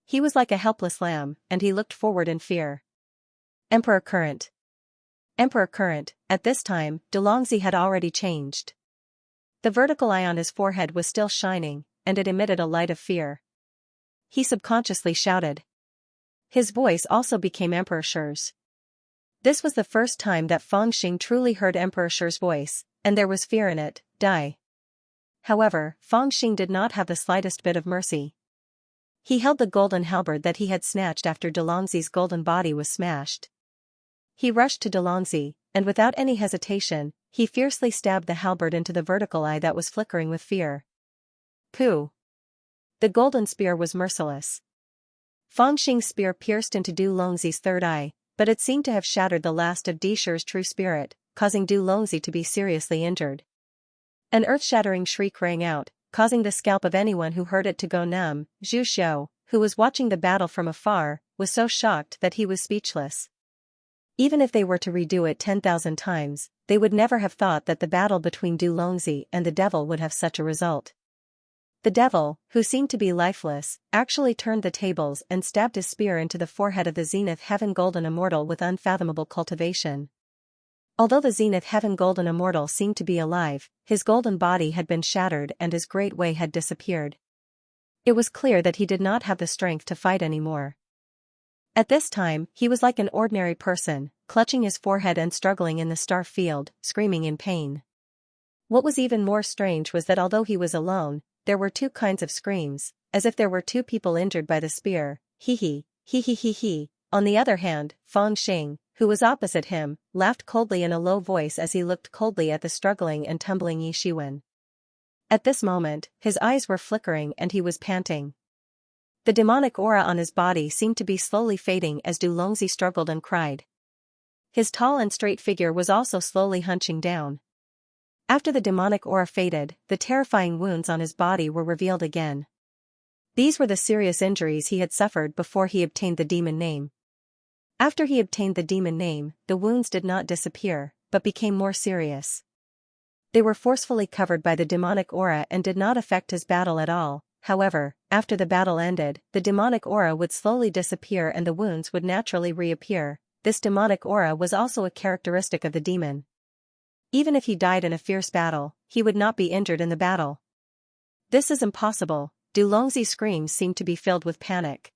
He was like a helpless lamb, and he looked forward in fear. Emperor Current. Emperor Current, at this time, Delongzi had already changed. The vertical eye on his forehead was still shining, and it emitted a light of fear. He subconsciously shouted. His voice also became Emperor Shi's. This was the first time that Feng Xing truly heard Emperor Shi's voice, and there was fear in it. Die. However, Feng Xing did not have the slightest bit of mercy. He held the golden halberd that he had snatched after Delongzi's golden body was smashed. He rushed to Delongzi, and without any hesitation, he fiercely stabbed the halberd into the vertical eye that was flickering with fear. Pooh! The golden spear was merciless. Feng Xing's spear pierced into Delongzi's third eye, but it seemed to have shattered the last of Disher's true spirit, causing Delongzi to be seriously injured. An earth-shattering shriek rang out, causing the scalp of anyone who heard it to go numb. Zhu Xiu, who was watching the battle from afar, was so shocked that he was speechless. Even if they were to redo it 10,000 times, they would never have thought that the battle between Delongzi and the devil would have such a result. The devil, who seemed to be lifeless, actually turned the tables and stabbed his spear into the forehead of the Zenith Heaven Golden Immortal with unfathomable cultivation. Although the Zenith Heaven Golden Immortal seemed to be alive, his golden body had been shattered and his great way had disappeared. It was clear that he did not have the strength to fight anymore. At this time, he was like an ordinary person, clutching his forehead and struggling in the star field, screaming in pain. What was even more strange was that although he was alone, there were two kinds of screams, as if there were two people injured by the spear. Hee. On the other hand, Feng Xing, who was opposite him, laughed coldly in a low voice as he looked coldly at the struggling and tumbling Yi Shiwen. At this moment, his eyes were flickering and he was panting. The demonic aura on his body seemed to be slowly fading as Delongzi struggled and cried. His tall and straight figure was also slowly hunching down. After the demonic aura faded, the terrifying wounds on his body were revealed again. These were the serious injuries he had suffered before he obtained the demon name. After he obtained the demon name, the wounds did not disappear, but became more serious. They were forcefully covered by the demonic aura and did not affect his battle at all. However, after the battle ended, the demonic aura would slowly disappear and the wounds would naturally reappear. This demonic aura was also a characteristic of the demon. Even if he died in a fierce battle, he would not be injured in the battle. This is impossible. Delongzi's screams seemed to be filled with panic.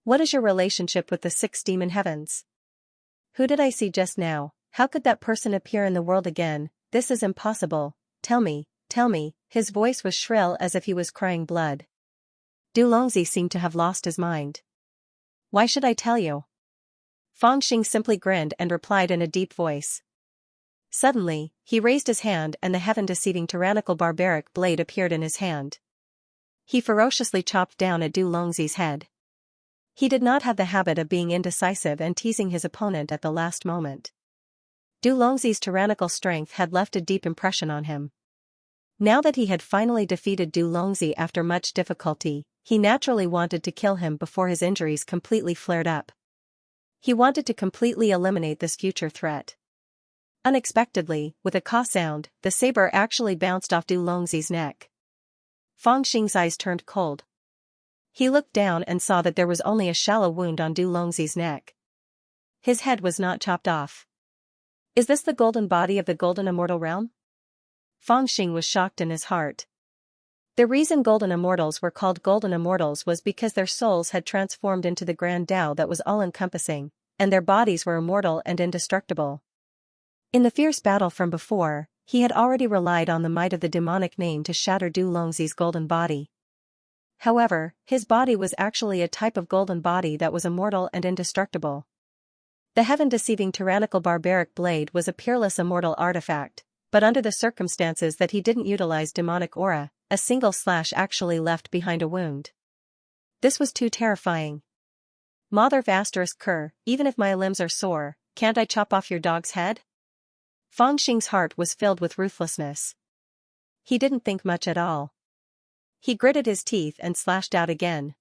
What is your relationship with the 6 demon heavens? Who did I see just now? How could that person appear in the world again? This is impossible. Tell me. His voice was shrill as if he was crying blood. Delongzi seemed to have lost his mind. Why should I tell you? Feng Xing simply grinned and replied in a deep voice. Suddenly, he raised his hand and the heaven-deceiving tyrannical barbaric blade appeared in his hand. He ferociously chopped down at Delongzi's head. He did not have the habit of being indecisive and teasing his opponent at the last moment. Delongzi's tyrannical strength had left a deep impression on him. Now that he had finally defeated Du Longzi after much difficulty, he naturally wanted to kill him before his injuries completely flared up. He wanted to completely eliminate this future threat. Unexpectedly, with a caw sound, the saber actually bounced off Du Longzi's neck. Fang Xing's eyes turned cold. He looked down and saw that there was only a shallow wound on Du Longzi's neck. His head was not chopped off. Is this the golden body of the golden immortal realm? Fang Xing was shocked in his heart. The reason golden immortals were called golden immortals was because their souls had transformed into the grand Tao that was all-encompassing, and their bodies were immortal and indestructible. In the fierce battle from before, he had already relied on the might of the demonic name to shatter Du Longzi's golden body. However, his body was actually a type of golden body that was immortal and indestructible. The heaven-deceiving tyrannical barbaric blade was a peerless immortal artifact, but under the circumstances that he didn't utilize demonic aura, a single slash actually left behind a wound. This was too terrifying. Mother ***, even if my limbs are sore, can't I chop off your dog's head? Fang Xing's heart was filled with ruthlessness. He didn't think much at all. He gritted his teeth and slashed out again.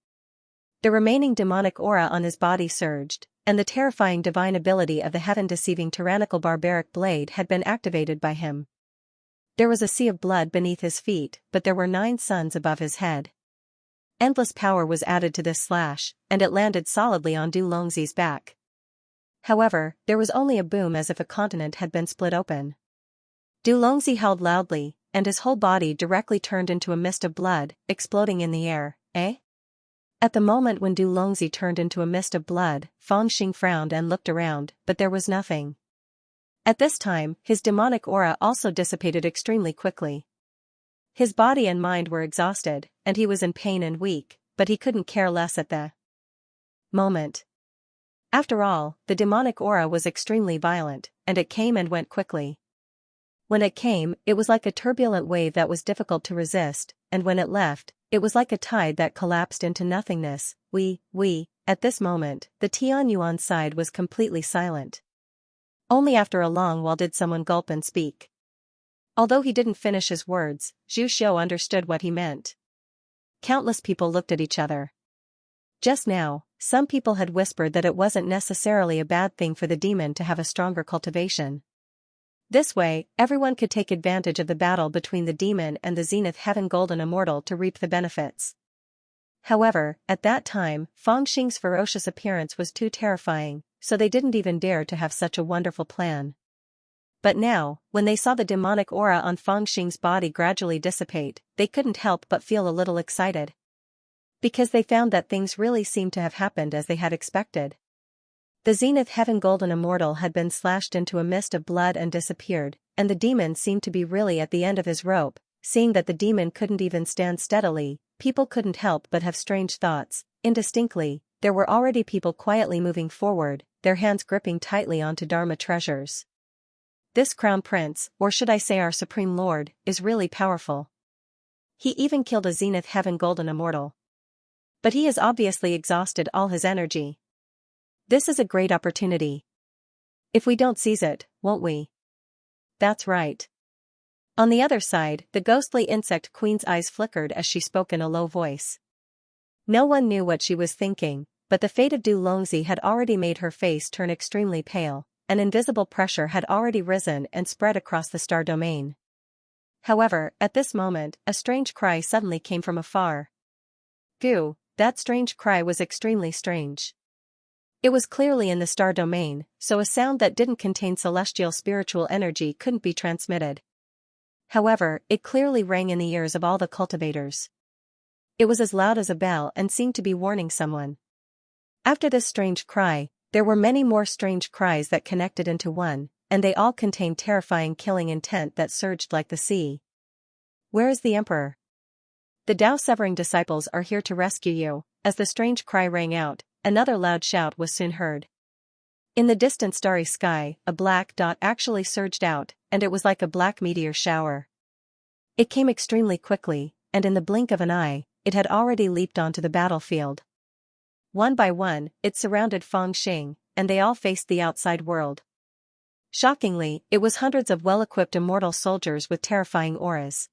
The remaining demonic aura on his body surged, and the terrifying divine ability of the heaven-deceiving tyrannical barbaric blade had been activated by him. There was a sea of blood beneath his feet, but there were 9 suns above his head. Endless power was added to this slash, and it landed solidly on Du Longzi's back. However, there was only a boom as if a continent had been split open. Du Longzi howled loudly, and his whole body directly turned into a mist of blood, exploding in the air. At the moment when Du Longzi turned into a mist of blood, Fang Xing frowned and looked around, but there was nothing. At this time, his demonic aura also dissipated extremely quickly. His body and mind were exhausted, and he was in pain and weak, but he couldn't care less at the moment. After all, the demonic aura was extremely violent, and it came and went quickly. When it came, it was like a turbulent wave that was difficult to resist, and when it left, it was like a tide that collapsed into nothingness. At this moment, the Tianyuan side was completely silent. Only after a long while did someone gulp and speak. Although he didn't finish his words, Zhu Xiu understood what he meant. Countless people looked at each other. Just now, some people had whispered that it wasn't necessarily a bad thing for the demon to have a stronger cultivation. This way, everyone could take advantage of the battle between the demon and the Zenith Heaven Golden Immortal to reap the benefits. However, at that time, Fang Xing's ferocious appearance was too terrifying, so they didn't even dare to have such a wonderful plan. But now, when they saw the demonic aura on Fang Xing's body gradually dissipate, they couldn't help but feel a little excited. Because they found that things really seemed to have happened as they had expected. The Zenith Heaven Golden Immortal had been slashed into a mist of blood and disappeared, and the demon seemed to be really at the end of his rope. Seeing that the demon couldn't even stand steadily, people couldn't help but have strange thoughts. Indistinctly, there were already people quietly moving forward, their hands gripping tightly onto Dharma treasures. This Crown Prince, or should I say our Supreme Lord, is really powerful. He even killed a Zenith Heaven Golden Immortal. But he has obviously exhausted all his energy. This is a great opportunity. If we don't seize it, won't we? That's right. On the other side, the ghostly insect queen's eyes flickered as she spoke in a low voice. No one knew what she was thinking, but the fate of Du Longzi had already made her face turn extremely pale. An invisible pressure had already risen and spread across the star domain. However, at this moment, a strange cry suddenly came from afar. Goo! That strange cry was extremely strange. It was clearly in the star domain, so a sound that didn't contain celestial spiritual energy couldn't be transmitted. However, it clearly rang in the ears of all the cultivators. It was as loud as a bell and seemed to be warning someone. After this strange cry, there were many more strange cries that connected into one, and they all contained terrifying killing intent that surged like the sea. Where is the Emperor? The Tao-severing disciples are here to rescue you. As the strange cry rang out, another loud shout was soon heard. In the distant starry sky, a black dot actually surged out, and it was like a black meteor shower. It came extremely quickly, and in the blink of an eye, it had already leaped onto the battlefield. One by one, it surrounded Fang Xing, and they all faced the outside world. Shockingly, it was hundreds of well-equipped immortal soldiers with terrifying auras.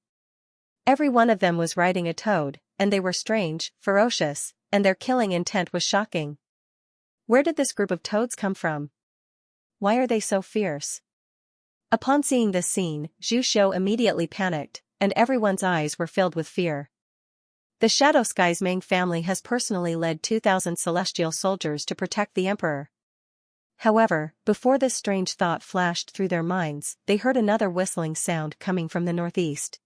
Every one of them was riding a toad, and they were strange, ferocious, and their killing intent was shocking. Where did this group of toads come from? Why are they so fierce? Upon seeing this scene, Zhu Xiu immediately panicked, and everyone's eyes were filled with fear. The Shadow Sky's Ming family has personally led 2,000 celestial soldiers to protect the emperor. However, before this strange thought flashed through their minds, they heard another whistling sound coming from the northeast.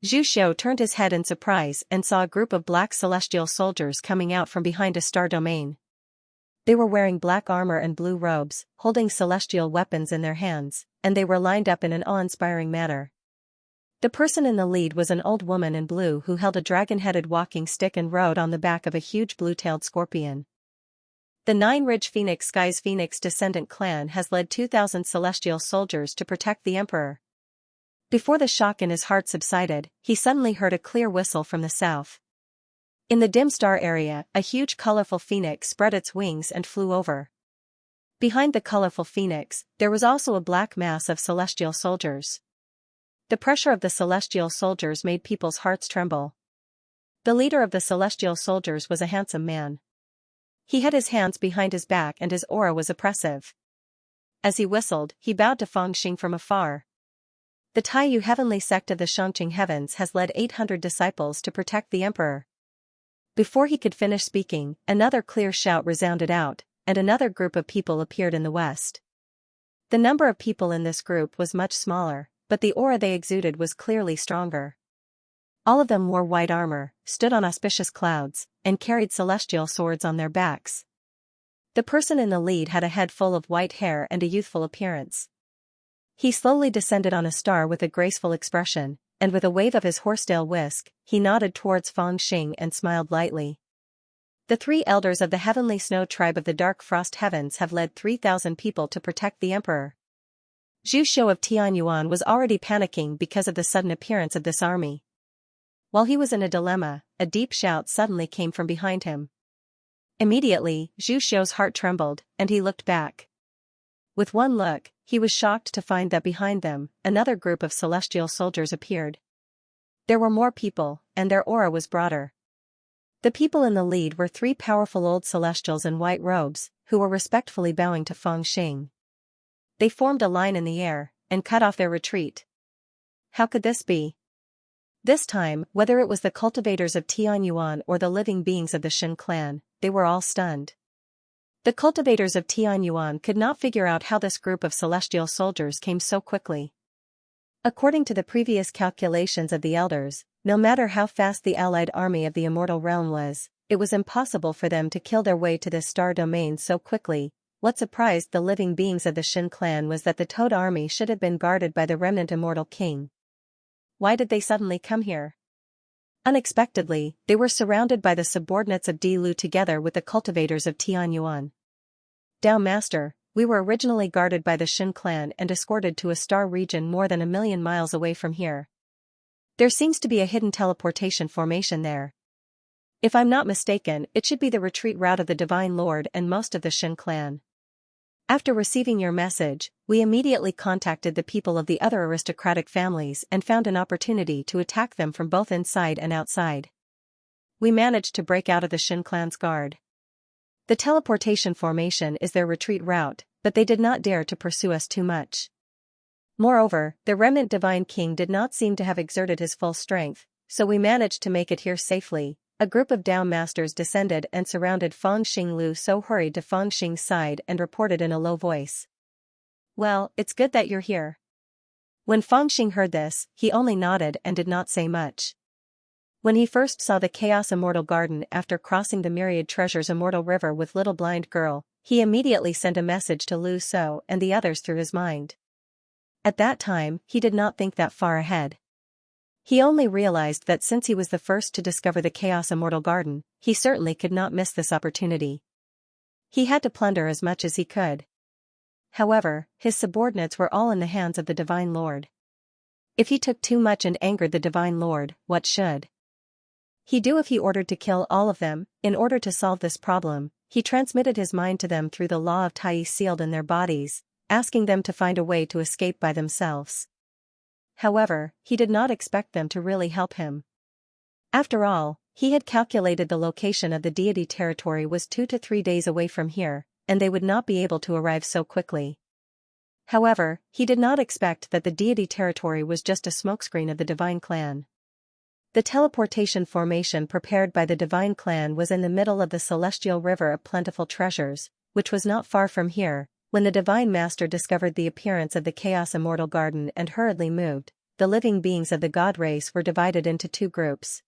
Zhu Xiu turned his head in surprise and saw a group of black celestial soldiers coming out from behind a star domain. They were wearing black armor and blue robes, holding celestial weapons in their hands, and they were lined up in an awe-inspiring manner. The person in the lead was an old woman in blue who held a dragon-headed walking stick and rode on the back of a huge blue-tailed scorpion. The Nine-Ridge Phoenix Sky's Phoenix descendant clan has led 2,000 celestial soldiers to protect the emperor. Before the shock in his heart subsided, he suddenly heard a clear whistle from the south. In the dim star area, a huge colorful phoenix spread its wings and flew over. Behind the colorful phoenix, there was also a black mass of celestial soldiers. The pressure of the celestial soldiers made people's hearts tremble. The leader of the celestial soldiers was a handsome man. He had his hands behind his back and his aura was oppressive. As he whistled, he bowed to Fangxing from afar. The Taiyu heavenly sect of the Shangqing heavens has led 800 disciples to protect the emperor. Before he could finish speaking, another clear shout resounded out, and another group of people appeared in the west. The number of people in this group was much smaller, but the aura they exuded was clearly stronger. All of them wore white armor, stood on auspicious clouds, and carried celestial swords on their backs. The person in the lead had a head full of white hair and a youthful appearance. He slowly descended on a star with a graceful expression, and with a wave of his horsetail whisk, he nodded towards Fangxing and smiled lightly. The 3 elders of the heavenly snow tribe of the dark frost heavens have led 3,000 people to protect the emperor. Zhu Xiu of Tianyuan was already panicking because of the sudden appearance of this army. While he was in a dilemma, a deep shout suddenly came from behind him. Immediately, Zhu Xiu's heart trembled, and he looked back. With one look, he was shocked to find that behind them, another group of celestial soldiers appeared. There were more people, and their aura was broader. The people in the lead were 3 powerful old celestials in white robes, who were respectfully bowing to Fangxing. They formed a line in the air, and cut off their retreat. How could this be? This time, whether it was the cultivators of Tianyuan or the living beings of the Shin clan, they were all stunned. The cultivators of Tianyuan could not figure out how this group of celestial soldiers came so quickly. According to the previous calculations of the elders, no matter how fast the allied army of the immortal realm was, it was impossible for them to kill their way to this star domain so quickly. What surprised the living beings of the Shin clan was that the Toad army should have been guarded by the remnant immortal king. Why did they suddenly come here? Unexpectedly, they were surrounded by the subordinates of Di Lu together with the cultivators of Tianyuan. Dao Master, we were originally guarded by the Shin clan and escorted to a star region more than 1,000,000 miles away from here. There seems to be a hidden teleportation formation there. If I'm not mistaken, it should be the retreat route of the Divine Lord and most of the Shin clan. After receiving your message, we immediately contacted the people of the other aristocratic families and found an opportunity to attack them from both inside and outside. We managed to break out of the Shin clan's guard. The teleportation formation is their retreat route, but they did not dare to pursue us too much. Moreover, the remnant Divine King did not seem to have exerted his full strength, so we managed to make it here safely. A group of Dao masters descended and surrounded Fangxing. Lu So hurried to Fangxing's side and reported in a low voice. Well, it's good that you're here. When Fangxing heard this, he only nodded and did not say much. When he first saw the Chaos Immortal Garden after crossing the Myriad Treasures Immortal River with Little Blind Girl, he immediately sent a message to Lu So and the others through his mind. At that time, he did not think that far ahead. He only realized that since he was the first to discover the Chaos Immortal Garden, he certainly could not miss this opportunity. He had to plunder as much as he could. However, his subordinates were all in the hands of the Divine Lord. If he took too much and angered the Divine Lord, what should he do if he ordered to kill all of them? In order to solve this problem, he transmitted his mind to them through the law of Tai sealed in their bodies, asking them to find a way to escape by themselves. However, he did not expect them to really help him. After all, he had calculated the location of the deity territory was 2 to 3 days away from here, and they would not be able to arrive so quickly. However, he did not expect that the deity territory was just a smokescreen of the divine clan. The teleportation formation prepared by the divine clan was in the middle of the celestial river of plentiful treasures, which was not far from here. When the divine master discovered the appearance of the chaos immortal garden and hurriedly moved, the living beings of the god race were divided into 2 groups.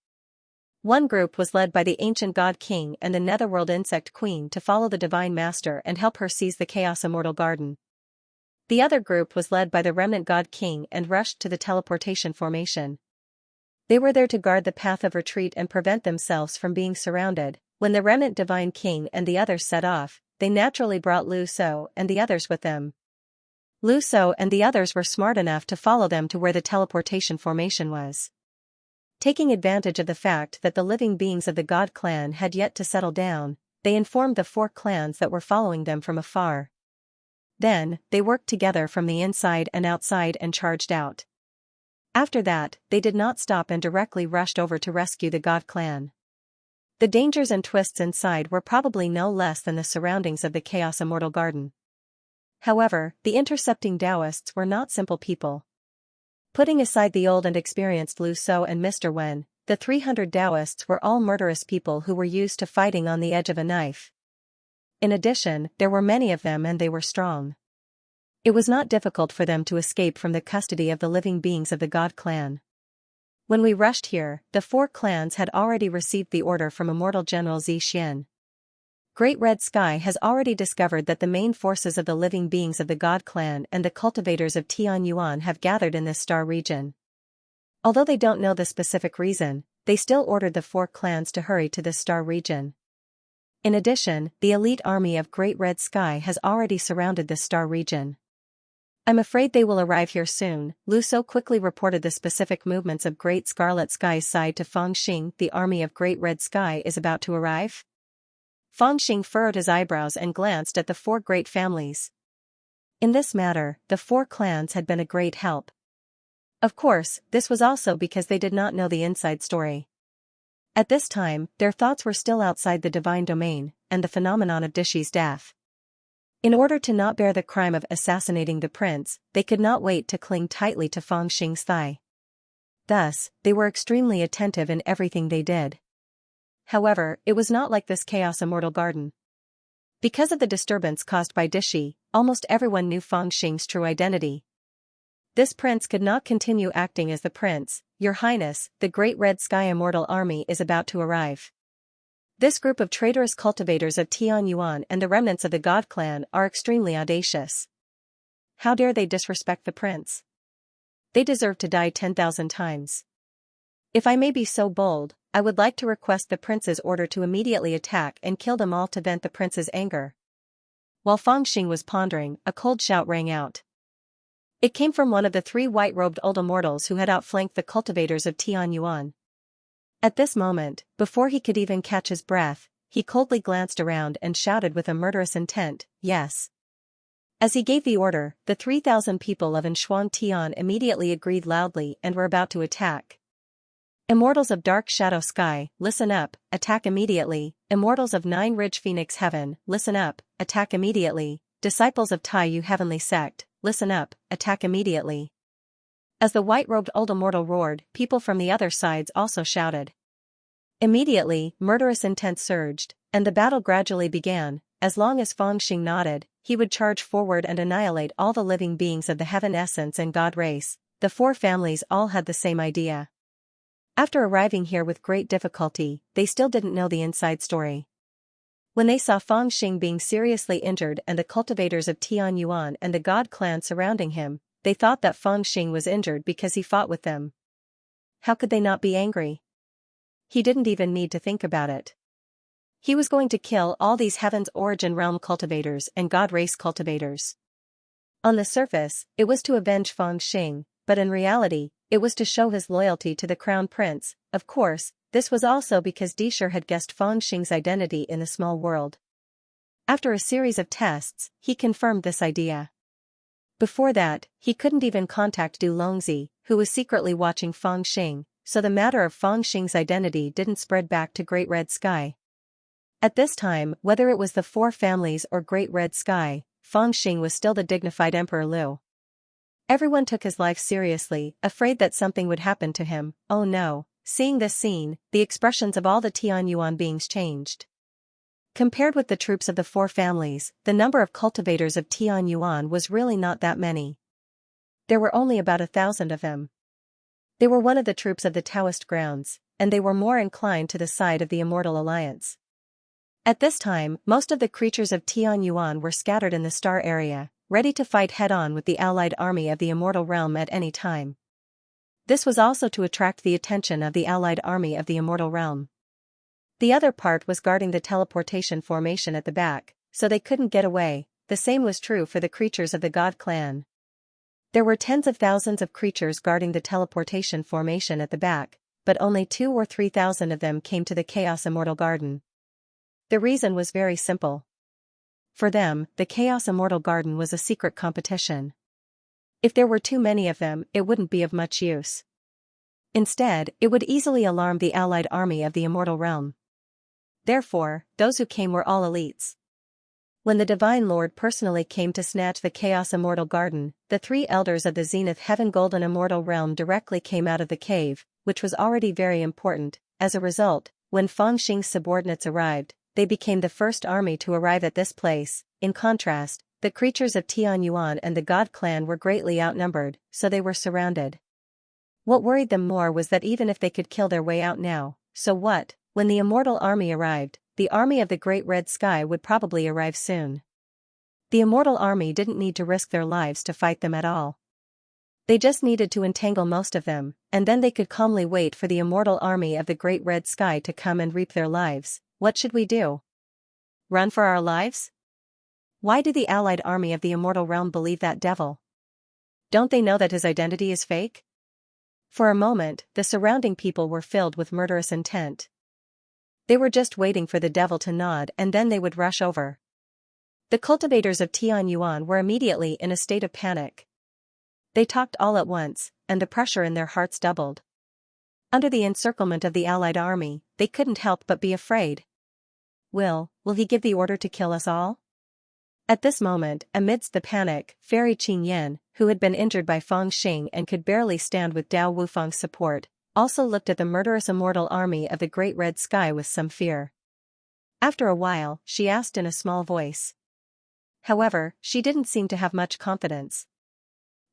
One group was led by the ancient god king and the netherworld insect queen to follow the divine master and help her seize the chaos immortal garden. The other group was led by the remnant god king and rushed to the teleportation formation. They were there to guard the path of retreat and prevent themselves from being surrounded. When the remnant divine king and the others set off, they naturally brought Lu So and the others with them. Lu So and the others were smart enough to follow them to where the teleportation formation was. Taking advantage of the fact that the living beings of the god clan had yet to settle down, they informed the 4 clans that were following them from afar. Then, they worked together from the inside and outside and charged out. After that, they did not stop and directly rushed over to rescue the god clan. The dangers and twists inside were probably no less than the surroundings of the Chaos Immortal Garden. However, the intercepting Taoists were not simple people. Putting aside the old and experienced Lu So and Mr. Wen, the 300 Taoists were all murderous people who were used to fighting on the edge of a knife. In addition, there were many of them and they were strong. It was not difficult for them to escape from the custody of the living beings of the god clan. When we rushed here, the 4 clans had already received the order from Immortal General Xianxia. Great Red Sky has already discovered that the main forces of the living beings of the God Clan and the cultivators of Tianyuan have gathered in this star region. Although they don't know the specific reason, they still ordered the 4 clans to hurry to this star region. In addition, the elite army of Great Red Sky has already surrounded this star region. I'm afraid they will arrive here soon. Lu So quickly reported the specific movements of Great Scarlet Sky's side to Feng Xing. The army of Great Red Sky is about to arrive? Feng Xing furrowed his eyebrows and glanced at the 4 great families. In this matter, the 4 clans had been a great help. Of course, this was also because they did not know the inside story. At this time, their thoughts were still outside the divine domain, and the phenomenon of Dishi's death. In order to not bear the crime of assassinating the prince, they could not wait to cling tightly to Feng Xing's thigh. Thus, they were extremely attentive in everything they did. However, it was not like this Chaos Immortal Garden. Because of the disturbance caused by Dishi, almost everyone knew Feng Xing's true identity. This prince could not continue acting as the prince. Your Highness, the Great Red Sky Immortal Army is about to arrive. This group of traitorous cultivators of Tianyuan and the remnants of the God Clan are extremely audacious. How dare they disrespect the prince? They deserve to die 10,000 times. If I may be so bold, I would like to request the prince's order to immediately attack and kill them all to vent the prince's anger. While Feng Xing was pondering, a cold shout rang out. It came from one of the 3 white-robed old immortals who had outflanked the cultivators of Tianyuan. At this moment, before he could even catch his breath, he coldly glanced around and shouted with a murderous intent, "Yes." As he gave the order, the 3,000 people of Anshuang Tian immediately agreed loudly and were about to attack. Immortals of Dark Shadow Sky, listen up, attack immediately. Immortals of 9 Ridge Phoenix Heaven, listen up, attack immediately. Disciples of Taiyu Heavenly Sect, listen up, attack immediately. As the white-robed old immortal roared, people from the other sides also shouted. Immediately, murderous intent surged, and the battle gradually began. As long as Feng Xing nodded, he would charge forward and annihilate all the living beings of the Heaven Essence and God Race. The 4 families all had the same idea. After arriving here with great difficulty, they still didn't know the inside story. When they saw Feng Xing being seriously injured and the cultivators of Tianyuan and the God Clan surrounding him, they thought that Feng Xing was injured because he fought with them. How could they not be angry? He didn't even need to think about it. He was going to kill all these Heaven's Origin Realm cultivators and God Race cultivators. On the surface, it was to avenge Feng Xing, but in reality, it was to show his loyalty to the Crown Prince. Of course, this was also because Disher had guessed Feng Xing's identity in the small world. After a series of tests, he confirmed this idea. Before that, he couldn't even contact Du Longzi, who was secretly watching Feng Xing, so the matter of Feng Xing's identity didn't spread back to Great Red Sky. At this time, whether it was the Four Families or Great Red Sky, Feng Xing was still the dignified Emperor Liu. Everyone took his life seriously, afraid that something would happen to him. Oh no. Seeing this scene, the expressions of all the Tianyuan beings changed. Compared with the troops of the Four Families, the number of cultivators of Tianyuan was really not that many. There were only about 1,000 of them. They were one of the troops of the Taoist grounds, and they were more inclined to the side of the Immortal Alliance. At this time, most of the creatures of Tianyuan were scattered in the star area, ready to fight head-on with the allied army of the Immortal Realm at any time. This was also to attract the attention of the allied army of the Immortal Realm. The other part was guarding the teleportation formation at the back, so they couldn't get away. The same was true for the creatures of the God Clan. There were tens of thousands of creatures guarding the teleportation formation at the back, but only 2,000 or 3,000 of them came to the Chaos Immortal Garden. The reason was very simple. For them, the Chaos Immortal Garden was a secret competition. If there were too many of them, it wouldn't be of much use. Instead, it would easily alarm the allied army of the Immortal Realm. Therefore, those who came were all elites. When the Divine Lord personally came to snatch the Chaos Immortal Garden, the 3 elders of the Zenith Heaven Golden Immortal Realm directly came out of the cave, which was already very important. As a result, when Feng Xing's subordinates arrived, they became the first army to arrive at this place. In contrast, the creatures of Tianyuan and the God Clan were greatly outnumbered, so they were surrounded. What worried them more was that even if they could kill their way out now, so what? When the Immortal Army arrived, the army of the Great Red Sky would probably arrive soon. The Immortal Army didn't need to risk their lives to fight them at all. They just needed to entangle most of them, and then they could calmly wait for the Immortal Army of the Great Red Sky to come and reap their lives. What should we do? Run for our lives? Why do the allied army of the Immortal Realm believe that devil? Don't they know that his identity is fake? For a moment, the surrounding people were filled with murderous intent. They were just waiting for the devil to nod and then they would rush over. The cultivators of Tianyuan were immediately in a state of panic. They talked all at once, and the pressure in their hearts doubled. Under the encirclement of the allied army, they couldn't help but be afraid. Will he give the order to kill us all? At this moment, amidst the panic, Fairy Qingyan, who had been injured by Feng Xing and could barely stand with Dao Wufeng's support, also looked at the murderous immortal army of the Great Red Sky with some fear. After a while, she asked in a small voice. However, she didn't seem to have much confidence.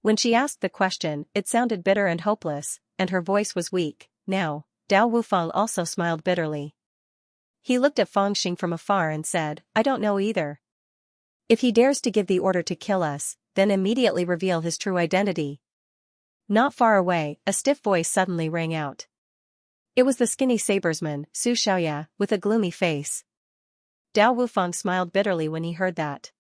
When she asked the question, it sounded bitter and hopeless, and her voice was weak. Now, Dao Wufeng also smiled bitterly. He looked at Feng Xing from afar and said, "I don't know either. If he dares to give the order to kill us, then immediately reveal his true identity." Not far away, a stiff voice suddenly rang out. It was the skinny sabersman, Xianxia, with a gloomy face. Dao Wufeng smiled bitterly when he heard that.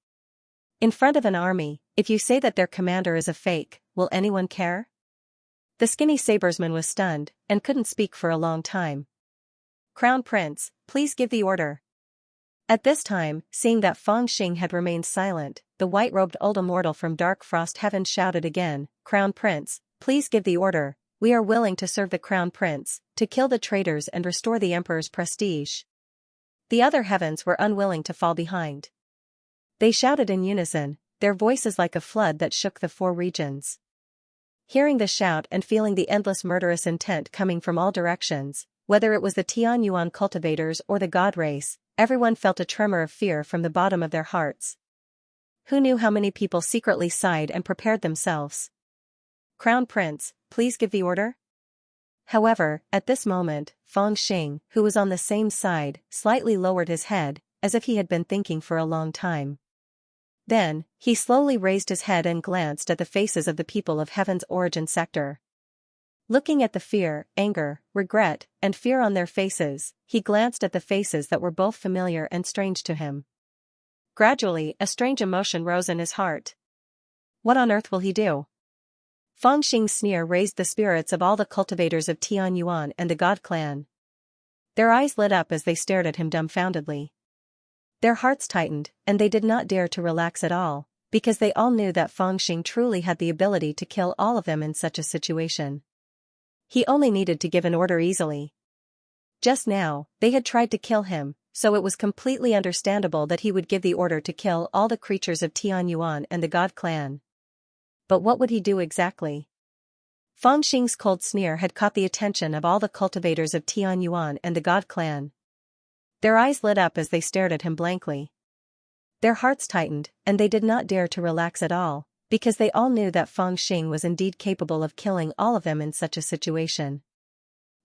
In front of an army, if you say that their commander is a fake, will anyone care? The skinny sabersman was stunned, and couldn't speak for a long time. "Crown Prince, please give the order." At this time, seeing that Feng Xing had remained silent, the white-robed old immortal from Dark Frost Heaven shouted again, "Crown Prince, please give the order. We are willing to serve the Crown Prince, to kill the traitors and restore the Emperor's prestige." The other heavens were unwilling to fall behind. They shouted in unison, their voices like a flood that shook the 4 regions. Hearing the shout and feeling the endless murderous intent coming from all directions, whether it was the Tianyuan cultivators or the god race, everyone felt a tremor of fear from the bottom of their hearts. Who knew how many people secretly sighed and prepared themselves? "Crown Prince, please give the order." However, at this moment, Feng Xing, who was on the same side, slightly lowered his head, as if he had been thinking for a long time. Then, he slowly raised his head and glanced at the faces of the people of Heaven's origin sector. Looking at the fear, anger, regret, and fear on their faces, he glanced at the faces that were both familiar and strange to him. Gradually, a strange emotion rose in his heart. What on earth will he do? Feng Xing's sneer raised the spirits of all the cultivators of Tianyuan and the God Clan. Their eyes lit up as they stared at him dumbfoundedly. Their hearts tightened, and they did not dare to relax at all, because they all knew that Feng Xing truly had the ability to kill all of them in such a situation. He only needed to give an order easily. Just now, they had tried to kill him, so it was completely understandable that he would give the order to kill all the creatures of Tianyuan and the God clan. But what would he do exactly? Feng Xing's cold sneer had caught the attention of all the cultivators of Tianyuan and the God clan. Their eyes lit up as they stared at him blankly. Their hearts tightened, and they did not dare to relax at all, because they all knew that Feng Xing was indeed capable of killing all of them in such a situation.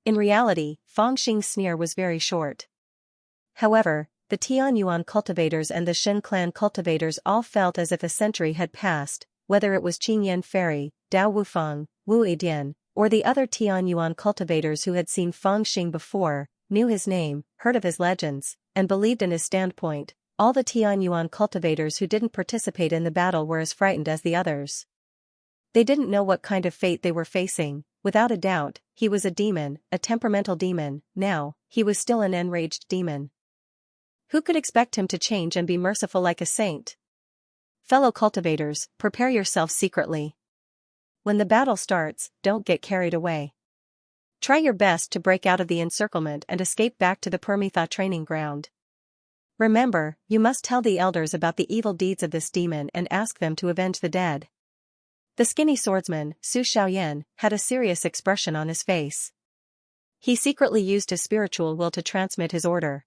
In reality, Feng Xing's sneer was very short. However, the Tianyuan cultivators and the Shen clan cultivators all felt as if a century had passed, whether it was Qingyan Fairy, Dao Wufeng, Wu Yidian, or the other Tianyuan cultivators who had seen Feng Xing before, knew his name, heard of his legends, and believed in his standpoint. All the Tianyuan cultivators who didn't participate in the battle were as frightened as the others. They didn't know what kind of fate they were facing. Without a doubt, he was a demon, a temperamental demon. Now, he was still an enraged demon. Who could expect him to change and be merciful like a saint? Fellow cultivators, prepare yourselves secretly. When the battle starts, don't get carried away. Try your best to break out of the encirclement and escape back to the Permitha training ground. Remember, you must tell the elders about the evil deeds of this demon and ask them to avenge the dead. The skinny swordsman, Su Xiaoyan, had a serious expression on his face. He secretly used his spiritual will to transmit his order.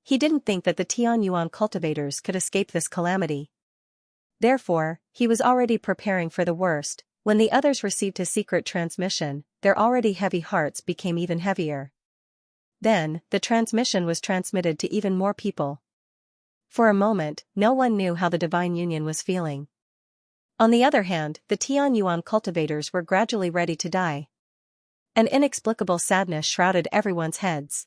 He didn't think that the Tianyuan cultivators could escape this calamity. Therefore, he was already preparing for the worst. When the others received his secret transmission, their already heavy hearts became even heavier. Then, the transmission was transmitted to even more people. For a moment, no one knew how the Divine Union was feeling. On the other hand, the Tianyuan cultivators were gradually ready to die. An inexplicable sadness shrouded everyone's heads.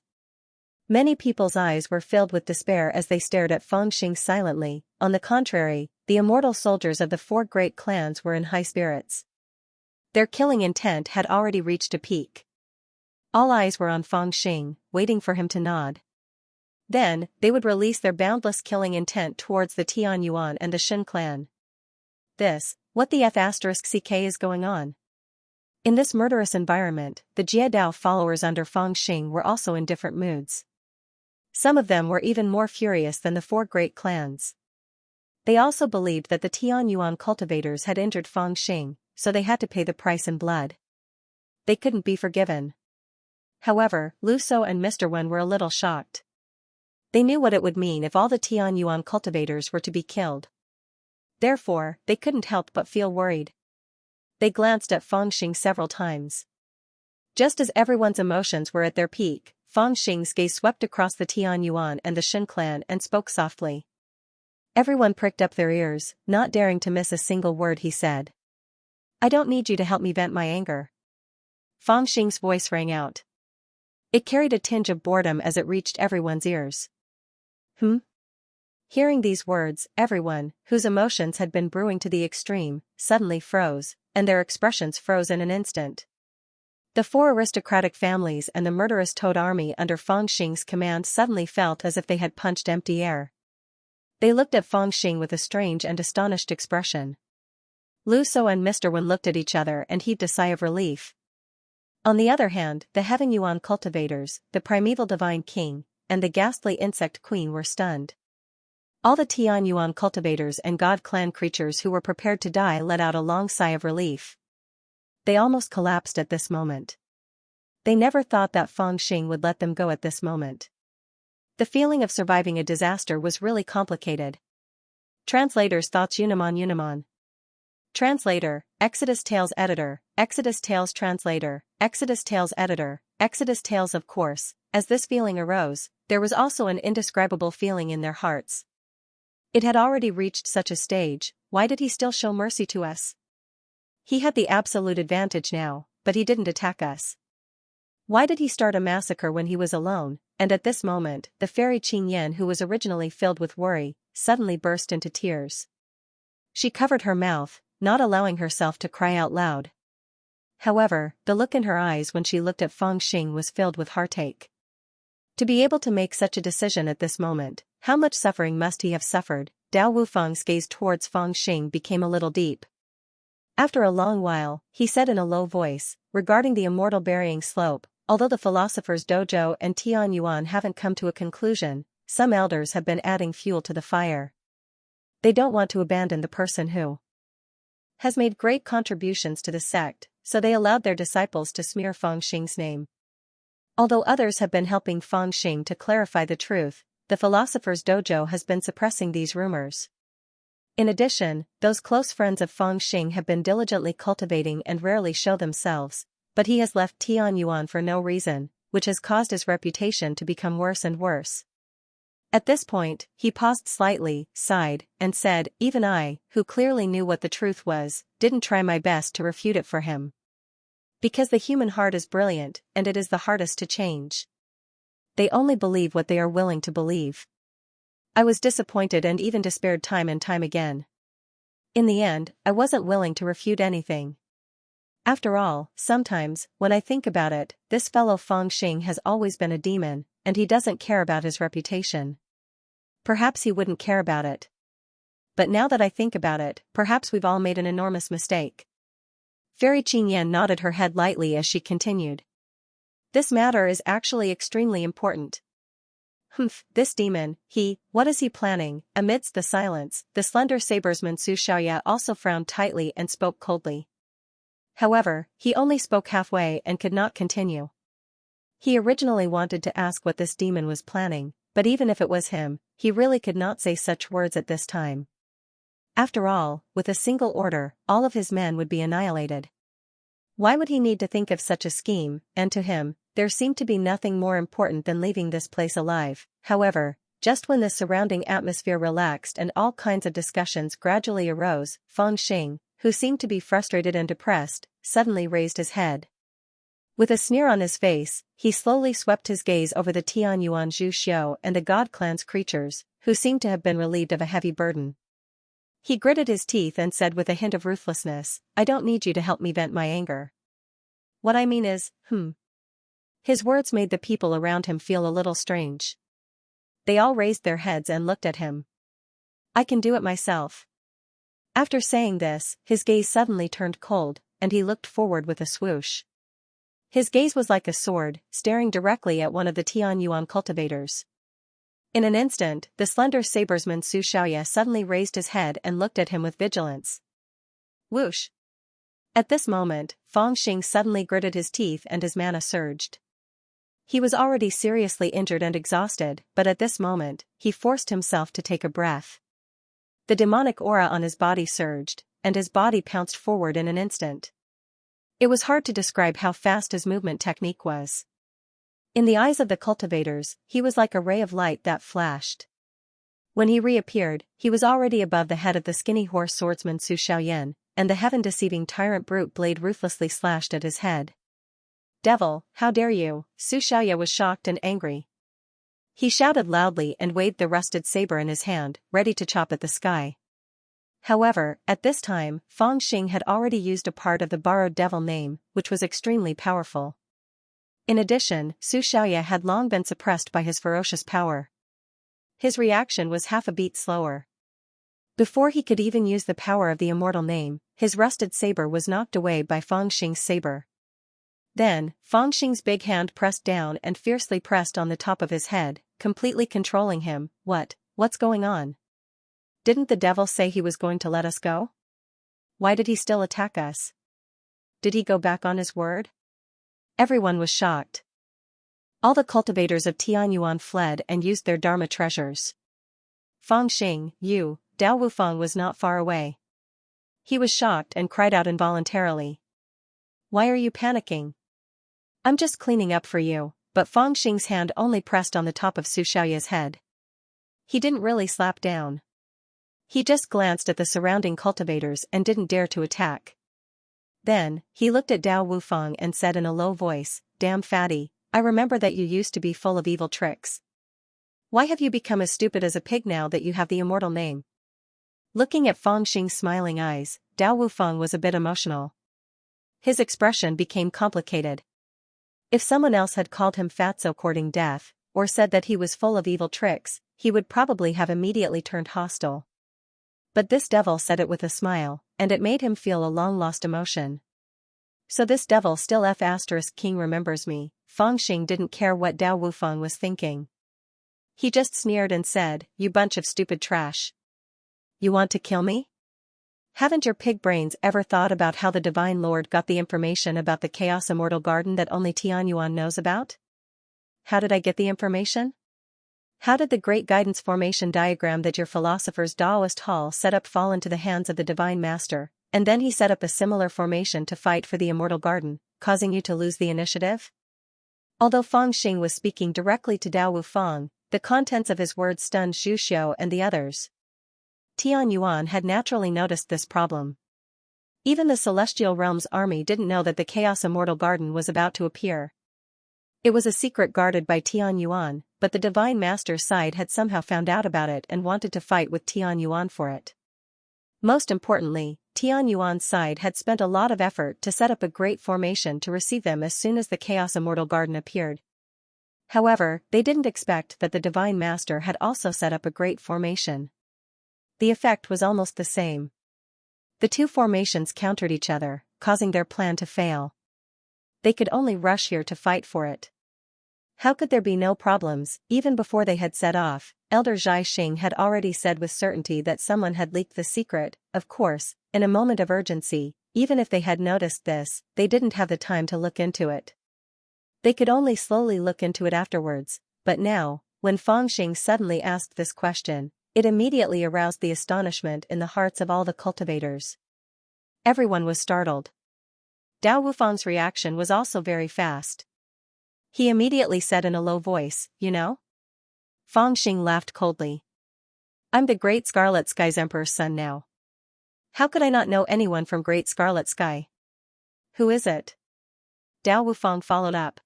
Many people's eyes were filled with despair as they stared at Feng Xing silently. On the contrary, the immortal soldiers of the four great clans were in high spirits. Their killing intent had already reached a peak. All eyes were on Feng Xing, waiting for him to nod. Then, they would release their boundless killing intent towards the Tianyuan and the Shen clan. What the F***ck is going on? In this murderous environment, the Jiedao followers under Feng Xing were also in different moods. Some of them were even more furious than the four great clans. They also believed that the Tianyuan cultivators had injured Feng Xing, so they had to pay the price in blood. They couldn't be forgiven. However, Lu So and Mr. Wen were a little shocked. They knew what it would mean if all the Tianyuan cultivators were to be killed. Therefore, they couldn't help but feel worried. They glanced at Feng Xing several times. Just as everyone's emotions were at their peak, Feng Xing's gaze swept across the Tianyuan and the Shen clan and spoke softly. Everyone pricked up their ears, not daring to miss a single word he said. I don't need you to help me vent my anger. Feng Xing's voice rang out. It carried a tinge of boredom as it reached everyone's ears. Hearing these words, everyone, whose emotions had been brewing to the extreme, suddenly froze, and their expressions froze in an instant. The four aristocratic families and the murderous Toad army under Feng Xing's command suddenly felt as if they had punched empty air. They looked at Feng Xing with a strange and astonished expression. Lu So and Mr. Wen looked at each other and heaved a sigh of relief. On the other hand, the Heaven Yuan cultivators, the primeval divine king, and the ghastly insect queen were stunned. All the Tianyuan cultivators and God clan creatures who were prepared to die let out a long sigh of relief. They almost collapsed at this moment. They never thought that Feng Xing would let them go at this moment. The feeling of surviving a disaster was really complicated. Translator's thoughts. Unimon. Translator, Exodus Tales Editor, Exodus Tales Translator, Exodus Tales Editor, Exodus Tales. Of course, as this feeling arose, there was also an indescribable feeling in their hearts. It had already reached such a stage. Why did he still show mercy to us? He had the absolute advantage now, but he didn't attack us. Why did he start a massacre when he was alone? And at this moment, the fairy Qingyan, who was originally filled with worry, suddenly burst into tears. She covered her mouth, not allowing herself to cry out loud. However, the look in her eyes when she looked at Feng Xing was filled with heartache. To be able to make such a decision at this moment, how much suffering must he have suffered? Dao Wufeng's gaze towards Fang Xing became a little deep. After a long while, he said in a low voice, regarding the immortal burying slope, although the philosopher's dojo and Tian Yuan haven't come to a conclusion, some elders have been adding fuel to the fire. They don't want to abandon the person who has made great contributions to the sect, so they allowed their disciples to smear Fang Xing's name. Although others have been helping Fang Xing to clarify the truth, the philosopher's dojo has been suppressing these rumors. In addition, those close friends of Fang Xing have been diligently cultivating and rarely show themselves, but he has left Tian Yuan for no reason, which has caused his reputation to become worse and worse. At this point, he paused slightly, sighed, and said, even I, who clearly knew what the truth was, didn't try my best to refute it for him. Because the human heart is brilliant, and it is the hardest to change. They only believe what they are willing to believe. I was disappointed and even despaired time and time again. In the end, I wasn't willing to refute anything. After all, sometimes, when I think about it, this fellow Fang Xing has always been a demon, and he doesn't care about his reputation. Perhaps he wouldn't care about it. But now that I think about it, perhaps we've all made an enormous mistake. Fairy Qingyan nodded her head lightly as she continued. This matter is actually extremely important. This demon, what is he planning? Amidst the silence, the slender sabersman Su Xiaoya also frowned tightly and spoke coldly. However, he only spoke halfway and could not continue. He originally wanted to ask what this demon was planning, but even if it was him, he really could not say such words at this time. After all, with a single order, all of his men would be annihilated. Why would he need to think of such a scheme? And to him, there seemed to be nothing more important than leaving this place alive. However, just when the surrounding atmosphere relaxed and all kinds of discussions gradually arose, Fang Xing, who seemed to be frustrated and depressed, suddenly raised his head. With a sneer on his face, he slowly swept his gaze over the Tian Yuan Zhu Xiu and the God Clan's creatures, who seemed to have been relieved of a heavy burden. He gritted his teeth and said with a hint of ruthlessness, I don't need you to help me vent my anger. What I mean is, His words made the people around him feel a little strange. They all raised their heads and looked at him. I can do it myself. After saying this, his gaze suddenly turned cold, and he looked forward with a swoosh. His gaze was like a sword, staring directly at one of the Tian Yuan cultivators. In an instant, the slender sabersman Su Xiaoya suddenly raised his head and looked at him with vigilance. Whoosh! At this moment, Fang Xing suddenly gritted his teeth and his mana surged. He was already seriously injured and exhausted, but at this moment, he forced himself to take a breath. The demonic aura on his body surged, and his body pounced forward in an instant. It was hard to describe how fast his movement technique was. In the eyes of the cultivators, he was like a ray of light that flashed. When he reappeared, he was already above the head of the skinny horse swordsman Su Xiaoyan, and the heaven-deceiving tyrant brute blade ruthlessly slashed at his head. Devil, how dare you! Su Xiaoya was shocked and angry. He shouted loudly and waved the rusted saber in his hand, ready to chop at the sky. However, at this time, Fang Xing had already used a part of the borrowed devil name, which was extremely powerful. In addition, Su Xiaoya had long been suppressed by his ferocious power. His reaction was half a beat slower. Before he could even use the power of the immortal name, his rusted saber was knocked away by Fang Xing's saber. Then, Fang Xing's big hand pressed down and fiercely pressed on the top of his head, completely controlling him. What's going on? Didn't the devil say he was going to let us go? Why did he still attack us? Did he go back on his word? Everyone was shocked. All the cultivators of Tianyuan fled and used their dharma treasures. Fang Xing, Dao Wufeng was not far away. He was shocked and cried out involuntarily. Why are you panicking? I'm just cleaning up for you, but Fang Xing's hand only pressed on the top of Su Xiaoya's head. He didn't really slap down. He just glanced at the surrounding cultivators and didn't dare to attack. Then, he looked at Dao Wufeng and said in a low voice, Damn fatty, I remember that you used to be full of evil tricks. Why have you become as stupid as a pig now that you have the immortal name? Looking at Fang Xing's smiling eyes, Dao Wufeng was a bit emotional. His expression became complicated. If someone else had called him fatso courting death, or said that he was full of evil tricks, he would probably have immediately turned hostile. But this devil said it with a smile, and it made him feel a long-lost emotion. So this devil still King remembers me. Fangxing didn't care what Dao Wufang was thinking. He just sneered and said, "You bunch of stupid trash. You want to kill me? Haven't your pig brains ever thought about how the Divine Lord got the information about the Chaos Immortal Garden that only Tianyuan knows about? How did I get the information? How did the Great Guidance Formation diagram that your philosopher's Daoist Hall set up fall into the hands of the Divine Master, and then he set up a similar formation to fight for the Immortal Garden, causing you to lose the initiative?" Although Fangxing was speaking directly to Dao Wufang, the contents of his words stunned Zhu Xiu and the others. Tianyuan had naturally noticed this problem. Even the Celestial Realm's army didn't know that the Chaos Immortal Garden was about to appear. It was a secret guarded by Tianyuan, but the Divine Master's side had somehow found out about it and wanted to fight with Tianyuan for it. Most importantly, Tianyuan's side had spent a lot of effort to set up a great formation to receive them as soon as the Chaos Immortal Garden appeared. However, they didn't expect that the Divine Master had also set up a great formation. The effect was almost the same. The two formations countered each other, causing their plan to fail. They could only rush here to fight for it. How could there be no problems? Even before they had set off, Elder Xianxia had already said with certainty that someone had leaked the secret. Of course, in a moment of urgency, even if they had noticed this, they didn't have the time to look into it. They could only slowly look into it afterwards, but now, when Fangxing suddenly asked this question, it immediately aroused the astonishment in the hearts of all the cultivators. Everyone was startled. Dao Wufang's reaction was also very fast. He immediately said in a low voice, "You know?" Fangxing laughed coldly. "I'm the Great Scarlet Sky's Emperor's son now. How could I not know anyone from Great Scarlet Sky?" "Who is it?" Dao Wufang followed up.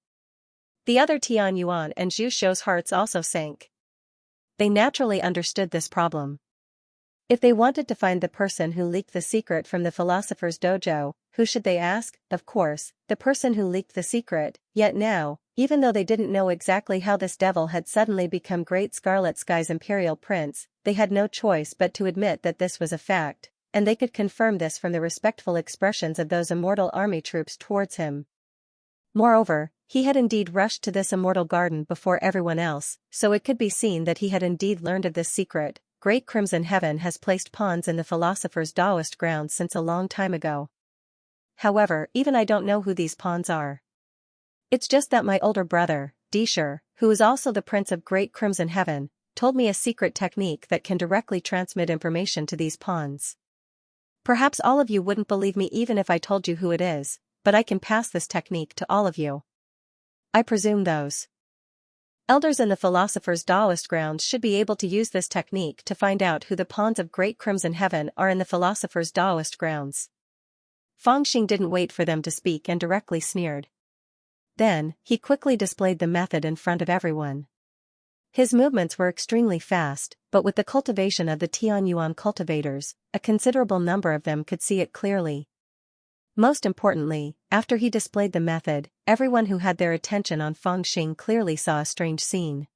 The other Tianyuan and Zhu Xiu's hearts also sank. They naturally understood this problem. If they wanted to find the person who leaked the secret from the Philosopher's Dojo, who should they ask? Of course, the person who leaked the secret. Yet now, even though they didn't know exactly how this devil had suddenly become Great Scarlet Sky's Imperial Prince, they had no choice but to admit that this was a fact, and they could confirm this from the respectful expressions of those immortal army troops towards him. Moreover, he had indeed rushed to this immortal garden before everyone else, so it could be seen that he had indeed learned of this secret. Great Crimson Heaven has placed pawns in the Philosopher's Daoist grounds since a long time ago. However, even I don't know who these pawns are. It's just that my older brother, Disher, who is also the Prince of Great Crimson Heaven, told me a secret technique that can directly transmit information to these pawns. Perhaps all of you wouldn't believe me even if I told you who it is, but I can pass this technique to all of you. I presume those elders in the Philosopher's Daoist grounds should be able to use this technique to find out who the pawns of Great Crimson Heaven are in the Philosopher's Daoist grounds. Fangxing didn't wait for them to speak and directly sneered. Then, he quickly displayed the method in front of everyone. His movements were extremely fast, but with the cultivation of the Tianyuan cultivators, a considerable number of them could see it clearly. Most importantly, after he displayed the method, everyone who had their attention on Fangxing clearly saw a strange scene.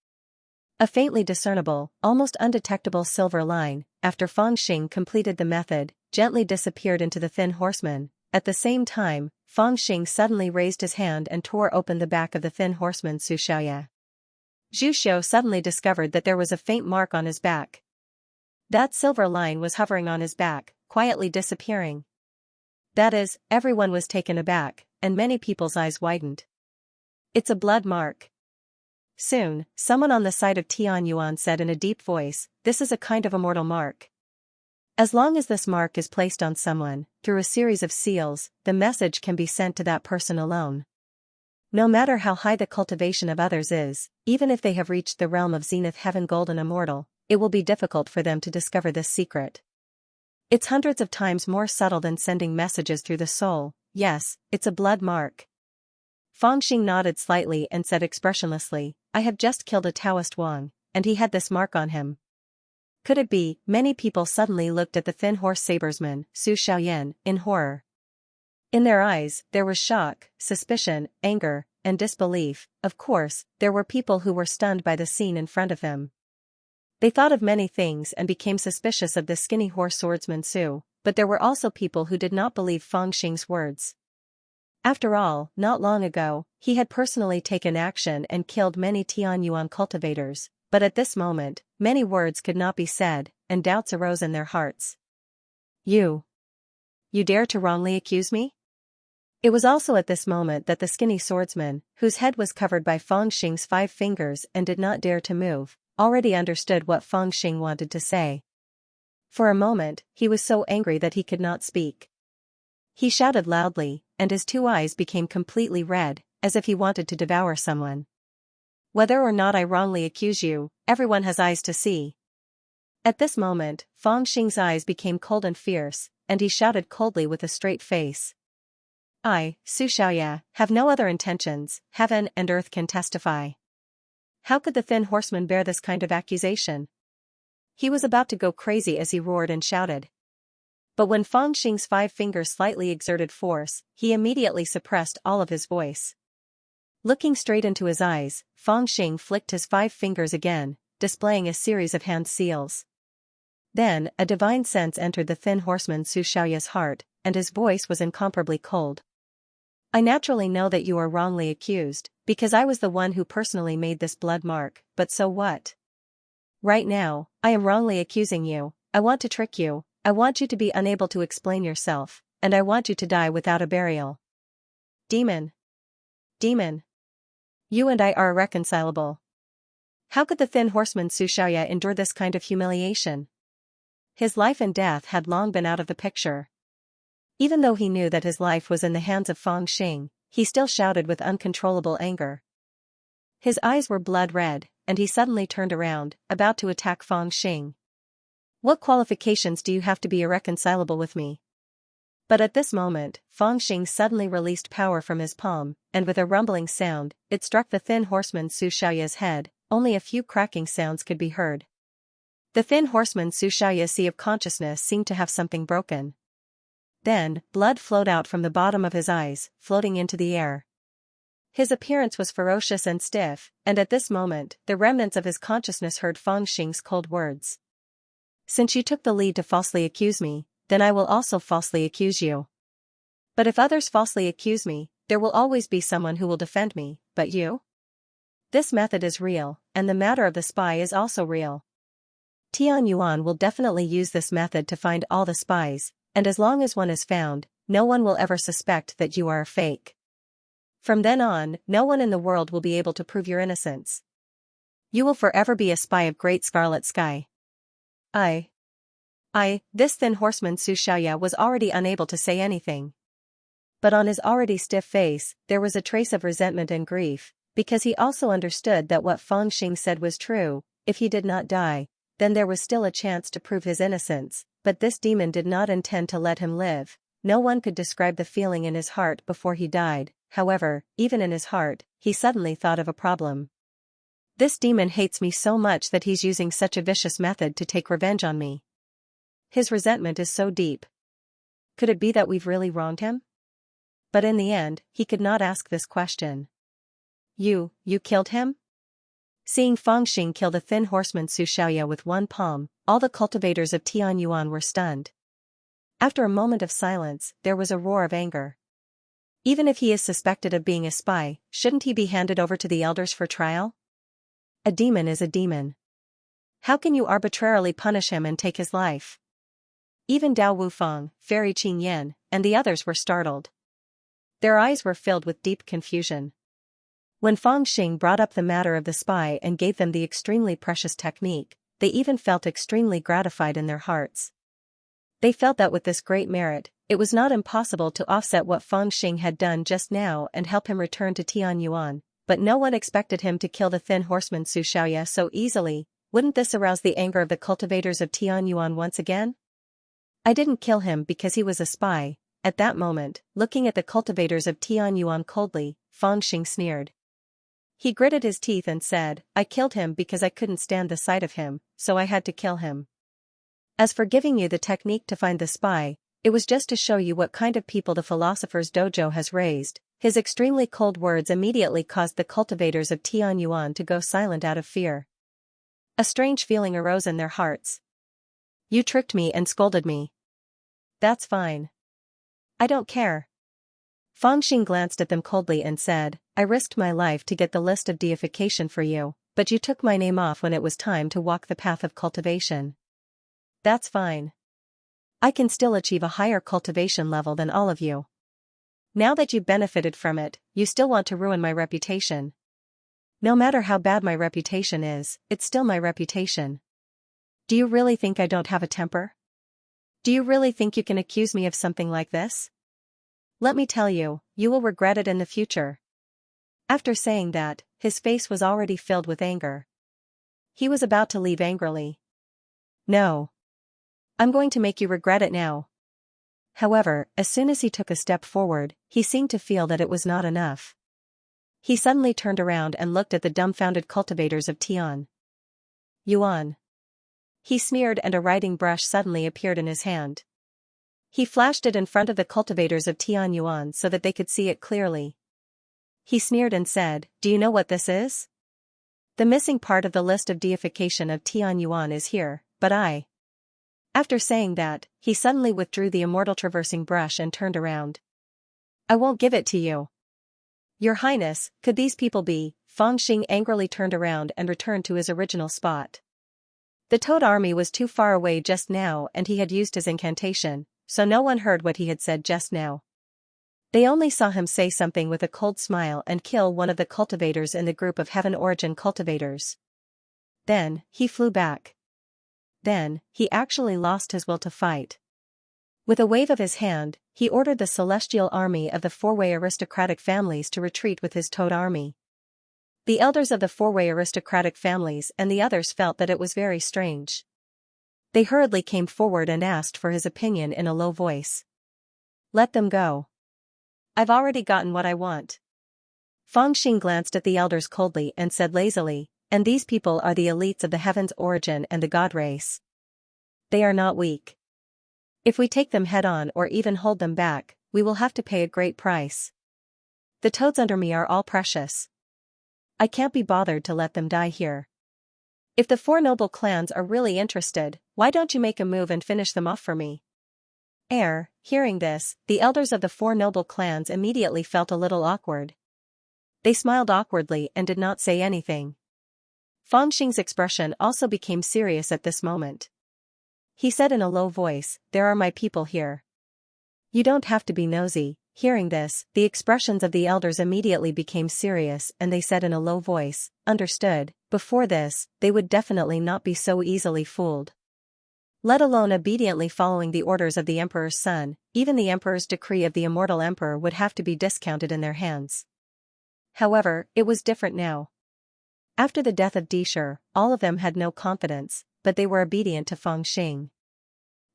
A faintly discernible, almost undetectable silver line, after Fangxing completed the method, gently disappeared into the Thin Horseman. At the same time, Fangxing suddenly raised his hand and tore open the back of the Thin Horseman's Xianxia. Zhu Xiu suddenly discovered that there was a faint mark on his back. That silver line was hovering on his back, quietly disappearing. That is, everyone was taken aback, and many people's eyes widened. "It's a blood mark." Soon, someone on the side of Tianyuan said in a deep voice, "This is a kind of immortal mark. As long as this mark is placed on someone, through a series of seals, the message can be sent to that person alone. No matter how high the cultivation of others is, even if they have reached the realm of Zenith Heaven Golden Immortal, it will be difficult for them to discover this secret. It's hundreds of times more subtle than sending messages through the soul. Yes, it's a blood mark." Fangxing nodded slightly and said expressionlessly, "I have just killed a Taoist Wang, and he had this mark on him." Could it be? Many people suddenly looked at the Thin Horse Sabersman, Su Xiaoyan, in horror. In their eyes, there was shock, suspicion, anger, and disbelief. Of course, there were people who were stunned by the scene in front of them. They thought of many things and became suspicious of the skinny horse swordsman Su, but there were also people who did not believe Fang Xing's words. After all, not long ago, he had personally taken action and killed many Tianyuan cultivators, but at this moment, many words could not be said, and doubts arose in their hearts. You dare to wrongly accuse me? It was also at this moment that the skinny swordsman, whose head was covered by Fang Xing's 5 fingers and did not dare to move, already understood what Fang Xing wanted to say. For a moment, he was so angry that he could not speak. He shouted loudly, and his 2 eyes became completely red, as if he wanted to devour someone. Whether or not I wrongly accuse you, everyone has eyes to see. At this moment, Fang Xing's eyes became cold and fierce, and he shouted coldly with a straight face. I, Su Xiaoya, have no other intentions, heaven and earth can testify. How could the thin horseman bear this kind of accusation? He was about to go crazy as he roared and shouted. But when Fang Xing's 5 fingers slightly exerted force, he immediately suppressed all of his voice. Looking straight into his eyes, Fang Xing flicked his 5 fingers again, displaying a series of hand seals. Then, a divine sense entered the thin horseman Su Xiaoya's heart, and his voice was incomparably cold. I naturally know that you are wrongly accused, because I was the one who personally made this blood mark, but so what? Right now, I am wrongly accusing you. I want to trick you, I want you to be unable to explain yourself, and I want you to die without a burial. Demon! Demon! You and I are irreconcilable. How could the thin horseman Su Xiaoya endure this kind of humiliation? His life and death had long been out of the picture. Even though he knew that his life was in the hands of Fang Xing, he still shouted with uncontrollable anger. His eyes were blood red, and he suddenly turned around, about to attack Fang Xing. What qualifications do you have to be irreconcilable with me? But at this moment, Fang Xing suddenly released power from his palm, and with a rumbling sound, it struck the thin horseman Su Xiaoya's head. Only a few cracking sounds could be heard. The thin horseman Su Xiaoya's sea of consciousness seemed to have something broken. Then, blood flowed out from the bottom of his eyes, floating into the air. His appearance was ferocious and stiff, and at this moment, the remnants of his consciousness heard Fang Xing's cold words. Since you took the lead to falsely accuse me, then I will also falsely accuse you. But if others falsely accuse me, there will always be someone who will defend me, but you? This method is real, and the matter of the spy is also real. Tianyuan will definitely use this method to find all the spies, and as long as one is found, no one will ever suspect that you are a fake. From then on, no one in the world will be able to prove your innocence. You will forever be a spy of Great Scarlet Sky. This thin horseman Su Xiaoya was already unable to say anything. But on his already stiff face, there was a trace of resentment and grief, because he also understood that what Fang Xing said was true. If he did not die, then there was still a chance to prove his innocence, but this demon did not intend to let him live. No one could describe the feeling in his heart before he died. However, even in his heart, he suddenly thought of a problem. This demon hates me so much that he's using such a vicious method to take revenge on me. His resentment is so deep. Could it be that we've really wronged him? But in the end, he could not ask this question. You killed him? Seeing Fang Xing kill the thin horseman Su Xiaoya with one palm, all the cultivators of Tianyuan were stunned. After a moment of silence, there was a roar of anger. Even if he is suspected of being a spy, shouldn't he be handed over to the elders for trial? A demon is a demon. How can you arbitrarily punish him and take his life? Even Dao Wufang, Fairy Qing Yan, and the others were startled. Their eyes were filled with deep confusion. When Fang Xing brought up the matter of the spy and gave them the extremely precious technique, they even felt extremely gratified in their hearts. They felt that with this great merit, it was not impossible to offset what Fang Xing had done just now and help him return to Tianyuan, but no one expected him to kill the thin horseman Su Xiaoya so easily. Wouldn't this arouse the anger of the cultivators of Tianyuan once again? I didn't kill him because he was a spy. At that moment, looking at the cultivators of Tianyuan coldly, Fang Xing sneered. He gritted his teeth and said, I killed him because I couldn't stand the sight of him, so I had to kill him. As for giving you the technique to find the spy, it was just to show you what kind of people the philosopher's dojo has raised. His extremely cold words immediately caused the cultivators of Tianyuan to go silent out of fear. A strange feeling arose in their hearts. You tricked me and scolded me. That's fine. I don't care. Fangxing glanced at them coldly and said, I risked my life to get the list of deification for you, but you took my name off when it was time to walk the path of cultivation. That's fine. I can still achieve a higher cultivation level than all of you. Now that you benefited from it, you still want to ruin my reputation. No matter how bad my reputation is, it's still my reputation. Do you really think I don't have a temper? Do you really think you can accuse me of something like this? Let me tell you, you will regret it in the future. After saying that, his face was already filled with anger. He was about to leave angrily. No. I'm going to make you regret it now. However, as soon as he took a step forward, he seemed to feel that it was not enough. He suddenly turned around and looked at the dumbfounded cultivators of Tian Yuan. He sneered and a writing brush suddenly appeared in his hand. He flashed it in front of the cultivators of Tian Yuan so that they could see it clearly. He sneered and said, Do you know what this is? The missing part of the list of deification of Tian Yuan is here, but I. After saying that, he suddenly withdrew the immortal traversing brush and turned around. I won't give it to you. Your Highness, could these people be? Fangxing angrily turned around and returned to his original spot. The Toad army was too far away just now and he had used his incantation, so no one heard what he had said just now. They only saw him say something with a cold smile and kill one of the cultivators in the group of Heaven Origin cultivators. Then, he flew back. Then, he actually lost his will to fight. With a wave of his hand, he ordered the celestial army of the four-way aristocratic families to retreat with his Toad army. The elders of the four-way aristocratic families and the others felt that it was very strange. They hurriedly came forward and asked for his opinion in a low voice. Let them go. I've already gotten what I want. Fangxing glanced at the elders coldly and said lazily, and these people are the elites of the Heaven's Origin and the God race. They are not weak. If we take them head-on or even hold them back, we will have to pay a great price. The toads under me are all precious. I can't be bothered to let them die here. If the four noble clans are really interested, why don't you make a move and finish them off for me? Hearing this, the elders of the four noble clans immediately felt a little awkward. They smiled awkwardly and did not say anything. Fangxing's expression also became serious at this moment. He said in a low voice, There are my people here. You don't have to be nosy. Hearing this, the expressions of the elders immediately became serious and they said in a low voice, Understood, before this, they would definitely not be so easily fooled. Let alone obediently following the orders of the Emperor's son, even the Emperor's decree of the immortal Emperor would have to be discounted in their hands. However, it was different now. After the death of Dishur, all of them had no confidence, but they were obedient to Fangxing.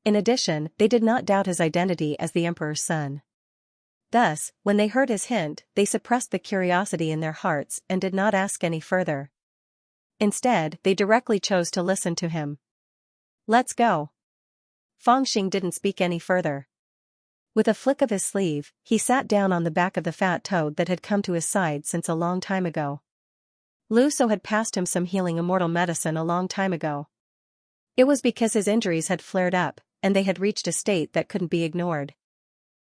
In addition, they did not doubt his identity as the Emperor's son. Thus, when they heard his hint, they suppressed the curiosity in their hearts and did not ask any further. Instead, they directly chose to listen to him. Let's go. Fangxing didn't speak any further. With a flick of his sleeve, he sat down on the back of the fat toad that had come to his side since a long time ago. Lu So had passed him some healing immortal medicine a long time ago. It was because his injuries had flared up, and they had reached a state that couldn't be ignored.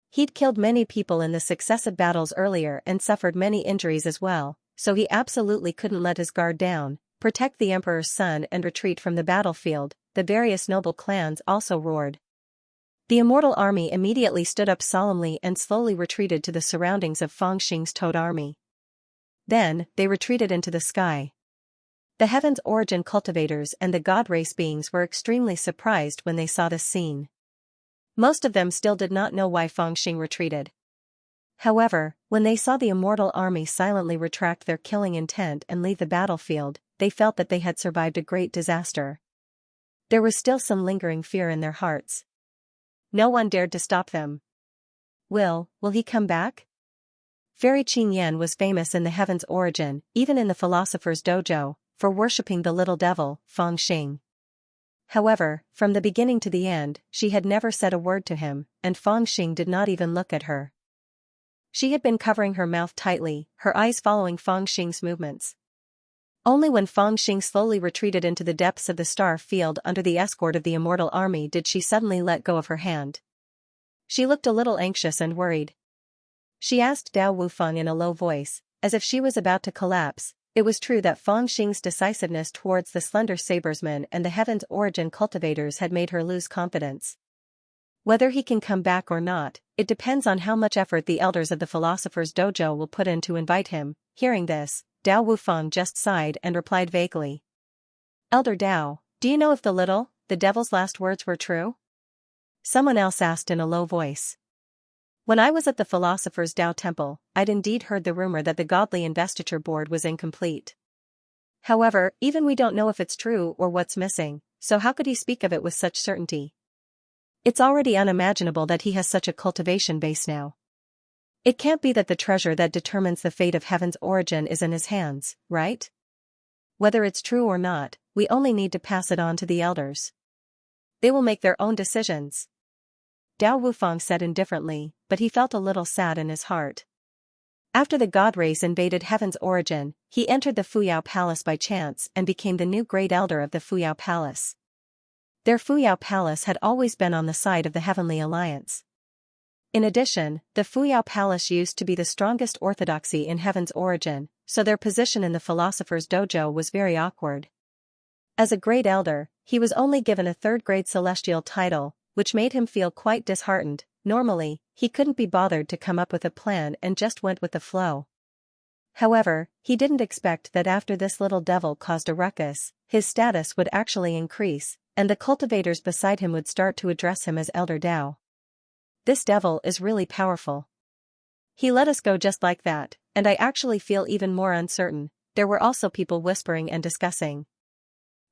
He'd killed many people in the successive battles earlier and suffered many injuries as well, so he absolutely couldn't let his guard down, protect the Emperor's son and retreat from the battlefield. The various noble clans also roared. The immortal army immediately stood up solemnly and slowly retreated to the surroundings of Fangxing's Toad army. Then, they retreated into the sky. The Heaven's Origin cultivators and the God race beings were extremely surprised when they saw this scene. Most of them still did not know why Fangxing retreated. However, when they saw the immortal army silently retract their killing intent and leave the battlefield, they felt that they had survived a great disaster. There was still some lingering fear in their hearts. No one dared to stop them. Will he come back? Fairy Qingyan was famous in the Heaven's Origin, even in the Philosopher's Dojo, for worshipping the little devil, Fangxing. However, from the beginning to the end, she had never said a word to him, and Fangxing did not even look at her. She had been covering her mouth tightly, her eyes following Fangxing's movements. Only when Feng Xing slowly retreated into the depths of the star field under the escort of the immortal army did she suddenly let go of her hand. She looked a little anxious and worried. She asked Dao Wufeng in a low voice, as if she was about to collapse. It was true that Feng Xing's decisiveness towards the slender sabersmen and the Heaven's Origin cultivators had made her lose confidence. Whether he can come back or not, it depends on how much effort the elders of the Philosopher's Dojo will put in to invite him. Hearing this, Dao Wufeng just sighed and replied vaguely. Elder Dao, do you know if the devil's last words were true? Someone else asked in a low voice. When I was at the Philosopher's Dao Temple, I'd indeed heard the rumor that the godly investiture board was incomplete. However, even we don't know if it's true or what's missing, so how could he speak of it with such certainty? It's already unimaginable that he has such a cultivation base now. It can't be that the treasure that determines the fate of Heaven's Origin is in his hands, right? Whether it's true or not, we only need to pass it on to the elders. They will make their own decisions. Dao Wufeng said indifferently, but he felt a little sad in his heart. After the god race invaded Heaven's Origin, he entered the Fuyao Palace by chance and became the new great elder of the Fuyao Palace. Their Fuyao Palace had always been on the side of the Heavenly Alliance. In addition, the Fuyao Palace used to be the strongest orthodoxy in Heaven's Origin, so their position in the Philosopher's Dojo was very awkward. As a great elder, he was only given a third-grade celestial title, which made him feel quite disheartened. Normally, he couldn't be bothered to come up with a plan and just went with the flow. However, he didn't expect that after this little devil caused a ruckus, his status would actually increase, and the cultivators beside him would start to address him as Elder Dao. This devil is really powerful. He let us go just like that, and I actually feel even more uncertain. There were also people whispering and discussing.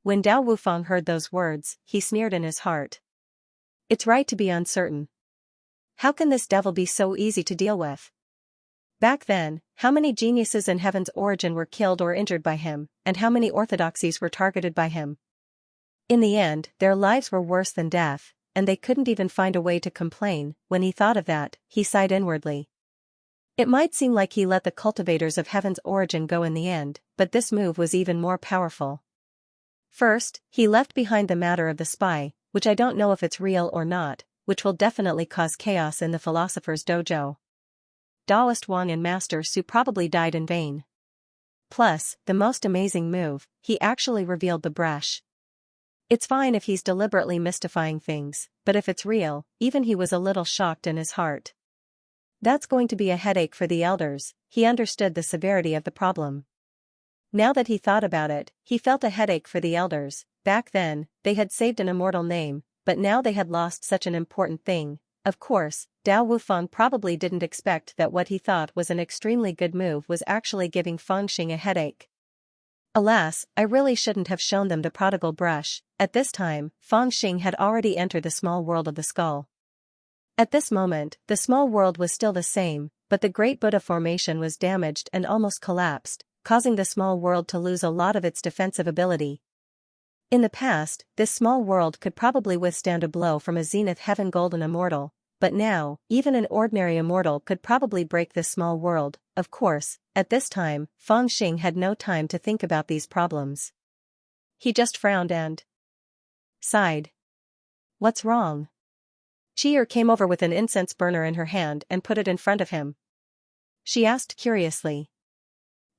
When Dao Wufeng heard those words, he sneered in his heart. It's right to be uncertain. How can this devil be so easy to deal with? Back then, how many geniuses in Heaven's Origin were killed or injured by him, and how many orthodoxies were targeted by him? In the end, their lives were worse than death, and they couldn't even find a way to complain. When he thought of that, he sighed inwardly. It might seem like he let the cultivators of Heaven's Origin go in the end, but this move was even more powerful. First, he left behind the matter of the spy, which I don't know if it's real or not, which will definitely cause chaos in the Philosopher's Dojo. Daoist Wang and Master Su probably died in vain. Plus, the most amazing move, he actually revealed the brush. It's fine if he's deliberately mystifying things, but if it's real, even he was a little shocked in his heart. That's going to be a headache for the elders. He understood the severity of the problem. Now that he thought about it, he felt a headache for the elders. Back then, they had saved an immortal name, but now they had lost such an important thing. Of course, Dao Wufeng probably didn't expect that what he thought was an extremely good move was actually giving Feng Xing a headache. Alas, I really shouldn't have shown them the prodigal brush. At this time, Feng Xing had already entered the small world of the skull. At this moment, the small world was still the same, but the Great Buddha formation was damaged and almost collapsed, causing the small world to lose a lot of its defensive ability. In the past, this small world could probably withstand a blow from a Zenith Heaven Golden Immortal, but now, even an ordinary immortal could probably break this small world. Of course, at this time, Feng Xing had no time to think about these problems. He just frowned and sighed. What's wrong? Chi'er came over with an incense burner in her hand and put it in front of him. She asked curiously.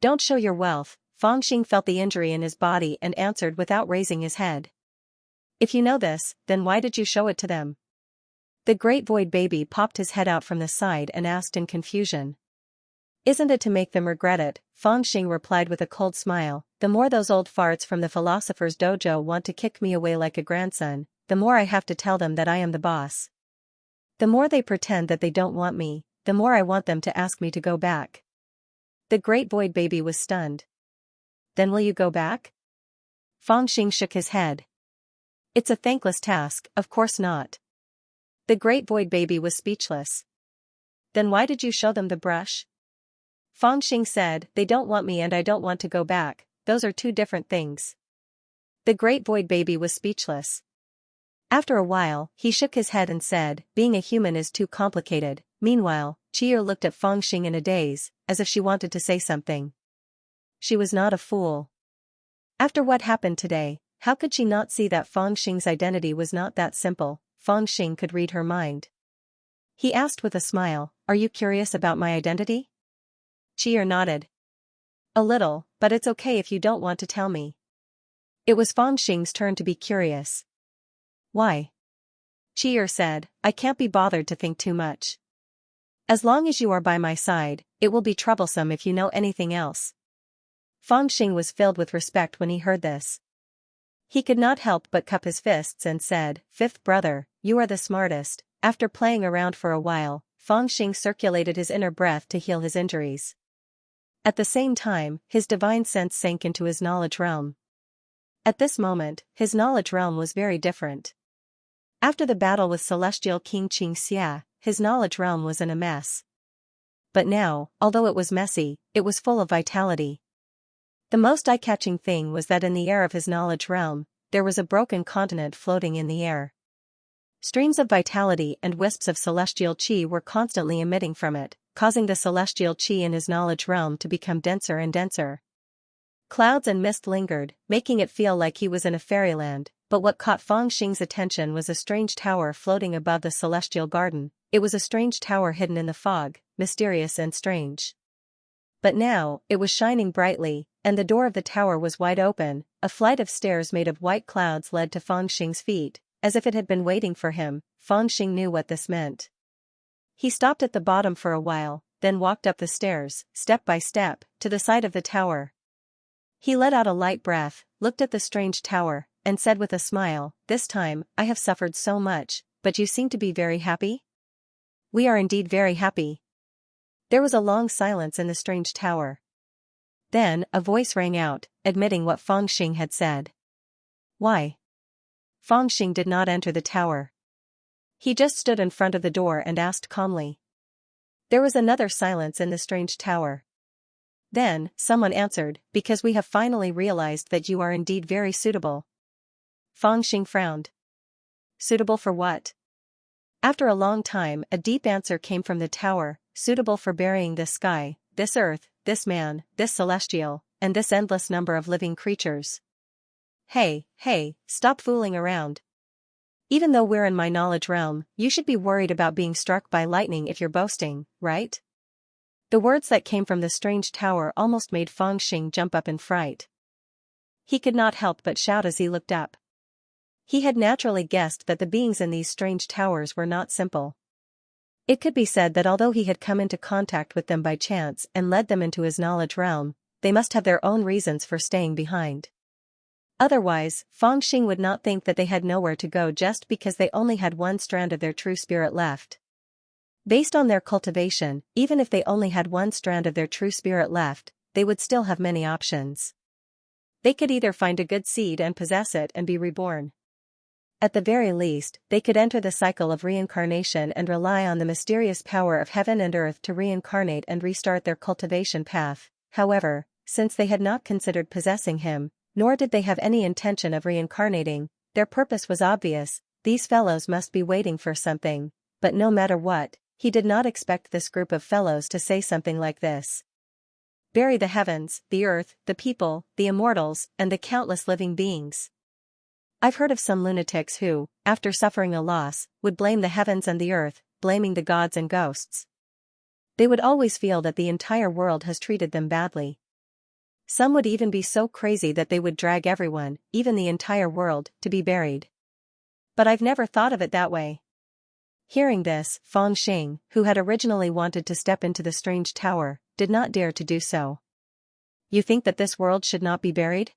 Don't show your wealth. Feng Xing felt the injury in his body and answered without raising his head. If you know this, then why did you show it to them? The great void baby popped his head out from the side and asked in confusion. Isn't it to make them regret it? Feng Xing replied with a cold smile. The more those old farts from the Philosopher's Dojo want to kick me away like a grandson, the more I have to tell them that I am the boss. The more they pretend that they don't want me, the more I want them to ask me to go back. The great void baby was stunned. Then will you go back? Feng Xing shook his head. It's a thankless task, of course not. The great void baby was speechless. Then why did you show them the brush? Feng Xing said, they don't want me and I don't want to go back, those are two different things. The great void baby was speechless. After a while, he shook his head and said, being a human is too complicated. Meanwhile, Chi'er looked at Feng Xing in a daze, as if she wanted to say something. She was not a fool. After what happened today, how could she not see that Fang Xing's identity was not that simple? Fang Xing could read her mind. He asked with a smile, "Are you curious about my identity?" Qi'er nodded. "A little, but it's okay if you don't want to tell me." It was Fang Xing's turn to be curious. "Why?" Qi'er said, "I can't be bothered to think too much. As long as you are by my side, it will be troublesome if you know anything else." Fang Xing was filled with respect when he heard this. He could not help but cup his fists and said, "Fifth brother, you are the smartest." After playing around for a while, Fang Xing circulated his inner breath to heal his injuries. At the same time, his divine sense sank into his knowledge realm. At this moment, his knowledge realm was very different. After the battle with Celestial King Xianxia, his knowledge realm was in a mess. But now, although it was messy, it was full of vitality. The most eye-catching thing was that in the air of his knowledge realm, there was a broken continent floating in the air. Streams of vitality and wisps of celestial qi were constantly emitting from it, causing the celestial qi in his knowledge realm to become denser and denser. Clouds and mist lingered, making it feel like he was in a fairyland, but what caught Fang Xing's attention was a strange tower floating above the celestial garden. It was a strange tower hidden in the fog, mysterious and strange. But now, it was shining brightly, and the door of the tower was wide open. A flight of stairs made of white clouds led to Fang Xing's feet, as if it had been waiting for him. Fang Xing knew what this meant. He stopped at the bottom for a while, then walked up the stairs, step by step, to the side of the tower. He let out a light breath, looked at the strange tower, and said with a smile, "This time, I have suffered so much, but you seem to be very happy?" "We are indeed very happy." There was a long silence in the strange tower. Then, a voice rang out, admitting what Fang Xing had said. "Why?" Fang Xing did not enter the tower. He just stood in front of the door and asked calmly. There was another silence in the strange tower. Then, someone answered, "Because we have finally realized that you are indeed very suitable." Fang Xing frowned. "Suitable for what?" After a long time, a deep answer came from the tower, "Suitable for burying this sky, this earth, this man, this celestial, and this endless number of living creatures." Hey, stop fooling around. Even though we're in my knowledge realm, you should be worried about being struck by lightning if you're boasting, right? The words that came from the strange tower almost made Fang Xing jump up in fright. He could not help but shout as he looked up. He had naturally guessed that the beings in these strange towers were not simple. It could be said that although he had come into contact with them by chance and led them into his knowledge realm, they must have their own reasons for staying behind. Otherwise, Fang Xing would not think that they had nowhere to go just because they only had one strand of their true spirit left. Based on their cultivation, even if they only had one strand of their true spirit left, they would still have many options. They could either find a good seed and possess it and be reborn. At the very least, they could enter the cycle of reincarnation and rely on the mysterious power of heaven and earth to reincarnate and restart their cultivation path. However, since they had not considered possessing him, nor did they have any intention of reincarnating, their purpose was obvious: these fellows must be waiting for something. But no matter what, he did not expect this group of fellows to say something like this. Bury the heavens, the earth, the people, the immortals, and the countless living beings. I've heard of some lunatics who, after suffering a loss, would blame the heavens and the earth, blaming the gods and ghosts. They would always feel that the entire world has treated them badly. Some would even be so crazy that they would drag everyone, even the entire world, to be buried. But I've never thought of it that way. Hearing this, Fang Xing, who had originally wanted to step into the strange tower, did not dare to do so. You think that this world should not be buried?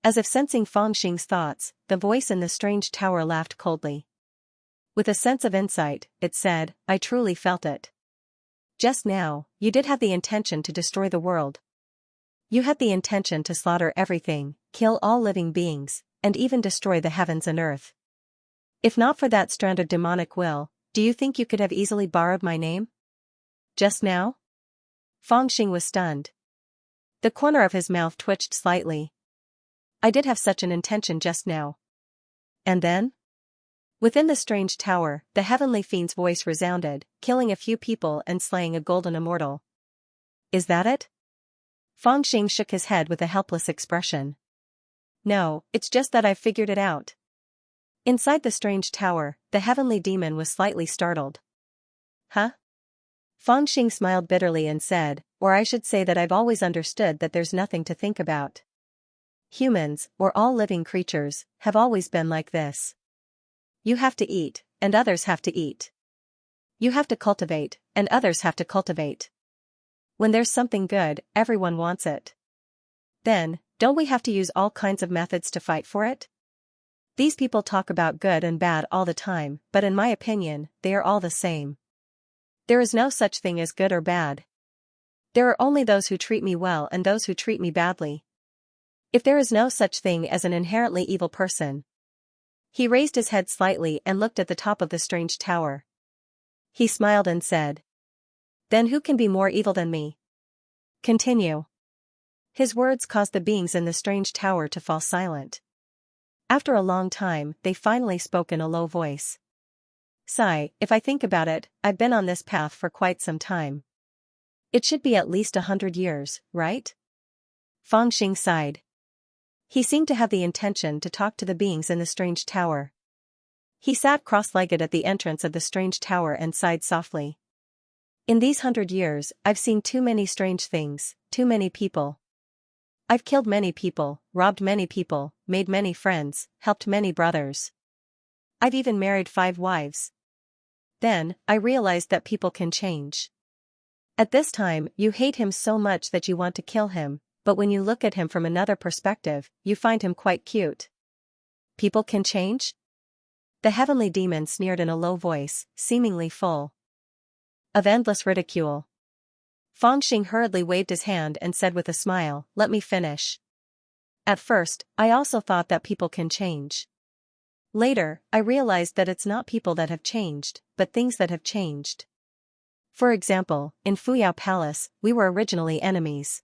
As if sensing Fang Xing's thoughts, the voice in the strange tower laughed coldly. With a sense of insight, it said, I truly felt it. Just now, you did have the intention to destroy the world. You had the intention to slaughter everything, kill all living beings, and even destroy the heavens and earth. If not for that strand of demonic will, do you think you could have easily borrowed my name? Just now? Fang Xing was stunned. The corner of his mouth twitched slightly. I did have such an intention just now. And then? Within the strange tower, the heavenly fiend's voice resounded, killing a few people and slaying a golden immortal. Is that it? Fang Xing shook his head with a helpless expression. No, it's just that I've figured it out. Inside the strange tower, the heavenly demon was slightly startled. Huh? Fangxing smiled bitterly and said, or I should say that I've always understood that there's nothing to think about. Humans, or all living creatures, have always been like this. You have to eat, and others have to eat. You have to cultivate, and others have to cultivate. When there's something good, everyone wants it. Then, don't we have to use all kinds of methods to fight for it? These people talk about good and bad all the time, but in my opinion, they are all the same. There is no such thing as good or bad. There are only those who treat me well and those who treat me badly. If there is no such thing as an inherently evil person. He raised his head slightly and looked at the top of the strange tower. He smiled and said, then who can be more evil than me? Continue. His words caused the beings in the strange tower to fall silent. After a long time, they finally spoke in a low voice. Sigh, if I think about it, I've been on this path for quite some time. It should be at least 100 years, right? Fangxing sighed. He seemed to have the intention to talk to the beings in the strange tower. He sat cross-legged at the entrance of the strange tower and sighed softly. In these 100 years, I've seen too many strange things, too many people. I've killed many people, robbed many people, made many friends, helped many brothers. I've even married 5 wives. Then, I realized that people can change. At this time, you hate him so much that you want to kill him, but when you look at him from another perspective, you find him quite cute. People can change? The heavenly demon sneered in a low voice, seemingly full of endless ridicule. Fangxing hurriedly waved his hand and said with a smile, let me finish. At first, I also thought that people can change. Later, I realized that it's not people that have changed, but things that have changed. For example, in Fuyao Palace, we were originally enemies.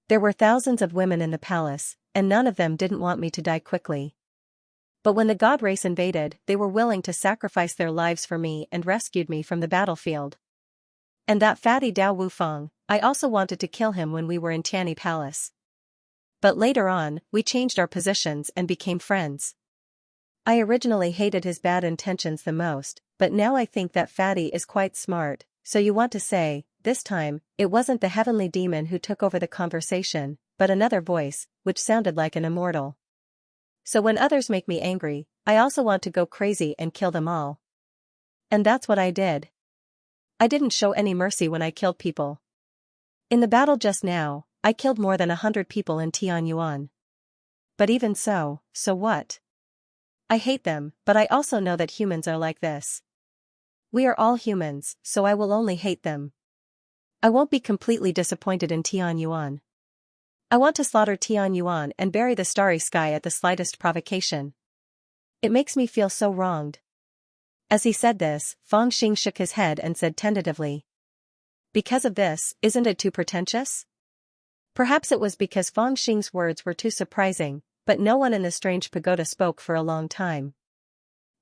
There were thousands of women in the palace, and none of them didn't want me to die quickly. But when the god race invaded, they were willing to sacrifice their lives for me and rescued me from the battlefield. And that fatty Dao Wufeng, I also wanted to kill him when we were in Tianyi Palace. But later on, we changed our positions and became friends. I originally hated his bad intentions the most, but now I think that fatty is quite smart, so you want to say, this time, it wasn't the heavenly demon who took over the conversation, but another voice, which sounded like an immortal. So when others make me angry, I also want to go crazy and kill them all. And that's what I did. I didn't show any mercy when I killed people. In the battle just now, I killed more than 100 people in Tianyuan. But even so, so what? I hate them, but I also know that humans are like this. We are all humans, so I will only hate them. I won't be completely disappointed in Tianyuan. I want to slaughter Tianyuan and bury the starry sky at the slightest provocation. It makes me feel so wronged. As he said this, Fangxing shook his head and said tentatively. Because of this, isn't it too pretentious? Perhaps it was because Fangxing's words were too surprising, but no one in the strange pagoda spoke for a long time.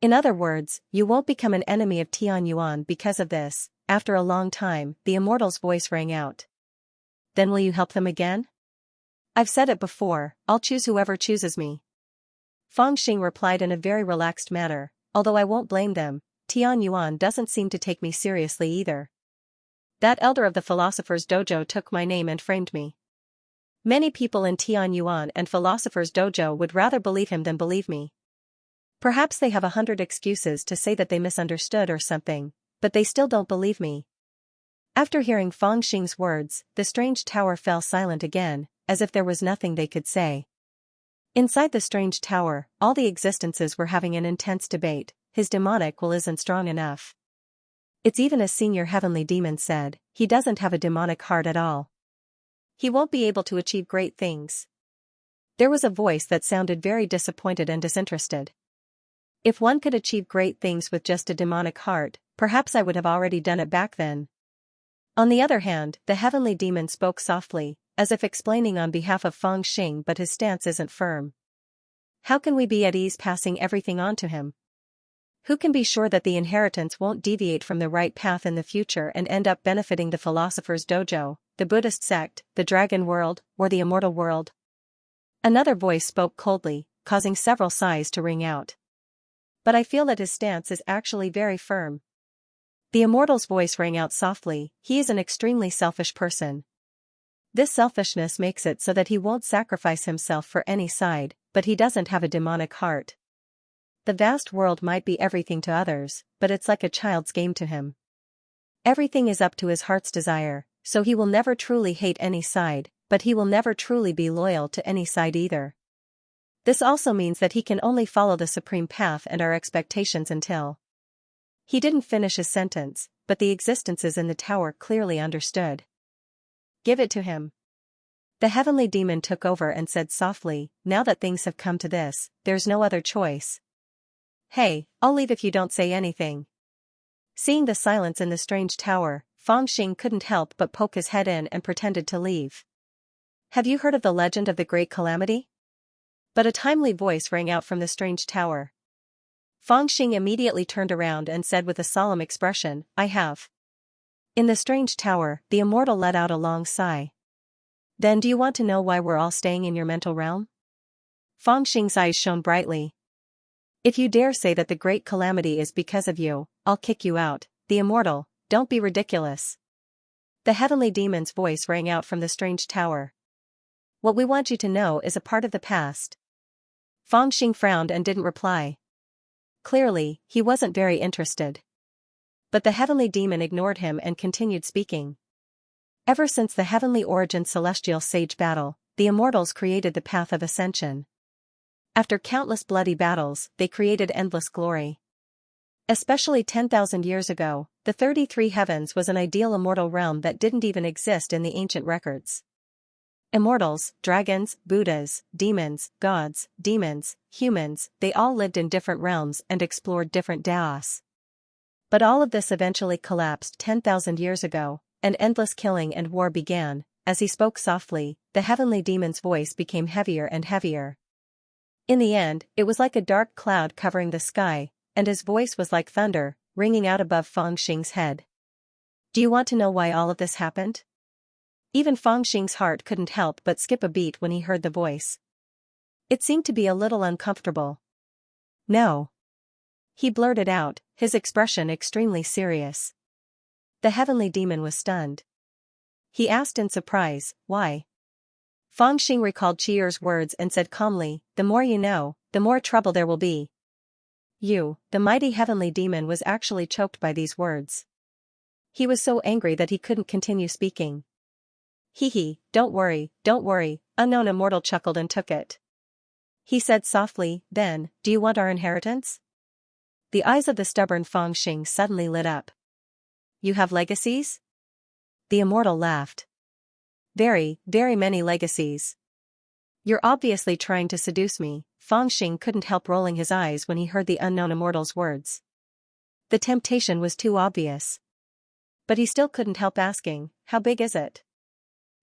In other words, you won't become an enemy of Tianyuan because of this. After a long time, the immortal's voice rang out. Then will you help them again? I've said it before, I'll choose whoever chooses me. Fangxing replied in a very relaxed manner, although I won't blame them, Tianyuan doesn't seem to take me seriously either. That elder of the philosopher's dojo took my name and framed me. Many people in Tianyuan and philosopher's dojo would rather believe him than believe me. Perhaps they have 100 excuses to say that they misunderstood or something, but they still don't believe me. After hearing Fangxing's words, the strange tower fell silent again, as if there was nothing they could say. Inside the strange tower, all the existences were having an intense debate. His demonic will isn't strong enough. It's even as senior heavenly demon said, he doesn't have a demonic heart at all. He won't be able to achieve great things. There was a voice that sounded very disappointed and disinterested. If one could achieve great things with just a demonic heart, perhaps I would have already done it back then. On the other hand, the heavenly demon spoke softly, as if explaining on behalf of Fangxing, but his stance isn't firm. How can we be at ease passing everything on to him? Who can be sure that the inheritance won't deviate from the right path in the future and end up benefiting the philosopher's dojo, the Buddhist sect, the dragon world, or the immortal world? Another voice spoke coldly, causing several sighs to ring out. But I feel that his stance is actually very firm. The immortal's voice rang out softly, he is an extremely selfish person. This selfishness makes it so that he won't sacrifice himself for any side, but he doesn't have a demonic heart. The vast world might be everything to others, but it's like a child's game to him. Everything is up to his heart's desire, so he will never truly hate any side, but he will never truly be loyal to any side either. This also means that he can only follow the supreme path and our expectations until. He didn't finish his sentence, but the existences in the tower clearly understood. Give it to him. The heavenly demon took over and said softly, now that things have come to this, there's no other choice. Hey, I'll leave if you don't say anything. Seeing the silence in the strange tower, Fangxing couldn't help but poke his head in and pretended to leave. Have you heard of the legend of the Great Calamity? But a timely voice rang out from the strange tower. Fangxing immediately turned around and said with a solemn expression, I have. In the strange tower, the immortal let out a long sigh. Then do you want to know why we're all staying in your mental realm? Fangxing's eyes shone brightly. If you dare say that the Great Calamity is because of you, I'll kick you out, the immortal, don't be ridiculous. The heavenly demon's voice rang out from the strange tower. What we want you to know is a part of the past. Fangxing frowned and didn't reply. Clearly, he wasn't very interested. But the heavenly demon ignored him and continued speaking. Ever since the heavenly origin celestial sage battle, the immortals created the path of ascension. After countless bloody battles, they created endless glory. Especially 10,000 years ago, the 33 heavens was an ideal immortal realm that didn't even exist in the ancient records. Immortals, dragons, Buddhas, demons, gods, demons, humans, they all lived in different realms and explored different daos. But all of this eventually collapsed 10,000 years ago, and endless killing and war began. As he spoke softly, the heavenly demon's voice became heavier and heavier. In the end, it was like a dark cloud covering the sky, and his voice was like thunder, ringing out above Fangxing's head. Do you want to know why all of this happened? Even Fangxing's heart couldn't help but skip a beat when he heard the voice. It seemed to be a little uncomfortable. No. He blurted out, his expression extremely serious. The heavenly demon was stunned. He asked in surprise, why? Fangxing recalled Chiyer's words and said calmly, the more you know, the more trouble there will be. The mighty heavenly demon was actually choked by these words. He was so angry that he couldn't continue speaking. Don't worry, unknown immortal chuckled and took it. He said softly, then, do you want our inheritance? The eyes of the stubborn Fangxing suddenly lit up. You have legacies? The immortal laughed. Very, very many legacies. You're obviously trying to seduce me. Fangxing couldn't help rolling his eyes when he heard the unknown immortal's words. The temptation was too obvious. But he still couldn't help asking, how big is it?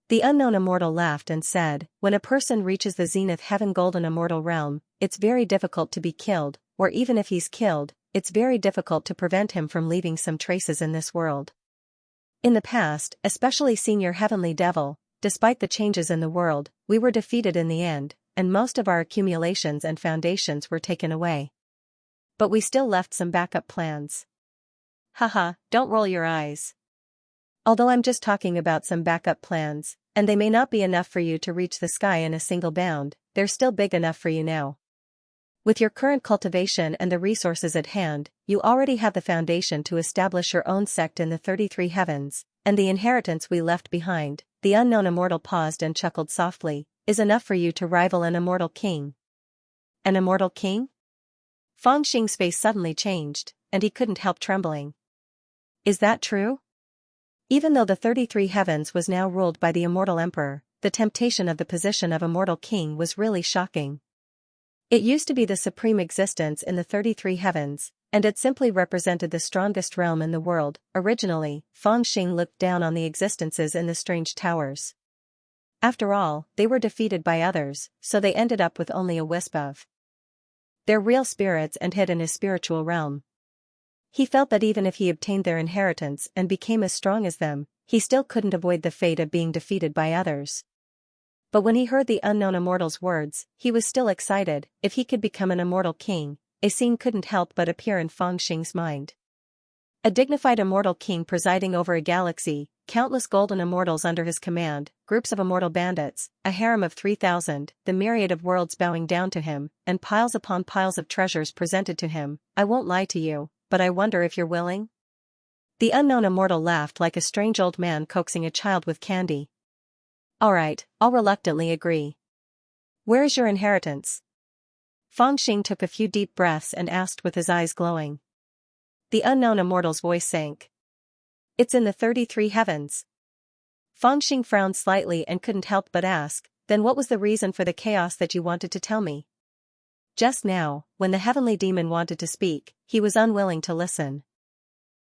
The unknown immortal laughed and said, when a person reaches the zenith heaven golden immortal realm, it's very difficult to be killed, or even if he's killed, it's very difficult to prevent him from leaving some traces in this world. In the past, especially Senior Heavenly Devil, despite the changes in the world, we were defeated in the end, and most of our accumulations and foundations were taken away. But we still left some backup plans. Haha, don't roll your eyes. Although I'm just talking about some backup plans, and they may not be enough for you to reach the sky in a single bound, they're still big enough for you now. With your current cultivation and the resources at hand, you already have the foundation to establish your own sect in the 33 heavens, and the inheritance we left behind, the unknown immortal paused and chuckled softly, is enough for you to rival an immortal king. An immortal king? Fangxing's face suddenly changed, and he couldn't help trembling. Is that true? Even though the 33 heavens was now ruled by the immortal emperor, the temptation of the position of immortal king was really shocking. It used to be the supreme existence in the 33 heavens, and it simply represented the strongest realm in the world. Originally, Fangxing looked down on the existences in the strange towers. After all, they were defeated by others, so they ended up with only a wisp of their real spirits and hid in his spiritual realm. He felt that even if he obtained their inheritance and became as strong as them, he still couldn't avoid the fate of being defeated by others. But when he heard the unknown immortal's words, he was still excited. If he could become an immortal king, a scene couldn't help but appear in Fangxing's mind. A dignified immortal king presiding over a galaxy, countless golden immortals under his command, groups of immortal bandits, a harem of 3,000, the myriad of worlds bowing down to him, and piles upon piles of treasures presented to him. I won't lie to you, but I wonder if you're willing? The unknown immortal laughed like a strange old man coaxing a child with candy. All right, I'll reluctantly agree. Where is your inheritance? Fangxing took a few deep breaths and asked with his eyes glowing. The unknown immortal's voice sank. It's in the 33 heavens. Fangxing frowned slightly and couldn't help but ask, then what was the reason for the chaos that you wanted to tell me? Just now, when the heavenly demon wanted to speak, he was unwilling to listen.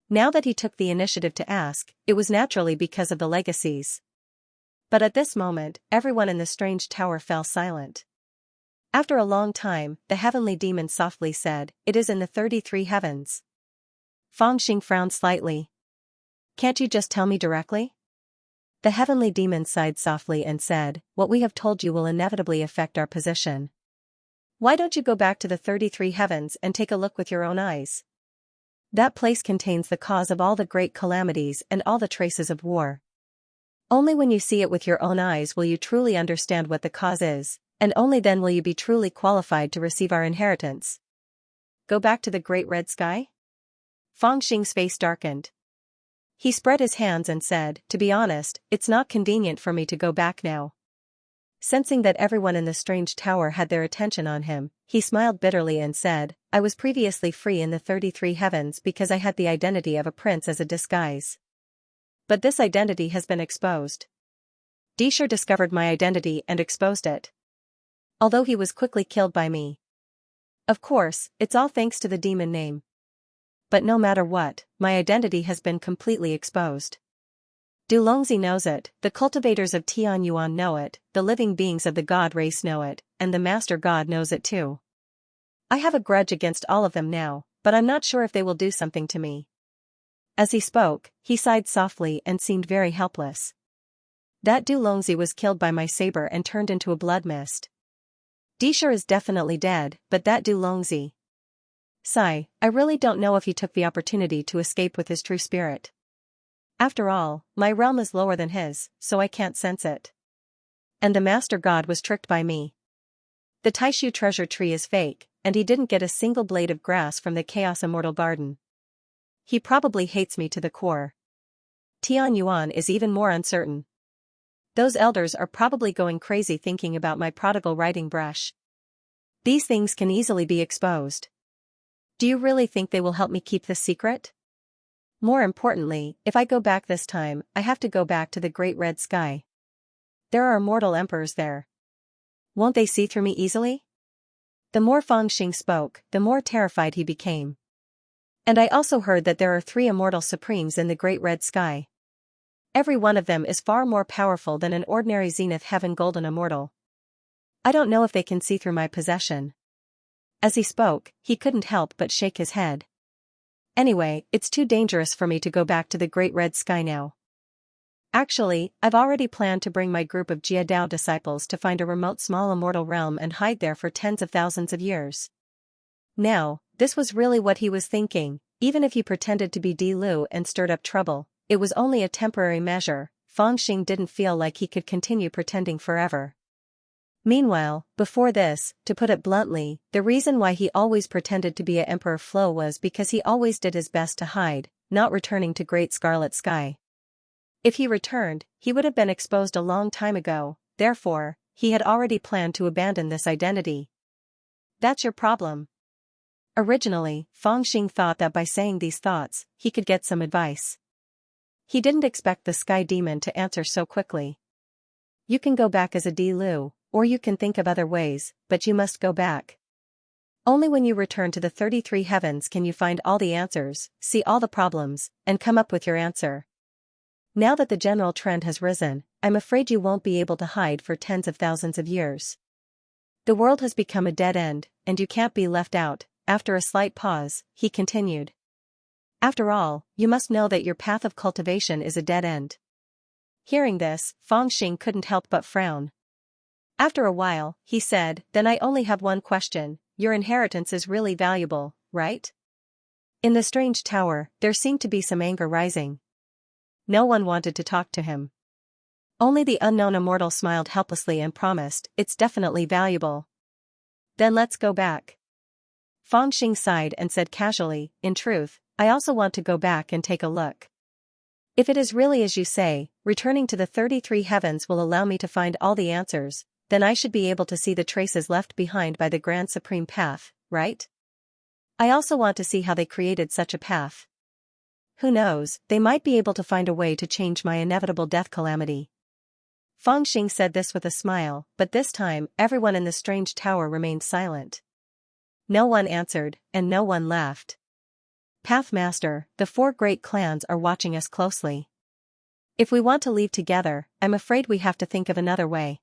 Now that he took the initiative to ask, it was naturally because of the legacies. But at this moment, everyone in the strange tower fell silent. After a long time, the heavenly demon softly said, "It is in the 33 heavens." Fangxing frowned slightly. Can't you just tell me directly? The heavenly demon sighed softly and said, what we have told you will inevitably affect our position. Why don't you go back to the 33 heavens and take a look with your own eyes? That place contains the cause of all the great calamities and all the traces of war. Only when you see it with your own eyes will you truly understand what the cause is, and only then will you be truly qualified to receive our inheritance. Go back to the great red sky? Fangxing's face darkened. He spread his hands and said, to be honest, it's not convenient for me to go back now. Sensing that everyone in the strange tower had their attention on him, he smiled bitterly and said, I was previously free in the 33 heavens because I had the identity of a prince as a disguise. But this identity has been exposed. Dishur discovered my identity and exposed it. Although he was quickly killed by me. Of course, it's all thanks to the demon name. But no matter what, my identity has been completely exposed. Du Longzi knows it, the cultivators of Tianyuan know it, the living beings of the god race know it, and the master god knows it too. I have a grudge against all of them now, but I'm not sure if they will do something to me. As he spoke, he sighed softly and seemed very helpless. That Du Longzi was killed by my saber and turned into a blood mist. Dishur is definitely dead, but that Du Longzi. Sigh, I really don't know if he took the opportunity to escape with his true spirit. After all, my realm is lower than his, so I can't sense it. And the master god was tricked by me. The Taishu treasure tree is fake, and he didn't get a single blade of grass from the Chaos Immortal Garden. He probably hates me to the core. Tianyuan is even more uncertain. Those elders are probably going crazy thinking about my prodigal writing brush. These things can easily be exposed. Do you really think they will help me keep this secret? More importantly, if I go back this time, I have to go back to the great red sky. There are immortal emperors there. Won't they see through me easily? The more Fangxing spoke, the more terrified he became. And I also heard that there are 3 immortal supremes in the great red sky. Every one of them is far more powerful than an ordinary Zenith Heaven Golden Immortal. I don't know if they can see through my possession. As he spoke, he couldn't help but shake his head. Anyway, it's too dangerous for me to go back to the great red sky now. Actually, I've already planned to bring my group of Jia Dao disciples to find a remote small immortal realm and hide there for tens of thousands of years. Now, this was really what he was thinking. Even if he pretended to be Di Lu and stirred up trouble, it was only a temporary measure. Fangxing didn't feel like he could continue pretending forever. Meanwhile, before this, to put it bluntly, the reason why he always pretended to be a Emperor Flo was because he always did his best to hide, not returning to Great Scarlet Sky. If he returned, he would have been exposed a long time ago, therefore, he had already planned to abandon this identity. That's your problem. Originally, Fangxing thought that by saying these thoughts, he could get some advice. He didn't expect the Sky Demon to answer so quickly. You can go back as a Di Lu, or you can think of other ways, but you must go back. Only when you return to the 33 heavens can you find all the answers, see all the problems, and come up with your answer. Now that the general trend has risen, I'm afraid you won't be able to hide for tens of thousands of years. The world has become a dead end, and you can't be left out. After a slight pause, he continued. After all, you must know that your path of cultivation is a dead end. Hearing this, Fangxing couldn't help but frown. After a while, he said, "Then I only have one question. Your inheritance is really valuable, right?" In the strange tower, there seemed to be some anger rising. No one wanted to talk to him. Only the unknown immortal smiled helplessly and promised, "It's definitely valuable." "Then let's go back." Fangxing sighed and said casually, "In truth, I also want to go back and take a look. If it is really as you say, returning to the 33 heavens will allow me to find all the answers, then I should be able to see the traces left behind by the Grand Supreme Path, right? I also want to see how they created such a path. Who knows, they might be able to find a way to change my inevitable death calamity." Fangxing said this with a smile, but this time, everyone in the strange tower remained silent. No one answered, and no one laughed. "Pathmaster, the 4 great clans are watching us closely. If we want to leave together, I'm afraid we have to think of another way."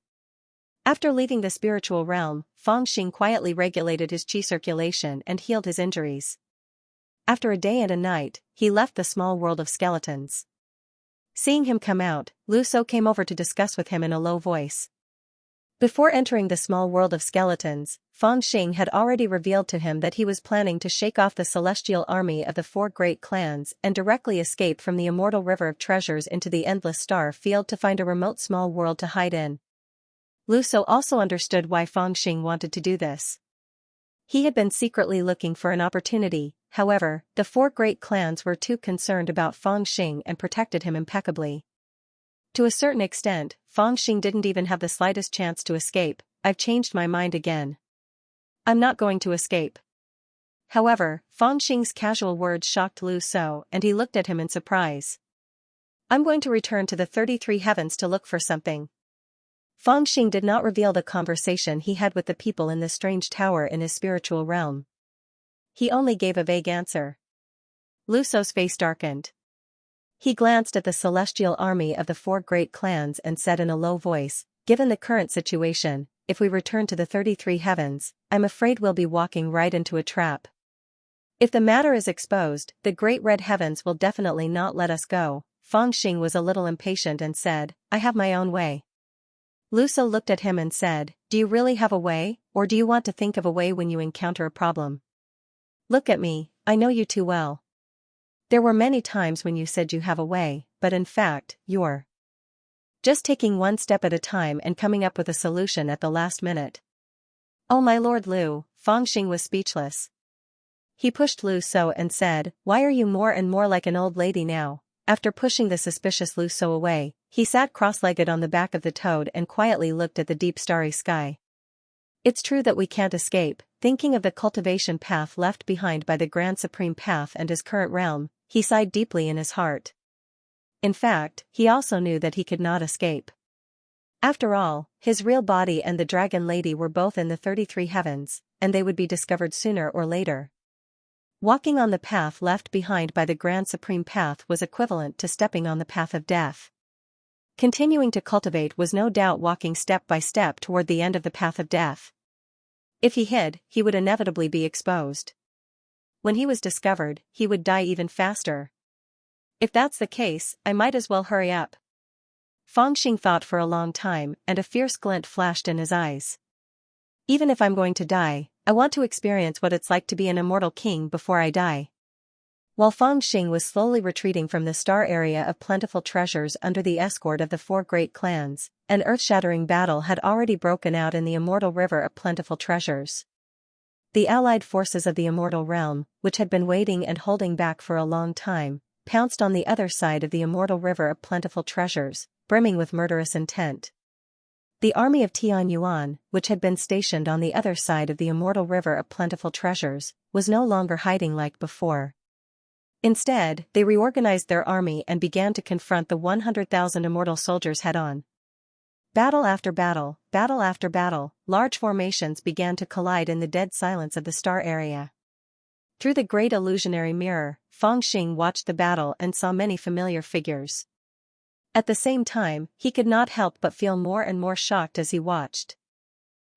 After leaving the spiritual realm, Fangxing quietly regulated his qi circulation and healed his injuries. After a day and a night, he left the small world of skeletons. Seeing him come out, Lu So came over to discuss with him in a low voice. Before entering the small world of skeletons, Fangxing had already revealed to him that he was planning to shake off the celestial army of the 4 great clans and directly escape from the immortal river of treasures into the endless star field to find a remote small world to hide in. Lu So also understood why Fangxing wanted to do this. He had been secretly looking for an opportunity, however, the 4 great clans were too concerned about Fangxing and protected him impeccably. To a certain extent, Fangxing didn't even have the slightest chance to escape. "I've changed my mind again. I'm not going to escape." However, Fangxing's casual words shocked Lu So and he looked at him in surprise. "I'm going to return to the 33 heavens to look for something." Fangxing did not reveal the conversation he had with the people in the strange tower in his spiritual realm. He only gave a vague answer. Lu So's face darkened. He glanced at the celestial army of the 4 great clans and said in a low voice, "Given the current situation, if we return to the 33 heavens, I'm afraid we'll be walking right into a trap. If the matter is exposed, the great red heavens will definitely not let us go." Fangxing was a little impatient and said, "I have my own way." Lu So looked at him and said, "Do you really have a way, or do you want to think of a way when you encounter a problem? Look at me, I know you too well. There were many times when you said you have a way, but in fact, you're just taking one step at a time and coming up with a solution at the last minute." "Oh my lord Lu," Fangxing was speechless. He pushed Lu So and said, "Why are you more and more like an old lady now?" After pushing the suspicious Lu So away, he sat cross-legged on the back of the toad and quietly looked at the deep starry sky. "It's true that we can't escape." Thinking of the cultivation path left behind by the Grand Supreme Path and his current realm, he sighed deeply in his heart. In fact, he also knew that he could not escape. After all, his real body and the dragon lady were both in the 33 heavens, and they would be discovered sooner or later. Walking on the path left behind by the Grand Supreme Path was equivalent to stepping on the path of death. Continuing to cultivate was no doubt walking step by step toward the end of the path of death. If he hid, he would inevitably be exposed. When he was discovered, he would die even faster. If that's the case, I might as well hurry up. Fangxing thought for a long time, and a fierce glint flashed in his eyes. Even if I'm going to die, I want to experience what it's like to be an immortal king before I die. While Fangxing was slowly retreating from the star area of plentiful treasures under the escort of the 4 great clans, an earth-shattering battle had already broken out in the immortal river of plentiful treasures. The allied forces of the immortal realm, which had been waiting and holding back for a long time, pounced on the other side of the immortal river of plentiful treasures, brimming with murderous intent. The army of Tianyuan, which had been stationed on the other side of the immortal river of plentiful treasures, was no longer hiding like before. Instead, they reorganized their army and began to confront the 100,000 immortal soldiers head-on. Battle after battle, large formations began to collide in the dead silence of the star area. Through the great illusionary mirror, Fangxing watched the battle and saw many familiar figures. At the same time, he could not help but feel more and more shocked as he watched.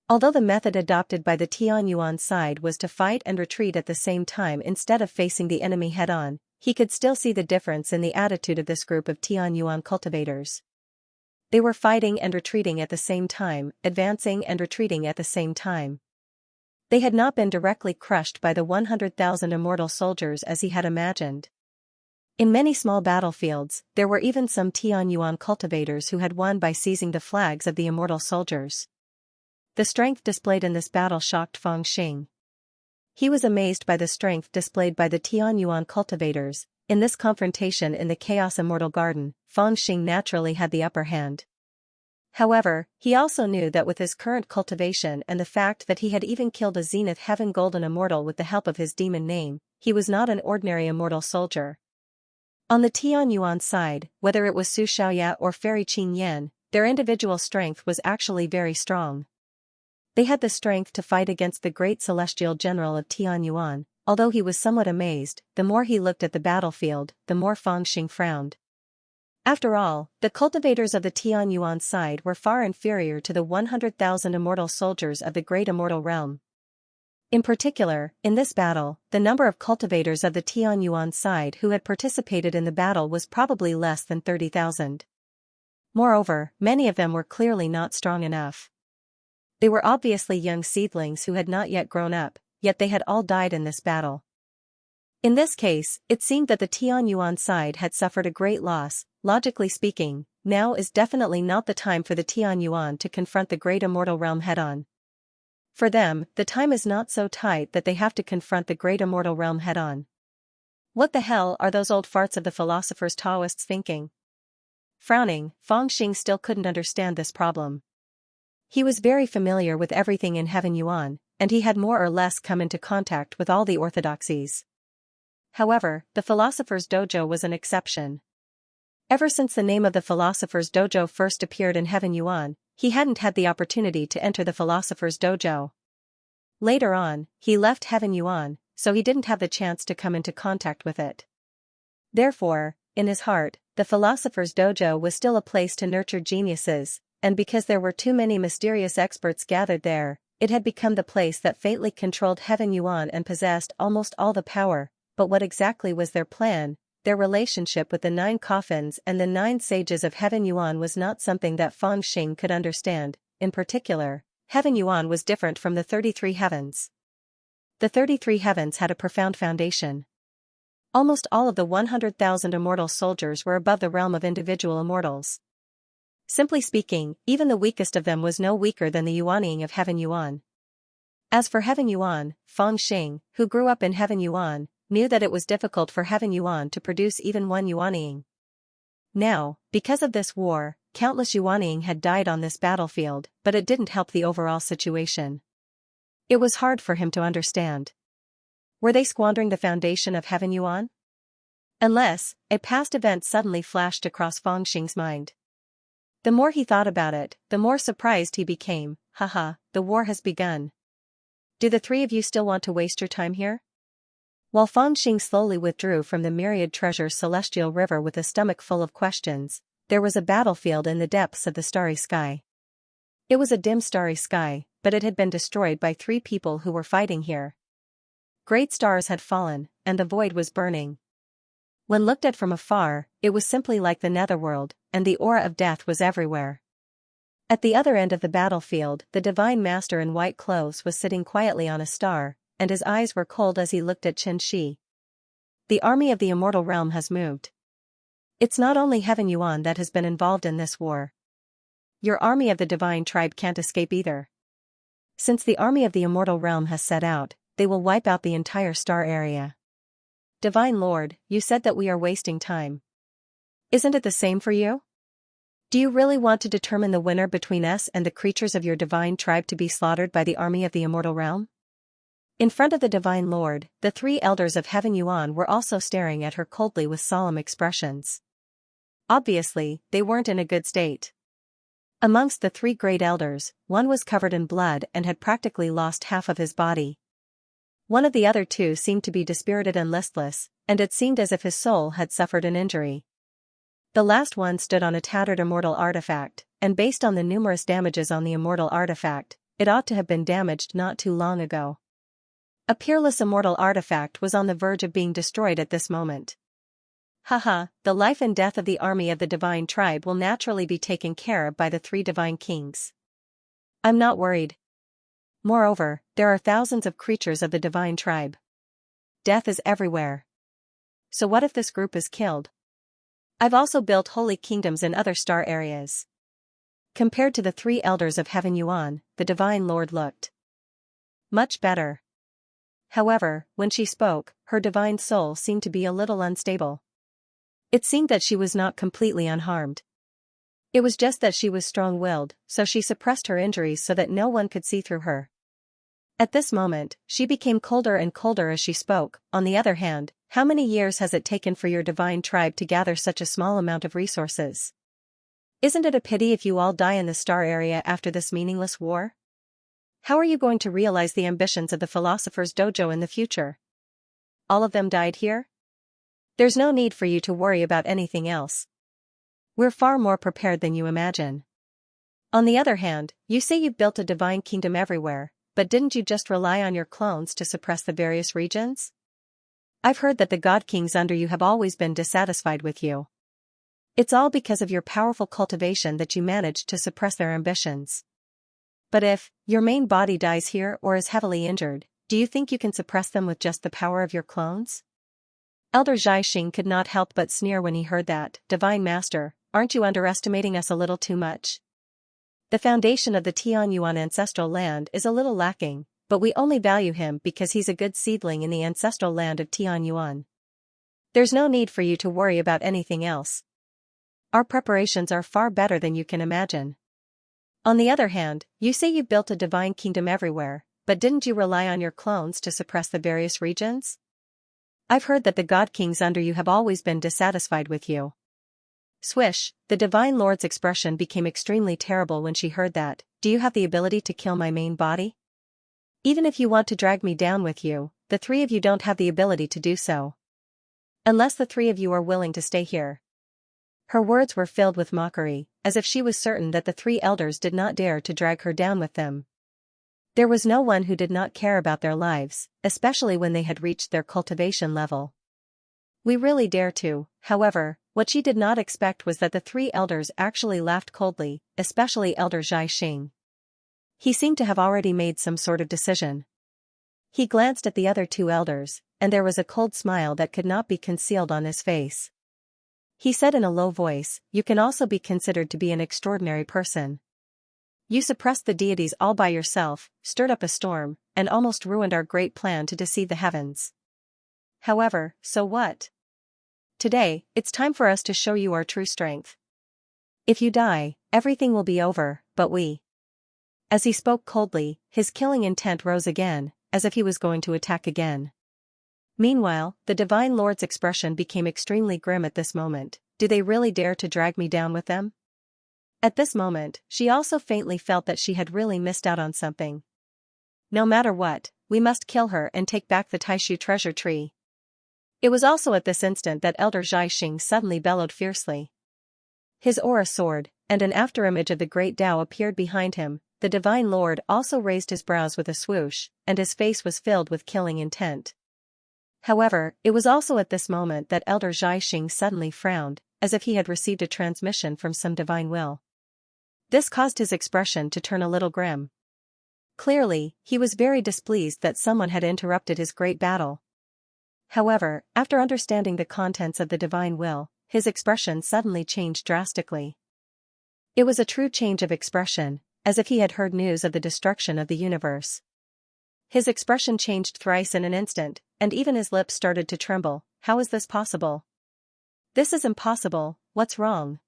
Although the method adopted by the Tianyuan side was to fight and retreat at the same time instead of facing the enemy head-on, he could still see the difference in the attitude of this group of Tianyuan cultivators. They were fighting and retreating at the same time, advancing and retreating at the same time. They had not been directly crushed by the 100,000 immortal soldiers as he had imagined. In many small battlefields, there were even some Tianyuan cultivators who had won by seizing the flags of the immortal soldiers. The strength displayed in this battle shocked Feng Xing. He was amazed by the strength displayed by the Tianyuan cultivators. In this confrontation in the Chaos Immortal Garden, Feng Xing naturally had the upper hand. However, he also knew that with his current cultivation and the fact that he had even killed a Zenith Heaven Golden Immortal with the help of his demon name, he was not an ordinary immortal soldier. On the Tianyuan side, whether it was Su Xiaoya or Fairy Qin Yan, their individual strength was actually very strong. They had the strength to fight against the great celestial general of Tianyuan. Although he was somewhat amazed, the more he looked at the battlefield, the more Feng Xing frowned. After all, the cultivators of the Tianyuan side were far inferior to the 100,000 immortal soldiers of the great immortal realm. In particular, in this battle, the number of cultivators of the Tianyuan side who had participated in the battle was probably less than 30,000. Moreover, many of them were clearly not strong enough. They were obviously young seedlings who had not yet grown up, yet they had all died in this battle. In this case, it seemed that the Tianyuan side had suffered a great loss. Logically speaking, now is definitely not the time for the Tianyuan to confront the great immortal realm head-on. For them, the time is not so tight that they have to confront the great immortal realm head-on. What the hell are those old farts of the philosophers Taoists thinking? Frowning, Feng Xing still couldn't understand this problem. He was very familiar with everything in Heaven Yuan, and he had more or less come into contact with all the orthodoxies. However, the Philosopher's Dojo was an exception. Ever since the name of the Philosopher's Dojo first appeared in Heaven Yuan, he hadn't had the opportunity to enter the Philosopher's Dojo. Later on, he left Heaven Yuan, so he didn't have the chance to come into contact with it. Therefore, in his heart, the Philosopher's Dojo was still a place to nurture geniuses, and because there were too many mysterious experts gathered there, it had become the place that fatally controlled Heaven Yuan and possessed almost all the power. But what exactly was their plan? Their relationship with the 9 coffins and the 9 sages of Heaven Yuan was not something that Feng Xing could understand. In particular, Heaven Yuan was different from the 33 heavens. The 33 heavens had a profound foundation. Almost all of the 100,000 immortal soldiers were above the realm of individual immortals. Simply speaking, even the weakest of them was no weaker than the Yuanying of Heaven Yuan. As for Heaven Yuan, Feng Xing, who grew up in Heaven Yuan, knew that it was difficult for Heaven Yuan to produce even one Yuanying. Now, because of this war, countless Yuanying had died on this battlefield, but it didn't help the overall situation. It was hard for him to understand. Were they squandering the foundation of Heaven Yuan? Unless, a past event suddenly flashed across Feng Xing's mind. The more he thought about it, the more surprised he became. Haha, the war has begun. Do the 3 of you still want to waste your time here? While Feng Xing slowly withdrew from the myriad treasures celestial river with a stomach full of questions, there was a battlefield in the depths of the starry sky. It was a dim starry sky, but it had been destroyed by 3 people who were fighting here. Great stars had fallen, and the void was burning. When looked at from afar, it was simply like the netherworld, and the aura of death was everywhere. At the other end of the battlefield, the Divine Master in white clothes was sitting quietly on a star, and his eyes were cold as he looked at Xianxia. The army of the immortal realm has moved. It's not only Heaven Yuan that has been involved in this war. Your army of the divine tribe can't escape either. Since the army of the immortal realm has set out, they will wipe out the entire star area. Divine Lord, you said that we are wasting time. Isn't it the same for you? Do you really want to determine the winner between us and the creatures of your divine tribe to be slaughtered by the army of the immortal realm? In front of the Divine Lord, the 3 elders of Heaven Yuan were also staring at her coldly with solemn expressions. Obviously, they weren't in a good state. Amongst the 3 great elders, one was covered in blood and had practically lost half of his body. One of the other 2 seemed to be dispirited and listless, and it seemed as if his soul had suffered an injury. The last one stood on a tattered immortal artifact, and based on the numerous damages on the immortal artifact, it ought to have been damaged not too long ago. A peerless immortal artifact was on the verge of being destroyed at this moment. Haha, the life and death of the army of the divine tribe will naturally be taken care of by the three divine kings. I'm not worried. Moreover, there are thousands of creatures of the divine tribe. Death is everywhere. So what if this group is killed? I've also built holy kingdoms in other star areas. Compared to the three elders of heaven Yuan, the divine lord looked much better. However, when she spoke, her divine soul seemed to be a little unstable. It seemed that she was not completely unharmed. It was just that she was strong-willed, so she suppressed her injuries so that no one could see through her. At this moment, she became colder and colder as she spoke. On the other hand, how many years has it taken for your divine tribe to gather such a small amount of resources? Isn't it a pity if you all die in the star area after this meaningless war? How are you going to realize the ambitions of the philosopher's dojo in the future? All of them died here? There's no need for you to worry about anything else. We're far more prepared than you imagine. On the other hand, you say you've built a divine kingdom everywhere, but didn't you just rely on your clones to suppress the various regions? I've heard that the god kings under you have always been dissatisfied with you. It's all because of your powerful cultivation that you managed to suppress their ambitions. But if your main body dies here or is heavily injured, do you think you can suppress them with just the power of your clones? Elder Xianxia could not help but sneer when he heard that. Divine Master, aren't you underestimating us a little too much? The foundation of the Tianyuan ancestral land is a little lacking, but we only value him because he's a good seedling in the ancestral land of Tianyuan. There's no need for you to worry about anything else. Our preparations are far better than you can imagine. On the other hand, you say you've built a divine kingdom everywhere, but didn't you rely on your clones to suppress the various regions? I've heard that the god kings under you have always been dissatisfied with you. Swish, the divine lord's expression became extremely terrible when she heard that. Do you have the ability to kill my main body? Even if you want to drag me down with you, the three of you don't have the ability to do so. Unless the three of you are willing to stay here. Her words were filled with mockery, as if she was certain that the three elders did not dare to drag her down with them. There was no one who did not care about their lives, especially when they had reached their cultivation level. We really dare to. However, what she did not expect was that the three elders actually laughed coldly, especially Elder Xianxia. He seemed to have already made some sort of decision. He glanced at the other two elders, and there was a cold smile that could not be concealed on his face. He said in a low voice, "You can also be considered to be an extraordinary person. You suppressed the deities all by yourself, stirred up a storm, and almost ruined our great plan to deceive the heavens. However, so what? Today, it's time for us to show you our true strength. If you die, everything will be over, but we." As he spoke coldly, his killing intent rose again, as if he was going to attack again. Meanwhile, the divine lord's expression became extremely grim at this moment. Do they really dare to drag me down with them? At this moment, she also faintly felt that she had really missed out on something. No matter what, we must kill her and take back the Taishu treasure tree. It was also at this instant that Elder Xianxia suddenly bellowed fiercely. His aura soared, and an afterimage of the great Tao appeared behind him. The divine lord also raised his brows with a swoosh, and his face was filled with killing intent. However, it was also at this moment that Elder Xianxia suddenly frowned, as if he had received a transmission from some divine will. This caused his expression to turn a little grim. Clearly, he was very displeased that someone had interrupted his great battle. However, after understanding the contents of the divine will, his expression suddenly changed drastically. It was a true change of expression, as if he had heard news of the destruction of the universe. His expression changed thrice in an instant, and even his lips started to tremble. How is this possible? This is impossible. What's wrong?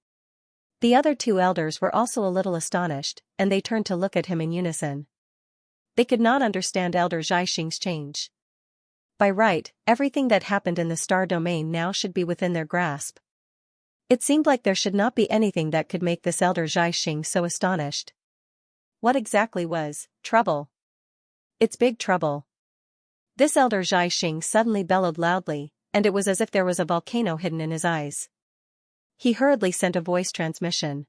The other two elders were also a little astonished, and they turned to look at him in unison. They could not understand Elder Xianxia's change. By right, everything that happened in the star domain now should be within their grasp. It seemed like there should not be anything that could make this Elder Xianxia so astonished. What exactly was trouble? It's big trouble. This Elder Xianxia suddenly bellowed loudly, and it was as if there was a volcano hidden in his eyes. He hurriedly sent a voice transmission.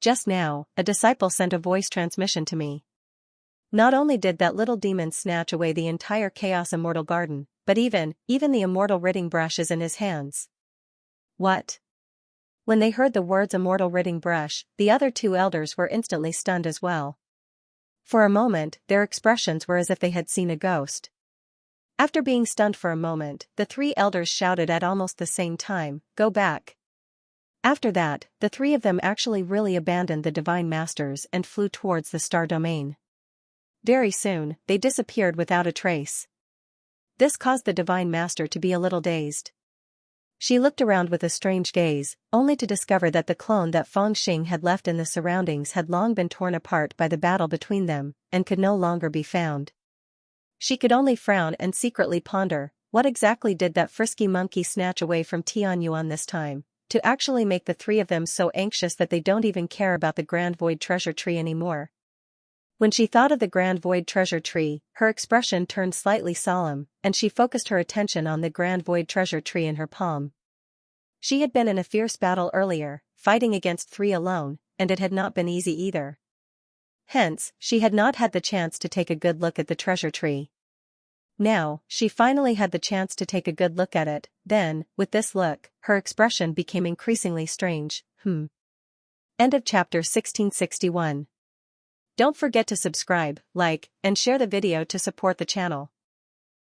Just now, a disciple sent a voice transmission to me. Not only did that little demon snatch away the entire Chaos Immortal Garden, but even the immortal ridding brush is in his hands. What? When they heard the words immortal ridding brush, the other two elders were instantly stunned as well. For a moment, their expressions were as if they had seen a ghost. After being stunned for a moment, the three elders shouted at almost the same time, "Go back!" After that, the three of them actually really abandoned the Divine Masters and flew towards the star domain. Very soon, they disappeared without a trace. This caused the Divine Master to be a little dazed. She looked around with a strange gaze, only to discover that the clone that Fangxing had left in the surroundings had long been torn apart by the battle between them, and could no longer be found. She could only frown and secretly ponder, what exactly did that frisky monkey snatch away from Tianyuan this time, to actually make the three of them so anxious that they don't even care about the Grand Void Treasure Tree anymore. When she thought of the Grand Void Treasure Tree, her expression turned slightly solemn, and she focused her attention on the Grand Void Treasure Tree in her palm. She had been in a fierce battle earlier, fighting against three alone, and it had not been easy either. Hence, she had not had the chance to take a good look at the treasure tree. Now, she finally had the chance to take a good look at it. Then, with this look, her expression became increasingly strange. End of chapter 1661. Don't forget to subscribe, like, and share the video to support the channel.